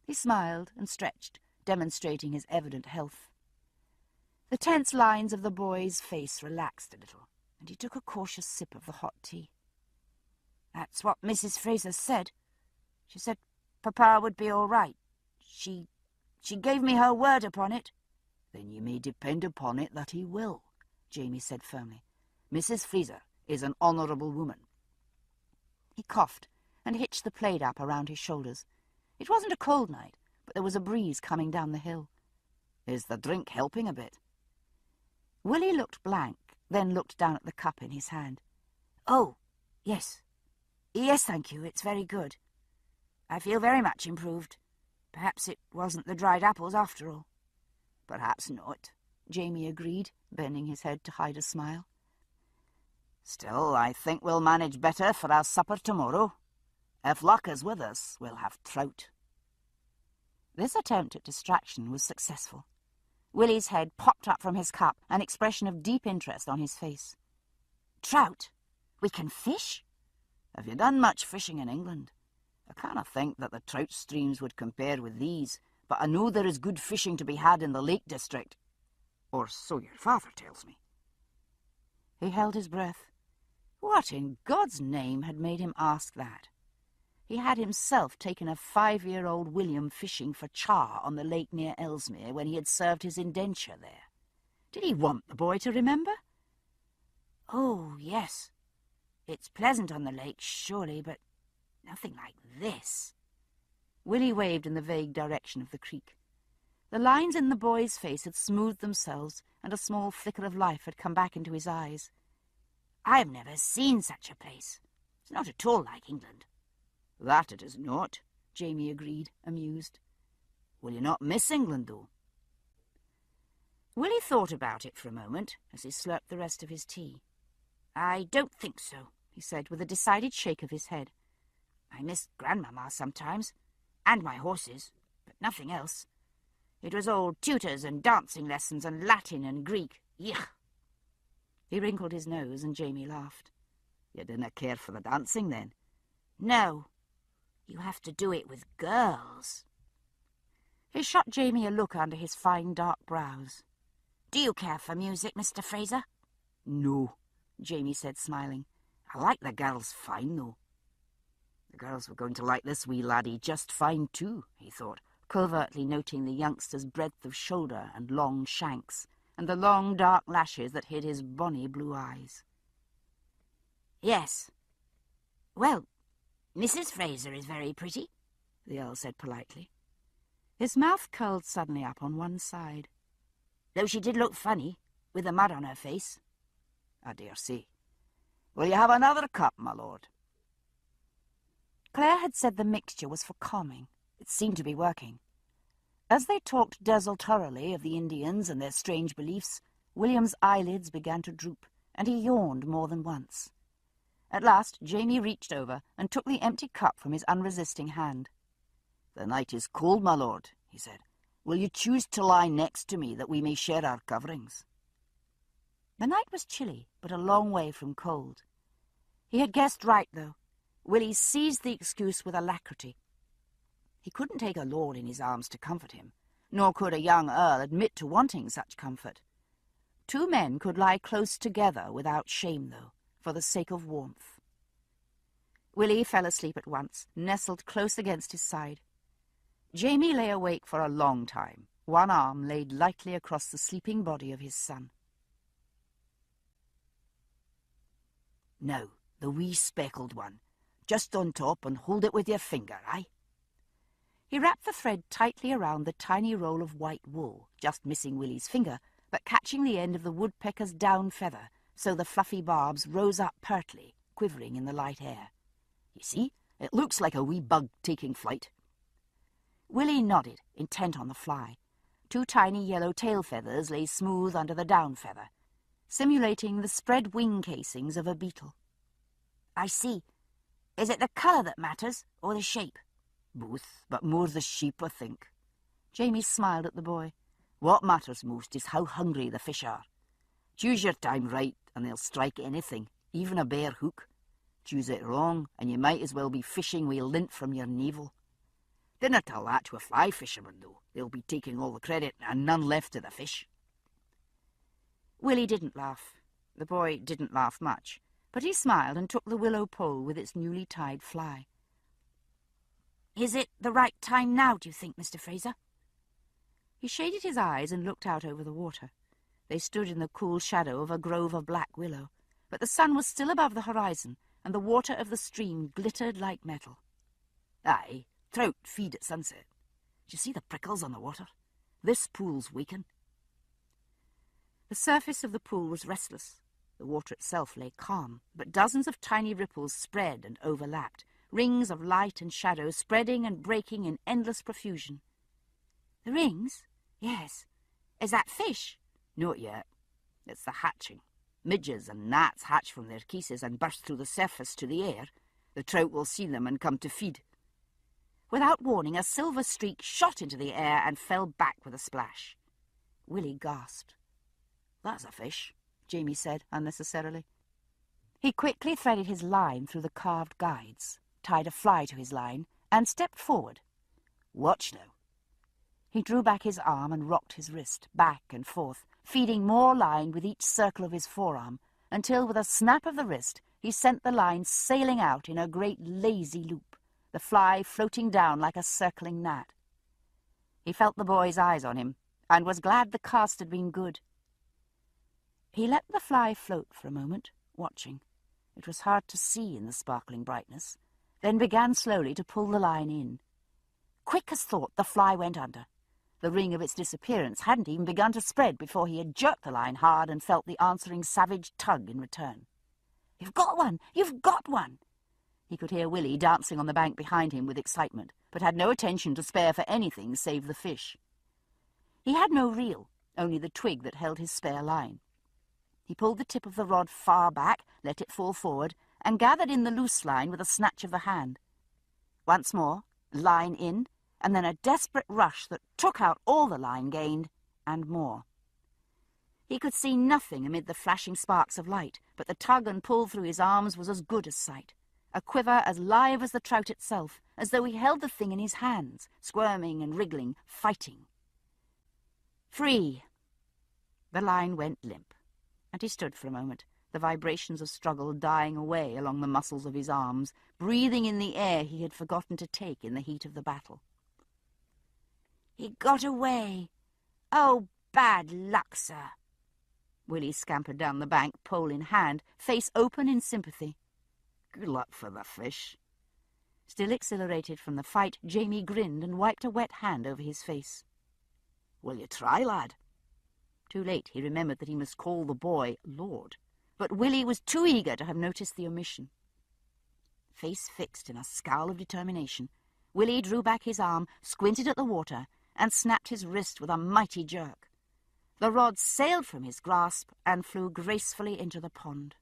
He smiled and stretched, demonstrating his evident health. The tense lines of the boy's face relaxed a little, and he took a cautious sip of the hot tea. "That's what Mrs. Fraser said. She said Papa would be all right. She gave me her word upon it." "Then you may depend upon it that he will," Jamie said firmly. Mrs. Fraser is an honourable woman. He coughed and hitched the plaid up around his shoulders. It wasn't a cold night, but there was a breeze coming down the hill. Is the drink helping a bit? Willie looked blank, then looked down at the cup in his hand. Oh, yes. Yes, thank you, it's very good. I feel very much improved. Perhaps it wasn't the dried apples after all. Perhaps not, Jamie agreed, bending his head to hide a smile. Still, I think we'll manage better for our supper tomorrow. If luck is with us, we'll have trout. This attempt at distraction was successful. Willie's head popped up from his cup, an expression of deep interest on his face. Trout? We can fish? Have you done much fishing in England? I can't think that the trout streams would compare with these, but I know there is good fishing to be had in the Lake District. Or so your father tells me. He held his breath. What in God's name had made him ask that? He had himself taken a 5-year-old William fishing for char on the lake near Ellesmere when he had served his indenture there. Did he want the boy to remember? Oh, yes. It's pleasant on the lake, surely, but nothing like this. Willie waved in the vague direction of the creek. The lines in the boy's face had smoothed themselves, and a small flicker of life had come back into his eyes. I've never seen such a place. It's not at all like England. That it is not, Jamie agreed, amused. Will you not miss England, though? Willie thought about it for a moment as he slurped the rest of his tea. I don't think so, he said with a decided shake of his head. I miss Grandmama sometimes, and my horses, but nothing else. It was all tutors and dancing lessons and Latin and Greek. Yuck! He wrinkled his nose and Jamie laughed. You didn't care for the dancing, then? No. You have to do it with girls. He shot Jamie a look under his fine dark brows. Do you care for music, Mr. Fraser? No, Jamie said, smiling. I like the girls fine, though. The girls were going to like this wee laddie just fine, too, he thought, covertly noting the youngster's breadth of shoulder and long shanks, and the long dark lashes that hid his bonny blue eyes. Yes. Well, Mrs. Fraser is very pretty, the Earl said politely. His mouth curled suddenly up on one side. Though she did look funny, with the mud on her face. I dare say. Will you have another cup, my lord? Claire had said the mixture was for calming. It seemed to be working. As they talked desultorily of the Indians and their strange beliefs, William's eyelids began to droop, and he yawned more than once. At last, Jamie reached over and took the empty cup from his unresisting hand. The night is cold, my lord, he said. Will you choose to lie next to me that we may share our coverings? The night was chilly, but a long way from cold. He had guessed right, though. Willie seized the excuse with alacrity. He couldn't take a lord in his arms to comfort him, nor could a young earl admit to wanting such comfort. Two men could lie close together without shame, though, for the sake of warmth. Willie fell asleep at once, nestled close against his side. Jamie lay awake for a long time, one arm laid lightly across the sleeping body of his son. Now, the wee speckled one, just on top, and hold it with your finger, aye? He wrapped the thread tightly around the tiny roll of white wool, just missing Willie's finger, but catching the end of the woodpecker's down feather, so the fluffy barbs rose up pertly, quivering in the light air. You see, it looks like a wee bug taking flight. Willie nodded, intent on the fly. Two tiny yellow tail feathers lay smooth under the down feather, simulating the spread wing casings of a beetle. I see. Is it the colour that matters, or the shape? Both, but more the shape, I think. Jamie smiled at the boy. What matters most is how hungry the fish are. Choose your time right, and they'll strike anything, even a bare hook. Choose it wrong, and you might as well be fishing with lint from your navel. Dinna tell that to a fly fisherman, though. They'll be taking all the credit, and none left to the fish. Willie didn't laugh. The boy didn't laugh much, but he smiled and took the willow pole with its newly tied fly. Is it the right time now, do you think, Mr. Fraser? He shaded his eyes and looked out over the water. They stood in the cool shadow of a grove of black willow, but the sun was still above the horizon, and the water of the stream glittered like metal. Aye, trout feed at sunset. Do you see the prickles on the water? This pool's weaken. The surface of the pool was restless. The water itself lay calm, but dozens of tiny ripples spread and overlapped, rings of light and shadow spreading and breaking in endless profusion. The rings? Yes. Is that fish? Not yet. It's the hatching. Midges and gnats hatch from their cases and burst through the surface to the air. The trout will see them and come to feed. Without warning, a silver streak shot into the air and fell back with a splash. Willie gasped. That's a fish, Jamie said unnecessarily. He quickly threaded his line through the carved guides, tied a fly to his line, and stepped forward. Watch now. He drew back his arm and rocked his wrist, back and forth, feeding more line with each circle of his forearm, until with a snap of the wrist he sent the line sailing out in a great lazy loop, the fly floating down like a circling gnat. He felt the boy's eyes on him, and was glad the cast had been good. He let the fly float for a moment, watching. It was hard to see in the sparkling brightness, then began slowly to pull the line in. Quick as thought, the fly went under. The ring of its disappearance hadn't even begun to spread before he had jerked the line hard and felt the answering savage tug in return. "You've got one! You've got one!" He could hear Willie dancing on the bank behind him with excitement, but had no attention to spare for anything save the fish. He had no reel, only the twig that held his spare line. He pulled the tip of the rod far back, let it fall forward, and gathered in the loose line with a snatch of the hand. Once more, line in, and then a desperate rush that took out all the line gained, and more. He could see nothing amid the flashing sparks of light, but the tug and pull through his arms was as good as sight, a quiver as live as the trout itself, as though he held the thing in his hands, squirming and wriggling, fighting. Free! The line went limp, and he stood for a moment, the vibrations of struggle dying away along the muscles of his arms, breathing in the air he had forgotten to take in the heat of the battle. "He got away! Oh, bad luck, sir!" Willie scampered down the bank, pole in hand, face open in sympathy. Good luck for the fish. Still exhilarated from the fight, Jamie grinned and wiped a wet hand over his face. Will you try, lad? Too late he remembered that he must call the boy Lord, but Willie was too eager to have noticed the omission. Face fixed in a scowl of determination, Willie drew back his arm, squinted at the water, and snapped his wrist with a mighty jerk. The rod sailed from his grasp and flew gracefully into the pond.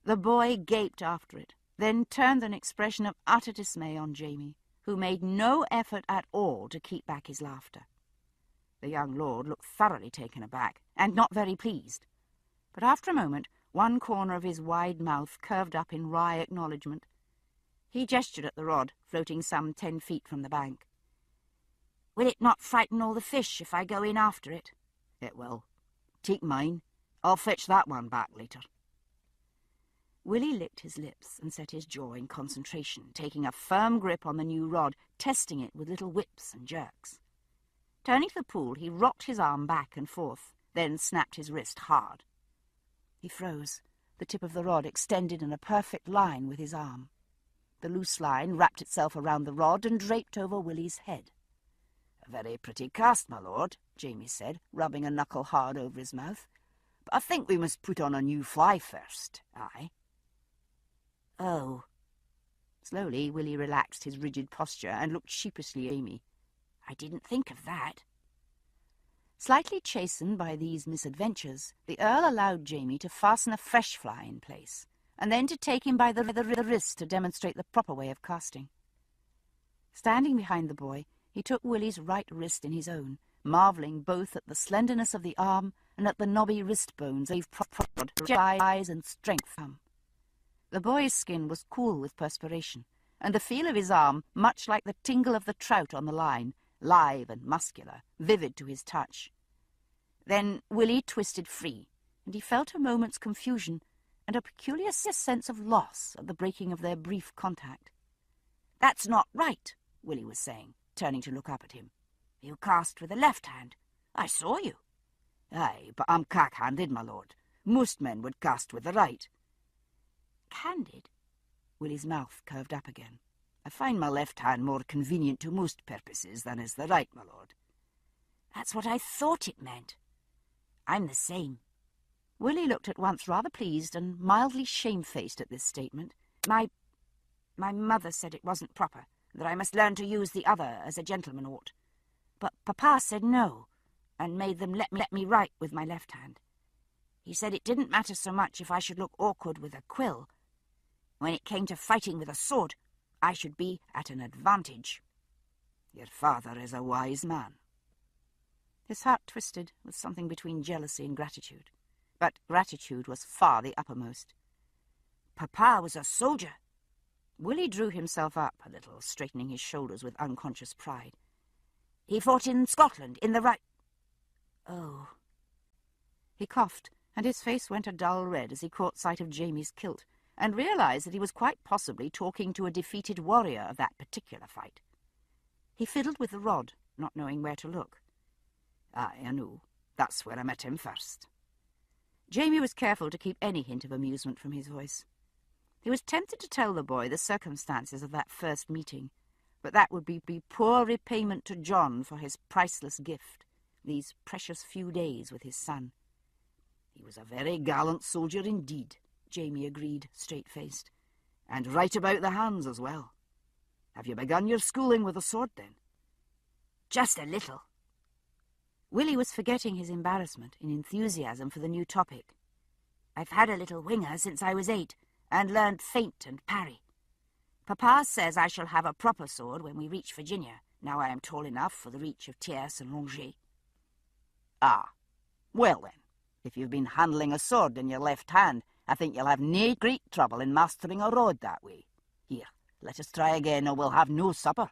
The boy gaped after it, then turned an expression of utter dismay on Jamie, who made no effort at all to keep back his laughter. The young lord looked thoroughly taken aback, and not very pleased. But after a moment, one corner of his wide mouth curved up in wry acknowledgment. He gestured at the rod, floating some 10 feet from the bank. "Will it not frighten all the fish if I go in after it?" "It will. Take mine. I'll fetch that one back later." Willie licked his lips and set his jaw in concentration, taking a firm grip on the new rod, testing it with little whips and jerks. Turning to the pool, he rocked his arm back and forth, then snapped his wrist hard. He froze, the tip of the rod extended in a perfect line with his arm. The loose line wrapped itself around the rod and draped over Willie's head. "A very pretty cast, my lord," Jamie said, rubbing a knuckle hard over his mouth. "But I think we must put on a new fly first, aye?" "Oh." Slowly, Willie relaxed his rigid posture and looked sheepishly at Jamie. "I didn't think of that." Slightly chastened by these misadventures, the Earl allowed Jamie to fasten a fresh fly in place, and then to take him by the wrist to demonstrate the proper way of casting. Standing behind the boy, he took Willie's right wrist in his own, marvelling both at the slenderness of the arm and at the knobby wrist bones of size and strength. The boy's skin was cool with perspiration, and the feel of his arm much like the tingle of the trout on the line, live and muscular, vivid to his touch. Then Willie twisted free, and he felt a moment's confusion and a peculiar sense of loss at the breaking of their brief contact. "That's not right," Willie was saying, turning to look up at him. "You cast with the left hand. I saw you." "Aye, but I'm cack-handed, my lord. Most men would cast with the right. Candid? Willie's mouth curved up again. I find my left hand more convenient to most purposes than is the right, my lord. That's what I thought it meant. I'm the same. Willie looked at once rather pleased and mildly shamefaced at this statement. My mother said it wasn't proper, that I must learn to use the other as a gentleman ought. But Papa said no, and made them let me write with my left hand. He said it didn't matter so much if I should look awkward with a quill. When it came to fighting with a sword, I should be at an advantage. Your father is a wise man. His heart twisted with something between jealousy and gratitude. But gratitude was far the uppermost. Papa was a soldier. Willie drew himself up a little, straightening his shoulders with unconscious pride. He fought in Scotland, in the right... Oh. He coughed, and his face went a dull red as he caught sight of Jamie's kilt, and realized that he was quite possibly talking to a defeated warrior of that particular fight. He fiddled with the rod, not knowing where to look. Aye, I know. That's where I met him first. Jamie was careful to keep any hint of amusement from his voice. He was tempted to tell the boy the circumstances of that first meeting, but that would be poor repayment to John for his priceless gift, these precious few days with his son. He was a very gallant soldier indeed, Jamie agreed, straight-faced, and right about the hands as well. Have you begun your schooling with a sword, then? Just a little. Willie was forgetting his embarrassment in enthusiasm for the new topic. I've had a little whinger since I was 8, and learned feint and parry. Papa says I shall have a proper sword when we reach Virginia, now I am tall enough for the reach of Tierce and Longet. Ah, well then, if you've been handling a sword in your left hand, I think you'll have nae great trouble in mastering a rod that way. Here, let us try again, or we'll have no supper.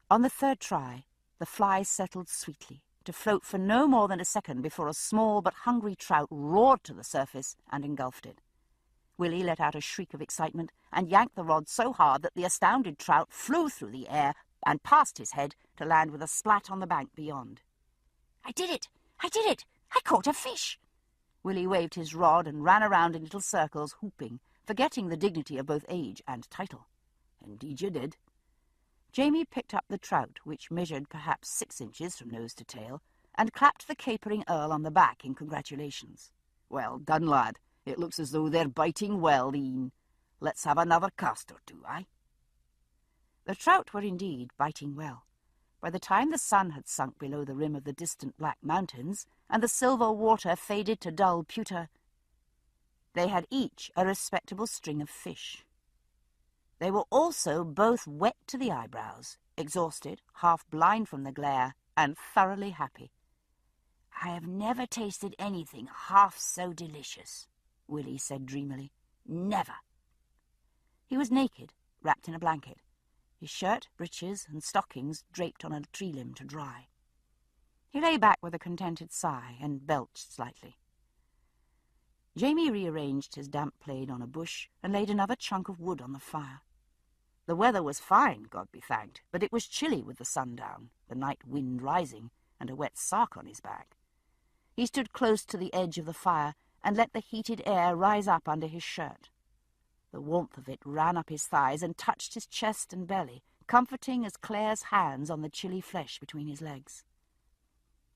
On the third try, the fly settled sweetly, to float for no more than a second before a small but hungry trout roared to the surface and engulfed it. Willie let out a shriek of excitement and yanked the rod so hard that the astounded trout flew through the air and past his head to land with a splat on the bank beyond. I did it! I did it! I caught a fish! Willie waved his rod and ran around in little circles, whooping, forgetting the dignity of both age and title. Indeed you did. Jamie picked up the trout, which measured perhaps 6 inches from nose to tail, and clapped the capering Earl on the back in congratulations. Well done, lad. It looks as though they're biting well, Ian. Let's have another cast or two, aye? The trout were indeed biting well. By the time the sun had sunk below the rim of the distant Black Mountains, and the silver water faded to dull pewter, they had each a respectable string of fish. They were also both wet to the eyebrows, exhausted, half blind from the glare, and thoroughly happy. I have never tasted anything half so delicious, Willie said dreamily. Never. He was naked, wrapped in a blanket, his shirt, breeches, and stockings draped on a tree limb to dry. He lay back with a contented sigh and belched slightly. Jamie rearranged his damp plaid on a bush and laid another chunk of wood on the fire. The weather was fine, God be thanked, but it was chilly with the sun down, the night wind rising, and a wet sock on his back. He stood close to the edge of the fire and let the heated air rise up under his shirt. The warmth of it ran up his thighs and touched his chest and belly, comforting as Claire's hands on the chilly flesh between his legs.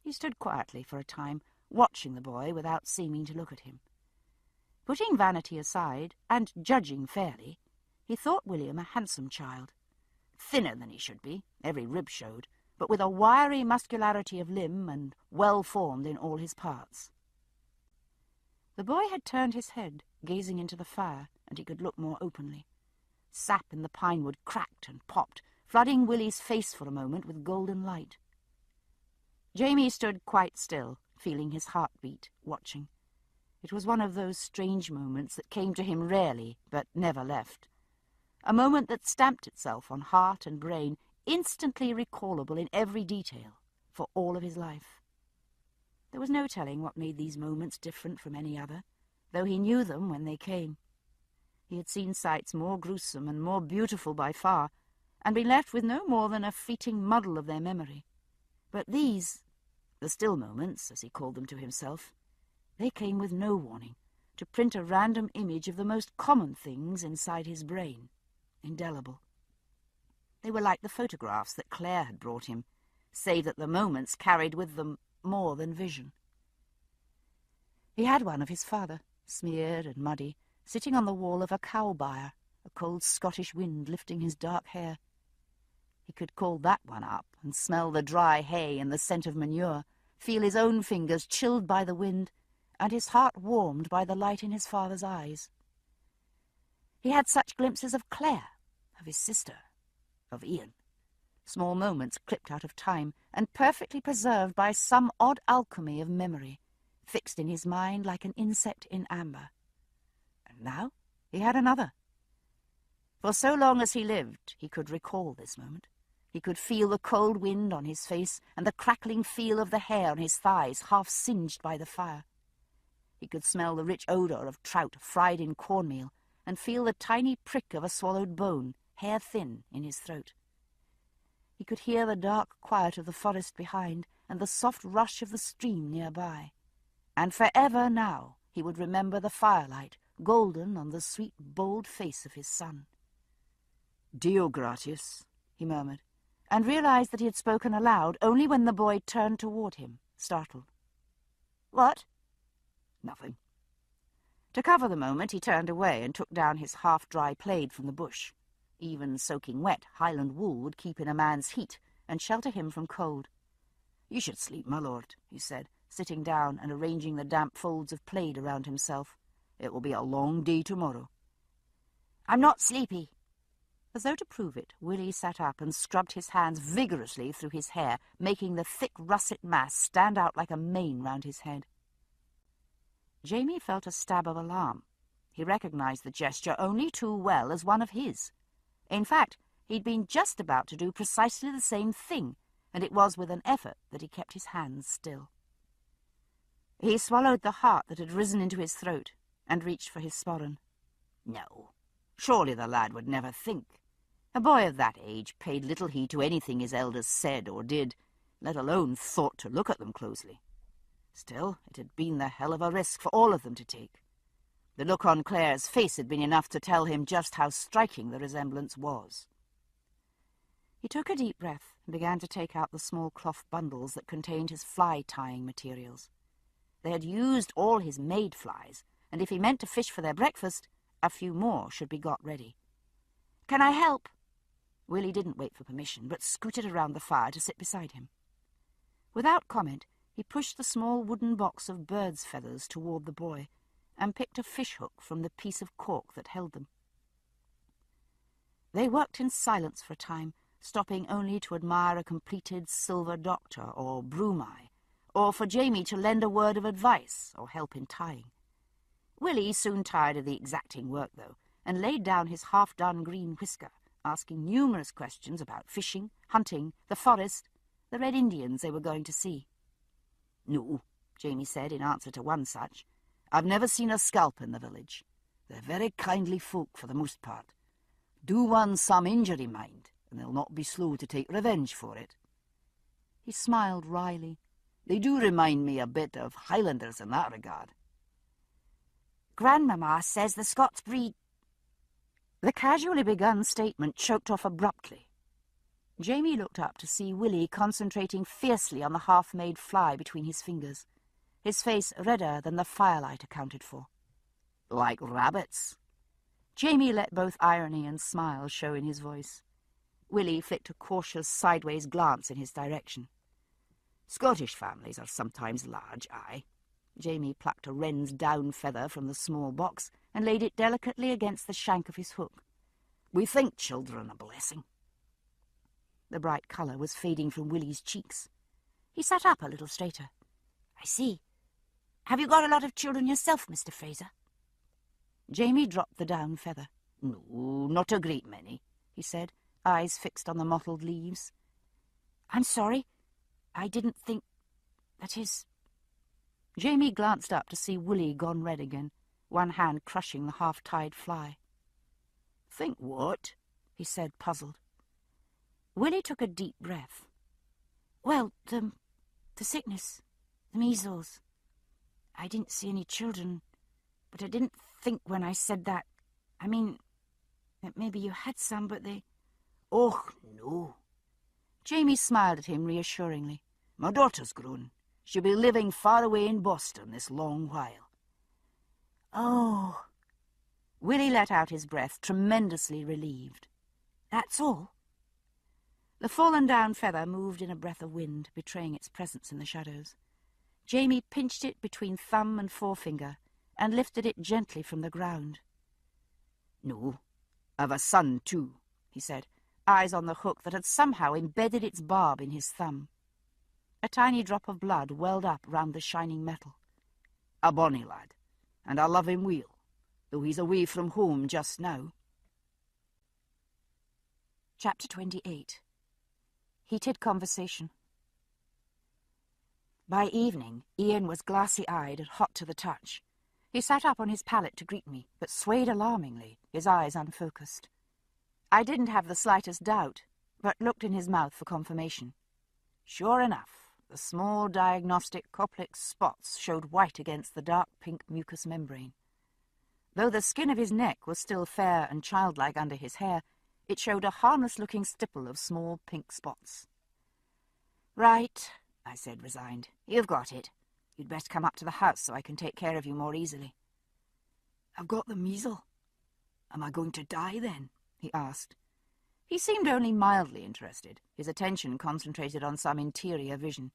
He stood quietly for a time, watching the boy without seeming to look at him. Putting vanity aside, and judging fairly, he thought William a handsome child. Thinner than he should be, every rib showed, but with a wiry muscularity of limb and well-formed in all his parts. The boy had turned his head, gazing into the fire, and he could look more openly. Sap in the pine wood cracked and popped, flooding Willie's face for a moment with golden light. Jamie stood quite still, feeling his heart beat, watching. It was one of those strange moments that came to him rarely, but never left. A moment that stamped itself on heart and brain, instantly recallable in every detail, for all of his life. There was no telling what made these moments different from any other, though he knew them when they came. He had seen sights more gruesome and more beautiful by far, and been left with no more than a fleeting muddle of their memory. But these, the still moments, as he called them to himself, They came with no warning, to print a random image of the most common things inside his brain, indelible. They were like the photographs that Claire had brought him, save that the moments carried with them more than vision. He had one of his father, smeared and muddy, sitting on the wall of a cow byre, a cold Scottish wind lifting his dark hair. He could call that one up and smell the dry hay and the scent of manure, feel his own fingers chilled by the wind, and his heart warmed by the light in his father's eyes. He had such glimpses of Claire, of his sister, of Ian, small moments clipped out of time and perfectly preserved by some odd alchemy of memory, fixed in his mind like an insect in amber. And now he had another. For so long as he lived, he could recall this moment. He could feel the cold wind on his face and the crackling feel of the hair on his thighs half singed by the fire. He could smell the rich odour of trout fried in cornmeal and feel the tiny prick of a swallowed bone, hair thin, in his throat. He could hear the dark quiet of the forest behind and the soft rush of the stream nearby. And forever now he would remember the firelight, golden on the sweet, bold face of his son. "Deo gratias," he murmured, and realized that he had spoken aloud only when the boy turned toward him, startled. "What?" "Nothing." To cover the moment, he turned away and took down his half-dry plaid from the bush. Even soaking wet, Highland wool would keep in a man's heat and shelter him from cold. "You should sleep, my lord," he said, sitting down and arranging the damp folds of plaid around himself. "It will be a long day tomorrow." "I'm not sleepy." As though to prove it, Willie sat up and scrubbed his hands vigorously through his hair, making the thick russet mass stand out like a mane round his head. Jamie felt a stab of alarm. He recognized the gesture only too well as one of his. In fact, he'd been just about to do precisely the same thing, and it was with an effort that he kept his hands still. He swallowed the heart that had risen into his throat and reached for his sporran. No, surely the lad would never think. A boy of that age paid little heed to anything his elders said or did, let alone thought to look at them closely. Still, it had been the hell of a risk for all of them to take. The look on Claire's face had been enough to tell him just how striking the resemblance was. He took a deep breath and began to take out the small cloth bundles that contained his fly-tying materials. They had used all his made flies, and if he meant to fish for their breakfast, a few more should be got ready. "Can I help?" Willie didn't wait for permission, but scooted around the fire to sit beside him. Without comment, he pushed the small wooden box of birds' feathers toward the boy and picked a fish-hook from the piece of cork that held them. They worked in silence for a time, stopping only to admire a completed silver doctor or broom-eye, or for Jamie to lend a word of advice or help in tying. Willie soon tired of the exacting work, though, and laid down his half-done green whisker, asking numerous questions about fishing, hunting, the forest, the Red Indians they were going to see. "No," Jamie said in answer to one such. "I've never seen a scalp in the village. They're very kindly folk for the most part. Do one some injury, mind, and they'll not be slow to take revenge for it." He smiled wryly. "They do remind me a bit of Highlanders in that regard." "Grandmama says the Scots breed—" The casually begun statement choked off abruptly. Jamie looked up to see Willie concentrating fiercely on the half-made fly between his fingers, his face redder than the firelight accounted for. "Like rabbits." Jamie let both irony and smile show in his voice. Willie flicked a cautious sideways glance in his direction. "Scottish families are sometimes large, aye." Jamie plucked a wren's down feather from the small box and laid it delicately against the shank of his hook. "We think children a blessing." The bright colour was fading from Willie's cheeks. He sat up a little straighter. "I see. Have you got a lot of children yourself, Mr. Fraser?" Jamie dropped the down feather. "No, not a great many," he said, eyes fixed on the mottled leaves. "I'm sorry. I didn't think... that is..." Jamie glanced up to see Willie gone red again, one hand crushing the half-tied fly. "Think what?" he said, puzzled. Willie took a deep breath. "Well, the sickness, the measles." I didn't see any children, but I didn't think when I said that. I mean, that maybe you had some, but they... Oh, no. Jamie smiled at him reassuringly. My daughter's grown. She'll be living far away in Boston this long while. Oh. Willie let out his breath, tremendously relieved. That's all? The fallen-down feather moved in a breath of wind, betraying its presence in the shadows. Jamie pinched it between thumb and forefinger and lifted it gently from the ground. No, I've a son too, he said, eyes on the hook that had somehow embedded its barb in his thumb. A tiny drop of blood welled up round the shining metal. A bonny lad, and I love him weel, though he's away from home just now. Chapter 28. Heated conversation. By evening, Ian was glassy-eyed and hot to the touch. He sat up on his pallet to greet me, but swayed alarmingly, his eyes unfocused. I didn't have the slightest doubt, but looked in his mouth for confirmation. Sure enough, the small diagnostic Koplik spots showed white against the dark pink mucous membrane. Though the skin of his neck was still fair and childlike under his hair, it showed a harmless-looking stipple of small pink spots. "Right," I said, resigned. "You've got it. You'd best come up to the house so I can take care of you more easily." "I've got the measles. Am I going to die then?" he asked. He seemed only mildly interested, his attention concentrated on some interior vision.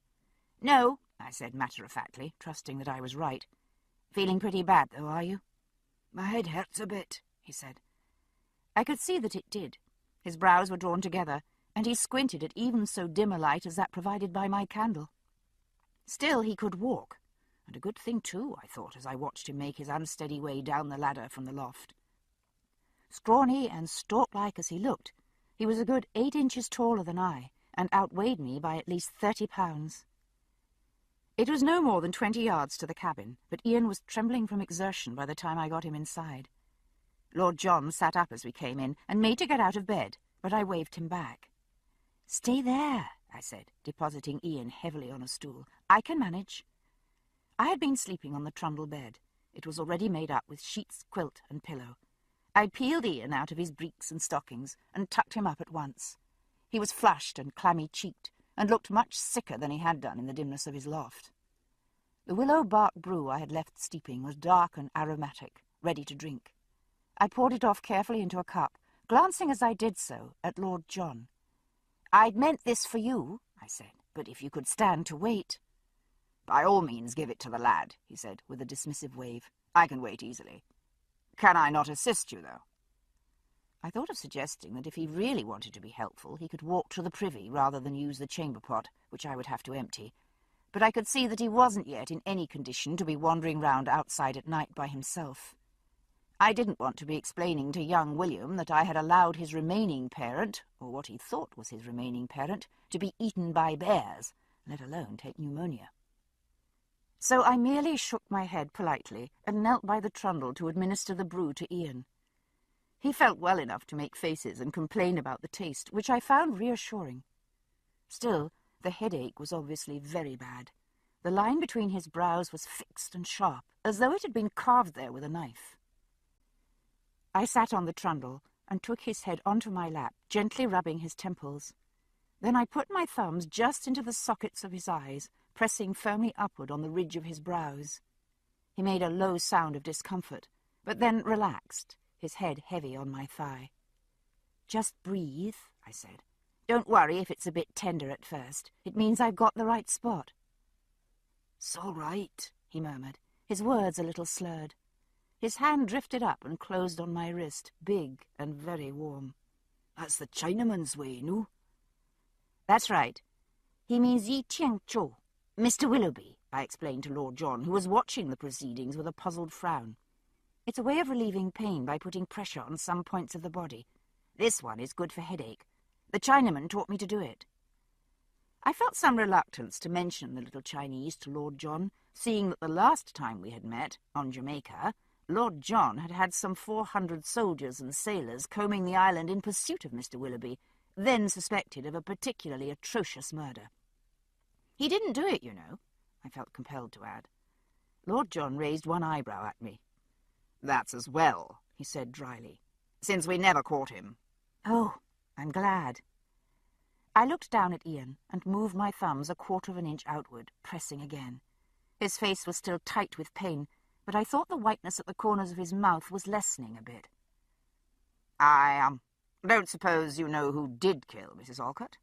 "No," I said matter-of-factly, trusting that I was right. "Feeling pretty bad, though, are you?" "My head hurts a bit," he said. I could see that it did. His brows were drawn together, and he squinted at even so dim a light as that provided by my candle. Still, he could walk, and a good thing too, I thought, as I watched him make his unsteady way down the ladder from the loft. Scrawny and stork-like as he looked, he was a good 8 inches taller than I, and outweighed me by at least 30 pounds. It was no more than 20 yards to the cabin, but Ian was trembling from exertion by the time I got him inside. Lord John sat up as we came in and made to get out of bed, but I waved him back. "Stay there," I said, depositing Ian heavily on a stool. "I can manage." I had been sleeping on the trundle bed. It was already made up with sheets, quilt, and pillow. I peeled Ian out of his breeks and stockings and tucked him up at once. He was flushed and clammy-cheeked, and looked much sicker than he had done in the dimness of his loft. The willow bark brew I had left steeping was dark and aromatic, ready to drink. I poured it off carefully into a cup, glancing as I did so at Lord John. "I'd meant this for you," I said, "but if you could stand to wait—" "By all means give it to the lad," he said, with a dismissive wave. "I can wait easily. Can I not assist you, though?" I thought of suggesting that if he really wanted to be helpful, he could walk to the privy rather than use the chamber pot, which I would have to empty. But I could see that he wasn't yet in any condition to be wandering round outside at night by himself. I didn't want to be explaining to young William that I had allowed his remaining parent, or what he thought was his remaining parent, to be eaten by bears, let alone take pneumonia. So I merely shook my head politely and knelt by the trundle to administer the brew to Ian. He felt well enough to make faces and complain about the taste, which I found reassuring. Still, the headache was obviously very bad. The line between his brows was fixed and sharp, as though it had been carved there with a knife. I sat on the trundle and took his head onto my lap, gently rubbing his temples. Then I put my thumbs just into the sockets of his eyes, pressing firmly upward on the ridge of his brows. He made a low sound of discomfort, but then relaxed, his head heavy on my thigh. "Just breathe," I said. "Don't worry if it's a bit tender at first. It means I've got the right spot." "It's all right," he murmured, his words a little slurred. His hand drifted up and closed on my wrist, big and very warm. "That's the Chinaman's way, no?" "That's right. He means Yi Tiang-cho, Mr. Willoughby," I explained to Lord John, who was watching the proceedings with a puzzled frown. "It's a way of relieving pain by putting pressure on some points of the body. This one is good for headache. The Chinaman taught me to do it." I felt some reluctance to mention the little Chinese to Lord John, seeing that the last time we had met, on Jamaica, Lord John had had some 400 soldiers and sailors combing the island in pursuit of Mr. Willoughby, then suspected of a particularly atrocious murder. He didn't do it, you know, I felt compelled to add. Lord John raised one eyebrow at me. "That's as well," he said dryly, "since we never caught him." "Oh, I'm glad." I looked down at Ian and moved my thumbs 1/4 of an inch outward, pressing again. His face was still tight with pain, but I thought the whiteness at the corners of his mouth was lessening a bit. "I don't suppose you know who did kill Mrs. Alcott?"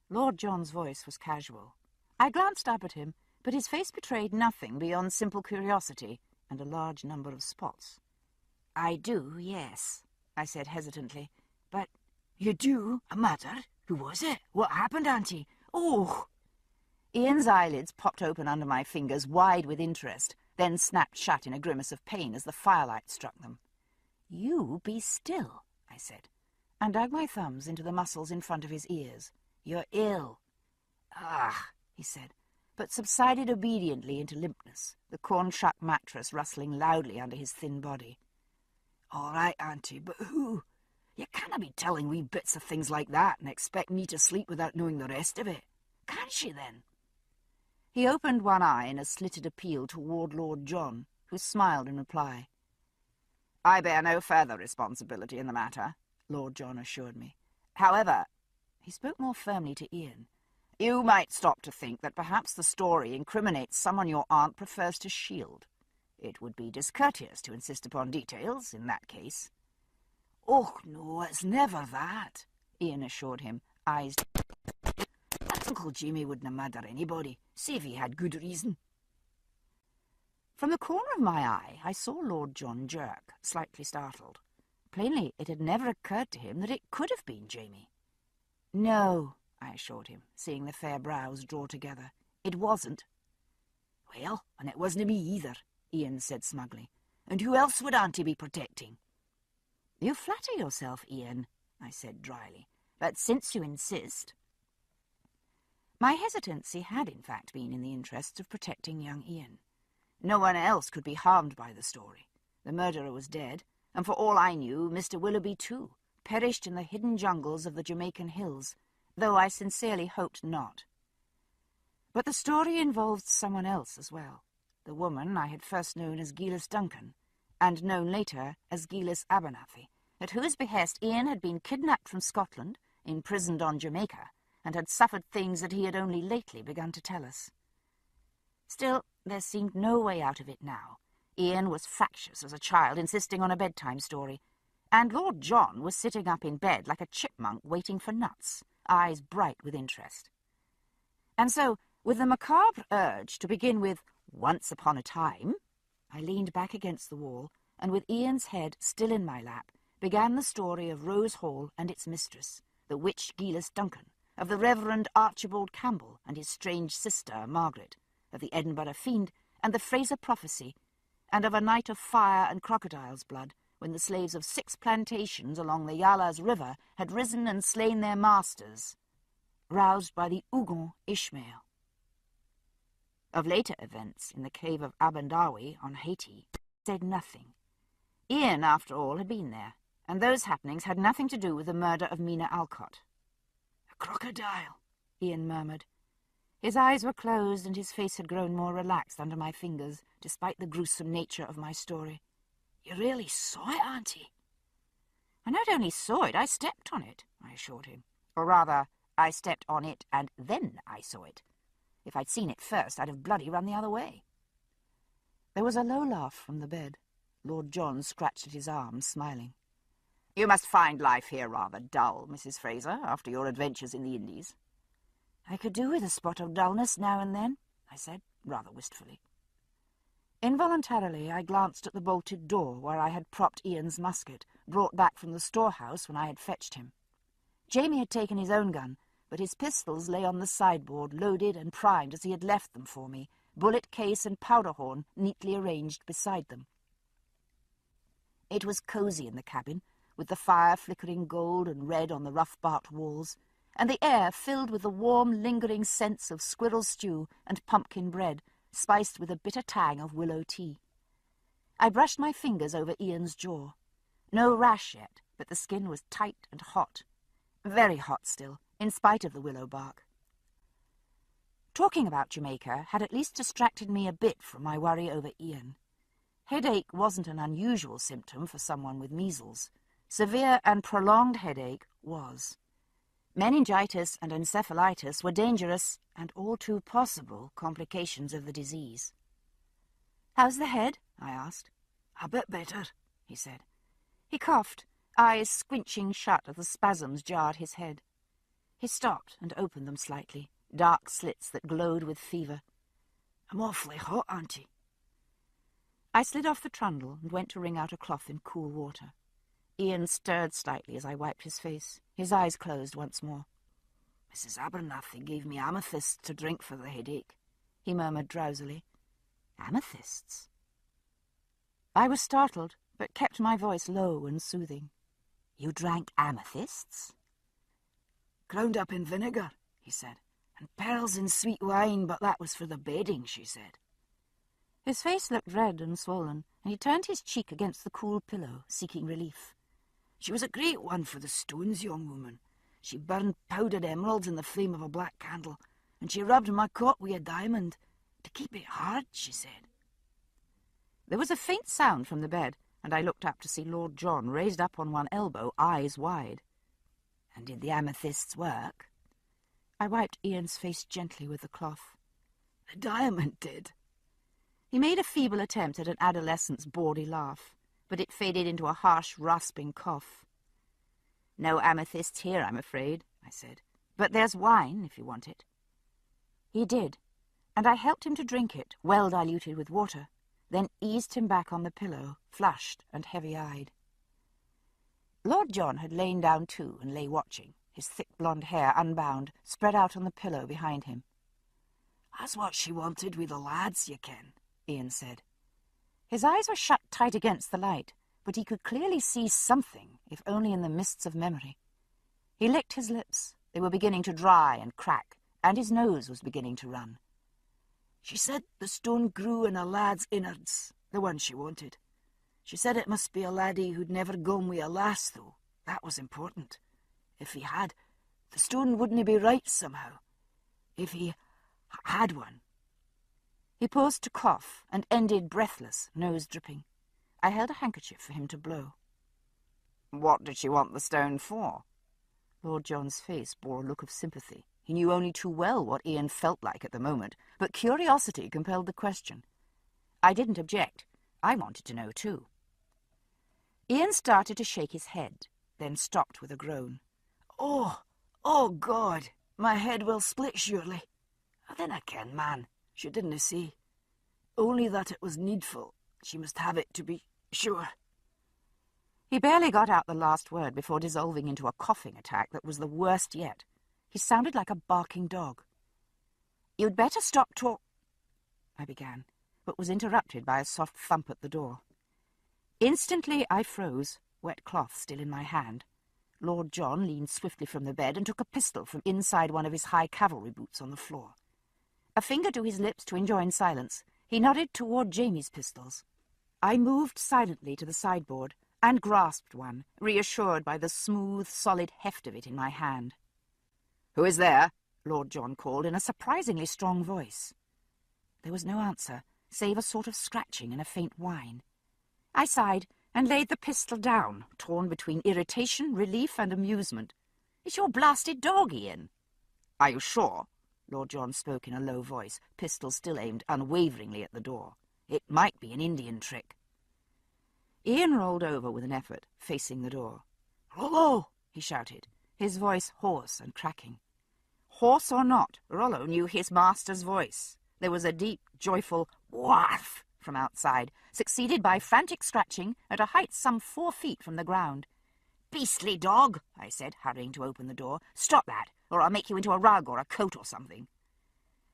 Lord John's voice was casual. I glanced up at him, but his face betrayed nothing beyond simple curiosity and a large number of spots. "I do, yes," I said hesitantly. "But you do? A murder? Who was it? What happened, Auntie? Oh!" Ian's eyelids popped open under my fingers, wide with interest, then snapped shut in a grimace of pain as the firelight struck them. "You be still," I said, and dug my thumbs into the muscles in front of his ears. "You're ill." "Ah," he said, but subsided obediently into limpness, the corn-shuck mattress rustling loudly under his thin body. "All right, Auntie, but who? You can't be telling wee bits of things like that and expect me to sleep without knowing the rest of it. Can't she, then?" He opened one eye in a slitted appeal toward Lord John, who smiled in reply. "I bear no further responsibility in the matter," Lord John assured me. "However," he spoke more firmly to Ian, "you might stop to think that perhaps the story incriminates someone your aunt prefers to shield. It would be discourteous to insist upon details in that case." "Oh, no, it's never that," Ian assured him, eyes... "Uncle Jamie wouldn't have murdered anybody, see if he had good reason." From the corner of my eye, I saw Lord John jerk, slightly startled. Plainly, it had never occurred to him that it could have been Jamie. "No," I assured him, seeing the fair brows draw together. "It wasn't." "Well, and it wasn't me either," Ian said smugly. "And who else would Auntie be protecting?" "You flatter yourself, Ian," I said dryly, "but since you insist—" My hesitancy had in fact been in the interests of protecting young Ian. No one else could be harmed by the story. The murderer was dead, and for all I knew, Mr. Willoughby too, perished in the hidden jungles of the Jamaican hills, though I sincerely hoped not. But the story involved someone else as well, the woman I had first known as Gillis Duncan, and known later as Gillis Abernathy, at whose behest Ian had been kidnapped from Scotland, imprisoned on Jamaica, and had suffered things that he had only lately begun to tell us. Still, there seemed no way out of it now. Ian was fractious as a child, insisting on a bedtime story, and Lord John was sitting up in bed like a chipmunk waiting for nuts, eyes bright with interest. And so, with the macabre urge to begin with "Once upon a time," I leaned back against the wall, and with Ian's head still in my lap, began the story of Rose Hall and its mistress, the witch Gillis Duncan, of the Reverend Archibald Campbell and his strange sister Margaret, of the Edinburgh Fiend and the Fraser Prophecy, and of a night of fire and crocodile's blood, when the slaves of 6 plantations along the Yalas River had risen and slain their masters, roused by the Hugon Ishmael. Of later events in the cave of Abendawi on Haiti, said nothing. Ian, after all, had been there, and those happenings had nothing to do with the murder of Mina Alcott. "A crocodile," Ian murmured. His eyes were closed and his face had grown more relaxed under my fingers, despite the gruesome nature of my story. "You really saw it, Auntie?" "I not only saw it, I stepped on it," I assured him. "Or rather, I stepped on it and then I saw it. If I'd seen it first, I'd have bloody run the other way." There was a low laugh from the bed. Lord John scratched at his arm, smiling. "You must find life here rather dull, Mrs. Fraser, after your adventures in the Indies." "I could do with a spot of dullness now and then," I said, rather wistfully. Involuntarily, I glanced at the bolted door where I had propped Ian's musket, brought back from the storehouse when I had fetched him. Jamie had taken his own gun, but his pistols lay on the sideboard, loaded and primed as he had left them for me, bullet case and powder horn neatly arranged beside them. It was cosy in the cabin, with the fire flickering gold and red on the rough-barked walls, and the air filled with the warm, lingering scents of squirrel stew and pumpkin bread, spiced with a bitter tang of willow tea. I brushed my fingers over Ian's jaw. No rash yet, but the skin was tight and hot. Very hot still, in spite of the willow bark. Talking about Jamaica had at least distracted me a bit from my worry over Ian. Headache wasn't an unusual symptom for someone with measles. Severe and prolonged headache was. Meningitis and encephalitis were dangerous and all too possible complications of the disease. "How's the head?" I asked. "A bit better," he said. He coughed, eyes squinching shut as the spasms jarred his head. He stopped and opened them slightly, dark slits that glowed with fever. "I'm awfully hot, Auntie." I slid off the trundle and went to wring out a cloth in cool water. Ian stirred slightly as I wiped his face. His eyes closed once more. "Mrs. Abernathy gave me amethysts to drink for the headache," he murmured drowsily. Amethysts? I was startled, but kept my voice low and soothing. "You drank amethysts?" "Ground up in vinegar," he said, "and pearls in sweet wine, but that was for the bedding," she said. His face looked red and swollen, and he turned his cheek against the cool pillow, seeking relief. "She was a great one for the stones, young woman. She burned powdered emeralds in the flame of a black candle, and she rubbed my cot with a diamond. To keep it hard, she said." There was a faint sound from the bed, and I looked up to see Lord John raised up on one elbow, eyes wide. "And did the amethysts work?" I wiped Ian's face gently with the cloth. "The diamond did." He made a feeble attempt at an adolescent's bawdy laugh, but it faded into a harsh, rasping cough. "No amethysts here, I'm afraid," I said. "But there's wine, if you want it." He did, and I helped him to drink it, well diluted with water, then eased him back on the pillow, flushed and heavy-eyed. Lord John had lain down too and lay watching, his thick blonde hair unbound, spread out on the pillow behind him. "That's what she wanted with the lads, you ken," Ian said. His eyes were shut tight against the light, but he could clearly see something, if only in the mists of memory. He licked his lips. They were beginning to dry and crack, and his nose was beginning to run. "She said the stone grew in a lad's innards, the one she wanted. She said it must be a laddie who'd never gone wi' a lass, though. That was important. If he had, the stone wouldn't be right somehow. If he had one." He paused to cough and ended breathless, nose dripping. I held a handkerchief for him to blow. "What did she want the stone for?" Lord John's face bore a look of sympathy. He knew only too well what Ian felt like at the moment, but curiosity compelled the question. I didn't object. I wanted to know too. Ian started to shake his head, then stopped with a groan. Oh, God, my head will split surely. Then I ken, man, she didn't see. Only that it was needful. She must have it to be sure." He barely got out the last word before dissolving into a coughing attack that was the worst yet. He sounded like a barking dog. "You'd better stop I began, but was interrupted by a soft thump at the door. Instantly I froze, wet cloth still in my hand. Lord John leaned swiftly from the bed and took a pistol from inside one of his high cavalry boots on the floor. A finger to his lips to enjoin silence, he nodded toward Jamie's pistols. I moved silently to the sideboard and grasped one, reassured by the smooth, solid heft of it in my hand. "Who is there?" Lord John called in a surprisingly strong voice. There was no answer, save a sort of scratching and a faint whine. I sighed and laid the pistol down, torn between irritation, relief, and amusement. "It's your blasted dog, Ian." "Are you sure?" Lord John spoke in a low voice, pistol still aimed unwaveringly at the door. "It might be an Indian trick." Ian rolled over with an effort, facing the door. "Rollo!" he shouted, his voice hoarse and cracking. Horse or not, Rollo knew his master's voice. There was a deep, joyful wharf from outside, succeeded by frantic scratching at a height some 4 feet from the ground. "Beastly dog," I said, hurrying to open the door. "Stop that, or I'll make you into a rug or a coat or something."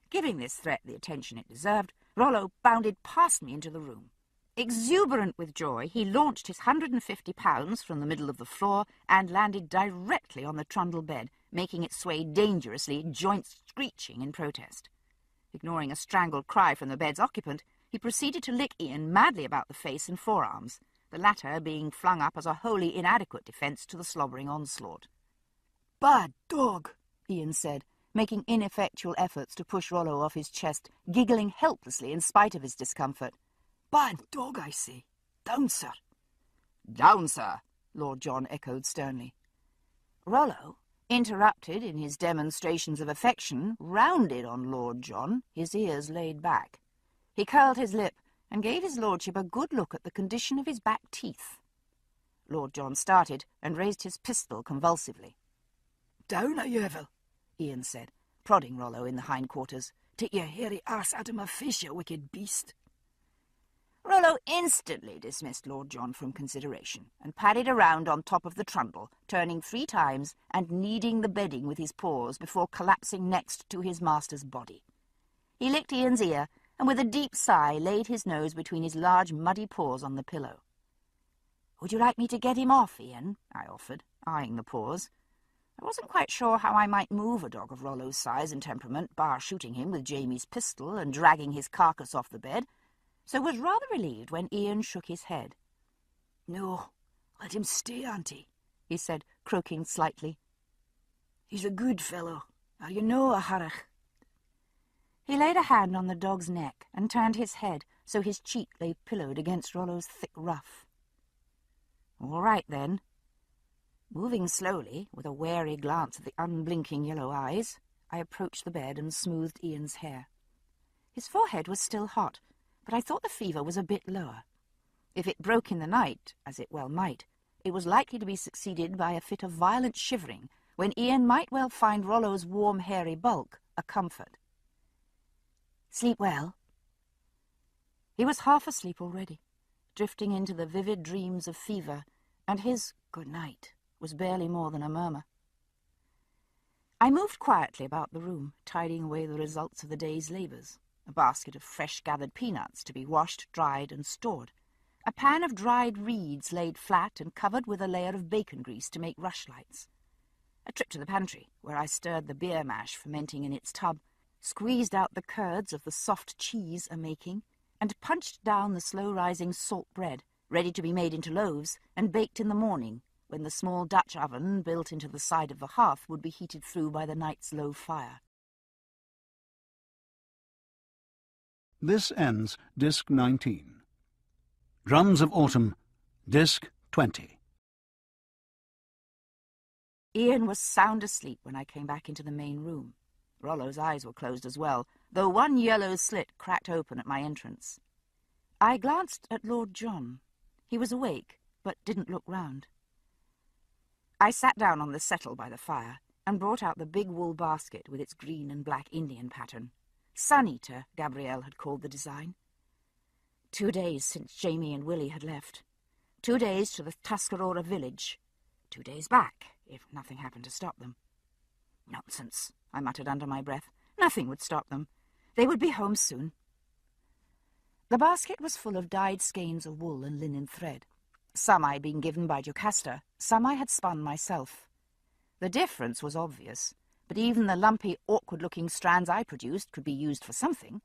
Giving this threat the attention it deserved, Rollo bounded past me into the room. Exuberant with joy, he launched his £150 from the middle of the floor and landed directly on the trundle bed, making it sway dangerously, joints screeching in protest. Ignoring a strangled cry from the bed's occupant, he proceeded to lick Ian madly about the face and forearms, the latter being flung up as a wholly inadequate defence to the slobbering onslaught. "Bad dog," Ian said, making ineffectual efforts to push Rollo off his chest, giggling helplessly in spite of his discomfort. Bad dog, I say. Down, sir. Down, sir, Lord John echoed sternly. Rollo, interrupted in his demonstrations of affection, rounded on Lord John, his ears laid back. He curled his lip and gave his lordship a good look at the condition of his back teeth. Lord John started and raised his pistol convulsively. Down, you evil, Ian said, prodding Rollo in the hindquarters. Take your hairy arse out of my face, you wicked beast. Rollo instantly dismissed Lord John from consideration and padded around on top of the trundle, turning 3 times and kneading the bedding with his paws before collapsing next to his master's body. He licked Ian's ear and with a deep sigh laid his nose between his large muddy paws on the pillow. "Would you like me to get him off, Ian?" I offered, eyeing the paws. I wasn't quite sure how I might move a dog of Rollo's size and temperament, bar shooting him with Jamie's pistol and dragging his carcass off the bed, so was rather relieved when Ian shook his head. "No, let him stay, Auntie," he said, croaking slightly. "He's a good fellow. Are you no a harach?" He laid a hand on the dog's neck and turned his head so his cheek lay pillowed against Rollo's thick ruff. "All right, then." Moving slowly, with a wary glance at the unblinking yellow eyes, I approached the bed and smoothed Ian's hair. His forehead was still hot, but I thought the fever was a bit lower. If it broke in the night, as it well might, it was likely to be succeeded by a fit of violent shivering, when Ian might well find Rollo's warm, hairy bulk a comfort. "Sleep well?" He was half asleep already, drifting into the vivid dreams of fever, and his "good night" was barely more than a murmur. I moved quietly about the room, tidying away the results of the day's labours. A basket of fresh-gathered peanuts to be washed, dried, and stored. A pan of dried reeds laid flat and covered with a layer of bacon grease to make rushlights. A trip to the pantry, where I stirred the beer mash fermenting in its tub, squeezed out the curds of the soft cheese a-making, and punched down the slow-rising salt bread, ready to be made into loaves and baked in the morning, when the small Dutch oven built into the side of the hearth would be heated through by the night's low fire. This ends Disc 19. Drums of Autumn, Disc 20. Ian was sound asleep when I came back into the main room. Rollo's eyes were closed as well, though one yellow slit cracked open at my entrance. I glanced at Lord John. He was awake, but didn't look round. I sat down on the settle by the fire and brought out the big wool basket with its green and black Indian pattern. Sun-Eater, Gabrielle had called the design. 2 days since Jamie and Willie had left. 2 days to the Tuscarora village. 2 days back, if nothing happened to stop them. Nonsense, I muttered under my breath. Nothing would stop them. They would be home soon. The basket was full of dyed skeins of wool and linen thread. Some I had been given by Jocasta, some I had spun myself. The difference was obvious, but even the lumpy, awkward-looking strands I produced could be used for something.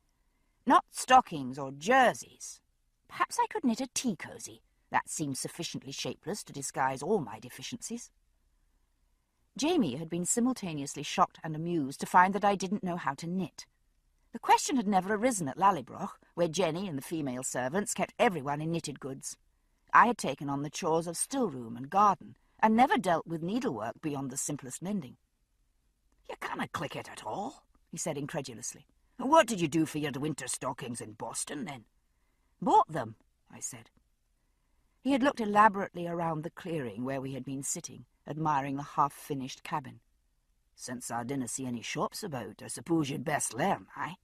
Not stockings or jerseys. Perhaps I could knit a tea cosy. That seemed sufficiently shapeless to disguise all my deficiencies. Jamie had been simultaneously shocked and amused to find that I didn't know how to knit. The question had never arisen at Lallybroch, where Jenny and the female servants kept everyone in knitted goods. I had taken on the chores of still-room and garden, and never dealt with needlework beyond the simplest mending. "You canna click it at all," he said incredulously. "What did you do for your winter stockings in Boston, then?" "Bought them," I said. He had looked elaborately around the clearing where we had been sitting, admiring the half-finished cabin. "Since I didn't see any shops about, I suppose you'd best learn, eh?"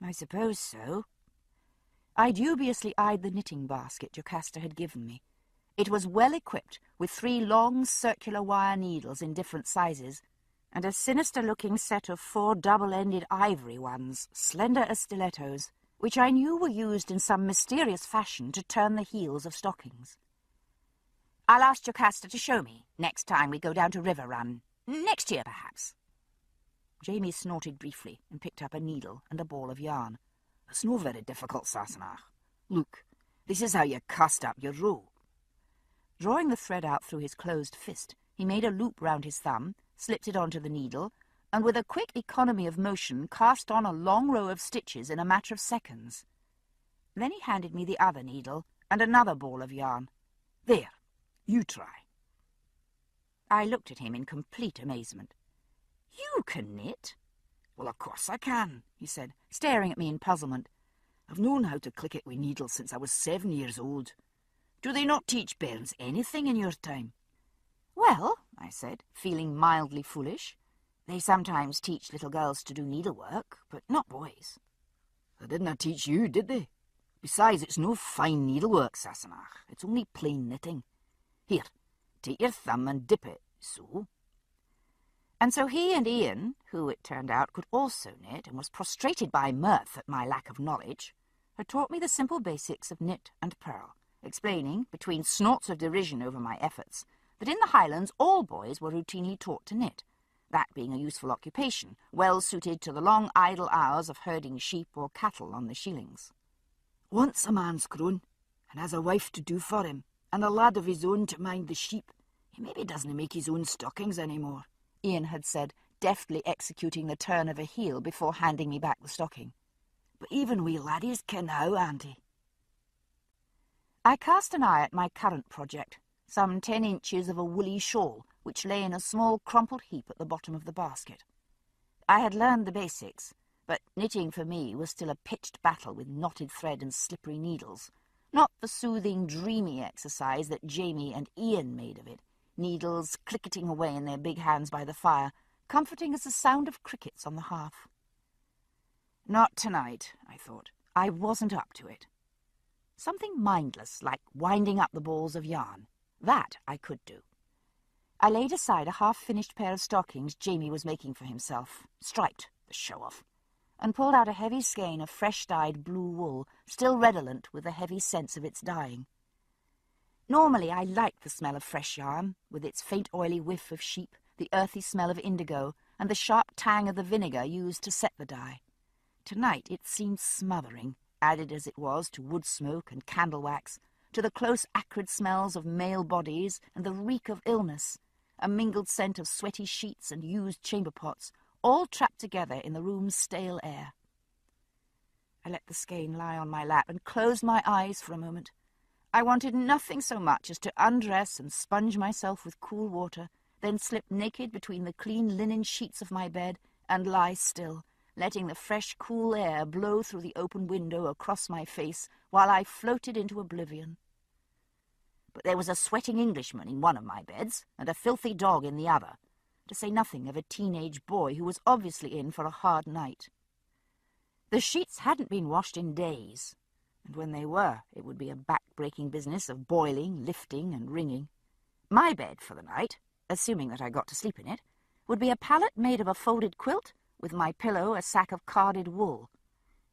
"I suppose so." I dubiously eyed the knitting basket Jocasta had given me. It was well equipped with 3 long circular wire needles in different sizes, and a sinister-looking set of 4 double-ended ivory ones, slender as stilettos, which I knew were used in some mysterious fashion to turn the heels of stockings. "I'll ask Jocasta to show me next time we go down to River Run. Next year, perhaps." Jamie snorted briefly and picked up a needle and a ball of yarn. "It's no very difficult, Sassenach. Look, this is how you cast up your row." Drawing the thread out through his closed fist, he made a loop round his thumb, slipped it onto the needle, and with a quick economy of motion cast on a long row of stitches in a matter of seconds. Then he handed me the other needle and another ball of yarn. "There, you try." I looked at him in complete amazement. "You can knit?" "Well, of course I can," he said, staring at me in puzzlement. "I've known how to click it with needles since I was 7 years old. Do they not teach bairns anything in your time?" "Well," I said, feeling mildly foolish, "they sometimes teach little girls to do needlework, but not boys." "They didn't teach you, did they? Besides, it's no fine needlework, Sassenach. It's only plain knitting. Here, take your thumb and dip it, so." And so he and Ian, who it turned out could also knit and was prostrated by mirth at my lack of knowledge, had taught me the simple basics of knit and purl, explaining, between snorts of derision over my efforts, that in the Highlands all boys were routinely taught to knit, that being a useful occupation, well suited to the long idle hours of herding sheep or cattle on the shillings. "Once a man's grown, and has a wife to do for him, and a lad of his own to mind the sheep, he maybe doesn't make his own stockings any more," Ian had said, deftly executing the turn of a heel before handing me back the stocking. "But even we laddies ken how, auntie." I cast an eye at my current project, some 10 inches of a woolly shawl, which lay in a small crumpled heap at the bottom of the basket. I had learned the basics, but knitting for me was still a pitched battle with knotted thread and slippery needles, not the soothing, dreamy exercise that Jamie and Ian made of it, needles clicketing away in their big hands by the fire, comforting as the sound of crickets on the hearth. Not tonight, I thought. I wasn't up to it. Something mindless, like winding up the balls of yarn. That I could do. I laid aside a half-finished pair of stockings Jamie was making for himself, striped, the show-off, and pulled out a heavy skein of fresh-dyed blue wool, still redolent with the heavy sense of its dyeing. Normally I liked the smell of fresh yarn, with its faint oily whiff of sheep, the earthy smell of indigo, and the sharp tang of the vinegar used to set the dye. Tonight it seemed smothering, added as it was to wood smoke and candle wax, to the close acrid smells of male bodies and the reek of illness, a mingled scent of sweaty sheets and used chamber pots, all trapped together in the room's stale air. I let the skein lie on my lap and closed my eyes for a moment. I wanted nothing so much as to undress and sponge myself with cool water, then slip naked between the clean linen sheets of my bed and lie still, letting the fresh, cool air blow through the open window across my face while I floated into oblivion. But there was a sweating Englishman in one of my beds and a filthy dog in the other, to say nothing of a teenage boy who was obviously in for a hard night. The sheets hadn't been washed in days, and when they were, it would be a back-breaking business of boiling, lifting, and wringing. My bed for the night, assuming that I got to sleep in it, would be a pallet made of a folded quilt, with my pillow a sack of carded wool.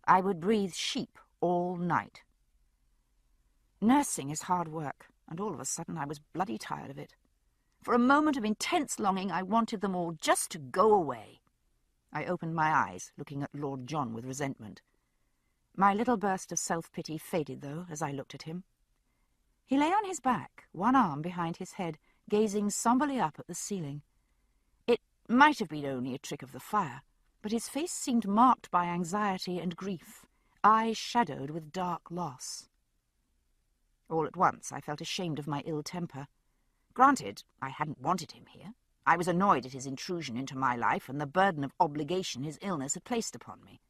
I would breathe sheep all night. Nursing is hard work, and all of a sudden I was bloody tired of it. For a moment of intense longing, I wanted them all just to go away. I opened my eyes, looking at Lord John with resentment. My little burst of self-pity faded, though, as I looked at him. He lay on his back, one arm behind his head, gazing somberly up at the ceiling. It might have been only a trick of the fire, but his face seemed marked by anxiety and grief, eyes shadowed with dark loss. All at once I felt ashamed of my ill temper. Granted, I hadn't wanted him here. I was annoyed at his intrusion into my life and the burden of obligation his illness had placed upon me.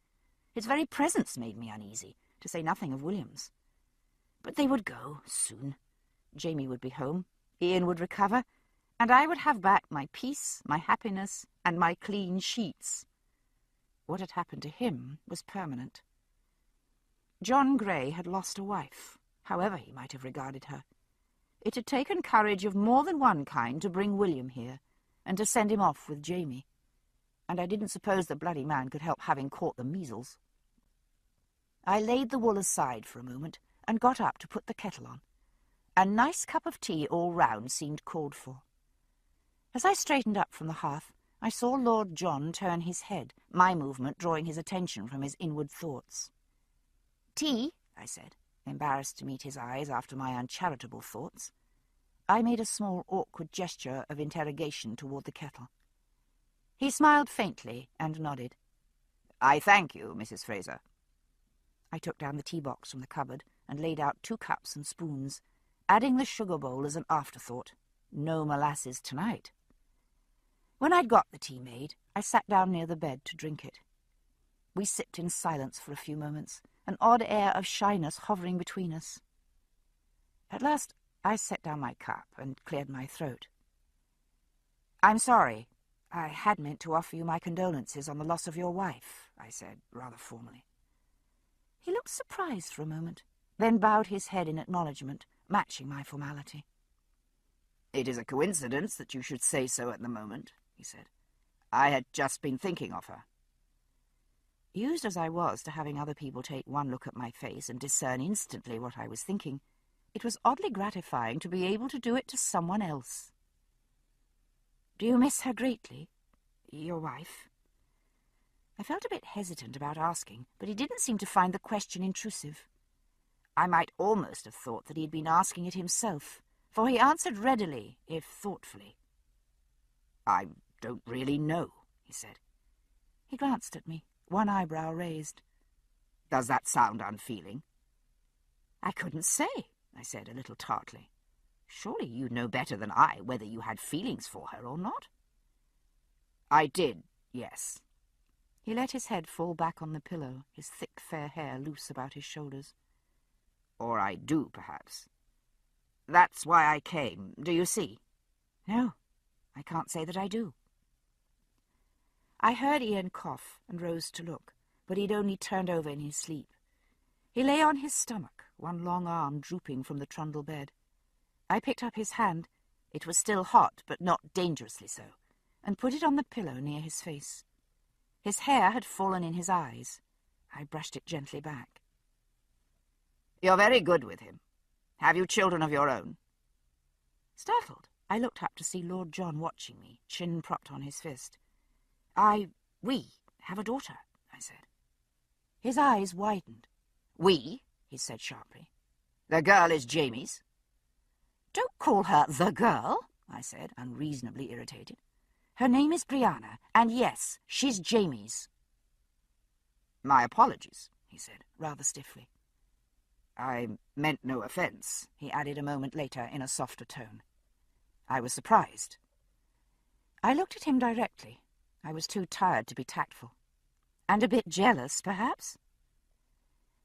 His very presence made me uneasy, to say nothing of William's. But they would go, soon. Jamie would be home, Ian would recover, and I would have back my peace, my happiness, and my clean sheets. What had happened to him was permanent. John Grey had lost a wife, however he might have regarded her. It had taken courage of more than one kind to bring William here, and to send him off with Jamie, and I didn't suppose the bloody man could help having caught the measles. I laid the wool aside for a moment, and got up to put the kettle on. A nice cup of tea all round seemed called for. As I straightened up from the hearth, I saw Lord John turn his head, my movement drawing his attention from his inward thoughts. "Tea?" I said, embarrassed to meet his eyes after my uncharitable thoughts. I made a small awkward gesture of interrogation toward the kettle. He smiled faintly and nodded. "I thank you, Mrs. Fraser." I took down the tea box from the cupboard and laid out 2 cups and spoons, adding the sugar bowl as an afterthought. No molasses tonight. When I'd got the tea made, I sat down near the bed to drink it. We sipped in silence for a few moments, an odd air of shyness hovering between us. At last, I set down my cup and cleared my throat. "I'm sorry. I had meant to offer you my condolences on the loss of your wife," I said, rather formally. He looked surprised for a moment, then bowed his head in acknowledgement, matching my formality. "It is a coincidence that you should say so at the moment," he said. "I had just been thinking of her." Used as I was to having other people take one look at my face and discern instantly what I was thinking, it was oddly gratifying to be able to do it to someone else. "Do you miss her greatly, your wife?" I felt a bit hesitant about asking, but he didn't seem to find the question intrusive. I might almost have thought that he had been asking it himself, for he answered readily, if thoughtfully. "I don't really know," he said. He glanced at me, one eyebrow raised. "Does that sound unfeeling?" "I couldn't say," I said, a little tartly. "Surely you know better than I whether you had feelings for her or not." "I did, yes." He let his head fall back on the pillow, his thick fair hair loose about his shoulders. "Or I do, perhaps. That's why I came, do you see?" "No, I can't say that I do." I heard Ian cough and rose to look, but he'd only turned over in his sleep. He lay on his stomach, one long arm drooping from the trundle bed. I picked up his hand, it was still hot, but not dangerously so, and put it on the pillow near his face. His hair had fallen in his eyes. I brushed it gently back. "You're very good with him. Have you children of your own?" Startled, I looked up to see Lord John watching me, chin propped on his fist. We have a daughter," I said. His eyes widened. "We?" he said sharply. "The girl is Jamie's." "Don't call her the girl," I said, unreasonably irritated. "Her name is Brianna, and yes, she's Jamie's." "My apologies," he said, rather stiffly. "I meant no offence," he added a moment later in a softer tone. I was surprised. I looked at him directly. I was too tired to be tactful. And a bit jealous, perhaps?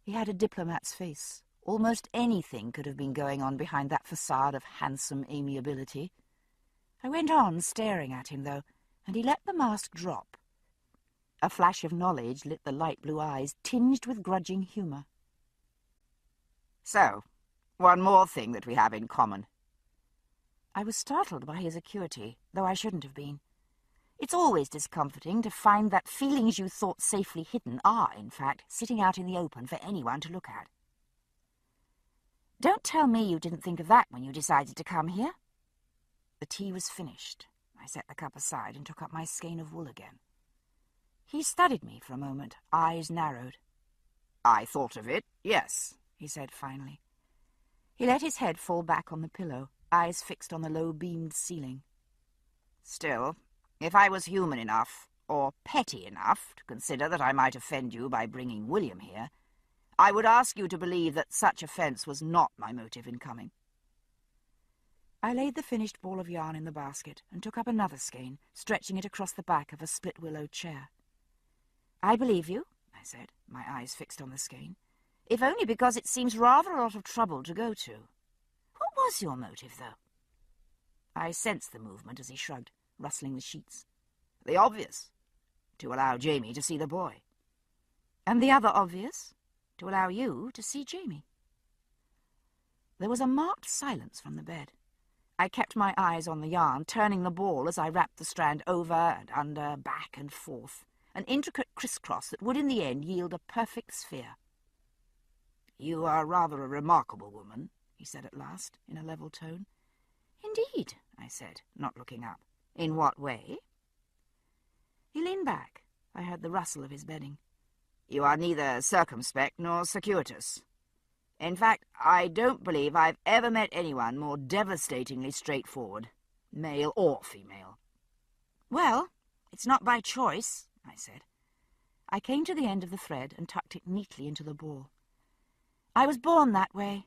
He had a diplomat's face. Almost anything could have been going on behind that facade of handsome amiability. I went on staring at him, though, and he let the mask drop. A flash of knowledge lit the light blue eyes, tinged with grudging humour. "So, one more thing that we have in common." I was startled by his acuity, though I shouldn't have been. It's always discomforting to find that feelings you thought safely hidden are, in fact, sitting out in the open for anyone to look at. "Don't tell me you didn't think of that when you decided to come here." The tea was finished. I set the cup aside and took up my skein of wool again. He studied me for a moment, eyes narrowed. "I thought of it, yes," he said finally. He let his head fall back on the pillow, eyes fixed on the low-beamed ceiling. "Still, if I was human enough, or petty enough, to consider that I might offend you by bringing William here, I would ask you to believe that such offence was not my motive in coming." I laid the finished ball of yarn in the basket and took up another skein, stretching it across the back of a split-willow chair. "I believe you," I said, my eyes fixed on the skein, "if only because it seems rather a lot of trouble to go to. What was your motive, though?" I sensed the movement as he shrugged, rustling the sheets. "The obvious. To allow Jamie to see the boy." "And the other obvious? To allow you to see Jamie." There was a marked silence from the bed. I kept my eyes on the yarn, turning the ball as I wrapped the strand over and under, back and forth, an intricate crisscross that would in the end yield a perfect sphere. "You are rather a remarkable woman," he said at last, in a level tone. "Indeed," I said, not looking up. "In what way?" He leaned back. I heard the rustle of his bedding. "You are neither circumspect nor circuitous. In fact, I don't believe I've ever met anyone more devastatingly straightforward, male or female." "Well, It's not by choice, I said. I came to the end of the thread and tucked it neatly into the ball. I was born that way.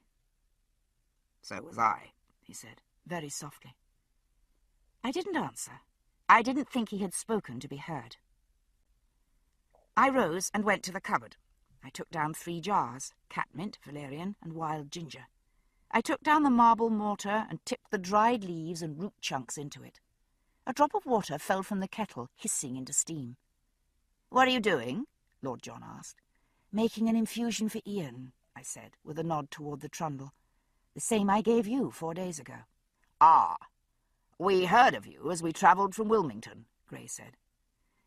So was I, he said, very softly. I didn't answer. I didn't think he had spoken to be heard. I rose and went to the cupboard. I took down 3 jars, catmint, valerian, and wild ginger. I took down the marble mortar and tipped the dried leaves and root chunks into it. A drop of water fell from the kettle, hissing into steam. "What are you doing?" Lord John asked. "Making an infusion for Ian," I said, with a nod toward the trundle. "The same I gave you 4 days ago." "Ah, we heard of you as we travelled from Wilmington," Grey said.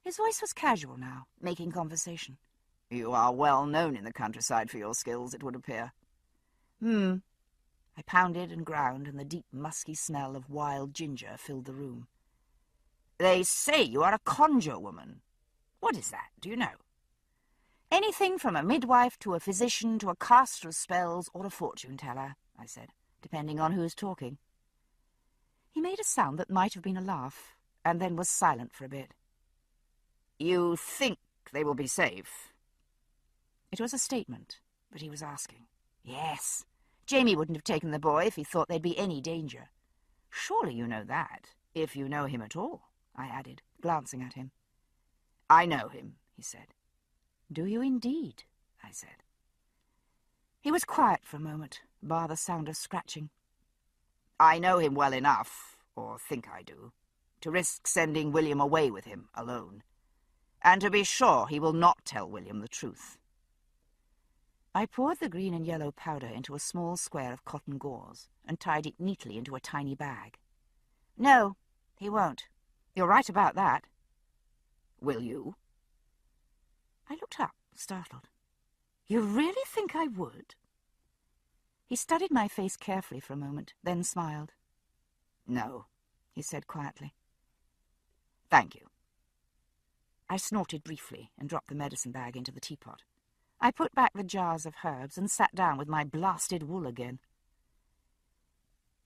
His voice was casual now, making conversation. "You are well known in the countryside for your skills, it would appear." I pounded and ground, and the deep, musky smell of wild ginger filled the room. "They say you are a conjure woman. What is that, do you know?" "Anything from a midwife to a physician to a caster of spells or a fortune-teller," I said, "depending on who's talking." He made a sound that might have been a laugh, and then was silent for a bit. "You think they will be safe?" It was a statement, but he was asking. "Yes. Jamie wouldn't have taken the boy if he thought there'd be any danger." "Surely you know that, if you know him at all," I added, glancing at him. "I know him," he said. "Do you indeed?" I said. He was quiet for a moment, bar the sound of scratching. "I know him well enough, or think I do, to risk sending William away with him alone, and to be sure he will not tell William the truth." I poured the green and yellow powder into a small square of cotton gauze and tied it neatly into a tiny bag. "No, he won't. You're right about that." "Will you?" I looked up, startled. "You really think I would?" He studied my face carefully for a moment, then smiled. "No," he said quietly. "Thank you." I snorted briefly and dropped the medicine bag into the teapot. I put back the jars of herbs and sat down with my blasted wool again.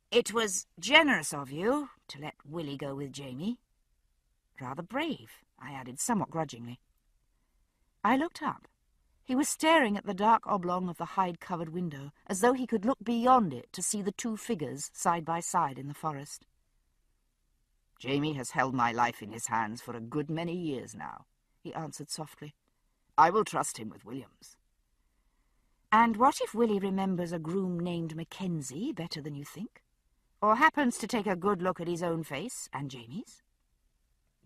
"It was generous of you to let Willie go with Jamie." "Rather brave," I added, somewhat grudgingly. I looked up. He was staring at the dark oblong of the hide-covered window, as though he could look beyond it to see the 2 figures side by side in the forest. "Jamie has held my life in his hands for a good many years now," he answered softly. "I will trust him with William's." "And what if Willie remembers a groom named Mackenzie better than you think? Or happens to take a good look at his own face and Jamie's?"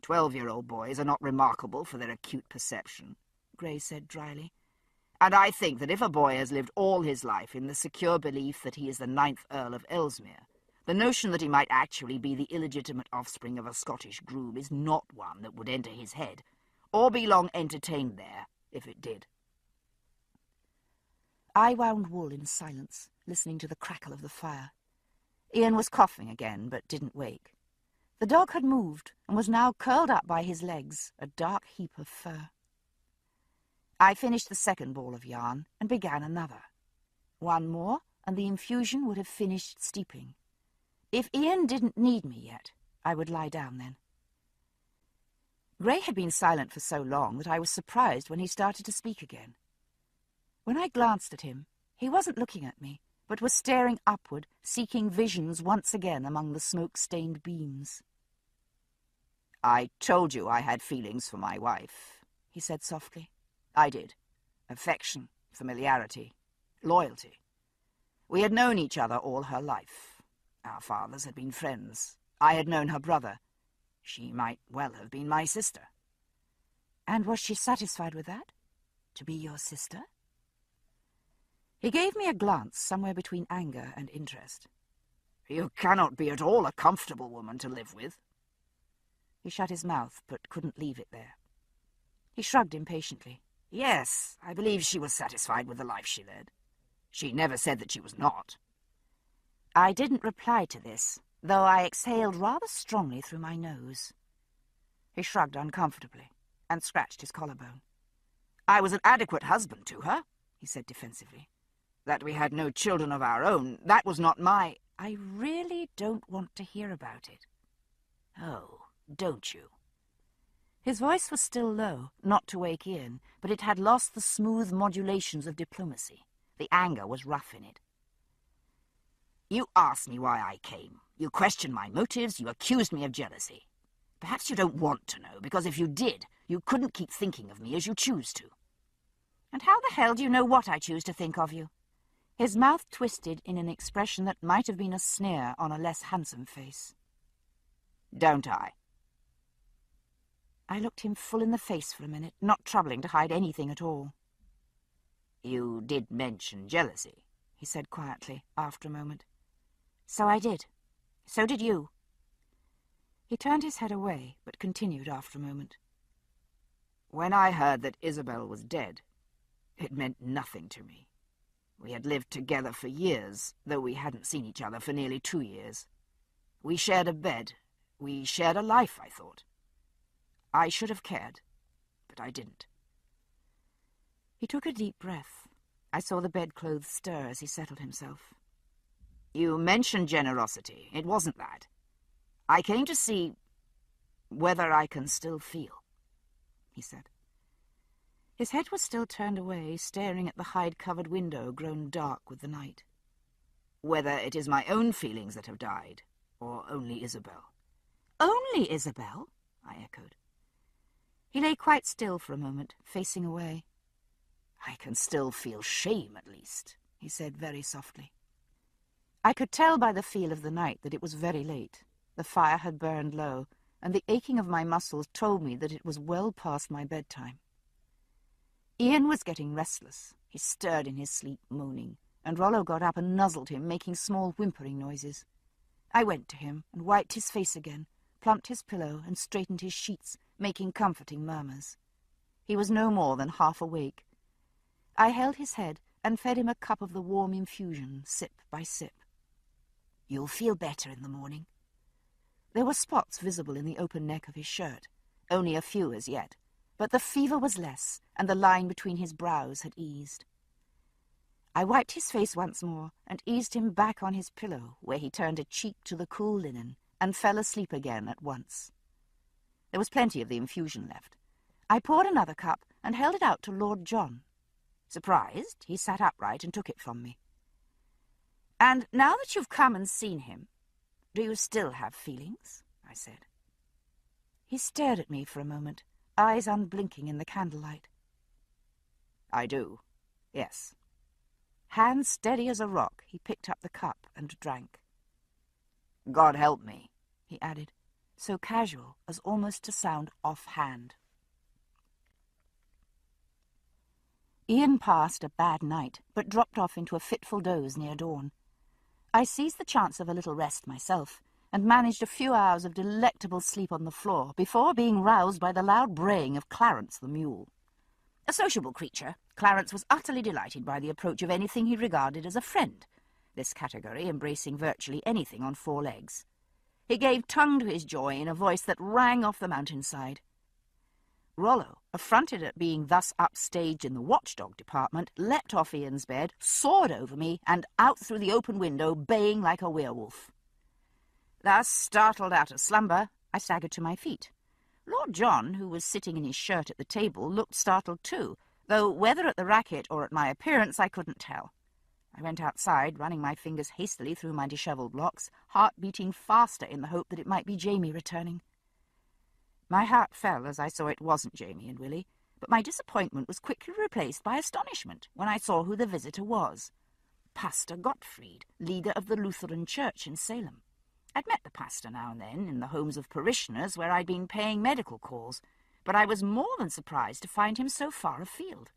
12-year-old boys are not remarkable for their acute perception," Grey said dryly. "And I think that if a boy has lived all his life in the secure belief that he is the 9th Earl of Ellesmere, the notion that he might actually be the illegitimate offspring of a Scottish groom is not one that would enter his head, or be long entertained there, if it did." I wound wool in silence, listening to the crackle of the fire. Ian was coughing again, but didn't wake. The dog had moved and was now curled up by his legs, a dark heap of fur. I finished the second ball of yarn and began another. One more, and the infusion would have finished steeping. If Ian didn't need me yet, I would lie down then. Grey had been silent for so long that I was surprised when he started to speak again. When I glanced at him, he wasn't looking at me, but was staring upward, seeking visions once again among the smoke-stained beams. "I told you I had feelings for my wife," he said softly. "I did. Affection, familiarity, loyalty. We had known each other all her life. Our fathers had been friends. I had known her brother. She might well have been my sister." "And was she satisfied with that? To be your sister?" He gave me a glance somewhere between anger and interest. "You cannot be at all a comfortable woman to live with." He shut his mouth, but couldn't leave it there. He shrugged impatiently. "Yes, I believe she was satisfied with the life she led. She never said that she was not." I didn't reply to this, though I exhaled rather strongly through my nose. He shrugged uncomfortably and scratched his collarbone. "I was an adequate husband to her," he said defensively. "That we had no children of our own, that was not my—" "I really don't want to hear about it." "Oh, don't you?" His voice was still low, not to wake Ian, but it had lost the smooth modulations of diplomacy. The anger was rough in it. You asked me why I came. You questioned my motives. You accused me of jealousy. Perhaps you don't want to know, because if you did, you couldn't keep thinking of me as you choose to. And how the hell do you know what I choose to think of you? His mouth twisted in an expression that might have been a sneer on a less handsome face. Don't I? I looked him full in the face for a minute, not troubling to hide anything at all. You did mention jealousy, he said quietly, after a moment. So I did. So did you. He turned his head away, but continued after a moment. When I heard that Isabel was dead, it meant nothing to me. We had lived together for years, though we hadn't seen each other for nearly 2 years. We shared a bed. We shared a life, I thought. I should have cared, but I didn't. He took a deep breath. I saw the bedclothes stir as he settled himself. You mentioned generosity. It wasn't that. I came to see whether I can still feel, he said. His head was still turned away, staring at the hide-covered window grown dark with the night. Whether it is my own feelings that have died, or only Isabel. Only Isabel? I echoed. He lay quite still for a moment, facing away. I can still feel shame, at least, he said very softly. I could tell by the feel of the night that it was very late. The fire had burned low, and the aching of my muscles told me that it was well past my bedtime. Ian was getting restless. He stirred in his sleep, moaning, and Rollo got up and nuzzled him, making small whimpering noises. I went to him and wiped his face again, plumped his pillow and straightened his sheets, making comforting murmurs. He was no more than half awake. I held his head and fed him a cup of the warm infusion, sip by sip. You'll feel better in the morning. There were spots visible in the open neck of his shirt, only a few as yet, but the fever was less, and the line between his brows had eased. I wiped his face once more and eased him back on his pillow, where he turned a cheek to the cool linen and fell asleep again at once. There was plenty of the infusion left. I poured another cup and held it out to Lord John. Surprised, he sat upright and took it from me. "And now that you've come and seen him, do you still have feelings?" I said. He stared at me for a moment, eyes unblinking in the candlelight. "I do, yes." Hands steady as a rock, he picked up the cup and drank. "God help me," he added, so casual as almost to sound offhand. Ian passed a bad night, but dropped off into a fitful doze near dawn. I seized the chance of a little rest myself, and managed a few hours of delectable sleep on the floor before being roused by the loud braying of Clarence the mule. A sociable creature, Clarence was utterly delighted by the approach of anything he regarded as a friend, this category embracing virtually anything on 4 legs. He gave tongue to his joy in a voice that rang off the mountainside. Rollo, affronted at being thus upstaged in the watchdog department, leapt off Ian's bed, soared over me, and out through the open window, baying like a werewolf. Thus, startled out of slumber, I staggered to my feet. Lord John, who was sitting in his shirt at the table, looked startled too, though whether at the racket or at my appearance I couldn't tell. I went outside, running my fingers hastily through my dishevelled locks, heart beating faster in the hope that it might be Jamie returning. My heart fell as I saw it wasn't Jamie and Willie, but my disappointment was quickly replaced by astonishment when I saw who the visitor was. Pastor Gottfried, leader of the Lutheran Church in Salem. I'd met the pastor now and then in the homes of parishioners where I'd been paying medical calls, but I was more than surprised to find him so far afield.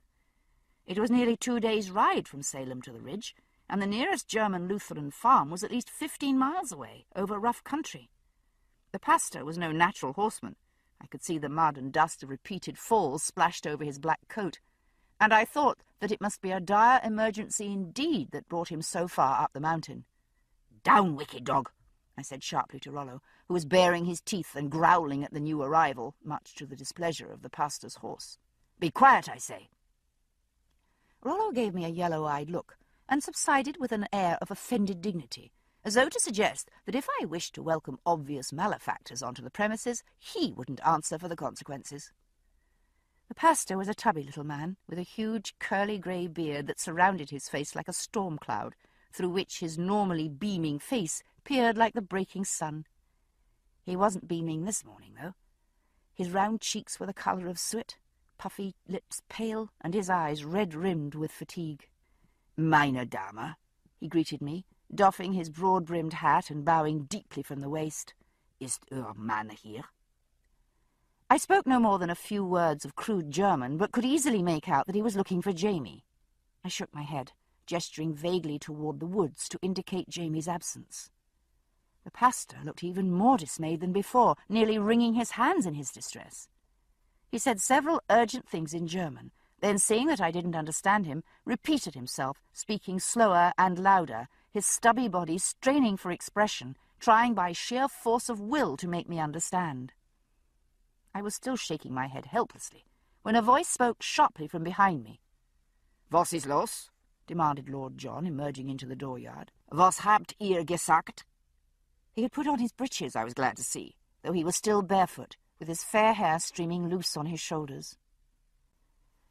It was nearly 2 days' ride from Salem to the Ridge, and the nearest German Lutheran farm was at least 15 miles away, over rough country. The pastor was no natural horseman. I could see the mud and dust of repeated falls splashed over his black coat, and I thought that it must be a dire emergency indeed that brought him so far up the mountain. "Down, wicked dog!" I said sharply to Rollo, who was baring his teeth and growling at the new arrival, much to the displeasure of the pastor's horse. "Be quiet, I say." Rollo gave me a yellow-eyed look, and subsided with an air of offended dignity, as though to suggest that if I wished to welcome obvious malefactors onto the premises, he wouldn't answer for the consequences. The pastor was a tubby little man, with a huge curly grey beard that surrounded his face like a storm cloud, through which his normally beaming face peered like the breaking sun. He wasn't beaming this morning, though. His round cheeks were the colour of soot, puffy lips pale, and his eyes red-rimmed with fatigue. "Meine Dame," he greeted me, doffing his broad-brimmed hat and bowing deeply from the waist. "Ist Ihr Mann hier?" I spoke no more than a few words of crude German, but could easily make out that he was looking for Jamie. I shook my head, gesturing vaguely toward the woods to indicate Jamie's absence. The pastor looked even more dismayed than before, nearly wringing his hands in his distress. He said several urgent things in German, then, seeing that I didn't understand him, repeated himself, speaking slower and louder, his stubby body straining for expression, trying by sheer force of will to make me understand. I was still shaking my head helplessly, when a voice spoke sharply from behind me. "Was ist los?" demanded Lord John, emerging into the dooryard. "Was habt ihr gesagt?" He had put on his breeches, I was glad to see, though he was still barefoot, with his fair hair streaming loose on his shoulders.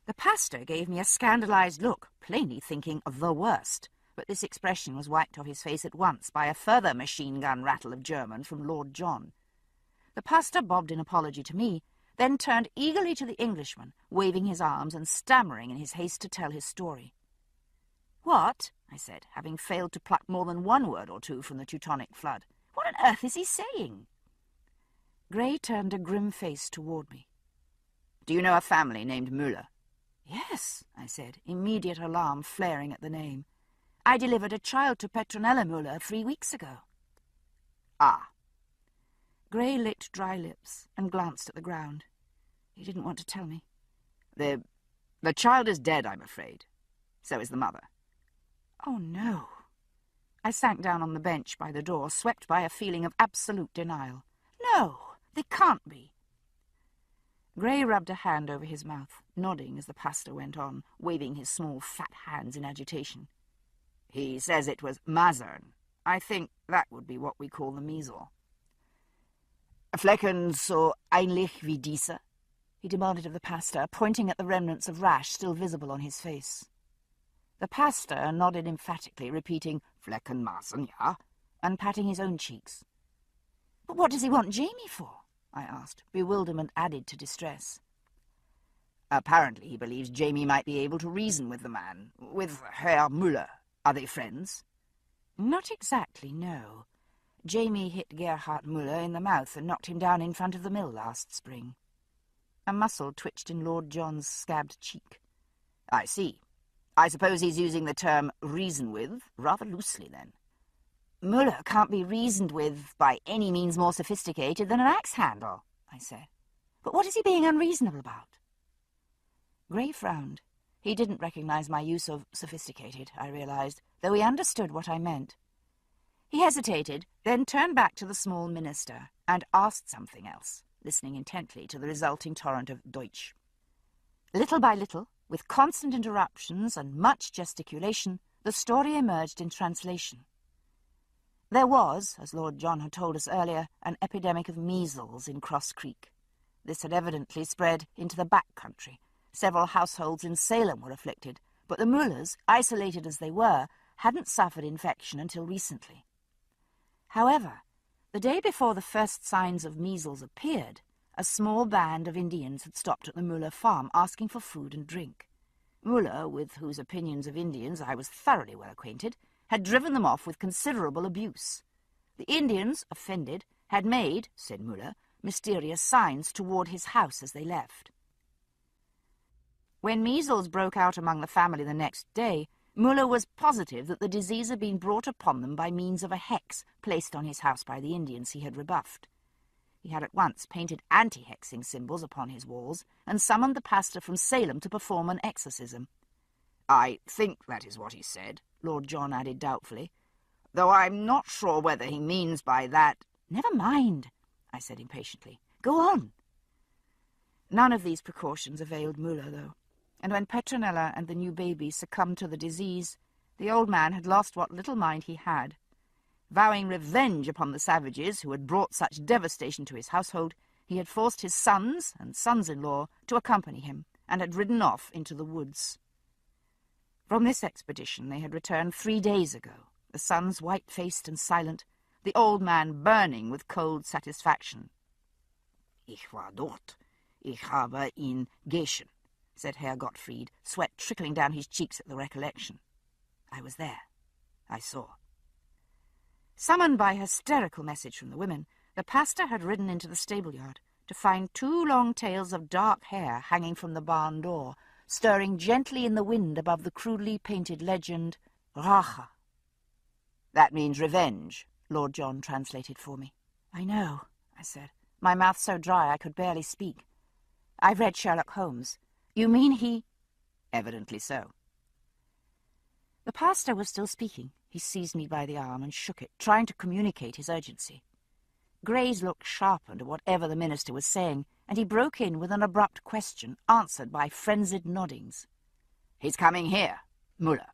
The pastor gave me a scandalized look, plainly thinking of the worst, but this expression was wiped off his face at once by a further machine-gun rattle of German from Lord John. The pastor bobbed an apology to me, then turned eagerly to the Englishman, waving his arms and stammering in his haste to tell his story. "What?" I said, having failed to pluck more than one word or two from the Teutonic flood. "What on earth is he saying?" Grey turned a grim face toward me. "Do you know a family named Müller?" "Yes," I said, immediate alarm flaring at the name. "I delivered a child to Petronella Müller 3 weeks ago." "Ah." Grey licked dry lips and glanced at the ground. He didn't want to tell me. The child is dead, I'm afraid. So is the mother." "Oh, no." I sank down on the bench by the door, swept by a feeling of absolute denial. "No, they can't be." Grey rubbed a hand over his mouth, nodding as the pastor went on, waving his small fat hands in agitation. "He says it was Masern. I think that would be what we call the measles." "Flecken so ähnlich wie diese?" he demanded of the pastor, pointing at the remnants of rash still visible on his face. The pastor nodded emphatically, repeating, "Flecken Masern, ja," and patting his own cheeks. "But what does he want Jamie for?" I asked, bewilderment added to distress. "Apparently he believes Jamie might be able to reason with the man, with Herr Müller. Are they friends?" "Not exactly, no. Jamie hit Gerhard Müller in the mouth and knocked him down in front of the mill last spring." A muscle twitched in Lord John's scabbed cheek. "I see. I suppose he's using the term reason with rather loosely, then." "Müller can't be reasoned with by any means more sophisticated than an axe handle," I said. "But what is he being unreasonable about?" Grey frowned. He didn't recognize my use of sophisticated, I realized, though he understood what I meant. He hesitated, then turned back to the small minister and asked something else, listening intently to the resulting torrent of Deutsch. Little by little, with constant interruptions and much gesticulation, the story emerged in translation. There was, as Lord John had told us earlier, an epidemic of measles in Cross Creek. This had evidently spread into the back country. Several households in Salem were afflicted, but the Müllers, isolated as they were, hadn't suffered infection until recently. However, the day before the first signs of measles appeared, a small band of Indians had stopped at the Müller farm asking for food and drink. Müller, with whose opinions of Indians I was thoroughly well acquainted, had driven them off with considerable abuse. The Indians, offended, had made, said Müller, mysterious signs toward his house as they left. When measles broke out among the family the next day, Müller was positive that the disease had been brought upon them by means of a hex placed on his house by the Indians he had rebuffed. He had at once painted anti-hexing symbols upon his walls and summoned the pastor from Salem to perform an exorcism. "I think that is what he said," Lord John added doubtfully, "though I'm not sure whether he means by that—" "Never mind," I said impatiently. "Go on." None of these precautions availed Müller, though, and when Petronella and the new baby succumbed to the disease, the old man had lost what little mind he had. Vowing revenge upon the savages who had brought such devastation to his household, he had forced his sons and sons-in-law to accompany him, and had ridden off into the woods. From this expedition they had returned 3 days ago, the sons white-faced and silent, the old man burning with cold satisfaction. "Ich war dort. Ich habe ihn gesehen," said Herr Gottfried, sweat trickling down his cheeks at the recollection. I was there. I saw. Summoned by hysterical message from the women, the pastor had ridden into the stable-yard to find 2 long tails of dark hair hanging from the barn door, stirring gently in the wind above the crudely painted legend, Rache. "That means revenge," Lord John translated for me. "I know," I said, my mouth so dry I could barely speak. "I've read Sherlock Holmes. You mean he—" "Evidently so." The pastor was still speaking. He seized me by the arm and shook it, trying to communicate his urgency. Gray's look sharpened at whatever the minister was saying, and he broke in with an abrupt question, answered by frenzied noddings. "He's coming here, Muller."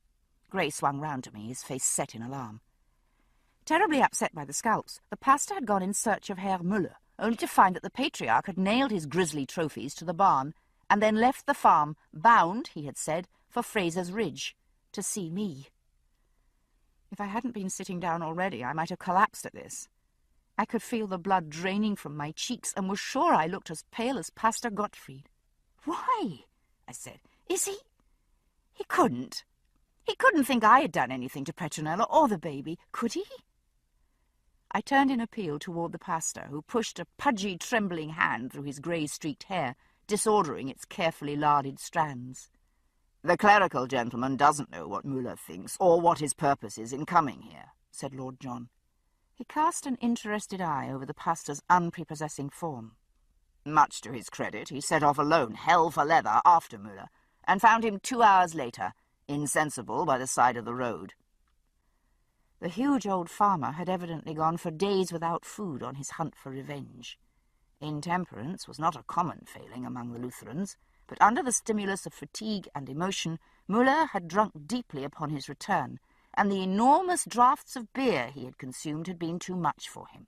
Gray swung round to me, his face set in alarm. Terribly upset by the scalps, the pastor had gone in search of Herr Muller, only to find that the patriarch had nailed his grisly trophies to the barn, and then left the farm, bound, he had said, for Fraser's Ridge, to see me. If I hadn't been sitting down already, I might have collapsed at this. I could feel the blood draining from my cheeks, and was sure I looked as pale as Pastor Gottfried. "Why?" I said. "Is he—" He couldn't. He couldn't think I had done anything to Petronella or the baby, could he? I turned in appeal toward the pastor, who pushed a pudgy, trembling hand through his grey-streaked hair, disordering its carefully larded strands. "The clerical gentleman doesn't know what Muller thinks, or what his purpose is in coming here," said Lord John. He cast an interested eye over the pastor's unprepossessing form. Much to his credit, he set off alone, hell for leather, after Muller, and found him 2 hours later, insensible by the side of the road. The huge old farmer had evidently gone for days without food on his hunt for revenge. Intemperance was not a common failing among the Lutherans, but under the stimulus of fatigue and emotion, Muller had drunk deeply upon his return, and the enormous draughts of beer he had consumed had been too much for him.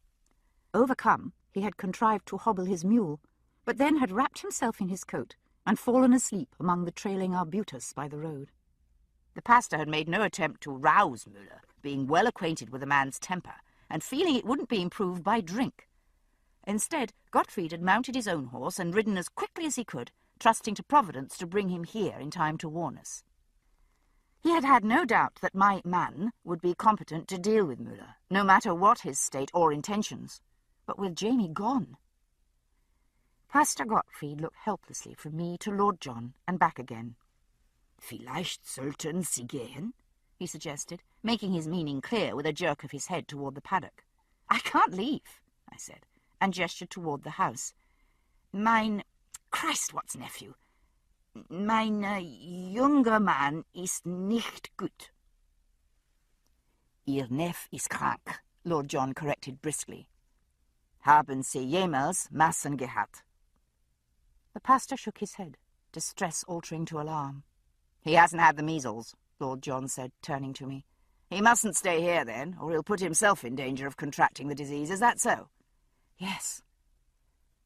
Overcome, he had contrived to hobble his mule, but then had wrapped himself in his coat and fallen asleep among the trailing arbutus by the road. The pastor had made no attempt to rouse Muller, being well acquainted with a man's temper, and feeling it wouldn't be improved by drink. Instead, Gottfried had mounted his own horse and ridden as quickly as he could, trusting to Providence to bring him here in time to warn us. He had had no doubt that my man would be competent to deal with Muller, no matter what his state or intentions. But with Jamie gone... Pastor Gottfried looked helplessly from me to Lord John and back again. "Vielleicht sollten Sie gehen?" he suggested, making his meaning clear with a jerk of his head toward the paddock. "I can't leave," I said, and gestured toward the house. Christ, what's nephew? Mein junger Mann ist nicht gut." "Ihr Neff ist krank," Lord John corrected briskly. "Haben Sie jemals Massen gehabt?" The pastor shook his head, distress altering to alarm. "He hasn't had the measles," Lord John said, turning to me. "He mustn't stay here, then, or he'll put himself in danger of contracting the disease. Is that so?" "Yes."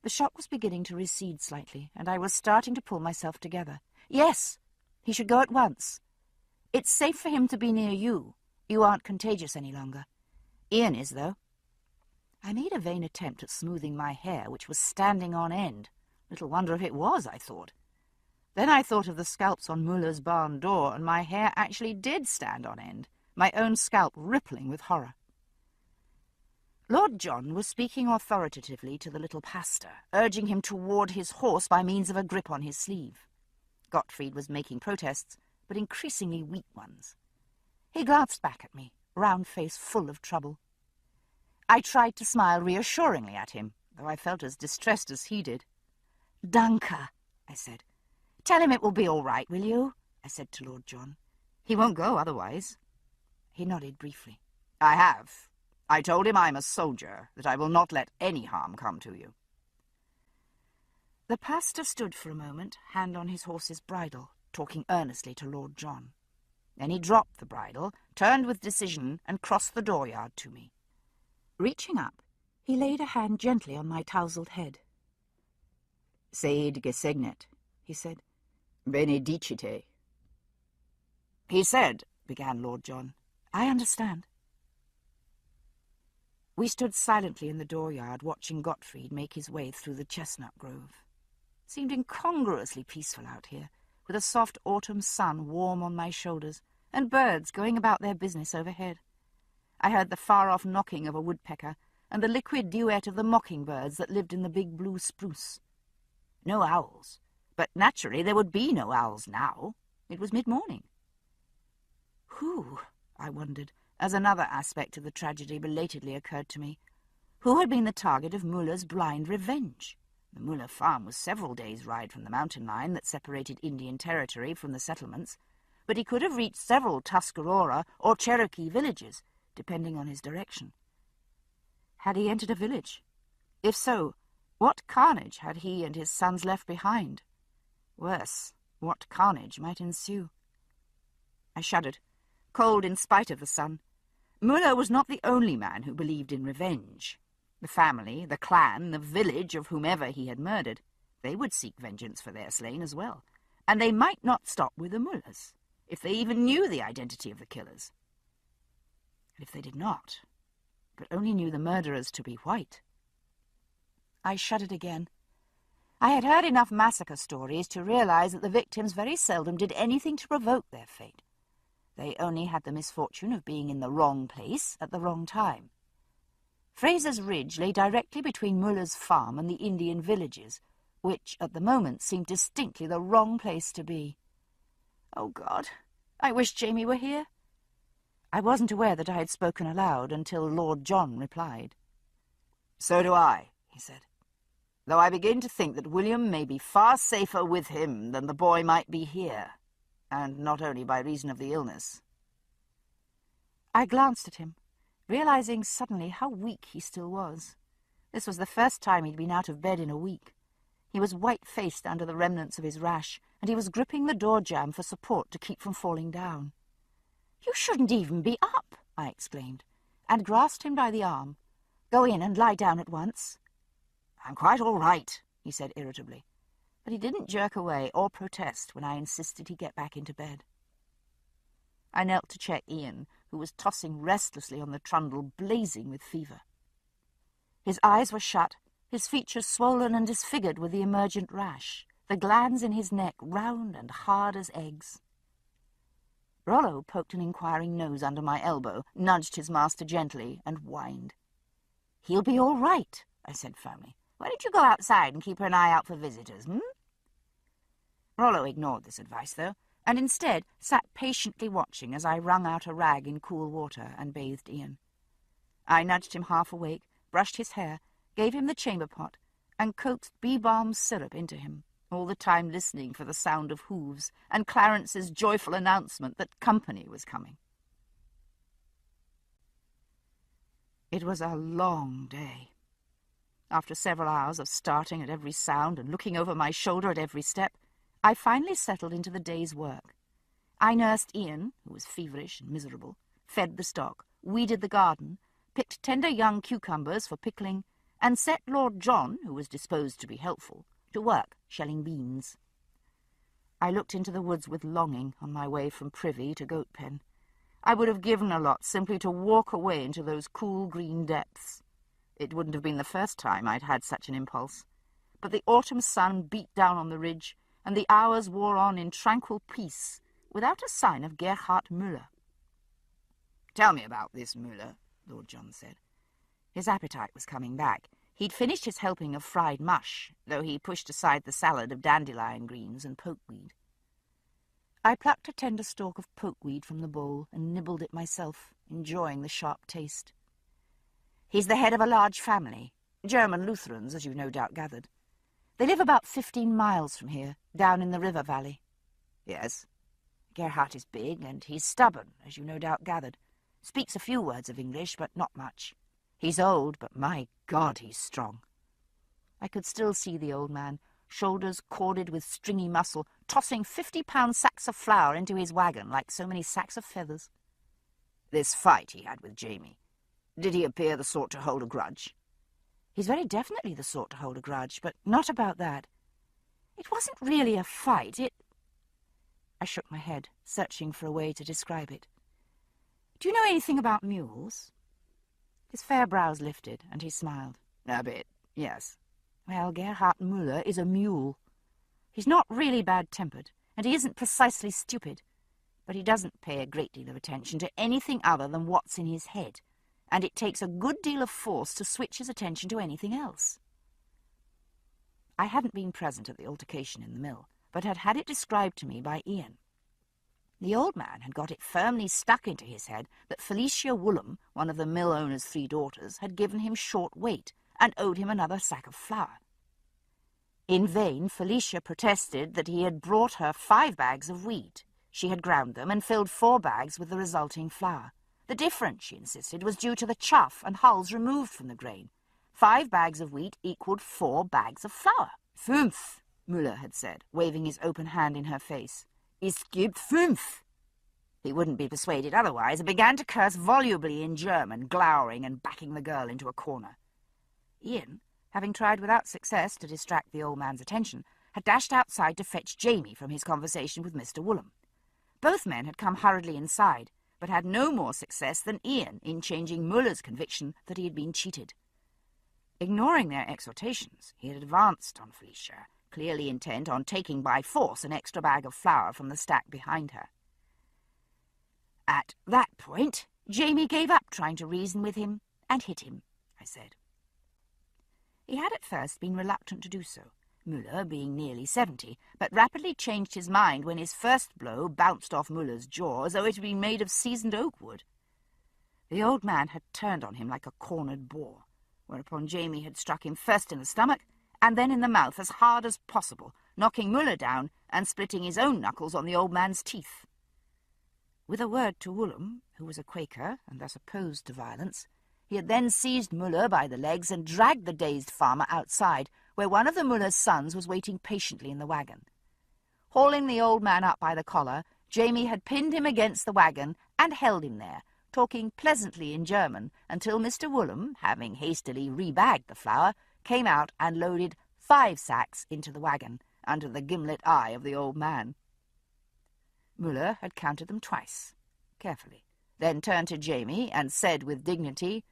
The shock was beginning to recede slightly, and I was starting to pull myself together. "Yes, he should go at once. It's safe for him to be near you. You aren't contagious any longer. Ian is, though." I made a vain attempt at smoothing my hair, which was standing on end. Little wonder if it was, I thought. Then I thought of the scalps on Muller's barn door, and my hair actually did stand on end, my own scalp rippling with horror. Lord John was speaking authoritatively to the little pastor, urging him to ward his horse by means of a grip on his sleeve. Gottfried was making protests, but increasingly weak ones. He glanced back at me, round face full of trouble. I tried to smile reassuringly at him, though I felt as distressed as he did. "Danke," I said. "Tell him it will be all right, will you?" I said to Lord John. "He won't go otherwise." He nodded briefly. "I have. I told him I'm a soldier, that I will not let any harm come to you." The pastor stood for a moment, hand on his horse's bridle, talking earnestly to Lord John. Then he dropped the bridle, turned with decision, and crossed the dooryard to me. Reaching up, he laid a hand gently on my tousled head. "Seid gesegnet," he said. "Benedicite." "He said," began Lord John. "I understand." We stood silently in the dooryard, watching Gottfried make his way through the chestnut grove. It seemed incongruously peaceful out here, with a soft autumn sun warm on my shoulders, and birds going about their business overhead. I heard the far-off knocking of a woodpecker, and the liquid duet of the mockingbirds that lived in the big blue spruce. No owls, but naturally there would be no owls now. It was mid-morning. Who, I wondered, as another aspect of the tragedy belatedly occurred to me, who had been the target of Muller's blind revenge? The Muller farm was several days' ride from the mountain line that separated Indian territory from the settlements, but he could have reached several Tuscarora or Cherokee villages, depending on his direction. Had he entered a village? If so, what carnage had he and his sons left behind? Worse, what carnage might ensue? I shuddered, cold in spite of the sun. Muller was not the only man who believed in revenge. The family, the clan, the village of whomever he had murdered, they would seek vengeance for their slain as well, and they might not stop with the Mullers, if they even knew the identity of the killers. And if they did not, but only knew the murderers to be white. I shuddered again. I had heard enough massacre stories to realize that the victims very seldom did anything to provoke their fate. They only had the misfortune of being in the wrong place at the wrong time. Fraser's Ridge lay directly between Muller's farm and the Indian villages, which at the moment seemed distinctly the wrong place to be. Oh, God, I wish Jamie were here. I wasn't aware that I had spoken aloud until Lord John replied. "So do I," he said, "though I begin to think that William may be far safer with him than the boy might be here, and not only by reason of the illness." I glanced at him, realizing suddenly how weak he still was. This was the first time he'd been out of bed in a week. He was white-faced under the remnants of his rash, and he was gripping the door jamb for support to keep from falling down. "You shouldn't even be up," I exclaimed, and grasped him by the arm. "Go in and lie down at once." "I'm quite all right," he said irritably, but he didn't jerk away or protest when I insisted he get back into bed. I knelt to check Ian, who was tossing restlessly on the trundle, blazing with fever. His eyes were shut, his features swollen and disfigured with the emergent rash, the glands in his neck round and hard as eggs. Rollo poked an inquiring nose under my elbow, nudged his master gently, and whined. "He'll be all right," I said firmly. "Why don't you go outside and keep an eye out for visitors, Rollo ignored this advice, though, and instead sat patiently watching as I wrung out a rag in cool water and bathed Ian. I nudged him half awake, brushed his hair, gave him the chamber pot, and coaxed bee-balm syrup into him, all the time listening for the sound of hooves and Clarence's joyful announcement that company was coming. It was a long day. After several hours of starting at every sound and looking over my shoulder at every step, I finally settled into the day's work. I nursed Ian, who was feverish and miserable, fed the stock, weeded the garden, picked tender young cucumbers for pickling, and set Lord John, who was disposed to be helpful, to work shelling beans. I looked into the woods with longing on my way from Privy to Goatpen. I would have given a lot simply to walk away into those cool green depths. It wouldn't have been the first time I'd had such an impulse. But the autumn sun beat down on the ridge, and the hours wore on in tranquil peace, without a sign of Gerhard Müller. "Tell me about this Müller," Lord John said. His appetite was coming back. He'd finished his helping of fried mush, though he pushed aside the salad of dandelion greens and pokeweed. I plucked a tender stalk of pokeweed from the bowl and nibbled it myself, enjoying the sharp taste. He's the head of a large family, German Lutherans, as you've no doubt gathered. They live about 15 miles from here, down in the river valley. Yes. Gerhard is big, and he's stubborn, as you no doubt gathered. Speaks a few words of English, but not much. He's old, but my God, he's strong. I could still see the old man, shoulders corded with stringy muscle, tossing 50-pound sacks of flour into his wagon like so many sacks of feathers. This fight he had with Jamie, did he appear the sort to hold a grudge? He's very definitely the sort to hold a grudge, but not about that. It wasn't really a fight, I shook my head, searching for a way to describe it. Do you know anything about mules? His fair brows lifted, and he smiled. A bit, yes. Well, Gerhard Müller is a mule. He's not really bad-tempered, and he isn't precisely stupid, but he doesn't pay a great deal of attention to anything other than what's in his head, and it takes a good deal of force to switch his attention to anything else. I hadn't been present at the altercation in the mill, but had had it described to me by Ian. The old man had got it firmly stuck into his head that Felicia Woolham, one of the mill owner's 3 daughters, had given him short weight and owed him another sack of flour. In vain, Felicia protested that he had brought her 5 bags of wheat. She had ground them and filled 4 bags with the resulting flour. The difference, she insisted, was due to the chaff and hulls removed from the grain. 5 bags of wheat equaled 4 bags of flour. 5, Müller had said, waving his open hand in her face. Es gibt 5. He wouldn't be persuaded otherwise, and began to curse volubly in German, glowering and backing the girl into a corner. Ian, having tried without success to distract the old man's attention, had dashed outside to fetch Jamie from his conversation with Mr. Woolham. Both men had come hurriedly inside, but had no more success than Ian in changing Müller's conviction that he had been cheated. Ignoring their exhortations, he had advanced on Felicia, clearly intent on taking by force an extra bag of flour from the stack behind her. At that point, Jamie gave up trying to reason with him and hit him, I said. He had at first been reluctant to do so, Müller being nearly 70, but rapidly changed his mind when his first blow bounced off Müller's jaw as though it had been made of seasoned oak wood. The old man had turned on him like a cornered boar, whereupon Jamie had struck him first in the stomach and then in the mouth as hard as possible, knocking Müller down and splitting his own knuckles on the old man's teeth. With a word to Woolham, who was a Quaker and thus opposed to violence, he had then seized Müller by the legs and dragged the dazed farmer outside, where one of the Müller's sons was waiting patiently in the wagon. Hauling the old man up by the collar, Jamie had pinned him against the wagon and held him there, talking pleasantly in German, until Mr. Woolham, having hastily rebagged the flour, came out and loaded 5 sacks into the wagon, under the gimlet eye of the old man. Müller had counted them twice, carefully, then turned to Jamie and said with dignity,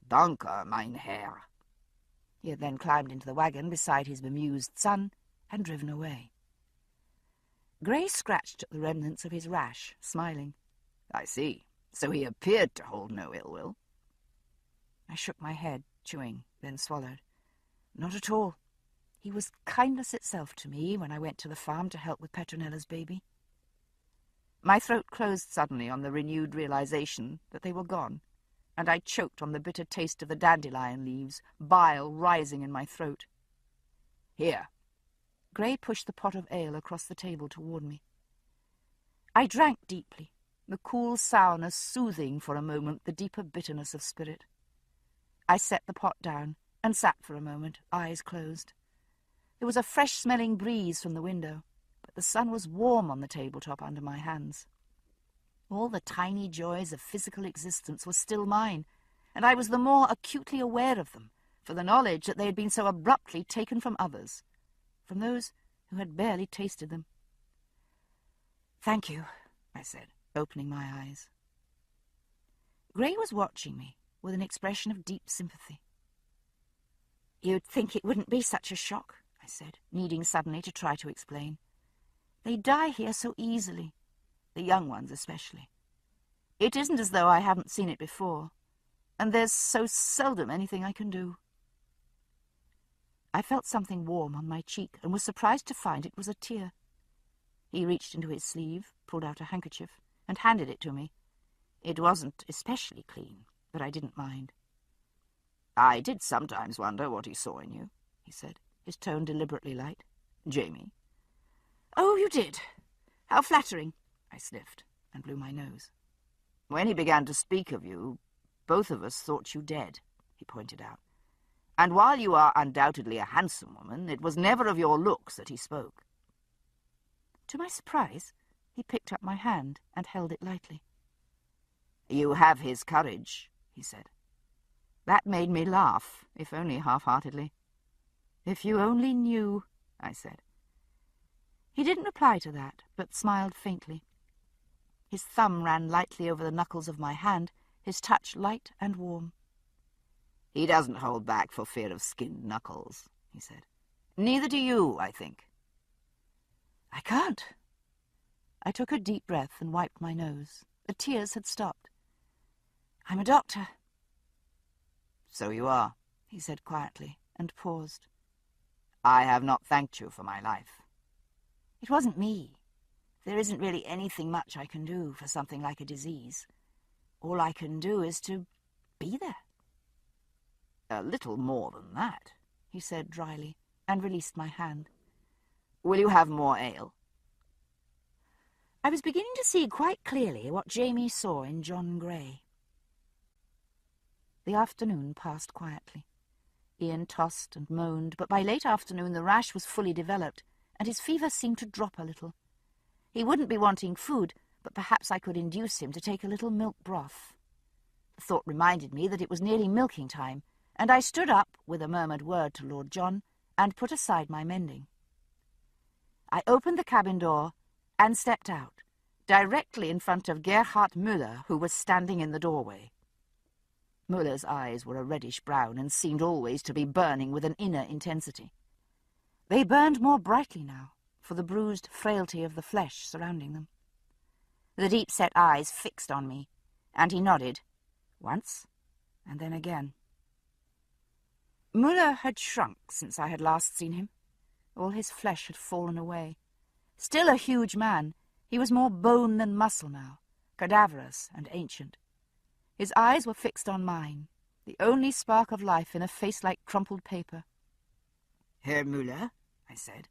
"Danke, mein Herr." He had then climbed into the wagon beside his bemused son and driven away. Grey scratched at the remnants of his rash, smiling. "I see. So he appeared to hold no ill will." I shook my head, chewing, then swallowed. Not at all. He was kindness itself to me when I went to the farm to help with Petronella's baby. My throat closed suddenly on the renewed realization that they were gone, and I choked on the bitter taste of the dandelion leaves, bile rising in my throat. "Here." Grey pushed the pot of ale across the table toward me. I drank deeply, the cool sourness soothing for a moment the deeper bitterness of spirit. I set the pot down and sat for a moment, eyes closed. There was a fresh-smelling breeze from the window, but the sun was warm on the tabletop under my hands. All the tiny joys of physical existence were still mine, and I was the more acutely aware of them for the knowledge that they had been so abruptly taken from others, from those who had barely tasted them. "Thank you," I said, opening my eyes. Grey was watching me with an expression of deep sympathy. "You'd think it wouldn't be such a shock," I said, needing suddenly to try to explain. "They die here so easily, the young ones especially. It isn't as though I haven't seen it before, and there's so seldom anything I can do." I felt something warm on my cheek and was surprised to find it was a tear. He reached into his sleeve, pulled out a handkerchief, and handed it to me. It wasn't especially clean, but I didn't mind. "I did sometimes wonder what he saw in you," he said, his tone deliberately light. "Jamie." "Oh, you did? How flattering," I sniffed and blew my nose. "When he began to speak of you, both of us thought you dead," he pointed out. And while you are undoubtedly a handsome woman, it was never of your looks that he spoke. To my surprise, he picked up my hand and held it lightly. You have his courage, he said. That made me laugh, if only half-heartedly. If you only knew, I said. He didn't reply to that, but smiled faintly. His thumb ran lightly over the knuckles of my hand, his touch light and warm. He doesn't hold back for fear of skinned knuckles, he said. Neither do you, I think. I can't. I took a deep breath and wiped my nose. The tears had stopped. I'm a doctor. So you are, he said quietly, and paused. I have not thanked you for my life. It wasn't me. There isn't really anything much I can do for something like a disease. All I can do is to be there. A little more than that, he said dryly, and released my hand. Will you have more ale? I was beginning to see quite clearly what Jamie saw in John Grey. The afternoon passed quietly. Ian tossed and moaned, but by late afternoon the rash was fully developed, and his fever seemed to drop a little. He wouldn't be wanting food, but perhaps I could induce him to take a little milk broth. The thought reminded me that it was nearly milking time, and I stood up, with a murmured word to Lord John, and put aside my mending. I opened the cabin door and stepped out, directly in front of Gerhard Müller, who was standing in the doorway. Müller's eyes were a reddish brown and seemed always to be burning with an inner intensity. They burned more brightly now, for the bruised frailty of the flesh surrounding them. The deep-set eyes fixed on me, and he nodded, once, and then again. Müller had shrunk since I had last seen him. All his flesh had fallen away. Still a huge man, he was more bone than muscle now, cadaverous and ancient. His eyes were fixed on mine, the only spark of life in a face like crumpled paper. Herr Müller, I said.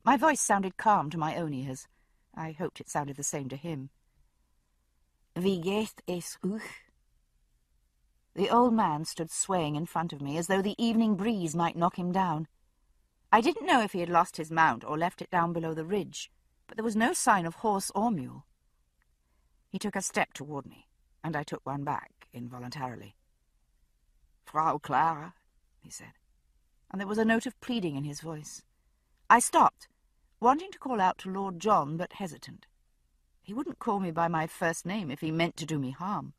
My voice sounded calm to my own ears. I hoped it sounded the same to him. Wie geht es euch? The old man stood swaying in front of me as though the evening breeze might knock him down. I didn't know if he had lost his mount or left it down below the ridge, but there was no sign of horse or mule. He took a step toward me, and I took one back involuntarily. Frau Clara, he said, and there was a note of pleading in his voice. I stopped, wanting to call out to Lord John, but hesitant. He wouldn't call me by my first name if he meant to do me harm.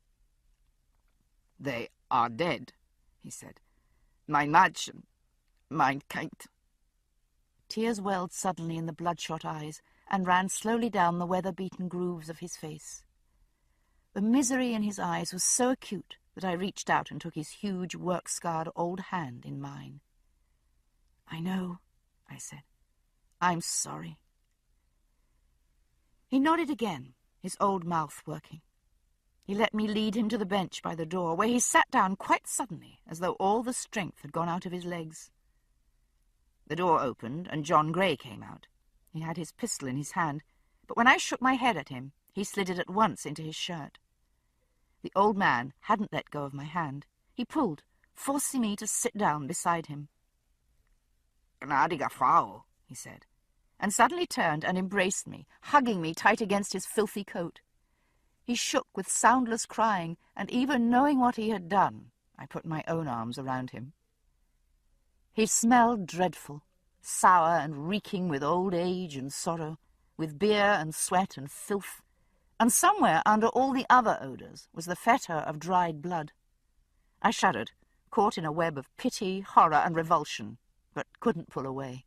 They are dead, he said. Mein Mädchen, mein Kind. Tears welled suddenly in the bloodshot eyes and ran slowly down the weather-beaten grooves of his face. The misery in his eyes was so acute that I reached out and took his huge, work-scarred old hand in mine. I know, I said. I'm sorry. He nodded again, his old mouth working. He let me lead him to the bench by the door, where he sat down quite suddenly, as though all the strength had gone out of his legs. The door opened, and John Grey came out. He had his pistol in his hand, but when I shook my head at him, he slid it at once into his shirt. The old man hadn't let go of my hand. He pulled, forcing me to sit down beside him. Gnädige Frau, he said, and suddenly turned and embraced me, hugging me tight against his filthy coat. He shook with soundless crying, and even knowing what he had done, I put my own arms around him. He smelled dreadful, sour and reeking with old age and sorrow, with beer and sweat and filth, and somewhere under all the other odours was the fetor of dried blood. I shuddered, caught in a web of pity, horror, and revulsion, but couldn't pull away.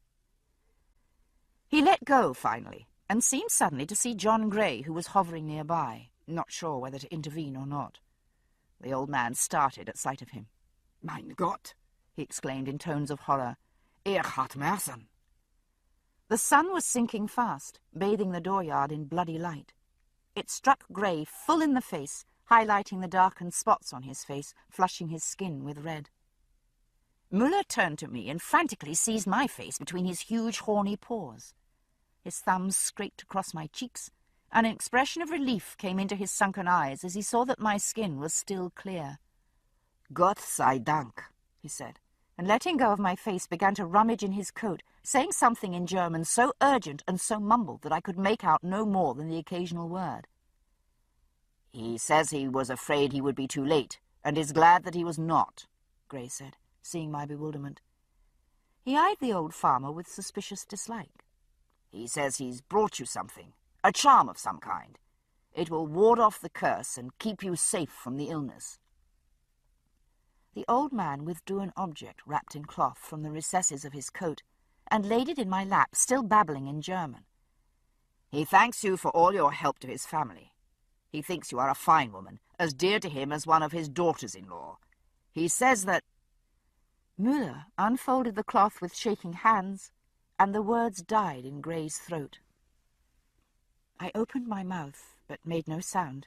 He let go, finally, and seemed suddenly to see John Grey, who was hovering nearby, not sure whether to intervene or not. The old man started at sight of him. Mein Gott, he exclaimed in tones of horror. hat Mersen. The sun was sinking fast, bathing the dooryard in bloody light. It struck Grey full in the face, highlighting the darkened spots on his face, flushing his skin with red. Müller turned to me and frantically seized my face between his huge horny paws. His thumbs scraped across my cheeks, and an expression of relief came into his sunken eyes as he saw that my skin was still clear. Gott sei Dank, he said, and letting go of my face began to rummage in his coat, saying something in German so urgent and so mumbled that I could make out no more than the occasional word. "He says he was afraid he would be too late, and is glad that he was not," Gray said, seeing my bewilderment. He eyed the old farmer with suspicious dislike. "He says he's brought you something, a charm of some kind. It will ward off the curse and keep you safe from the illness." The old man withdrew an object wrapped in cloth from the recesses of his coat and laid it in my lap, still babbling in German. "He thanks you for all your help to his family. He thinks you are a fine woman, as dear to him as one of his daughters-in-law. He says that—" Müller unfolded the cloth with shaking hands, and the words died in Gray's throat. I opened my mouth, but made no sound.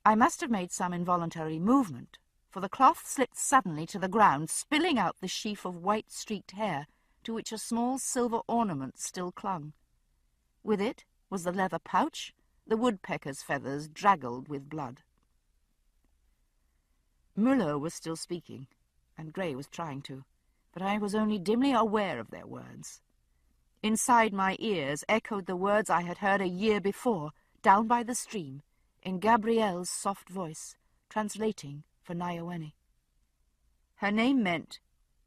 I must have made some involuntary movement, for the cloth slipped suddenly to the ground, spilling out the sheaf of white-streaked hair to which a small silver ornament still clung. With it was the leather pouch, the woodpecker's feathers draggled with blood. Müller was still speaking, and Gray was trying to, but I was only dimly aware of their words. Inside my ears echoed the words I had heard a year before, down by the stream, in Gabrielle's soft voice, translating for Nyawene. Her name meant,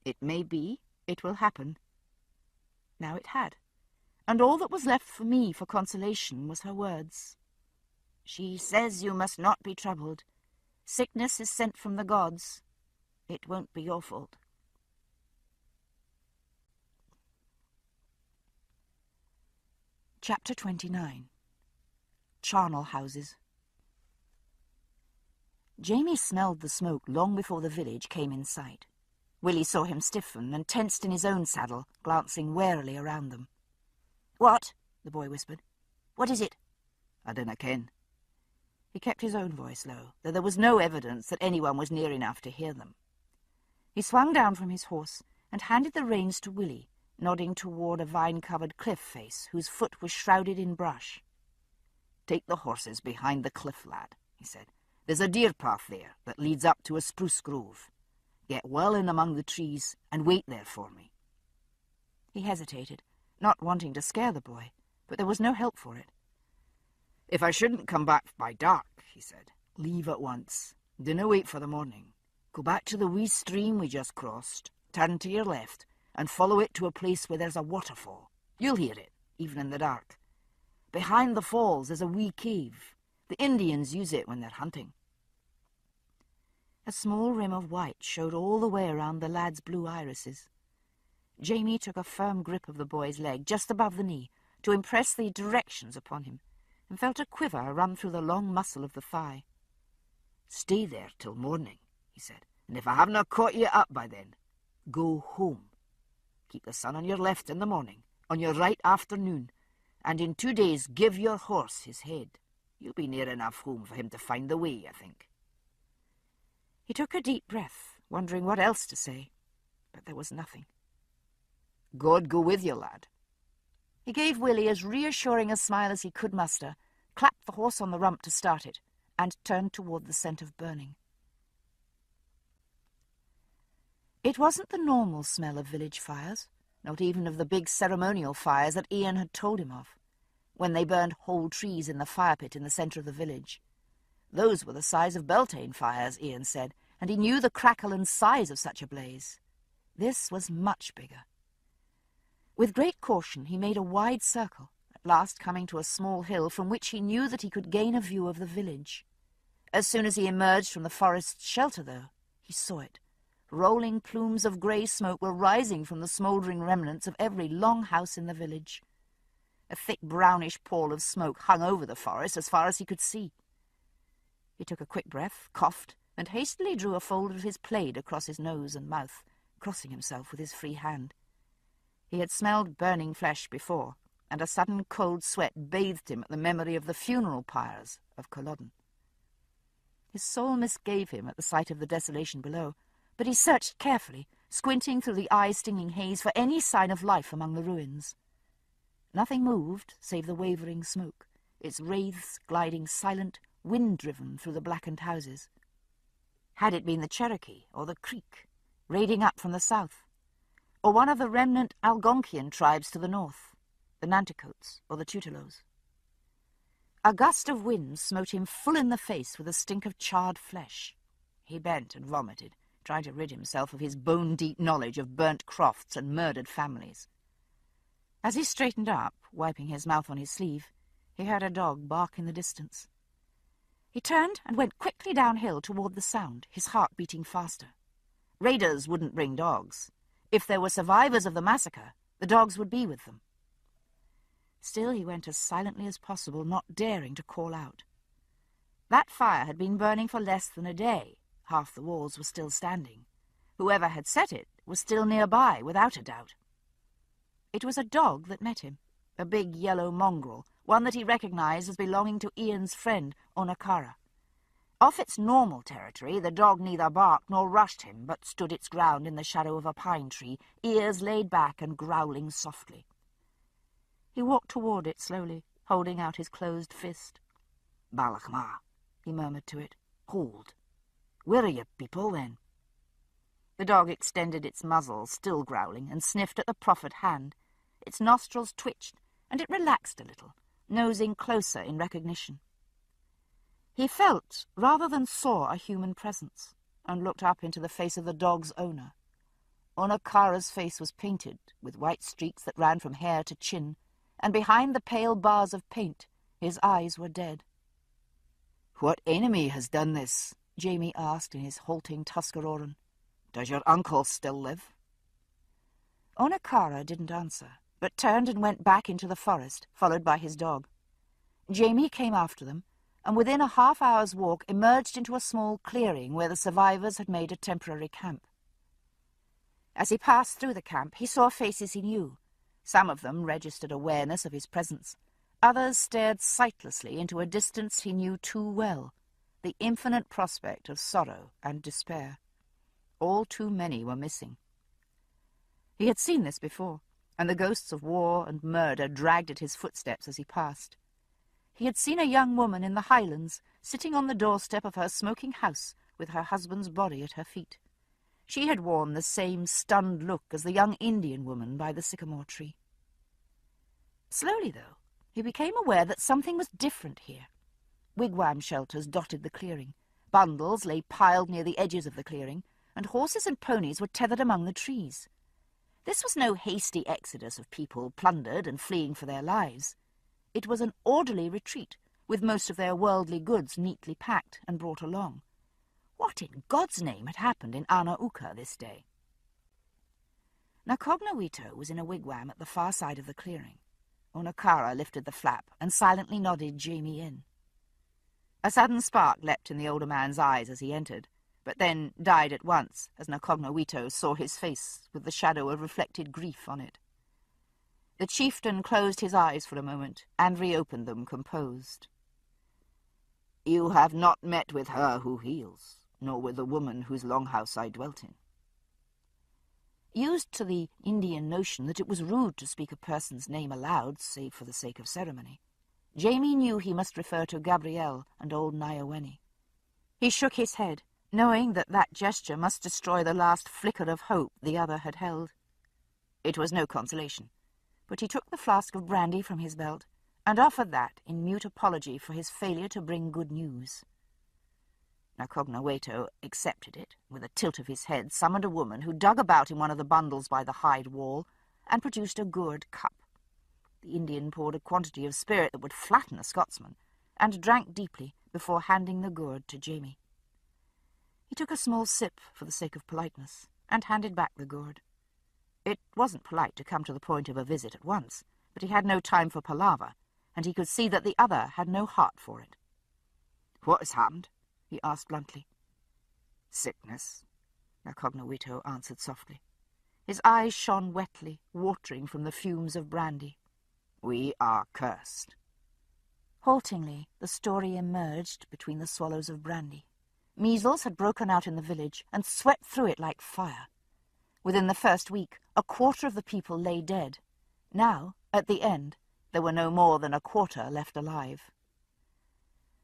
"It may be, it will happen." Now it had, and all that was left for me for consolation was her words. "She says you must not be troubled. Sickness is sent from the gods. It won't be your fault." Chapter 29. Charnel Houses. Jamie smelled the smoke long before the village came in sight. Willie saw him stiffen and tensed in his own saddle, glancing warily around them. "What?" the boy whispered. "What is it?" "I dinna ken." He kept his own voice low, though there was no evidence that anyone was near enough to hear them. He swung down from his horse and handed the reins to Willie, nodding toward a vine-covered cliff face whose foot was shrouded in brush. "Take the horses behind the cliff, lad," he said. "There's a deer path there that leads up to a spruce grove. Get well in among the trees and wait there for me." He hesitated, not wanting to scare the boy, but there was no help for it. "If I shouldn't come back by dark," he said, "leave at once. Dinna wait for the morning. Go back to the wee stream we just crossed, turn to your left, and follow it to a place where there's a waterfall. You'll hear it, even in the dark. Behind the falls is a wee cave. The Indians use it when they're hunting." A small rim of white showed all the way around the lad's blue irises. Jamie took a firm grip of the boy's leg just above the knee to impress the directions upon him, and felt a quiver run through the long muscle of the thigh. "Stay there till morning," he said, "and if I haven't caught you up by then, go home. Keep the sun on your left in the morning, on your right afternoon, and in 2 days give your horse his head. You'll be near enough home for him to find the way, I think." He took a deep breath, wondering what else to say, but there was nothing. "God go with you, lad." He gave Willie as reassuring a smile as he could muster, clapped the horse on the rump to start it, and turned toward the scent of burning. It wasn't the normal smell of village fires, not even of the big ceremonial fires that Ian had told him of, when they burned whole trees in the fire pit in the centre of the village. Those were the size of Beltane fires, Ian said, and he knew the crackle and size of such a blaze. This was much bigger. With great caution he made a wide circle, at last coming to a small hill from which he knew that he could gain a view of the village. As soon as he emerged from the forest's shelter, though, he saw it. Rolling plumes of grey smoke were rising from the smouldering remnants of every long house in the village. A thick brownish pall of smoke hung over the forest as far as he could see. He took a quick breath, coughed, and hastily drew a fold of his plaid across his nose and mouth, crossing himself with his free hand. He had smelled burning flesh before, and a sudden cold sweat bathed him at the memory of the funeral pyres of Culloden. His soul misgave him at the sight of the desolation below, but he searched carefully, squinting through the eye-stinging haze for any sign of life among the ruins. Nothing moved save the wavering smoke, its wraiths gliding silent, wind-driven through the blackened houses. Had it been the Cherokee or the Creek, raiding up from the south, or one of the remnant Algonquian tribes to the north, the Nanticotes or the Tutelos. A gust of wind smote him full in the face with a stink of charred flesh. He bent and vomited, trying to rid himself of his bone-deep knowledge of burnt crofts and murdered families. As he straightened up, wiping his mouth on his sleeve, he heard a dog bark in the distance. He turned and went quickly downhill toward the sound, his heart beating faster. Raiders wouldn't bring dogs. If there were survivors of the massacre, the dogs would be with them. Still he went as silently as possible, not daring to call out. That fire had been burning for less than a day. Half the walls were still standing. Whoever had set it was still nearby, without a doubt. It was a dog that met him, a big yellow mongrel, one that he recognized as belonging to Ian's friend, Onakara. Off its normal territory, the dog neither barked nor rushed him, but stood its ground in the shadow of a pine tree, ears laid back and growling softly. He walked toward it slowly, holding out his closed fist. "Balakma," he murmured to it. "Hold. Where are you people, then?" The dog extended its muzzle, still growling, and sniffed at the proffered hand. Its nostrils twitched, and it relaxed a little, nosing closer in recognition. He felt, rather than saw, a human presence, and looked up into the face of the dog's owner. Onakara's face was painted, with white streaks that ran from hair to chin, and behind the pale bars of paint, his eyes were dead. "What enemy has done this?" Jamie asked in his halting Tuscaroran. "Does your uncle still live?" Onakara didn't answer, but turned and went back into the forest, followed by his dog. Jamie came after them, and within a half-hour's walk emerged into a small clearing where the survivors had made a temporary camp. As he passed through the camp, he saw faces he knew. Some of them registered awareness of his presence. Others stared sightlessly into a distance he knew too well, the infinite prospect of sorrow and despair. All too many were missing. He had seen this before, and the ghosts of war and murder dragged at his footsteps as he passed. He had seen a young woman in the Highlands, sitting on the doorstep of her smoking house with her husband's body at her feet. She had worn the same stunned look as the young Indian woman by the sycamore tree. Slowly, though, he became aware that something was different here. Wigwam shelters dotted the clearing. Bundles lay piled near the edges of the clearing, and horses and ponies were tethered among the trees. This was no hasty exodus of people plundered and fleeing for their lives. It was an orderly retreat, with most of their worldly goods neatly packed and brought along. What in God's name had happened in Anauka this day? Nakognawito was in a wigwam at the far side of the clearing. Onakara lifted the flap and silently nodded Jamie in. A sudden spark leapt in the older man's eyes as he entered, but then died at once as Nakognawito saw his face with the shadow of reflected grief on it. The chieftain closed his eyes for a moment and reopened them composed. "You have not met with her who heals, nor with the woman whose longhouse I dwelt in." Used to the Indian notion that it was rude to speak a person's name aloud, save for the sake of ceremony, Jamie knew he must refer to Gabrielle and old Nyawene. He shook his head, knowing that that gesture must destroy the last flicker of hope the other had held. It was no consolation, but he took the flask of brandy from his belt and offered that in mute apology for his failure to bring good news. Nakognawito accepted it, with a tilt of his head, summoned a woman who dug about in one of the bundles by the hide wall and produced a gourd cup. The Indian poured a quantity of spirit that would flatten a Scotsman, and drank deeply before handing the gourd to Jamie. He took a small sip for the sake of politeness, and handed back the gourd. It wasn't polite to come to the point of a visit at once, but he had no time for palaver, and he could see that the other had no heart for it. "What has happened?" he asked bluntly. "Sickness," Nakognawito answered softly. His eyes shone wetly, watering from the fumes of brandy. "We are cursed." Haltingly, the story emerged between the swallows of brandy. Measles had broken out in the village and swept through it like fire. Within the first week, a quarter of the people lay dead. Now, at the end, there were no more than a quarter left alive.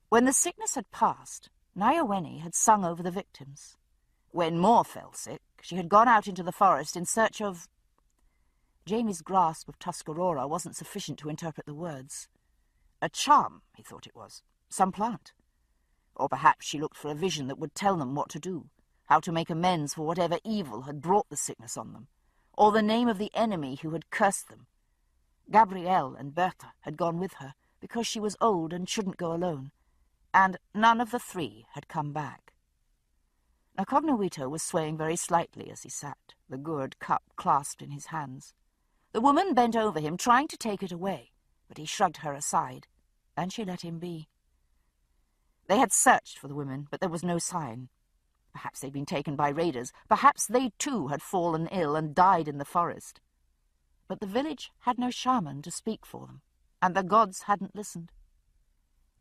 When the sickness had passed, Nyawene had sung over the victims. When more fell sick, she had gone out into the forest in search of... Jamie's grasp of Tuscarora wasn't sufficient to interpret the words. A charm, he thought it was. Some plant. Or perhaps she looked for a vision that would tell them what to do, how to make amends for whatever evil had brought the sickness on them, or the name of the enemy who had cursed them. Gabrielle and Berta had gone with her because she was old and shouldn't go alone, and none of the three had come back. Nacognoweto was swaying very slightly as he sat, the gourd cup clasped in his hands. The woman bent over him, trying to take it away, but he shrugged her aside, and she let him be. They had searched for the women, but there was no sign. Perhaps they'd been taken by raiders. Perhaps they too had fallen ill and died in the forest. But the village had no shaman to speak for them, and the gods hadn't listened.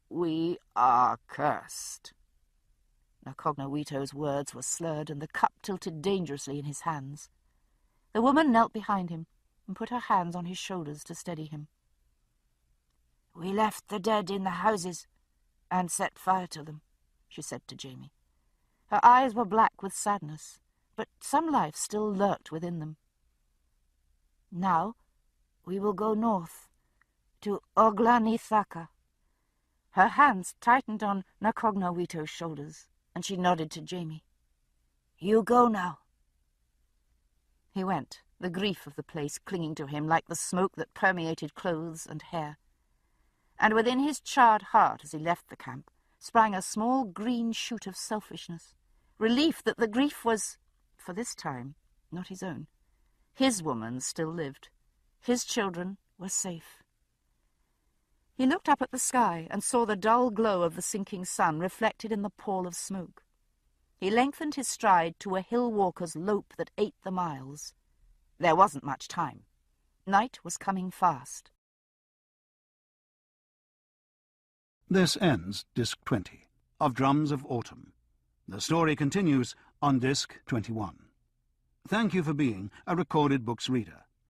"We are cursed." Nacognoweto's words were slurred, and the cup tilted dangerously in his hands. The woman knelt behind him and put her hands on his shoulders to steady him. "We left the dead in the houses and set fire to them," she said to Jamie. Her eyes were black with sadness, but some life still lurked within them. "Now we will go north, to Oglanithaka." Her hands tightened on Nacognoweto's shoulders, and she nodded to Jamie. "You go now." He went, the grief of the place clinging to him like the smoke that permeated clothes and hair. And within his charred heart as he left the camp sprang a small green shoot of selfishness, relief that the grief was, for this time, not his own. His woman still lived. His children were safe. He looked up at the sky and saw the dull glow of the sinking sun reflected in the pall of smoke. He lengthened his stride to a hill walker's lope that ate the miles. There wasn't much time. Night was coming fast. This ends Disc 20 of Drums of Autumn. The story continues on Disc 21. Thank you for being a Recorded Books reader.